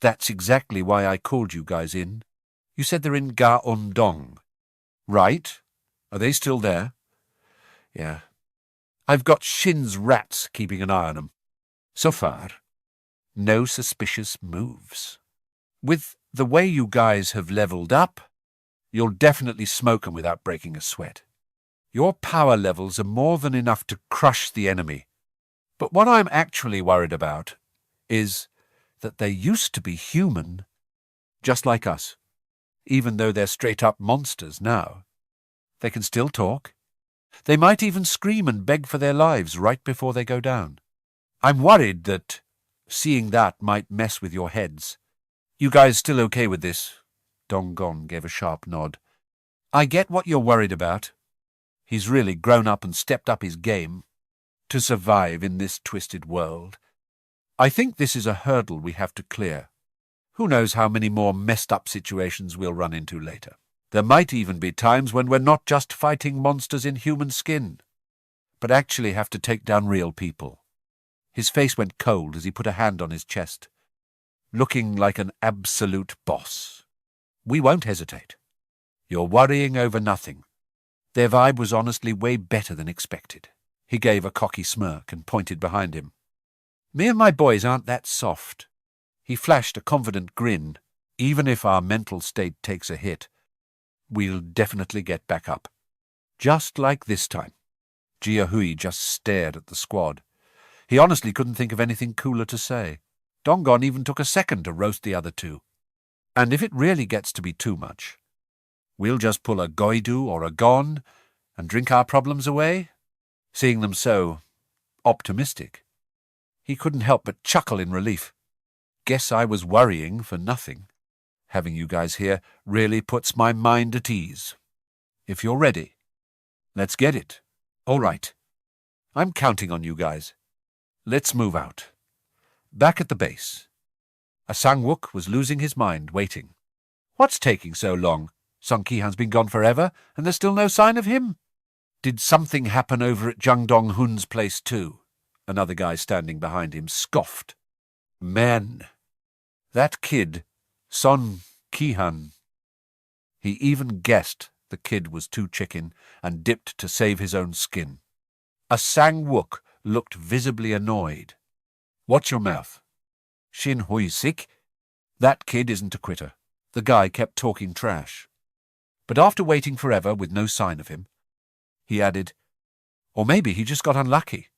that's exactly why I called you guys in. You said they're in Ga-on-dong. Right? Are they still there?" "Yeah. I've got Shin's rats keeping an eye on them. So far, no suspicious moves. With the way you guys have leveled up, you'll definitely smoke 'em without breaking a sweat. Your power levels are more than enough to crush the enemy. But what I'm actually worried about is that they used to be human, just like us. Even though they're straight-up monsters now, they can still talk. They might even scream and beg for their lives right before they go down. I'm worried that seeing that might mess with your heads. You guys still okay with this?" Dong-gon gave a sharp nod. "I get what you're worried about. He's really grown up and stepped up his game to survive in this twisted world. I think this is a hurdle we have to clear. Who knows how many more messed-up situations we'll run into later. There might even be times when we're not just fighting monsters in human skin, but actually have to take down real people. His face went cold as he put a hand on his chest, looking like an absolute boss. We won't hesitate. You're worrying over nothing. Their vibe was honestly way better than expected. He gave a cocky smirk and pointed behind him. Me and my boys aren't that soft. He flashed a confident grin. Even if our mental state takes a hit, we'll definitely get back up. Just like this time. Gia Huynh just stared at the squad. He honestly couldn't think of anything cooler to say. Donggon even took a second to roast the other two. And if it really gets to be too much, we'll just pull a goidu or a gon and drink our problems away? Seeing them so optimistic, he couldn't help but chuckle in relief. Guess I was worrying for nothing. Having you guys here really puts my mind at ease. If you're ready, let's get it. All right. I'm counting on you guys. Let's move out. Back at the base, a Sangwook was losing his mind, waiting. What's taking so long? Song Ki-han's been gone forever, and there's still no sign of him. Did something happen over at Jung Dong-hun's place too? Another guy standing behind him scoffed. Man, that kid, Song Ki-han. He even guessed the kid was too chicken and dipped to save his own skin. A Sangwook looked visibly annoyed. Watch your mouth. Shin Hui Sik? That kid isn't a quitter. The guy kept talking trash. But after waiting forever with no sign of him, he added, or maybe he just got unlucky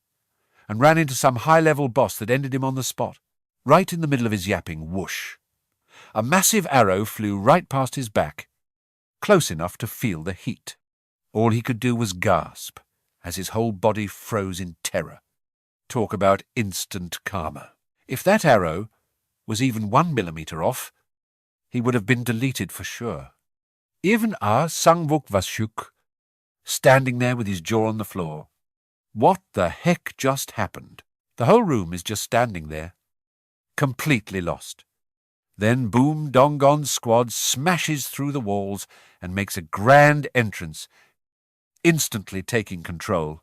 and ran into some high-level boss that ended him on the spot. Right in the middle of his yapping, whoosh. A massive arrow flew right past his back, close enough to feel the heat. All he could do was gasp as his whole body froze in terror. Talk about instant karma. If that arrow was even 1 millimeter off, he would have been deleted for sure. Even our Sangwook Vashuk, standing there with his jaw on the floor. What the heck just happened? The whole room is just standing there, completely lost. Then Boom Donggon's squad smashes through the walls and makes a grand entrance, instantly taking control.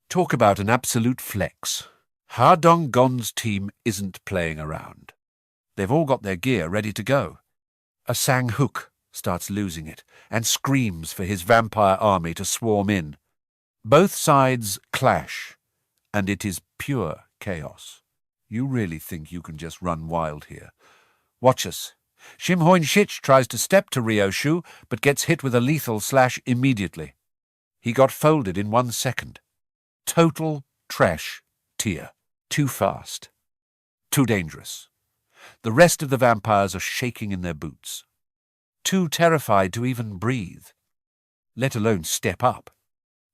Talk about an absolute flex. Ha Donggon's team isn't playing around. They've all got their gear ready to go. A Sangwook starts losing it and screams for his vampire army to swarm in. Both sides clash, and it is pure chaos. You really think you can just run wild here? Watch us. Shim Hoin Shich tries to step to Ryo Shu, but gets hit with a lethal slash immediately. He got folded in 1 second. Total trash tier. Too fast. Too dangerous. The rest of the vampires are shaking in their boots. Too terrified to even breathe, let alone step up.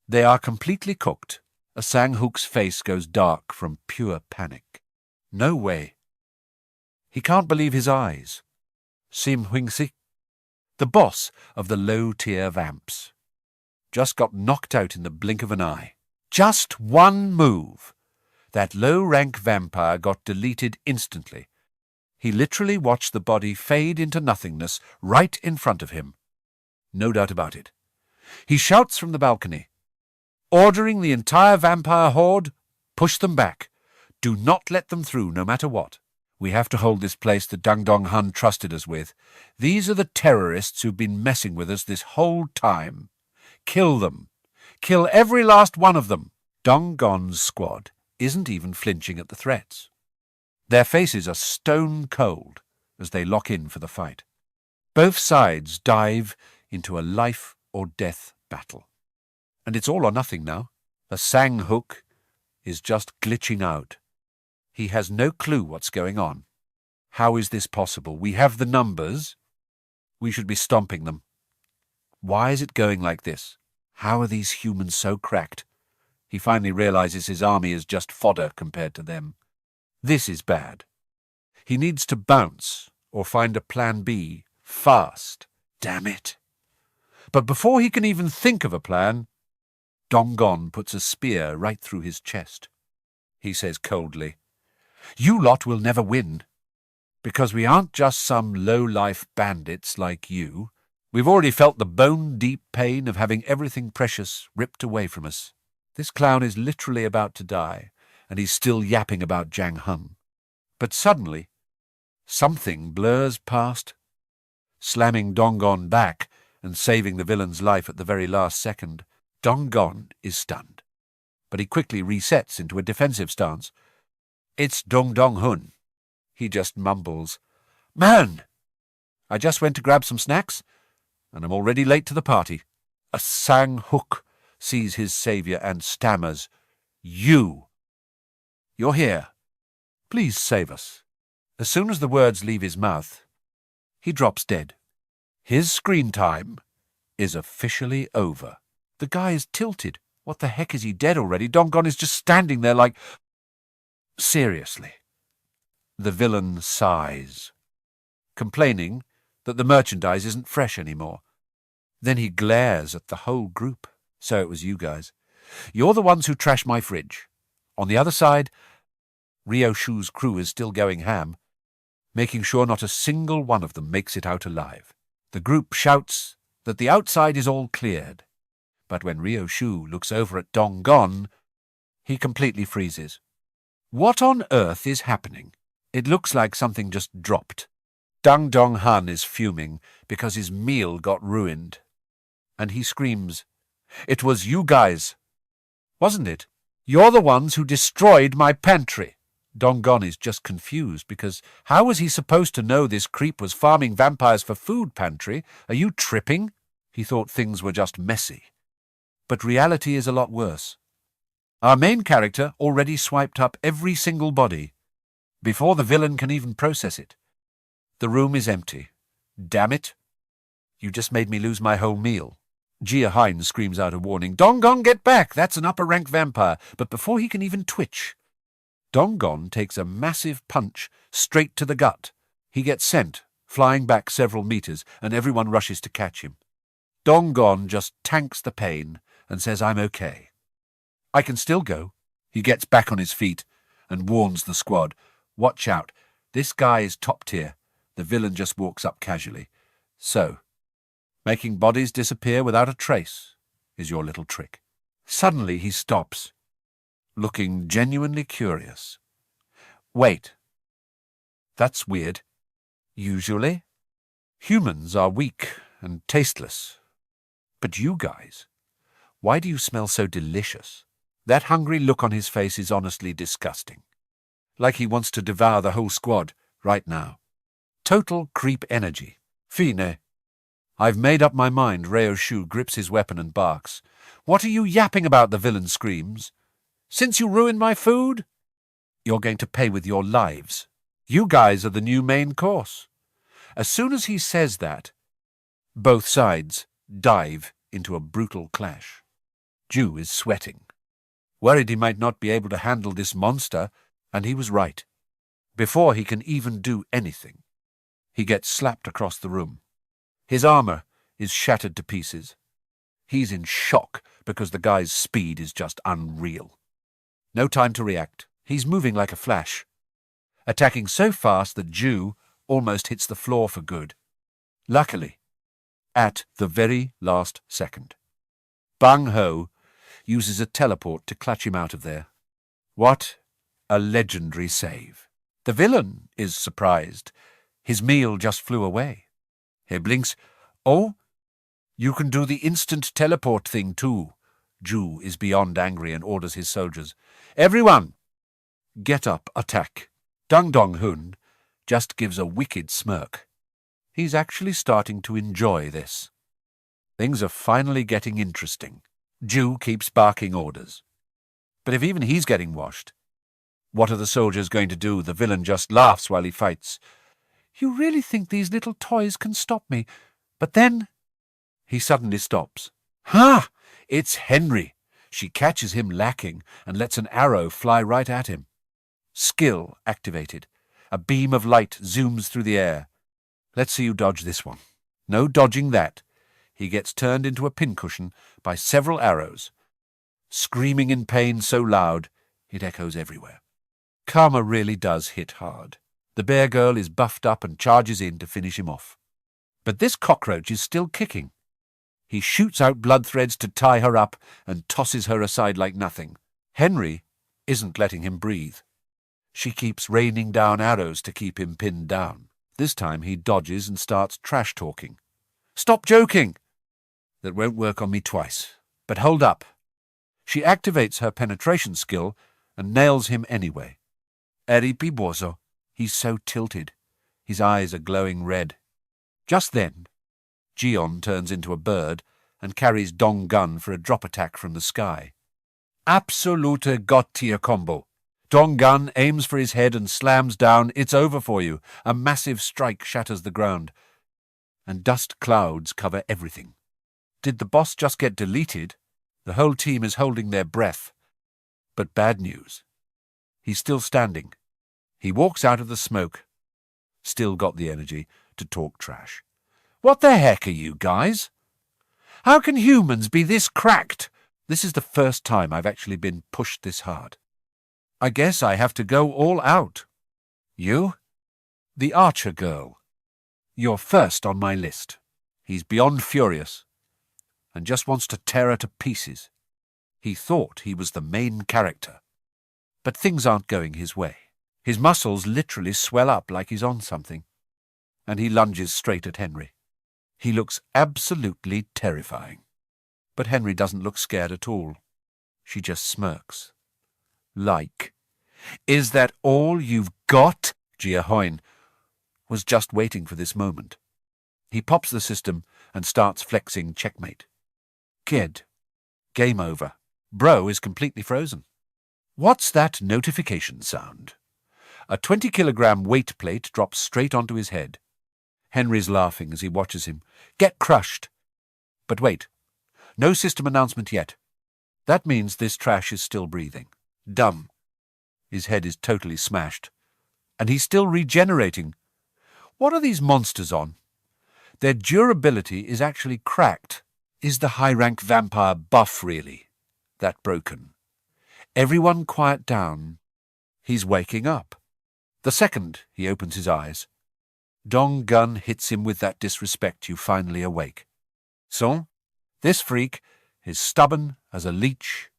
They are completely cooked. A Sangwook's face goes dark from pure panic. No way. He can't believe his eyes. Sim Huingsik, the boss of the low-tier vamps, just got knocked out in the blink of an eye. Just one move. That low-rank vampire got deleted instantly. He literally watched the body fade into nothingness right in front of him. No doubt about it. He shouts from the balcony, ordering the entire vampire horde, push them back. Do not let them through, no matter what. We have to hold this place that Jung Dong-hun trusted us with. These are the terrorists who've been messing with us this whole time. Kill them. Kill every last one of them. Donggon's squad isn't even flinching at the threats. Their faces are stone cold as they lock in for the fight. Both sides dive into a life-or-death battle. And it's all or nothing now. The Sangwook is just glitching out. He has no clue what's going on. How is this possible? We have the numbers. We should be stomping them. Why is it going like this? How are these humans so cracked? He finally realizes his army is just fodder compared to them. This is bad. He needs to bounce or find a plan B fast. Damn it. But before he can even think of a plan, Donggon puts a spear right through his chest. He says coldly, "You lot will never win. Because we aren't just some low-life bandits like you. We've already felt the bone-deep pain of having everything precious ripped away from us. This clown is literally about to die, and he's still yapping about Gia Huynh. But suddenly, something blurs past, slamming Donggon back and saving the villain's life at the very last second. Donggon is stunned, but he quickly resets into a defensive stance. It's Dong Hun. He just mumbles, "Man! I just went to grab some snacks, and I'm already late to the party." A Sang Hook sees his saviour and stammers, "You! You're here. Please save us." As soon as the words leave his mouth, he drops dead. His screen time is officially over. The guy is tilted. What the heck, is he dead already? Donggon is just standing there like... Seriously. The villain sighs, complaining that the merchandise isn't fresh anymore. Then he glares at the whole group. "So it was you guys. You're the ones who trashed my fridge. On the other side, Ryoshu's crew is still going ham, making sure not a single one of them makes it out alive." The group shouts that the outside is all cleared, but when Ryoshu looks over at Donggon, he completely freezes. What on earth is happening? It looks like something just dropped. Dong Hun is fuming because his meal got ruined, and he screams, "It was you guys, wasn't it? You're the ones who destroyed my pantry." Donggon is just confused because how was he supposed to know this creep was farming vampires for food pantry? Are you tripping? He thought things were just messy. But reality is a lot worse. Our main character already swiped up every single body before the villain can even process it. The room is empty. Damn it. You just made me lose my whole meal. Gia Huynh screams out a warning. "Donggon, get back! That's an upper-rank vampire." But before he can even twitch, Donggon takes a massive punch straight to the gut. He gets sent, flying back several meters, and everyone rushes to catch him. Donggon just tanks the pain and says, "I'm okay. I can still go." He gets back on his feet and warns the squad, "Watch out. This guy is top tier. The villain just walks up casually. So, making bodies disappear without a trace is your little trick." Suddenly he stops, looking genuinely curious. "Wait. That's weird. Usually, humans are weak and tasteless. But you guys, why do you smell so delicious?" That hungry look on his face is honestly disgusting. Like he wants to devour the whole squad right now. Total creep energy. "Fine. I've made up my mind." Ryoshu grips his weapon and barks. "What are you yapping about?" the villain screams. "Since you ruined my food, you're going to pay with your lives. You guys are the new main course." As soon as he says that, both sides dive into a brutal clash. Ju is sweating, worried he might not be able to handle this monster, and he was right. Before he can even do anything, he gets slapped across the room. His armor is shattered to pieces. He's in shock because the guy's speed is just unreal. No time to react. He's moving like a flash, attacking so fast that Ju almost hits the floor for good. Luckily, at the very last second, Bang Ho uses a teleport to clutch him out of there. What a legendary save. The villain is surprised. His meal just flew away. He blinks. "Oh, you can do the instant teleport thing too." Ju is beyond angry and orders his soldiers, "Everyone, get up, attack." Dong Hun just gives a wicked smirk. He's actually starting to enjoy this. Things are finally getting interesting. Ju keeps barking orders. But if even he's getting washed, what are the soldiers going to do? The villain just laughs while he fights. "You really think these little toys can stop me?" But then he suddenly stops. Ha! It's Henry. She catches him lacking and lets an arrow fly right at him. Skill activated. A beam of light zooms through the air. Let's see you dodge this one. No dodging that. He gets turned into a pincushion by several arrows, screaming in pain so loud it echoes everywhere. Karma really does hit hard. The bear girl is buffed up and charges in to finish him off. But this cockroach is still kicking. He shoots out blood threads to tie her up and tosses her aside like nothing. Henry isn't letting him breathe. She keeps raining down arrows to keep him pinned down. This time he dodges and starts trash-talking. "Stop joking!" "That won't work on me twice. But hold up." She activates her penetration skill and nails him anyway. Eri piboso. He's so tilted. His eyes are glowing red. Just then, Gion turns into a bird and carries Dong Gun for a drop attack from the sky. Absolute Gottier combo. Dong Gun aims for his head and slams down. It's over for you. A massive strike shatters the ground, and dust clouds cover everything. Did the boss just get deleted? The whole team is holding their breath. But bad news. He's still standing. He walks out of the smoke. Still got the energy to talk trash. "What the heck are you guys? How can humans be this cracked? This is the first time I've actually been pushed this hard. I guess I have to go all out. You? The archer girl. You're first on my list." He's beyond furious and just wants to tear her to pieces. He thought he was the main character, but things aren't going his way. His muscles literally swell up like he's on something, and he lunges straight at Henry. He looks absolutely terrifying. But Henry doesn't look scared at all. She just smirks. Like, "Is that all you've got?" Gia Huynh was just waiting for this moment. He pops the system and starts flexing checkmate. Kid. Game over. Bro is completely frozen. What's that notification sound? A 20-kilogram weight plate drops straight onto his head. Henry's laughing as he watches him. Get crushed. But wait. No system announcement yet. That means this trash is still breathing. Dumb. His head is totally smashed. And he's still regenerating. What are these monsters on? Their durability is actually cracked. Is the high-rank vampire buff, really? That broken? Everyone quiet down. He's waking up. The second he opens his eyes, Dong Gun hits him with that disrespect you finally awake. So, this freak is stubborn as a leech.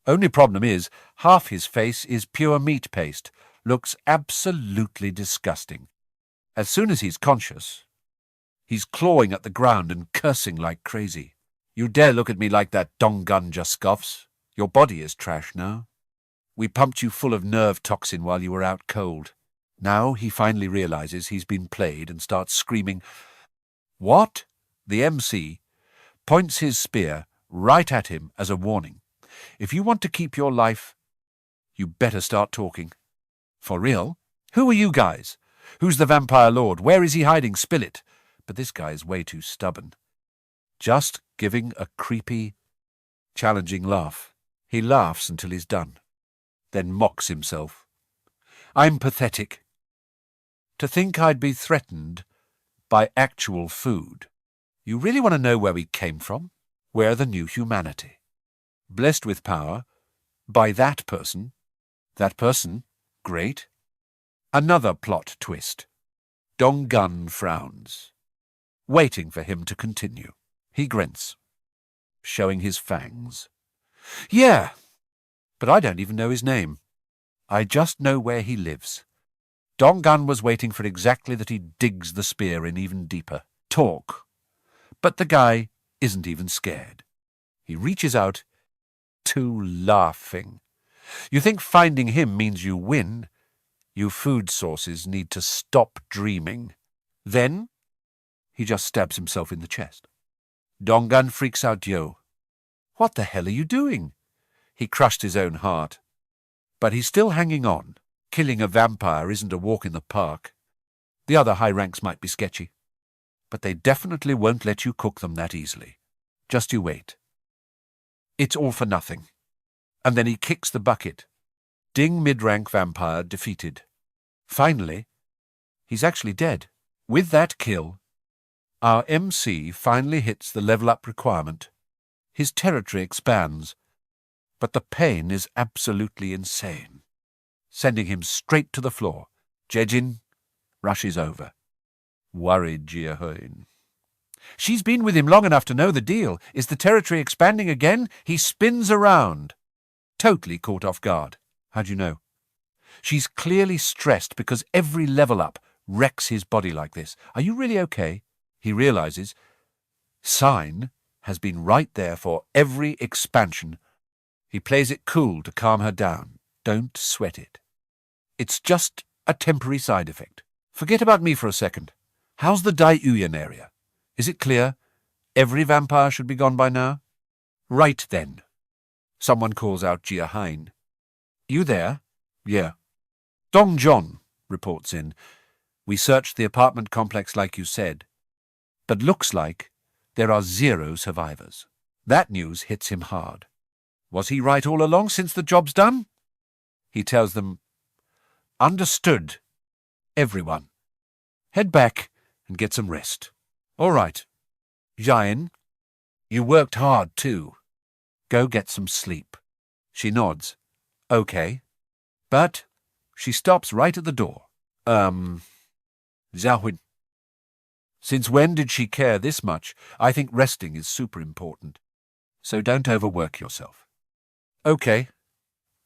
Only problem is, half his face is pure meat paste, looks absolutely disgusting. As soon as he's conscious, he's clawing at the ground and cursing like crazy. You dare look at me like that, Dong Gun just scoffs. Your body is trash now. We pumped you full of nerve toxin while you were out cold. Now he finally realizes he's been played and starts screaming, "What?" The MC points his spear right at him as a warning. If you want to keep your life, you better start talking. For real? Who are you guys? Who's the vampire lord? Where is he hiding? Spill it. But this guy is way too stubborn. Just giving a creepy, challenging laugh. He laughs until he's done, then mocks himself. I'm pathetic. To think I'd be threatened by actual food. You really want to know where we came from? We're the new humanity. Blessed with power by that person. That person, great. Another plot twist. Dong Gun frowns, waiting for him to continue. He grunts, showing his fangs. Yeah, but I don't even know his name. I just know where he lives. Dong Gun was waiting for exactly that. He digs the spear in even deeper. Talk. But the guy isn't even scared. He reaches out to laughing. You think finding him means you win? You food sources need to stop dreaming. Then he just stabs himself in the chest. Dong Gun freaks out Yo. What the hell are you doing? He crushed his own heart. But he's still hanging on. Killing a vampire isn't a walk in the park. The other high ranks might be sketchy, but they definitely won't let you cook them that easily. Just you wait. It's all for nothing. And then he kicks the bucket. Ding mid-rank vampire defeated. Finally, he's actually dead. With that kill, our MC finally hits the level-up requirement. His territory expands, but the pain is absolutely insane, sending him straight to the floor. Jejin rushes over. Worried Gia Huynh. She's been with him long enough to know the deal. Is the territory expanding again? He spins around. Totally caught off guard. How'd you know? She's clearly stressed because every level up wrecks his body like this. Are you really okay? He realizes sign has been right there for every expansion. He plays it cool to calm her down. Don't sweat it. It's just a temporary side effect. Forget about me for a second. How's the Dai-Uyen area? Is it clear? Every vampire should be gone by now? Right then. Someone calls out Gia Huynh. You there? Yeah. Dong John reports in. We searched the apartment complex like you said, but looks like there are 0 survivors. That news hits him hard. Was he right all along since the job's done? He tells them, understood, everyone. Head back and get some rest. All right. Gia, you worked hard too. Go get some sleep. She nods. Okay. But she stops right at the door. Gia Huynh. Since when did she care this much? I think resting is super important. So don't overwork yourself. Okay.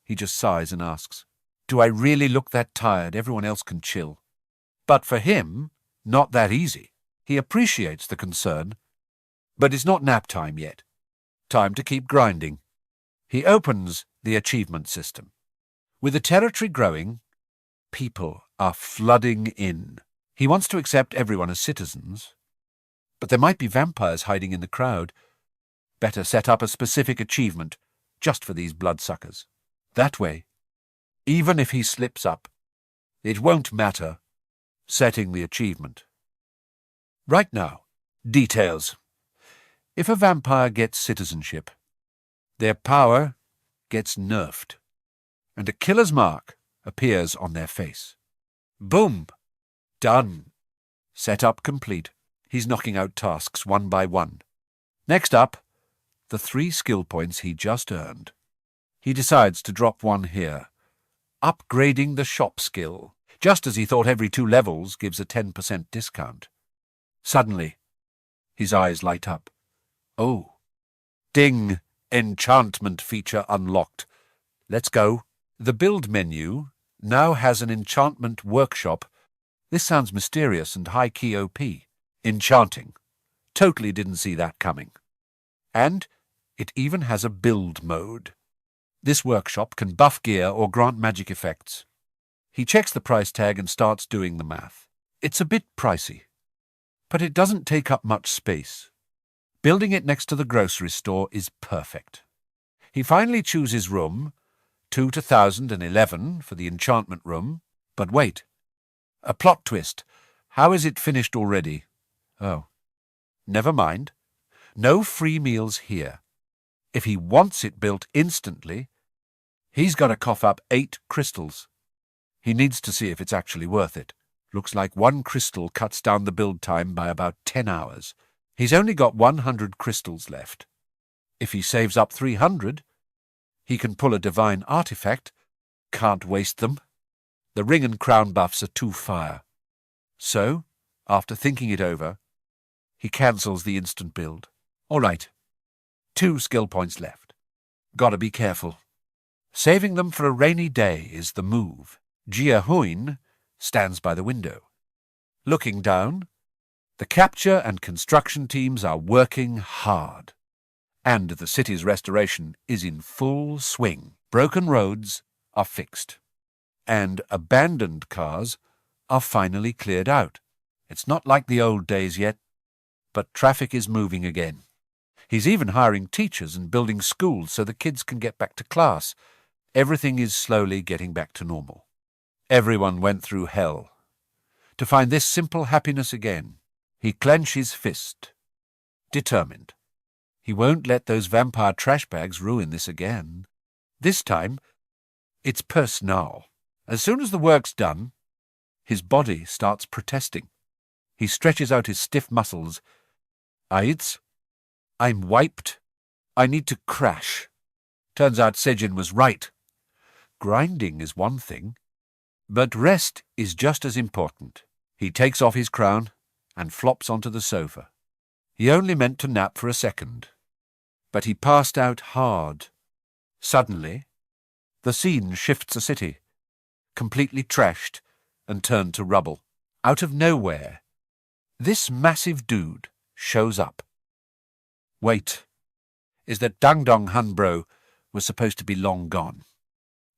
He just sighs and asks, do I really look that tired? Everyone else can chill. But for him, not that easy. He appreciates the concern, but it's not nap time yet. Time to keep grinding. He opens the achievement system. With the territory growing, people are flooding in. He wants to accept everyone as citizens, but there might be vampires hiding in the crowd. Better set up a specific achievement just for these bloodsuckers. That way, even if he slips up, it won't matter setting the achievement. Right now, details. If a vampire gets citizenship, their power gets nerfed, and a killer's mark appears on their face. Boom! Done. Setup complete. He's knocking out tasks one by one. Next up, the 3 skill points he just earned. He decides to drop one here. Upgrading the shop skill, just as he thought every 2 levels gives a 10% discount. Suddenly, his eyes light up. Oh. Ding! Enchantment feature unlocked. Let's go. The build menu now has an enchantment workshop. This sounds mysterious and high-key OP. Enchanting. Totally didn't see that coming. And it even has a build mode. This workshop can buff gear or grant magic effects. He checks the price tag and starts doing the math. It's a bit pricey, but it doesn't take up much space. Building it next to the grocery store is perfect. He finally chooses room, 2011 for the enchantment room. But wait. A plot twist. How is it finished already? Oh. Never mind. No free meals here. If he wants it built instantly, he's got to cough up 8 crystals. He needs to see if it's actually worth it. Looks like 1 crystal cuts down the build time by about 10 hours. He's only got 100 crystals left. If he saves up 300, he can pull a divine artifact. Can't waste them. The ring and crown buffs are too fire. So, after thinking it over, he cancels the instant build. All right. 2 skill points left. Gotta be careful. Saving them for a rainy day is the move. Gia Huynh stands by the window. Looking down, the capture and construction teams are working hard. And the city's restoration is in full swing. Broken roads are fixed. And abandoned cars are finally cleared out. It's not like the old days yet, but traffic is moving again. He's even hiring teachers and building schools so the kids can get back to class. Everything is slowly getting back to normal. Everyone went through hell. To find this simple happiness again, he clenches his fist. Determined. He won't let those vampire trash bags ruin this again. This time, it's personal. As soon as the work's done, his body starts protesting. He stretches out his stiff muscles. I'm wiped. I need to crash. Turns out Sejin was right. Grinding is one thing, but rest is just as important. He takes off his crown and flops onto the sofa. He only meant to nap for a second, but he passed out hard. Suddenly, the scene shifts a city, completely trashed and turned to rubble. Out of nowhere, this massive dude shows up. Wait, is that Dang Dong Han Bro was supposed to be long gone?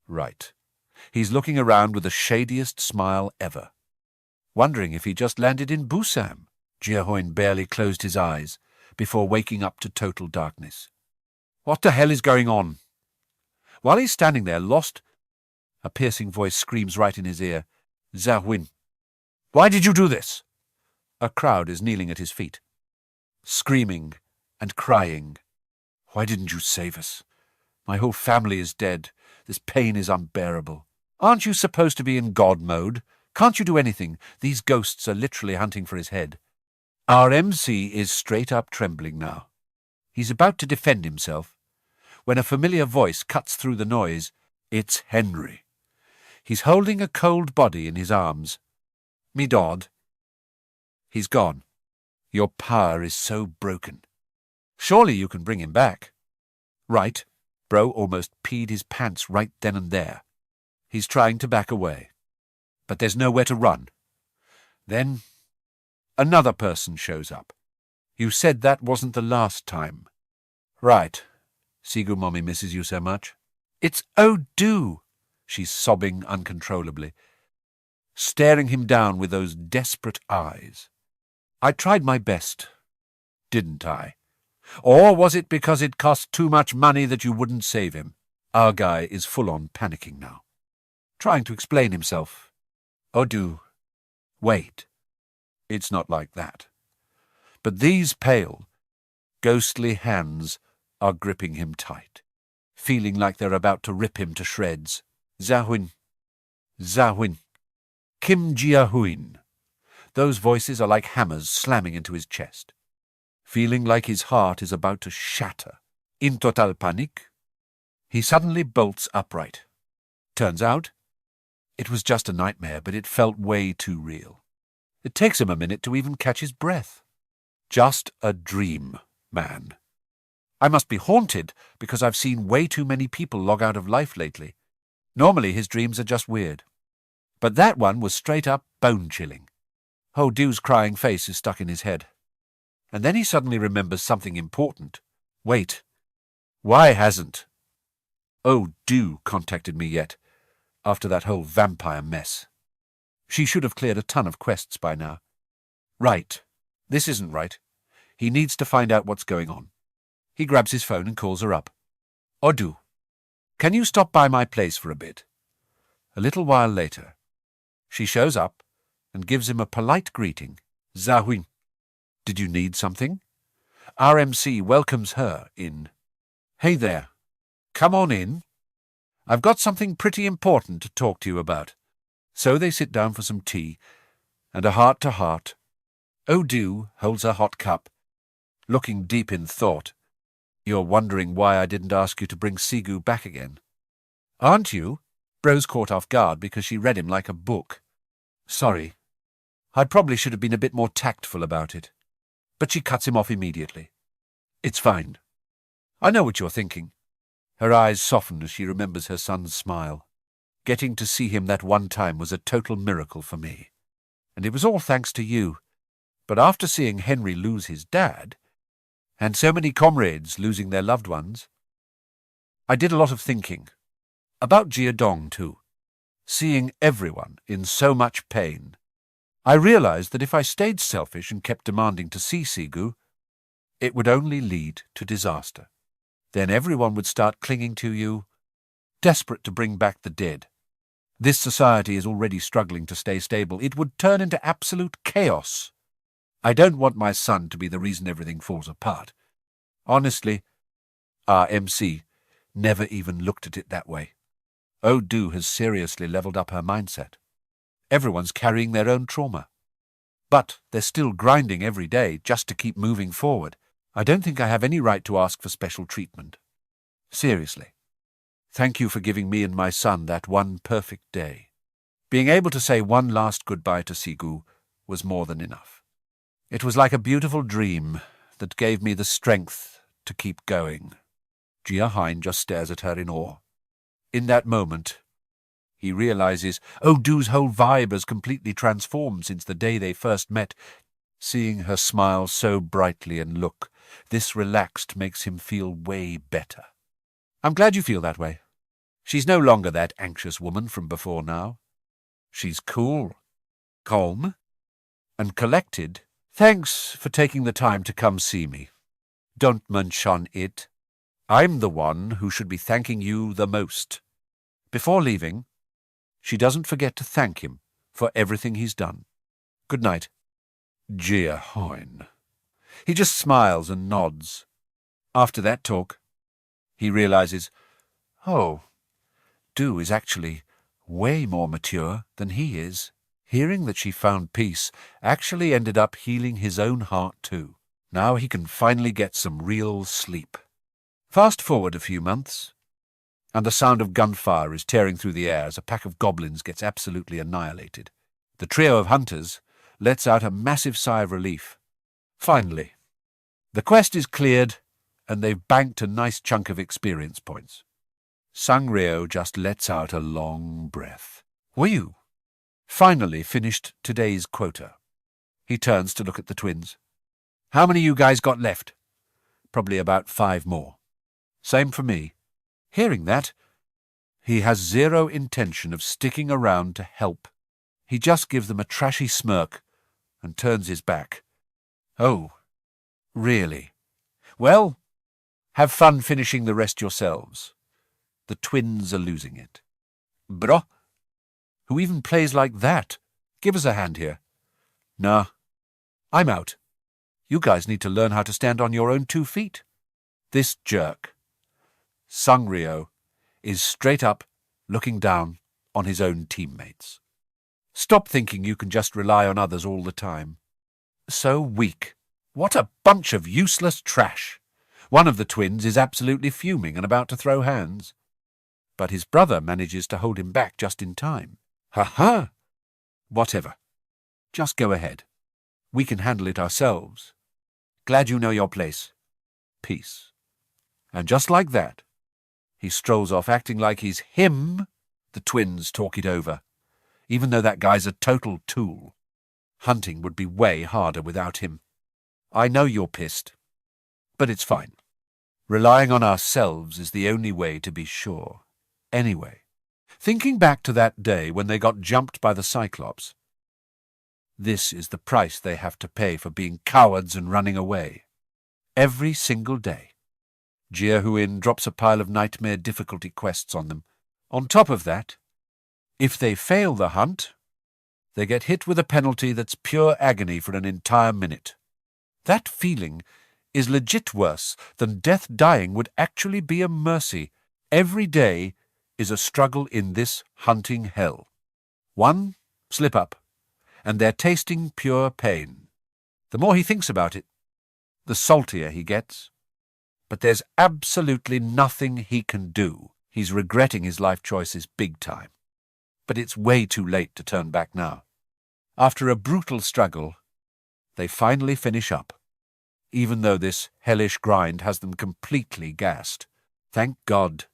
Right. He's looking around with the shadiest smile ever, wondering if he just landed in Busan. Gia Huynh barely closed his eyes before waking up to total darkness. What the hell is going on? While he's standing there, lost, a piercing voice screams right in his ear, Gia Huynh, why did you do this? A crowd is kneeling at his feet, screaming and crying. Why didn't you save us? My whole family is dead. This pain is unbearable. Aren't you supposed to be in God mode? Can't you do anything? These ghosts are literally hunting for his head. Our MC is straight up trembling now. He's about to defend himself when a familiar voice cuts through the noise. It's Henry. He's holding a cold body in his arms. Me Dodd. He's gone. Your power is so broken. Surely you can bring him back. Right. Bro almost peed his pants right then and there. He's trying to back away, but there's nowhere to run. Then another person shows up. You said that wasn't the last time. Right. Sigu Mommy misses you so much. It's Do. She's sobbing uncontrollably, staring him down with those desperate eyes. I tried my best, didn't I? Or was it because it cost too much money that you wouldn't save him? Our guy is full-on panicking now, trying to explain himself. Do. Wait. It's not like that. But these pale, ghostly hands are gripping him tight, feeling like they're about to rip him to shreds. Gia Huynh. Gia Huynh. Kim Gia Huynh. Those voices are like hammers slamming into his chest, feeling like his heart is about to shatter. In total panic, he suddenly bolts upright. Turns out, it was just a nightmare, but it felt way too real. It takes him a minute to even catch his breath. Just a dream, man. I must be haunted because I've seen way too many people log out of life lately. Normally his dreams are just weird. But that one was straight up bone-chilling. Du's crying face is stuck in his head. And then he suddenly remembers something important. Wait, why hasn't Du contacted me yet, after that whole vampire mess? She should have cleared a ton of quests by now. Right, this isn't right. He needs to find out what's going on. He grabs his phone and calls her up. Du, can you stop by my place for a bit? A little while later, she shows up and gives him a polite greeting. Gia Huynh. Did you need something? RMC welcomes her in. Hey there. Come on in. I've got something pretty important to talk to you about. So they sit down for some tea and a heart-to-heart. Du holds a hot cup, looking deep in thought. You're wondering why I didn't ask you to bring Sigu back again. Aren't you? Bro's caught off guard because she read him like a book. Sorry. I probably should have been a bit more tactful about it. But she cuts him off immediately. It's fine. I know what you're thinking. Her eyes soften as she remembers her son's smile. Getting to see him that one time was a total miracle for me. And it was all thanks to you. But after seeing Henry lose his dad, and so many comrades losing their loved ones, I did a lot of thinking. About Gia Dong, too. Seeing everyone in so much pain, I realized that if I stayed selfish and kept demanding to see Sigu, it would only lead to disaster. Then everyone would start clinging to you, desperate to bring back the dead. This society is already struggling to stay stable. It would turn into absolute chaos. I don't want my son to be the reason everything falls apart. Honestly, our MC never even looked at it that way. Du has seriously leveled up her mindset. Everyone's carrying their own trauma. But they're still grinding every day just to keep moving forward. I don't think I have any right to ask for special treatment. Seriously. Thank you for giving me and my son that one perfect day. Being able to say one last goodbye to Sigu was more than enough. It was like a beautiful dream that gave me the strength to keep going. Gia Huynh just stares at her in awe. In that moment, he realizes, Du's whole vibe has completely transformed since the day they first met. Seeing her smile so brightly and look this relaxed makes him feel way better. I'm glad you feel that way. She's no longer that anxious woman from before now. She's cool, calm, and collected. Thanks for taking the time to come see me. Don't munch on it. I'm the one who should be thanking you the most. Before leaving, she doesn't forget to thank him for everything he's done. Good night. Gia Huynh. He just smiles and nods. After that talk, he realizes, Du is actually way more mature than he is. Hearing that she found peace actually ended up healing his own heart too. Now he can finally get some real sleep. Fast forward a few months, and the sound of gunfire is tearing through the air as a pack of goblins gets absolutely annihilated. The trio of hunters lets out a massive sigh of relief. Finally, the quest is cleared, and they've banked a nice chunk of experience points. Sangryo just lets out a long breath. Whew! Finally finished today's quota. He turns to look at the twins. How many you guys got left? Probably about 5 more. Same for me. Hearing that, he has zero intention of sticking around to help. He just gives them a trashy smirk and turns his back. Oh, really? Well, have fun finishing the rest yourselves. The twins are losing it. Bro? Who even plays like that? Give us a hand here. Nah, I'm out. You guys need to learn how to stand on your own 2 feet. This jerk, Sangryo, is straight up looking down on his own teammates. Stop thinking you can just rely on others all the time. So weak. What a bunch of useless trash. One of the twins is absolutely fuming and about to throw hands. But his brother manages to hold him back just in time. Ha-ha! Whatever. Just go ahead. We can handle it ourselves. Glad you know your place. Peace. And just like that, he strolls off acting like he's him. The twins talk it over. Even though that guy's a total tool. Hunting would be way harder without him. I know you're pissed, but it's fine. Relying on ourselves is the only way to be sure. Anyway, thinking back to that day when they got jumped by the Cyclops, this is the price they have to pay for being cowards and running away. Every single day, Gia Huynh drops a pile of nightmare difficulty quests on them. On top of that, if they fail the hunt, they get hit with a penalty that's pure agony for an entire minute. That feeling is legit worse than death. Dying would actually be a mercy. Every day is a struggle in this hunting hell. One slip-up, and they're tasting pure pain. The more he thinks about it, the saltier he gets. But there's absolutely nothing he can do. He's regretting his life choices big time. But it's way too late to turn back now. After a brutal struggle, they finally finish up, even though this hellish grind has them completely gassed. Thank God.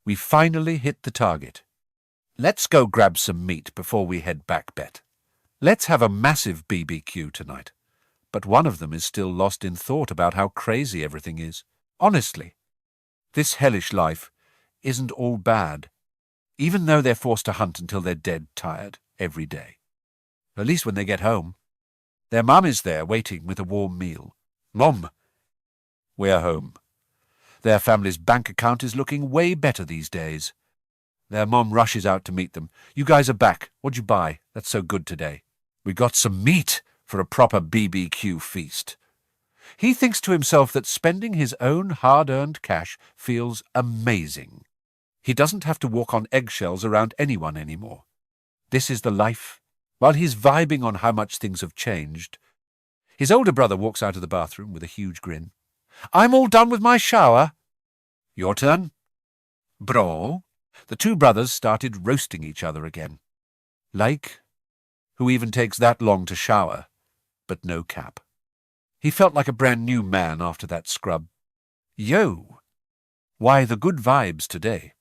We finally hit the target. Let's go grab some meat before we head back, Bet. Let's have a massive BBQ tonight. But one of them is still lost in thought about how crazy everything is. Honestly, this hellish life isn't all bad, even though they're forced to hunt until they're dead tired every day. At least when they get home, their mum is there waiting with a warm meal. Mom, we're home. Their family's bank account is looking way better these days. Their mom rushes out to meet them. You guys are back. What'd you buy? That's so good today. We got some meat for a proper BBQ feast. He thinks to himself that spending his own hard-earned cash feels amazing. He doesn't have to walk on eggshells around anyone anymore. This is the life. While he's vibing on how much things have changed, his older brother walks out of the bathroom with a huge grin. I'm all done with my shower. Your turn. Bro. The two brothers started roasting each other again. Like who even takes that long to shower, but no cap. He felt like a brand new man after that scrub. Yo! Why, the good vibes today.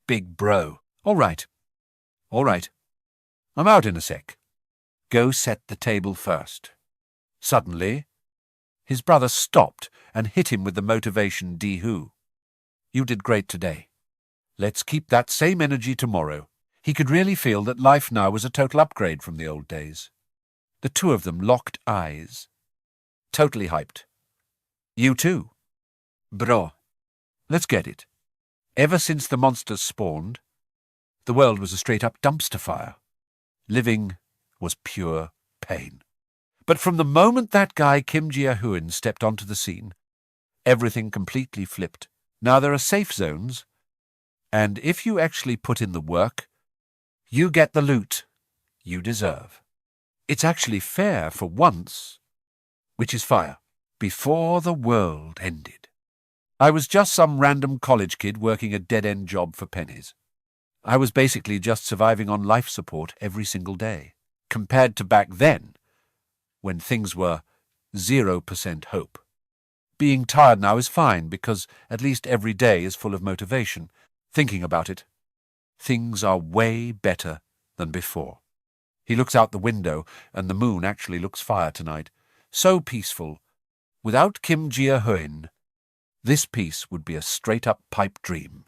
Big bro. All right. I'm out in a sec. Go set the table first. Suddenly, his brother stopped and hit him with the motivation D-Who. You did great today. Let's keep that same energy tomorrow. He could really feel that life now was a total upgrade from the old days. The two of them locked eyes. Totally hyped. You too. Bro, let's get it. Ever since the monsters spawned, the world was a straight-up dumpster fire. Living was pure pain. But from the moment that guy Gia Huynh stepped onto the scene, everything completely flipped. Now there are safe zones, and if you actually put in the work, you get the loot you deserve. It's actually fair for once, which is fire. Before the world ended, I was just some random college kid working a dead-end job for pennies. I was basically just surviving on life support every single day, compared to back then, when things were 0% hope. Being tired now is fine, because at least every day is full of motivation. Thinking about it, things are way better than before. He looks out the window, and the moon actually looks fire tonight. So peaceful. Without Gia Huynh, this peace would be a straight-up pipe dream.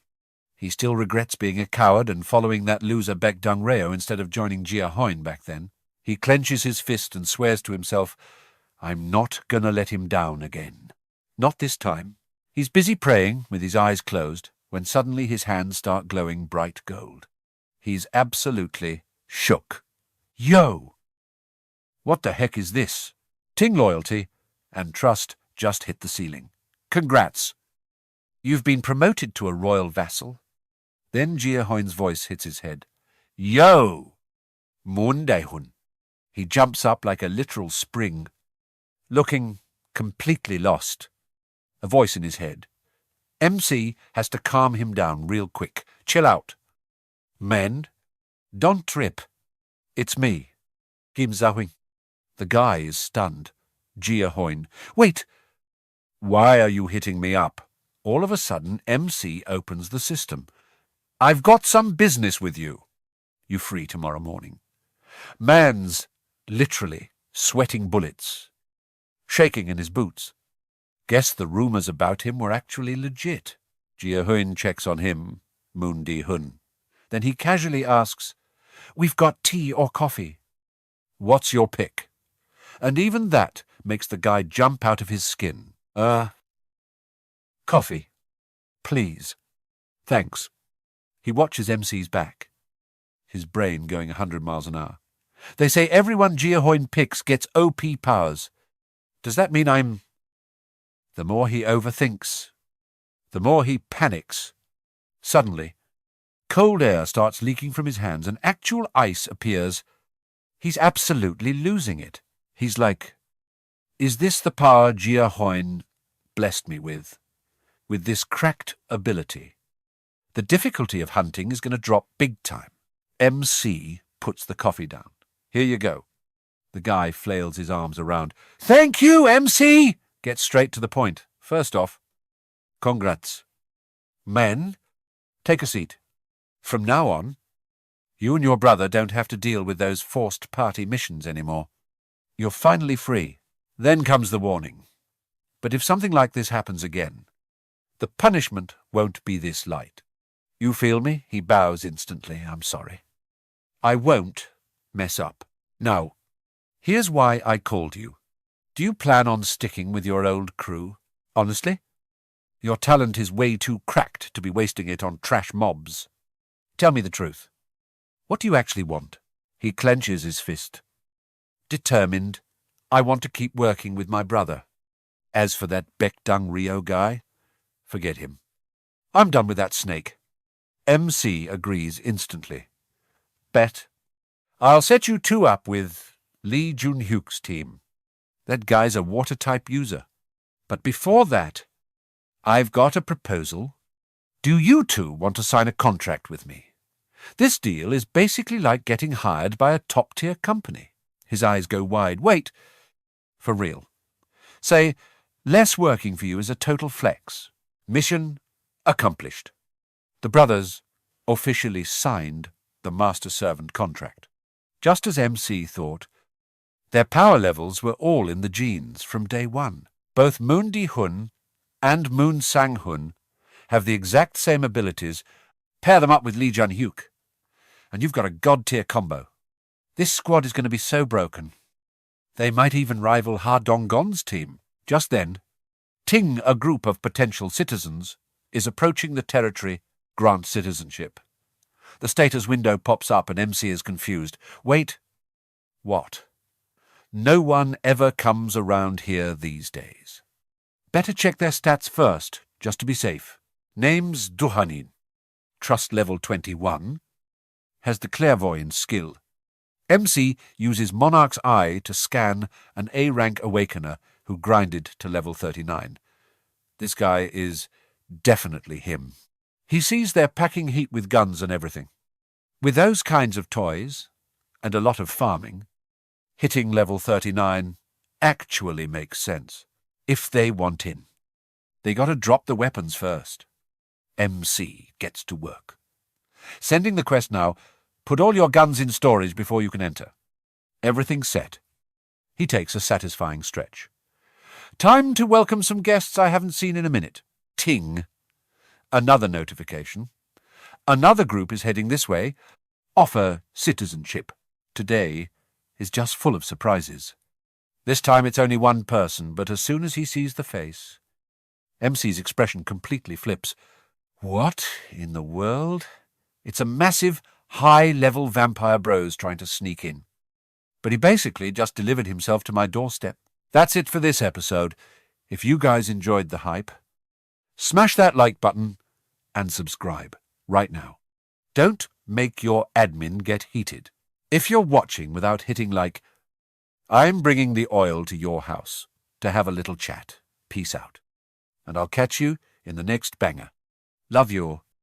He still regrets being a coward and following that loser Baek Dung Reo instead of joining Gia Huynh back then. He clenches his fist and swears to himself, I'm not gonna let him down again. Not this time. He's busy praying with his eyes closed when suddenly his hands start glowing bright gold. He's absolutely shook. Yo! What the heck is this? Ting loyalty and trust just hit the ceiling. Congrats! You've been promoted to a royal vassal. Then Gia Huynh's voice hits his head. Yo! Moon Dae-hun. He jumps up like a literal spring, looking completely lost. A voice in his head. MC has to calm him down real quick. Chill out. Men, don't trip. It's me, Kim Gia-Huynh. The guy is stunned. Gia Huynh. Wait! Why are you hitting me up? All of a sudden, MC opens the system. I've got some business with you. You free tomorrow morning. Man's literally sweating bullets, shaking in his boots. Guess the rumors about him were actually legit. Gia Huynh checks on him, Moon Dae-hun. Then he casually asks, We've got tea or coffee. What's your pick? And even that makes the guy jump out of his skin. Coffee. Please. Thanks. He watches MC's back, his brain going 100 miles an hour. They say everyone Gia Huynh picks gets OP powers. Does that mean I'm... The more he overthinks, the more he panics. Suddenly, cold air starts leaking from his hands and actual ice appears. He's absolutely losing it. He's like, is this the power Gia Huynh blessed me with this cracked ability? The difficulty of hunting is going to drop big time. MC puts the coffee down. Here you go. The guy flails his arms around. Thank you, MC! Get straight to the point. First off, congrats. Men, take a seat. From now on, you and your brother don't have to deal with those forced party missions anymore. You're finally free. Then comes the warning. But if something like this happens again, the punishment won't be this light. You feel me? He bows instantly. I'm sorry. I won't mess up. Now, here's why I called you. Do you plan on sticking with your old crew? Honestly? Your talent is way too cracked to be wasting it on trash mobs. Tell me the truth. What do you actually want? He clenches his fist. Determined. I want to keep working with my brother. As for that Baek Dung Reo guy, forget him. I'm done with that snake. MC agrees instantly. Bet. I'll set you two up with Lee Jun-hyuk's team. That guy's a water-type user. But before that, I've got a proposal. Do you two want to sign a contract with me? This deal is basically like getting hired by a top-tier company. His eyes go wide. Wait. For real. Say, less working for you is a total flex. Mission accomplished. The brothers officially signed the master-servant contract. Just as MC thought, their power levels were all in the genes from day one. Both Moon Di-hun and Moon Sang-hun have the exact same abilities. Pair them up with Lee Jun-hyuk, and you've got a god-tier combo. This squad is going to be so broken. They might even rival Ha Dong-gon's team. Just then, Ting, a group of potential citizens, is approaching the territory, grant citizenship. The status window pops up and MC is confused. Wait. What? No one ever comes around here these days. Better check their stats first, just to be safe. Name's Duhanin. Trust level 21. Has the clairvoyance skill. MC uses Monarch's Eye to scan an A-rank awakener who grinded to level 39. This guy is definitely him. He sees they're packing heat with guns and everything. With those kinds of toys, and a lot of farming, hitting level 39 actually makes sense. If they want in. They gotta drop the weapons first. MC gets to work. Sending the quest now. Put all your guns in storage before you can enter. Everything's set. He takes a satisfying stretch. Time to welcome some guests I haven't seen in a minute. Ting. Another notification. Another group is heading this way. Offer citizenship. Today is just full of surprises. This time it's only one person, but as soon as he sees the face, MC's expression completely flips. What in the world? It's a massive, high-level vampire bros trying to sneak in. But he basically just delivered himself to my doorstep. That's it for this episode. If you guys enjoyed the hype, smash that like button and subscribe right now. Don't make your admin get heated. If you're watching without hitting like, I'm bringing the oil to your house to have a little chat. Peace out. And I'll catch you in the next banger. Love you all.